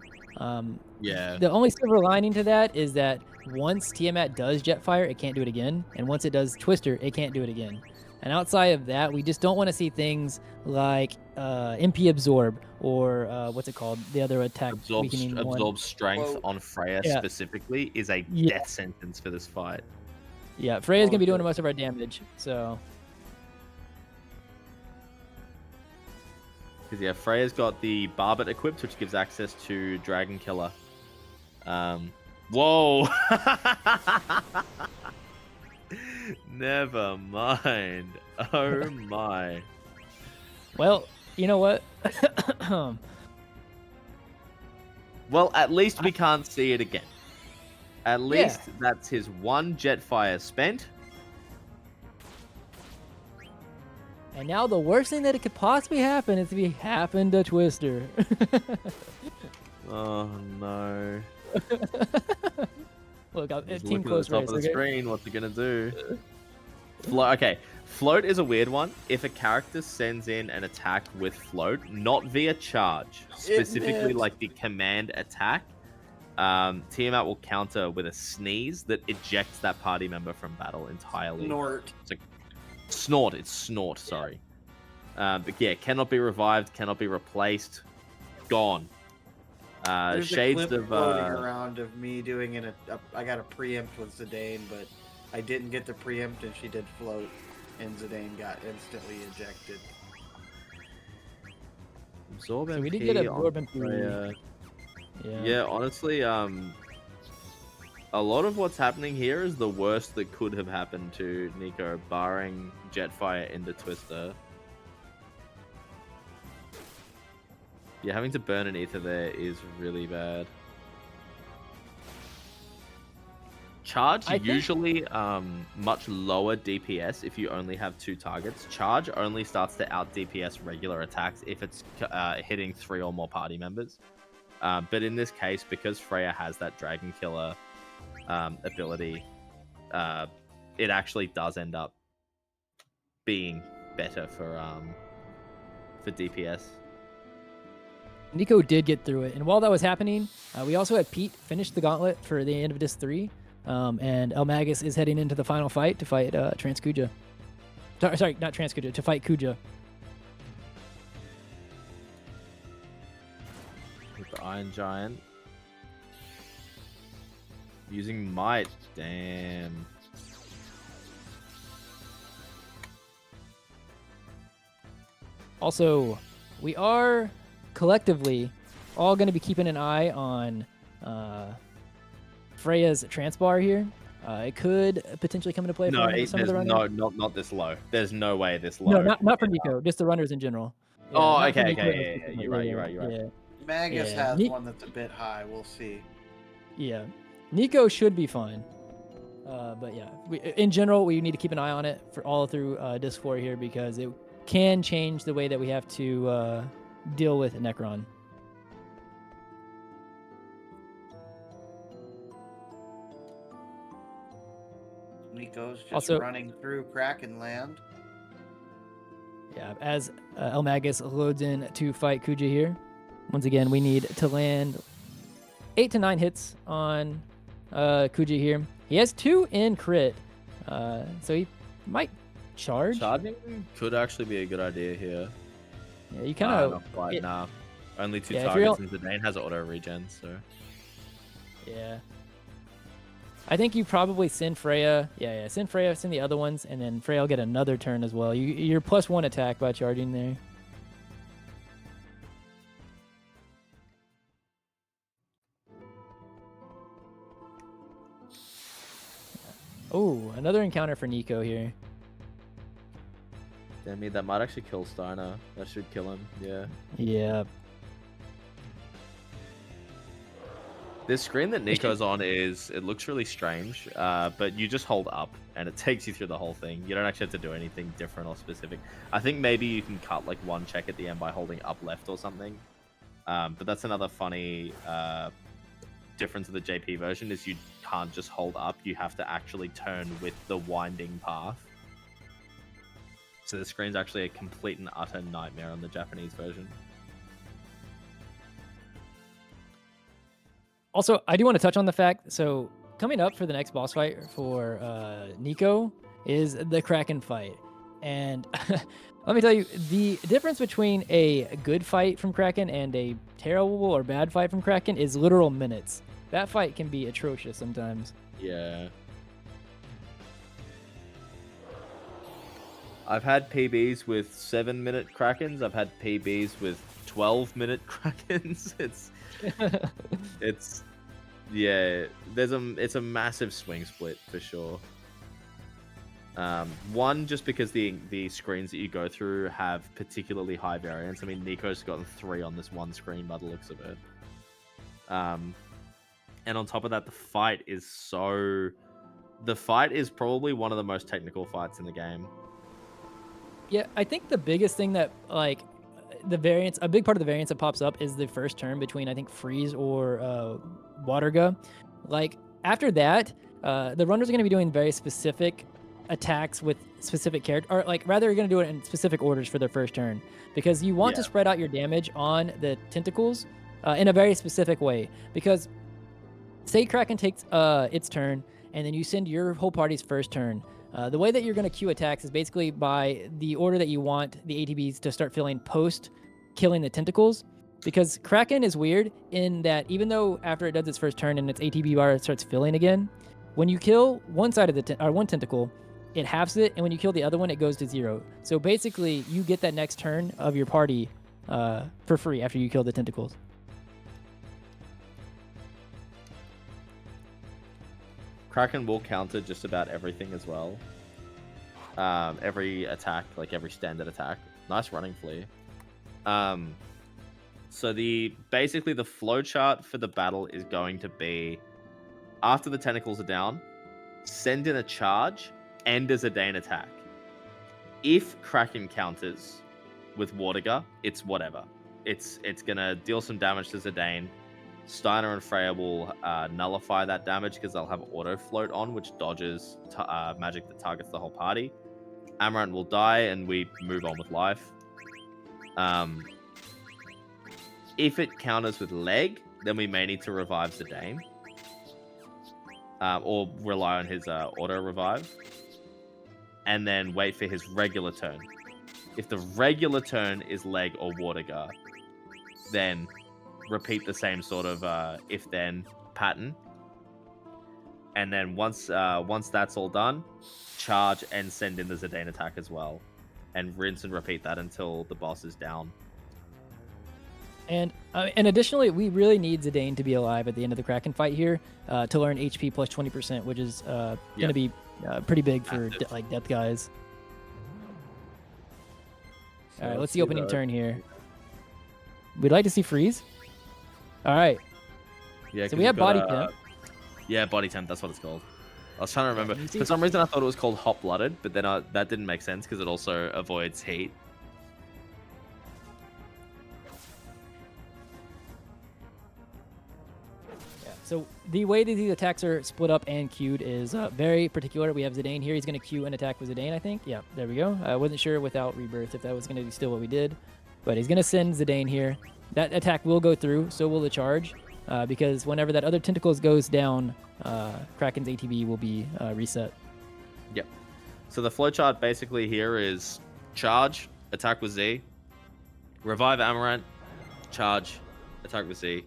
Yeah. The only silver lining to that is that once Tiamat does Jetfire, it can't do it again, and once it does Twister, it can't do it again. And outside of that, we just don't want to see things like MP Absorb or what's it called? The other attack weakening one. Absorb strength Whoa. on Freya Yeah. specifically is a Yeah. death sentence for this fight. Yeah, Freya's gonna be doing most of our damage, so Because yeah, Freya's got the Barbet equipped, which gives access to Dragon Killer. Whoa! Never mind. Oh my. well, you know what? Well, at least we can't see it again. At least that's his one Jetfire spent. And now the worst thing that it could possibly happen is if he happened to Twister. Oh no. Look, He's team looking close at the top race. of the Okay? screen. What's he gonna do? Okay, float is a weird one. If a character sends in an attack with float, not via charge, specifically like the command attack, Tiamat will counter with a sneeze that ejects that party member from battle entirely. Snort. It's like snort. It's snort. Sorry. But yeah, cannot be revived. Cannot be replaced. Gone. There's Shades a clip of floating around of me doing I got a preempt with Zidane, but I didn't get the preempt and she did float, and Zidane got instantly ejected. Absorb So we did MP get on Absorb MP. Freya. Yeah. Yeah, honestly, a lot of what's happening here is the worst that could have happened to Nico, barring Jetfire into Twister. Yeah, having to burn an ether there is really bad. Charge usually much lower DPS if you only have 2 targets. Charge only starts to out DPS regular attacks if it's hitting 3 or more party members. But in this case, because Freya has that Dragon Killer ability, it actually does end up being better for DPS. Nico did get through it, and while that was happening, we also had Pete finish the gauntlet for the end of Disc 3, and eLmaGus is heading into the final fight to fight Transkuja. Sorry, not Transkuja, to fight Kuja. With the Iron Giant. Using Might. Damn. Also, we are collectively all going to be keeping an eye on Freya's Transbar here. It could potentially come into play No, for some of the runners. not this low. There's no way this low. No, not for Nico, just the runners in general. Yeah, Oh, not for okay, Nico, okay, but yeah, you're right. Yeah. Magus Yeah, has Ni- one that's a bit high. We'll see. Yeah, Nico should be fine. But yeah, in general, we need to keep an eye on it for all through Disc 4 here because it can change the way that we have to deal with Necron. Nico's just Also- running through Kraken Land. Yeah, as eLmaGus loads in to fight Kuja here. Once again, we need to land 8 to 9 hits on Kuja here. He has 2 in crit, so he might charge. Charging could actually be a good idea here. Yeah, you kind of. Not quite, nah. Only 2 Yeah, if you're targets and Zidane has auto regen, so. Yeah. I think you probably send Freya. Yeah, send Freya, send the other ones, and then Freya will get another turn as well. You're +1 attack by charging there. Oh, another encounter for Nico here. Damn me, that might actually kill Steiner. That should kill him, yeah. Yeah. This screen that Nico's on it looks really strange, but you just hold up and it takes you through the whole thing. You don't actually have to do anything different or specific. I think maybe you can cut like one check at the end by holding up left or something. But that's another funny difference of the JP version is you can't just hold up. You have to actually turn with the winding path. So the screen's actually a complete and utter nightmare on the Japanese version. Also, I do want to touch on the fact, so coming up for the next boss fight for Nico is the Kraken fight. And let me tell you, the difference between a good fight from Kraken and a terrible or bad fight from Kraken is literal minutes. That fight can be atrocious sometimes. Yeah. I've had PBs with 7-minute Krakens. I've had PBs with 12-minute Krakens. It's yeah. It's a massive swing split for sure. One, just because the screens that you go through have particularly high variance. I mean, Nico's gotten 3 on this one screen by the looks of it. And on top of that, the fight is probably one of the most technical fights in the game. Yeah, I think the biggest thing that, like, the variance, a big part of the variance that pops up is the first turn between, I think, Freeze or Waterga. Like, after that, the runners are going to be doing very specific attacks with specific character, or like rather, you're going to do it in specific orders for their first turn, because you want to spread out your damage on the tentacles in a very specific way. Because say Kraken takes its turn, and then you send your whole party's first turn. The way that you're going to queue attacks is basically by the order that you want the ATBs to start filling post killing the tentacles. Because Kraken is weird in that even though after it does its first turn and its ATB bar starts filling again, when you kill one side of the one tentacle, it halves it, and when you kill the other one, it goes to 0. So basically, you get that next turn of your party for free after you kill the tentacles. Kraken will counter just about everything as well. Every attack, like every standard attack. Nice running flea. So basically the flowchart for the battle is going to be after the tentacles are down, send in a charge, end a Zidane attack. If Kraken counters with Waterga, it's whatever. It's gonna deal some damage to Zidane. Steiner and Freya will nullify that damage because they'll have auto float on, which dodges magic that targets the whole party. Amaranth will die, and we move on with life. If it counters with leg, then we may need to revive Zidane. Or rely on his auto revive. And then wait for his regular turn. If the regular turn is leg or Waterga, then repeat the same sort of if-then pattern. And then once that's all done, charge and send in the Zidane attack as well. And rinse and repeat that until the boss is down. And additionally, we really need Zidane to be alive at the end of the Kraken fight here to learn HP plus 20%, which is going to be pretty big for like death guys. All right, let's see opening turn here. We'd like to see Freeze. All right. Yeah, so we have Body Temp. Yeah, Body Temp, that's what it's called. I was trying to remember. For some reason, I thought it was called Hot Blooded, but then that didn't make sense because it also avoids heat. So the way that these attacks are split up and queued is very particular. We have Zidane here. He's going to queue an attack with Zidane, I think. Yeah, there we go. I wasn't sure without Rebirth if that was going to be still what we did. But he's going to send Zidane here. That attack will go through, so will the charge. Because whenever that other tentacles goes down, Kraken's ATB will be reset. Yep. So the flowchart basically here is charge, attack with Z, revive Amaranth, charge, attack with Z,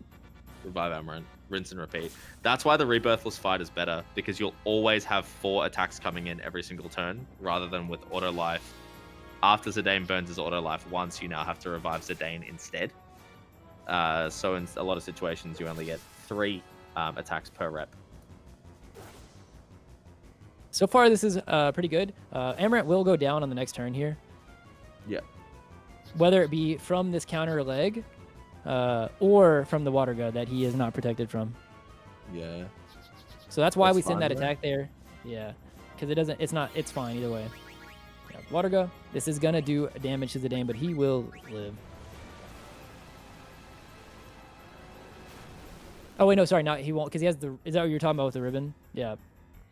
revive Amaranth. Rinse and repeat. That's why the rebirthless fight is better, because you'll always have 4 attacks coming in every single turn, rather than with auto life. After Zidane burns his auto life once, you now have to revive Zidane instead. So in a lot of situations, you only get 3 attacks per rep. So far, this is pretty good. Amaranth will go down on the next turn here. Yeah. Whether it be from this counter leg, or from the Waterga that he is not protected from. Yeah. So that's why That's we send fine that there. attack there. Yeah, because it doesn't. It's fine either way. Yeah, water go. This is gonna do damage to Zidane, but he will live. Oh wait, no, sorry, not he won't, because he has the. Is that what you're talking about with the ribbon? Yeah.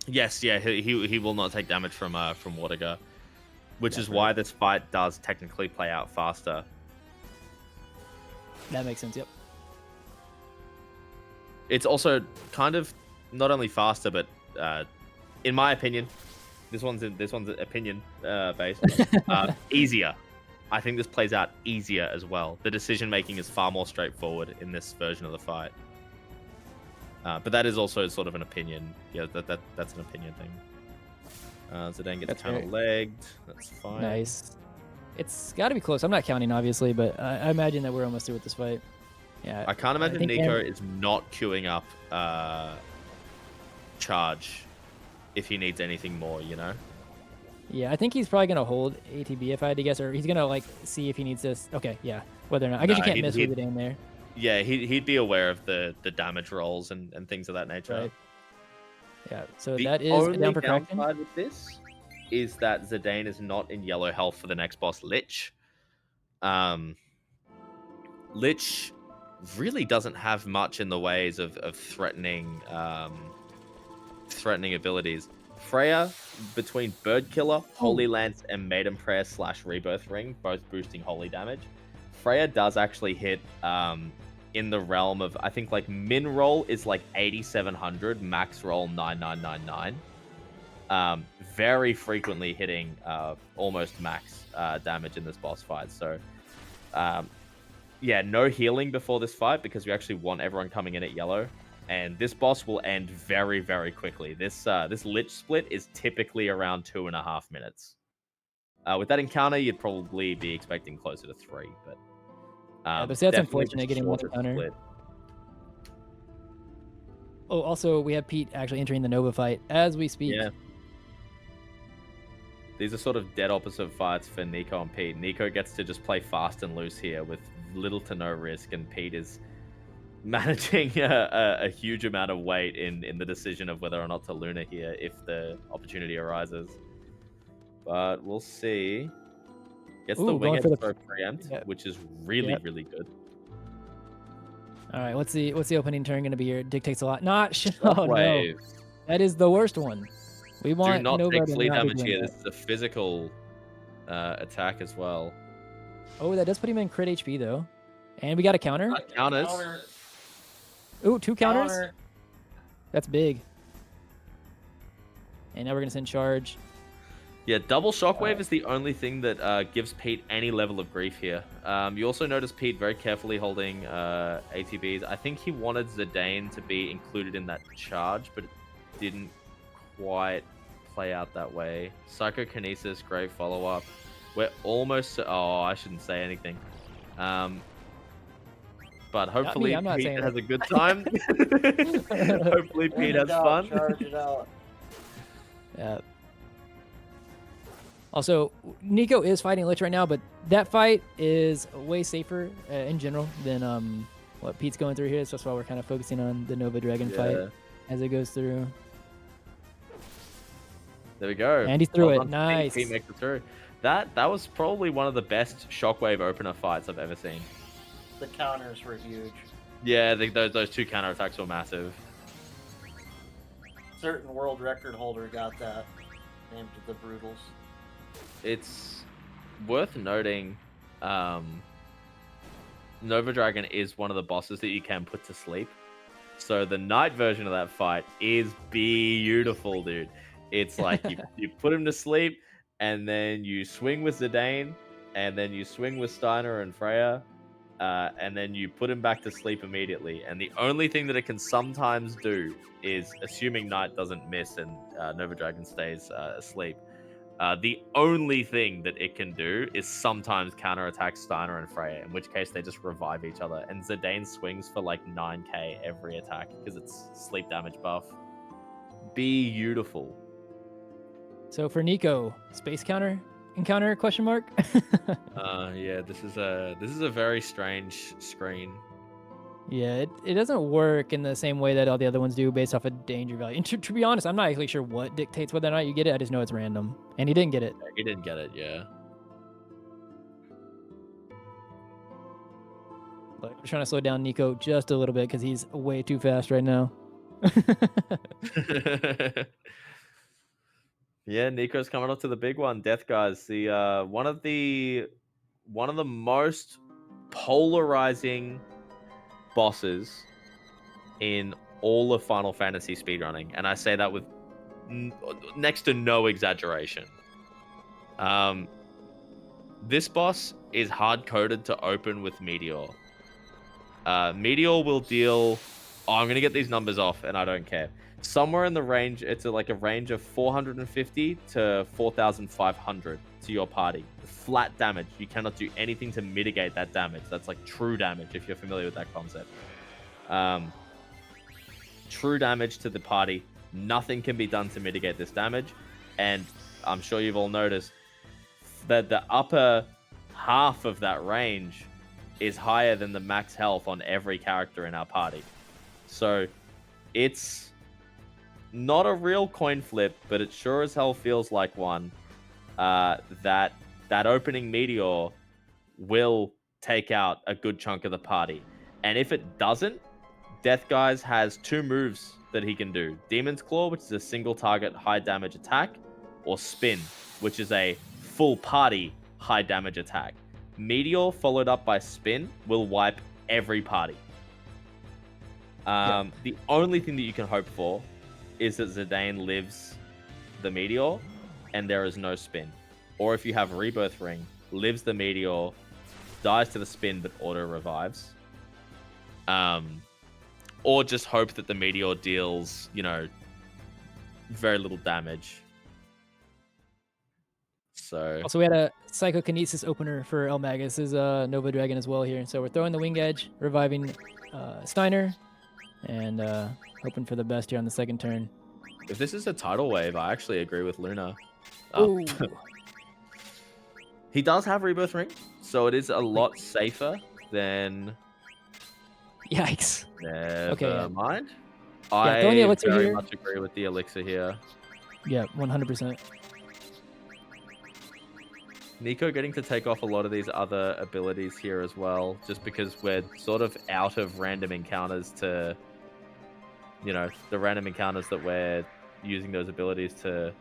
Yes, yeah, he will not take damage from Waterga, which Yeah, is why this fight does technically play out faster. That makes sense. Yep. It's also kind of not only faster, but in my opinion, this one's opinion based, easier. I think this plays out easier as well. The decision making is far more straightforward in this version of the fight. But that is also sort of an opinion. Yeah, that's an opinion thing. Zidane gets That's counter right. legged. That's fine. Nice. It's got to be close. I'm not counting, obviously, but I imagine that we're almost through with this fight. Yeah. I can't imagine think Nico Am- is not queuing up charge if he needs anything more, you know? Yeah, I think he's probably gonna hold ATB if I had to guess, or he's gonna like see if he needs this. Okay, yeah. Whether or not, I guess you Nah, can't he'd- miss he'd- with it in there. Yeah, he'd be aware of the damage rolls and things of that nature. Right. Yeah. So The that is only down for Kraken. downside with this is that Zidane is not in yellow health for the next boss, Lich. Lich really doesn't have much in the ways of threatening threatening abilities. Freya, between Bird Killer, Holy Lance, and Maiden Prayer / Rebirth Ring, both boosting holy damage, Freya does actually hit in the realm of, I think, like min roll is like 8700, max roll 9999. Very frequently hitting almost max damage in this boss fight. So yeah, no healing before this fight because we actually want everyone coming in at yellow. And this boss will end very, very quickly. This Lich split is typically around 2.5 minutes. With that encounter, you'd probably be expecting closer to 3. But Yeah, but see, that's definitely unfortunate the getting one shortest counter. split. Oh, also we have Pete actually entering the Nova fight as we speak. Yeah. These are sort of dead opposite fights for Nico and Pete. Nico gets to just play fast and loose here with little to no risk, and Pete is managing a huge amount of weight in the decision of whether or not to Luna here if the opportunity arises. But we'll see. Gets the Ooh, going wing for the- throw preempt, Yep. which is really, Yep. really good. All right, what's the opening turn going to be here? It dictates a lot. Not oh no, Shockwave. that is the worst one. We want Do not Nova take to fleet not be damage doing here. that. This is a physical attack as well. Oh, that does put him in crit HP though, and we got a counter. Counters. Ooh, 2 counters. Counter. That's big. And now we're gonna send charge. Yeah, double shockwave is the only thing that gives Pete any level of grief here. You also notice Pete very carefully holding ATBs. I think he wanted Zidane to be included in that charge, but it didn't quite play out that way. Psychokinesis, great follow-up. We're almost... Oh, I shouldn't say anything. But hopefully I'm not Pete saying has it. a good time. Hopefully Pete has fun. Charge it out. Yeah. Also, Nico is fighting Lich right now, but that fight is way safer in general than what Pete's going through here. So that's why we're kind of focusing on the Nova Dragon fight as it goes through. There we go. And he's through Well it. done, Pete. Nice. Pete makes it through. That was probably one of the best shockwave opener fights I've ever seen. The counters were huge. Yeah, those 2 counterattacks were massive. Certain world record holder got that. Named the Brutals. It's worth noting, Nova Dragon is one of the bosses that you can put to sleep. So the night version of that fight is beautiful, dude. It's like you put him to sleep, and then you swing with Zidane, and then you swing with Steiner and Freya, and then you put him back to sleep immediately. And the only thing that it can sometimes do is, assuming Night doesn't miss and Nova Dragon stays asleep, the only thing that it can do is sometimes counterattack Steiner and Freya, in which case they just revive each other. And Zidane swings for like 9k every attack because it's sleep damage buff. Beautiful. So for Nico, space encounter question mark? Yeah, this is a very strange screen. Yeah, it doesn't work in the same way that all the other ones do based off of danger value. And to be honest, I'm not actually sure what dictates whether or not you get it. I just know it's random. And he didn't get it. He didn't get it, yeah. But we're trying to slow down Nico just a little bit because he's way too fast right now. Yeah, Nico's coming up to the big one. Death Guys, the one of the most polarizing bosses in all of Final Fantasy speedrunning, and I say that with next to no exaggeration. This boss is hard-coded to open with Meteor. Meteor will deal... Oh, I'm going to get these numbers off, and I don't care. Somewhere in the range, it's like a range of 450 to 4,500 to your party. Flat damage. You cannot do anything to mitigate that damage. That's like true damage, if you're familiar with that concept. True damage to the party. Nothing can be done to mitigate this damage. And I'm sure you've all noticed that the upper half of that range is higher than the max health on every character in our party. So it's not a real coin flip, but it sure as hell feels like one. That opening Meteor will take out a good chunk of the party. And if it doesn't, Death Guys has 2 moves that he can do. Demon's Claw, which is a single target high damage attack, or Spin, which is a full party high damage attack. Meteor followed up by Spin will wipe every party. The only thing that you can hope for is that Zidane lives the Meteor and there is no Spin. Or if you have Rebirth Ring, lives the Meteor, dies to the Spin but auto revives. Or just hope that the Meteor deals, very little damage. So Also, we had a Psychokinesis opener for eLmaGus' Nova Dragon as well here. So we're throwing the Wing Edge, reviving Steiner, and hoping for the best here on the second turn. if this is a tidal wave, I actually agree with Luna. Ooh. He does have Rebirth Ring, so it is a lot safer than... Yikes. Never mind. Yeah, throwing the I elixir very here. much agree with the elixir here. Yeah, 100%. Nico getting to take off a lot of these other abilities here as well, just because we're sort of out of random encounters to, the random encounters that we're using those abilities to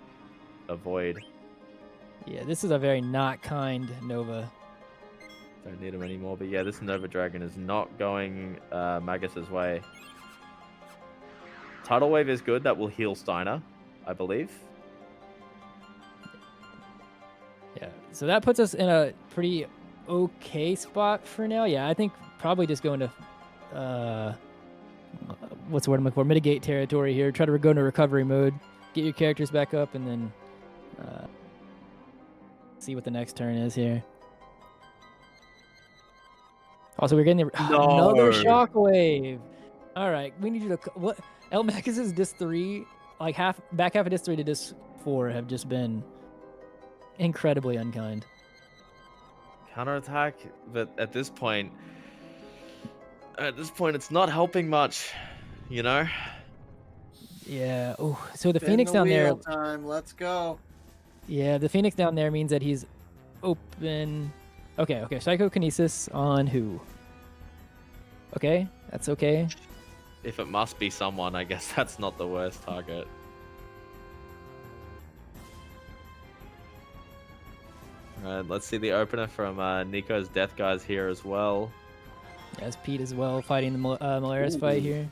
avoid. Yeah, this is a very not kind Nova. Don't need him anymore, but yeah, this Nova Dragon is not going Magus's way. Tidal Wave is good. That will heal Steiner, I believe. Yeah, so that puts us in a pretty okay spot for now. Yeah, I think probably just going to, what's the word I'm looking for? Mitigate territory here. Try to go into recovery mode. Get your characters back up and then see what the next turn is here. Also, we're getting another shockwave. All right, we need you to... What? eLmaGus' Disc 3, like back half of Disc 3 to Disc 4 have just been incredibly unkind. Counterattack, but at this point, it's not helping much, Yeah. Oh, so the Phoenix down there. Time. Let's go. Yeah, the Phoenix down there means that he's open. Okay. Psychokinesis on who? Okay, that's okay. If it must be someone, I guess that's not the worst target. Alright, let's see the opener from Nico's Death Guys here as well. As Pete as well, fighting the Malaris fight here.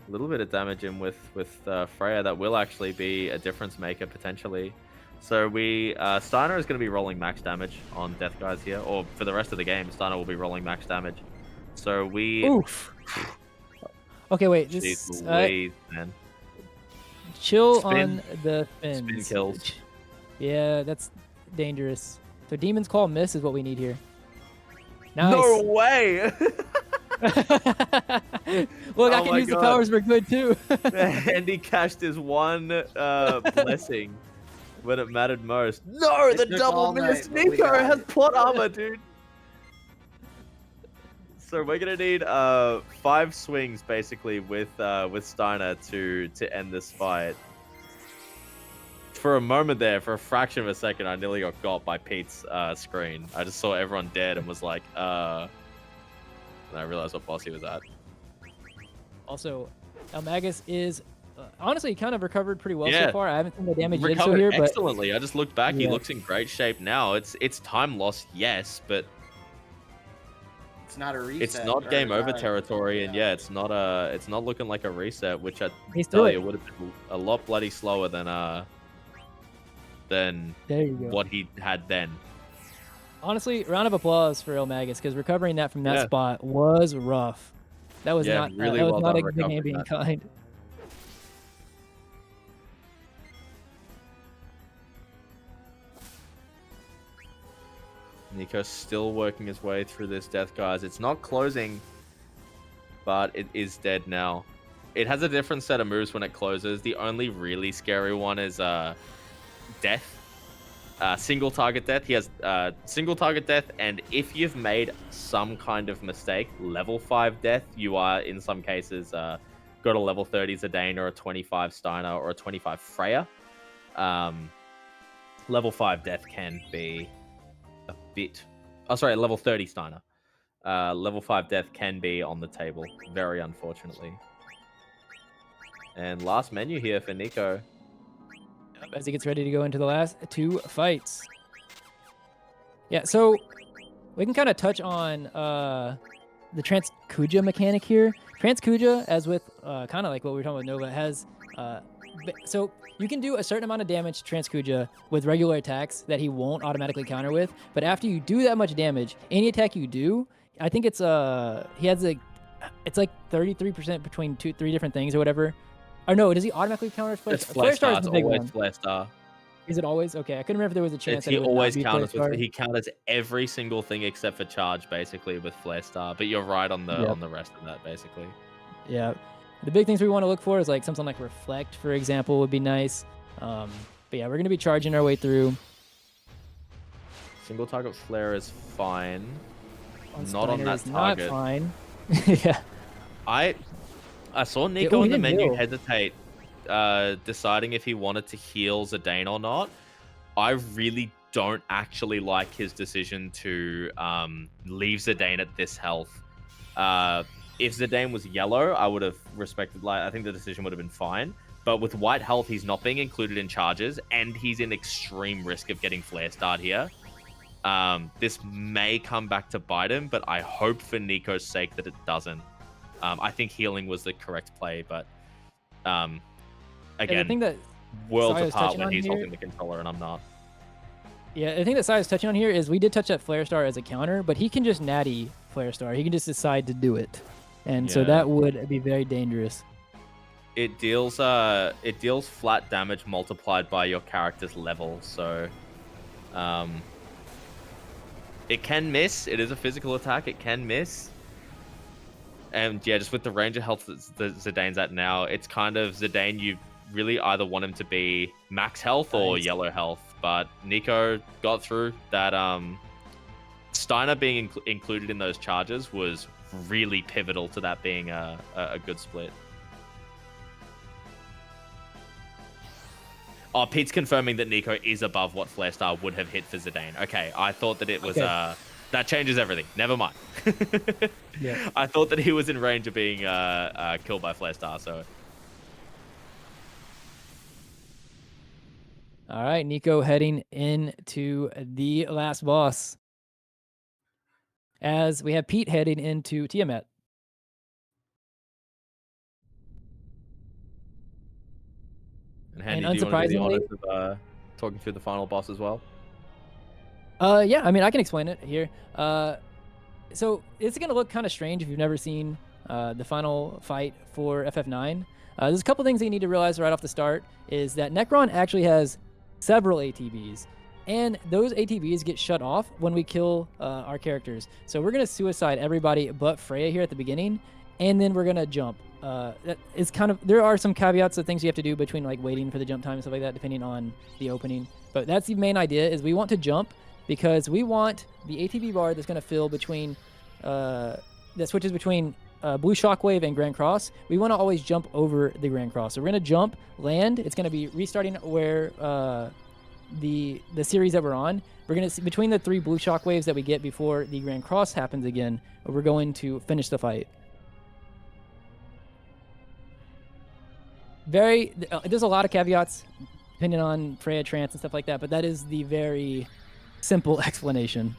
A little bit of damage in with Freya. That will actually be a difference maker potentially. So Steiner is going to be rolling max damage on Death Guys here, or for the rest of the game, Steiner will be rolling max damage. So Oof. Okay, wait. Jeez Louise, man. Chill Spin. on the fins. Spin kills. Yeah, that's dangerous. So Demon's Claw miss is what we need here. Nice. No way! Look, I can use the powers for good too. And he cashed his one blessing when it mattered most. No, the double miss! Nico has plot armor, dude! So we're gonna need 5 swings basically with Steiner to end this fight. For a moment there, for a fraction of a second, I nearly got by Pete's screen. I just saw everyone dead and was like, and I realized what boss he was at. Also, eLmaGus is honestly kind of recovered pretty well Yeah. so far. I haven't seen the damage he did Recovered so here, but excellently. I just looked back. He Yeah. looks in great shape now. It's time loss, yes, but It's not a reset. it's not or game over not a- territory, and yeah, it's not looking like a reset, which I He's tell through you it. would have been a lot bloody slower than There you go. what he had then. Honestly, round of applause for eLmaGus because recovering that from that Yeah. spot was rough. That was Yeah, not really that was well not done a big game recovering being that. kind. Nico's still working his way through this death, guys. It's not closing, but it is dead now. It has a different set of moves when it closes. The only really scary one is death. Single target death. He has single target death, and if you've made some kind of mistake, level 5 death, you are in some cases got a level 30 Zidane or a 25 Steiner or a 25 Freya. Level 5 death can be a bit... Oh, sorry, level 30 Steiner. Level 5 death can be on the table, very unfortunately. And last menu here for Nico. As he gets ready to go into the last 2 fights. Yeah, so we can kind of touch on the Trans-Kuja mechanic here. Trans-Kuja, as with kind of like what we were talking about Nova, has... so you can do a certain amount of damage to Trans-Kuja with regular attacks that he won't automatically counter with, but after you do that much damage, any attack you do, I think it's he has it's like 33% between 3 different things or whatever. Or no, does he automatically counter Flare It's Star? Flare Flare Star Star. is It's the big always one. Flare Star. Is it always? Okay, I couldn't remember if there was a chance that He it would always not be counters Flare with, Star. he counters every single thing except for charge, basically, with Flare Star. But you're right on the Yep. on the rest of that, basically. Yeah. The big things we want to look for is like something like Reflect, for example, would be nice. But yeah, we're going to be charging our way through. Single target flare is fine. On Not on Steiner that is target. Not fine. Yeah. I saw Nico he in the didn't menu heal. hesitate, deciding if he wanted to heal Zidane or not. I really don't actually like his decision to leave Zidane at this health. If Zidane was yellow, I would have respected. I think the decision would have been fine. But with white health, he's not being included in charges, and he's in extreme risk of getting flare starred here. This may come back to bite him, but I hope for Nico's sake that it doesn't. I think healing was the correct play, but And again, the thing that worlds Sai was apart touching when on he's here- holding the controller and I'm not. Yeah, the thing that Sai is touching on here is we did touch that Flare Star as a counter, but he can just natty Flare Star. He can just decide to do it. And so Yeah. that would be very dangerous. It deals flat damage multiplied by your character's level, so it can miss. It is a physical attack. It can miss. And yeah, just with the range of health that Zidane's at now, it's kind of Zidane, you really either want him to be max health or Nice. yellow health. But Nico got through that. Steiner being included in those charges was really pivotal to that being a good split. Oh, Pete's confirming that Nico is above what Flare Star would have hit for Zidane. Okay, I thought that it was... Okay. that changes everything. Never mind. Yeah. I thought that he was in range of being killed by Flare Star, so... All right, Nico heading into the last boss. As we have Pete heading into Tiamat. And Handy, And do you want to do the unsurprisingly- honors of talking through the final boss as well? Yeah, I mean, I can explain it here. So it's going to look kind of strange if you've never seen the final fight for FF9. There's a couple things that you need to realize right off the start is that Necron actually has several ATBs, and those ATBs get shut off when we kill our characters. So we're going to suicide everybody but Freya here at the beginning, and then we're going to jump. That is kind of, there are some caveats of things you have to do between like waiting for the jump time and stuff like that, depending on the opening. But that's the main idea, is we want to jump because we want the ATB bar that's going to fill between that switches between Blue Shockwave and Grand Cross, we want to always jump over the Grand Cross. So we're going to jump, land. It's going to be restarting where the series that we're on. We're going to, between the 3 Blue Shockwaves that we get before the Grand Cross happens again, we're going to finish the fight. There's a lot of caveats depending on Freya Trance and stuff like that, but that is the very simple explanation.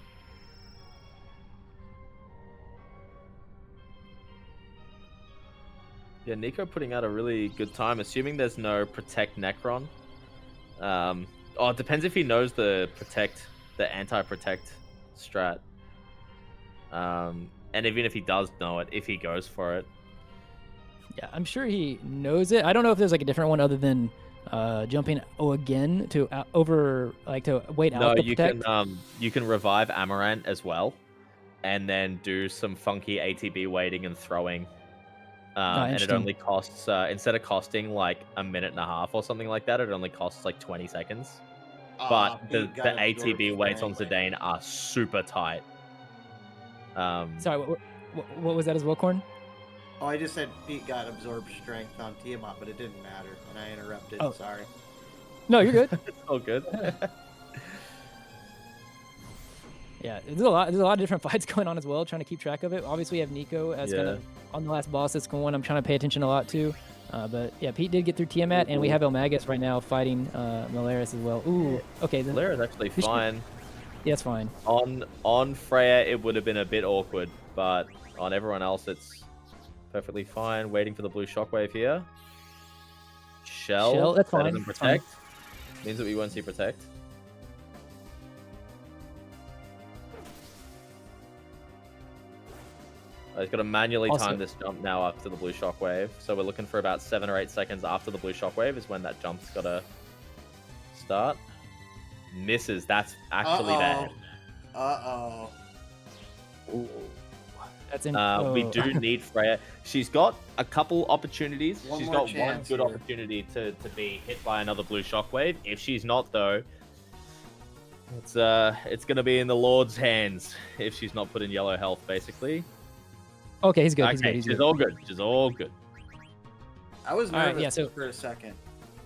Yeah, Nico putting out a really good time, assuming there's no Protect Necron. It depends if he knows the anti-protect strat. And even if he does know it, if he goes for it. Yeah, I'm sure he knows it. I don't know if there's like a different one other than jumping again to wait out the protect. You can revive Amaranth as well, and then do some funky ATB waiting and throwing. And it only costs instead of costing like a minute and a half or something like that, it only costs like 20 seconds. But the ATB waits on Zidane are super tight. Sorry, what was that as well, Corn? Oh, I just said Pete got absorbed strength on Tiamat, but it didn't matter, and I interrupted. Oh. Sorry. No, you're good. It's all good. Yeah, there's a lot of different fights going on as well, trying to keep track of it. Obviously, we have Nico as kind of on the last boss. That's one I'm trying to pay attention a lot to. But yeah, Pete did get through Tiamat, and we have eLmaGus right now fighting Malaris as well. Ooh, okay. Malara's actually fine. Yeah, it's fine. On Freya, it would have been a bit awkward, but on everyone else, it's perfectly fine. Waiting for the blue shockwave here. Shell, that's fine. Protect. Means that we won't see Protect. He's got to manually time this jump now up to the blue shockwave. So we're looking for about 7 or 8 seconds after the blue shockwave is when that jump's got to start. Misses. That's actually bad. Ooh. That's in. We do need Freya. She's got a couple opportunities. She's got one good here. opportunity to be hit by another blue shockwave. If she's not, though, it's going to be in the Lord's hands if she's not put in yellow health, basically. Okay, he's good. Okay, He's she's good. all good. She's all good. I was nervous so for a second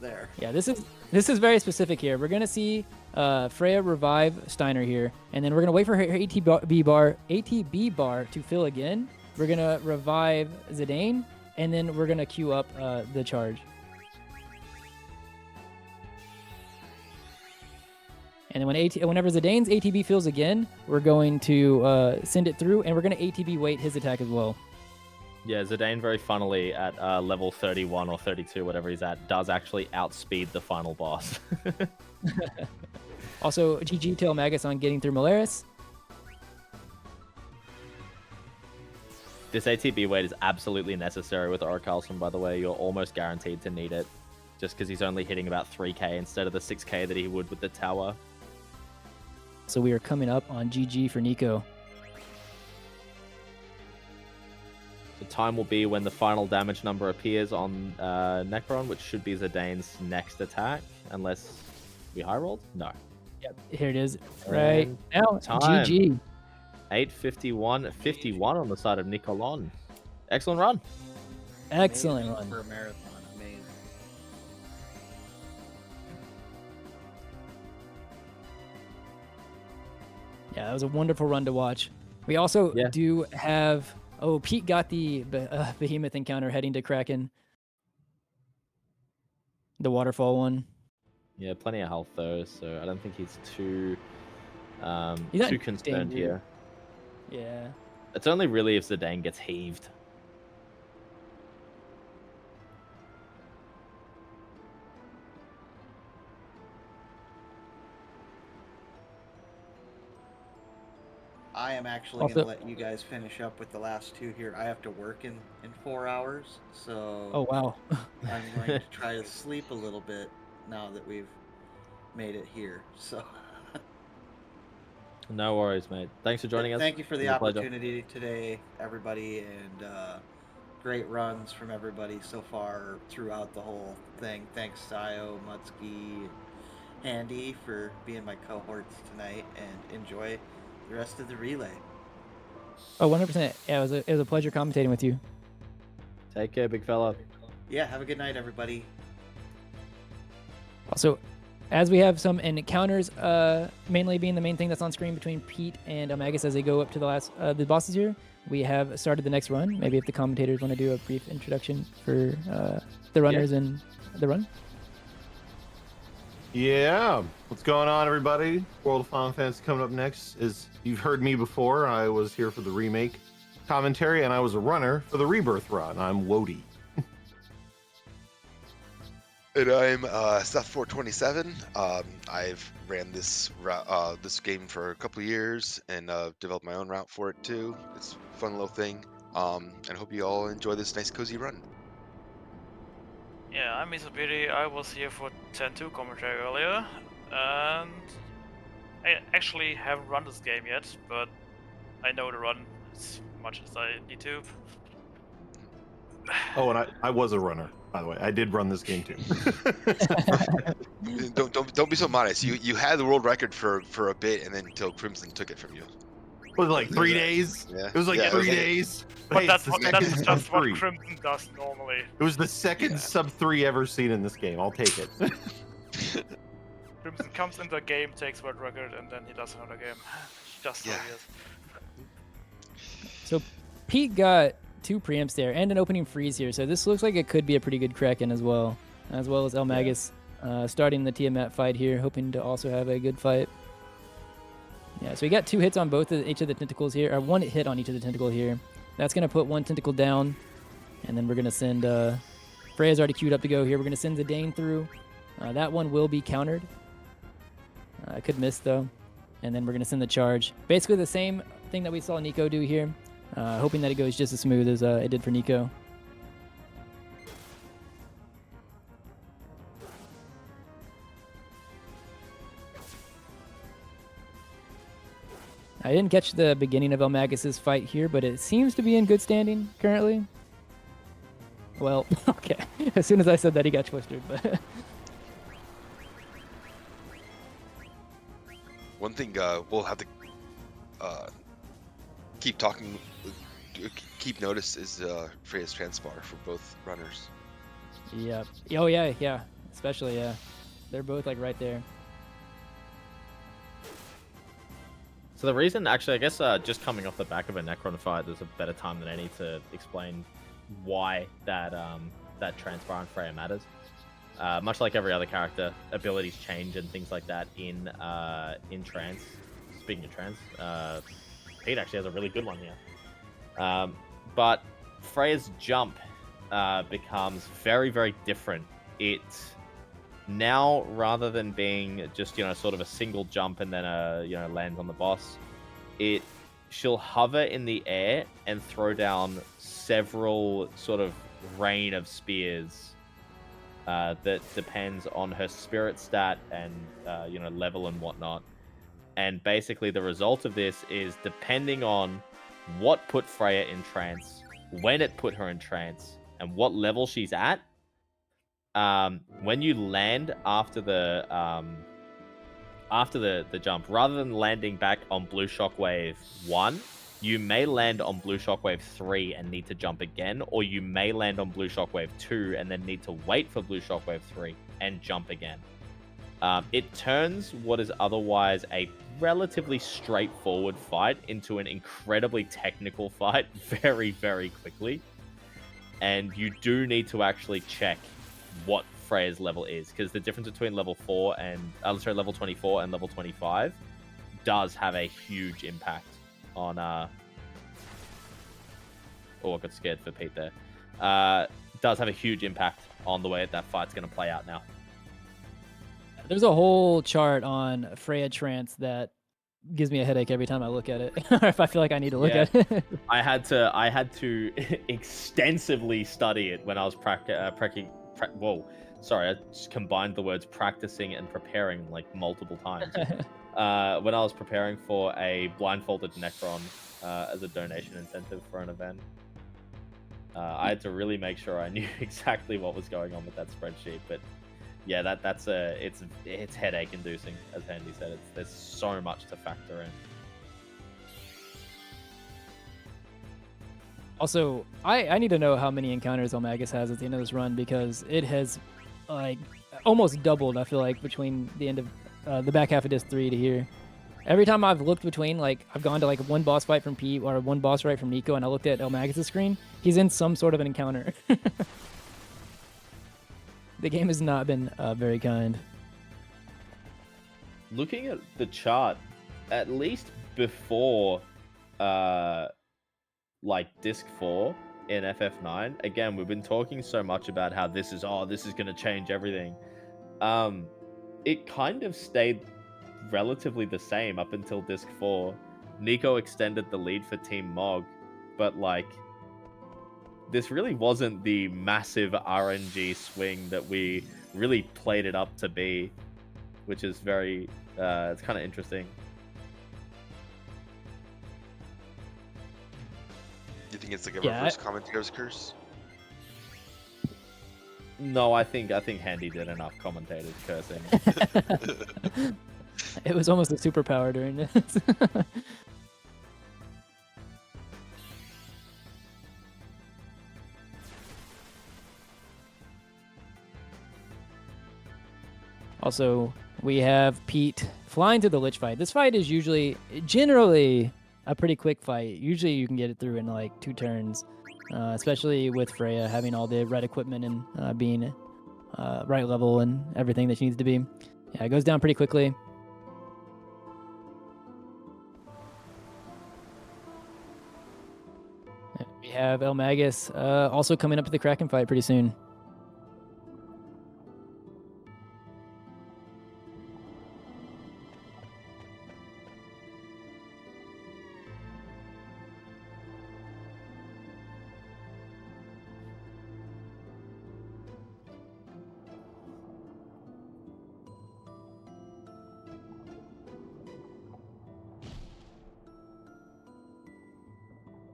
there. Yeah, this is very specific here. We're gonna see Freya revive Steiner here, and then we're gonna wait for her ATB bar to fill again. We're gonna revive Zidane, and then we're gonna queue up the charge. And then whenever Zidane's ATB fills again, we're going to send it through, and we're going to ATB wait his attack as well. Yeah, Zidane very funnily at level 31 or 32, whatever he's at, does actually outspeed the final boss. Also, GG to eLmaGus on getting through Malaris. This ATB wait is absolutely necessary with Oracalson, by the way. You're almost guaranteed to need it, just because he's only hitting about 3k instead of the 6k that he would with the tower. So we are coming up on GG for Nico. The time will be when the final damage number appears on Necron, which should be Zidane's next attack, unless we high rolled? No. Yep, here it is. Right now, time. GG. 8:51 on the side of Nicolon. Excellent run. Excellent Amazing run. for a marathon. Amazing. Yeah, that was a wonderful run to watch. We also do have... Oh, Pete got the Behemoth encounter heading to Kraken. The waterfall one. Yeah, plenty of health though, so I don't think he's too He's too concerned here. Yeah. It's only really if Zidane gets heaved. I am actually going to let you guys finish up with the last two here. I have to work in 4 hours, so... Oh, wow. I'm going to try to sleep a little bit now that we've made it here, so... No worries, mate. Thanks for joining us. Thank you for the It was a pleasure. opportunity today, everybody, and great runs from everybody so far throughout the whole thing. Thanks, Sayo, Muttski, Handy for being my cohorts tonight, and enjoy the rest of the relay. Oh, 100%. Yeah, it was a pleasure commentating with you. Take care, big fella. Yeah, have a good night, everybody. Also, as we have some encounters, mainly being the main thing that's on screen between Pete and eLmaGus as they go up to the bosses here, we have started the next run. Maybe if the commentators want to do a brief introduction for the runners and the run. Yeah, what's going on, everybody? World of Final Fantasy coming up next. As you've heard me before, I was here for the remake commentary, and I was a runner for the Rebirth run. I'm Wody. And I'm Seth427. I've ran this this game for a couple of years and developed my own route for it too. It's a fun little thing. And hope you all enjoy this nice cozy run. Yeah, I'm Isabiri. I was here for 10-2 commentary earlier, and I actually haven't run this game yet, but I know the run as much as I need to. Oh, and I was a runner, by the way. I did run this game too. don't be so modest. You had the world record for a bit, and then until Crimson took it from you. Was it like 3 days? Yeah. It was like 3 days. But Hey, that's it's the just second what sub-3. Crimson does normally. It was the second sub-3 ever seen in this game. I'll take it. Crimson comes in the game, takes world record, and then he does another game. Just so he is. So Pete got 2 preempts there and an opening freeze here, so this looks like it could be a pretty good Kraken as well as eLmaGus starting the Tiamat fight here, hoping to also have a good fight. Yeah, so we got 2 hits on each of the tentacles here, or 1 hit on each of the tentacle here. That's going to put 1 tentacle down, and then we're going to send, Freya's already queued up to go here. We're going to send Zidane through. That one will be countered. I could miss, though. And then we're going to send the charge. Basically the same thing that we saw Nico do here, hoping that it goes just as smooth as it did for Nico. I didn't catch the beginning of eLmaGus's fight here, but it seems to be in good standing currently. Well, okay. As soon as I said that, he got twisted, but... One thing we'll have to keep notice is Freya's transpar for both runners. Yeah. Oh, yeah. Especially, yeah. They're both, like, right there. So the reason, actually, I guess just coming off the back of a Necron fight, there's a better time than any to explain why that transpar on Freya matters. Much like every other character, abilities change and things like that in trance. Speaking of trance, Pete actually has a really good one here. But Freya's jump becomes very, very different. It now, rather than being just sort of a single jump and then lands on the boss, she'll hover in the air and throw down several sort of rain of spears. That depends on her spirit stat and level and whatnot. And basically the result of this is, depending on what put Freya in trance, when it put her in trance, and what level she's at, when you land after the jump, rather than landing back on Blue Shockwave 1, you may land on Blue Shockwave 3 and need to jump again, or you may land on Blue Shockwave 2 and then need to wait for Blue Shockwave 3 and jump again. It turns what is otherwise a relatively straightforward fight into an incredibly technical fight very, very quickly. And you do need to actually check what Freya's level is, because the difference between level 24 and level 25 does have a huge impact on oh, I got scared for Pete there. Does have a huge impact on the way that fight's going to play out now. There's a whole chart on Freya Trance that gives me a headache every time I look at it, or if I feel like I need to look at it. I had to extensively study it when I was whoa, sorry, I just combined the words practicing and preparing like multiple times. When I was preparing for a blindfolded Necron as a donation incentive for an event, I had to really make sure I knew exactly what was going on with that spreadsheet. But yeah, it's headache inducing, as Handy said. There's so much to factor in. Also, I need to know how many encounters eLmaGus has at the end of this run, because it has like almost doubled, I feel like, between the end of the back half of Disc 3 to here. Every time I've looked between, like, I've gone to like one boss fight from Pete or one boss fight from Nico, and I looked at eLmaGus' screen, he's in some sort of an encounter. The game has not been very kind. Looking at the chart, at least before like Disc 4 in FF9, again, we've been talking so much about how this is going to change everything. It kind of stayed relatively the same up until Disc 4. Nico extended the lead for Team Mog, but like, this really wasn't the massive RNG swing that we really played it up to be, which is very, it's kind of interesting. You think it's like a reverse commentator's curse? No, I think Handy did enough commentators cursing. It was almost a superpower during this. Also, we have Pete flying to the Lich fight. This fight is generally a pretty quick fight. Usually you can get it through in like 2 turns, especially with Freya having all the right equipment and being right level and everything that she needs to be. Yeah, it goes down pretty quickly. We have eLmaGus also coming up to the Kraken fight pretty soon.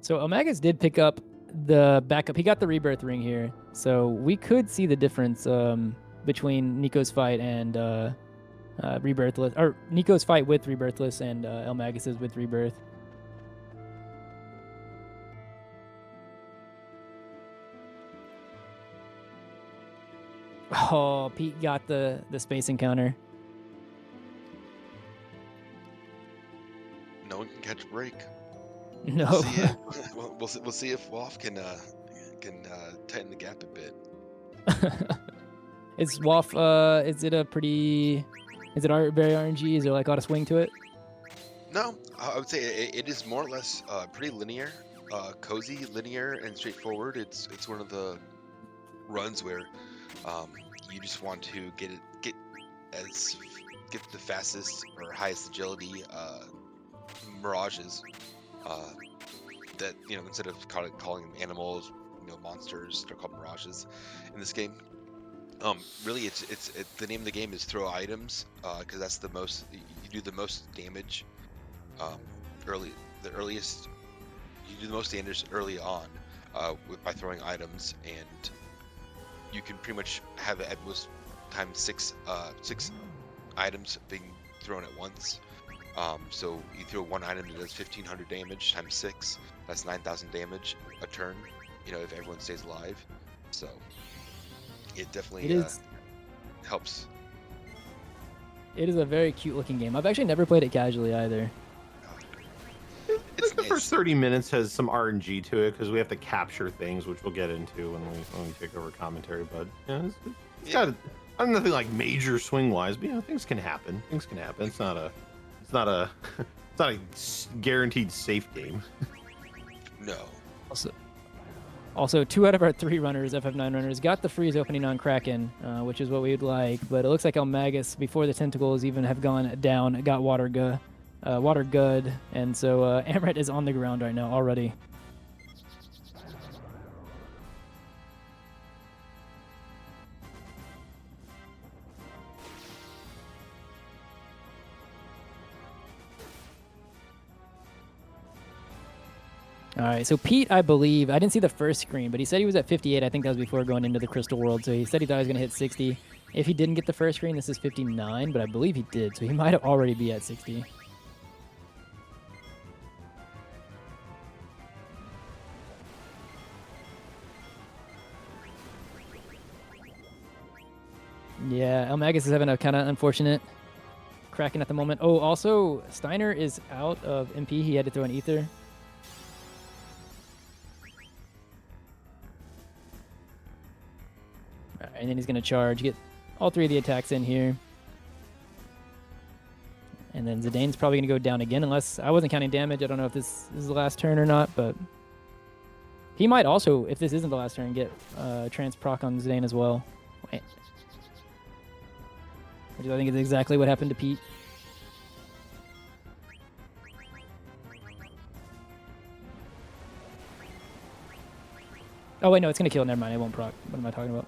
So eLmaGus did pick up the backup. He got the rebirth ring here, so we could see the difference between Nico's fight and Rebirthless, or Nico's fight with Rebirthless and eLmaGus's with Rebirth. Oh, Pete got the space encounter. No one can catch a break. No. We'll see if WAF can tighten the gap a bit. Is WAF is it very RNG? Is there like a lot of swing to it? No, I would say it is more or less pretty linear, cozy, linear, and straightforward. It's one of the runs where you just want to get the fastest or highest agility mirages. That, you know, instead of calling them animals, you know, monsters, they're called mirages in this game. Really, it's the name of the game is throw items, because that's the most, you do the most damage you do the most damage early on by throwing items, and you can pretty much have it at most times six items being thrown at once. So you throw one item that does 1,500 damage times 6. That's 9,000 damage a turn. You know, if everyone stays alive. So it definitely helps. It is a very cute looking game. I've actually never played it casually either. It's the first 30 minutes has some RNG to it because we have to capture things, which we'll get into when we take over commentary. But you know, it's got nothing like major swing wise, but you know, things can happen. It's not a guaranteed safe game. No. Also, 2 out of our 3 runners, FF9 runners, got the freeze opening on Kraken, which is what we'd like. But it looks like eLmaGus, before the tentacles even have gone down, got water good, and so Amrit is on the ground right now already. All right, so Pete, I believe, I didn't see the first screen, but he said he was at 58. I think that was before going into the Crystal World. So he said he thought he was going to hit 60. If he didn't get the first screen, this is 59, but I believe he did. So he might already be at 60. Yeah, eLmaGus is having a kind of unfortunate cracking at the moment. Oh, also, Steiner is out of MP. He had to throw an ether. All right, and then he's going to charge, get all 3 of the attacks in here. And then Zidane's probably going to go down again, unless I wasn't counting damage. I don't know if this is the last turn or not, but he might also, if this isn't the last turn, get trans proc on Zidane as well. Wait. Which I think is exactly what happened to Pete. Oh wait, no, it's going to kill. Never mind, it won't proc. What am I talking about?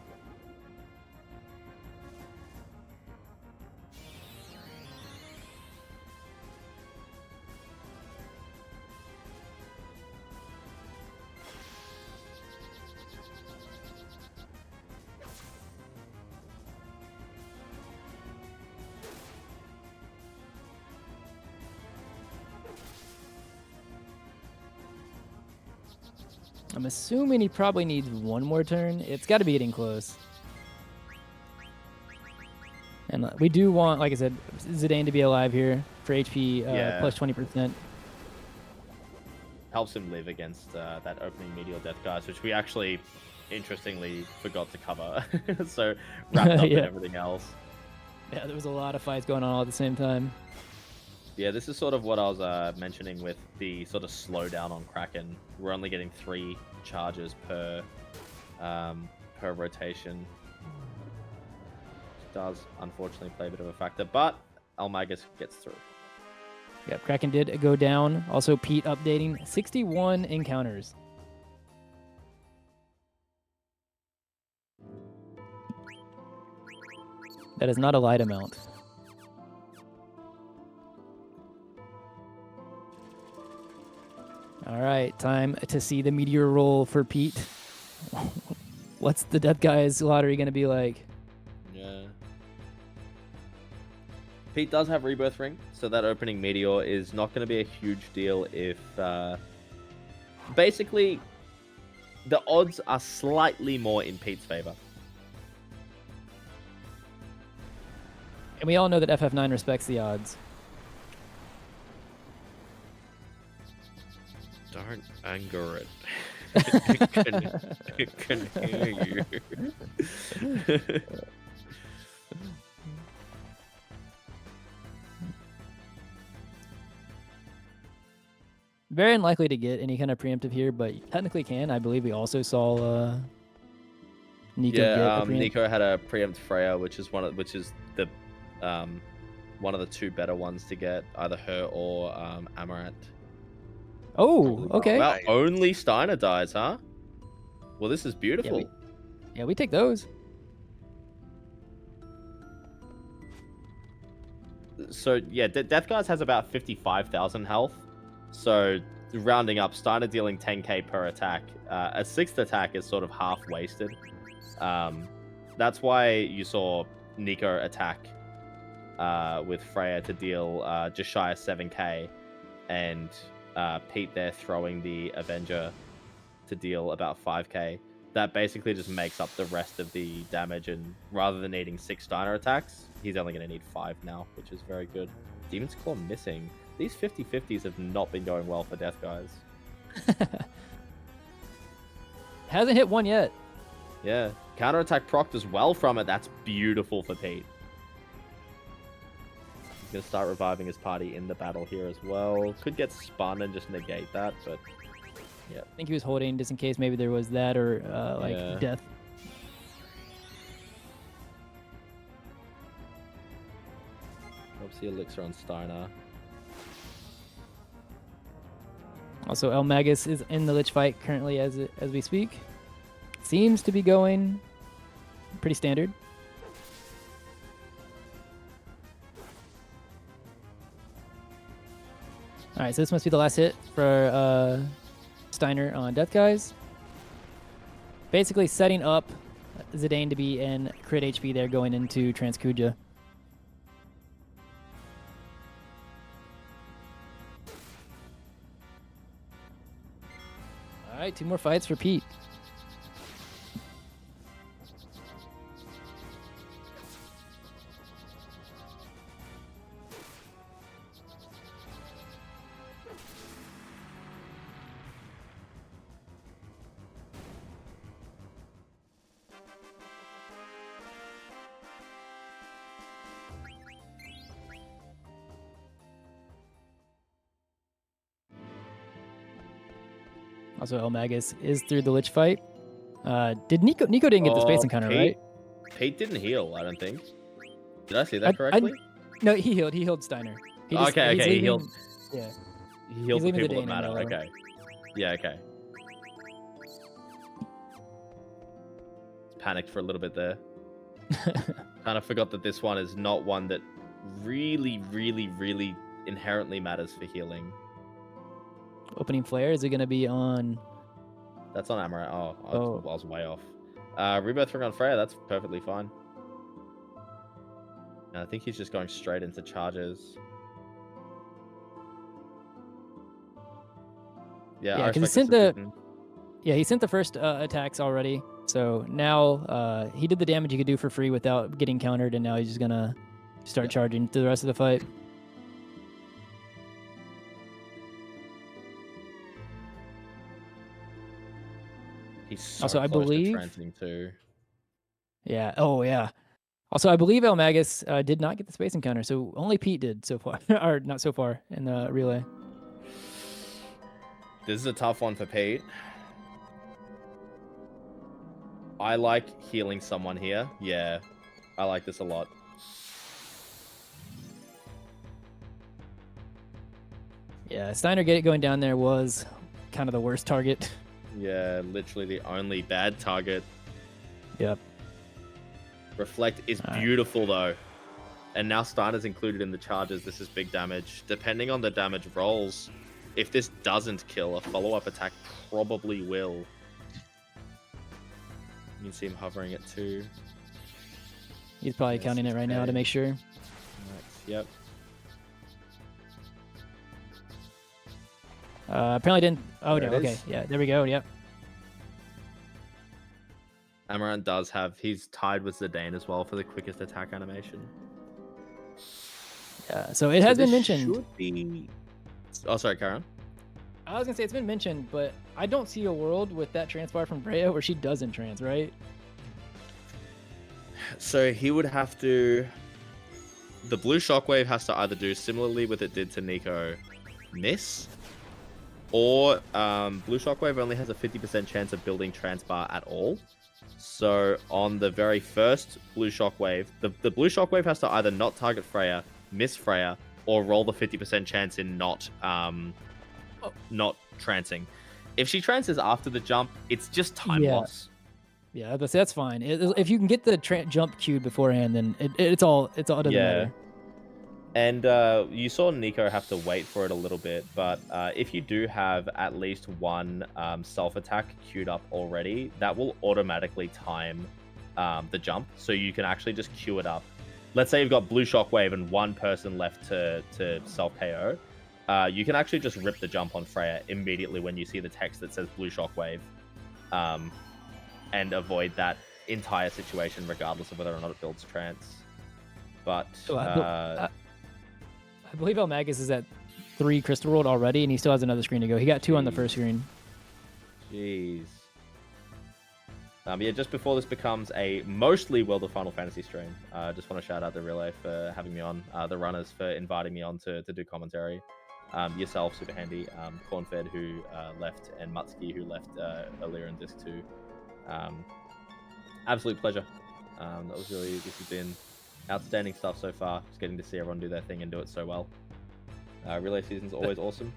I'm assuming he probably needs 1 more turn. It's got to be getting close. And we do want, like I said, Zidane to be alive here for HP plus 20%. Helps him live against that opening Meteor Death Guys, which we actually, interestingly, forgot to cover. So wrapped up in everything else. Yeah, there was a lot of fights going on all at the same time. Yeah, this is sort of what I was mentioning with the sort of slowdown on Kraken. We're only getting 3 charges per rotation. Which does, unfortunately, play a bit of a factor, but eLmaGus gets through. Yep, Kraken did go down. Also, Pete updating 61 encounters. That is not a light amount. All right, time to see the meteor roll for Pete. What's the Death Guys lottery going to be like? Yeah. Pete does have Rebirth Ring, so that opening Meteor is not going to be a huge deal if... basically, the odds are slightly more in Pete's favor. And we all know that FF9 respects the odds. Don't anger it. It can hear you. Very unlikely to get any kind of preemptive here, but technically can. I believe we also saw Nico get a preempt. Nico had a preempt Freya, which is one of the one of the 2 better ones to get, either her or Amaranth. Oh, okay. Well, only Steiner dies, huh? Well, this is beautiful. Yeah, we take those. So, yeah, Death Guys has about 55,000 health. So, rounding up, Steiner dealing 10k per attack. A 6th attack is sort of half wasted. That's why you saw Nico attack with Freya to deal just shy of 7k. And... Pete there throwing the Avenger to deal about 5k. That basically just makes up the rest of the damage, and rather than needing 6 Steiner attacks, he's only going to need 5 now, which is very good. Demon's Claw missing. These 50-50s have not been going well for Death Guys. Hasn't hit 1 yet. Yeah. Counterattack procced as well from it. That's beautiful for Pete. He's going to start reviving his party in the battle here as well. Could get spun and just negate that, but yeah. I think he was holding just in case maybe there was that or death. Drops the elixir on Steiner. Also, eLmaGus is in the Lich fight currently as we speak. Seems to be going pretty standard. Alright, so this must be the last hit for Steiner on Death Guys. Basically setting up Zidane to be in crit HP there going into Transkuja. Alright, 2 more fights for Pete. Also, eLmaGus is through the Lich fight. Did Nico didn't get the space encounter, right? Pete didn't heal, I don't think. Did I see that correctly? No, he healed. He healed Steiner. He just, okay, he's he leaving, healed. Yeah. He healed the leaving the people that Dane in matter. yellow. Okay. Yeah, okay. Panicked for a little bit there. Kind of forgot that this one is not one that really inherently matters for healing. Opening flare, is it going to be on... That's on Amaranth. Oh, I was way off. Rebirth ring on Freya, that's perfectly fine. And I think he's just going straight into charges. Yeah, because he sent he sent the first attacks already. So now he did the damage he could do for free without getting countered, and now he's just gonna start charging through the rest of the fight. He's so also, I close believe. to transing too. Yeah. Oh, yeah. Also, I believe eLmaGus did not get the space encounter, so only Pete did so far, or not so far in the relay. This is a tough one for Pete. I like healing someone here. Yeah, I like this a lot. Yeah, Steiner going down there was kind of the worst target. Yeah, literally the only bad target. Yep. Reflect is beautiful though. And now Steiner's included in the charges. This is big damage. Depending on the damage rolls, if this doesn't kill, a follow-up attack probably will. You can see him hovering at 2. He's probably counting it right now to make sure. Right. Yep. Apparently didn't. Oh, There no. it Okay. is. Yeah, there we go. Yep. Amaranth does have, he's tied with Zidane as well for the quickest attack animation. Yeah, so it has been mentioned. Should be... Oh, sorry, Karen. I was gonna say it's been mentioned, but I don't see a world with that transpire from Freya where she doesn't trans, right? So he would have to... The blue shockwave has to either do similarly with it did to Nico, miss, or blue shockwave only has a 50% chance of building transbar at all. So on the very first blue shockwave, the blue shockwave has to either not target Freya, miss Freya, or roll the 50% chance in not trancing. If she trances after the jump, it's just time loss. Yeah, but that's fine. If you can get the jump queued beforehand, then it doesn't matter. And you saw Nico have to wait for it a little bit, but if you do have at least one self-attack queued up already, that will automatically time the jump, so you can actually just queue it up. Let's say you've got blue shockwave and one person left to self-KO. You can actually just rip the jump on Freya immediately when you see the text that says blue shockwave, and avoid that entire situation regardless of whether or not it builds trance. But... I believe eLmaGus is at 3 Crystal World already, and he still has another screen to go. He got 2 on the first screen. Jeez. Yeah, just before this becomes a mostly World of Final Fantasy stream, I just want to shout out the Relay for having me on, the runners for inviting me on to do commentary, yourself, SuperHandi, Cornfed, who left, and Muttski, who left earlier in Disc 2. Absolute pleasure. That was really, this has been outstanding stuff so far. Just getting to see everyone do their thing and do it so well. Relay season's always awesome.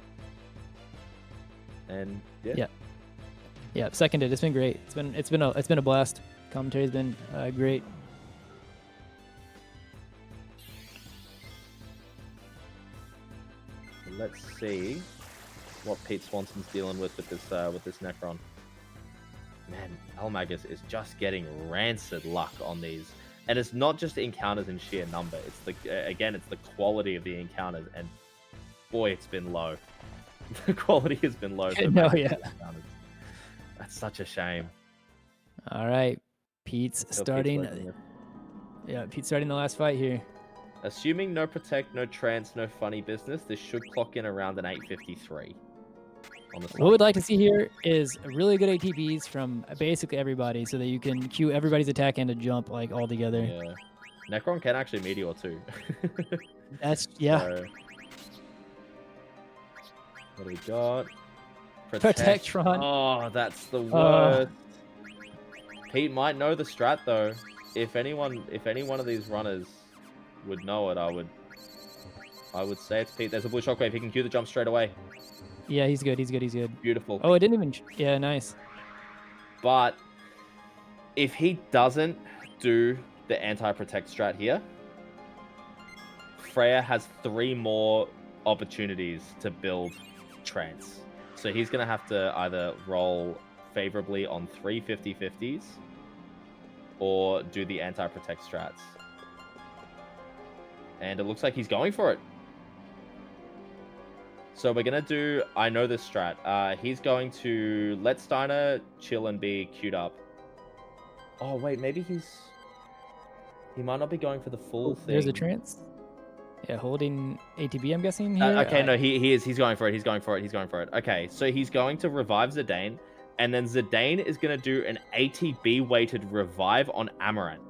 And yeah, seconded. It's been great. It's been a blast. Commentary's been great. Let's see what PeteSwanson's dealing with this Necron. Man, eLmaGus is just getting rancid luck on these. And it's not just encounters in sheer number. It's it's the quality of the encounters, and boy, it's been low. The quality has been low. No, yeah. That's such a shame. All right, Pete's starting. Pete's starting the last fight here. Assuming no protect, no trance, no funny business, this should clock in around an 853. What we'd like to see here is really good ATBs from basically everybody, so that you can queue everybody's attack and a jump like all together. Yeah, Necron can actually meteor too. So, what do we got? Protectron. Oh, that's the worst. Pete might know the strat though. If any one of these runners would know it, I would say it's Pete. There's a blue shockwave. He can cue the jump straight away. Yeah, he's good. He's good. He's good. Beautiful. Oh, it didn't even. Yeah, nice. But if he doesn't do the anti-protect strat here, Freya has 3 more opportunities to build trance. So he's going to have to either roll favorably on 3 50-50s or do the anti-protect strats. And it looks like he's going for it. So we're going to do, I know this strat. He's going to let Steiner chill and be queued up. Oh, wait, maybe he might not be going for the full thing. There's a trance. Yeah, holding ATB, I'm guessing here. Okay, no, he is. He's going for it. He's going for it. He's going for it. Okay, so he's going to revive Zidane, and then Zidane is going to do an ATB-weighted revive on Amaranth.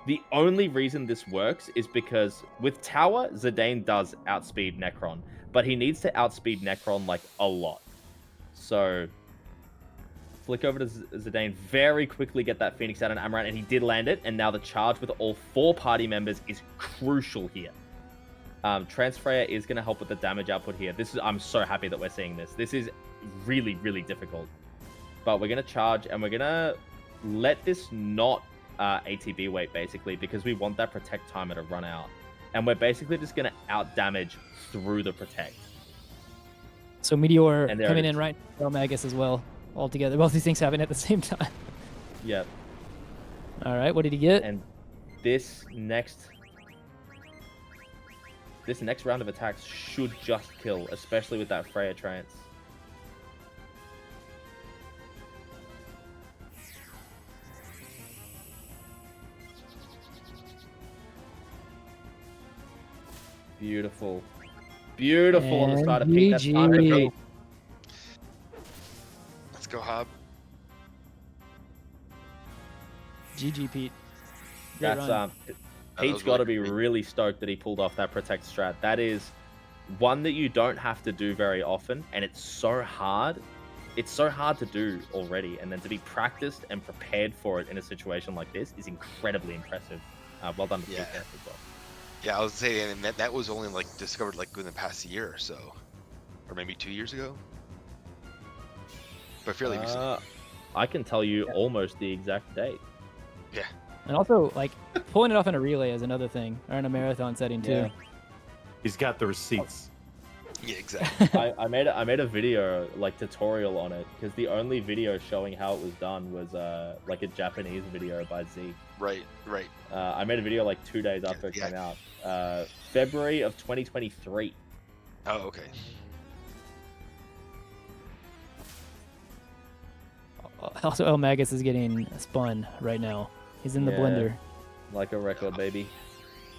The only reason this works is because with Tower, Zidane does outspeed Necron, but he needs to outspeed Necron, like, a lot. So, flick over to Zidane, very quickly get that Phoenix out on Amaranth, and he did land it, and now the charge with all 4 party members is crucial here. Transfreya is going to help with the damage output here. I'm so happy that we're seeing this. This is really, really difficult. But we're going to charge, and we're going to let this not ATB weight, basically, because we want that protect timer to run out. And we're basically just going to out-damage through the protect. So Meteor coming in right now, eLmaGus as well. All together. Both these things happen at the same time. Yep. All right, what did he get? And this next round of attacks should just kill, especially with that Freya trance. Beautiful. Beautiful on the start of Pete. That's time for Pete. Let's go, Hob. GG, Pete. Great That's run. Pete's got to be really stoked that he pulled off that protect strat. That is one that you don't have to do very often, and it's so hard. It's so hard to do already, and then to be practiced and prepared for it in a situation like this is incredibly impressive. Well done to Pete as well. Yeah, I was saying that was only like discovered like within the past year or so, or maybe 2 years ago. But fairly recent. I can tell you almost the exact date. Yeah. And also, like, pulling it off in a relay is another thing, or in a marathon setting too. Yeah. He's got the receipts. Yeah, exactly. I made a video, like, tutorial on it, because the only video showing how it was done was like a Japanese video by Zeke. Right. I made a video like 2 days after it came out. February of 2023. Oh, okay. Also, eLmaGus is getting spun right now. He's in the blender. Like a record, baby.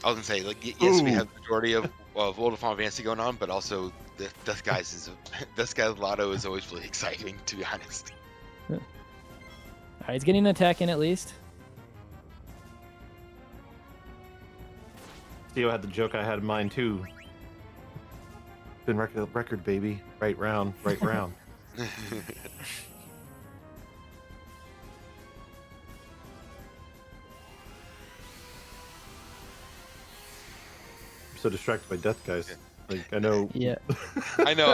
I was gonna say, like, yes, we have the majority of World of Final Fantasy going on, but also Death Guy's Lotto is always really exciting, to be honest. All right, he's getting an attack in at least. Theo had the joke I had in mind too. Been record, baby. Right round. I'm so distracted by Death Guys. Like, I know. Yeah. I know.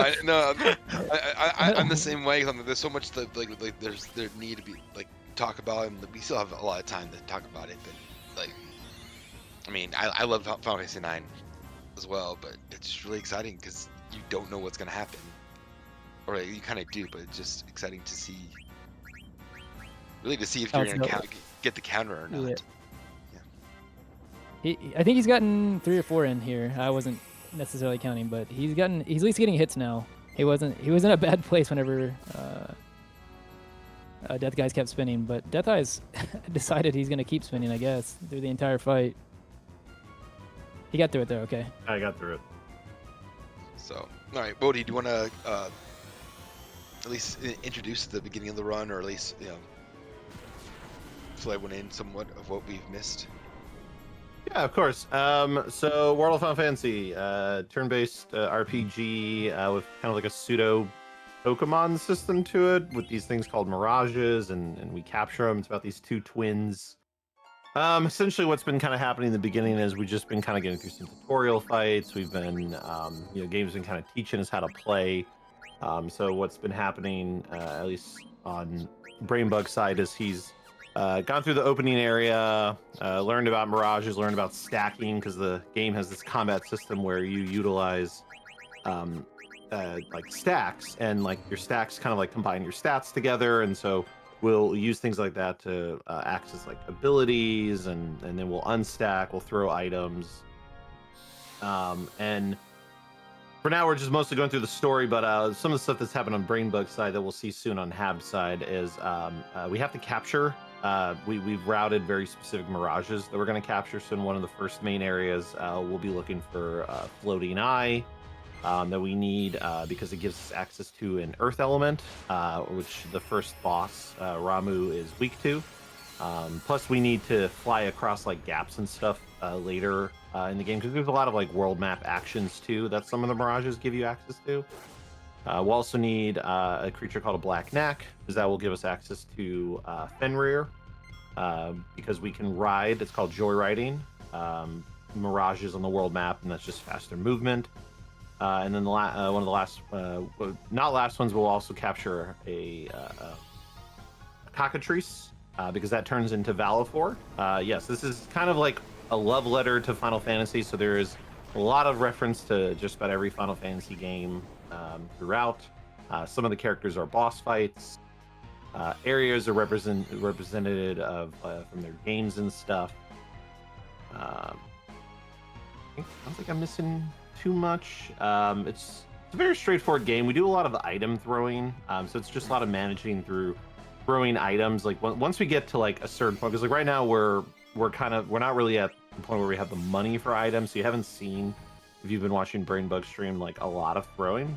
I'm the same way. There's so much that there need to be like talk about, and we still have a lot of time to talk about it. But like, I mean, I love Final Fantasy IX as well, but it's just really exciting because you don't know what's gonna happen, or you kind of do, but it's just exciting to see. Really, to see if you're gonna get the counter or not. Yeah. I think he's gotten 3 or 4 in here. I wasn't necessarily counting, but he's at least getting hits now. He was in a bad place whenever Death Guys kept spinning, but Death Eyes decided he's gonna keep spinning, I guess, through the entire fight. He got through it though, okay. I got through it. So, all right, Bodhi, do you want to at least introduce the beginning of the run, or at least fill everyone in somewhat of what we've missed? Yeah, of course. So World of Final Fantasy, turn-based RPG with kind of like a pseudo Pokemon system to it, with these things called mirages, and we capture them. It's about these two twins. Essentially, what's been kind of happening in the beginning is we've just been kind of getting through some tutorial fights. We've been, games been kind of teaching us how to play. So what's been happening, at least on Brainbug's side, is he's gone through the opening area, learned about mirages, learned about stacking, because the game has this combat system where you utilize like stacks, and like your stacks kind of like combine your stats together, and so we'll use things like that to access like abilities, and then we'll unstack, we'll throw items, and for now we're just mostly going through the story. But some of the stuff that's happened on Brainbug's side that we'll see soon on Hab's side is we have to capture. We've routed very specific mirages that we're going to capture. So in one of the first main areas, we'll be looking for floating eye. That we need because it gives us access to an earth element, which the first boss, Ramu, is weak to. Plus, we need to fly across like gaps and stuff later in the game, because there's a lot of like world map actions too that some of the mirages give you access to. We'll also need a creature called a Black Knack, because that will give us access to Fenrir, because we can ride. It's called joyriding. Mirages on the world map, and that's just faster movement. And then one of the last, not last ones, we'll also capture a cockatrice, because that turns into Valifor. Yes, this is kind of like a love letter to Final Fantasy, so there is a lot of reference to just about every Final Fantasy game throughout. Some of the characters are boss fights. Areas are represented of from their games and stuff. I don't think I'm missing too much. It's a very straightforward game. We do a lot of item throwing, so it's just a lot of managing through throwing items. Like once we get to like a certain point, because like right now we're not really at the point where we have the money for items. So you haven't seen, if you've been watching Brainbug stream, like a lot of throwing.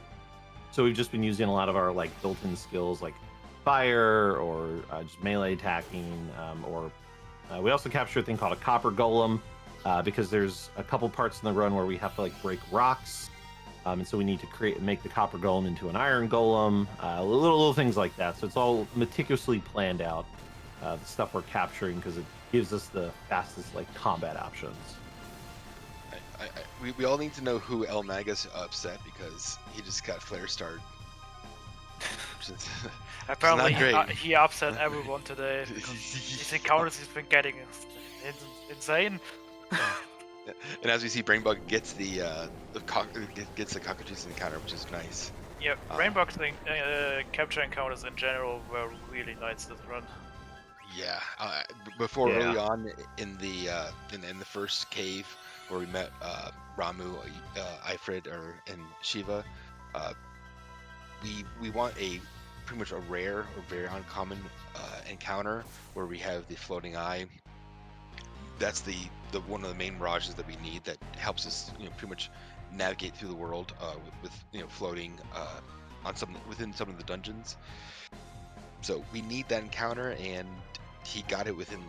So we've just been using a lot of our like built-in skills, like fire or just melee attacking, or we also capture a thing called a copper golem. Because there's a couple parts in the run where we have to like break rocks, and so we need to make the copper golem into an iron golem, little things like that. So it's all meticulously planned out, the stuff we're capturing, because it gives us the fastest like combat options. We all need to know who eLmaGus upset, because he just got flare starred. Apparently he upset everyone today, because his encounters he's been getting insane. And as we see, Brainbug gets the cockatrice encounter, which is nice. Yeah, Brainbug's capture encounters in general were really nice this run. Yeah, early on in the first cave where we met Ramu, Ifrit, and Shiva, we want pretty much a rare or very uncommon encounter where we have the floating eye. That's the one of the main mirages that we need, that helps us pretty much navigate through the world with floating within some of the dungeons. So we need that encounter, and he got it within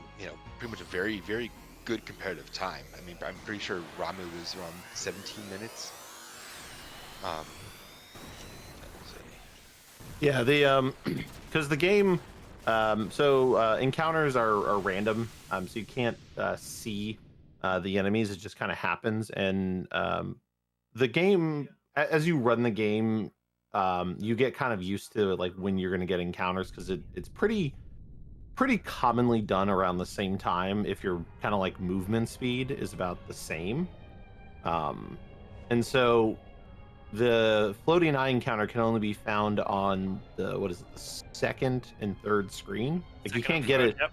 pretty much a very, very good competitive time. I mean, I'm pretty sure Ramu was around 17 minutes. Yeah, because the game, encounters are random, so you can't see the enemies. It just kind of happens, and the game, as you run the game, you get kind of used to like when you're going to get encounters, because it's pretty commonly done around the same time, if your kind of like movement speed is about the same, and so the floating eye encounter can only be found on the second and third screen. Like you can't get it. Yep.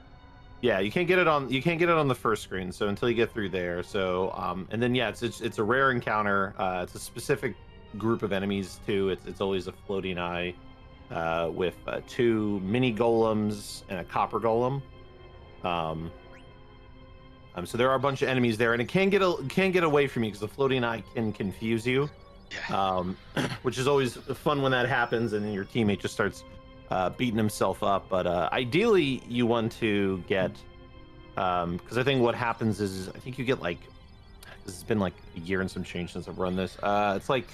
Yeah, you can't get it on the first screen. So until you get through there. So and then it's a rare encounter. It's a specific group of enemies too. It's always a floating eye with 2 mini golems and a copper golem. So there are a bunch of enemies there, and it can't get away from you, because the floating eye can confuse you. Which is always fun when that happens, and then your teammate just starts beating himself up. But ideally, you want to get Because I think what happens is I think you get like, this has been like a year and some change since I've run this. It's like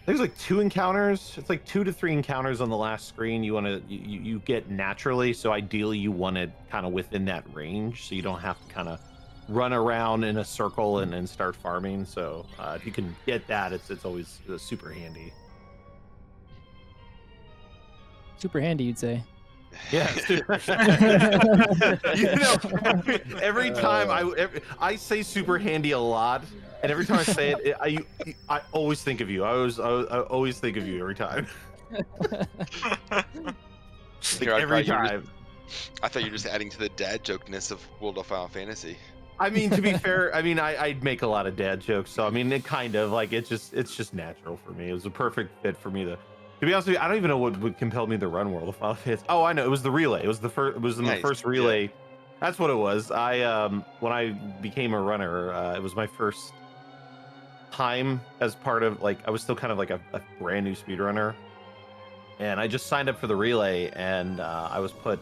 there's like 2 encounters. It's like 2 to 3 encounters on the last screen. You want to you get naturally. So ideally, you want it kind of within that range, so you don't have to kind of run around in a circle and then start farming. So if you can get that, it's always super handy. Super handy, you'd say. Yeah, you know, every time I say super handy a lot, and every time I say it, I always think of you. I always think of you every time. Like, every time. I thought you were just adding to the dad jokeness of World of Final Fantasy. I mean, to be fair, I mean, I'd make a lot of dad jokes, so I mean, it kind of like it's just natural for me. It was a perfect fit for me to be honest with you. I don't even know what would compel me to run World of Final Fantasy. Oh, I know, it was the relay. It was the first. It was my first relay. Yeah. That's what it was. I when I became a runner, it was my first time as part of like I was still kind of like a brand new speedrunner, and I just signed up for the relay, and I was put.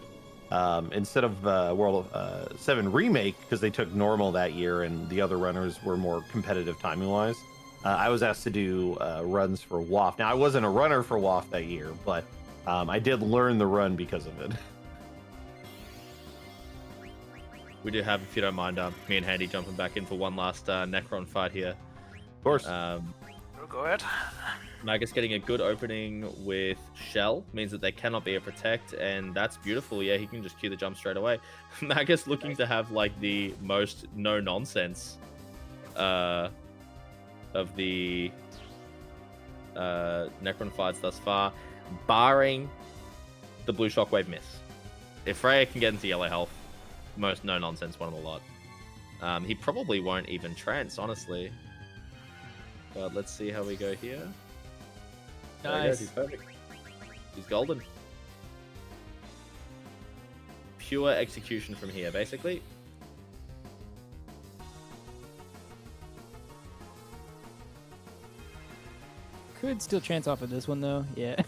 Instead of World of 7 Remake, because they took normal that year and the other runners were more competitive timing-wise, I was asked to do runs for WAF. Now, I wasn't a runner for WAF that year, but I did learn the run because of it. We do have, if you don't mind, me and Handy jumping back in for one last Necron fight here. Of course. Go ahead. Magus getting a good opening with Shell means that they cannot be a protect, and that's beautiful. Yeah, he can just cue the jump straight away. Magus looking to have like the most no nonsense of the Necron fights thus far, barring the blue shockwave miss. If Freya can get into yellow health, most no nonsense one of the lot. He probably won't even trance, honestly. But let's see how we go here. Nice. He's perfect. He's golden. Pure execution from here, basically. Could still chance off of this one, though. Yeah.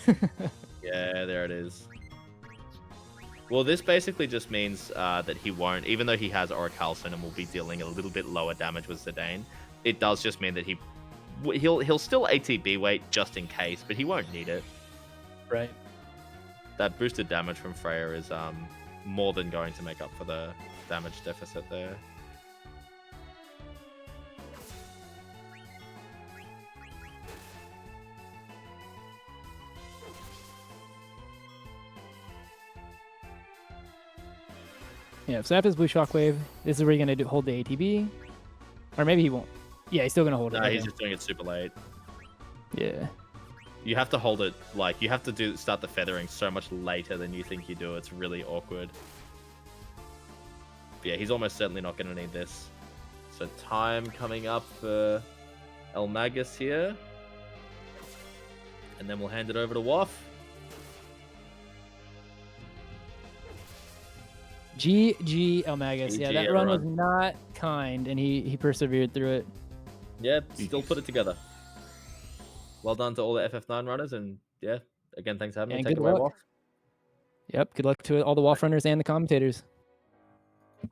Yeah, there it is. Well, this basically just means that he won't, even though he has Orichalcum and will be dealing a little bit lower damage with Zidane, it does just mean that he'll still ATB weight just in case, but he won't need it. Right. That boosted damage from Freya is more than going to make up for the damage deficit there. Yeah, so after his blue shockwave, this is where you're gonna hold the ATB, or maybe he won't. Yeah, he's still gonna hold it. No, he's just doing it super late. Yeah. You have to hold it, like, you have to start the feathering so much later than you think you do. It's really awkward. But yeah, he's almost certainly not going to need this. So time coming up for eLmaGus here. And then we'll hand it over to Waff. GG eLmaGus. Yeah, that run was not kind, and he persevered through it. Yeah, still put it together. Well done to all the FF9 runners, and yeah, again, thanks for having me. Take it away, Waff. Yep, good luck to all the WAF runners and the commentators.